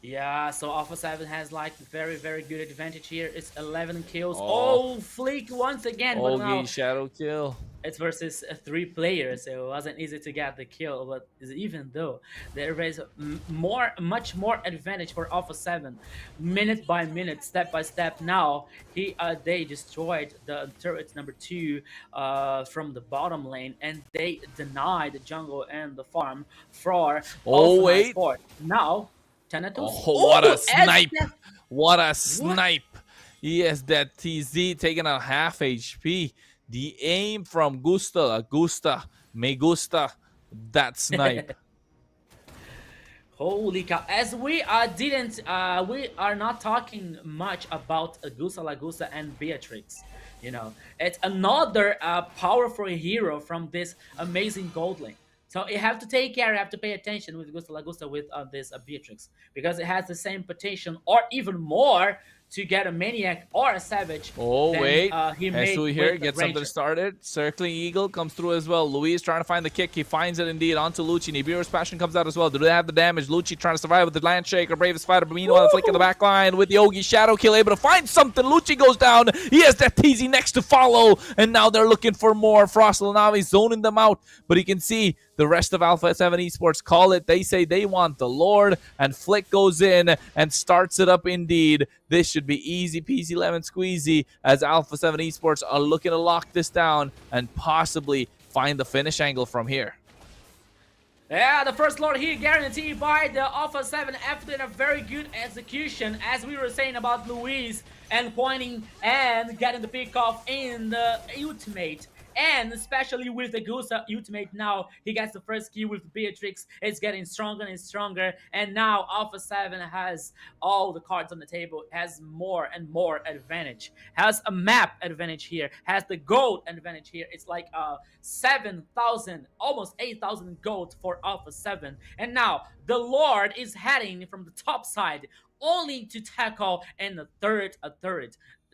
Yeah, so Alpha 7 has like very, very good advantage here. It's 11 kills. Oh, Flick once again. But now shadow kill. It's versus 3 players, so it wasn't easy to get the kill. But even though there is much more advantage for Alpha 7, minute by minute, step by step. Now they destroyed the turret number 2 from the bottom lane, and they denied the jungle and the farm for Alpha S4. Now Thanatos. Oh, what a snipe! What a snipe! Yes, that TZ taking out half HP. The aim from Gusta, me gusta that snipe. Holy cow! As we are not talking much about Gusta Lagusta and Beatrix. You know, it's another powerful hero from this amazing gold lane. So you have to take care, you have to pay attention with Gusta Lagusta with this Beatrix, because it has the same potential or even more to get a Maniac or a Savage. Oh, wait. Hesu here gets something started. Circling Eagle comes through as well. Luis trying to find the kick. He finds it indeed onto Lucci. Nibiru's Passion comes out as well. Do they have the damage? Lucci trying to survive with the Land Shaker. Bravest fighter. But meanwhile, the flick in the back line with the Yogi Shadow Kill. Able to find something. Lucci goes down. He has that TZ next to follow. And now they're looking for more. Frostlanave zoning them out. But he can see the rest of Alpha 7 Esports call it. They say they want the Lord. And Flick goes in and starts it up indeed. This should be easy peasy lemon squeezy as Alpha 7 Esports are looking to lock this down and possibly find the finish angle from here. Yeah, the first Lord here guaranteed by the Alpha 7 after a very good execution, as we were saying about Luis and pointing and getting the pick off in the ultimate. And especially with the Gusta ultimate now, he gets the first kill with Beatrix. It's getting stronger and stronger. And now Alpha 7 has all the cards on the table, has more and more advantage. Has a map advantage here, has the gold advantage here. It's like 7,000, almost 8,000 gold for Alpha 7. And now the Lord is heading from the top side, only to tackle in a third.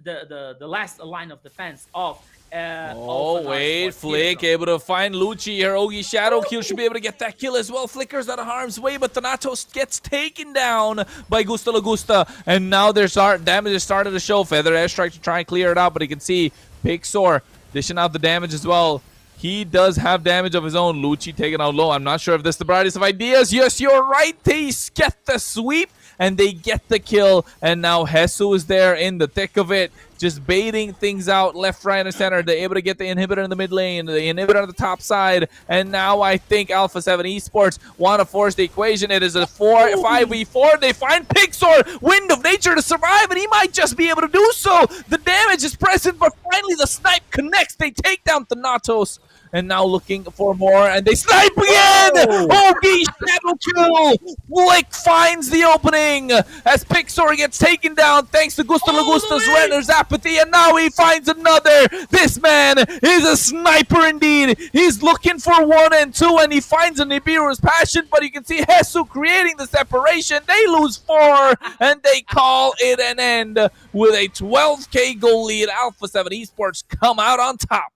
the last line of defense of Oh, wait, Flick able to find Lucci here. Ogi Shadow Kill should be able to get that kill as well. Flickers out of harm's way, but Thanatos gets taken down by Gusta Lagusta. And now there's damage has started to show. Feather Airstrike to try and clear it out, but you can see Pixor dishing out the damage as well. He does have damage of his own. Lucci taken out low. I'm not sure if this is the brightest of ideas. Yes, you're right. They get the sweep and they get the kill. And now Hesu is there in the thick of it, just baiting things out left, right, and center. They're able to get the inhibitor in the mid lane, the inhibitor on the top side. And now I think Alpha 7 Esports want to force the equation. It is a 5v4. They find Pixor, Wind of Nature, to survive, and he might just be able to do so. The damage is present, but finally the snipe connects. They take down Thanatos. And now looking for more, and they snipe again! OG Shadow Kill! Flick finds the opening as Pixor gets taken down thanks to Gusta Lagusta's Renner's apathy, and now he finds another! This man is a sniper indeed! He's looking for 1 and 2, and he finds a Nibiru's passion, but you can see Hesu creating the separation. They lose 4, and they call it an end with a 12k goal lead. Alpha 7 Esports come out on top.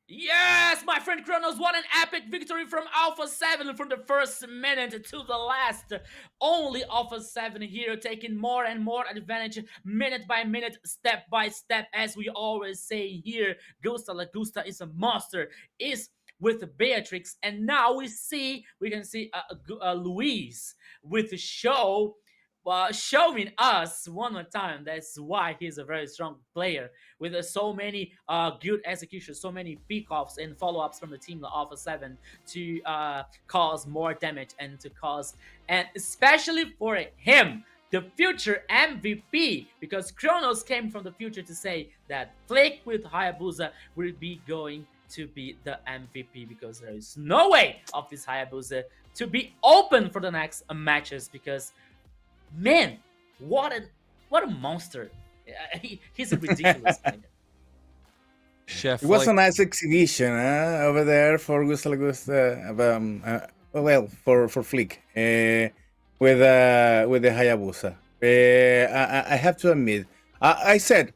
Yes, my friend Kronos, what an epic victory from Alpha 7 from the first minute to the last. Only Alpha 7 here taking more and more advantage minute by minute, step by step, as we always say here. Gusta Lagusta is a monster, is with Beatrix, and now we can see Luis with the show. Showing us one more time that's why he's a very strong player with so many good executions, so many pick-offs and follow-ups from the team of Alpha 7 to cause more damage and especially for him, the future MVP, because Kronos came from the future to say that Flick with Hayabusa will be going to be the MVP, because there is no way of this Hayabusa to be open for the next matches, because man, what a monster. He's a ridiculous player. It was a nice exhibition over there for Gusta Lagusta, well, for Flick, with the Hayabusa. I have to admit, I said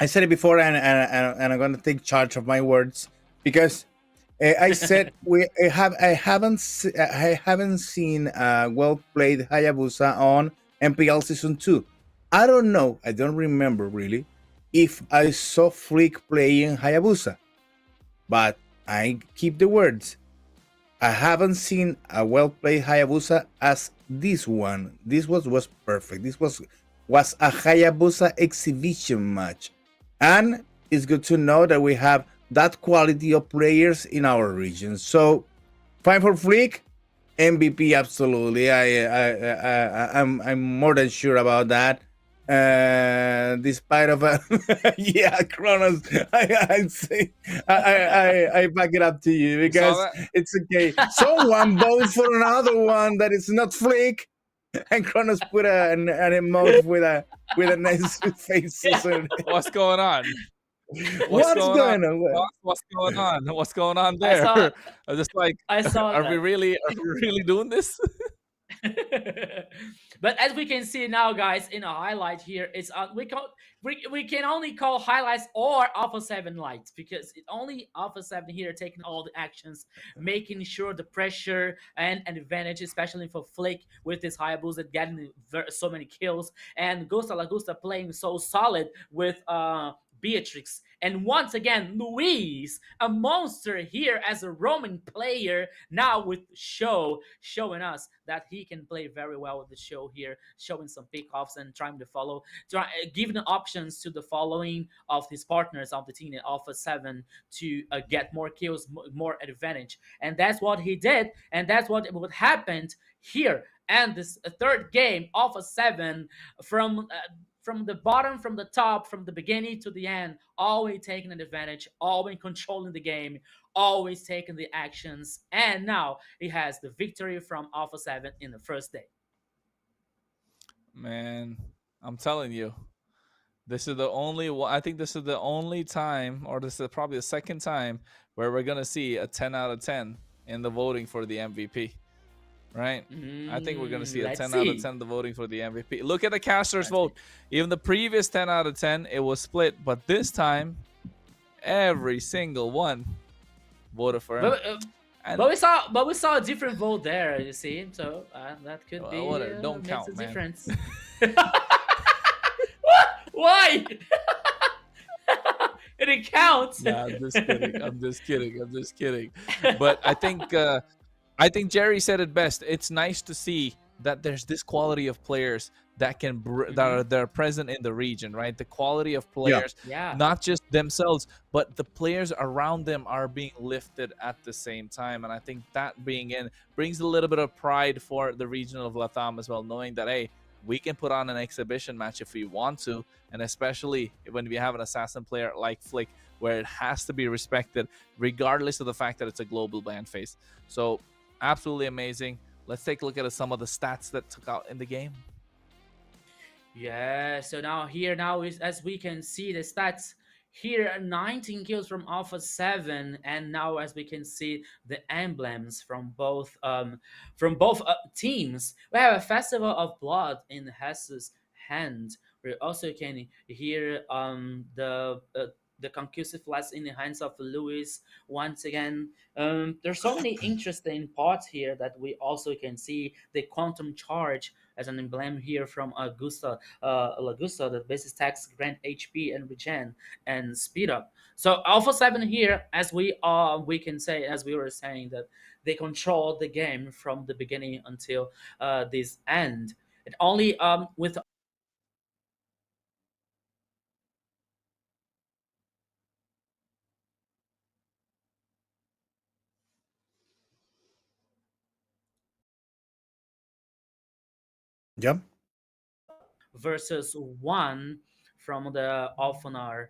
it before, and I'm going to take charge of my words, because I said I haven't seen well played Hayabusa on MPL Season 2. I don't know, I don't remember really if I saw Flick playing Hayabusa, but I keep the words. I haven't seen a well played Hayabusa as this one. This was perfect. This was a Hayabusa exhibition match, and it's good to know that we have that quality of players in our region. So, fine for Flick. MVP, absolutely. I'm more than sure about that. Despite of yeah, Kronos, I back it up to you, because it's okay. Someone vote for another one that is not Flick, and Kronos put an emote with a nice face. What's going on? What's going on? What's going on? What's going on there? I'm just like, are we really doing this? But as we can see now, guys, in a highlight here, it's we can only call highlights or Alpha 7 lights, because it's only Alpha 7 here taking all the actions, making sure the pressure and advantage, especially for Flick with his Hayabusa getting so many kills, and Gusta Lagusta playing so solid with Beatrix. And once again, Luis, a monster here as a Roman player, now with showing us that he can play very well with the show here, showing some pickoffs and trying to follow, giving options to the following of his partners of the team in Alpha 7 to get more kills, more advantage. And that's what he did, and that's what happened here. And this third game, Alpha 7, from the bottom, from the top, from the beginning to the end, always taking an advantage, always controlling the game, always taking the actions. And now he has the victory from Alpha 7 in the first day. Man, I'm telling you, this is the only, I think this is the only time, or this is probably the second time, where we're going to see a 10 out of 10 in the voting for the MVP. right? I think we're going to see a Let's 10 out of see. 10 the voting for the MVP. Look at the casters vote. Even the previous 10 out of 10, it was split. But this time, every single one voted for him. But we saw a different vote there, you see. So that could be Whatever, don't makes count, a man. difference. What? Why? It counts. Nah, I'm just kidding. I'm just kidding. I'm just kidding. But I think Jerry said it best. It's nice to see that there's this quality of players that can that are present in the region, right? The quality of players, Yeah. not just themselves, but the players around them are being lifted at the same time. And I think that being in brings a little bit of pride for the region of LATAM as well, knowing that, hey, we can put on an exhibition match if we want to, and especially when we have an assassin player like Flick, where it has to be respected regardless of the fact that it's a global ban phase. So absolutely amazing. Let's take a look at some of the stats that took out in the game. Yeah, so now is, as we can see the stats here, 19 kills from Alpha 7, and now as we can see the emblems from both teams. We have a Festival of Blood in Hess's hand. We also can hear the concussive flash in the hands of Luis once again. There's so many interesting parts here that we also can see the quantum charge as an emblem here from Augusta, that basic attacks grant HP and regen and speed up. So Alpha 7 here, as we can say, as we were saying, that they control the game from the beginning until this end. It only with Yeah. versus 1 from the Alphanar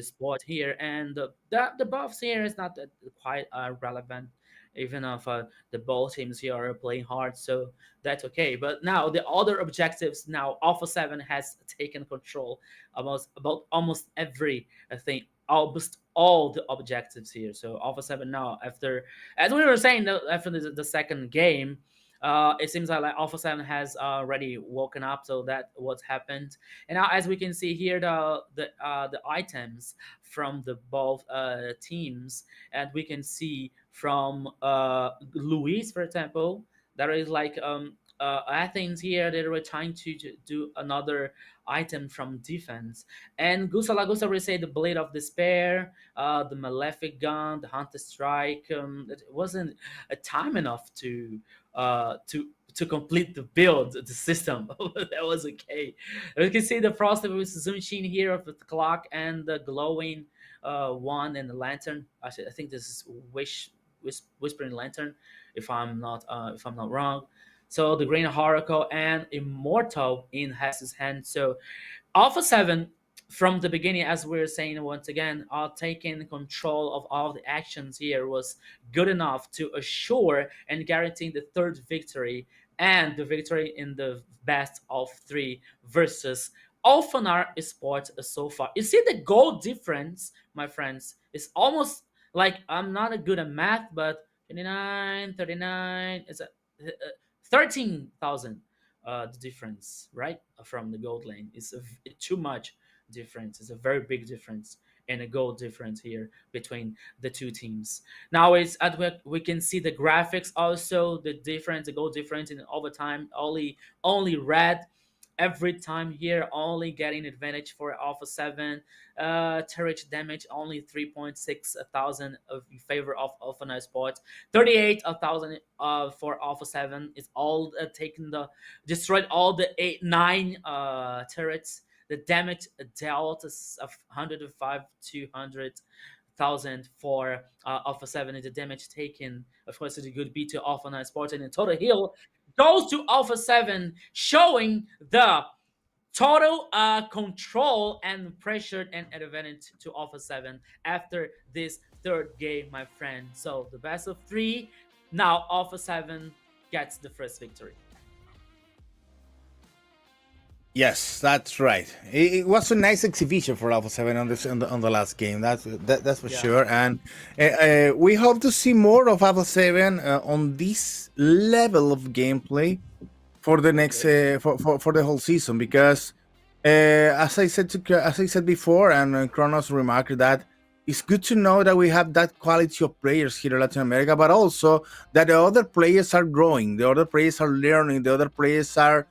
sport here, and the buffs here is not that quite relevant, even if the both teams here are playing hard, so that's okay. But now the other objectives, now Alpha 7 has taken control about almost every thing, almost all the objectives here. So Alpha 7 now, after, as we were saying, after the second game, it seems like Alpha 7 has already woken up, so that what's happened. And now, as we can see here, the items from the both teams, and we can see from Luis, for example, there is like Athens here. They were trying to do another item from defense, and Gusa Lagusa will say the Blade of Despair, the Malefic Gun, the Hunter Strike. It wasn't a time enough to complete the build, the system. That was okay. You can see the Frost with Zunshin here with the clock and the glowing one and the lantern. Actually, I think this is Whispering Lantern, if I'm not wrong. So the Green Oracle and Immortal in Hess's hand. So Alpha 7 from the beginning, as we are saying once again, taking control of all the actions here was good enough to assure and guarantee the third victory and the victory in the best of 3 versus Alphanar Esports so far. You see the goal difference, my friends, is almost like, I'm not good at math, but 29, 39, it's a 13,000 the difference, right, from the gold lane. It's too much difference. It's a very big difference and a goal difference here between the two teams. Now it's we can see the graphics also, the difference, the goal difference in overtime. Only red every time here, only getting advantage for Alpha 7. Turret damage only 3.6 thousand in favor of Alpha 9 Sports. 38,000 for Alpha 7. It's all destroyed all the 9 turrets. The damage dealt is of 105 to 200,000 for Alpha 7, and the damage taken, of course, is a good beat to Alpha 9 Sports, and the total heal goes to Alpha 7, showing the total control and pressure and advantage to Alpha 7 after this third game, my friend. So the best of 3, now Alpha 7 gets the first victory. Yes, that's right. It was a nice exhibition for Alpha 7 on this on the last game. That's for Yeah. sure. And we hope to see more of Alpha 7 on this level of gameplay for the next for the whole season, because as I said before, and Kronos remarked that it's good to know that we have that quality of players here in Latin America, but also that the other players are growing, the other players are learning, the other players are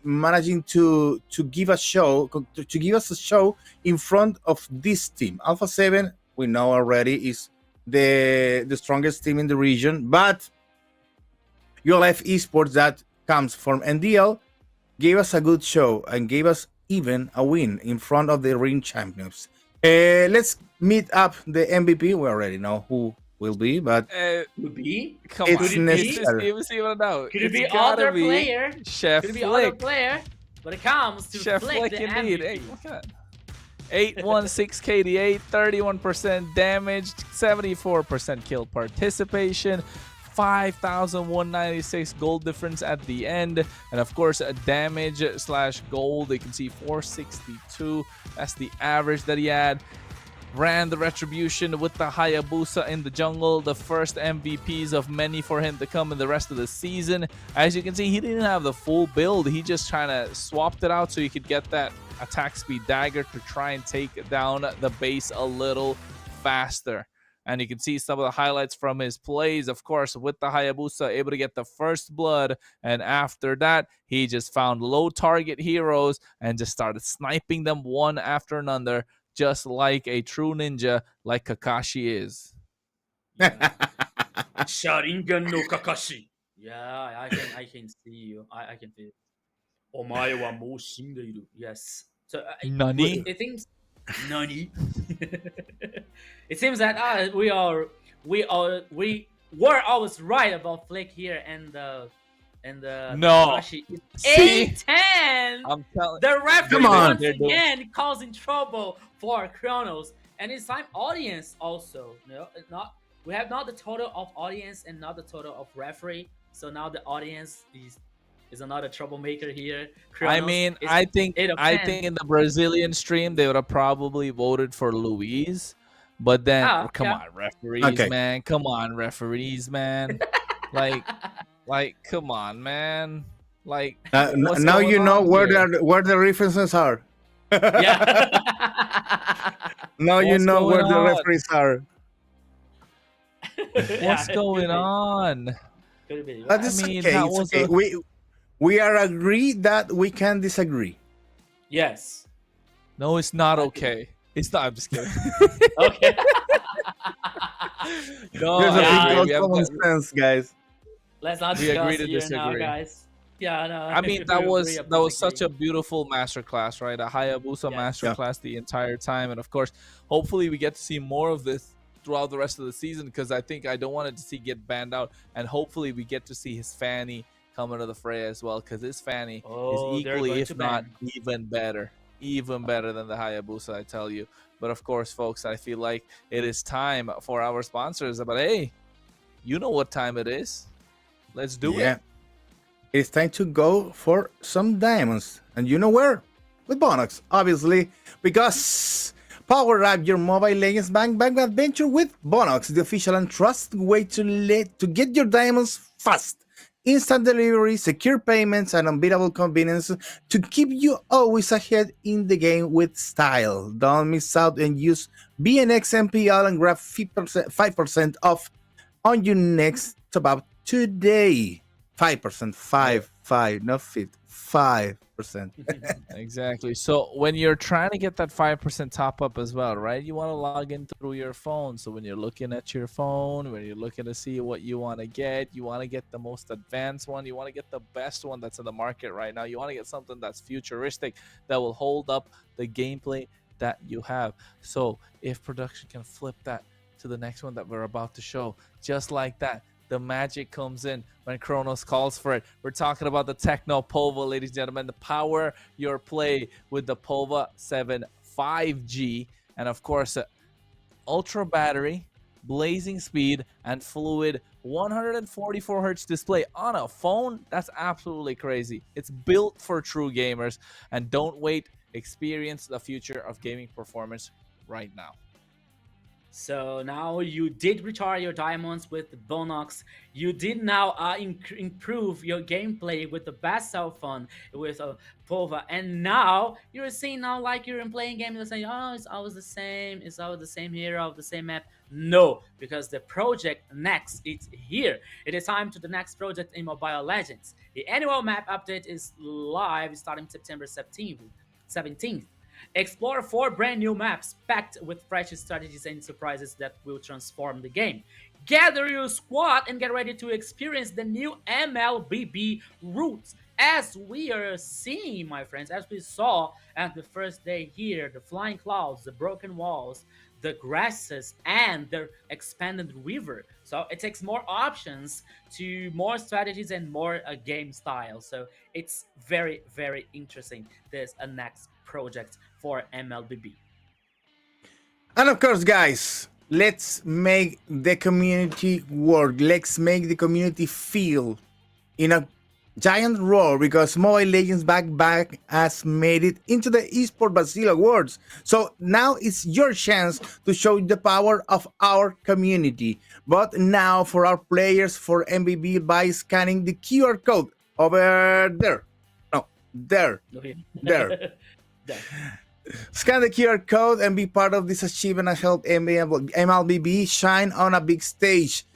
managing to give us a show in front of this team. Alpha 7, we know already, is the strongest team in the region, but ULF Esports, that comes from NDL, gave us a good show and gave us even a win in front of the ring champions. Let's meet up the MVP. We already know who will be, but Could be. Come it's on. necessary. It's even out. Could it be It's gotta other be player? Chef Could it be other Flick. player? When it comes to Chef Flick, Flick the indeed. MVP. Hey, look at that. 816 KDA, 31% damage, 74% kill participation, 5,196 gold difference at the end, and of course a damage slash gold. You can see 462. That's the average that he had. Ran the retribution with the Hayabusa in the jungle, the first MVPs of many for him to come in the rest of the season. As you can see, he didn't have the full build. He just kind of swapped it out so he could get that attack speed dagger to try and take down the base a little faster. And you can see some of the highlights from his plays, of course, with the Hayabusa, able to get the first blood. And after that, he just found low target heroes and just started sniping them one after another, just like a true ninja, like Kakashi is. Sharingan no Kakashi. Yeah, I can see you. I can feel it. Omae wa mou shindeiru. Yes. So Nani? it seems Nani. It seems that we were always right about Flick here, and No. Kakashi is See? 8-10. I'm telling. The referee Come on. once again causing trouble for Kronos, and it's time audience also. No, we have not the total of audience and not the total of referee. So now the audience is another troublemaker here. Kronos I mean, is I think 8 of 10. in the Brazilian stream they would have probably voted for Luis, but then come on, referees, Okay. man, come on, referees, man, like, come on, man, like. what's Now going you know on where here? where the references are. Yeah. Now you What's know where going the on? referees are. What's going on? Could be. But I it's mean, okay. that It's was okay. a- We are agreed that we can disagree. Yes. No, it's not okay. It's not. I'm just kidding. Okay. No, There's a I big agree. We have common got- sense, guys. Let's not We agree discuss to here now, disagree. guys. Yeah, no. I mean, we that agree was about such a disagree. beautiful masterclass, right? A Hayabusa Yes. masterclass the entire time, and of course, hopefully, we get to see more of this throughout the rest of the season, because I think I don't want it to see get banned out, and hopefully, we get to see his Fanny come into the fray as well, because his Fanny Oh, is they're equally, going if to not ban. even better than the Hayabusa, I tell you. But of course, folks, I feel like it is time for our sponsors. But hey, you know what time it is. Let's do it. It's time to go for some diamonds. And you know where? With Bonox, obviously, because power up your Mobile Legends Bang adventure with Bonox, the official and trusted way to get your diamonds fast. Instant delivery, secure payments, and unbeatable convenience to keep you always ahead in the game with style. Don't miss out and use BNX MPL and grab 5% off on your next top up today. 5%, 5, not 50, 5%. Exactly. So when you're trying to get that 5% top up as well, right? You want to log in through your phone. So when you're looking at your phone, when you're looking to see what you want to get the most advanced one. You want to get the best one that's in the market right now. You want to get something that's futuristic, that will hold up the gameplay that you have. So if production can flip that to the next one that we're about to show, just like that, the magic comes in when Kronos calls for it. We're talking about the Techno Pova, ladies and gentlemen. The power your play with the Pova 7 5G. And of course, ultra battery, blazing speed, and fluid 144 hertz display on a phone. That's absolutely crazy. It's built for true gamers, and don't wait. Experience the future of gaming performance right now. So now you did recharge your diamonds with the Bonox. You did now improve your gameplay with the best cell phone with Pova, and now you're seeing now like you're in playing game. You're saying, oh, it's always the same. It's always the same hero, the same map. No, because the project next it's here. It is time to the next project in Mobile Legends. The annual map update is live starting September 17th. Explore 4 brand new maps packed with fresh strategies and surprises that will transform the game. Gather your squad and get ready to experience the new MLBB routes. As we are seeing, my friends, as we saw at the first day here, the flying clouds, the broken walls, the grasses, and the expanded river. So it takes more options to more strategies and more game style. So it's very, very interesting. There's a next project for MLBB. And of course, guys, let's make the community work. Let's make the community feel in a giant roar, because Mobile Legends Back has made it into the Esport Brazil Awards. So now it's your chance to show the power of our community. But now for our players, for MBB, by scanning the QR code over there. No, there. There. Scan the QR code and be part of this achievement and help MLBB shine on a big stage.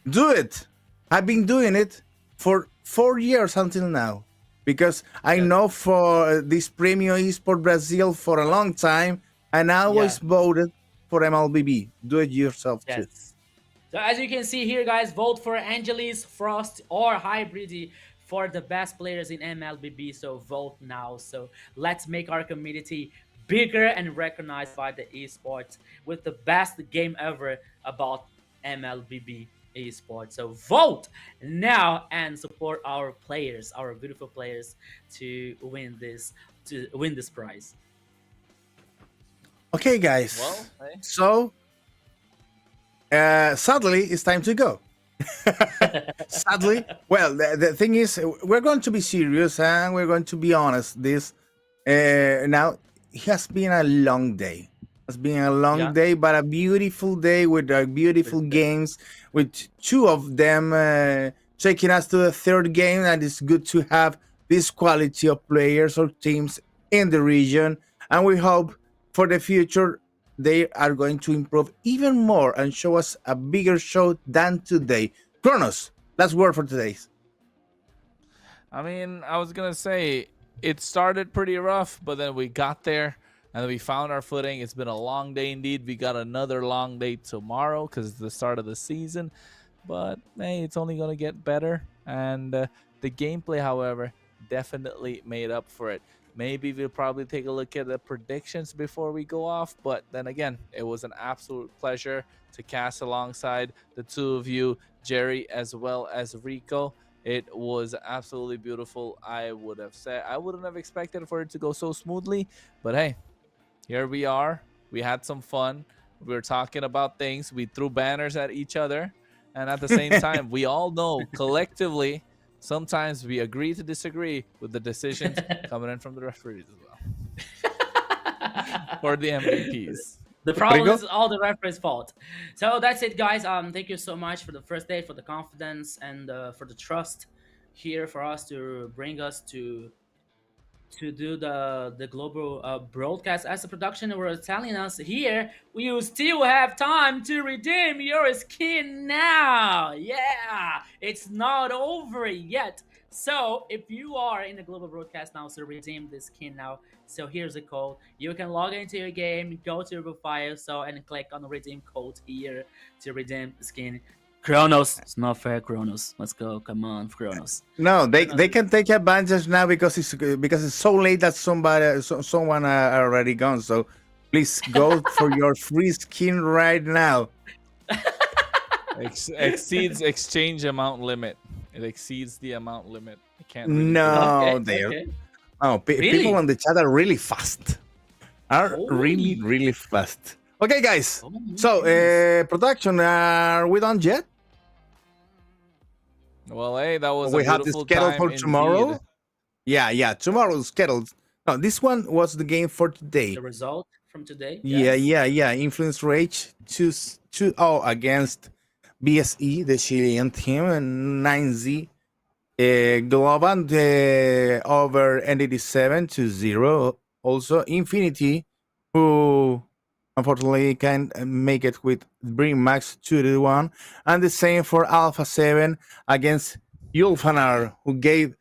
Do it. I've been doing it for 4 years until now, because I know for this Premio Esport Brazil for a long time, and I always voted for MLBB. Do it yourself too. So as you can see here, guys, vote for Angelis, Frost, or Hybrid for the best players in MLBB. So vote now. So let's make our community bigger and recognized by the esports with the best game ever about MLBB esports. So vote now and support our players, our beautiful players, to win this prize. Okay, guys. Well, so sadly, it's time to go. Sadly, well, the thing is, we're going to be serious and we're going to be honest. This now, it has been a long day. It's been a long day, but a beautiful day with beautiful games, with 2 of them taking us to the 3rd game. And it's good to have this quality of players or teams in the region. And we hope for the future they are going to improve even more and show us a bigger show than today. Kronos, last word for today. I mean, I was going to say, it started pretty rough, but then we got there and we found our footing. It's been a long day indeed. We got another long day tomorrow because it's the start of the season. But, hey, it's only going to get better. And the gameplay, however, definitely made up for it. Maybe we'll probably take a look at the predictions before we go off. But then again, it was an absolute pleasure to cast alongside the 2 of you, Jerry as well as Rico. It was absolutely beautiful. I wouldn't have expected for it to go so smoothly. But hey, here we are. We had some fun. We were talking about things. We threw banners at each other. And at the same time, we all know collectively, sometimes we agree to disagree with the decisions coming in from the referees as well. For the MVPs. The problem is all the referee's fault. So that's it, guys. Thank you so much for the first day, for the confidence and for the trust here for us to bring us to do the global broadcast. As a production were telling us here, you still have time to redeem your skin now. Yeah, it's not over yet. So if you are in the global broadcast now, so redeem the skin now. So here's the code. You can log into your game, go to your profile, and click on the redeem code here to redeem the skin. Kronos, it's not fair, Kronos. Let's go, come on, Kronos. No, they can take advantage now because it's so late that someone already gone. So please go for your free skin right now. Exceeds exchange amount limit. It exceeds the amount limit. I can't. Really People on the chat are really fast. Really fast. Okay, guys. Oh, So, nice. production, are we done yet? Well, hey, that was a We have the beautiful schedule time for tomorrow. indeed. Yeah, tomorrow's scheduled. No, this one was the game for today. The result from today. Yeah, Yes. Influence Rage 2-0 against BSE, the Chilean team, and 9Z. Globan over ND7-0. Also, Infinity, who unfortunately can't make it with Bring Max 2-1. And the same for Alpha 7 against Yulfanar, who gave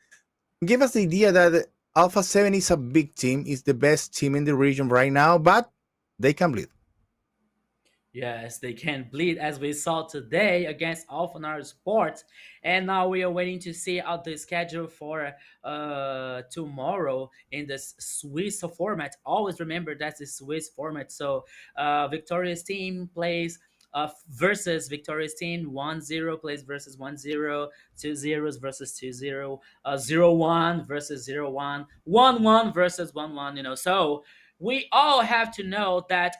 us the idea that Alpha 7 is a big team, is the best team in the region right now, but they can bleed. Yes, they can bleed as we saw today against Alphanar Sports. And now we are waiting to see out the schedule for tomorrow in this Swiss format. Always remember that's the Swiss format. So victorious team plays versus victorious team, 1-0 plays versus 1-0, 2-0 versus 2-0, 0-1 versus 0-1, 1-1 versus 1-1, So we all have to know that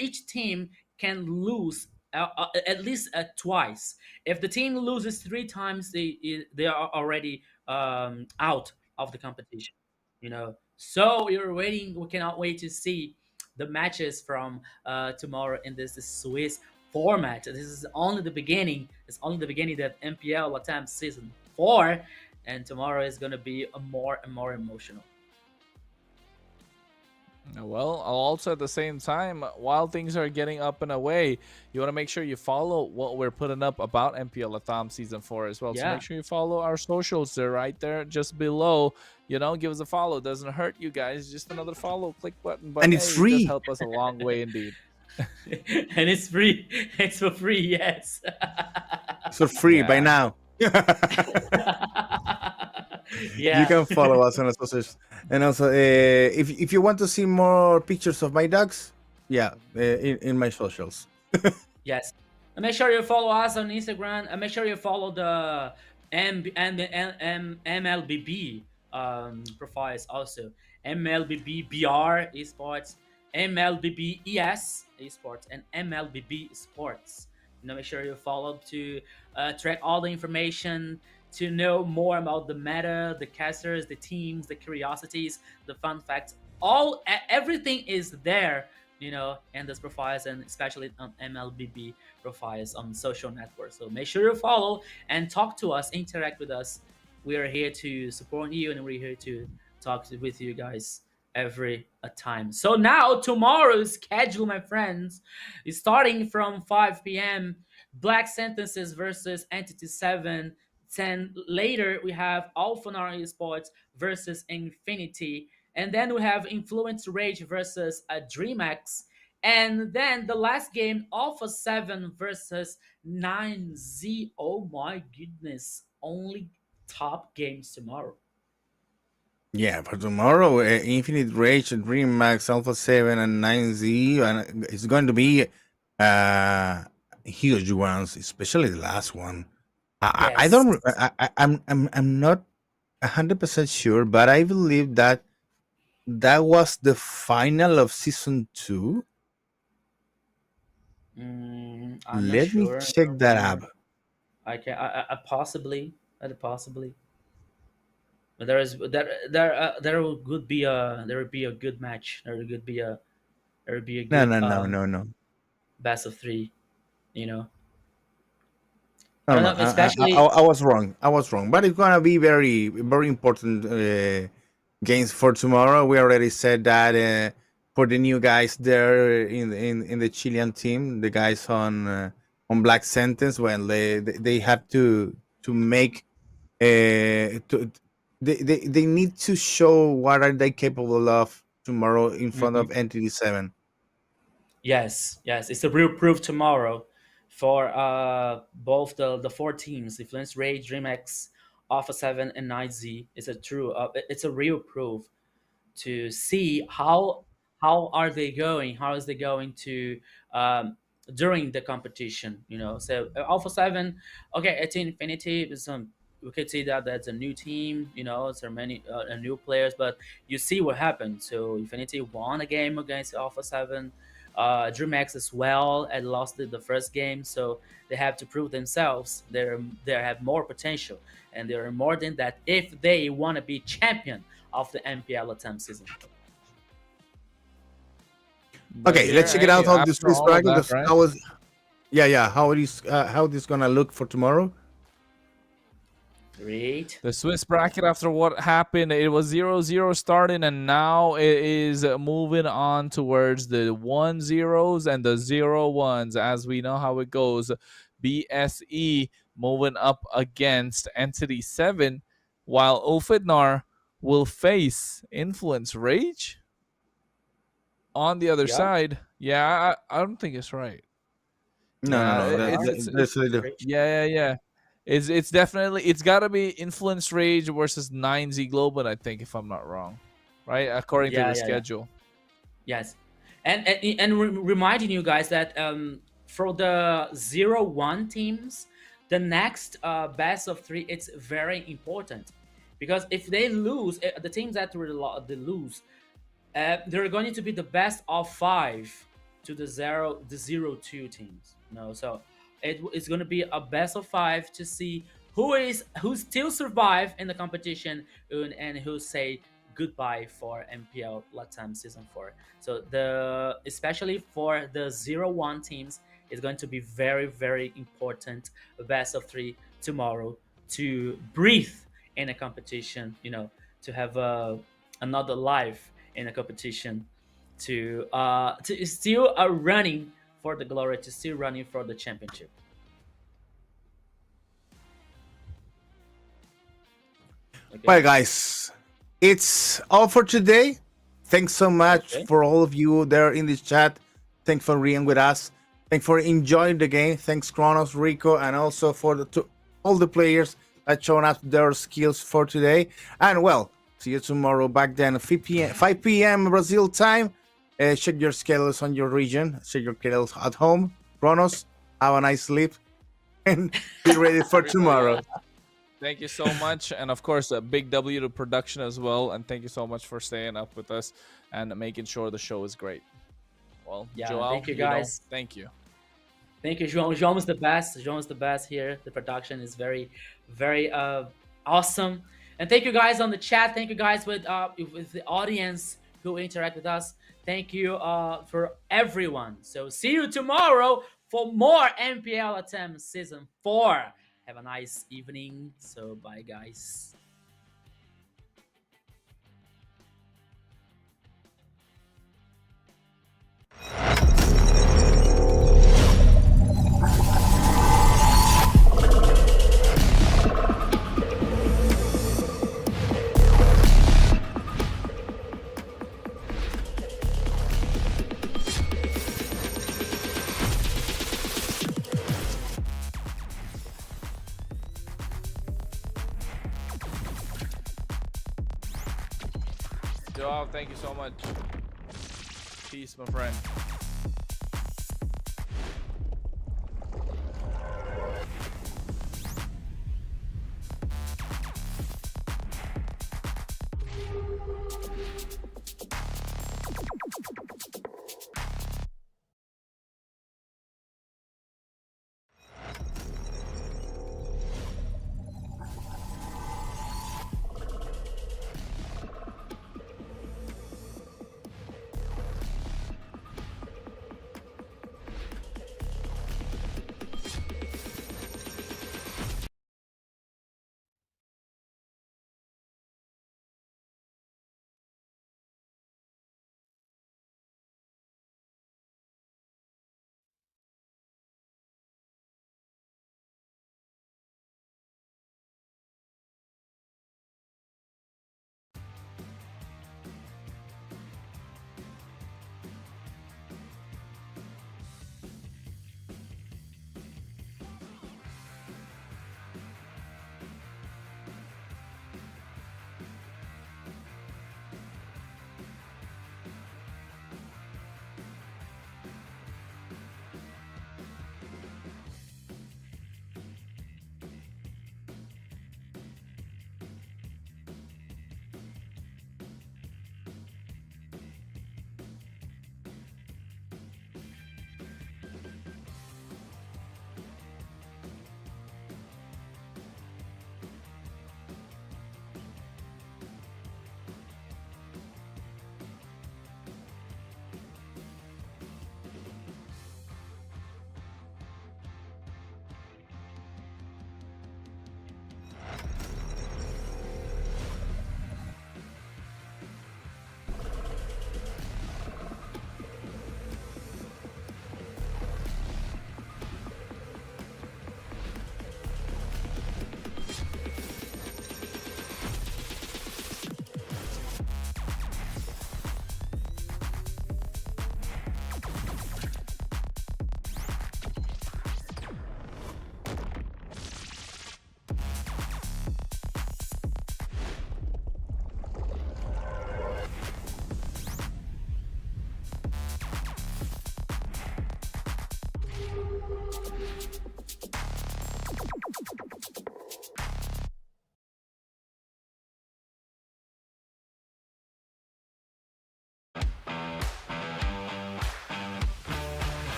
each team can lose at least twice. If the team loses three times, they are already out of the competition. So we're waiting. We cannot wait to see the matches from tomorrow in this Swiss format. This is only the beginning. It's only the beginning of MPL LATAM Season 4, and tomorrow is going to be a more and more emotional. Well, also at the same time, while things are getting up and away, you want to make sure you follow what we're putting up about MPL LATAM Season 4 as well. So Yeah. make sure you follow our socials. They're right there just below. Give us a follow. Doesn't hurt you guys. Just another follow, click button. But And it's hey, free. It does help us a long way indeed. And it's free. It's for free, yes. It's for free by now. Yeah. You can follow us on our socials. And also, if you want to see more pictures of my dogs, in my socials. Yes. And make sure you follow us on Instagram. And make sure you follow the MLBB profiles also. MLBB BR Esports, MLBB ES Esports, and MLBB Sports. Make sure you follow to track all the information, to know more about the meta, the casters, the teams, the curiosities, the fun facts. Everything is there, in those profiles, and especially on MLBB profiles on social networks. So make sure you follow and talk to us, interact with us. We are here to support you, and we're here to talk with you guys every time. So now tomorrow's schedule, my friends, is starting from 5 p.m. Black Sentences versus Entity 7. Then later we have Alphanar Esports versus Infinity. And then we have Influence Rage versus DreamX. And then the last game, Alpha 7 versus 9Z. Oh my goodness. Only top games tomorrow. Yeah, for tomorrow, Infinite Rage, Dream Max, Alpha 7, and 9Z, and it's going to be huge ones, especially the last one. I don't. I'm not 100% sure, but I believe that was the final of season 2. Let me check that up. I can. I possibly. But there would be a good match. There would be a good No. best of 3. No, Especially I was wrong. But it's gonna be very, very important games for tomorrow. We already said that for the new guys there in the Chilean team, the guys on Black Sentence, when they have to make they need to show what are they capable of tomorrow in front of Entity 7. Yes, it's a real proof tomorrow for both the 4 teams, Influence Rage, DreamX, Alpha 7, and 9Z. It's a real proof to see how are they going, how is they going to during the competition. So Alpha 7, okay, it's Infinity. We could see that that's a new team. There are many new players, but you see what happened. So Infinity won a game against Alpha 7. DreamHack as well and lost the first game, so they have to prove themselves. They have more potential, and they're more than that if they want to be champion of the MPL LATAM season. Okay, let's check it out how this is bracket. Right? How is, yeah, how this gonna look for tomorrow? Great. The Swiss bracket, after what happened, it was 0-0 starting, and now it is moving on towards the 1-0s and the 0-1s. As we know how it goes, BSE moving up against Entity 7, while Ulfidnar will face Influence Rage on the other side. Yeah, I don't think it's right. No. Yeah. It's definitely, it's got to be Influence Rage versus 9Z Global, I think, if I'm not wrong, right? According to the schedule. Yes, and reminding you guys that for the 0-1 teams, the next best of 3, it's very important, because if they lose, the teams that they lose, they're going to be the best of 5 to the 0-2 teams. So it's going to be a best of 5 to see who still survive in the competition and who say goodbye for MPL LATAM Season 4. So especially for the 0-1 teams, it's going to be very, very important best of 3 tomorrow to breathe in a competition, to have another life in a competition, to still running for the glory, to still running for the championship. Okay. Well, guys, it's all for today. Thanks so much for all of you there in this chat. Thanks for being with us. Thanks for enjoying the game. Thanks, Kronos, Rico, and also for all the players that shown us their skills for today. And well, see you tomorrow back then, 5 p.m. Brazil time. Check your schedules on your region. Check your schedules at home. Kronos, have a nice sleep and be ready for tomorrow. Thank you so much. And of course, a big W to production as well. And thank you so much for staying up with us and making sure the show is great. Well, yeah, Joao, thank you guys. Thank you. Thank you, João. João is the best. João is the best here. The production is very, very awesome. And thank you guys on the chat. Thank you guys with the audience who interact with us. Thank you for everyone. So see you tomorrow for more MPL LATAM Season 4. Have a nice evening. So bye, guys. Joao, thank you so much. Peace, my friend.